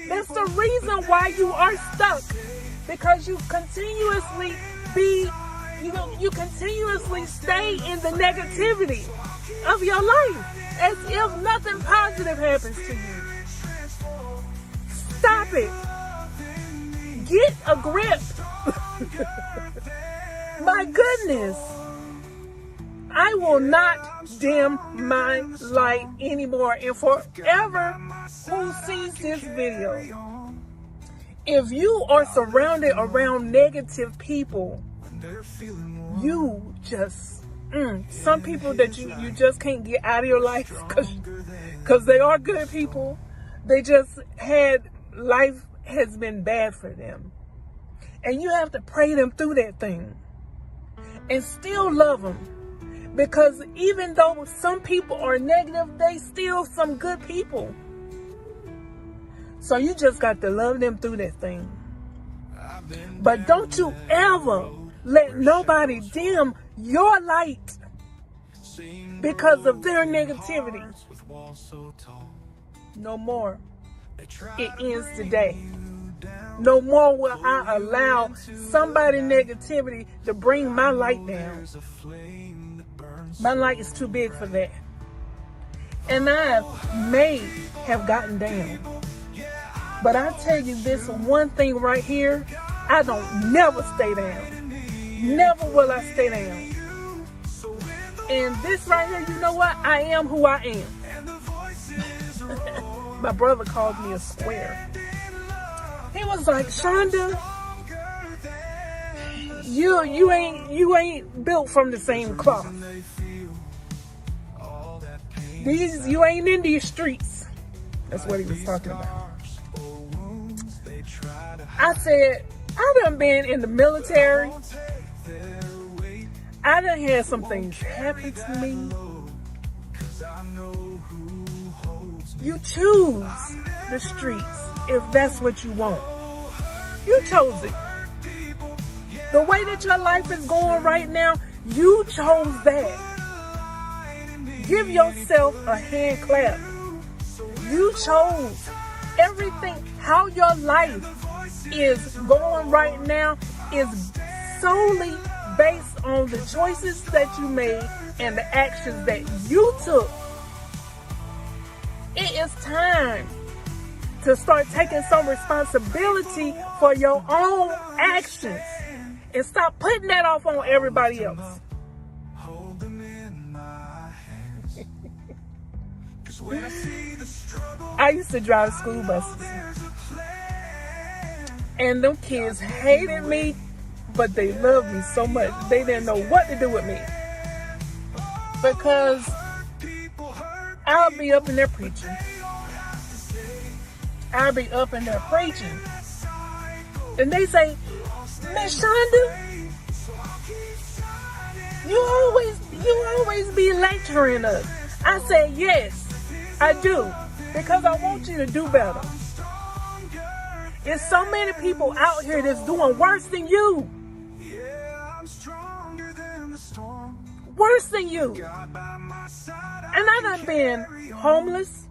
S1: That's the reason why you are stuck. Because you continuously stay in the negativity of your life as if nothing positive happens to you. Stop it. Get a grip. My goodness. I will not dim my light anymore. And forever who sees this video, if you are surrounded around negative people, you just, some people that you just can't get out of your life because they are good people. They just life has been bad for them. And you have to pray them through that thing and still love them. Because even though some people are negative, they still some good people. So you just got to love them through that thing. But don't you ever let nobody dim your light because of their negativity. No more. It ends today. No more will I allow somebody's negativity to bring my light down. My light is too big for that. And I may have gotten down. But I tell you this one thing right here, I don't never stay down. Never will I stay down. And this right here, you know what? I am who I am. My brother called me a square. He was like, Shonda, you ain't built from the same cloth. You ain't in these streets. That's what he was talking about. I said, I done been in the military. I done had some things happen to me. You choose the streets if that's what you want. You chose it. The way that your life is going right now, you chose that. Give yourself a hand clap. You chose everything. How your life is going right now is solely based on the choices that you made and the actions that you took. It is time to start taking some responsibility for your own actions and stop putting that off on everybody else. I used to drive school buses, and them kids hated me, but they loved me so much. They didn't know what to do with me because I'll be up in there preaching. I'll be up in there preaching, and they say, Miss Shonda, you always be lecturing us. I say, yes, I do, because I want you to do better. There's so many people out here that's doing worse than you. Worse than you. And I done been homeless.